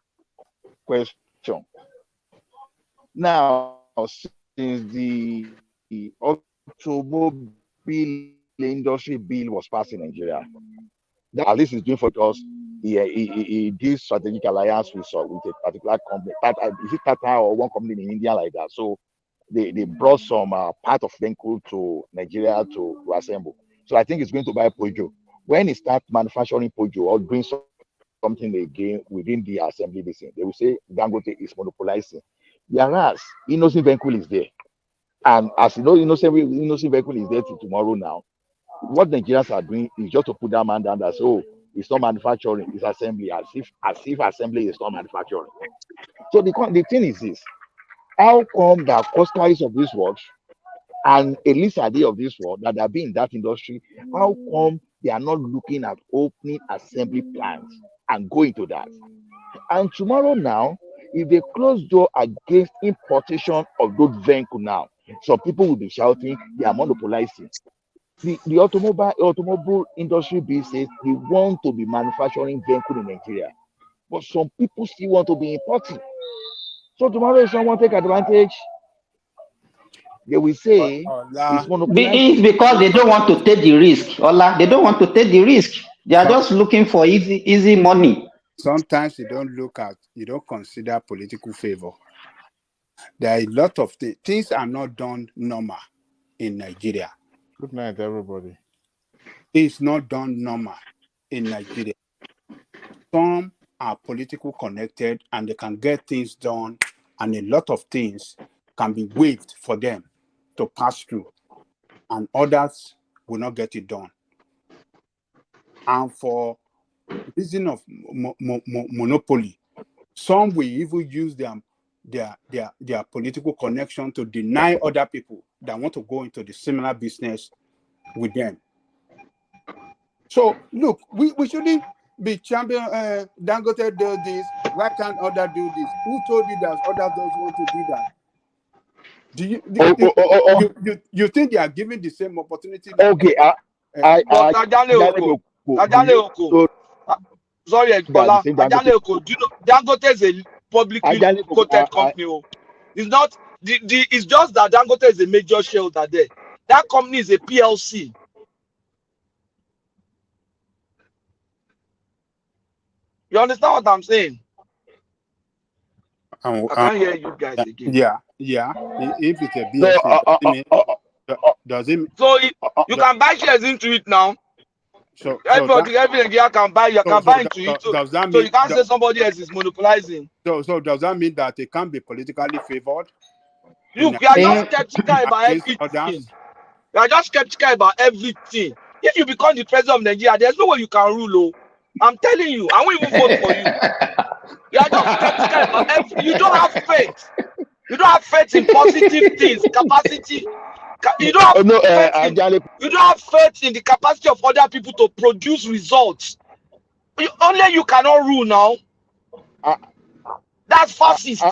question. Now, since the automobile industry bill was passed in Nigeria, that at least is doing for us. He did strategic alliance with a particular company. Is it Tata or one company in India like that? So they brought some part of Venko to Nigeria to assemble. So I think it's going to buy Peugeot. When it starts manufacturing Peugeot or doing something again within the assembly business, they will say Dangote is monopolizing. Whereas innocent vehicle is there. And as you know, innocent vehicle is there till tomorrow now. What Nigerians are doing is just to put that man down that, oh, it's not manufacturing, it's assembly, as if assembly is not manufacturing. So the thing is this: how come that Coscaris of this world and Elisa Day of this world that are being in that industry, how come they are not looking at opening assembly plants and going to that? And tomorrow now, if they close door against importation of those vehicles now, some people will be shouting they are monopolizing. The automobile industry says they want to be manufacturing vehicles in Nigeria, but some people still want to be importing. So tomorrow, if someone take advantage, they will say it's monopolizing. It's because they don't want to take the risk. Ola, they don't want to take the risk. They are just looking for easy money. Sometimes you don't consider political favor. There are a lot of things are not done normal in Nigeria. Good night, everybody. It's not done normal in Nigeria. Some are political connected and they can get things done, and a lot of things can be waived for them to pass through, and others will not get it done. And for reason of monopoly, some will even use their political connection to deny other people that want to go into the similar business with them. So look, we shouldn't be champion. Dangote does this. Why can't others do this? Who told you that others don't want to do that? You think they are given the same opportunity? Okay, sorry, Bola. Ajale Oko, do you know Dangote is a publicly quoted company? It's not it's just that Dangote is a major shareholder there. That company is a PLC. You understand what I'm saying? I can't hear you guys again. Yeah. If it's a BSC, does it? So you can buy shares into it now. So everybody here can buy. You can buy into it. So you can't say somebody else is monopolizing. So does that mean that they can't be politically favored? Look, you are just skeptical about everything. You are just skeptical about everything. If you become the president of Nigeria, there's no way you can rule. I'm telling you, I won't even vote for you. You are just skeptical about everything. You don't have faith. You don't have faith in positive things, capacity. You don't have faith in the capacity of other people to produce results. Only you cannot rule now. That's fascist.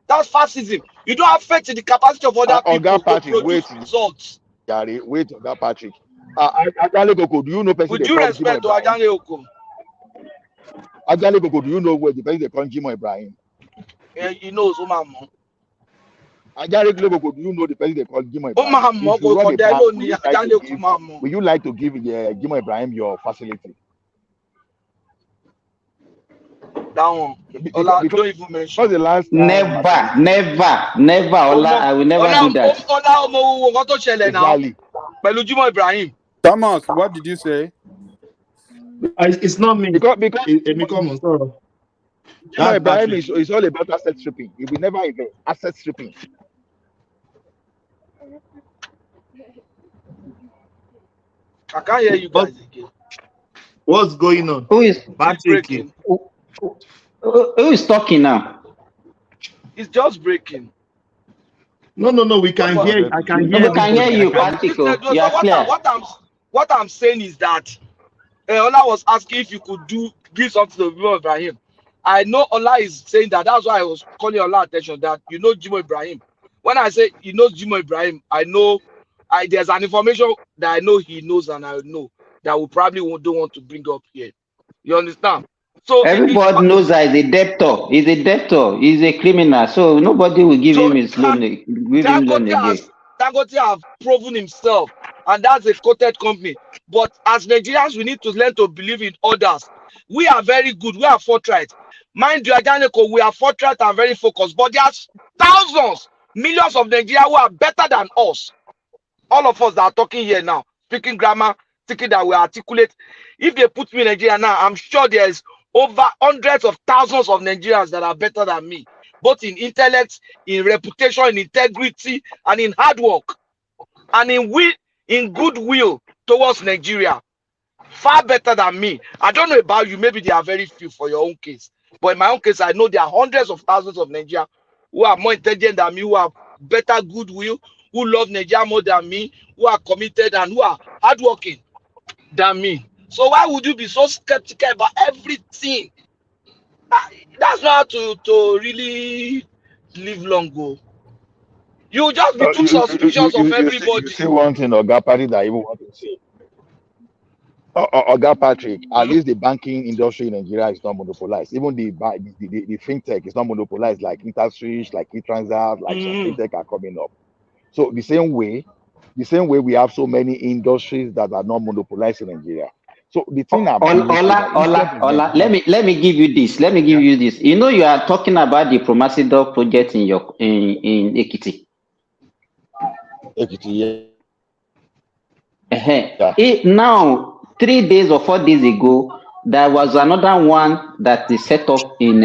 That's fascism. You don't have faith in the capacity of other people to produce results. Gary, wait, Oga Patrick. Ajale Koko, do you know person? With due respect to Ajale Koko. Ajale Koko, do you know where the person they call Jimoh Ibrahim? Yeah, he knows Omamo. Ajale Koko, do you know the person they call Jimoh Ibrahim? Will you like to give Jimoh Ibrahim your facility? That one. Ola, don't even mention. What's the last time? Never. Ola, I will never do that. Ibrahim. Thomas, what did you say? It's not me. Because That's Ibrahim is all about asset stripping. He will never invest. Asset stripping. I can't hear you guys again. What's going on? Who is Patrick? Who is talking now? It's just breaking. No. We can hear you. I can hear. We can hear you, Patrick. What I'm saying is that Ola was asking if you could give something to Jimoh Ibrahim. I know Ola is saying that. That's why I was calling Ola attention that you know Jimoh Ibrahim. When I say he knows Jimoh Ibrahim, I know there's an information that I know he knows and I know that we probably don't want to bring up here. You understand? So everybody knows that he's a debtor. He's a debtor. He's a criminal. So nobody will give him his loan. Dangote have proven himself, and that's a quoted company. But as Nigerians, we need to learn to believe in others. We are very good. We are forthright. Mind you, Ajaneko, we are forthright and very focused. But there's thousands, millions of Nigerians who are better than us. All of us that are talking here now, speaking grammar, thinking that we articulate. If they put me in Nigeria now, I'm sure there's over hundreds of thousands of Nigerians that are better than me, both in intellect, in reputation, in integrity, and in hard work, and in goodwill towards Nigeria. Far better than me. I don't know about you. Maybe there are very few for your own case. But in my own case, I know there are hundreds of thousands of Nigerians who are more intelligent than me, who have better goodwill, who love Nigeria more than me, who are committed and who are hardworking than me. So why would you be so skeptical about everything? That's not to really live long ago. You just be too suspicious of everybody. You see one thing, Oga Patrick, that I even want to say. Oga Patrick, at least the banking industry in Nigeria is not monopolized. Even the fintech is not monopolized like InterSwitch, like eTransact, like some fintech are coming up. So the same way we have so many industries that are not monopolized in Nigeria. So the thing Ola, let me give you this. You know, you are talking about the Promasidor project in Ekiti. Ekiti, yeah. Now, 3 days or 4 days ago, there was another one that is set up in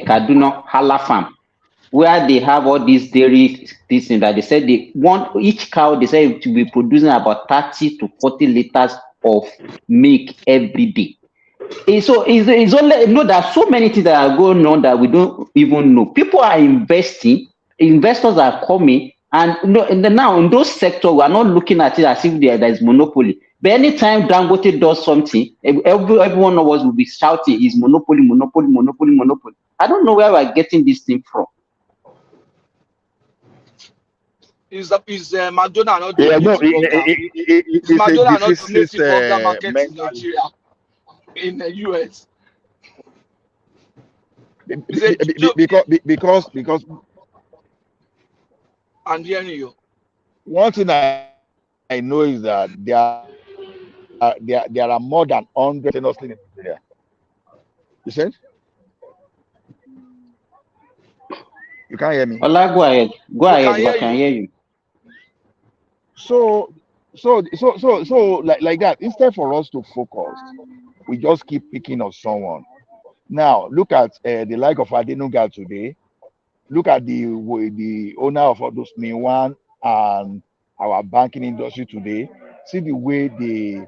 Kaduna, Hala Farm, where they have all these dairy things that they said they want each cow. They say to be producing about 30 to 40 liters of milk every day. So it's only there are so many things that are going on that we don't even know. People are investing, investors are coming, and now in those sectors we are not looking at it as if there is monopoly. But anytime Dangote does something, every one of us will be shouting, "Is monopoly, monopoly, monopoly, monopoly." I don't know where we are getting this thing from. Is McDonald's not doing it? McDonald's not doing it for the market in Nigeria, in the US? Because I'm hearing you. One thing I know is that there are more than 100 in Nigeria. You said? You can't hear me. Ola, go ahead. I can hear you. So like that, instead for us to focus, we just keep picking on someone. Now look at the like of Adenuga today. Look at the owner of all those One and our banking industry today. See the way they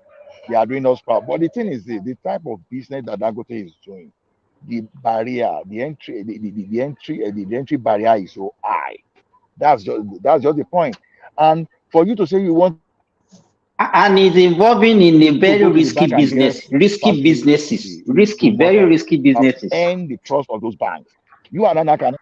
are doing us proud. But the thing is, the type of business that Dangote is doing, the barrier, the entry barrier is so high. That's just the point. And for you to say you want, and it's involving in a very risky business, very risky businesses. And the trust of those banks. You are not can.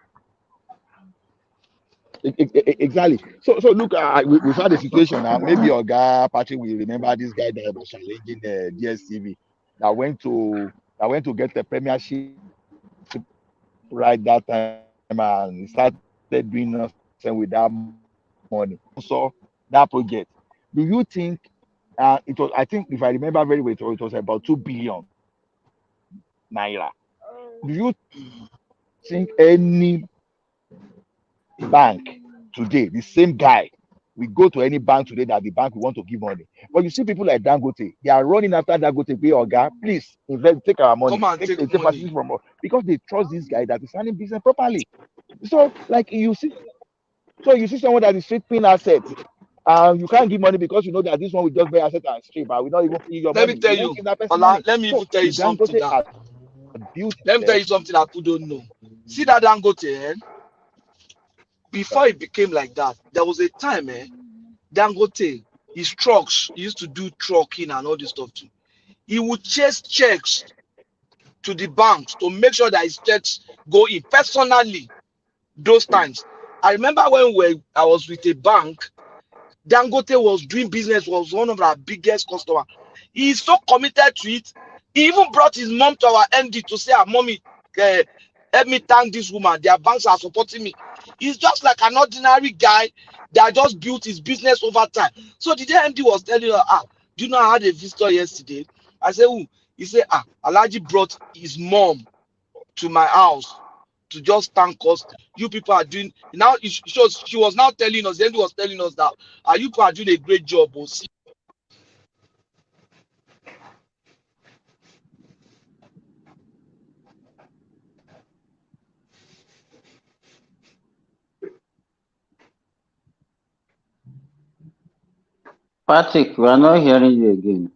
Exactly. So look, we've had a situation now. Maybe Oga Patrick will remember this guy that was challenging the DSTV that went to get the premiership right that time and started doing nothing with that money. So that project. Do you think it was? I think if I remember very well, it was about 2 billion naira. Do you think any bank today, the same guy, we go to any bank today that the bank we want to give money? But you see people like Dangote, they are running after Dangote, pay Oga, please invest, take our money, Come and take money. from us, because they trust this guy that is running business properly. So like you see someone that is stripping assets. You can't give money because you know that this one will just buy asset and strip, but we not even pay your Let money. me tell you, let me even tell you something that. Let me tell you something that people don't know. See that Dangote, before it became like that, there was a time, Dangote, his trucks, he used to do trucking and all this stuff too. He would chase checks to the banks to make sure that his checks go in personally. Those times, I remember when I was with a bank, Dangote was doing business, was one of our biggest customers. He's so committed to it. He even brought his mom to our MD to say, "Mommy, help me thank this woman. Their banks are supporting me." He's just like an ordinary guy that just built his business over time. So the day MD was telling her, do you know I had a visitor yesterday? I said, who? He said, Alhaji brought his mom to my house to just thank us. You people are doing now. She was now telling us. The MD was telling us that you people are doing a great job. Patrick, we are not hearing you again.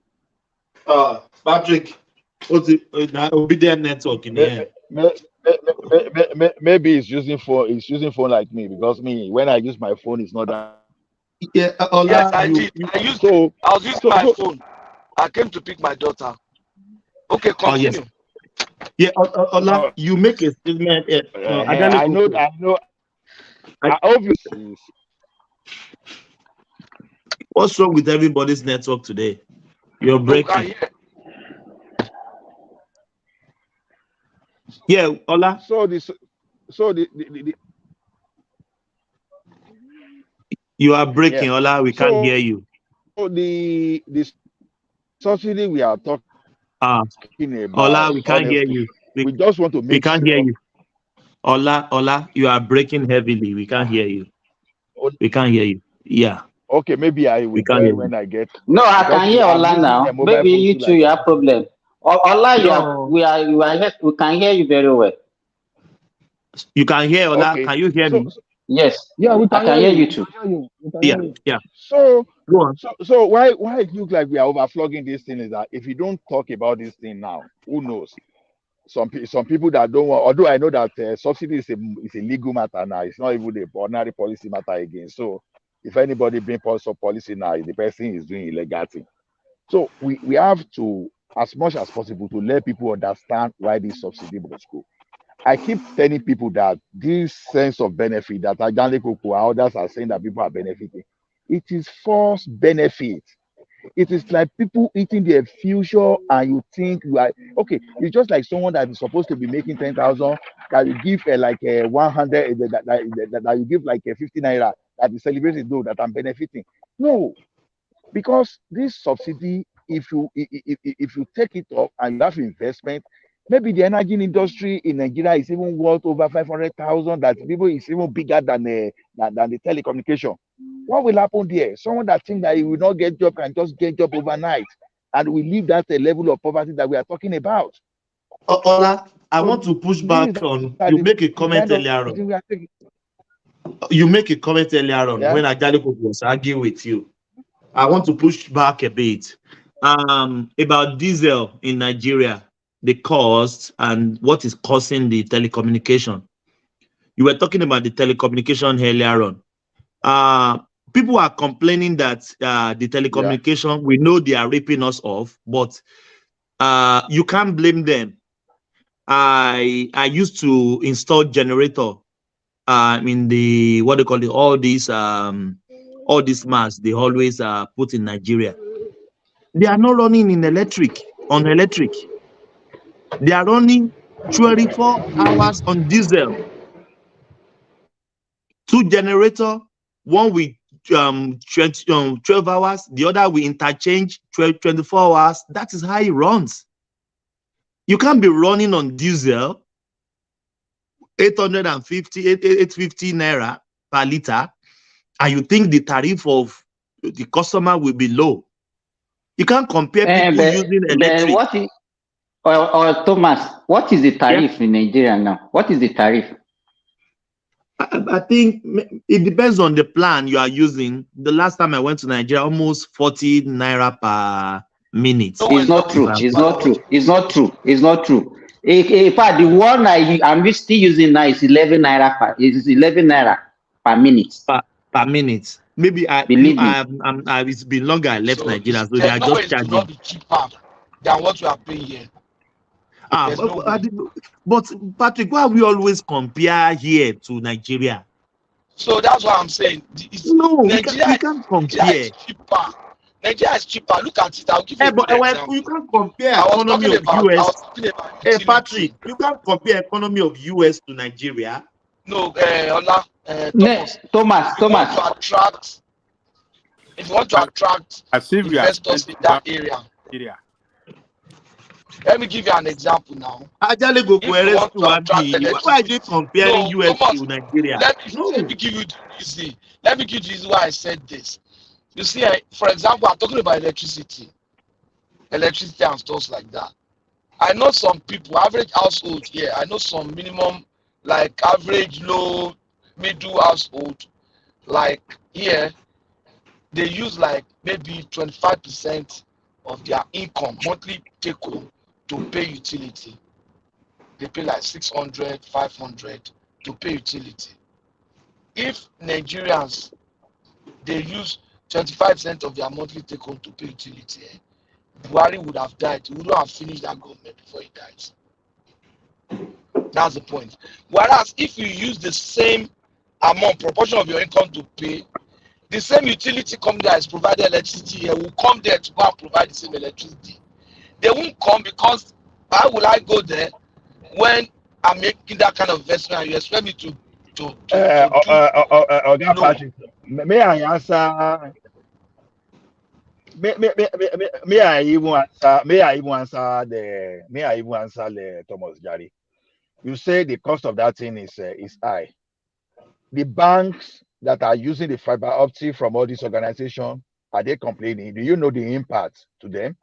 Patrick, what's the obedient network in here? Maybe he's using phone. He's using phone like me, because me, when I use my phone, it's not that. Yeah, yes, I did. I was using my phone. I came to pick my daughter. Okay, continue. Yeah, Ola, you make a statement. I know. Obviously. What's wrong with everybody's network today? You're breaking. Yeah, Ola. So you are breaking, Ola. We can't hear you. So the subsidy we are talking about. Ola, we can't hear you. We just want to make. We can't hear you. Ola, you are breaking heavily. We can't hear you. We can't hear you. Yeah. Okay, maybe I will hear when I get. No, I can hear Ola now. Maybe you two, you have problem. Ola, we can hear you very well. You can hear Ola. Okay. Can you hear me? Yes. Yeah, we can I can hear you too. Yeah. So go on. So why it looks like we are overflogging this thing is that if you don't talk about this thing now, who knows? Some people that don't want. Although I know that subsidy is a legal matter now. It's not even the ordinary policy matter again. So if anybody bring policy now, the person is doing illegal thing. So we have to, as much as possible, to let people understand why this subsidy must go. I keep telling people that this sense of benefit that Ajani Koko and others are saying that people are benefiting, it is false benefit. It is like people eating their future, and you think you are okay. It's just like someone that is supposed to be making 10,000 that you give 100 that you give 50 naira that is celebrating though that I'm benefiting. No, because this subsidy, if you take it up and you have investment, maybe the energy industry in Nigeria is even worth over 500,000. That people is even bigger than the telecommunication. What will happen there? Someone that thinks that he will not get job can just get job overnight, and we leave that level of poverty that we are talking about. Ola, I want to push back on. You make a comment earlier on. You make a comment earlier on when Ajani Koko was arguing with you. I want to push back a bit about diesel in Nigeria, the cost and what is causing the telecommunication. You were talking about the telecommunication earlier on. People are complaining that the telecommunication, we know they are ripping us off, but you can't blame them. I used to install generator in the what they call it, all these mass they always put in Nigeria. They are not running on electric. They are running 24 hours on diesel. 2 generators, one with 12 hours, the other we interchange 24 hours. That is how it runs. You can't be running on diesel 850 naira per liter, and you think the tariff of the customer will be low. You can't compare people using electric. Thomas, what is the tariff in Nigeria now? What is the tariff? I think it depends on the plan you are using. The last time I went to Nigeria, almost 40 naira per minute. It's not true. In fact, the one I'm still using now is 11 naira per minute. Per minute. Maybe it's been longer I left Nigeria, so they are just charging. Not be cheaper than what we are paying here. But Patrick, why we always compare here to Nigeria? So that's what I'm saying. Nigeria can't compare. Is cheaper. Nigeria is cheaper. Look at it. I'll give you you can't compare economy of US. Hey, Patrick, you can't compare economy of US to Nigeria. No, Thomas. If you want to attract investors in that area. Let me give you an example now. Why are you comparing US to Nigeria? Let me give you the reason. Let me give you the reason why I said this. You see, for example, I'm talking about electricity and stuff like that. I know some people, average household here. I know some minimum, like average, low, middle household, like here, they use like maybe 25% of their income, monthly take home, to pay utility. They pay like 600, 500 to pay utility. If Nigerians, they use 25% of their monthly take home to pay utility, Buhari would have died. He would not have finished that government before he dies. That's the point. Whereas if you use the same amount, proportion of your income to pay, the same utility company that is providing electricity here will come there to go and provide the same electricity. They won't come because why will I go there when I'm making that kind of investment and you expect me to Patrick, may I answer? May I even answer the Thomas Jari? You say the cost of that thing is high. The banks that are using the fiber optic from all these organizations, are they complaining? Do you know the impact to them?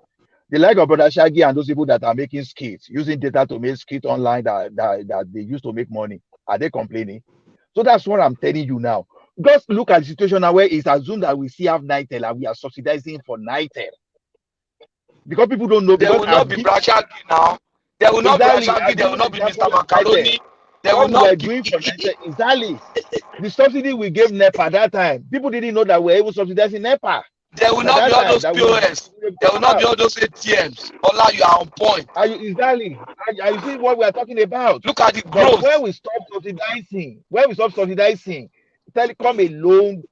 The like of Brother Shaggy and those people that are making skits, using data to make skits online that they use to make money, are they complaining? So that's what I'm telling you now. Just look at the situation now where it's assumed that we still have Nitel and we are subsidizing for Nitel. Because people don't know. There will not be Brother Shaggy now. There will not be Brother Shaggy. There will not be Mr. Macaroni. There will not be. Exactly. The subsidy we gave NEPA that time, people didn't know that we were able to subsidize in NEPA. There will not be all those POS. There will not be all those ATMs. Ola, you are on point. Exactly. You see what we are talking about. Look at the growth. Where we stop subsidizing, telecom alone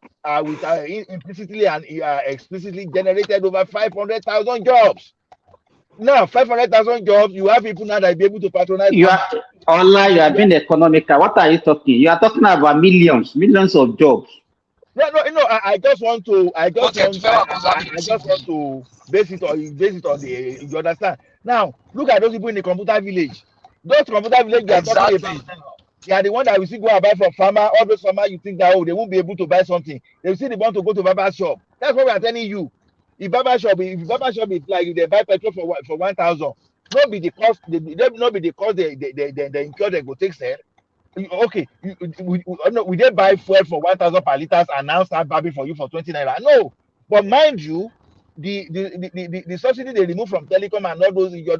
with implicitly and explicitly generated over 500,000 jobs. Now, 500,000 jobs, you have people now that will be able to patronize. You are being economical. What are you talking? You are talking about millions of jobs. No. I just want to base it on the. You understand? Now, look at those people in the computer village. Those computer village they are talking about. They are the one that we see go and buy from farmer. All those farmers, you think that they won't be able to buy something. They will see they want to go to barber shop. That's what we are telling you. If barber shop is like if they buy petrol for 1,000, not be the cost. They incur they go take sell. Okay, we didn't buy fuel for 1,000 per liters and now start barbing for you for 20 naira. No, but mind you, the subsidy they remove from telecom and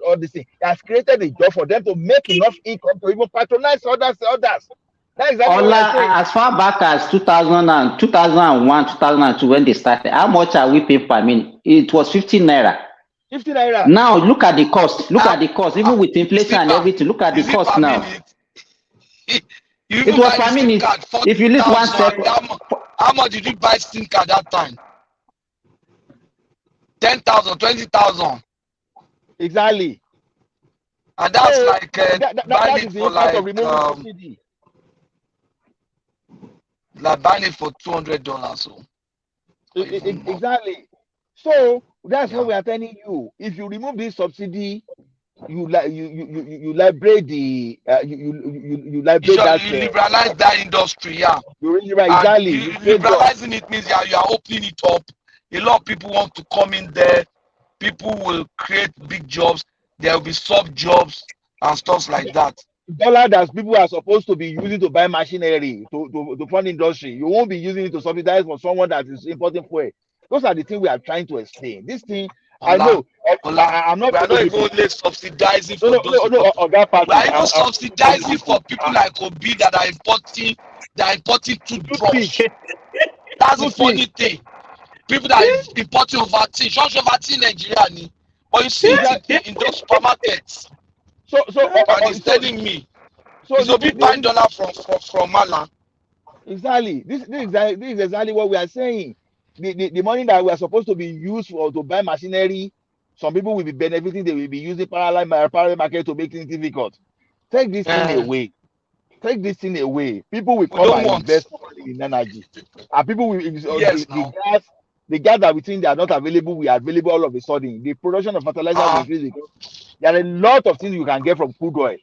all these things has created a job for them to make enough income to even patronize others. That's exactly what I'm saying. As far back as 2001, 2002 when they started, how much are we paying per minute? It was 15 naira. 50 naira. Now look at the cost. Look at the cost. Even with inflation and everything, look at the cost now. You It even was buy the per SIM minute. card If you lose 1 40,000. second, How much did you buy SIM card that time? 10,000, 20,000. Exactly. And that's So like that buying is it the for impact of like removing subsidy. buying it for $200. So Exactly. So that's what we are telling you. If you remove this subsidy, you liberate the you liberate that. You liberalize that industry, yeah. Exactly. And liberalizing it means you are opening it up. A lot of people want to come in there. People will create big jobs. There will be sub jobs and stuff like that. Dollar that people are supposed to be using to buy machinery to fund industry, you won't be using it to subsidize for someone that is importing fuel. Those are the things we are trying to explain. This thing, I know. I'm not. We are not even only subsidizing for those people. We are even subsidizing for people like Obi that are importing toothbrush. That's the funny thing. People that are importing Ovaltine, just Ovaltine Nigeria, but you see it in those supermarkets. And he's telling me, it's a big buying dollar from Mala. Exactly. This is exactly what we are saying. The money that we are supposed to be used for to buy machinery, some people will be benefiting. They will be using parallel market to make things difficult. Take this thing away. Take this thing away. People will come and invest in energy. And people will the gas that we think they are not available, we are available all of a sudden. The production of fertilizer will increase because there are a lot of things you can get from crude oil.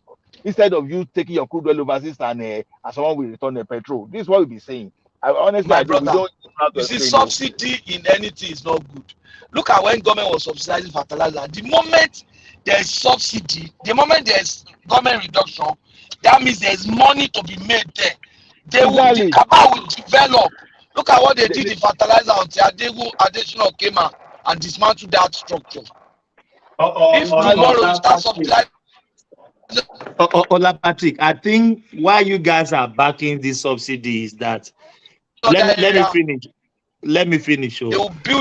Instead of you taking your crude oil overseas and someone will return the petrol. This is what we'll be saying. Honestly, My brother, you see, subsidy in anything is not good. Look at when government was subsidizing fertilizer. The moment there's subsidy, the moment there's government reduction, that means there's money to be made there. The cabal will develop. Look at what they did in fertilizer until Adesina came out and dismantled that structure. If tomorrow you start subsidizing. Ola Patrick, I think why you guys are backing this subsidy is that let me finish. Let me finish.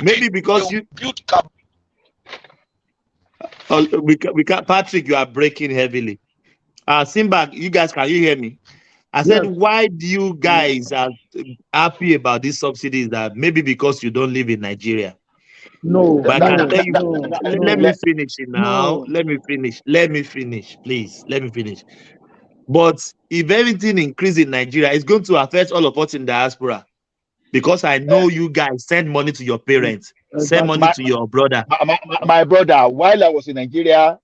Maybe because you build we can Patrick, you are breaking heavily. Simba, you guys, can you hear me? I said, why do you guys are happy about these subsidies? That maybe because you don't live in Nigeria. No, but I can tell you, let me finish it now. Let me finish, please. Let me finish. But if everything increases in Nigeria, it's going to affect all of us in diaspora. Because I know you guys send money to your parents, send money to your brother. My brother, while I was in Nigeria,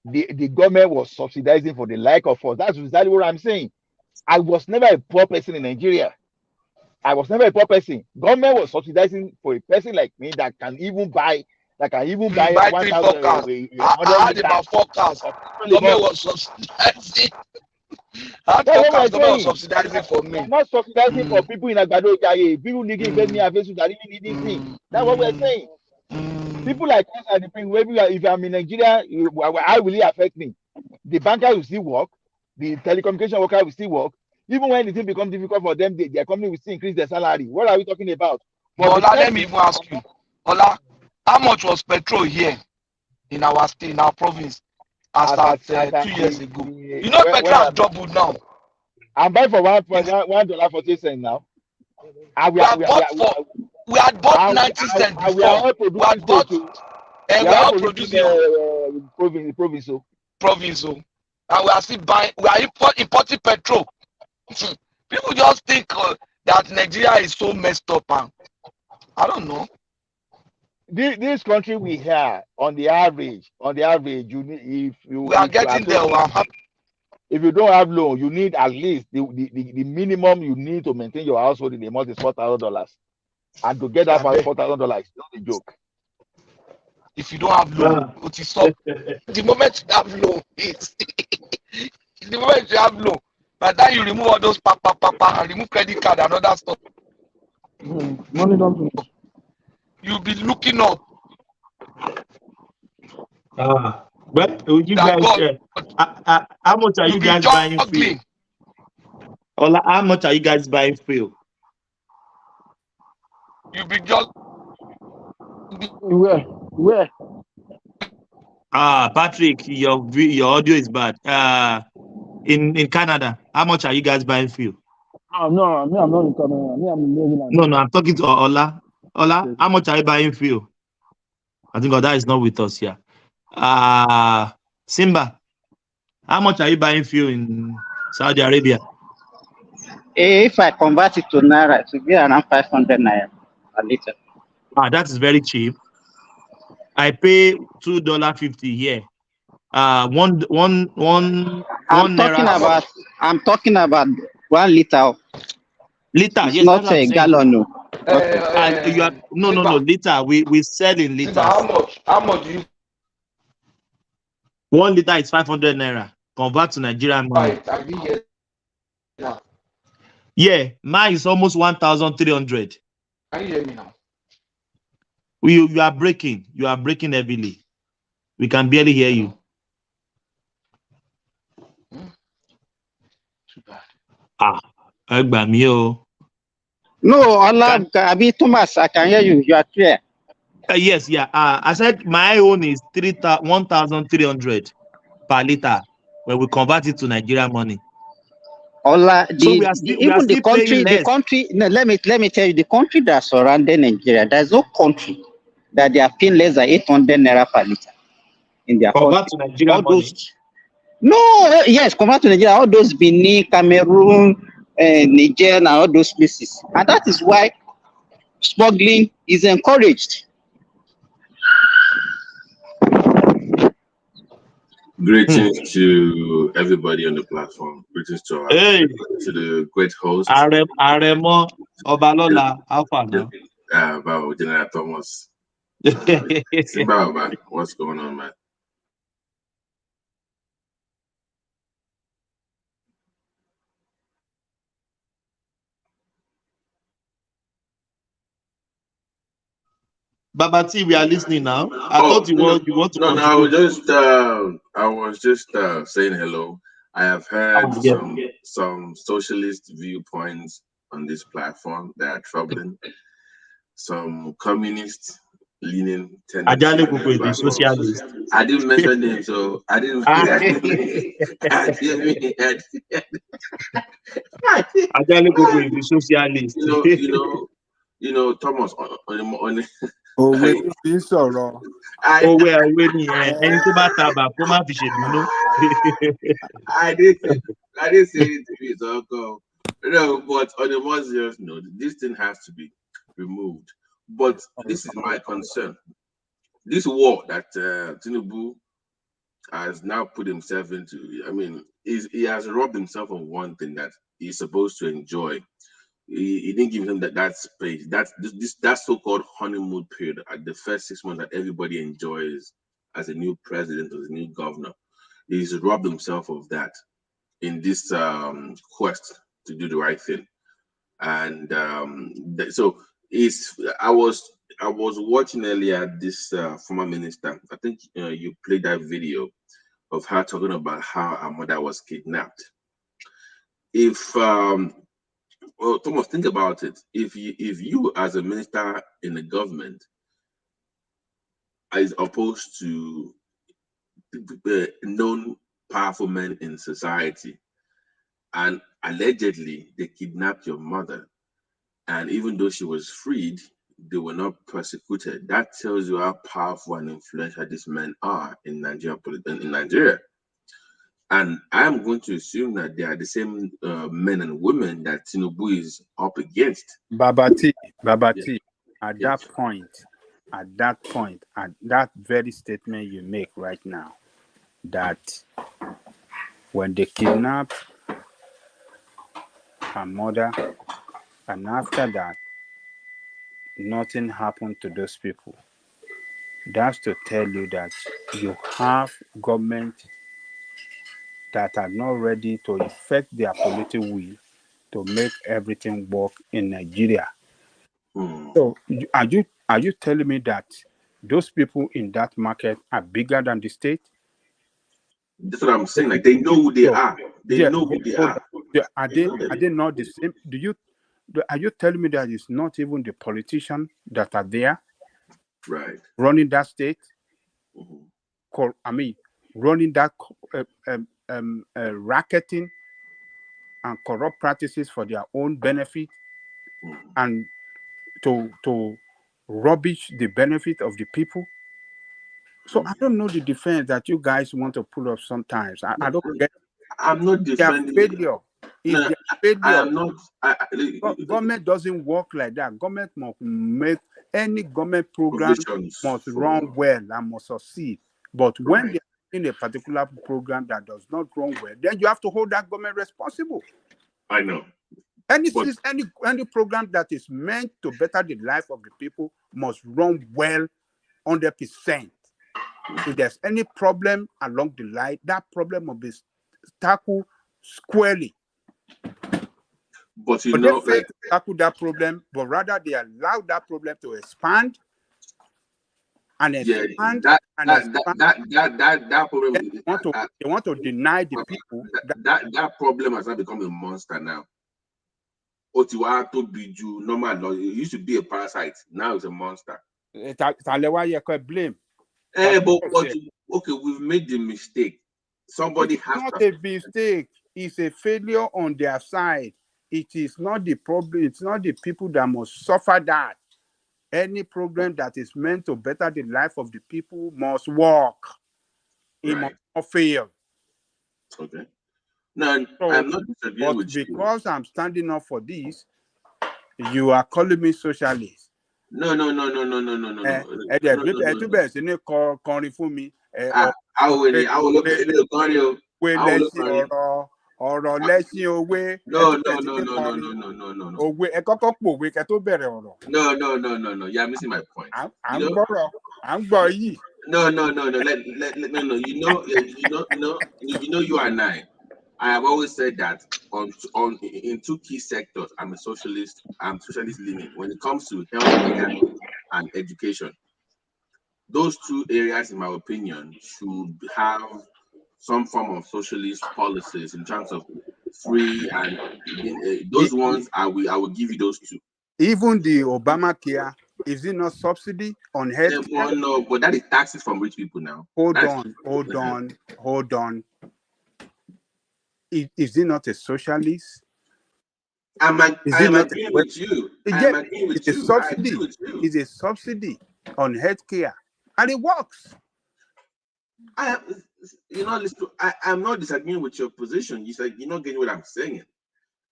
the government was subsidizing for the like of us. That's exactly what I'm saying. I was never a poor person in Nigeria. I was never a poor person. Government was subsidizing for a person like me that can even buy 1,000. I had about 4 cars. Government was subsidizing. Government was subsidizing for me. Not subsidizing for people in Agbado Jaye. People needing me that really need this thing. That's what we're saying. People like us are the thing. If I'm in Nigeria, how will it affect me? The banker will still work. The telecommunication worker will still work. Even when the thing becomes difficult for them, their company will still increase their salary. What are we talking about? Ola, let me even ask you, Ola, how much was petrol here in our state, in our province, as at 2 years ago? You know, petrol has doubled now. I'm buying for $1.48 now. We had bought 90 cents before. We are producing province. And we are still buying. We are importing petrol. People just think that Nigeria is so messed up. I don't know. This country we have, on the average, you need, we are getting there. If you don't have loan, you need at least the minimum you need to maintain your household in a month is $4,000. And to get that $4,000 is not a joke. If you don't have loan, the moment you have loan, the moment you have loan, by the time you remove all those and remove credit card and other stuff, money don't. You'll be looking up. But you guys, how much are you guys buying fuel? Ola, how much are you guys buying fuel? You'll be just where? Patrick, your audio is bad. in Canada? How much are you guys buying fuel? Oh, no, me, I'm not in Canada. Me, I'm in New Zealand. No, I'm talking to Ola. Ola, how much are you buying fuel? I think Ola is not with us here. Simba, how much are you buying fuel in Saudi Arabia? If I convert it to Naira, it will be around 500 Naira a liter. That is very cheap. I pay $2.50 here. One Naira. I'm talking about 1 liter. Liter, it's yes, not that's a gallon. No. And you are no, liter. We sell in liters. How much do you? 1 liter is 500 Naira. Convert to Nigerian money. Yeah, mine is almost 1,300. Can you hear me now? You are breaking. You are breaking heavily. We can barely hear you. Too bad. No, Allah, Abi Thomas, I can hear you. You are clear. Yes, yeah. I said my own is 1,300 per liter when we convert it to Nigerian money. Allah, we are still the country. No, let me tell you, the country that surrounded Nigeria, there's no country that they are paying less than 800 Naira per liter in their convert country. To Nigerian money. Yes, convert to Nigeria. All those Benin, Cameroon, Niger, and all those places, and that is why smuggling is encouraged. Greetings to everybody on the platform. Greetings to the great host. Aremo Obalola Alpha now. About General Thomas. What's going on, man? Babati, we are listening now. I thought you want to. No, I was just saying hello. I have heard some socialist viewpoints on this platform that are troubling. Some communist leaning tendencies. Socialist. I didn't mention them, so I didn't. Socialist. You know, Thomas on sọ̀rọ̀. Ẹni tó bá tàbà kó má fi ṣèdúró. I didn't say it to me, so no, but on a more serious note, this thing has to be removed. But this is my concern. This war that Tinubu has now put himself into, I mean, he has robbed himself of one thing that he's supposed to enjoy. He didn't give him that space. That so-called honeymoon period at the first 6 months that everybody enjoys as a new president or a new governor. He's robbed himself of that in this quest to do the right thing. And so I was watching earlier this former minister. I think you played that video of her talking about how her mother was kidnapped. Well, Thomas, think about it. If you as a minister in the government, as opposed to known powerful men in society, and allegedly they kidnapped your mother, and even though she was freed, they were not persecuted. That tells you how powerful and influential these men are in Nigeria. And I'm going to assume that they are the same men and women that Tinubu is up against. Babati, at that point, at that very statement you make right now, that when they kidnapped her mother, and after that, nothing happened to those people. That's to tell you that you have government that are not ready to effect their political will to make everything work in Nigeria. So are you telling me that those people in that market are bigger than the state? That's what I'm saying. Like, they know who they are. They know who they are. Are they not the same? Are you telling me that it's not even the politicians that are there, right, running that state? I mean, running that racketing and corrupt practices for their own benefit and to rubbish the benefit of the people. So I don't know the defense that you guys want to pull up sometimes. I don't get. I'm not defending failure. No, failure. I am not. Government doesn't work like that. Government must make any government program must run well and must succeed. But when they are in a particular program that does not run well, then you have to hold that government responsible. I know. Any program that is meant to better the life of the people must run well 100%. If there's any problem along the line, that problem must be tackled squarely. But they fail to tackle that problem, but rather they allow that problem to expand and expand that problem. They want to deny the people that problem has now become a monster now. Otiwa normal. It used to be a parasite. Now it's a monster. Blame. But okay, we've made the mistake. Somebody has not a mistake. It's a failure on their side. It is not the problem. It's not the people that must suffer that. Any program that is meant to better the life of the people must work. It must not fail. Okay. No, I'm not disagreeing with you. Because I'm standing up for this, you are calling me socialist. No. Ọ̀rọ̀ lẹ́sìn òwe. No. Òwe ẹ kọ́kọ́ pòwe kẹ́ tó bẹ̀rẹ̀ ọ̀rọ̀. No. You're missing my point. À ń gbọ́ yìí. No. You know you and I have always said that in two key sectors, I'm a socialist. I'm socialist leaning when it comes to healthcare and education. Those two areas, in my opinion, should have some form of socialist policies in terms of free and those ones. I will give you those two. Even the Obamacare, is it not subsidy on health? No, but that is taxes from rich people now. Hold on. Is it not a socialist? I'm agreeing with you. It's a subsidy. It's a subsidy on healthcare, and it works. I'm not disagreeing with your position. You said you're not getting what I'm saying.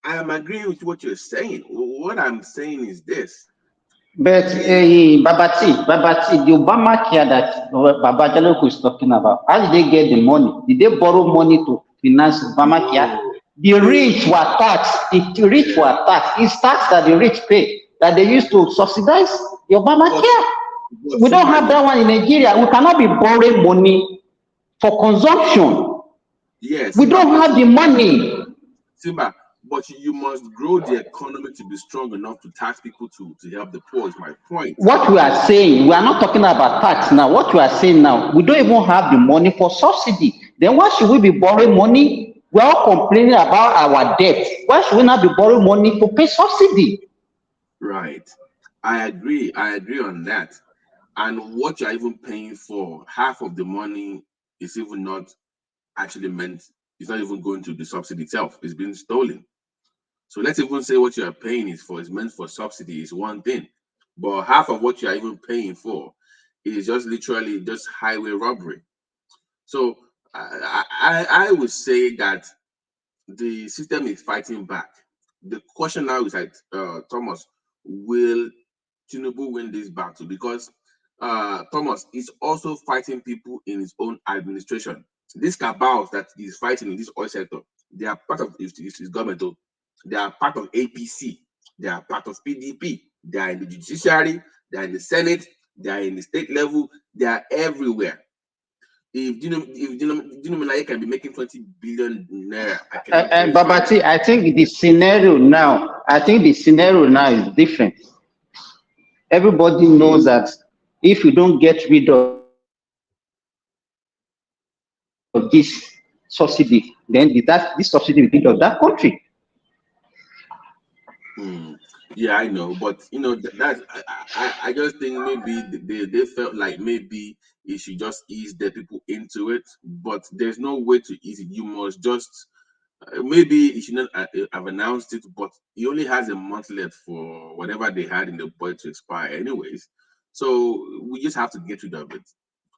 I am agreeing with what you're saying. What I'm saying is this. But Babati, the Obamacare that Baba Jaloko is talking about, how did they get the money? Did they borrow money to finance Obamacare? The rich were taxed. The rich were taxed. It's tax that the rich pay that they used to subsidize the Obamacare. We don't have that one in Nigeria. We cannot be borrowing money for consumption. Yes. We don't have the money. Simba, but you must grow the economy to be strong enough to tax people to help the poor is my point. What we are saying, we are not talking about tax now. What we are saying now, we don't even have the money for subsidy. Then why should we be borrowing money? We are all complaining about our debt. Why should we not be borrowing money to pay subsidy? Right. I agree on that. And what you're even paying for, half of the money is even not actually meant, it's not even going to the subsidy itself. It's been stolen. So let's even say what you are paying is meant for subsidy is one thing. But half of what you are even paying for is just literally just highway robbery. So I would say that the system is fighting back. The question now is like, Thomas, will Tinubu win this battle? Because Thomas is also fighting people in his own administration. These cabals that he's fighting in this oil sector, they are part of his government. They are part of APC. They are part of PDP. They are in the judiciary. They are in the Senate. They are in the state level. They are everywhere. If Dino Melaye can be making 20 billion naira, Babati, I think the scenario now is different. Everybody knows that if you don't get rid of this subsidy, then this subsidy will be of that country. Yeah, I know, but you know that's I just think maybe they felt like maybe you should just ease the people into it, but there's no way to ease it. You must just maybe you should not have announced it, but he only has a month left for whatever they had in the budget to expire, anyways. So we just have to get rid of it.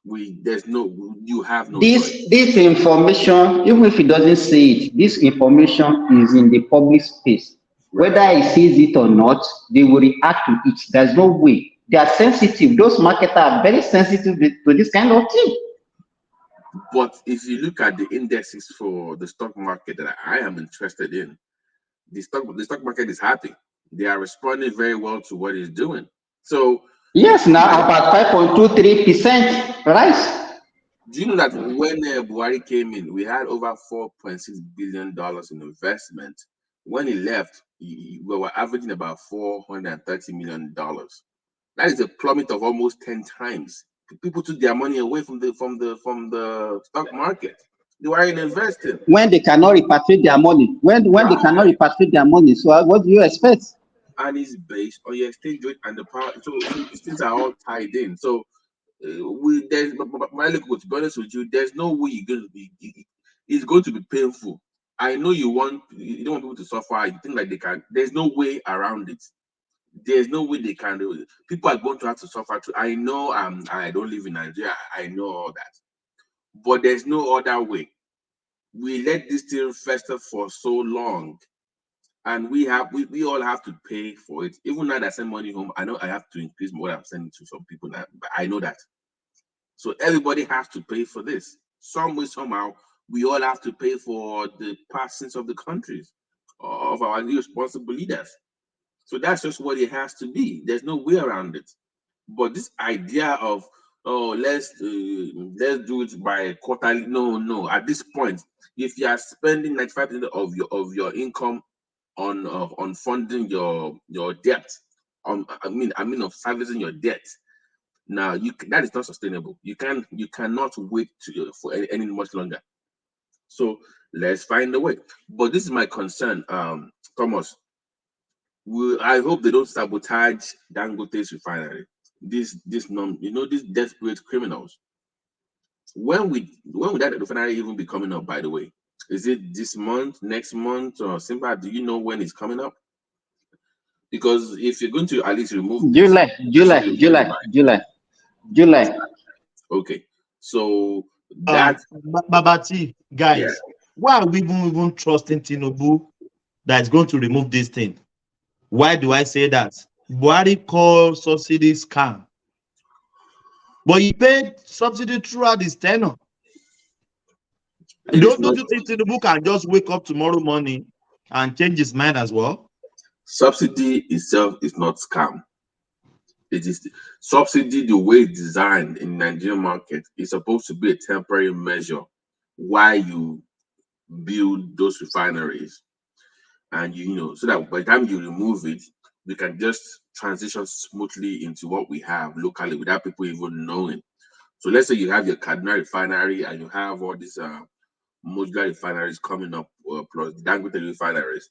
You have no choice. This information, even if he doesn't say it, this information is in the public space. Whether he sees it or not, they will react to it. There's no way. They are sensitive. Those marketers are very sensitive to this kind of thing. But if you look at the indexes for the stock market that I am interested in, the stock market is happy. They are responding very well to what it's doing. So yes, now about 5.23% rise. Do you know that when Buhari came in, we had over $4.6 billion in investment? When he left, we were averaging about $430 million. That is a plummet of almost 10 times. People took their money away from the stock market. They weren't investing. When they cannot repatriate their money, when they cannot repatriate their money, so what do you expect? And it's based on your exchange rate and the power. So these things are all tied in. So to be honest with you, there's no way you're going to be. It's going to be painful. I know you don't want people to suffer. You think like they can. There's no way around it. There's no way they can do it. People are going to have to suffer too. I know. I don't live in Nigeria. I know all that, but there's no other way. We let this thing fester for so long, and we all have to pay for it. Even now that I send money home, I know I have to increase what I'm sending to some people now. But I know that. So everybody has to pay for this. Some way, somehow, we all have to pay for the passings of the countries, of our irresponsible leaders. So that's just what it has to be. There's no way around it. But this idea of, let's do it by quarterly, no. At this point, if you are spending 95% of your income on funding your debt, of servicing your debt, now that is not sustainable. You cannot wait for any much longer. So let's find a way. But this is my concern, Thomas. I hope they don't sabotage Dangote's refinery. These desperate criminals. When would that refinery even be coming up? By the way, is it this month, next month, or Simba? Do you know when it's coming up? Because if you're going to at least remove July. Okay, so that Babati, guys, why are we even trusting Tinubu that is going to remove this thing? Why do I say that? Buhari called subsidy scam, but he paid subsidy throughout his tenure. Don't you think Tinubu can just wake up tomorrow morning and change his mind as well? Subsidy itself is not scam. It is subsidy, the way it's designed in the Nigerian market, is supposed to be a temporary measure while you build those refineries. And so that by the time you remove it, we can just transition smoothly into what we have locally without people even knowing. So let's say you have your Kaduna refinery and you have all these modular refineries coming up, plus Dangote refineries.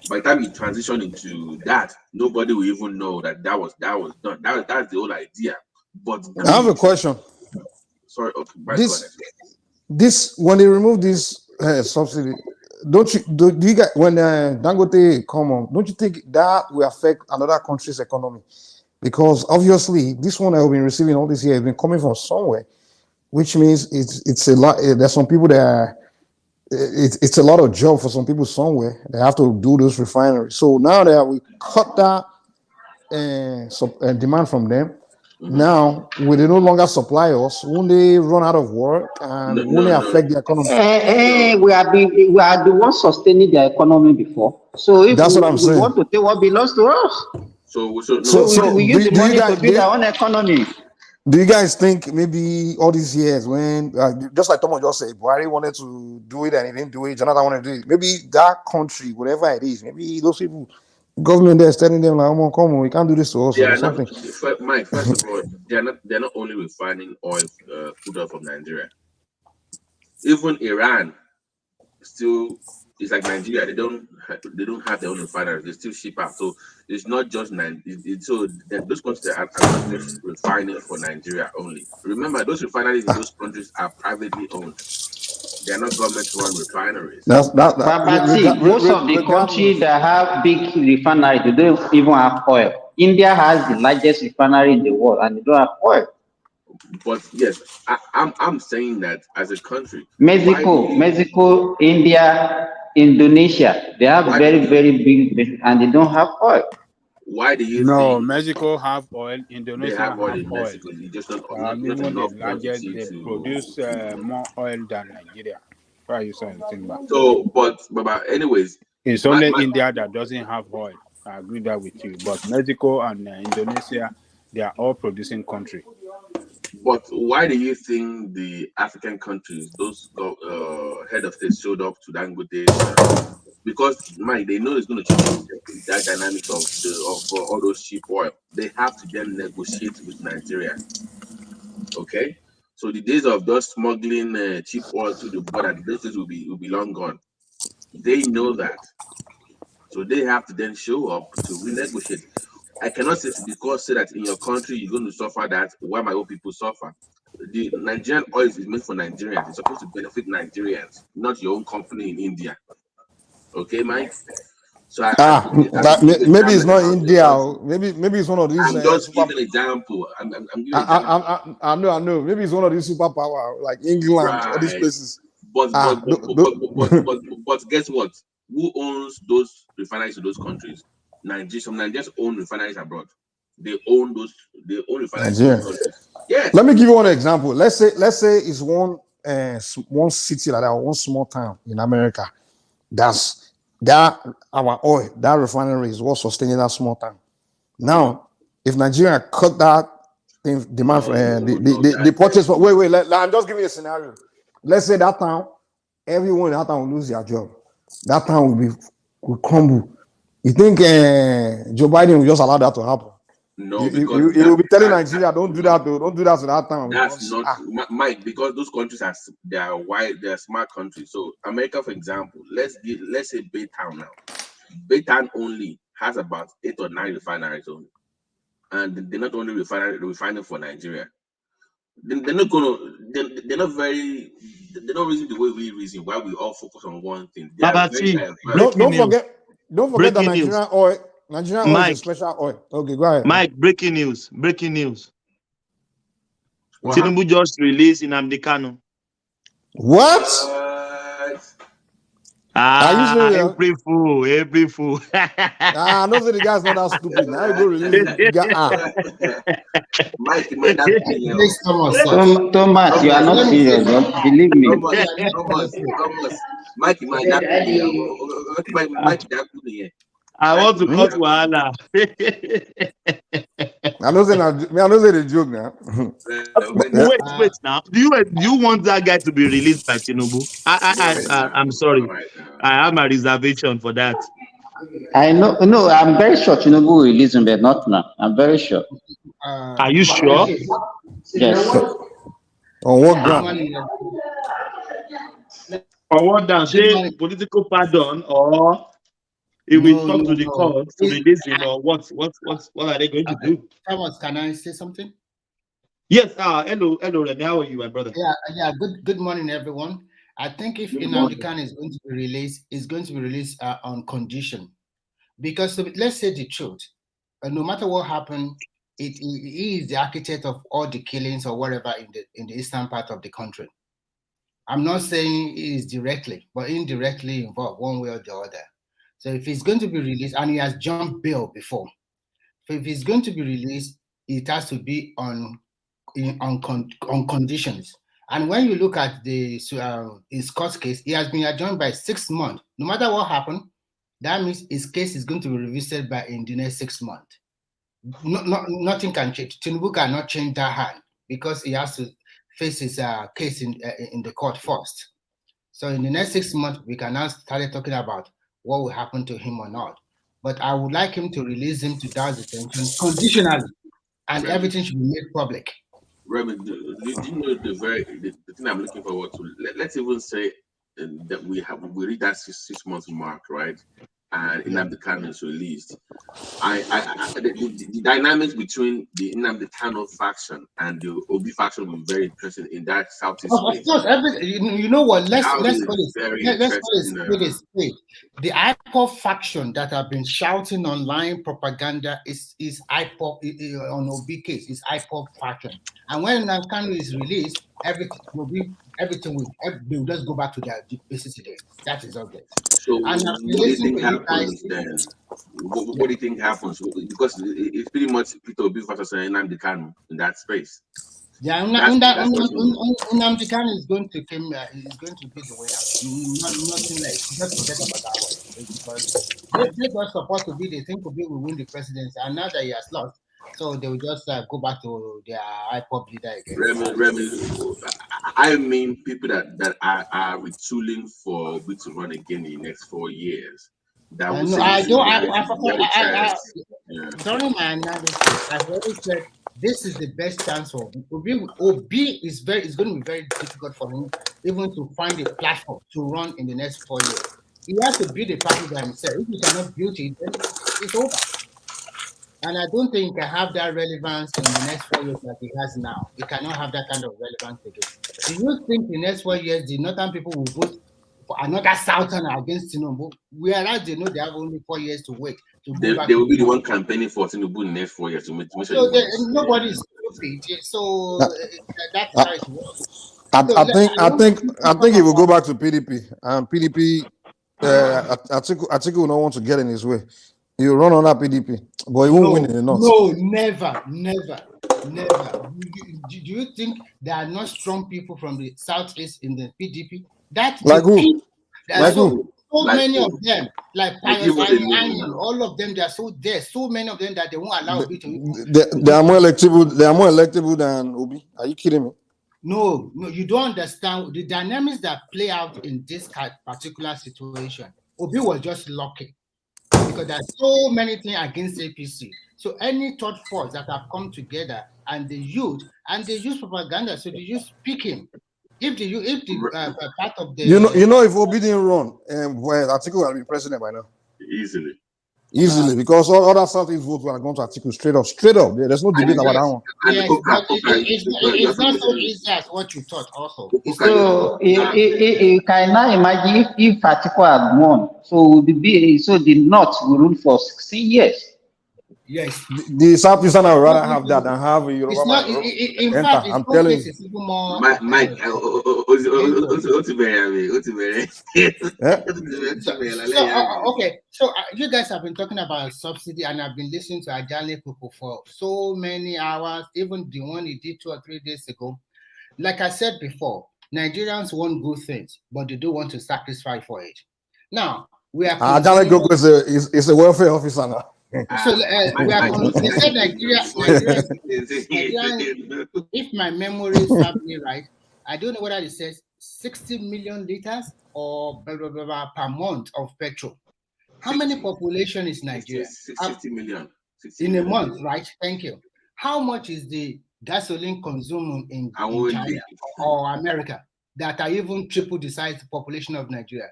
By the time you transition into that, nobody will even know that was done. That's the whole idea. But I have a question. Sorry, okay. This when they remove this subsidy, do you guys, when Dangote come on, don't you think that will affect another country's economy? Because obviously this one I've been receiving all this year has been coming from somewhere, which means it's a lot. There's some people that are. It's a lot of job for some people somewhere. They have to do those refineries. So now that we cut that demand from them, now will they no longer supply us? Won't they run out of work and won't they affect the economy? We are the ones sustaining the economy before. So if that's what I'm saying. We want to take what belongs to us. So we use the money to build our own economy. Do you guys think maybe all these years when, just like Thomas just said, Buhari wanted to do it and he didn't do it, Jonathan wanted to do it, maybe that country, whatever it is, maybe those people, government there is telling them like, come on, we can't do this to us or something. Mike, first of all, they're not only refining oil, crude oil from Nigeria. Even Iran still it's like Nigeria. They don't have their own refineries. They still ship out. So it's not just so those countries are not just refining for Nigeria only. Remember, those refineries in those countries are privately owned. They are not government-run refineries. But see, most of the countries that have big refineries, they don't even have oil. India has the largest refinery in the world, and they don't have oil. But yes, I'm saying that as a country, Mexico, India, Indonesia, they have very big, and they don't have oil. Why do you think Mexico have oil? Indonesia have oil in Mexico. You just not enough largest, they produce more oil than Nigeria. Why are you saying anything about? So, but anyways, it's only India that doesn't have oil. I agree that with you. But Mexico and Indonesia, they are all producing country. But why do you think the African countries, those head of state, showed up to Dangote? Because they know it's going to change that dynamic of all those cheap oil. They have to then negotiate with Nigeria. Okay, so the days of just smuggling cheap oil to the border, those days will be long gone. They know that, so they have to then show up to renegotiate. I cannot say that in your country you're going to suffer that. Why my own people suffer? The Nigerian oil is meant for Nigerians. It's supposed to benefit Nigerians, not your own company in India. Okay, Mike. So maybe it's not India. Maybe it's one of these. I'm just giving an example. I'm giving example. I know. Maybe it's one of these superpower like England, all these places. But guess what? Who owns those refineries in those countries? Nigeria. Some Nigerians own refineries abroad. They own refineries in those countries. Yes. Let me give you one example. Let's say it's one city like that, one small town in America. Our oil, that refinery is what sustaining that small town. Now, if Nigeria cut that demand for the purchase for I'm just giving you a scenario. Let's say that town, everyone in that town will lose their job. That town will crumble. You think Joe Biden will just allow that to happen? No, he will be telling Nigeria, don't do that to that town. That's not Mike, because those countries they're smart countries. So America, for example, let's say Baytown now. Baytown only has about 8 or 9 refineries only, and they're not only refining for Nigeria. They're not reasoning the way we reason. Why we all focus on one thing. Don't forget that Nigerian oil is a special oil. Okay, go ahead. Mike, breaking news. Tinubu just released in Nnamdi Kanu. What? April Fool. I know that the guy's not that stupid. Now you go release Thomas, you are not serious. Believe me. I want to cut Wahala. I know the joke now. Wait now. Do you want that guy to be released by Tinubu? I'm sorry. I have a reservation for that. I know. No, I'm very sure Tinubu will release him, but not now. I'm very sure. Are you sure? Yes. On what ground? On what ground? Say political pardon, or if we talk to the court to release him, or what are they going to do? Thomas, can I say something? Yes. Hello, Remy. How are you, my brother? Yeah. Good morning, everyone. I think if Nnamdi Kanu is going to be released, it's going to be released on condition, because let's say the truth. No matter what happened, he is the architect of all the killings or whatever in the eastern part of the country. I'm not saying he is directly, but indirectly involved one way or the other. So if he's going to be released, and he has jumped bail before, so if he's going to be released, it has to be on conditions. And when you look at his court case, he has been adjourned by 6 months. No matter what happened, that means his case is going to be revisited in the next 6 months. Nothing can change. Tinubu cannot change that hand because he has to face his case in the court first. So in the next 6 months, we can now start talking about what will happen to him or not. But I would like him to release him to that detention conditionally, and everything should be made public. Reverend, do you know the thing I'm looking forward to? Let's even say that we reached that six-month mark, right? And Nnamdi Kanu is released. The dynamics between the Nnamdi Kanu faction and the Obi faction will be very interesting in that Southeast Of space. course, you know what? Let's call it. The IPOB faction that have been shouting online propaganda is IPOB on Obi case is IPOB faction, and when Nnamdi Kanu is released, everything will just go back to their basis again. That is obvious. So what do you think happens then? What do you think happens? Because it's pretty much Peter Obi versus Nnamdi Kanu in that space. Yeah, Nnamdi Kanu is going to be the winner. Nothing less. Just forget about that one. Because they were supposed to be, they think Obi will win the presidency, and now that he has lost, so they will just go back to their IPOB leader again. Remy, I mean people that are retooling for Obi to run again in the next 4 years. During my analysis, I've always said this is the best chance for Obi. Obi is going to be very difficult for him even to find a platform to run in the next 4 years. He has to build a party by himself. If he cannot build it, then it's over. And I don't think he can have that relevance in the next 4 years that he has now. He cannot have that kind of relevance again. Do you think the next 4 years the northern people will vote for another southern against Tinubu? Whereas they know they have only 4 years to wait. They will be the one campaigning for Tinubu in the next 4 years to make sure. So nobody is stupid. So that's how it works. I think he will go back to PDP, and PDP. Atiku will not want to get in his way. He will run on that PDP, but he won't win in the north. No, never. Do you think there are not strong people from the southeast in the PDP? Like who? So many of them, like all of them, they are so many of them that they won't allow Obi to. They are more electable than Obi. Are you kidding me? No, you don't understand the dynamics that play out in this particular situation. Obi was just lucky because there's so many things against APC. So any third force that have come together and they use propaganda, so they use pick him. If the part of the if Obi didn't run, well, Atiku will be president by now. Easily, because all other Southeast votes are going to Atiku straight up. There's no debate about that one. Yes, but it's not so easy as what you thought. Also, so you can now imagine if Atiku had won, so the North will rule for 16 years. Yes, the Southeastern would rather have that than have a Yoruba. It's not. In fact, I'm telling you. It's even more. Mike, okay. So you guys have been talking about subsidy, and I've been listening to Ajale people for so many hours. Even the one he did 2 or 3 days ago. Like I said before, Nigerians want good things, but they don't want to sacrifice for it. Now we are. Ajale Koko is a welfare officer now. So they said Nigeria, if my memory serves me right, I don't know whether it says 60 million liters or blah, blah, blah, blah, per month of petrol. How many population is Nigeria? 60 million. 60 in million. a month, right? Thank you. How much is the gasoline consumed in China or America that are even triple the size of the population of Nigeria?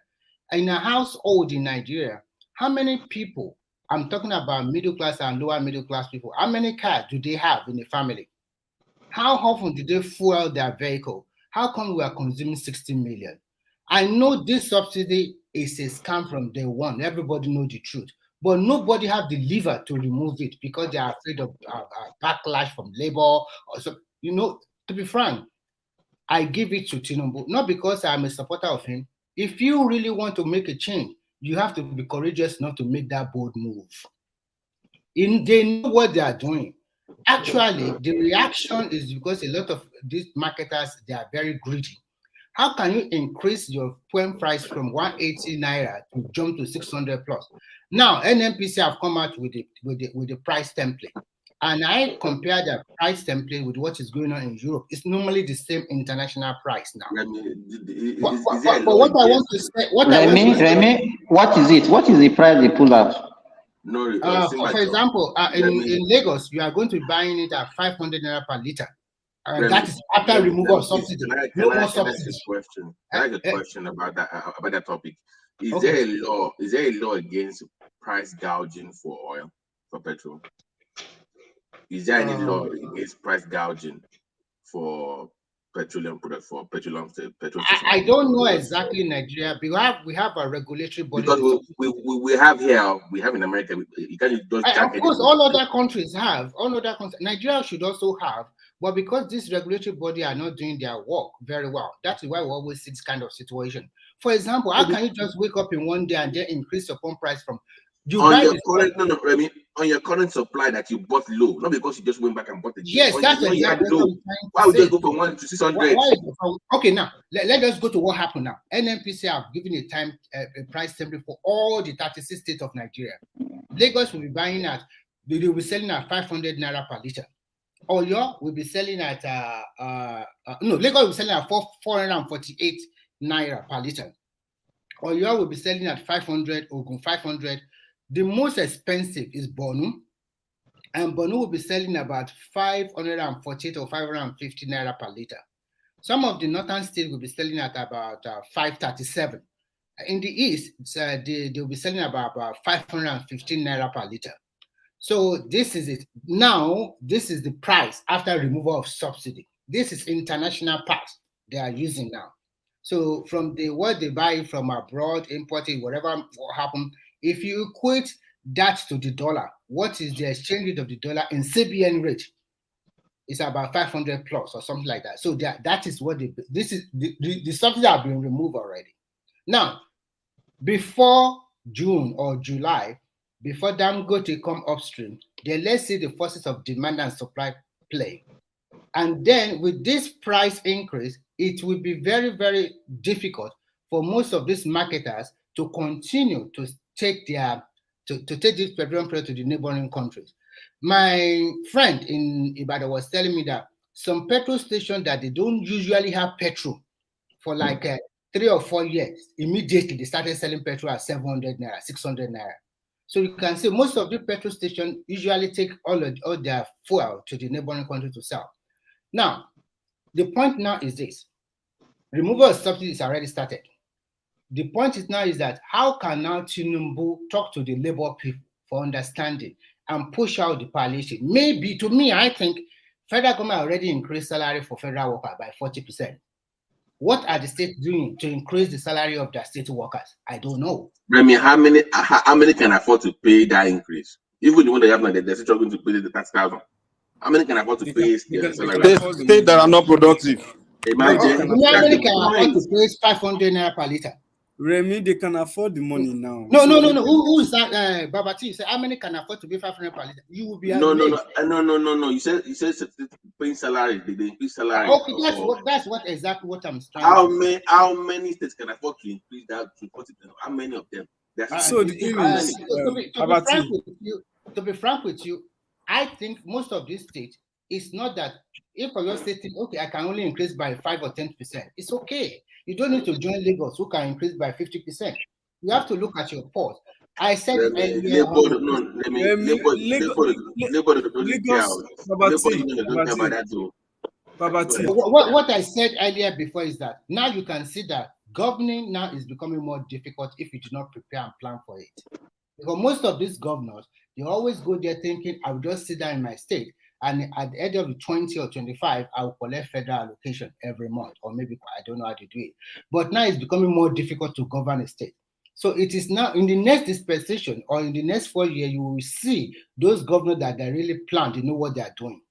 In a household in Nigeria, how many people, I'm talking about middle class and lower middle class people, how many cars do they have in the family? How often do they fuel their vehicle? How come we are consuming 60 million? I know this subsidy is a scam from day one. Everybody knows the truth. But nobody have the lever to remove it because they are afraid of backlash from labor. Or so, to be frank, I give it to Tinubu, not because I'm a supporter of him. If you really want to make a change, you have to be courageous enough to make that bold move. They know what they are doing. Actually, the reaction is because a lot of these marketers, they are very greedy. How can you increase your fuel price from 180 naira to jump to 600 plus? Now, NNPC have come out with the price template. And I compare the price template with what is going on in Europe. It's normally the same international price now. But what I want to say, Remy, what is it? What is the price they pull out? For example, in Lagos, you are going to be buying it at 500 naira per liter. That is after removal of subsidy. Can I ask a question? I have a question about that topic. Is there a law? Is there a law against price gouging for oil, for petrol? Is there any law against price gouging for petroleum products, for petrol stations? I don't know exactly in Nigeria. We have a regulatory body. Because we have here, we have in America. You can't just of course, all other countries have. Nigeria should also have. But because this regulatory body are not doing their work very well, that's why we always see this kind of situation. For example, how can you just wake up in one day and then increase your pump price from on your current supply that you bought low, not because you just went back and bought it. Yes, that's exactly what I'm trying to Why would you go from 1 to 600? Okay, now let us go to what happened now. NNPC have given a price template for all the 36 states of Nigeria. Lagos will be buying at, they will be selling at 500 naira per liter. Oyo will be selling at Lagos will be selling at 448 naira per liter. Oyo will be selling at 500, Ogun 500. The most expensive is Borno, and Borno will be selling about 548 or 550 naira per liter. Some of the northern states will be selling at about 537. In the east, they will be selling about 515 naira per liter. So this is it. Now, this is the price after removal of subsidy. This is international price they are using now. So from what they buy from abroad, importing, whatever happened, if you equate that to the dollar, what is the exchange rate of the dollar in CBN rate? It's about 500 plus or something like that. So that is what the subsidy have been removed already. Now, before June or July, before Dangote come upstream, then let's see the forces of demand and supply play. And then with this price increase, it will be very, very difficult for most of these marketers to continue to take this petroleum product to the neighboring countries. My friend in Ibadan was telling me that some petrol stations that they don't usually have petrol for like 3 or 4 years, immediately they started selling petrol at 700 naira, 600 naira. So you can see most of the petrol stations usually take all their fuel to the neighboring country to sell. Now, the point now is this. Removal of subsidies already started. The point is now is that how can now Tinubu talk to the labor people for understanding and push out the palliative? Maybe, to me, I think federal government already increased salary for federal workers by 40%. What are the states doing to increase the salary of their state workers? I don't know. I mean, how many can afford to pay that increase? Even the one that have now, they're still going to pay the 30,000. How many can afford to pay their salary? States that are not productive. Imagine. How many can afford to pay 500 naira per liter? Remy, they can afford the money now. No. Who is that? Babati, you said how many can afford to pay 500 per liter? You will be no. You said paying salary. They increase salary. Okay, that's exactly what I'm trying. How many states can afford to increase that to 40%? How many of them? So the thing is, to be frank with you, I think most of these states, it's not that if you're stating, okay, I can only increase by 5 or 10%. It's okay. You don't need to join Lagos, who can increase by 50%. You have to look at your port. I said what I said earlier before is that now you can see that governing now is becoming more difficult if you do not prepare and plan for it. Because most of these governors, they always go there thinking, I'll just sit down in my state, and at the end of the 20 or 25, I will collect federal allocation every month, or maybe I don't know how to do it. But now it's becoming more difficult to govern a state. So it is now in the next dispensation or in the next 4 years, you will see those governors that they really plan, they know what they are doing.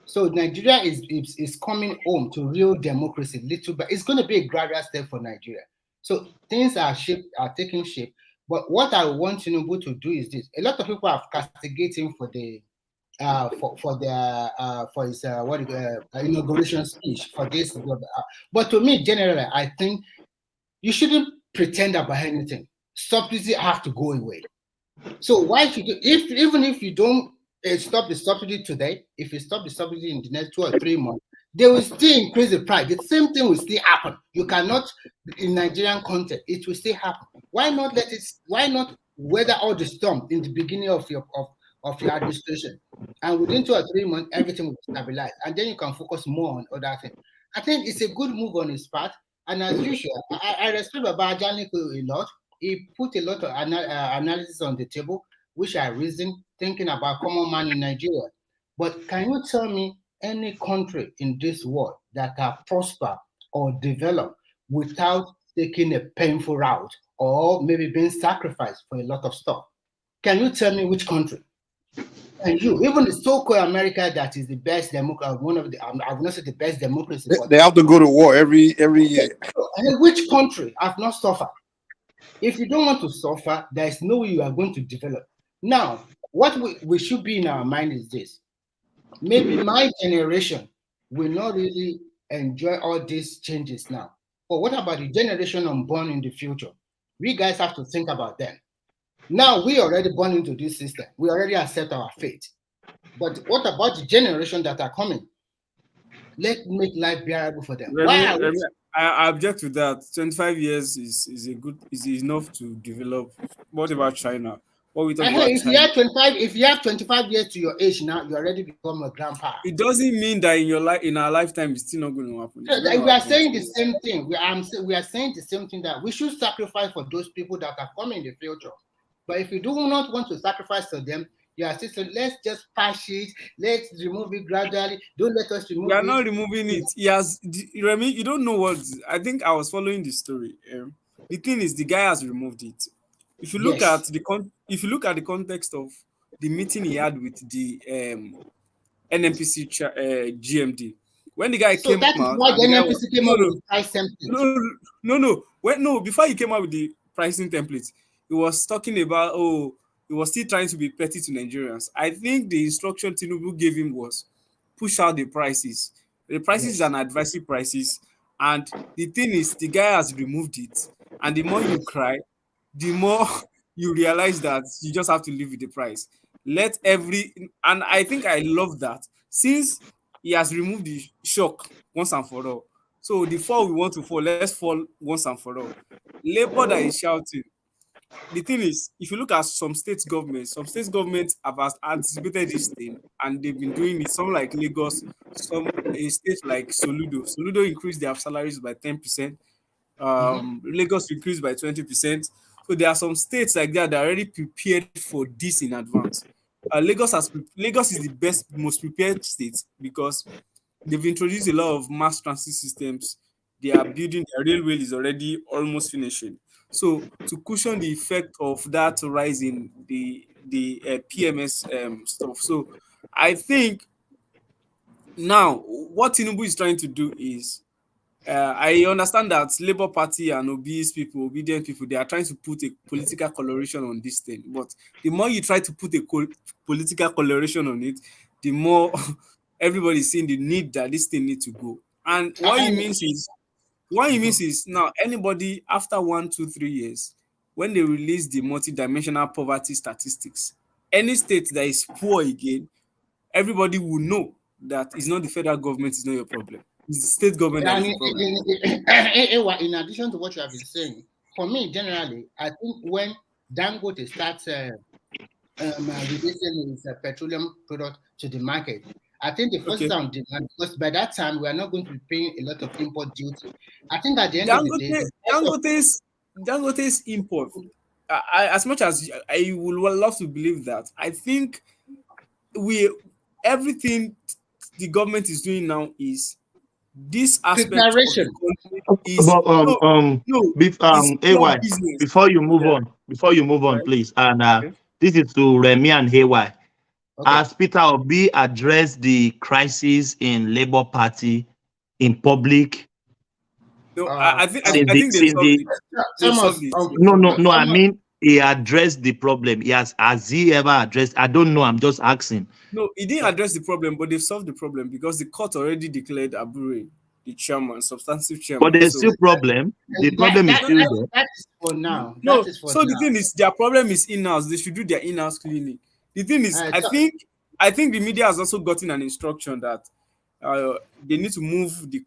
So Nigeria is coming home to real democracy, little, but it's going to be a gradual step for Nigeria. So things are taking shape. But what I want Tinubu to do is this: a lot of people have castigated him for the for his inauguration speech for this. But to me, generally, I think you shouldn't pretend about anything. Subsidy have to go away. So why should you, even if you don't stop the subsidy today, if you stop the subsidy in the next 2 or 3 months, they will still increase the price. The same thing will still happen. You cannot, in Nigerian context, it will still happen. Why not let it? Why not weather all the storm in the beginning of of your administration. And within 2 or 3 months, everything will be stabilized. And then you can focus more on other things. I think it's a good move on his part. And as usual, I respect Baba Ajani a lot. He put a lot of analysis on the table, which I reasoned, thinking about common man in Nigeria. But can you tell me any country in this world that have prospered or developed without taking a painful route or maybe being sacrificed for a lot of stuff? Can you tell me which country? And you, even the so-called America that is the best democracy, one of the, I would not say the best democracy. They have to go to war every year. And which country have not suffered? If you don't want to suffer, there is no way you are going to develop. Now, what we should be in our mind is this. Maybe my generation will not really enjoy all these changes now. But what about the generation unborn in the future? We guys have to think about them. Now we already born into this system. We already accept our fate. But what about the generation that are coming? Let's make life bearable for them. I object to that. 25 years is enough to develop. What about China? What we talk about if you have 25 years to your age now, you already become a grandpa. It doesn't mean that in our lifetime it's still not going to happen. We are saying the same thing. We are saying the same thing, that we should sacrifice for those people that are coming in the future. But if you do not want to sacrifice for them, you are saying, let's just patch it, let's remove it gradually. Don't let us remove it. We are not removing it. Yes, Remy, you don't know what. I think I was following the story. The thing is, the guy has removed it. If you look at the context of the meeting he had with the NNPC GMD, when the guy came out, NNPC came out with the price template. No. Before he came out with the pricing template, he was talking about he was still trying to be petty to Nigerians. I think the instruction Tinubu gave him was push out the prices. The prices are advisory prices, and the thing is, the guy has removed it. And the more you cry, the more you realize that you just have to live with the price. And I think I love that, since he has removed the shock once and for all. So the fall we want to fall, let's fall once and for all. Labor that is shouting. The thing is, if you look at some state governments have anticipated this thing and they've been doing it. Some like Lagos, a state like Soludo. Soludo increased their salaries by 10%. Lagos increased by 20%. So there are some states like that are already prepared for this in advance. Lagos is the most prepared state because they've introduced a lot of mass transit systems. They are building, their railway is already almost finishing. So to cushion the effect of that rise in the PMS stuff. So I think now what Tinubu is trying to do is, I understand that Labour Party and obedient people, they are trying to put a political coloration on this thing. But the more you try to put a political coloration on it, the more everybody is seeing the need that this thing needs to go. And what it means is now anybody after 1, 2, 3 years, when they release the multidimensional poverty statistics, any state that is poor again, everybody will know that it's not the federal government, it's not your problem. It's the state government that is the problem. In addition to what you have been saying, for me, generally, I think when Dangote starts releasing his petroleum product to the market, I think the first time demand, because by that time we are not going to be paying a lot of import duty. I think at the end of the day, Dangote's import, as much as I would love to believe that, I think everything the government is doing now is this aspect preparation. AY, before you move on, please, and this is to Remy and AY. As Peter Obi addressed the crisis in Labour Party in public? No, I think they solved it. No. I mean, he addressed the problem. Has he ever addressed? I don't know. I'm just asking. No, he didn't address the problem, but they've solved the problem because the court already declared Abure the chairman, substantive chairman. But there's still problem. The problem is still there. That is for now. No, the thing is, their problem is in-house. They should do their in-house cleaning. The thing is, I think the media has also gotten an instruction that they need to move the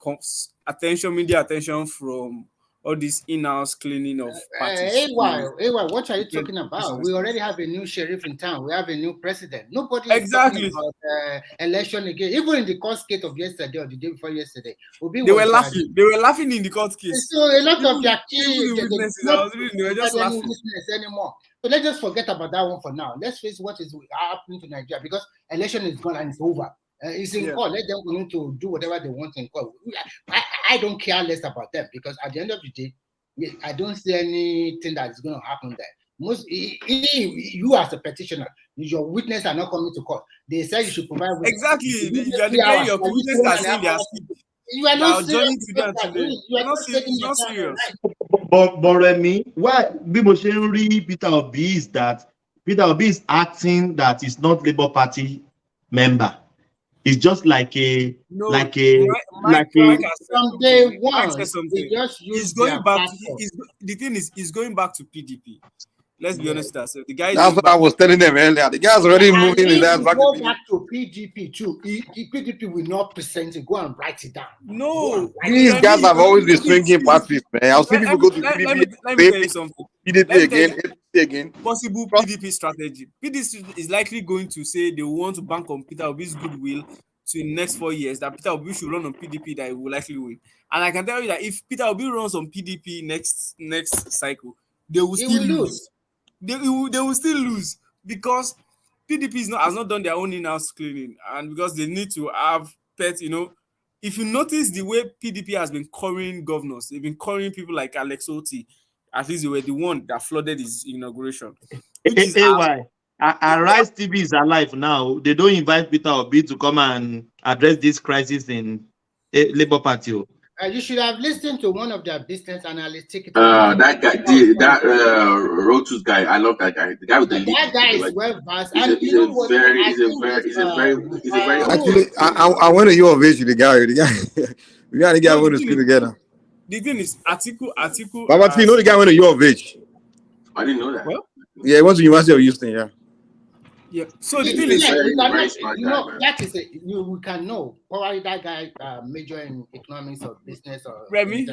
media attention from all this in-house cleaning of parties. Hey, what are you talking about? We already have a new sheriff in town. We have a new president. Nobody is talking about election again. Even in the court case of yesterday or the day before yesterday, they were laughing. They were laughing in the court case. So a lot of their they were just laughing anymore. So let's just forget about that one for now. Let's face what is happening to Nigeria, because election is gone and it's over. It's in court. Let them continue to do whatever they want in court. I don't care less about them, because at the end of the day, I don't see anything that is going to happen there. You as a petitioner, your witness are not coming to court. They say you should provide witness. Exactly. You are declaring your witness are saying they are sick. You are not serious. You are not serious. But Remy, why people shouldn't read Peter Obi is that Peter Obi is acting that he's not Labour Party member. It's just like a from day one. He's going back. The thing is, he's going back to PDP. Let's be honest. So the guy. That's what I was telling them earlier. The guy's already moving in that back. Go back to PDP too. PDP will not present it. Go and write it down. No, these guys have always been swinging parties, man. I'll see people go to PDP. Let me tell you something. PDP again. Possible PDP strategy. PDP is likely going to say they want to bank on Peter Obi's goodwill to the next 4 years, that Peter Obi should run on PDP, that he will likely win. And I can tell you that if Peter Obi runs on PDP next cycle, they will still lose. They will still lose, because PDP has not done their own in-house cleaning, and because they need to have pets. If you notice the way PDP has been currying governors, they've been currying people like Alex Oti. At least they were the one that flooded his inauguration. Why? Arise TV is alive now. They don't invite Peter Obi to come and address this crisis in Labour Party. You should have listened to one of their business analysts. That guy, Rotus guy, I love that guy. The guy with the that guy is well versed. He's a very. Actually, I went to your vision. The guy. We got to get to school together. The thing is, Atiku. But you know the guy went to your vision. I didn't know that. Well, yeah, he went to University of Houston. Yeah. Yeah. So the thing is, that is we can know. Probably that guy major in economics or business or Remy.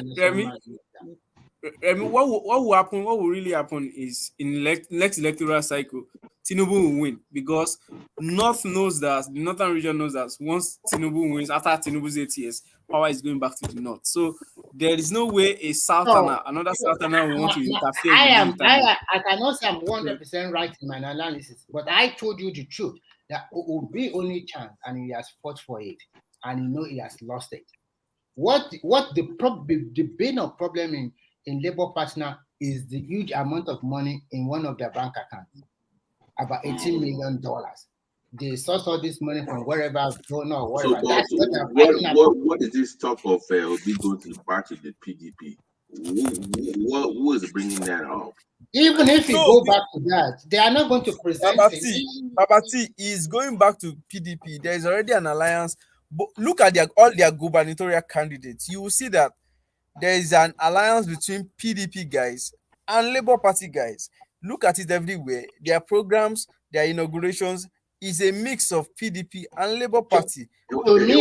What will happen? What will really happen is in next electoral cycle, Tinubu will win, because North knows that the Northern region knows that once Tinubu wins, after Tinubu's 8 years, power is going back to the North. So there is no way another Southerner will want to interfere. I cannot say I'm 100% right in my analysis, but I told you the truth that it will be only chance, and he has fought for it, and he know he has lost it. What the bane of problem in Labour Party now is the huge amount of money in one of their bank accounts, about $18 million. They source all this money from wherever, don't know whatever. So, what is this talk of Obi going to back to the PDP? Who is bringing that up? Even if you go back to that, they are not going to present Babati is going back to PDP. There is already an alliance. But look at all their gubernatorial candidates. You will see that there is an alliance between PDP guys and Labour Party guys. Look at it everywhere. Their programs, their inaugurations is a mix of PDP and Labour Party. Sorry,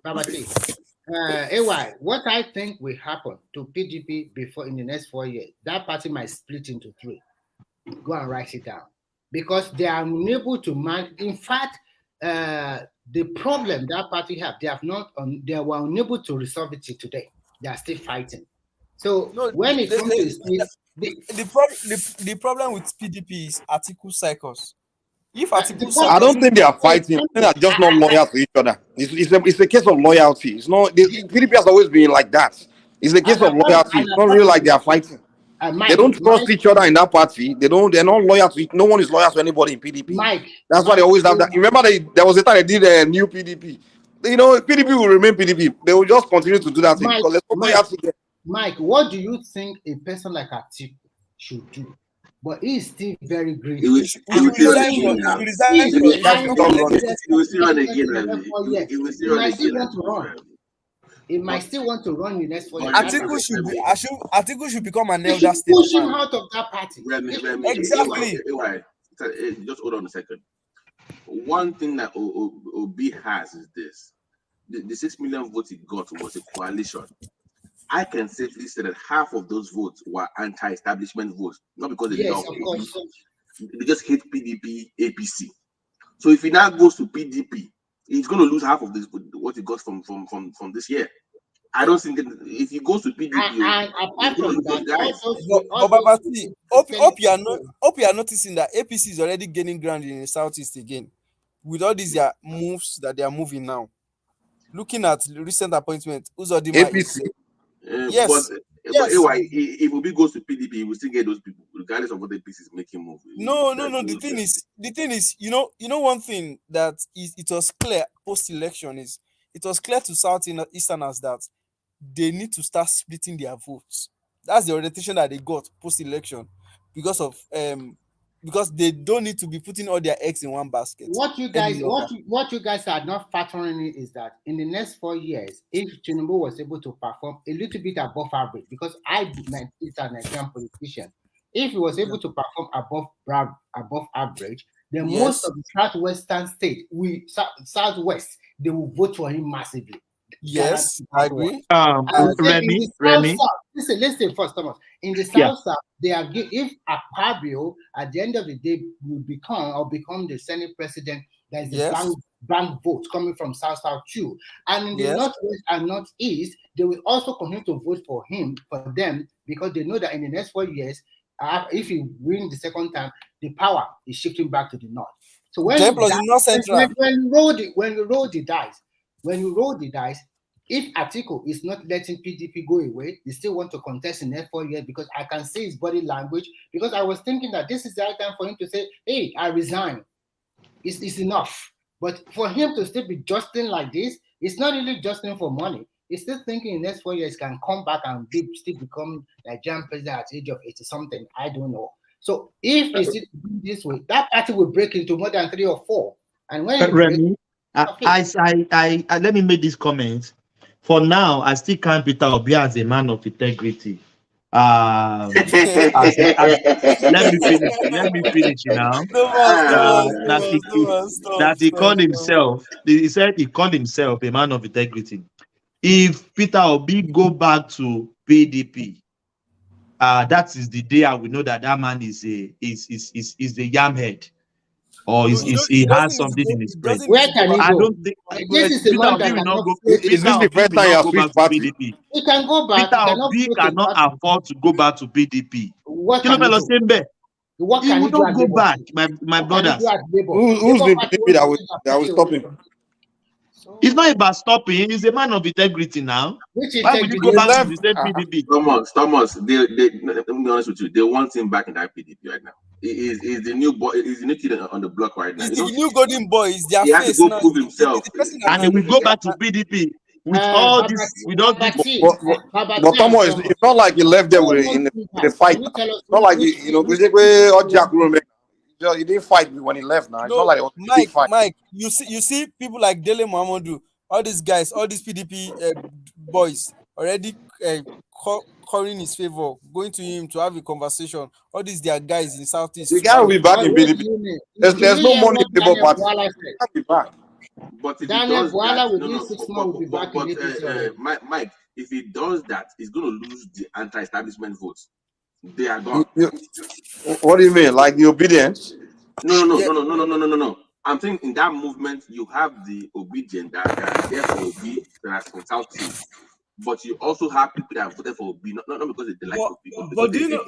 Babati. What I think will happen to PDP before in the next 4 years, that party might split into 3. Go and write it down. Because they are unable to manage. In fact, the problem that party have, they were unable to resolve it today. They are still fighting. So when it comes to the problem with PDP is Atiku cycles. I don't think they are fighting. They are just not loyal to each other. It's a case of loyalty. It's not. PDP has always been like that. It's a case of loyalty. It's not really like they are fighting. They don't trust each other in that party. They're not loyal to it. No one is loyal to anybody in PDP. That's why they always have that. Remember, there was a time they did a new PDP. PDP will remain PDP. They will just continue to do that thing because there's no loyalty there. Mike, what do you think a person like Atiku should do? But he is still very great. He will still run again. He might still want to run in the next 4 years. Atiku should become an elder statesman. Push him out of that party. Exactly. Just hold on a second. One thing that Obi has is this. the 6 million votes he got was a coalition, I can safely say that half of those votes were anti-establishment votes, not because they love Obi, they just hate PDP, APC. So if he now goes to PDP, he's going to lose half of this what he got from this year. I don't think if he goes to PDP, apart from that, hope you are noticing that APC is already gaining ground in the Southeast again, with all these moves that they are moving now. Looking at the recent appointment, Uzodinma APC. Yes. But anyway, if Obi goes to PDP, he will still get those people, regardless of what the APC is making move. No. The thing is, you know, one thing that it was clear post-election is it was clear to Southeasterners that they need to start splitting their votes. That's the orientation that they got post-election because they don't need to be putting all their eggs in one basket. What you guys are not factoring in is that in the next 4 years, if Tinubu was able to perform a little bit above average, because it's an example politician, if he was able to perform above average, then most of the southwestern states, southwest, they will vote for him massively. Yes, I agree. Remy. Listen first, Thomas. In the South, they are if Akpabio at the end of the day will become the Senate president, there is a blank vote coming from South too. And in the Northwest and Northeast, they will also continue to vote for them, because they know that in the next 4 years, if he wins the second time, the power is shifting back to the North. So when you roll the dice, if Atiku is not letting PDP go away, they still want to contest in the next 4 years, because I can see his body language. Because I was thinking that this is the right time for him to say, hey, I resign. It's enough. But for him to still be justing like this, it's not really justing for money. He's still thinking in the next 4 years can come back and still become Nigerian president at the age of 80-something. I don't know. So if he still do this way, that party will break into more than 3 or 4. And when Remy, let me make this comment. For now, I still can't Peter Obi as a man of integrity. Let me finish now. That he called himself. He said he called himself a man of integrity. If Peter Obi go back to PDP, that is the day I will know that man is the yam head, or he has something in his brain. Where can he go? I don't think this is the man that cannot go. Is this the first time you have switched party? PDP. He can go back. Peter Obi cannot afford to go back to PDP. What can he do? He will not go back, my brothers. Who's the PDP that will stop him? It's not about stopping. He's a man of integrity now. Why would you go back to the same PDP? Thomas, let me be honest with you. They want him back in that PDP right now. He's the new boy. He's the new kid on the block right now. He's the new golden boy. He's their he has to go prove himself. And he will go back to PDP with all this. But Thomas, it's not like he left there in the fight. It's not like he didn't fight when he left. Now it's not like it was a big fight. Mike, you see people like Dele Mohamedou, all these guys, all these PDP boys already calling his favor, going to him to have a conversation. All these their guys in Southeast. The guy will be back in PDP. There's no money in the Labour Party. He'll be back. But if Daniel he does Bwala that, within 6 months will be back in APC. Mike, if he does that, he's going to lose the anti-establishment votes. They are gone. What do you mean? Like the obedience? No. I'm saying in that movement, you have the obedient that are there for Obi, that are from Southeast. But you also have people that have voted for Obi, not because they like Obi, but do you know?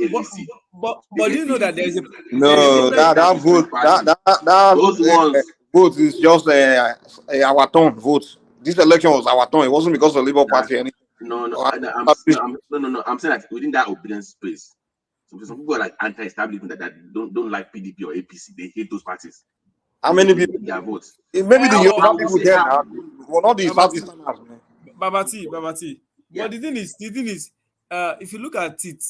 But do you know that there is a that vote those ones vote is just our turn vote. This election was our turn. It wasn't because of the Labour Party. No. I'm saying that within that obedience space, some people are like anti-establishment that don't like PDP or APC. They hate those parties. How many people? Their votes. Maybe the Yoruba people there now. Well, not the Southeasterners, man. Babati. Yeah. But the thing is, if you look at it,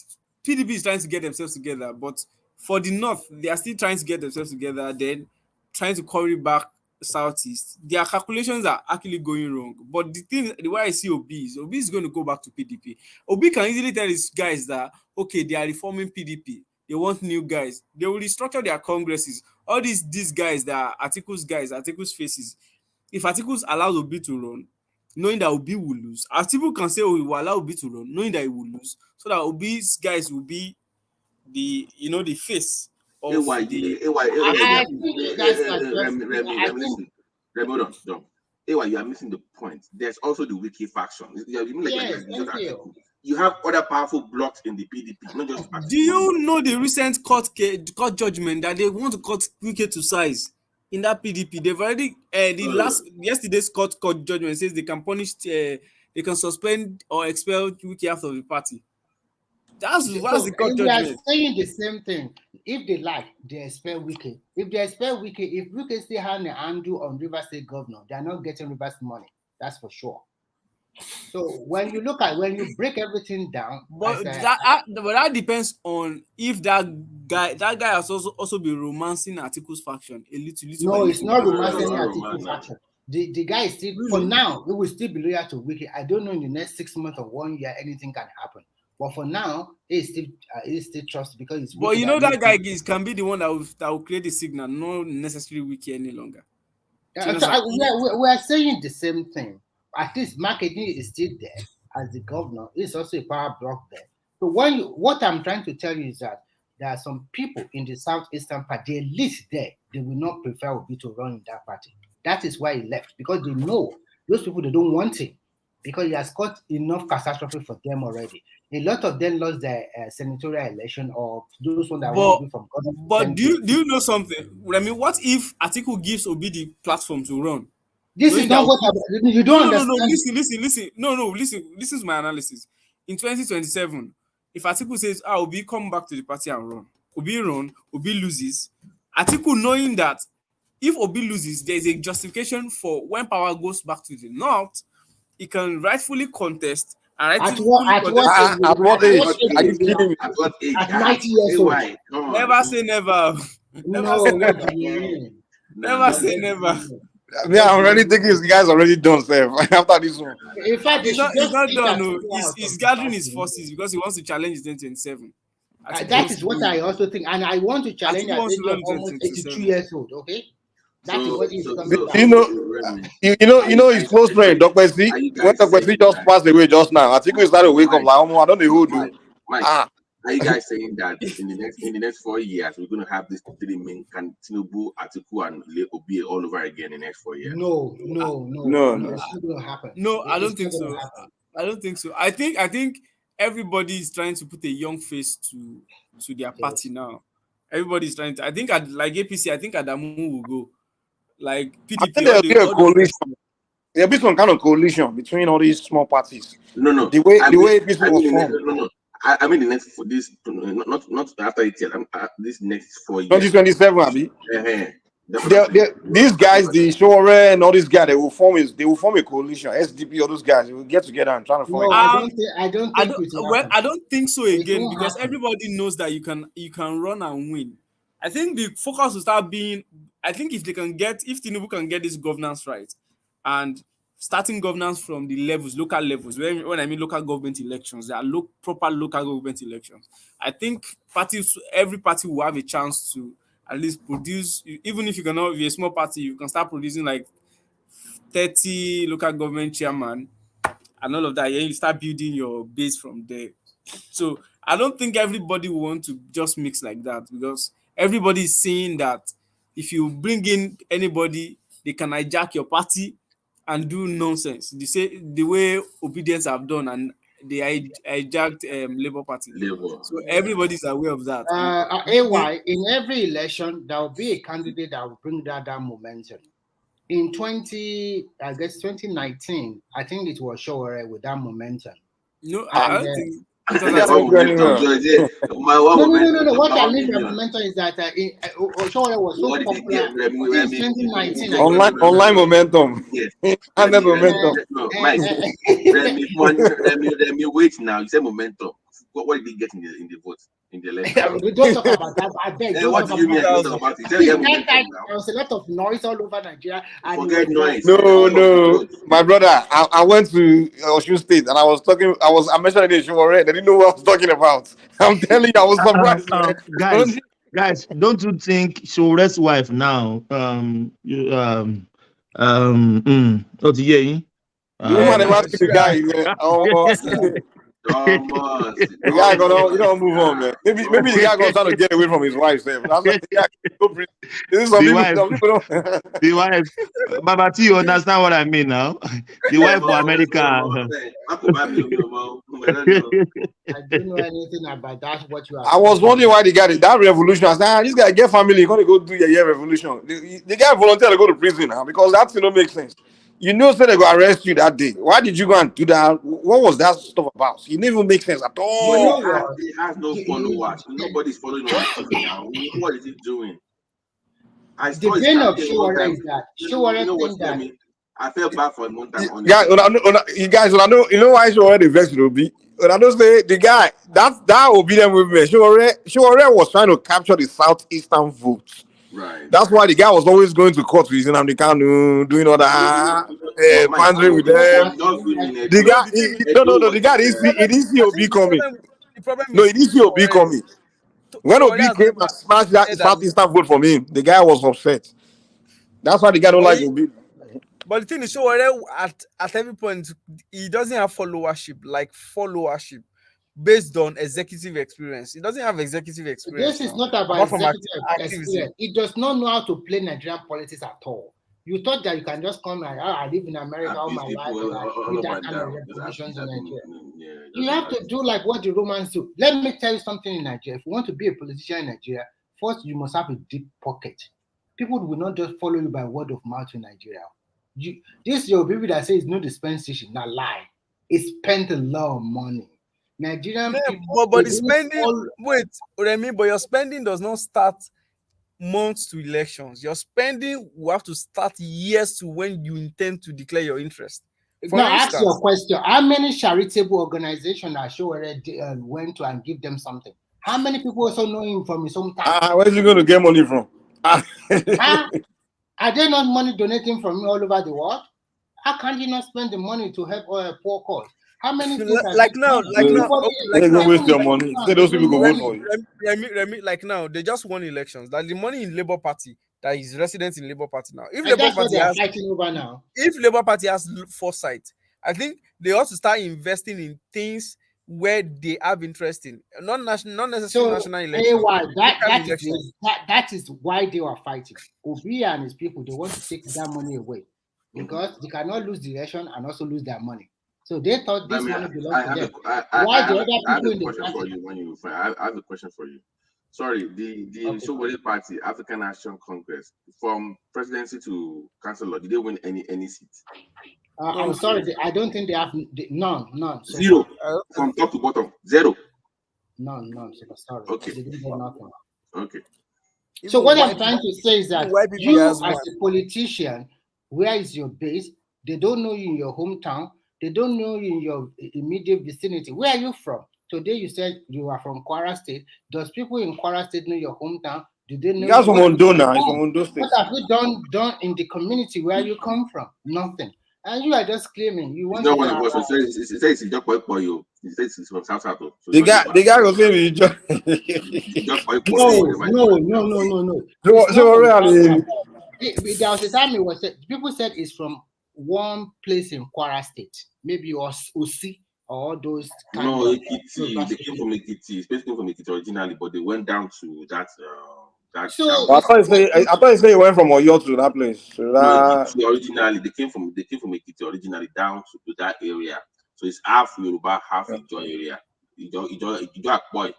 PDP is trying to get themselves together, but for the North, they are still trying to get themselves together, then trying to carry back Southeast. Their calculations are actually going wrong. But the way I see Obi is going to go back to PDP. Obi can easily tell his guys that, okay, they are reforming PDP. They want new guys. They will restructure their congresses. All these guys that are Atiku's faces. If Atiku's allows Obi to run, knowing that Obi will lose. As people can say, oh, we will allow Obi to run, knowing that he will lose, so that Obi's guys will be the the face of the. You are missing the point. There's also the wiki faction. You have other powerful blocks in the PDP, not just. Do you know the recent court judgment that they want to cut Wike to size in that PDP? They've already yesterday's court judgment says they can punish, they can suspend or expel Wike out of the party. That's the court judgment. They are saying the same thing. If they like, they expel Wike. If they expel Wike, if Wike still has a handle on Rivers State governor, they are not getting Rivers money. That's for sure. So when you break everything down, but that depends on if that guy has also been romancing Atiku's faction a little. No, it's not romancing Atiku's faction. The guy is still, for now, it will still be loyal to Wike. I don't know in the next 6 months or 1 year anything can happen. But for now, he still trust because it's. But that guy can be the one that will create the signal, not necessarily Wike any longer. We are saying the same thing. At least marketing is still there as the governor. It's also a power block there. So what I'm trying to tell you is that there are some people in the Southeastern Party, at least there, they will not prefer Obi to run in that party. That is why he left, because they know those people, they don't want him, because he has got enough catastrophe for them already. A lot of them lost their senatorial election, or those ones that want to be from government. But do you know something? I mean, what if Atiku gives Obi the platform to run? This is not what you don't understand. Listen. Listen to my analysis. In 2027, if Atiku says, Obi come back to the party and run, Obi loses. Atiku, knowing that if Obi loses, there is a justification for when power goes back to the north, he can rightfully contest. At what age? Are you kidding me? At 90 years old. Never say never. Never say never. Yeah, I'm already thinking this guy's already done, sir. After this one. In fact, he's not done. No. He's gathering his forces because he wants to challenge 2027. That is what I also think, and I want to challenge at almost 82 years old. Okay, that is what he's coming. You know his close friend, Dr. C. When Dr. C just passed away just now, I think we started to wake up like, I don't know who do. Are you guys saying that in the next 4 years we're going to have this three men, Tinubu, Atiku, and Obi all over again in the next 4 years? No. It's not going to happen. No, I don't think so. I don't think so. I think everybody is trying to put a young face to their party now. Everybody is trying to. I think like APC, I think Adamu will go. Like PDP. I think there'll be a coalition. There'll be some kind of coalition between all these small parties. No. The way APC was formed. No. I mean the next for this, not after 8 years. This next 4 years. 2027, Abi. These guys, the Shore and all these guys, they will form a coalition. SDP, all those guys, they will get together and try to form. I don't think so again, because everybody knows that you can run and win. I think the focus will start being. I think if Tinubu can get this governance right, and starting governance from the local levels. When I mean local government elections, they are proper local government elections. I think every party will have a chance to at least produce, even if you cannot be a small party, you can start producing like 30 local government chairman and all of that. Yeah, you start building your base from there. So I don't think everybody will want to just mix like that, because everybody is saying that if you bring in anybody, they can hijack your party and do nonsense. They say the way Obedience have done, and they hijacked Labour Party. So everybody's aware of that. AY, in every election, there will be a candidate that will bring that momentum. In 2019, I think it was Showore with that momentum. No, I don't think. No. What I mean by momentum is that Oshore was so popular in 2019. Online momentum. Yes. And then momentum. Let me wait now. You said momentum. What did he get in the votes? In the election? We don't talk about that. I beg. What do you mean? There was a lot of noise all over Nigeria. Forget noise. No. My brother, I went to Osun State and I mentioned the issue already. They didn't know what I was talking about. I'm telling you, I was surprised. Guys, don't you think Shore's wife now? The woman never see the guy. The guy gonna move on, man. Maybe the guy gonna try to get away from his wife. That's why the guy the wife. Baba T, you understand what I mean now? The wife for America. I don't know anything about that. What you are. I was wondering why the guy did that revolution. I said, this guy get family, he's gonna go do a revolution. The guy volunteered to go to prison now because that still don't make sense. You know, say they go arrest you that day. Why did you go and do that? What was that stuff about? It didn't even make sense at all. He has no followers. Nobody's following him now. What is he doing? The pain of Showore is that Showore thinks that I felt bad for a month. Yeah, you guys, you know why Showore the vex will be. I don't say the guy that obedient movement. Showore was trying to capture the southeastern votes. Right. That's why the guy was always going to court with Nnamdi Kanu, doing all that, pandering with them. The guy, the guy didn't see Obi coming. No, he didn't see Obi coming. When Obi came and smashed that southeastern vote from him, the guy was upset. That's why the guy don't like Obi. But the thing is, Showore at every point, he doesn't have followership based on executive experience. He doesn't have executive experience. This is not about executive experience. He does not know how to play Nigerian politics at all. You thought that you can just come like, I live in America all my life, with that kind of revolutions in Nigeria. You have to do like what the Romans do. Let me tell you something in Nigeria. If you want to be a politician in Nigeria, first you must have a deep pocket. People will not just follow you by word of mouth in Nigeria. This your people that say it's no dispensation, not lie. It spent a lot of money. Nigerian people, but the spending, but your spending does not start months to elections. Your spending will have to start years to when you intend to declare your interest. Now, ask your question. How many charitable organizations are Showore went to and give them something? How many people also know him from his hometown? Where's he going to get money from? Are there not money donating from him all over the world? How can you not spend the money to help poor cause? How many things like now, don't waste your money. Say those people go vote for you. Like now, they just won elections. That the money in Labour Party that is resident in Labour Party now. If Labour Party has foresight, I think they ought to start investing in things where they have interest in, not necessarily national elections. That is why they were fighting. Obi and his people, they want to take that money away because they cannot lose the election and also lose their money. So they thought this money belongs to them. Why the other people in the party? I have a question for you. Sorry, the Showore Party, African National Congress, from presidency to councillor, did they win any seats? I'm sorry, I don't think they have none. So, zero from top to bottom, zero. None. So sorry. Okay. They didn't get nothing. Okay. So what I'm trying to say is that you, as a politician, where is your base? They don't know you in your hometown. They don't know you in your immediate vicinity. Where are you from? Today you said you are from Kwara State. Does people in Kwara State know your hometown? Do they know? That's from Ondo now. From Ondo State. What have you done in the community where you come from? Nothing. And you are just claiming you want. No one was. He says it's just for you. He says it's from South Africa. The guy was saying he just. No. So really, there was a time it was said, people said it's from one place in Kwara State, maybe Osi or those. No, Ekiti. They came from Ekiti. Especially came from Ekiti originally, but they went down to that. I thought you say you went from Oyo to that place. No, originally they came from Ekiti originally down to that area. So it's half Yoruba, half Ijo area. Ijo boy.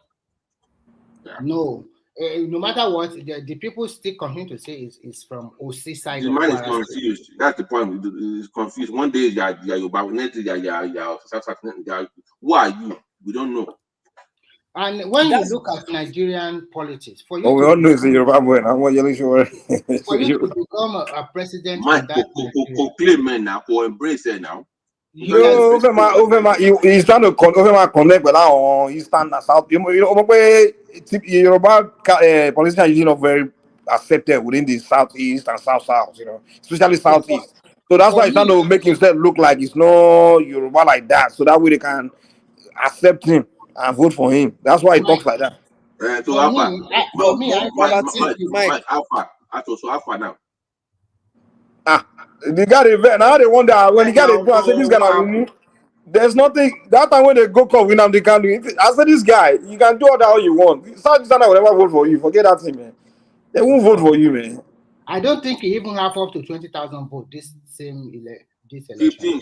Yeah. No. No matter what, the people still continue to say is from OC side. The man is confused. That's the point. He's confused. One day you're Yoruba, next day you're South African. Who are you? We don't know. And when you look at Nigerian politics, for you, we all know it's Yoruba boy. I'm not yelling sure. For you to become a president, claim men now, or embrace it now. He's trying to connect with our Eastern and South. Yoruba politicians are usually not very accepted within the Southeast and South, especially Southeast. So that's why he's trying to make himself look like it's no Yoruba like that. So that way they can accept him and vote for him. That's why he talks like that. So Alpha now. They got a vet. Now they wonder when he got a gun. I said this guy now remove. There's nothing. That time when they go call Winam, they can't do it. I said this guy, you can do all that all you want. South China will never vote for you. Forget that thing, man. They won't vote for you, man. I don't think he even have up to 20,000 votes this election.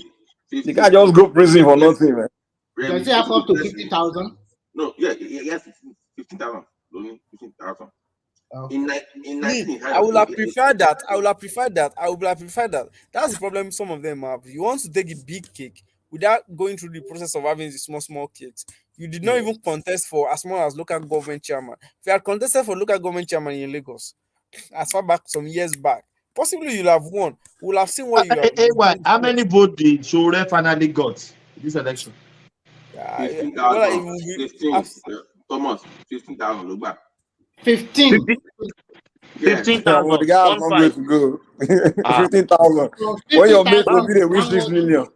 15. The guy just go prison for nothing, man. Does he have up to 50,000? No, yes, 15,000. 15,000. In 19, I would have preferred that. I would have preferred that. That's the problem some of them have. You want to take a big cake without going through the process of having the small cakes. You did not even contest for as small as local government chairman. If you had contested for local government chairman in Lagos, as far back some years back, possibly you'll have won. We'll have seen what you have. How many votes did Shore finally got this election? 15,000. Thomas, 15,000. Look back. 15,000. The guy has one way to go. 15,000. When your mate will be the reach 6 million.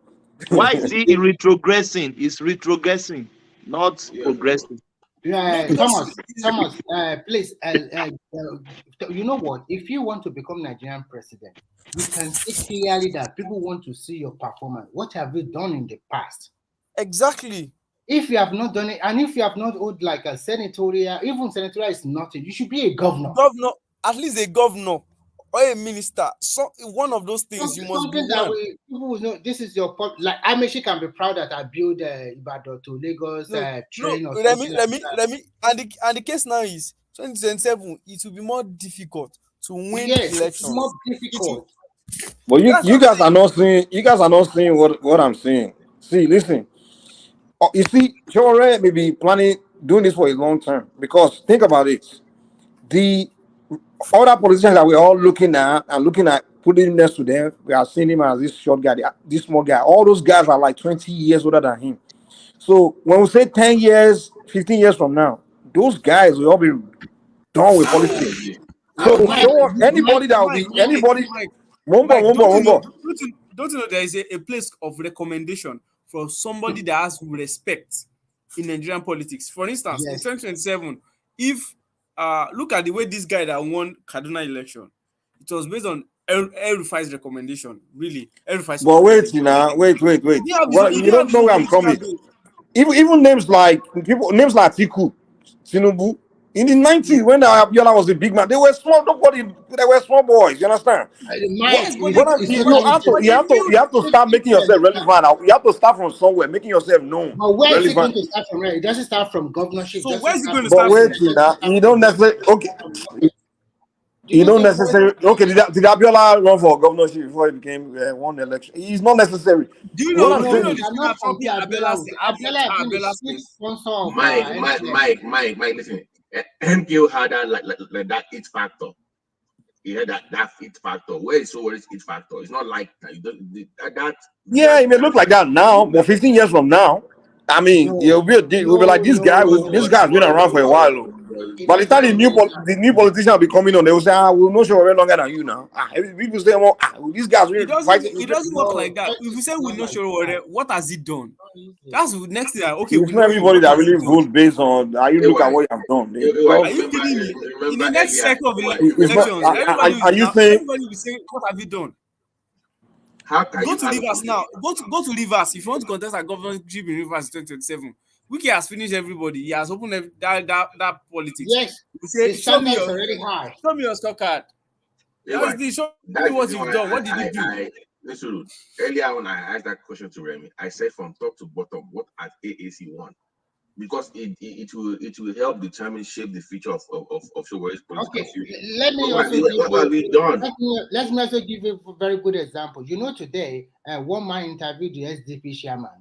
Why is he retrogressing? He's retrogressing, not progressing. Thomas, please, you know what? If you want to become Nigerian president, you can see clearly that people want to see your performance. What have you done in the past? Exactly. If you have not done it, and if you have not owed like a senatorial, even senatorial is nothing. You should be a governor. At least a governor or a minister. So one of those things you must be that way. People will know this is your like Amechi can be proud that I built Ibadan to Lagos train or let me and the case now is 2027. It will be more difficult to win elections. It's more difficult. But you guys are not seeing. You guys are not seeing what I'm saying. See, listen. You see, Shore may be planning doing this for a long term because think about it. The other politicians that we're all looking at putting him next to them, we are seeing him as this short guy, this small guy. All those guys are like 20 years older than him. So when we say 10 years, 15 years from now, those guys will all be done with politics. So anybody that will be anybody. Don't you know there is a place of recommendation for somebody that has respect in Nigerian politics? For instance, in 2027, if look at the way this guy that won Kaduna election, it was based on El-Rufai's recommendation. Really, El-Rufai's. But wait. You don't know where I'm coming. Even names like Tiku, Tinubu. In the 90s, when Abiola was a big man, they were small. They were small boys. You understand? You have to start making yourself relevant. You have to start from somewhere, making yourself known. But where is it going to start from? It doesn't start from governorship. So where is it going to start from? You don't necessarily. Okay. You don't necessarily. Okay. Did Abiola run for governorship before he became one election? It's not necessary. Do you know? Mike, listen. MKO had that that it factor. He had that it factor. Where is it factor? It's not like that. Yeah, it may look like that now, but 15 years from now, I mean, we'll be like this guy. This guy's been around for a while. By the time the new politician will be coming on, they will say, we're not sure we're longer than you now. People say, these guys really fighting. It doesn't work like that. If we say we're not sure what has it done? That's the next thing. Okay, it's not everybody that really votes based on how you look at what you have done. Are you kidding me? In the next cycle of elections, everybody will say, what have you done? Go to Rivers now. Go to Rivers. If you want to contest a governorship in Rivers 2027, Wiki has finished everybody. He has opened that politics. Yes. Say, show me already hard. Show me your scorecard. Show me what you've done. What did you do? Listen, earlier when I asked that question to Remy, I said from top to bottom, what has AAC won? Because it will help determine shape the future of Showere's political future. What have we done? Let me also give you a very good example. You know, today, one man interviewed the SDP chairman.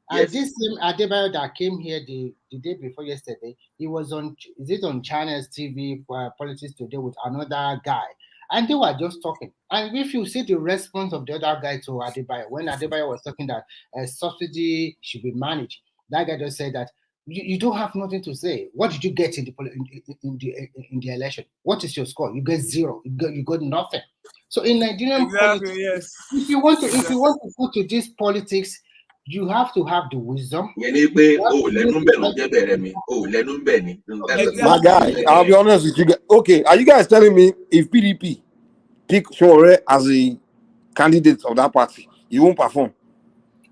And this same Adebayo that came here the day before yesterday, he was on China's TV Politics Today with another guy. And they were just talking. And if you see the response of the other guy to Adebayo, when Adebayo was talking that subsidy should be managed, that guy just said that you don't have nothing to say. What did you get in the election? What is your score? You get 0. You got nothing. So in Nigerian politics, if you want to go to this politics, you have to have the wisdom. My guy, I'll be honest with you guys. Okay, are you guys telling me if PDP pick Shore as a candidate of that party, he won't perform.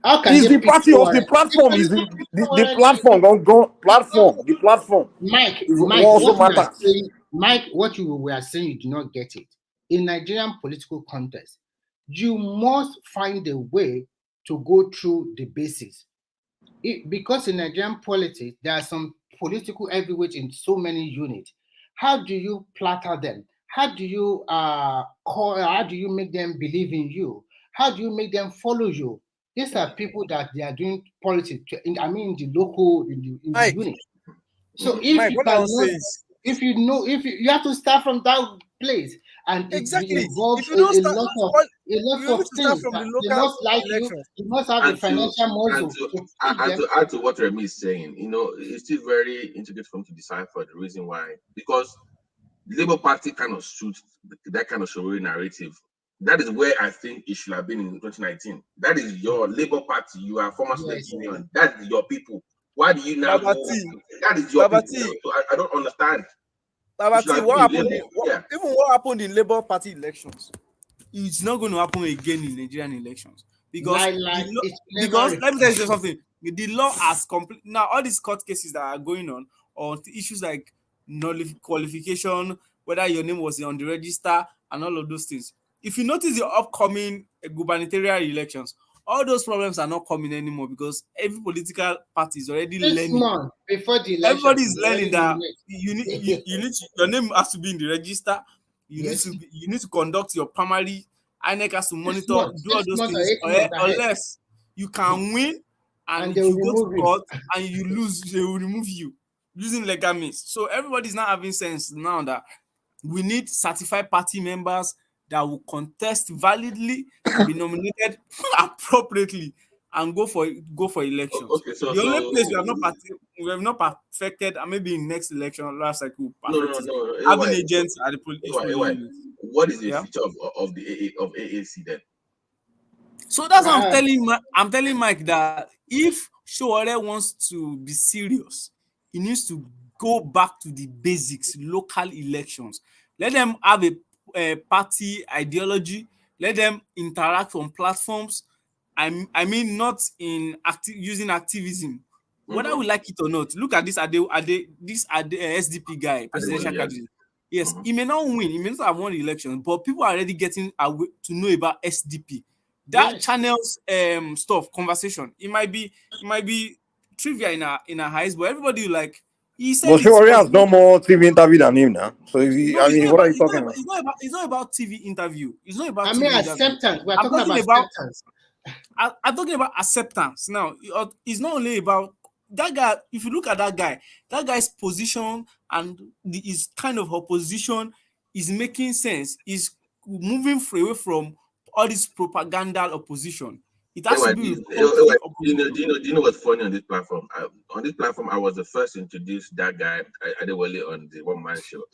How can It's they the pick party of the Sowore? platform. Is the platform? The platform. Mike, Is Mike, also what you are matters. saying, Mike, what you were saying, you do not get it. In Nigerian political context, you must find a way to go through the basics. Because in Nigerian politics, there are some political heavyweights in so many units. How do you platter them? How do you how do you make them believe in you? How do you make them follow you? These are people that they are doing politics. In the local, in the unit. So if Mike, you what I was saying is, if you know, if you have to start from that place, and it exactly. involves If you don't a start, lot you of need to start things from that the they local must like elections. you must have the And financial muscle to to feed them. add to what Remy is saying, it's still very intricate for him to decipher the reason why. Because the Labour Party kind of suits that kind of Sowore narrative. That is where I think it should have been in 2019. That is your Labour Party. You are former student union. That is your people. Why do you now go? That is your people. So I don't understand. What happened? Even what happened in Labour Party elections, it's not going to happen again in Nigerian elections because because let me tell you something. The law has complete now. All these court cases that are going on issues like qualification, whether your name was on the register, and all of those things. If you notice the upcoming gubernatorial elections, all those problems are not coming anymore because every political party is already learning. Before the election, everybody is learning that you need your name has to be in the register. You need to conduct your primary. INEC has to monitor, do all those things, unless you can win and if you go to court and you lose, they will remove you using legal means. So everybody's now having sense now that we need certified party members that will contest validly, be nominated appropriately, and go for elections. Okay, so the only place we have not perfected, and maybe in next election, last cycle, having agents at the polling. What is the feature of AAC then? So that's what I'm telling Mike that if Sowore wants to be serious, he needs to go back to the basics, local elections. Let them have a party ideology. Let them interact on platforms. I mean, not in using activism. Whether we like it or not, look at this SDP guy, presidential candidate. Yes, he may not win. He may not have won the election, but people are already getting to know about SDP. That channels stuff, conversation. It might be trivia in our eyes, but everybody like. He said but Sowore has no more TV interview than him now. So what are you talking about? It's not about TV interview. It's not about. Acceptance. We're talking about acceptance. I'm talking about acceptance. Now, it's not only about that guy. If you look at that guy's position and his kind of opposition is making sense. Is moving away from all this propagandal opposition. It has to be. Do you know what's funny on this platform? On this platform, I was the first to introduce that guy Adewale on the One Man Show,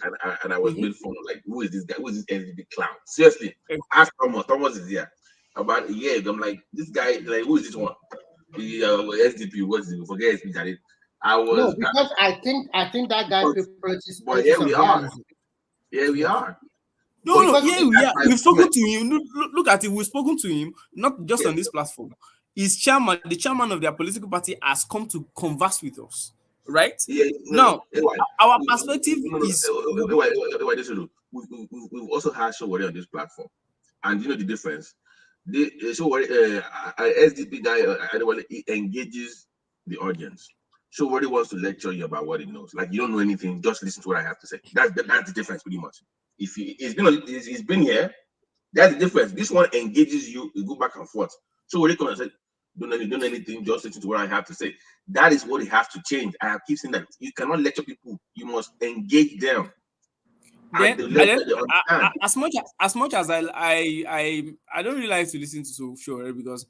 and I was made fun of, like, who is this guy? Who is this SDP clown? Seriously, ask Thomas. Thomas is here. About a year ago, I'm like, this guy, like, who is this one? The SDP. What's it? Forget SDP. Because I think that guy prefers. But here we are. Here we are. No, here we are. We've spoken to him. Look at it. We've spoken to him, not just on this platform. The chairman of their political party has come to converse with us, right? Now, our perspective is. We've also had Sowore on this platform, and you know the difference. The SDP guy, he engages the audience. Sowore wants to lecture you about what he knows. Like, you don't know anything, just listen to what I have to say. That's the difference, pretty much. If he's been here, that's the difference. This one engages you, you go back and forth. So when you come and say, don't anything, just listen to what I have to say. That is what he has to change. I keep saying that you cannot lecture people, you must engage them. As much as I don't really like to listen to Sowore because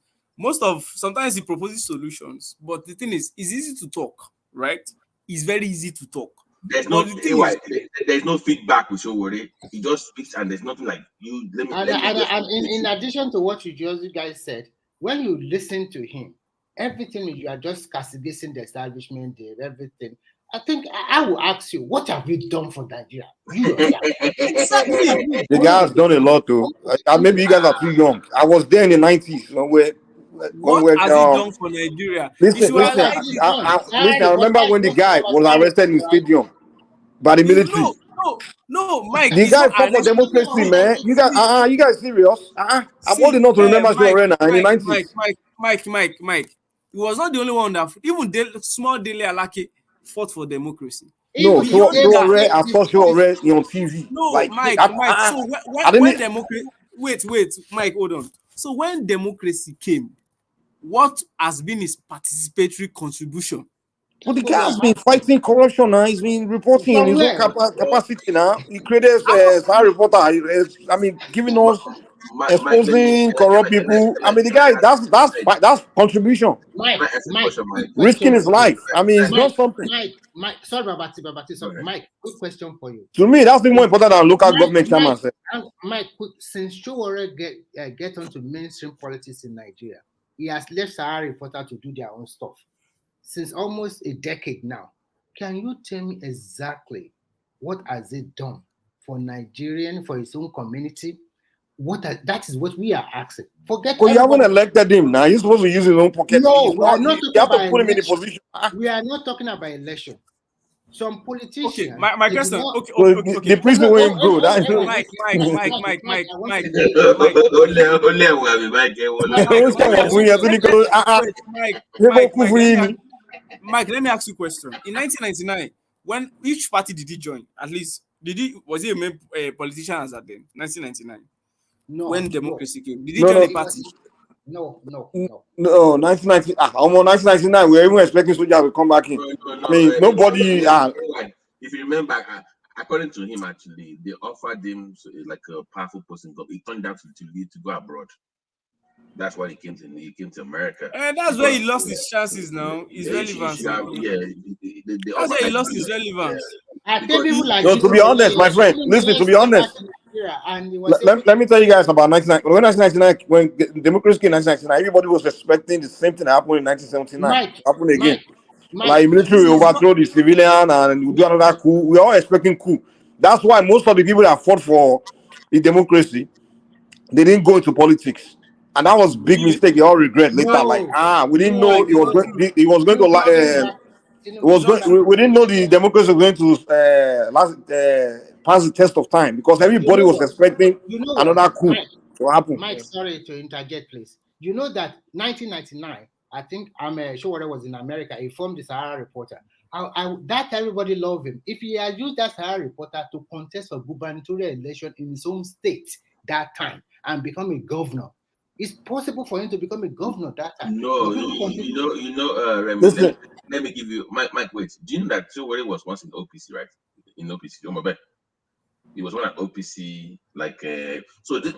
sometimes he proposes solutions, but the thing is, it's easy to talk, right? It's very easy to talk. There's no feedback with Sowore. He just speaks, and there's nothing like you. In addition to what you guys said, when you listen to him, everything you are just castigating the establishment, everything. I think I will ask you, what have you done for Nigeria? Exactly. The guy has done a lot, too. Maybe you guys are too young. I was there in the 90s, somewhere. What has he done for Nigeria? Listen, I remember when the guy was arrested in the stadium by the military. No, Mike. The guy fought for democracy, man. You guys serious? I'm old enough to remember Shorena in the 90s. Mike. He was not the only one that even small Dele Alake fought for democracy. No, Shorena, I saw Shorena on TV. No, like, Mike. So when democracy, wait, Mike, hold on. So when democracy came, what has been his participatory contribution? But the guy has been fighting corruption now. He's been reporting in his own capacity now. He created a reporter. Giving us exposing corrupt people. The guy, that's contribution. Mike, risking his life. It's not something. Mike, sorry, Babati, sorry. Mike, quick question for you. To me, that's more important than local government chairman. Mike, since Showore get onto mainstream politics in Nigeria, he has left Sahara Reporter to do their own stuff. Since almost a decade now, can you tell me exactly what has it done for Nigerian, for his own community? That is what we are asking. You haven't elected him now. You're supposed to use his own pocket. No, we are not talking you have about to put him in the position. We are not talking about election. Some politicians. Okay, my question. Okay. The prison went good. Mike. Mike, let me ask you a question. In 1999, when which party did he join? At least was he a main politician as at then? 1999. No. When democracy came, did he join a party? No. 1990. Almost 1999. We were even expecting soldiers to come back in. Nobody. If you remember, according to him, actually, they offered him like a powerful person. He turned out to go abroad. That's why he came to America. And that's where he lost his chances now. His relevance. That's where he lost his relevance. To be honest, my friend, listen, to be honest. Let me tell you guys about 1999. When democracy came in 1999, everybody was expecting the same thing that happened in 1979. Happen again. Like military overthrow the civilian and we do another coup. We're all expecting coup. That's why most of the people that fought for the democracy, they didn't go into politics. And that was a big mistake. They all regret later. We didn't know we didn't know the democracy was going to pass the test of time because everybody was expecting another coup to happen. Mike, sorry to interject, please. You know that 1999, I think Showore was in America. He formed the Sahara Reporter. That everybody loved him. If he had used that Sahara Reporter to contest for gubernatorial election in his own state that time and become a governor, it's possible for him to become a governor that time. No, Remy, let me give you Mike. Wait, do you know that Showore was once in OPC, right? In OPC, he was one at OPC,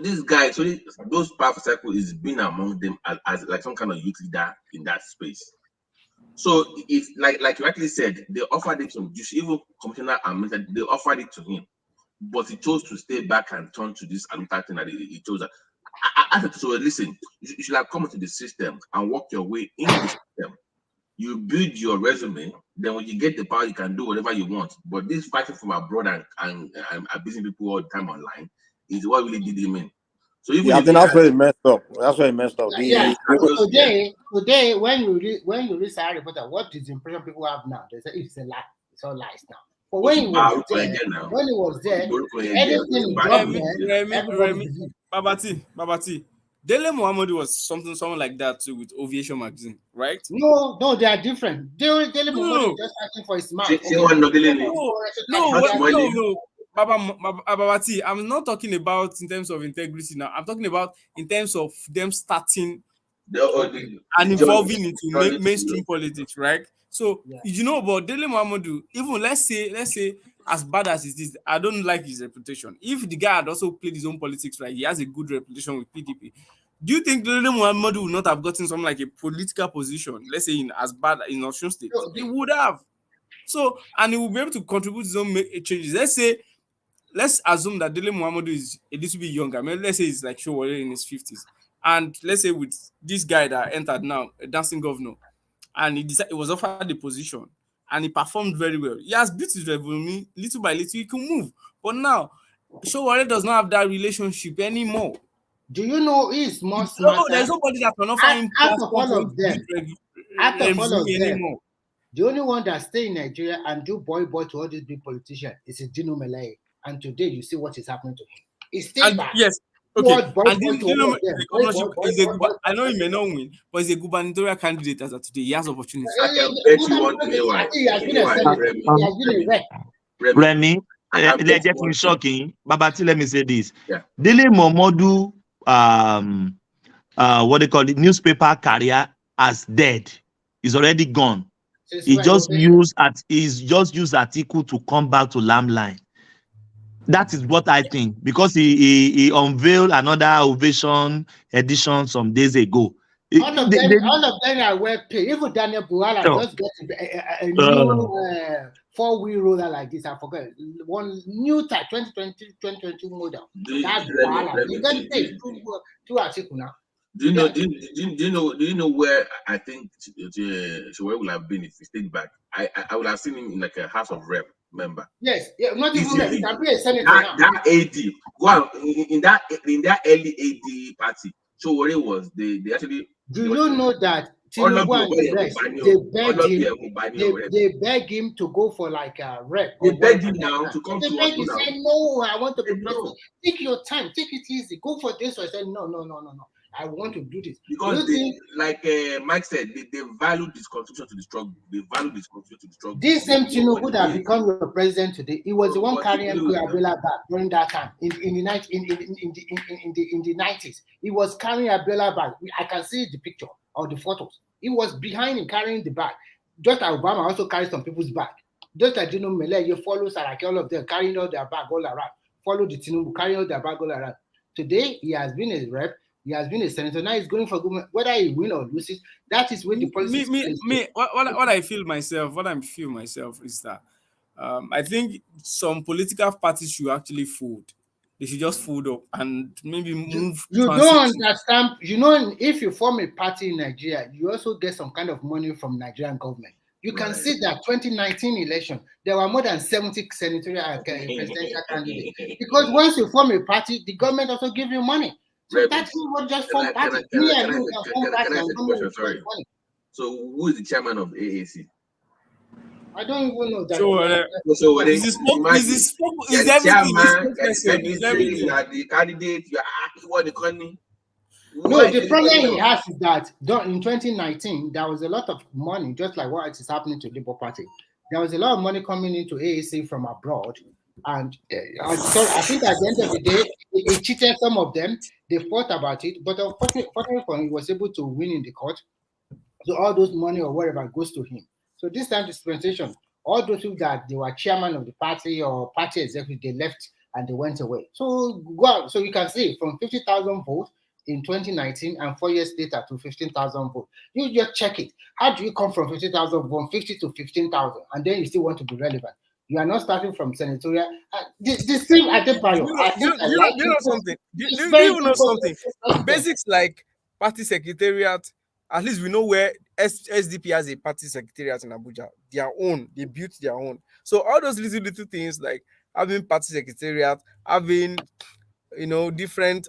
this guy. So those powerful circles is been among them as like some kind of youth leader in that space. So it's like you actually said, they offered it to him. Even Commissioner Ahmed, they offered it to him, but he chose to stay back and turn to this another thing that he chose. So listen, you should have come into the system and work your way in the system. You build your resume, then when you get the power, you can do whatever you want. But this fighting from abroad and abusing people all the time online is what really did him in. So I think that's where he messed up. Today, when you read Sahara Reporter, what is the impression people have now? They say it's a lie. It's all lies now. But when he was there, Babati, Dele Mohammed was someone like that too with Ovation magazine, right? No, they are different. Dele Mohammed is just acting for his mouth. No. Babati, I'm not talking about in terms of integrity now. I'm talking about in terms of them starting and evolving into mainstream politics, right? So you know about Dele Mohammed, even let's say as bad as it is, I don't like his reputation. If the guy had also played his own politics right, he has a good reputation with PDP. Do you think Dele Mohammed would not have gotten something like a political position, let's say in as bad in Osun State? He would have. So, and he will be able to contribute his own changes. Let's assume that Dele Mohammed is a little bit younger. Let's say he's like Showore in his 50s. And let's say with this guy that entered now, a dancing governor, and he was offered the position, and he performed very well. He has built his revenue little by little. He can move, but now Sowore does not have that relationship anymore. Do you know he's more smarter? There's nobody that can offer him out of all of them. Anymore. The only one that stay in Nigeria and do boy to all these big politicians is Dino Melaye. And today you see what is happening to him. He's still back. Yes. Okay. I know he may not win, but he's a gubernatorial candidate as of today. He has opportunity. He has been a rep. Remy, let me shocking. Babati, let me say this. Dele Momodu, what they call it, newspaper career as dead. He's already gone. He's just used article to come back to Lamline. That is what I think, because he unveiled another Ovation edition some days ago. All of them are well paid. Even Daniel Buhala just got a new 4-wheel roller like this. I forgot one new type 2022 model. That's Buhala. You got paid two articles now. Do you know where I think Sowore would have been if he stayed back? I would have seen him in like a House of Rep member. Yes, not even rep. He can be a senator now. That AD, go on, in that early AD party, Sowore was they actually. Do you know that Tinubu and the rest, they beg him to go for like a rep? They beg him now to come to us. They beg him, say no, I want to be president. Take your time, take it easy, go for this. I said no. I want to do this. Because like Mike said, they value this contribution to the struggle. They value this contribution to the struggle. This same Tinubu that become your president today, he was the one carrying Abiola back during that time in the 90s. He was carrying Abiola back. I can see the picture or the photos. He was behind him carrying the bag. Just like Obama also carries some people's bag. Just like Dino Melaye, you follow Saraki, all of them carrying all their bag all around. Follow the Tinubu carrying all their bag all around. Today he has been a rep. He has been a senator. Now he's going for government. Whether he win or loses, that is when the policy. What I feel myself is that I think some political parties should actually fold. They should just fold up and maybe move. You don't understand. You know, if you form a party in Nigeria, you also get some kind of money from Nigerian government. You can see that 2019 election, there were more than 70 senatorial presidential candidates. Because once you form a party, the government also gives you money. So that's what just form party. So who is the chairman of AAC? I don't even know that. You are the candidate, you are what the company. No, the problem he has is that in 2019, there was a lot of money, just like what is happening to the Labour Party. There was a lot of money coming into AAC from abroad. And I think at the end of the day, he cheated some of them. They fought about it, but unfortunately, he was able to win in the court. So all those money or whatever goes to him. So this time dispensation, all those people that they were chairman of the party or party executive, they left and they went away. So go out. So you can see from 50,000 votes in 2019 and 4 years later to 15,000 votes. You just check it. How do you come from 50,000 votes, 50 to 15,000, and then you still want to be relevant? You are not starting from senatorial. The same Adebayo. You know something? Do you know something? Basics like party secretariat. At least we know where SDP has a party secretariat in Abuja. Their own. They built their own. So all those little things like having party secretariat, having different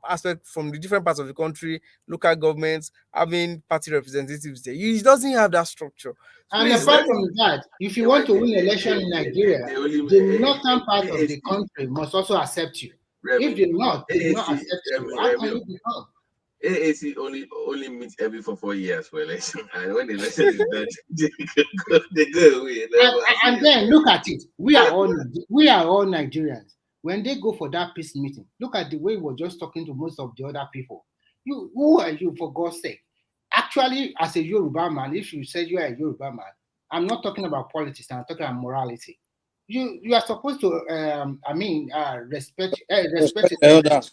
aspects from the different parts of the country, local governments, having party representatives there. He doesn't have that structure. And apart from that, if you want to win election in Nigeria, the northern part of the country must also accept you. If they do not accept you, how can you become? AAC only meets every 4 years for election, and when the election is done, they go away. And then look at it. We are all Nigerians. When they go for that peace meeting, look at the way we were just talking to most of the other people. Who are you, for God's sake? Actually, as a Yoruba man, if you say you are a Yoruba man, I'm not talking about politics, I'm talking about morality. You are supposed to, respect elders.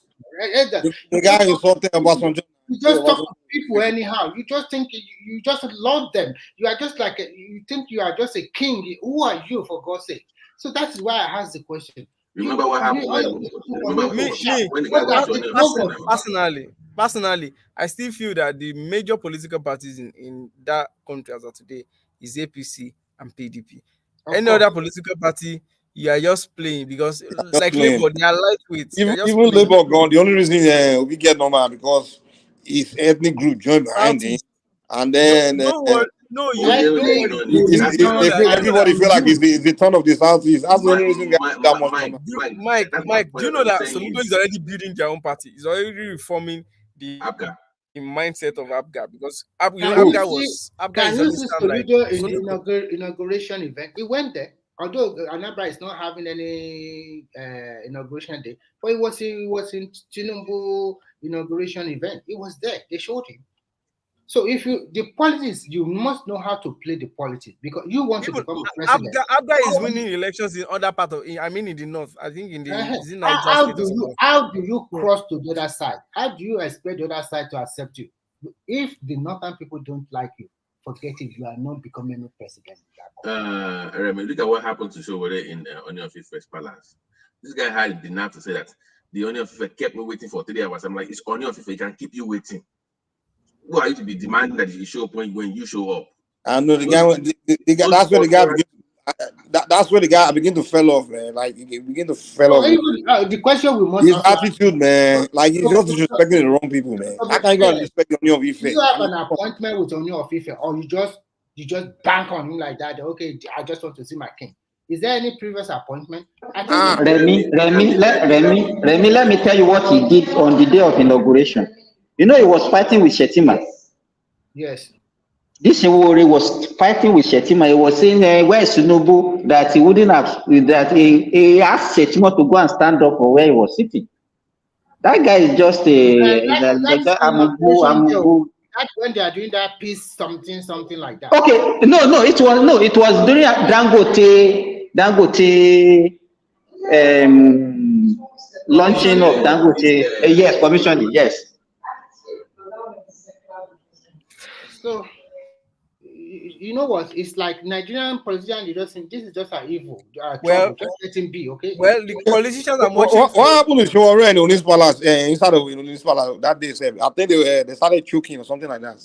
The guy is talking about some. You just talk to people anyhow. You just think you just love them. You are just like you think you are just a king. Who are you, for God's sake? So that's why I asked the question. Remember what happened Personally, I still feel that the major political parties in that country as of today is APC and PDP. Any other political party, you are just playing because, like Labour, they are lightweight. Even Labour gone. The only reason we get normal because it's ethnic group joined behind it, and then everybody feel like it's the turn of the Southeast. That's the only reason that much. Mike, do you know that Soludo is already building their own party? He's already reforming the mindset of APGA because APGA is always Soludo in the inauguration event. He went there. Although Anambra is not having any inauguration day, but it was in Tinubu inauguration event. It was there. They showed him. So if the politics, you must know how to play the politics because you want to become a president. APGA is winning elections in other part of, in the north. I think in the how do you cross to the other side? How do you expect the other side to accept you? If the northern people don't like you, forget it. You are not becoming a president. Look at what happened to Showore in Oni of Ife's palace. This guy had the nerve to say that the Oni of Ife kept me waiting for 3 hours. I'm like, it's Oni of Ife, he can keep you waiting. Who are you to be demanding that you show up when you show up? I know the guy. That's where the guy begin. That's where the guy begin to fell off, man. Like he begin to fell off. The question we must his attitude, man. Like he's just disrespecting the wrong people, man. How can you go and respect Oni of Ife? You have an appointment with Oni of Ife, or you just bank on him like that. Okay, I just want to see my king. Is there any previous appointment? Remy, let me tell you what he did on the day of inauguration. You know, he was fighting with Shettima. Yes. This Shewori was fighting with Shettima. He was saying, where is Tinubu? That he wouldn't have, that he asked Shettima to go and stand up for where he was sitting. That guy is just Amugu. That's when they are doing that peace something like that. Okay, no, it was during Dangote launching of Dangote. Yes, commissioning, yes. So, you know what? It's like Nigerian politicians, you just think this is just an evil. Well, just let him be, okay? Well, the politicians are watching. What happened to Showore in Unis Palace? Inside of Unis Palace that day, I think they started choking or something like that.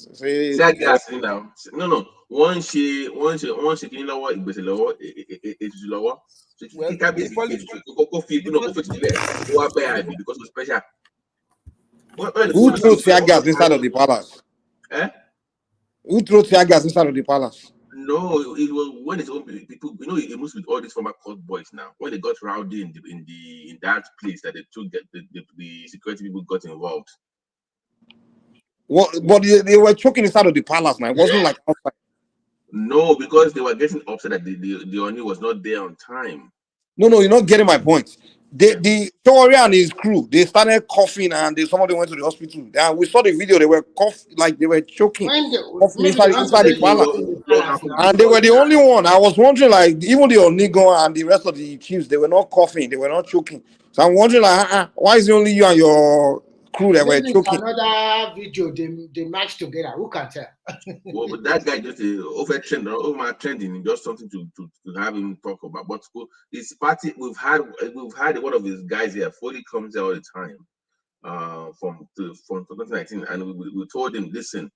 No. One she can lower it, but lower it's lower. So it can be because of special. Who threw tear gas inside of the palace? Who threw tear gas inside of the palace? No, it was when its own people. You know, it moves with all these former court boys now. When they got rowdy in that place that they took, the security people got involved. What? But they were choking inside of the palace, man. It wasn't like outside. No, because they were getting upset that the Oni was not there on time. No, you're not getting my point. The Showore and his crew, they started coughing and some of them went to the hospital. And we saw the video, they were coughing, like they were choking inside the palace. And they were the only one. I was wondering, like, even the Onigo and the rest of the chiefs, they were not coughing, they were not choking. So I'm wondering, like, why is it only you and your crew that were choking? Another video, they matched together. Who can tell? Well, but that guy just over trending, just something to have him talk about. But his party, we've had one of his guys here. Foley comes there all the time, from 2019, and we told him, listen,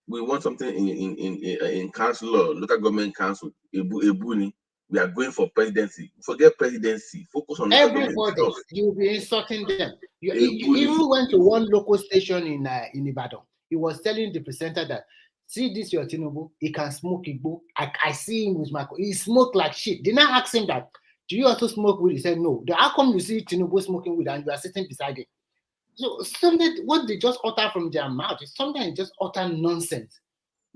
we want something in council law, local government council, Ebuni. We are going for presidency. Forget presidency. Focus on everybody. You'll be insulting them. You even went to one local station in Ibadan. He was telling the presenter that, see this your Tinubu, he can smoke Igbo. I see him with my. He smoked like shit. They now ask him that, do you also smoke weed? He said no. How come you see Tinubu smoking weed and you are sitting beside it? So something what they just utter from their mouth is sometimes just utter nonsense.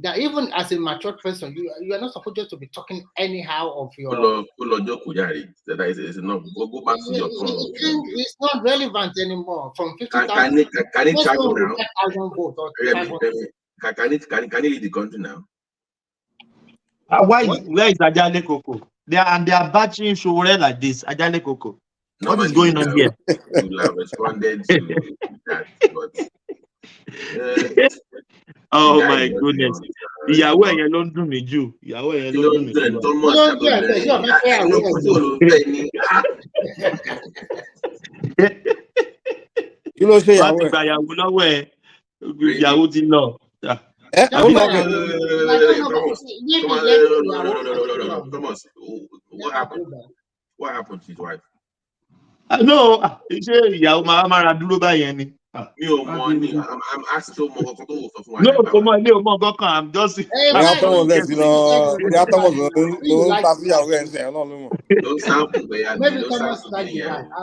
That even as a mature person, you are not supposed to be talking anyhow of your. That is enough. Go back to your phone. It's not relevant anymore. From 50,000. Can it travel now? Can it lead the country now? Where is Ajale Koko? They are batching Showore like this. Ajale Koko. What is going on here? You have responded to that, but. Oh my goodness. Ìyàwó ẹ̀yẹn ló ń dùn mí jù. Ìyàwó ẹ̀yẹn ló ń dùn mí jù. Kí ló ṣe ìyàwó ẹ̀? Wọ́n ti gba ìyàwó lọ́wọ́ ẹ̀. Ìyàwó ti lọ. Thomas, what happened? What happened to his wife? No, ìyàwó máa dúró báyẹn ni. I'm asking so more. No, come on, I'm just. I'll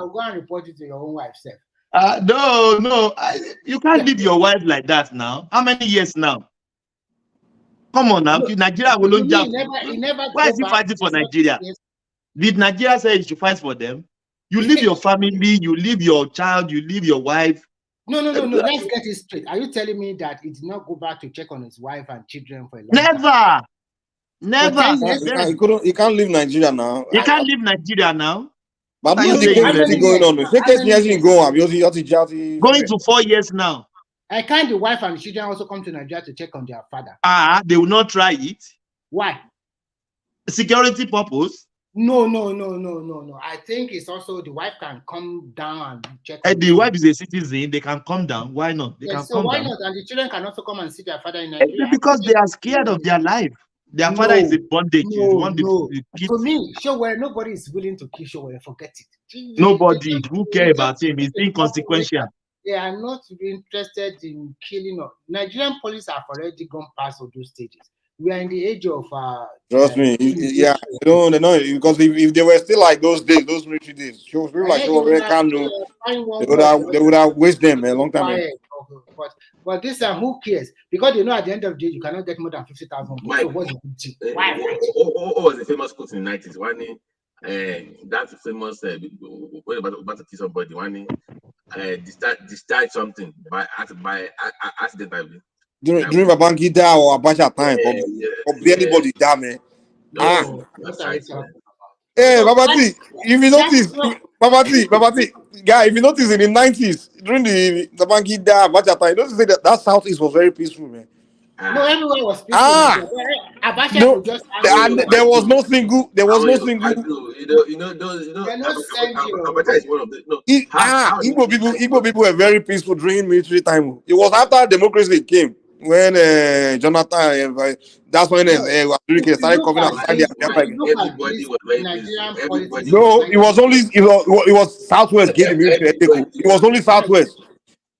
go and report it to your own wife, sir. No, you can't leave your wife like that now. How many years now? Come on now, Nigeria will not jump. Why is he fighting for Nigeria? Did Nigeria say he should fight for them? You leave your family, you leave your child, you leave your wife. No. Let's get it straight. Are you telling me that he did not go back to check on his wife and children for a long time? Never. He can't leave Nigeria now. He can't leave Nigeria now. But going to 4 years now. Can't the wife and the children also come to Nigeria to check on their father? They will not try it. Why? Security purpose. No. I think it's also the wife can come down and check. The wife is a citizen. They can come down. Why not? They can come why down. not? And the children can also come and see their father in Nigeria. Because they are scared of their life. Their father is in bondage. For me, Showore, nobody is willing to kill Showore. Forget it. Nobody. Who care about him? It's inconsequential. They are not interested in killing. Nigerian police have already gone past all those stages. We are in the age of trust me, yeah. No, because if they were still like those days, those military days, people like they would have wasted them a long time ago. But this time, who cares? Because you know, at the end of the day, you cannot get more than 50,000. So what's the big deal? Why? What was the famous quote in the 90s? One, that's famous. When about to kill somebody, one, discharge something by accident. During Babangida or Abacha time, for anybody damn man. Hey, Babati, if you notice, Babati, guy, if you notice in the 90s, during the Babangida Abacha time, you notice that Southeast was very peaceful, man. No, everyone was peaceful. There was no single. Igbo people were very peaceful during military time. It was after democracy came. When Jonathan, that's when started coming outside. No, it was Southwest getting military. It was only Southwest.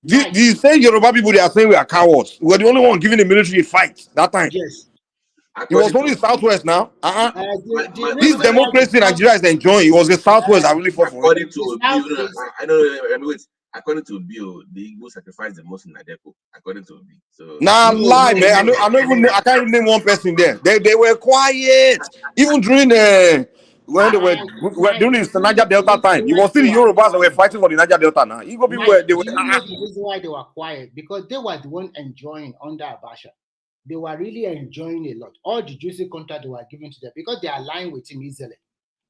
The same Yoruba people, they are saying we are cowards. We were the only one giving the military fight that time. Yes. It was only Southwest now. This democracy Nigeria is enjoying. It was the Southwest that really fought for it. According to Bill, the Igbo sacrificed the most in Nadepo. According to Bill, so lie, man. I can't even name one person there. They were quiet even during when they were during the Niger Delta time. You was still the Yorubas that were fighting for the Niger Delta now. Igbo people were. The reason why they were quiet because they were the one enjoying under Abacha. They were really enjoying a lot. All the juicy content they were giving to them because they aligned with him easily.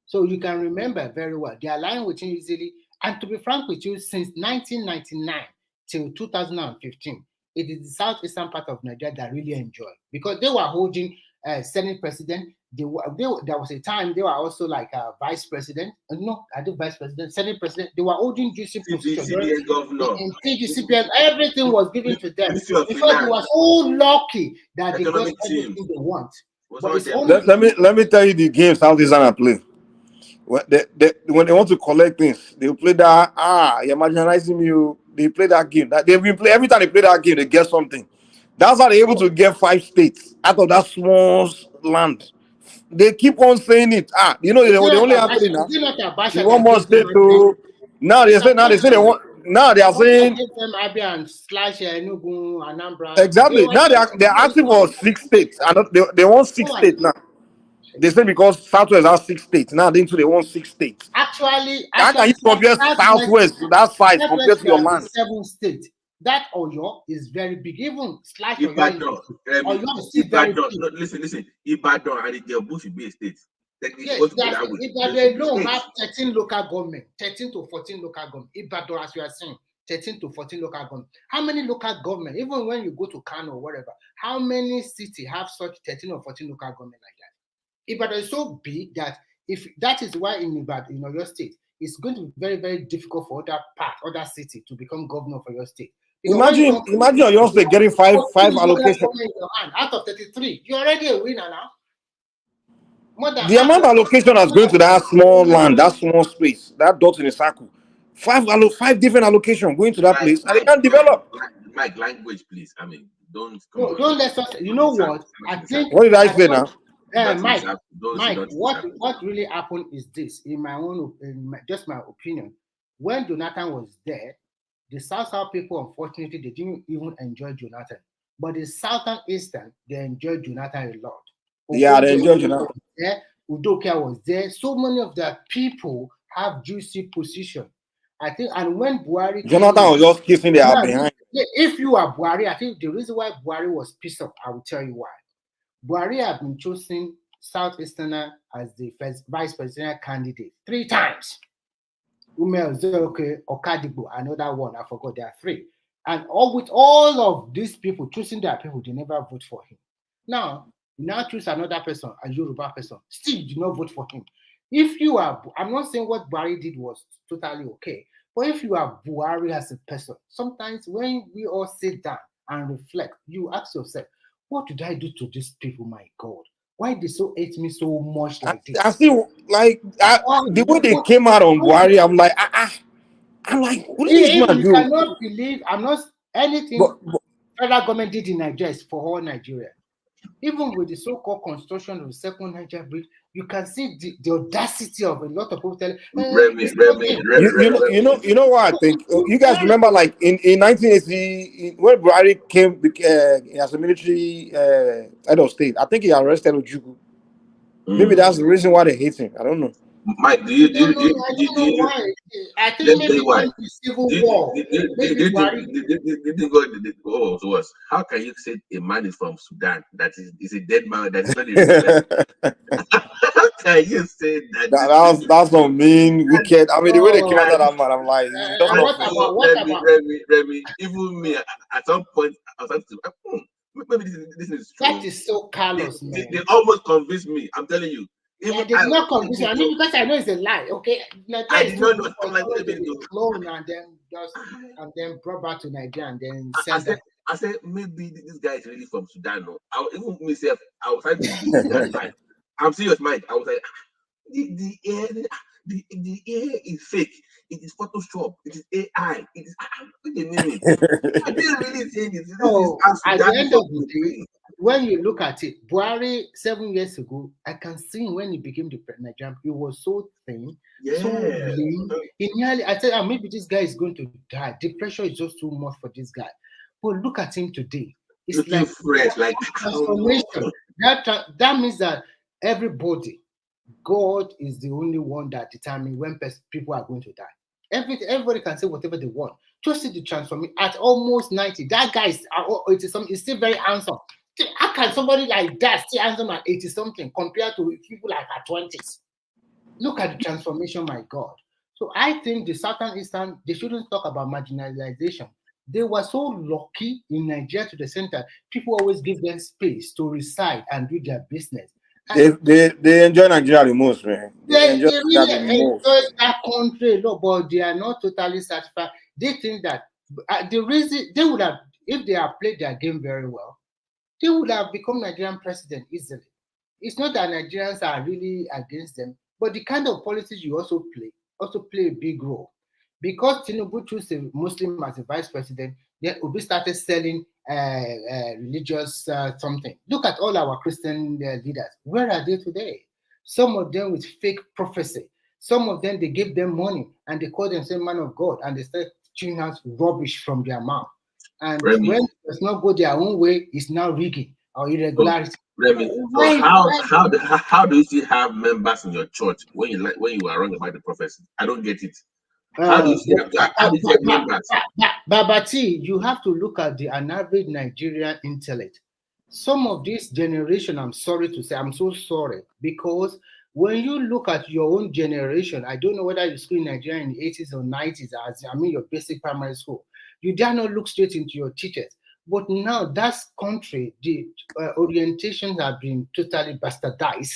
So you can remember very well. They aligned with him easily. And to be frank with you, since 1999 till 2015, it is the southeastern part of Nigeria that really enjoyed because they were holding Senate president. There was a time they were also like vice president. No, I did vice president, Senate president. They were holding juicy positions. CPN, everything was given to them because they were so lucky that they got everything they want. Let me tell you the game Southeastern are playing. When they want to collect things, they play that. You're marginalizing you. They play that game. They've been play every time they play that game, they get something. That's how they're able to get 5 states out of that small land. They keep on saying it. They only have it now. They want more state to. Now they say they want. Now they are saying. Exactly. Now they're asking for 6 states. They want 6 states now. They say because Southwest has 6 states. Now they want 6 states. Actually, how can you compare Southwest to that size compared to your land? 7 states. That Oyo is very big. Even Ibadan. Listen. Ibadan and Ijebu should be a state. Yes, Ibadan alone have 13 local government, 13 to 14 local government. Ibadan, as you are saying, 13 to 14 local government. How many local government? Even when you go to Kano or whatever, how many cities have such 13 or 14 local government like that? Ibadan is so big that if that is why in Ibadan, in your state, it's going to be very, very difficult for other city to become governor for your state. Imagine you're still getting five allocation. Out of 33, you're already a winner now. The amount of allocation that's going to that small land, that small space, that dot in a circle, five different allocation going to that place, and they can't develop. Mike, language, please. I mean, don't let us. You know what? I think. What did I say now? Mike, what really happened is this, in my own, just my opinion. When Jonathan was there, the South people, unfortunately, they didn't even enjoy Jonathan. But the Southern Eastern, they enjoyed Jonathan a lot. Yeah, they enjoyed Jonathan. Udoka was there. So many of the people have juicy position. I think, and when Buhari Jonathan was just kissing their behind. If you are Buhari, I think the reason why Buhari was pissed off, I will tell you why. Buhari have been chosen Southeasterner as the first vice presidential candidate 3 times. Umar Zoke, Okadigbo, another one, I forgot, there are 3. And with all of these people choosing their people, they never vote for him. Now choose another person, a Yoruba person, still do not vote for him. If you are, I'm not saying what Buhari did was totally okay, but if you are Buhari as a person, sometimes when we all sit down and reflect, you ask yourself, what did I do to these people, my God? Why they so hate me so much like this? I feel like the way they came out on Buhari, I'm like, what is this man do? You cannot believe, I'm not anything federal government did in Nigeria is for all Nigeria. Even with the so-called construction of the second Niger bridge, you can see the audacity of a lot of people telling. You know what I think? You guys remember, like in 1980, when Buhari came as a military head of state, I think he arrested Ojukwu. Maybe that's the reason why they hate him. I don't know. Mike, do you why? I think maybe the civil war. How can you say a man is from Sudan that is a dead man that is not a how can you say that? That's not mean, wicked. I mean, the way they came out of that man, I'm like, Remy, even me at some point, I was like, maybe this is true. That is so callous, man. They almost convinced me. I'm telling you. They did not convince me. I mean, because I know it's a lie. Okay, I did not know. Clone and then brought back to Nigeria and then said I said maybe this guy is really from Sudan. No, even myself, I was trying to. I'm serious, Mike. I was like, the air is fake. It is Photoshop. It is AI. It is. I didn't really say this. No, at the end of the day, when you look at it, Buhari 7 years ago, I can see when he became the Nigerian, he was so thin, so lean. I said, maybe this guy is going to die. The pressure is just too much for this guy. But look at him today. It's like fresh, like transformation. That means that everybody, God is the only one that determines when people are going to die. Everybody can say whatever they want. Just see the transformation at almost 90. That guy is still very handsome. How can somebody like that still handsome at 80 something compared to people like at 20s? Look at the transformation, my God. So I think the Southern Eastern, they shouldn't talk about marginalization. They were so lucky in Nigeria to the center. People always give them space to reside and do their business. They enjoy Nigeria the most, man. They really enjoy that country, but they are not totally satisfied. They think that the reason they would have, if they have played their game very well, they would have become Nigerian president easily. It's not that Nigerians are really against them, but the kind of politics you also play a big role. Because Tinubu chose a Muslim as a vice president, then Obi started selling religious something. Look at all our Christian leaders. Where are they today? Some of them with fake prophecy. Some of them, they give them money and they call themselves man of God and they start chewing out rubbish from their mouth. And when it does not go their own way, it's now rigging or irregularity. How do you still have members in your church when you are wrong about the prophecy? I don't get it. How do you have members? Babati, you have to look at an average Nigerian intellect. Some of this generation, I'm sorry to say, I'm so sorry, because when you look at your own generation, I don't know whether you school in Nigeria in the 80s or 90s, your basic primary school, you dare not look straight into your teachers. But now that country, the orientations have been totally bastardized.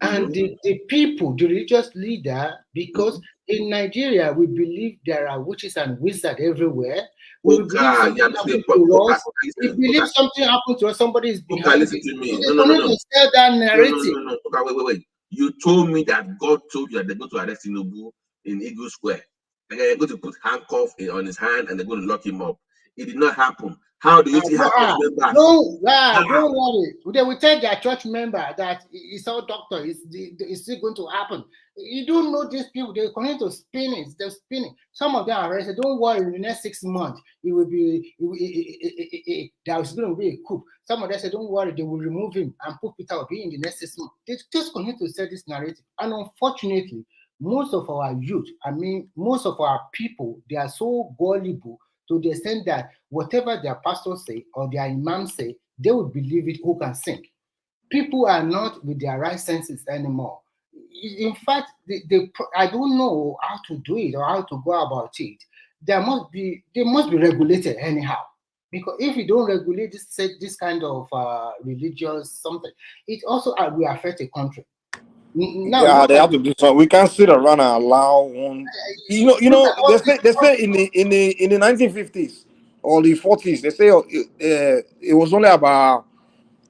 And the people, the religious leader, because in Nigeria, we believe there are witches and wizards everywhere. We believe something happened to us. We believe something happened to us. Somebody is behind listen it. to me. They're going to sell that narrative. No. Wait. You told me that God told you that they're going to arrest Tinubu in Eagle Square. They're going to put handcuffs on his hand and they're going to lock him up. It did not happen. How do you see how church members? Don't worry. They will tell their church member that it's all doctor. It's still going to happen. You don't know these people. They're going to spin it. They're spinning. Some of them are arrested. Don't worry. In the next 6 months, it will be. There's going to be a coup. Some of them say, don't worry. They will remove him and put Peter Obi in the next 6 months. They just continue to sell this narrative. And unfortunately, most of our youth, most of our people, they are so gullible to the extent that whatever their pastors say or their imams say, they will believe it who can sing. People are not with their right senses anymore. In fact, I don't know how to do it or how to go about it. They must be regulated anyhow. Because if you don't regulate this kind of religious something, it also will affect a country. Now, they have to do something. We can't sit around and allow one. You know. They say in the 1950s or the 40s, they say it was only about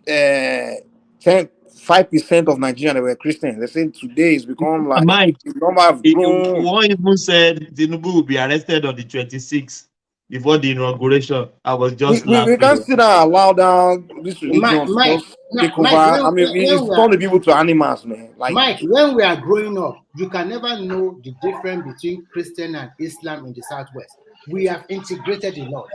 5% of Nigerians were Christians. They say today it's become like Mike. One even said Tinubu will be arrested on the 26th before the inauguration. I was just laughing. We can't sit down and allow down this religion to just take over. It's turning people to animals, man. Like Mike, when we are growing up, you can never know the difference between Christian and Islam in the Southwest. We have integrated a lot.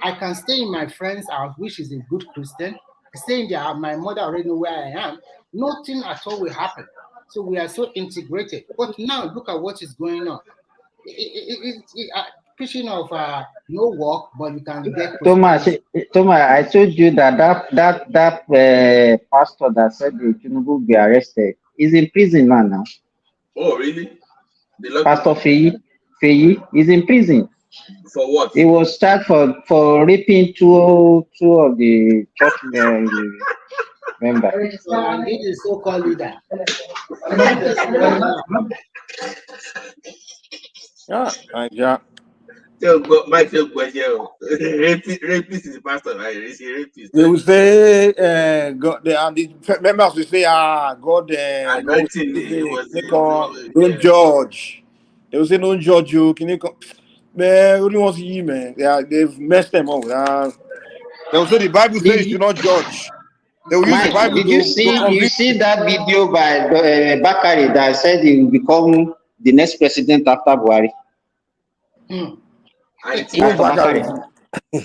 I can stay in my friend's house, which is a good Christian. Stay in there, my mother already know where I am. Nothing at all will happen. So we are so integrated. But now look at what is going on. Preaching of no work, but you can get. Thomas, I told you that pastor that said the Tinubu will be arrested is in prison now. Oh, really? Pastor Feyi is in prison. For what? He was charged for raping two of the church members. And this is so-called leader. Yeah. Michael, rapist is the pastor, right? He's a rapist. They will say, God, the members will say, God, don't judge. They will say, don't judge you. Can you come? Man, only wants to you, man. They've messed them up. They will say the Bible says you do not judge. They will use the Bible. Did you see that video by Bakari that said he will become the next president after Buhari?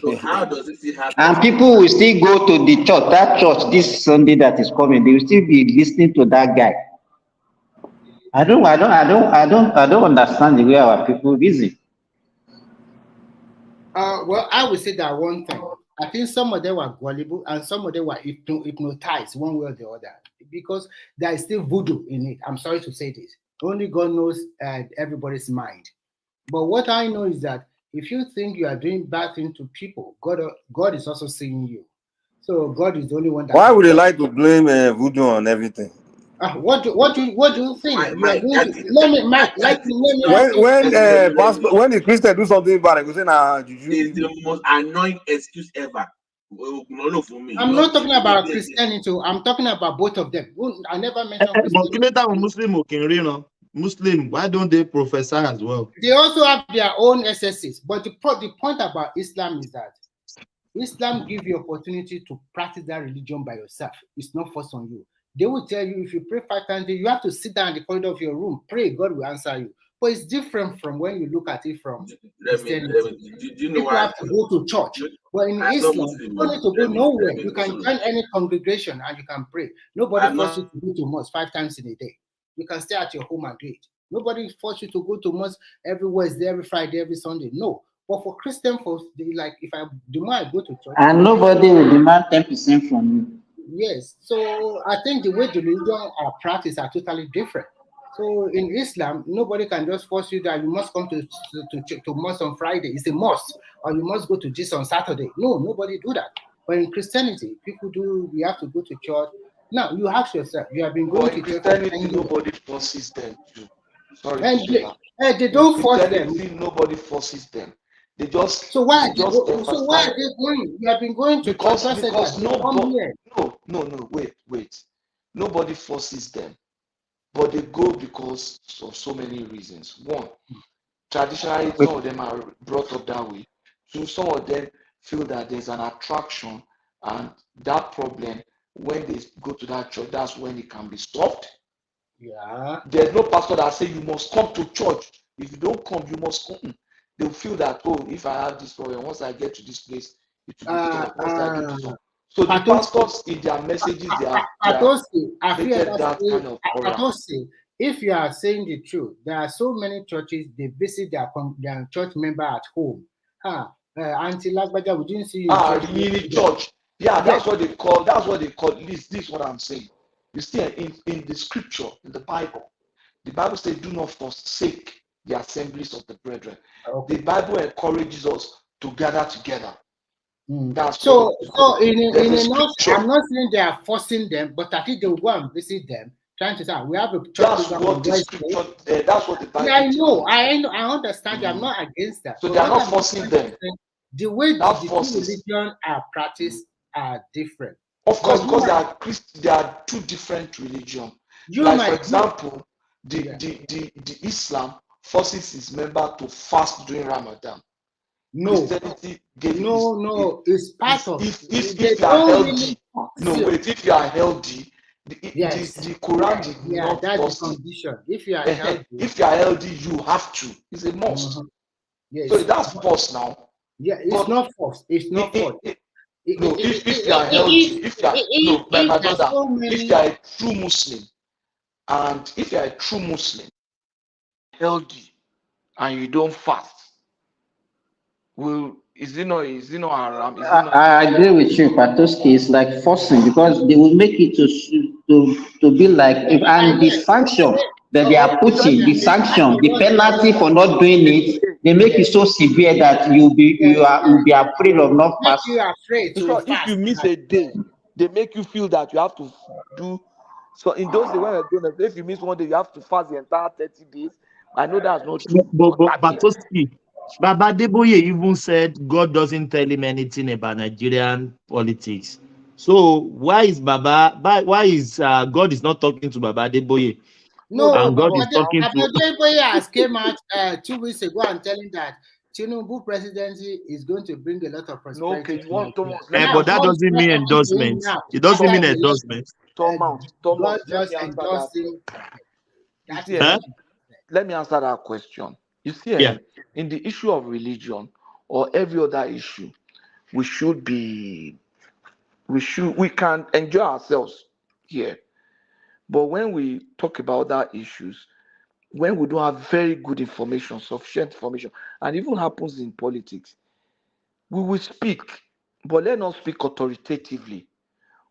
So how does it still happen? And people will still go to the church. That church this Sunday that is coming, they will still be listening to that guy. I don't understand the way our people reason. Well, I would say that one thing. I think some of them were gullible and some of them were hypnotized one way or the other because there is still voodoo in it. I'm sorry to say this. Only God knows everybody's mind. But what I know is that if you think you are doing bad things to people, God is also seeing you. So God is the only one that. Why would they like to blame voodoo on everything? What do you think? When the Christian do something bad, they say, it's the most annoying excuse ever. For me. I'm not talking about Christianity. I'm talking about both of them. I never mentioned Muslim. Why don't they prophesy as well? They also have their own SSs. But the point about Islam is that Islam gives you opportunity to practice that religion by yourself. It's not forced on you. They will tell you if you pray 5 times, you have to sit down in the corridor of your room, pray, God will answer you. But it's different from when you look at it from Christianity. Do you know people have to go to church. But in Islam, you don't need to go nowhere. You can join any congregation and you can pray. Nobody forces you to go to mosque 5 times in a day. You can stay at your home and do it. Nobody forces you to go to mosque every Wednesday, every Friday, every Sunday. No. But for Christian folks, they like the more I go to church. And nobody will demand 10% from you. Yes, so I think the way the religion are practiced are totally different. So in Islam, nobody can just force you that you must come to mosque on Friday. It's a must, or you must go to Jesus on Saturday. No, nobody do that. But in Christianity, people do. We have to go to church. Now you ask yourself, you have been going to church. Christianity, nobody forces them to. Sorry, and they don't force them. Nobody forces them. They just so why they just so why are they going? You have been going to because no, wait. Nobody forces them, but they go because of so many reasons. One, traditionally, some of them are brought up that way. So some of them feel that there's an attraction, and that problem, when they go to that church, that's when it can be solved. Yeah. There's no pastor that say you must come to church. If you don't come, you must come. They'll feel that, oh, if I have this problem, once I get to this place, it will be better. Once I do this one. So the pastors in their messages, they are that kind of aura. If you are saying the truth, there are so many churches, they visit their church member at home. Auntie Lagbaja, we didn't see you in church. Yeah, that's what they call this is what I'm saying. You see, in the scripture, in the Bible says, do not forsake the assemblies of the brethren. Okay. The Bible encourages us to gather together. That's so in I'm not saying they are forcing them, but I think they will go and visit them, trying to say we have a church. That's what the scripture. That's what the Bible. Yeah, I understand. I'm not against that. So they are not forcing them. The way the two religions are practiced are different. Of course, because they are two different religions. For example, the Islam forces its member to fast during Ramadan. No, it's part of if you are healthy. If you are healthy, the Quran did not that's the condition. If you are healthy, you have to. It's a must. So that's forced now. Yeah, it's not forced. It's not forced. If you are healthy, if you are a true Muslim, and if you are a true Muslim, healthy, and you don't fast, is it not haram? I agree with you, Patoski. It's like forcing, because they will make it to be like, and the sanction that they are putting, the sanction, the penalty for not doing it, they make it so severe that you'll be afraid of not fasting. Because if you miss a day, they make you feel that you have to do. So in those days when we're doing it, if you miss one day, you have to fast the entire 30 days. I know that's not true. But Patoski, Baba Deboye even said God doesn't tell him anything about Nigerian politics. So why is God is not talking to Baba Deboye? No, and God is talking to Deboye has came out 2 weeks ago and telling that Tinubu presidency is going to bring a lot of prosperity. But that doesn't mean endorsement. It doesn't mean endorsement. God just endorsed him. Let me answer that question. You see, in the issue of religion or every other issue, we can enjoy ourselves here. But when we talk about that issues, when we don't have very good information, sufficient information, and even happens in politics, we will speak, but let not speak authoritatively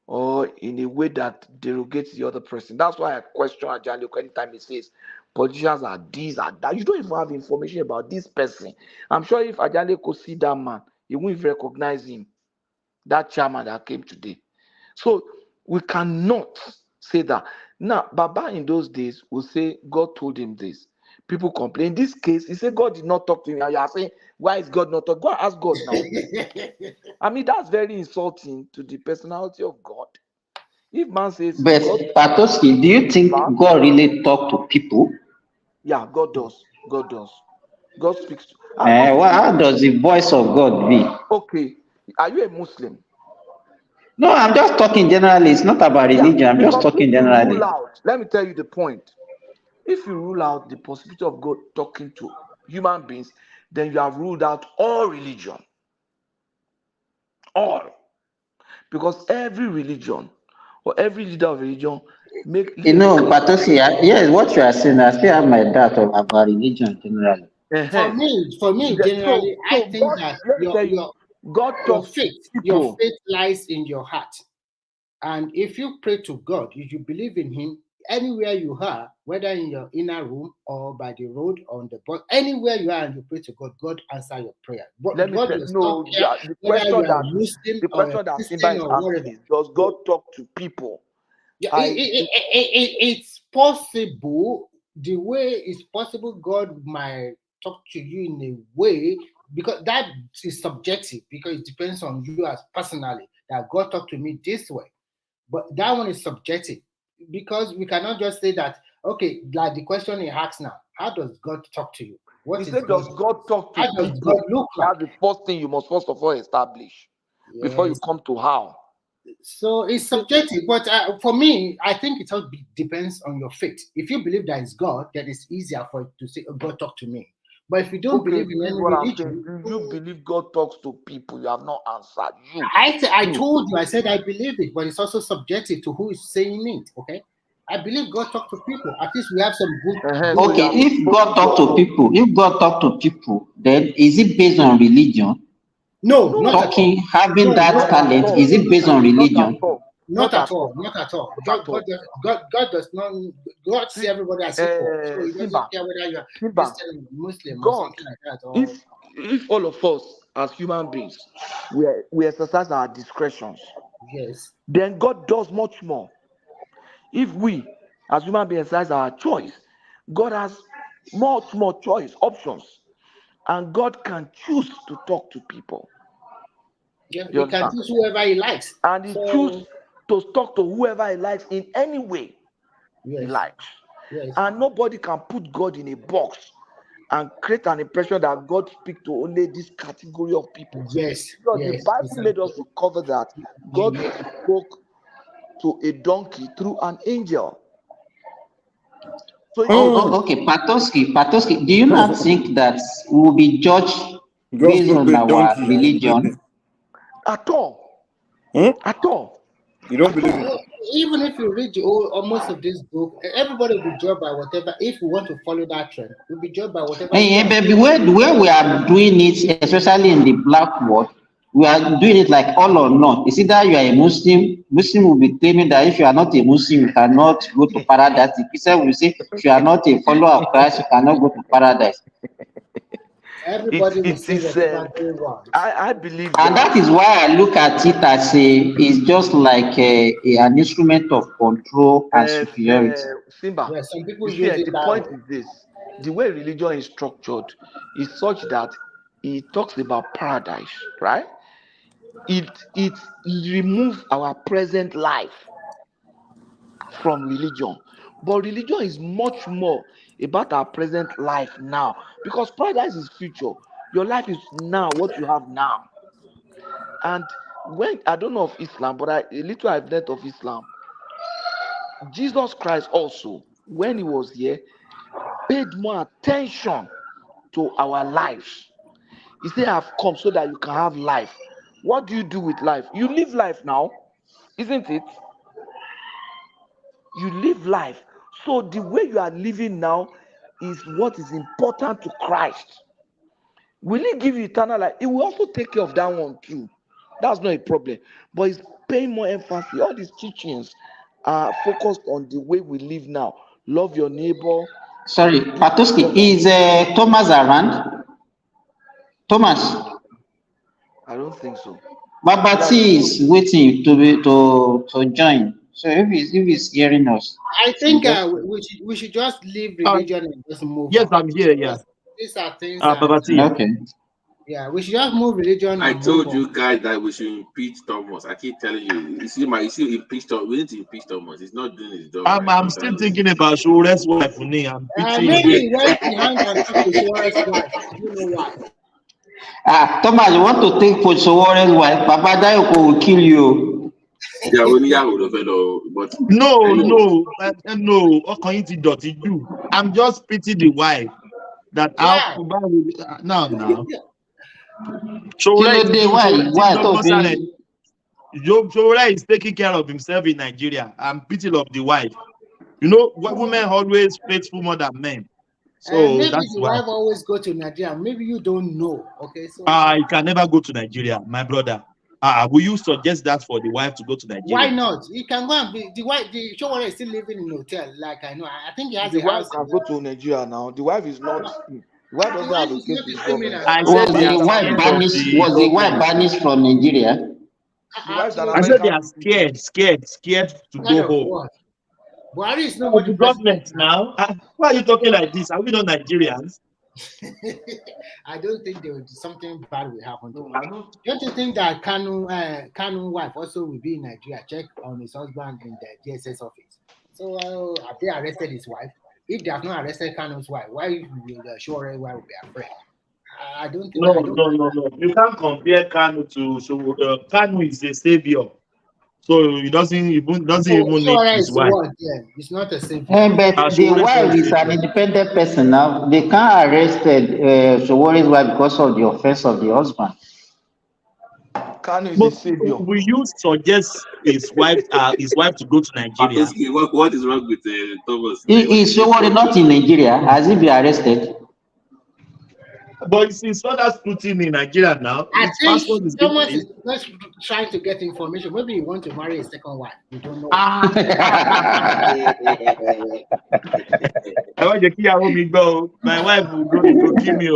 or in a way that derogates the other person. That's why I question Ajani anytime he says politicians are this, are that. You don't even have information about this person. I'm sure if Ajani could see that man, he won't even recognize him, that chairman that came today. So we cannot say that. Now, Baba in those days will say God told him this. People complain. In this case, he said God did not talk to him. And you are saying, why is God not talking? Go and ask God now. I mean, that's very insulting to the personality of God. If man says, but Patoski, do you think God really talk to people? Yeah, God does. God does. God speaks to. How does the voice of God be? Okay, are you a Muslim? No, I'm just talking generally. It's not about religion. I'm just talking generally. Let me tell you the point. If you rule out the possibility of God talking to human beings, then you have ruled out all religion. All. Because every religion or every leader of religion make. Patoski, yes, what you are saying, I still have my doubt about religion generally. For me, generally, I think that your faith lies in your heart. And if you pray to God, if you believe in Him, anywhere you are, whether in your inner room or by the road, on the bus, anywhere you are and you pray to God, God answer your prayer. The question that Simba is asking is, does God talk to people? Yeah, it's possible. The way it's possible, God might talk to you in a way because that is subjective, because it depends on you as personally, that God talked to me this way. But that one is subjective, because we cannot just say that, okay, like the question he asks now, how does God talk to you? What is God? Does God talk to how people? Does God look like? That's the first thing you must first of all establish before you come to how. So it's subjective, but for me, I think it all depends on your faith. If you believe that is God, then it's easier for you to say, oh, God talk to me. But if you don't believe in any religion, do you believe God talks to people? You have not answered. I told you, I said I believe it, but it's also subjective to who is saying it. Okay, I believe God talk to people. At least we have some good. Okay, if God talk to people, then is it based on religion? No, not talking, at all. having that talent, is it based on religion? Not at all. Not at all. God does not. God sees everybody as equal. So he doesn't care whether you are Christian, Muslim, or something like that. Or, if all of us as human beings we exercise our discretions, yes, then God does much more. If we as human beings exercise our choice, God has much more choice options, and God can choose to talk to people. Yeah, he can choose whoever he likes, and he chooses to talk to whoever he likes in any way he likes. Yes. And nobody can put God in a box and create an impression that God speaks to only this category of people. Yes. Because the Bible made us discover that God spoke to a donkey through an angel. So okay, Patoski, do you not think that we will be judged based on our religion? At all. At all. You don't believe it? Even if you read most of this book, everybody will be judged by whatever. If we want to follow that trend, we'll be judged by whatever. Baby, where we are doing it, especially in the black world, we are doing it like all or none. It's either you are a Muslim will be claiming that if you are not a Muslim, you cannot go to paradise. The Christian will say, if you are not a follower of Christ, you cannot go to paradise. Everybody will say whatever they want. I believe and that is why I look at it as it's just like an instrument of control and superiority. Simba, yeah, some people use it. The point is this: the way religion is structured is such that it talks about paradise, right? It removes our present life from religion, but religion is much more about our present life now, because paradise is future. Your life is now, what you have now. And when I don't know of Islam, but a little I've learned of Islam, Jesus Christ also, when he was here, paid more attention to our lives. He said, I've come so that you can have life. What do you do with life? You live life now, isn't it? You live life. So the way you are living now is what is important to Christ. Will he give you eternal life? He will also take care of that one too. That's not a problem. But he's paying more emphasis. All these teachings are focused on the way we live now. Love your neighbor. Sorry, Patoski, is Thomas around? Thomas? I don't think so. Babati is waiting to join. So if he's hearing us, I think we should just leave religion and just move. Yes, I'm here. Yeah. These are things. Okay. Yeah, we should just move religion. I told you guys that we should impeach Thomas. I keep telling you. You see, impeach Thomas. We need to impeach Thomas. He's not doing his job. I'm still thinking about Shore's wife. I'm maybe went behind and talked to Shore's wife. You know why? Thomas, you want to take for Shore's wife? Papa Dayoko will kill you. Yeah, but no. I'm just pitying the wife. That now. Shore is taking care of himself in Nigeria. I'm pity of the wife. You know, women always faithful more than men. So maybe that's the why. wife always go to Nigeria. Maybe you don't know. Okay, so you can never go to Nigeria, my brother. Will you suggest that for the wife to go to Nigeria? Why not? You can go and be the wife. The Showore is still living in a hotel. Like I know. I think he has the a wife house. Can go to Nigeria now. The wife is not. Why doesn't have a case with government? Was the wife banished from Nigeria? I said they are scared to go home. Buhari is not the government now. Why are you talking like this? Are we not Nigerians? I don't think something bad will happen to him. Don't you think that Kanu wife also will be in Nigeria? Check on his husband in the DSS office. So have they arrested his wife? If they have not arrested Kanu's wife, why will the Sowore wife be afraid? I don't think. No. You can't compare Kanu to. So Kanu is a savior. So he doesn't even need his wife. Yeah, it's not a savior. But the wife is an independent person now. They can't arrest Sowore's wife because of the offense of the husband. Kanu is a savior. Will you suggest his wife to go to Nigeria? What is wrong with Thomas? Is Sowore not in Nigeria? Has he been arrested? But it's not that scrutiny in Nigeria now. I think Thomas is just trying to get information. Maybe you want to marry a second wife. You don't know. I want to kill me go. My wife will go kill me.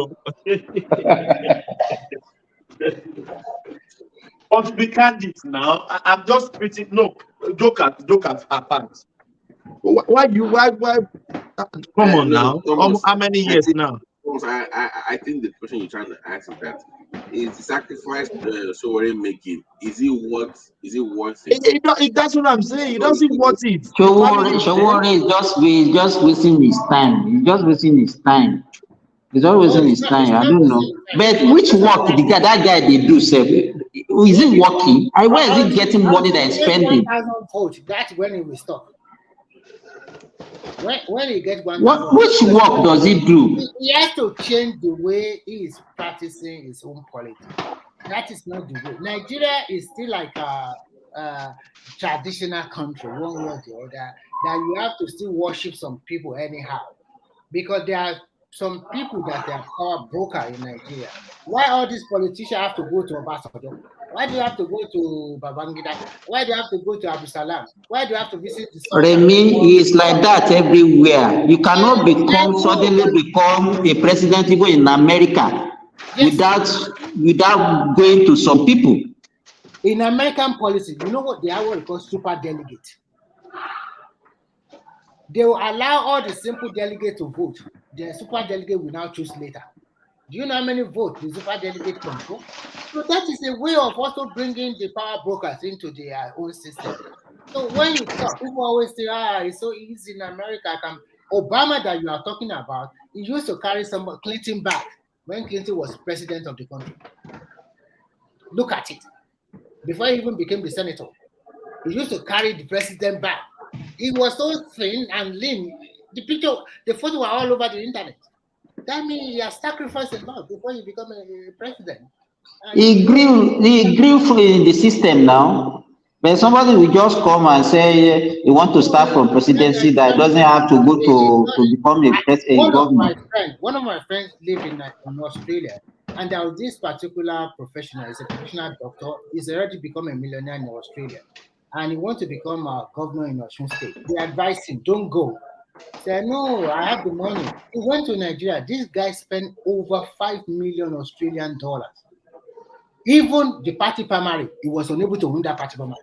But to be candid now, I'm just pretty joke apart. Why? Come on now. How many years now? I think the question you're trying to ask is that is the sacrifice Sowore making, is it worth it? That's what I'm saying. He doesn't want it. Sowore is just wasting his time. He's just wasting his time. He's always wasting his time. I don't know. But which work that guy they do, sir? Is it working? Where is he getting money that he's spending? That's when he will stop. When he gets one, which work does he do? He has to change the way he is practicing his own politics. That is not the way. Nigeria is still like a traditional country, one way or the other, that you have to still worship some people anyhow. Because there are some people that are power broker in Nigeria. Why all these politicians have to go to Obasanjo? Why do you have to go to Babangida? Why do you have to go to Abdulsalam? Why do you have to visit the Remy is like that everywhere. You cannot suddenly become a president even in America without going to some people. In American policy, you know what they have what we call super delegate. They will allow all the simple delegates to vote. The super delegate will now choose later. Do you know how many votes the super delegate control? So that is a way of also bringing the power brokers into their own system. So when you talk, people always say, it's so easy in America. Obama that you are talking about, he used to carry Clinton back when Clinton was president of the country. Look at it. Before he even became the senator, he used to carry the president back. He was so thin and lean. The photos were all over the internet. That means he has sacrificed a lot before he became a president. He grew in the system now. But somebody will just come and say he want to start from presidency that doesn't have to go to become a governor. One of my friends live in Australia, and there was this particular professional, he's a professional doctor, he's already become a millionaire in Australia, and he wants to become a governor in Osun State. They advised him, don't go. He said, no, I have the money. He went to Nigeria. This guy spent over 5 million Australian dollars. Even the party primary, he was unable to win that party primary.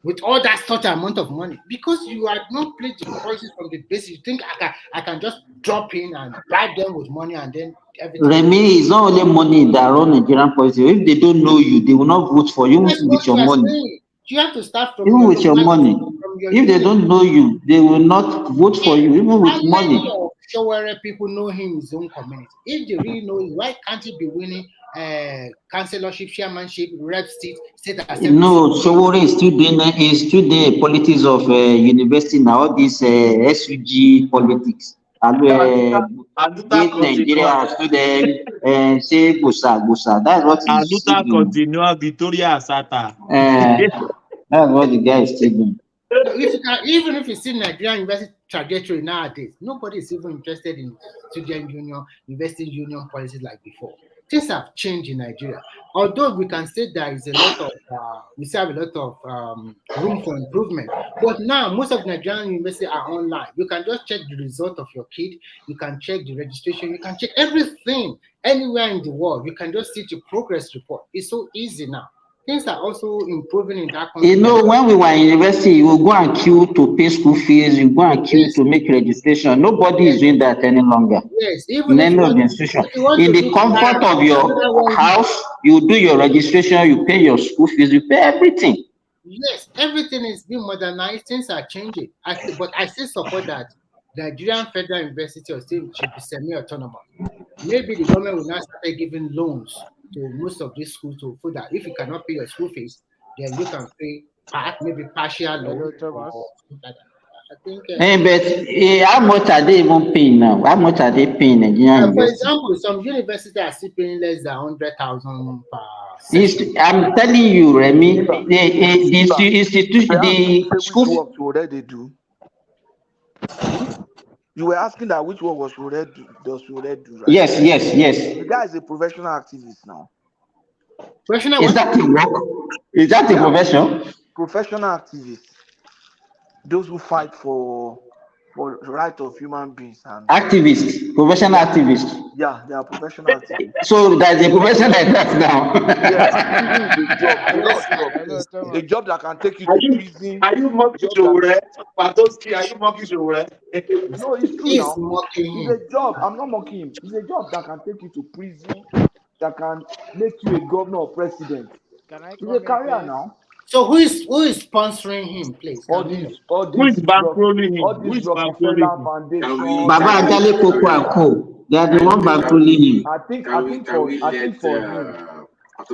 With all that such amount of money, because you had not played the policies from the basic. You think I can just drop in and bribe them with money and then everything. Remy, it's not only money that run Nigerian policy. If they don't know you, they will not vote for you with your money. Saying. You have to start from even with your money. If they don't know you, they will not vote for you, even with money. Sowore people know him in his own community. If they really know him, why can't he be winning councillorship, chairmanship, rep state assembly? No, Sowore is still doing politics of university now. All this SUG politics. Nigeria student say Gusa. That's what he's doing. Victoria Asata. That's what the guy is still doing. Even if you see Nigerian university trajectory nowadays, nobody is even interested in student union, university union policies like before. Things have changed in Nigeria. Although we can say there is a lot of, we still have a lot of room for improvement. But now most of Nigerian universities are online. You can just check the result of your kid. You can check the registration. You can check everything anywhere in the world. You can just see the progress report. It's so easy now. things are also improving in that country. You know, when we were in university, you will go and queue to pay school fees, you go and queue to make registration. Nobody is doing that any longer. Yes, even In if any you of want, the institution. if you want In to the do comfort of your house, you do your registration, you pay your school fees, you pay everything. Yes, everything is being modernized, things are changing. But I still support that the Nigerian Federal University of State should be semi-autonomous. Maybe the government will now start giving loans to most of these schools so that if you cannot pay your school fees, then you can pay maybe partial loan. Or something like that. I think. But how much are they even paying now? How much are they paying Nigerian For university? example, some universities are still paying less than 100,000 per session. I'm telling you, Remy, the institution, the school. Which work should they do? You were asking that which work was should they do, right? Yes. The guy is a professional activist now. Professional is that a work? Is that a profession? Professional activist. Those who fight for the right of human beings and activists, professional activists. Yeah, they are professional activists. So there's a profession like that now. Yes, a job that can take you to prison. Are you mocking Showore? Patoski, are you mocking Showore? No, it's true now. It's a job. I'm not mocking him. It's a job that can take you to prison, that can make you a governor or president. It's a career now. So who is sponsoring him, please? All these who is bankrolling him? Who is Rockefeller Foundation? Baba Ajale Koko and Co. They are the one bankrolling him. I think for him.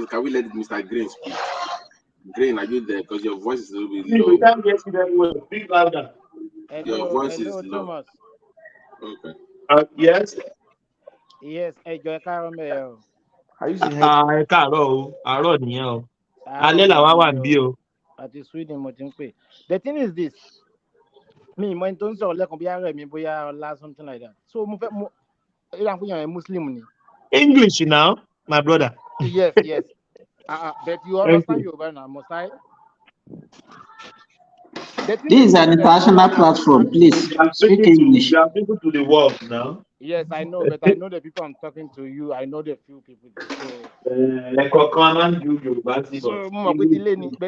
Can we let Mr. Green speak? Green, are you there? Because your voice is a little bit low. We can't get you very well. Speak louder. Your voice is low. Okay. Yes. Yes, Joy Caromel. Are you saying? Àárọ̀ nìyẹn o. Alẹ́ làwa wà bí o. Àti Sweden mo ti ń pè. The thing is this. Me, mo tó ń sọ̀rọ̀ lẹ́kùn bí ààrẹ mi bóyá ọlá something like that. So mo fẹ́ mo ìlànà fún yàn Muslim ni. English now, my brother. Yes. But you understand Yoruba now, must I? This is an international platform, please. Speak English. You are speaking to the world now. Yes, I know, but I know the people I'm talking to you. I know the few people. But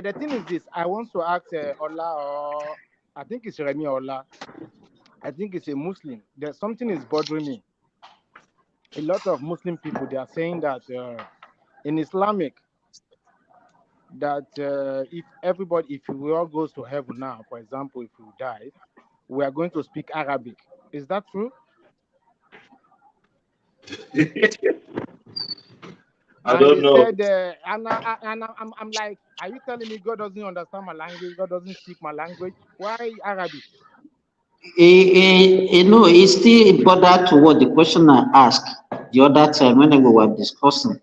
the thing is this: I want to ask Ola, or I think it's Remy Ola. I think it's a Muslim. There's something is bothering me. A lot of Muslim people, they are saying that in Islamic, that if we all goes to heaven now, for example, if we die, we are going to speak Arabic. Is that true? I don't know. Said, and I'm like, are you telling me God doesn't understand my language? God doesn't speak my language? Why Arabic? No, it's still important to what the questioner asked the other time when we were discussing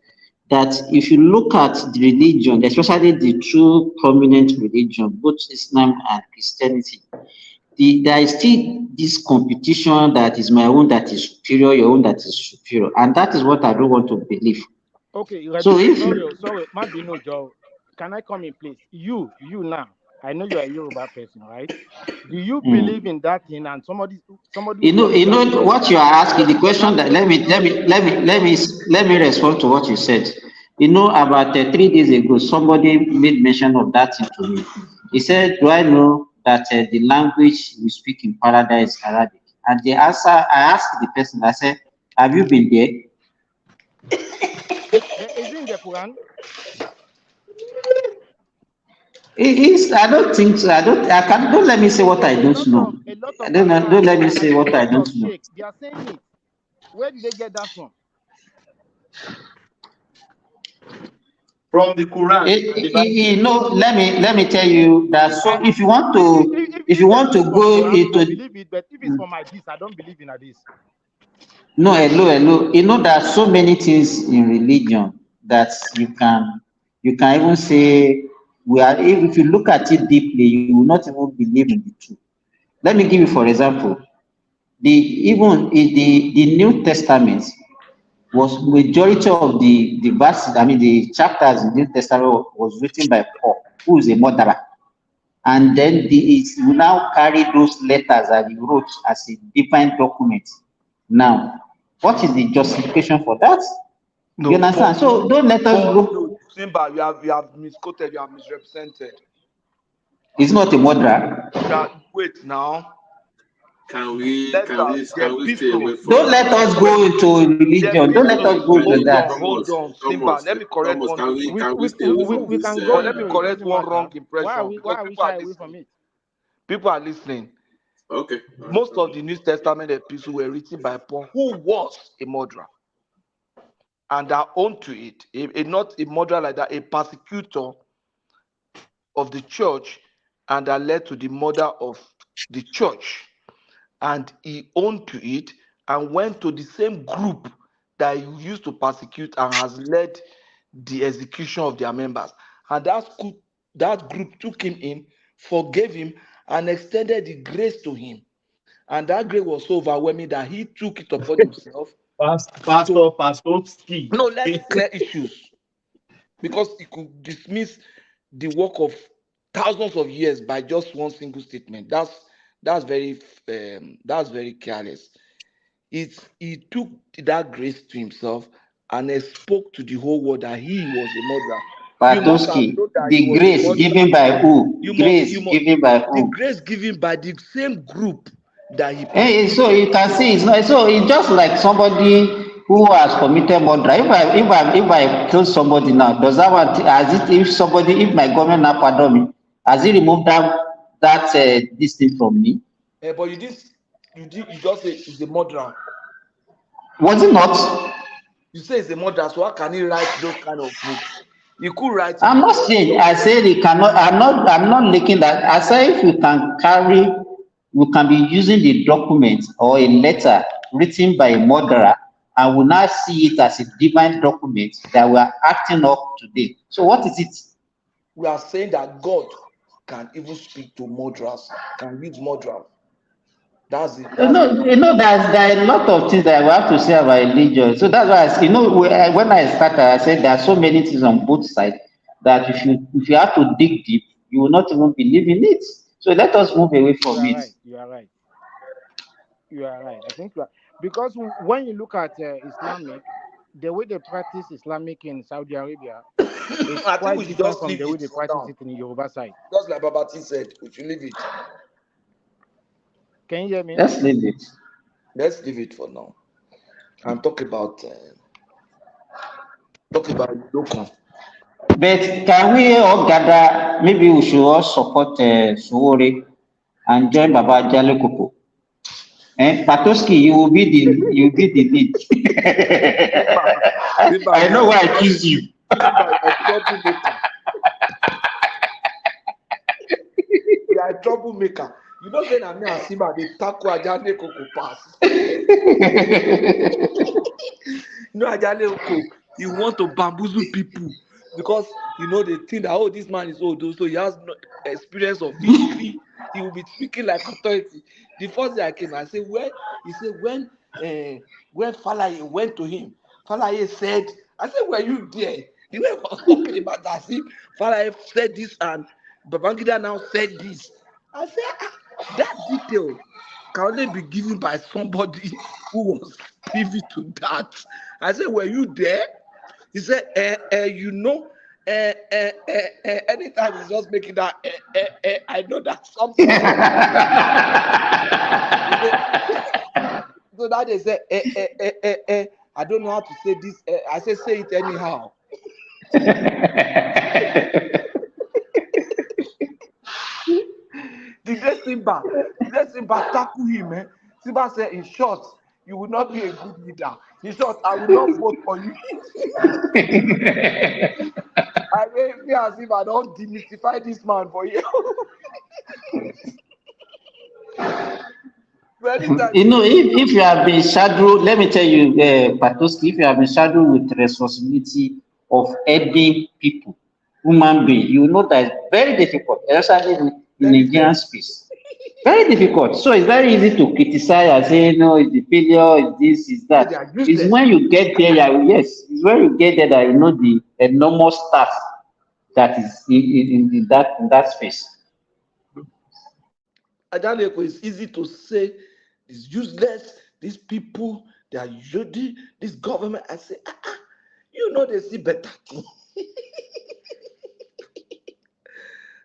that if you look at the religion, especially the two prominent religion, both Islam and Christianity, there is still this competition that is my own that is superior, your own that is superior, and that is what I don't want to believe. Okay, so sorry, Mabino Joe, can I come in, please? You now, I know you are a Yoruba person, right? Do you believe in that thing? And somebody. You know what you are asking. The question that let me respond to what you said. You know, about 3 days ago, somebody made mention of that thing to me. He said, "Do I know that the language we speak in paradise is Arabic?" And the answer, I asked the person, I said, "Have you been there?" Is it in the Quran? It is. I don't think so. Don't let me say what I don't know. Don't let me say what I don't know. They are saying it. Where did they get that from? From the Quran. Let me tell you that. So if you want to go into, believe it, but if it's for my this, I don't believe in this. No, hello. You know, there are so many things in religion that you can even say if you look at it deeply, you will not even believe in the truth. Let me give you, for example, the New Testament was majority of the verses, the chapters in the New Testament was written by Paul, who is a murderer. And then you now carry those letters that he wrote as a divine document. Now, what is the justification for that? You understand? So don't let us go. Simba, you have misquoted, you have misrepresented. It's not a murderer. Wait now. Can we stay away from? Don't let us go into religion. Don't let us go to that. Hold on, Simba. Let me correct one. We can go. Let me correct one wrong impression. Why are we shy away from it? People are listening. Okay. Most of the New Testament epistles were written by Paul, who was a murderer, and are owned to it. Not a murderer like that, a persecutor of the church, and that led to the murder of the church. And he owned to it and went to the same group that he used to persecute and has led the execution of their members. And that group took him in, forgave him, and extended the grace to him. And that grace was so overwhelming that he took it upon himself. Pastor. No, let's clear issues. Because he could dismiss the work of thousands of years by just one single statement. That's very careless. He took that grace to himself and spoke to the whole world that he was a murderer. Patoski, the grace given by who? Given by who? The grace given by the same group that he. Hey, so you can see it's not. So it's just like somebody who has committed murder. If I kill somebody now, does that want? If my government now pardon me, has he removed that this thing from me? But you just say he's a murderer. Was it not? You say he's a murderer, so how can he write those kind of books? You could write. I'm not saying. I said he cannot. I'm not looking at. I said if you can carry, you can be using the document or a letter written by a murderer, and will now see it as a divine document that we are acting up today. So what is it? We are saying that God can even speak to murderers, can use murderers. That's it. There are a lot of things that we have to say about religion. So that's why when I started, I said there are so many things on both sides that if you have to dig deep, you will not even believe in it. So let us move away from it. You are right. I think you are, because when you look at Islamic, the way they practice Islamic in Saudi Arabia is quite different from the way they practice it in the Yoruba side. Just like Babati said, we should leave it. Can you hear me? Let's leave it. Let's leave it for now and talk about local. But can we all gather? Maybe we should all support Sowore and join Baba Jale Koko. Patoski, you will be the lead. I know why I choose you. You are a troublemaker. You don't say that me and Simba they tackle Ajale Koko pass. Ajale Koko, you want to bamboozle people because they think that this man is old, so he has no experience of history. He will be speaking like authority. The first day I came, I said, when Falaye went to him, Falaye said, I said, were you there? The way I was talking about that, see, Falaye said this and Babangida now said this. I said, that detail can only be given by somebody who was privy to that. I said, were you there? He said, anytime he's just making that, I know that something. So that they say, I don't know how to say this. I say it anyhow. The Simba tackle him, man. Simba said, in short, you will not be a good leader. In short, I will not vote for you. I feel as if I don't demystify this man for you. If you have been shadowed, let me tell you, Patoski, if you have been shadowed with responsibility of aiding people, human being, you know that it's very difficult, especially in Nigerian space. Very difficult. So it's very easy to criticize and say, no, it's the failure, it's this, it's that. It's when you get there, it's when you get there that you know the enormous task that is in that space. Adaneko, it's easy to say it's useless, these people, they are usually this government. I say, they see better.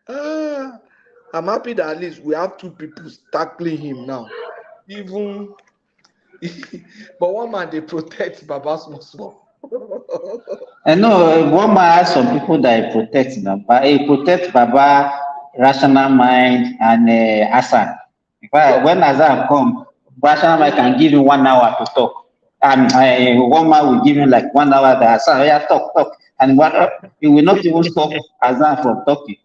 I'm happy that at least we have two people tackling him now. Even but one man they protect Baba small. I know one man has some people that he protects Baba. He protects Baba, Rational Mind, and Hassan. In fact, when Hassan come, Rational Mind can give him 1 hour to talk. And one man will give him like 1 hour to Hassan. Yeah, talk. And he will not even stop Hassan from talking.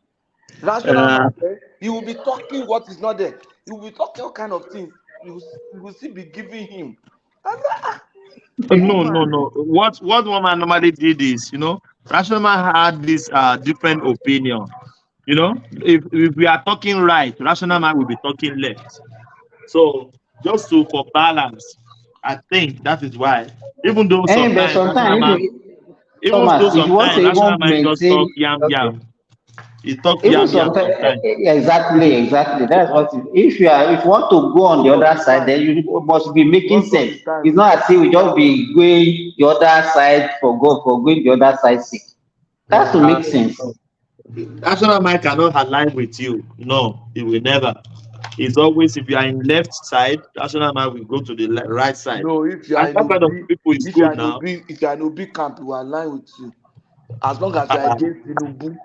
Rational Mind, he will be talking what is not there. He will be talking all kind of things. You will still be giving him. No. What one man normally did is, Rational Man had this different opinion. If we are talking right, Rational Man will be talking left. So just for balance, I think that is why. Even though sometimes Rational Man just talk yam. He talk yam sometimes. Exactly. That's what. If you want to go on the other side, then you must be making sense. It's not as if we just be going the other side for going the other side sake. That's to make sense. National Mike cannot align with you. No, it will never. It's always, if you are in left side, National Mike will go to the right side. No, if you are in a big camp, will align with you. As long as you are against Tinubu.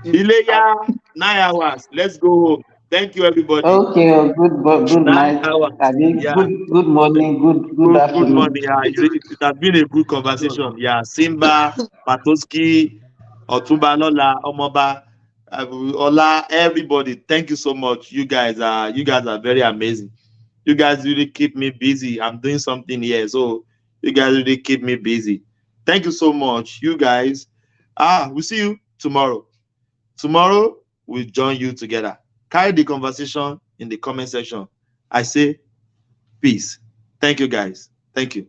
Ileya, 9 hours. Let's go home. Thank you, everybody. Okay, good night. Good morning, good afternoon. Good morning. Yeah, it has been a good conversation. Yeah, Simba, Patoski, Otumba Lola, Omoba, Ola, everybody. Thank you so much. You guys are very amazing. You guys really keep me busy. I'm doing something here, so you guys really keep me busy. Thank you so much, you guys. We'll see you tomorrow. Tomorrow we'll join you together. Carry the conversation in the comment section. I say peace. Thank you, guys. Thank you.